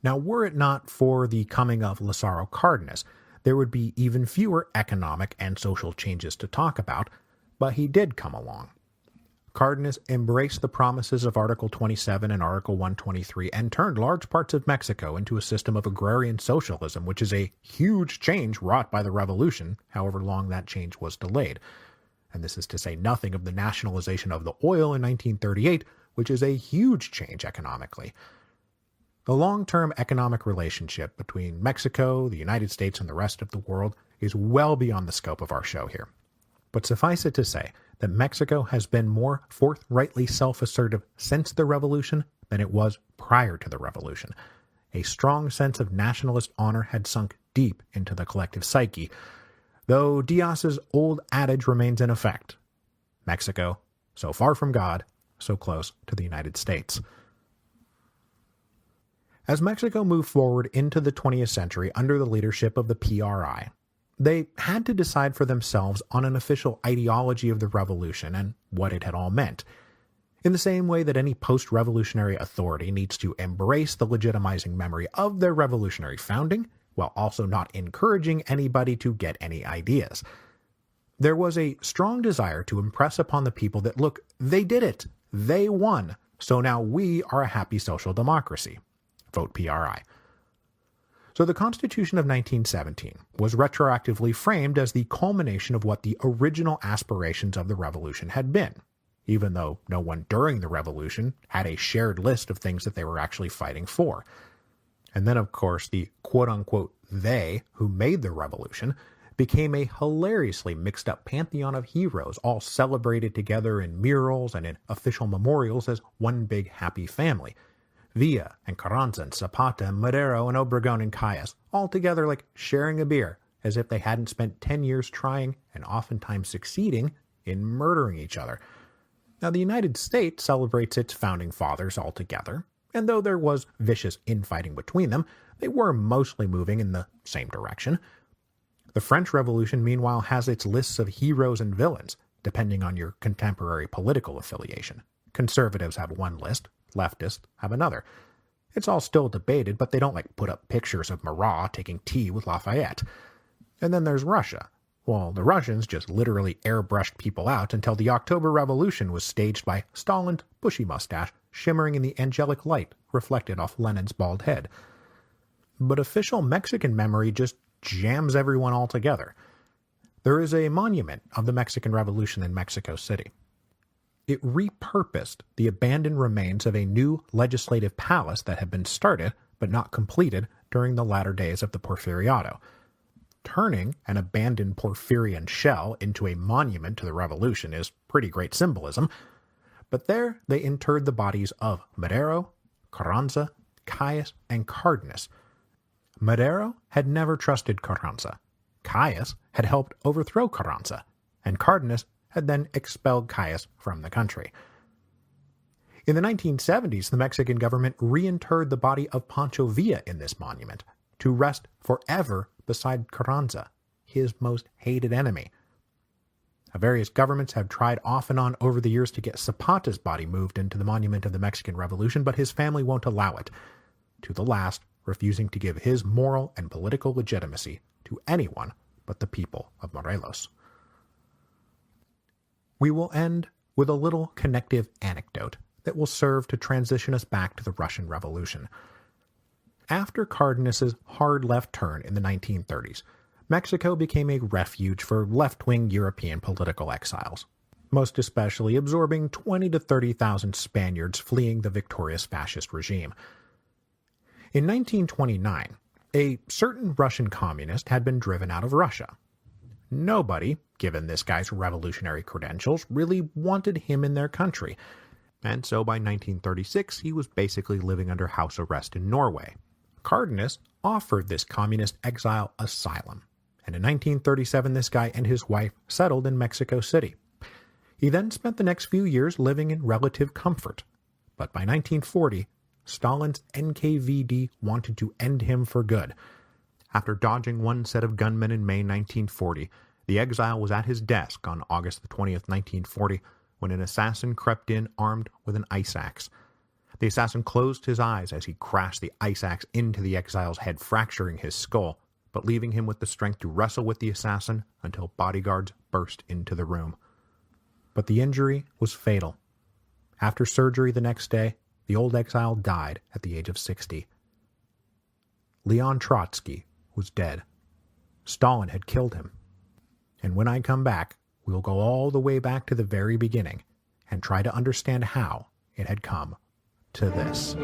Now, were it not for the coming of Lázaro Cárdenas, there would be even fewer economic and social changes to talk about, but he did come along. Cárdenas embraced the promises of Article 27 and Article 123 and turned large parts of Mexico into a system of agrarian socialism, which is a huge change wrought by the revolution, however long that change was delayed. And this is to say nothing of the nationalization of the oil in 1938, which is a huge change economically. The long-term economic relationship between Mexico, the United States, and the rest of the world is well beyond the scope of our show here. But suffice it to say that Mexico has been more forthrightly self-assertive since the revolution than it was prior to the revolution. A strong sense of nationalist honor had sunk deep into the collective psyche. though Diaz's old adage remains in effect. Mexico, so far from God, so close to the United States. As Mexico moved forward into the 20th century under the leadership of the PRI, they had to decide for themselves on an official ideology of the revolution and what it had all meant. In the same way that any post-revolutionary authority needs to embrace the legitimizing memory of their revolutionary founding, while also not encouraging anybody to get any ideas. There was a strong desire to impress upon the people that, look, they did it. They won. So now we are a happy social democracy. Vote PRI. So the Constitution of 1917 was retroactively framed as the culmination of what the original aspirations of the revolution had been, even though no one during the revolution had a shared list of things that they were actually fighting for. And then, of course, the quote-unquote they who made the revolution became a hilariously mixed-up pantheon of heroes, all celebrated together in murals and in official memorials as one big happy family. Villa and Carranza and Zapata and Madero and Obregón and Calles, all together like sharing a beer, as if they hadn't spent 10 years trying, and oftentimes succeeding, in murdering each other. Now, the United States celebrates its founding fathers all together, and though there was vicious infighting between them, they were mostly moving in the same direction. The French Revolution, meanwhile, has its lists of heroes and villains, depending on your contemporary political affiliation. Conservatives have one list, leftists have another. It's all still debated, but they don't put up pictures of Marat taking tea with Lafayette. And then there's Russia. Well, the Russians just literally airbrushed people out until the October Revolution was staged by Stalin's bushy mustache shimmering in the angelic light reflected off Lenin's bald head. But official Mexican memory just jams everyone all together. There is a monument of the Mexican Revolution in Mexico City. It repurposed the abandoned remains of a new legislative palace that had been started but not completed during the latter days of the Porfiriato. Turning an abandoned Porfirian shell into a monument to the revolution is pretty great symbolism, but there they interred the bodies of Madero, Carranza, Calles, and Cardenas. Madero had never trusted Carranza. Calles had helped overthrow Carranza, and Cardenas had then expelled Calles from the country. In the 1970s, the Mexican government reinterred the body of Pancho Villa in this monument to rest forever beside Carranza, his most hated enemy. Now, various governments have tried off and on over the years to get Zapata's body moved into the monument of the Mexican Revolution, but his family won't allow it, to the last refusing to give his moral and political legitimacy to anyone but the people of Morelos. We will end with a little connective anecdote that will serve to transition us back to the Russian Revolution. After Cardenas's hard left turn in the 1930s, Mexico became a refuge for left-wing European political exiles, most especially absorbing 20 to 30,000 Spaniards fleeing the victorious fascist regime. In 1929, a certain Russian communist had been driven out of Russia. Nobody, given this guy's revolutionary credentials, really wanted him in their country, and so by 1936 he was basically living under house arrest in Norway. Cardenas offered this communist exile asylum, and in 1937 this guy and his wife settled in Mexico City. He then spent the next few years living in relative comfort, but by 1940, Stalin's NKVD wanted to end him for good. After dodging one set of gunmen in May 1940, the exile was at his desk on August 20th, 1940, when an assassin crept in armed with an ice axe. The assassin closed his eyes as he crashed the ice axe into the exile's head, fracturing his skull, but leaving him with the strength to wrestle with the assassin until bodyguards burst into the room. But the injury was fatal. After surgery the next day, the old exile died at the age of 60. Leon Trotsky was dead. Stalin had killed him. And when I come back, we'll go all the way back to the very beginning and try to understand how it had come to this.